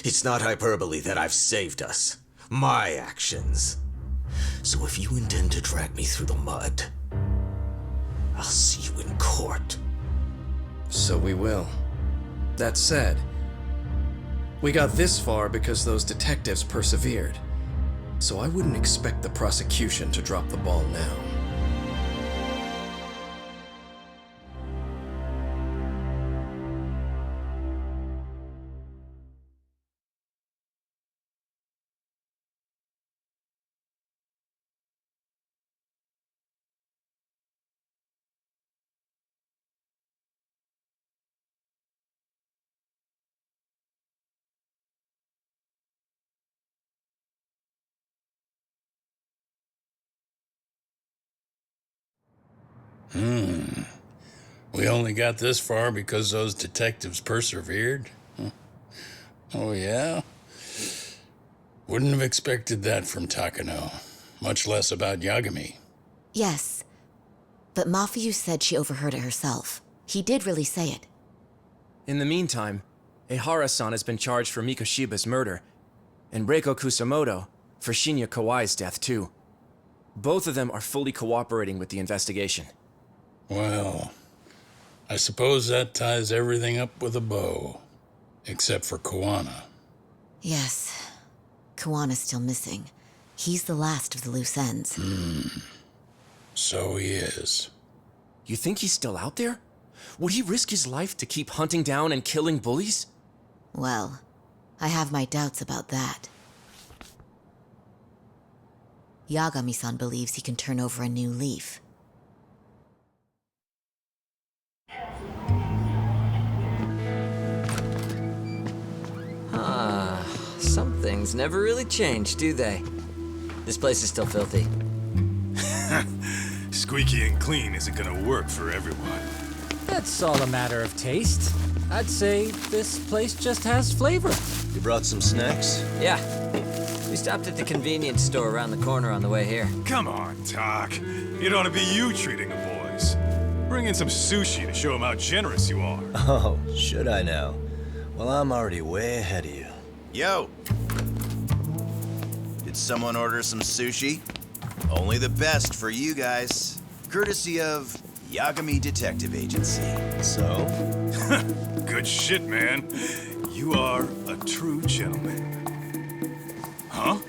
It's not hyperbole that I've saved us. My actions. So if you intend to drag me through the mud, I'll see you in court. So we will. That said, we got this far because those detectives persevered. So I wouldn't expect the prosecution to drop the ball now. We only got this far because those detectives persevered? Huh. Oh, yeah? Wouldn't have expected that from Takano, much less about Yagami. Yes, but Mafuyu said she overheard it herself. He did really say it. In the meantime, Ehara-san has been charged for Mikoshiba's murder, and Reiko Kusumoto for Shinya Kawai's death, too. Both of them are fully cooperating with the investigation. Well, I suppose that ties everything up with a bow. Except for Kawana. Yes. Kawana's still missing. He's the last of the loose ends. So he is. You think he's still out there? Would he risk his life to keep hunting down and killing bullies? Well, I have my doubts about that. Yagami-san believes he can turn over a new leaf. Some things never really change, do they? This place is still filthy. Squeaky and clean isn't gonna work for everyone. That's all a matter of taste. I'd say this place just has flavor. You brought some snacks? Yeah. We stopped at the convenience store around the corner on the way here. Come on, Doc. It ought to be you treating the boys. Bring in some sushi to show them how generous you are. Oh, should I now? Well, I'm already way ahead of you. Yo! Did someone order some sushi? Only the best for you guys. Courtesy of Yagami Detective Agency. So? Good shit, man. You are a true gentleman. Huh?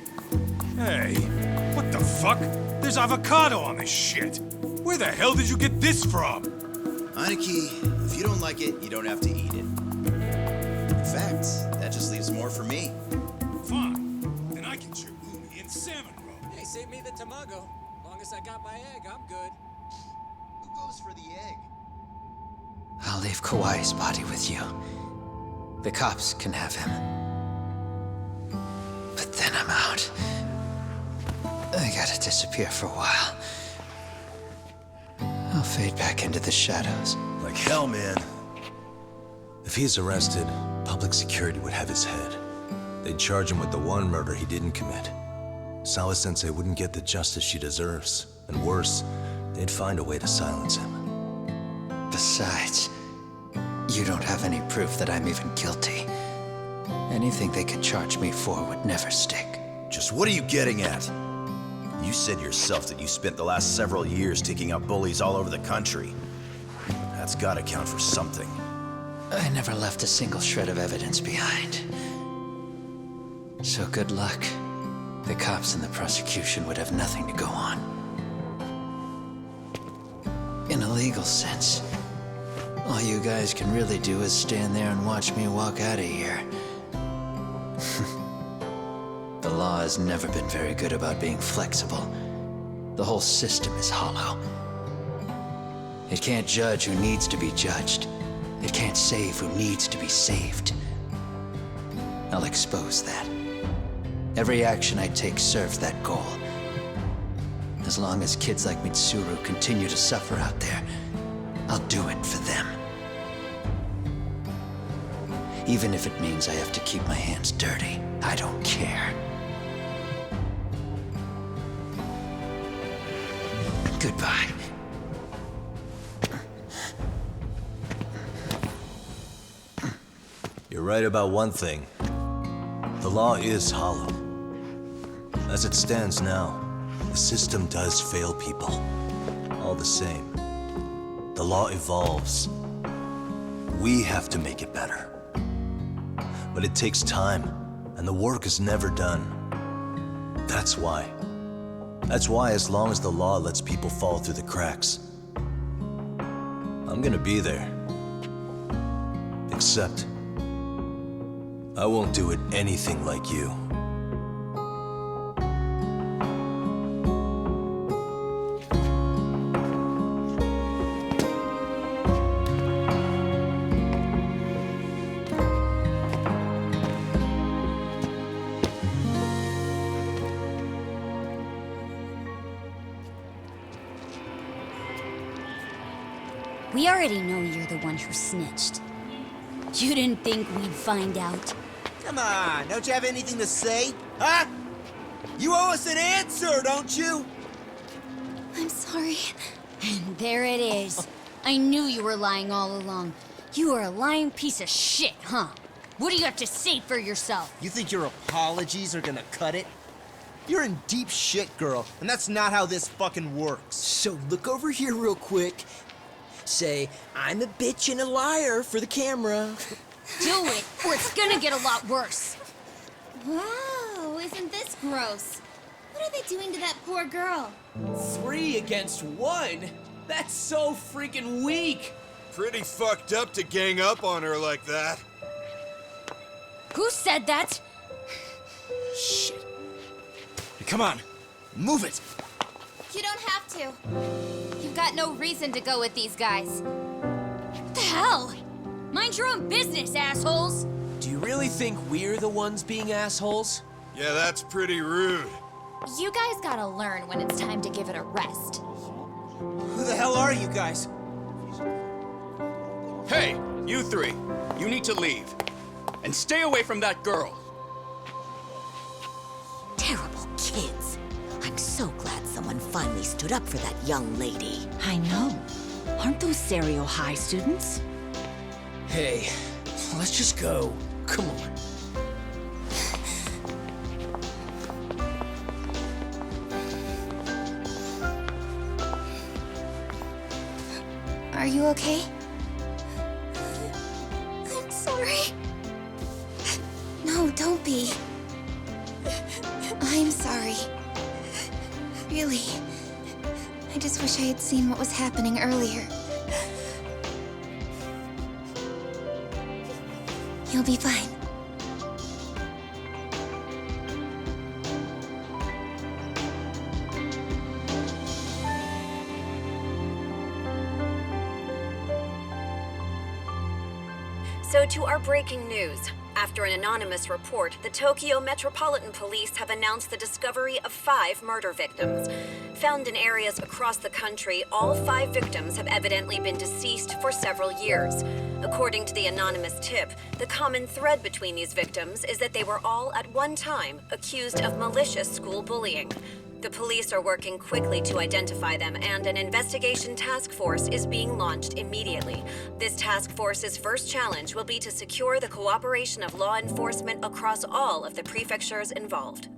Hey, what the fuck? There's avocado on this shit. Where the hell did you get this from? Aniki, if you don't like it, you don't have to eat it. In fact, that just leaves more for me. Fine. Then I can chew umi and salmon roe. Hey, save me the tamago. Long as I got my egg, I'm good. Who goes for the egg? I'll leave Kawai's body with you. The cops can have him. But then I'm out. I gotta disappear for a while. I'll fade back into the shadows. Like hell, man. If he's arrested, public security would have his head. They'd charge him with the one murder he didn't commit. Sawa-sensei wouldn't get the justice she deserves. And worse, they'd find a way to silence him. Besides, you don't have any proof that I'm even guilty. Anything they could charge me for would never stick. Just what are you getting at? You said yourself that you spent the last several years taking out bullies all over the country. That's gotta count for something. I never left a single shred of evidence behind. So good luck. The cops and the prosecution would have nothing to go on. In a legal sense, all you guys can really do is stand there and watch me walk out of here. The law has never been very good about being flexible. The whole system is hollow. It can't judge who needs to be judged. It can't save who needs to be saved. I'll expose that. Every action I take serves that goal. As long as kids like Mitsuru continue to suffer out there, I'll do it for them. Even if it means I have to keep my hands dirty, I don't care. Goodbye. You're right about one thing. The law is hollow. As it stands now, the system does fail people. All the same, the law evolves. We have to make it better. But it takes time, and the work is never done. That's why, as long as the law lets people fall through the cracks, I'm gonna be there. Except, I won't do it anything like you. We already know you're the one who snitched. You didn't think we'd find out? Come on, don't you have anything to say? Huh? You owe us an answer, don't you? I'm sorry. And there it is. I knew you were lying all along. You are a lying piece of shit, huh? What do you have to say for yourself? You think your apologies are gonna cut it? You're in deep shit, girl, and that's not how this fucking works. So look over here real quick. Say, I'm a bitch and a liar for the camera. Do it, or it's gonna get a lot worse. Wow, isn't this gross? What are they doing to that poor girl? 3 against 1? That's so freaking weak! Pretty fucked up to gang up on her like that. Who said that? Shit. Hey, come on, move it. You don't have to. You've got no reason to go with these guys. What the hell? Mind your own business, assholes! Do you really think we're the ones being assholes? Yeah, that's pretty rude. You guys gotta learn when it's time to give it a rest. Who the hell are you guys? Hey, you three. You need to leave. And stay away from that girl. Terrible kids. I'm so glad someone finally stood up for that young lady. I know. Aren't those Serio High students? Hey, let's just go. Come on. Are you okay? I'm sorry. No, don't be. I'm sorry. Really. I just wish I had seen what was happening earlier. You'll be fine. So to our breaking news. After an anonymous report, the Tokyo Metropolitan Police have announced the discovery of 5 murder victims. Found in areas across the country, all 5 victims have evidently been deceased for several years. According to the anonymous tip, the common thread between these victims is that they were all at one time accused of malicious school bullying. The police are working quickly to identify them, and an investigation task force is being launched immediately. This task force's first challenge will be to secure the cooperation of law enforcement across all of the prefectures involved.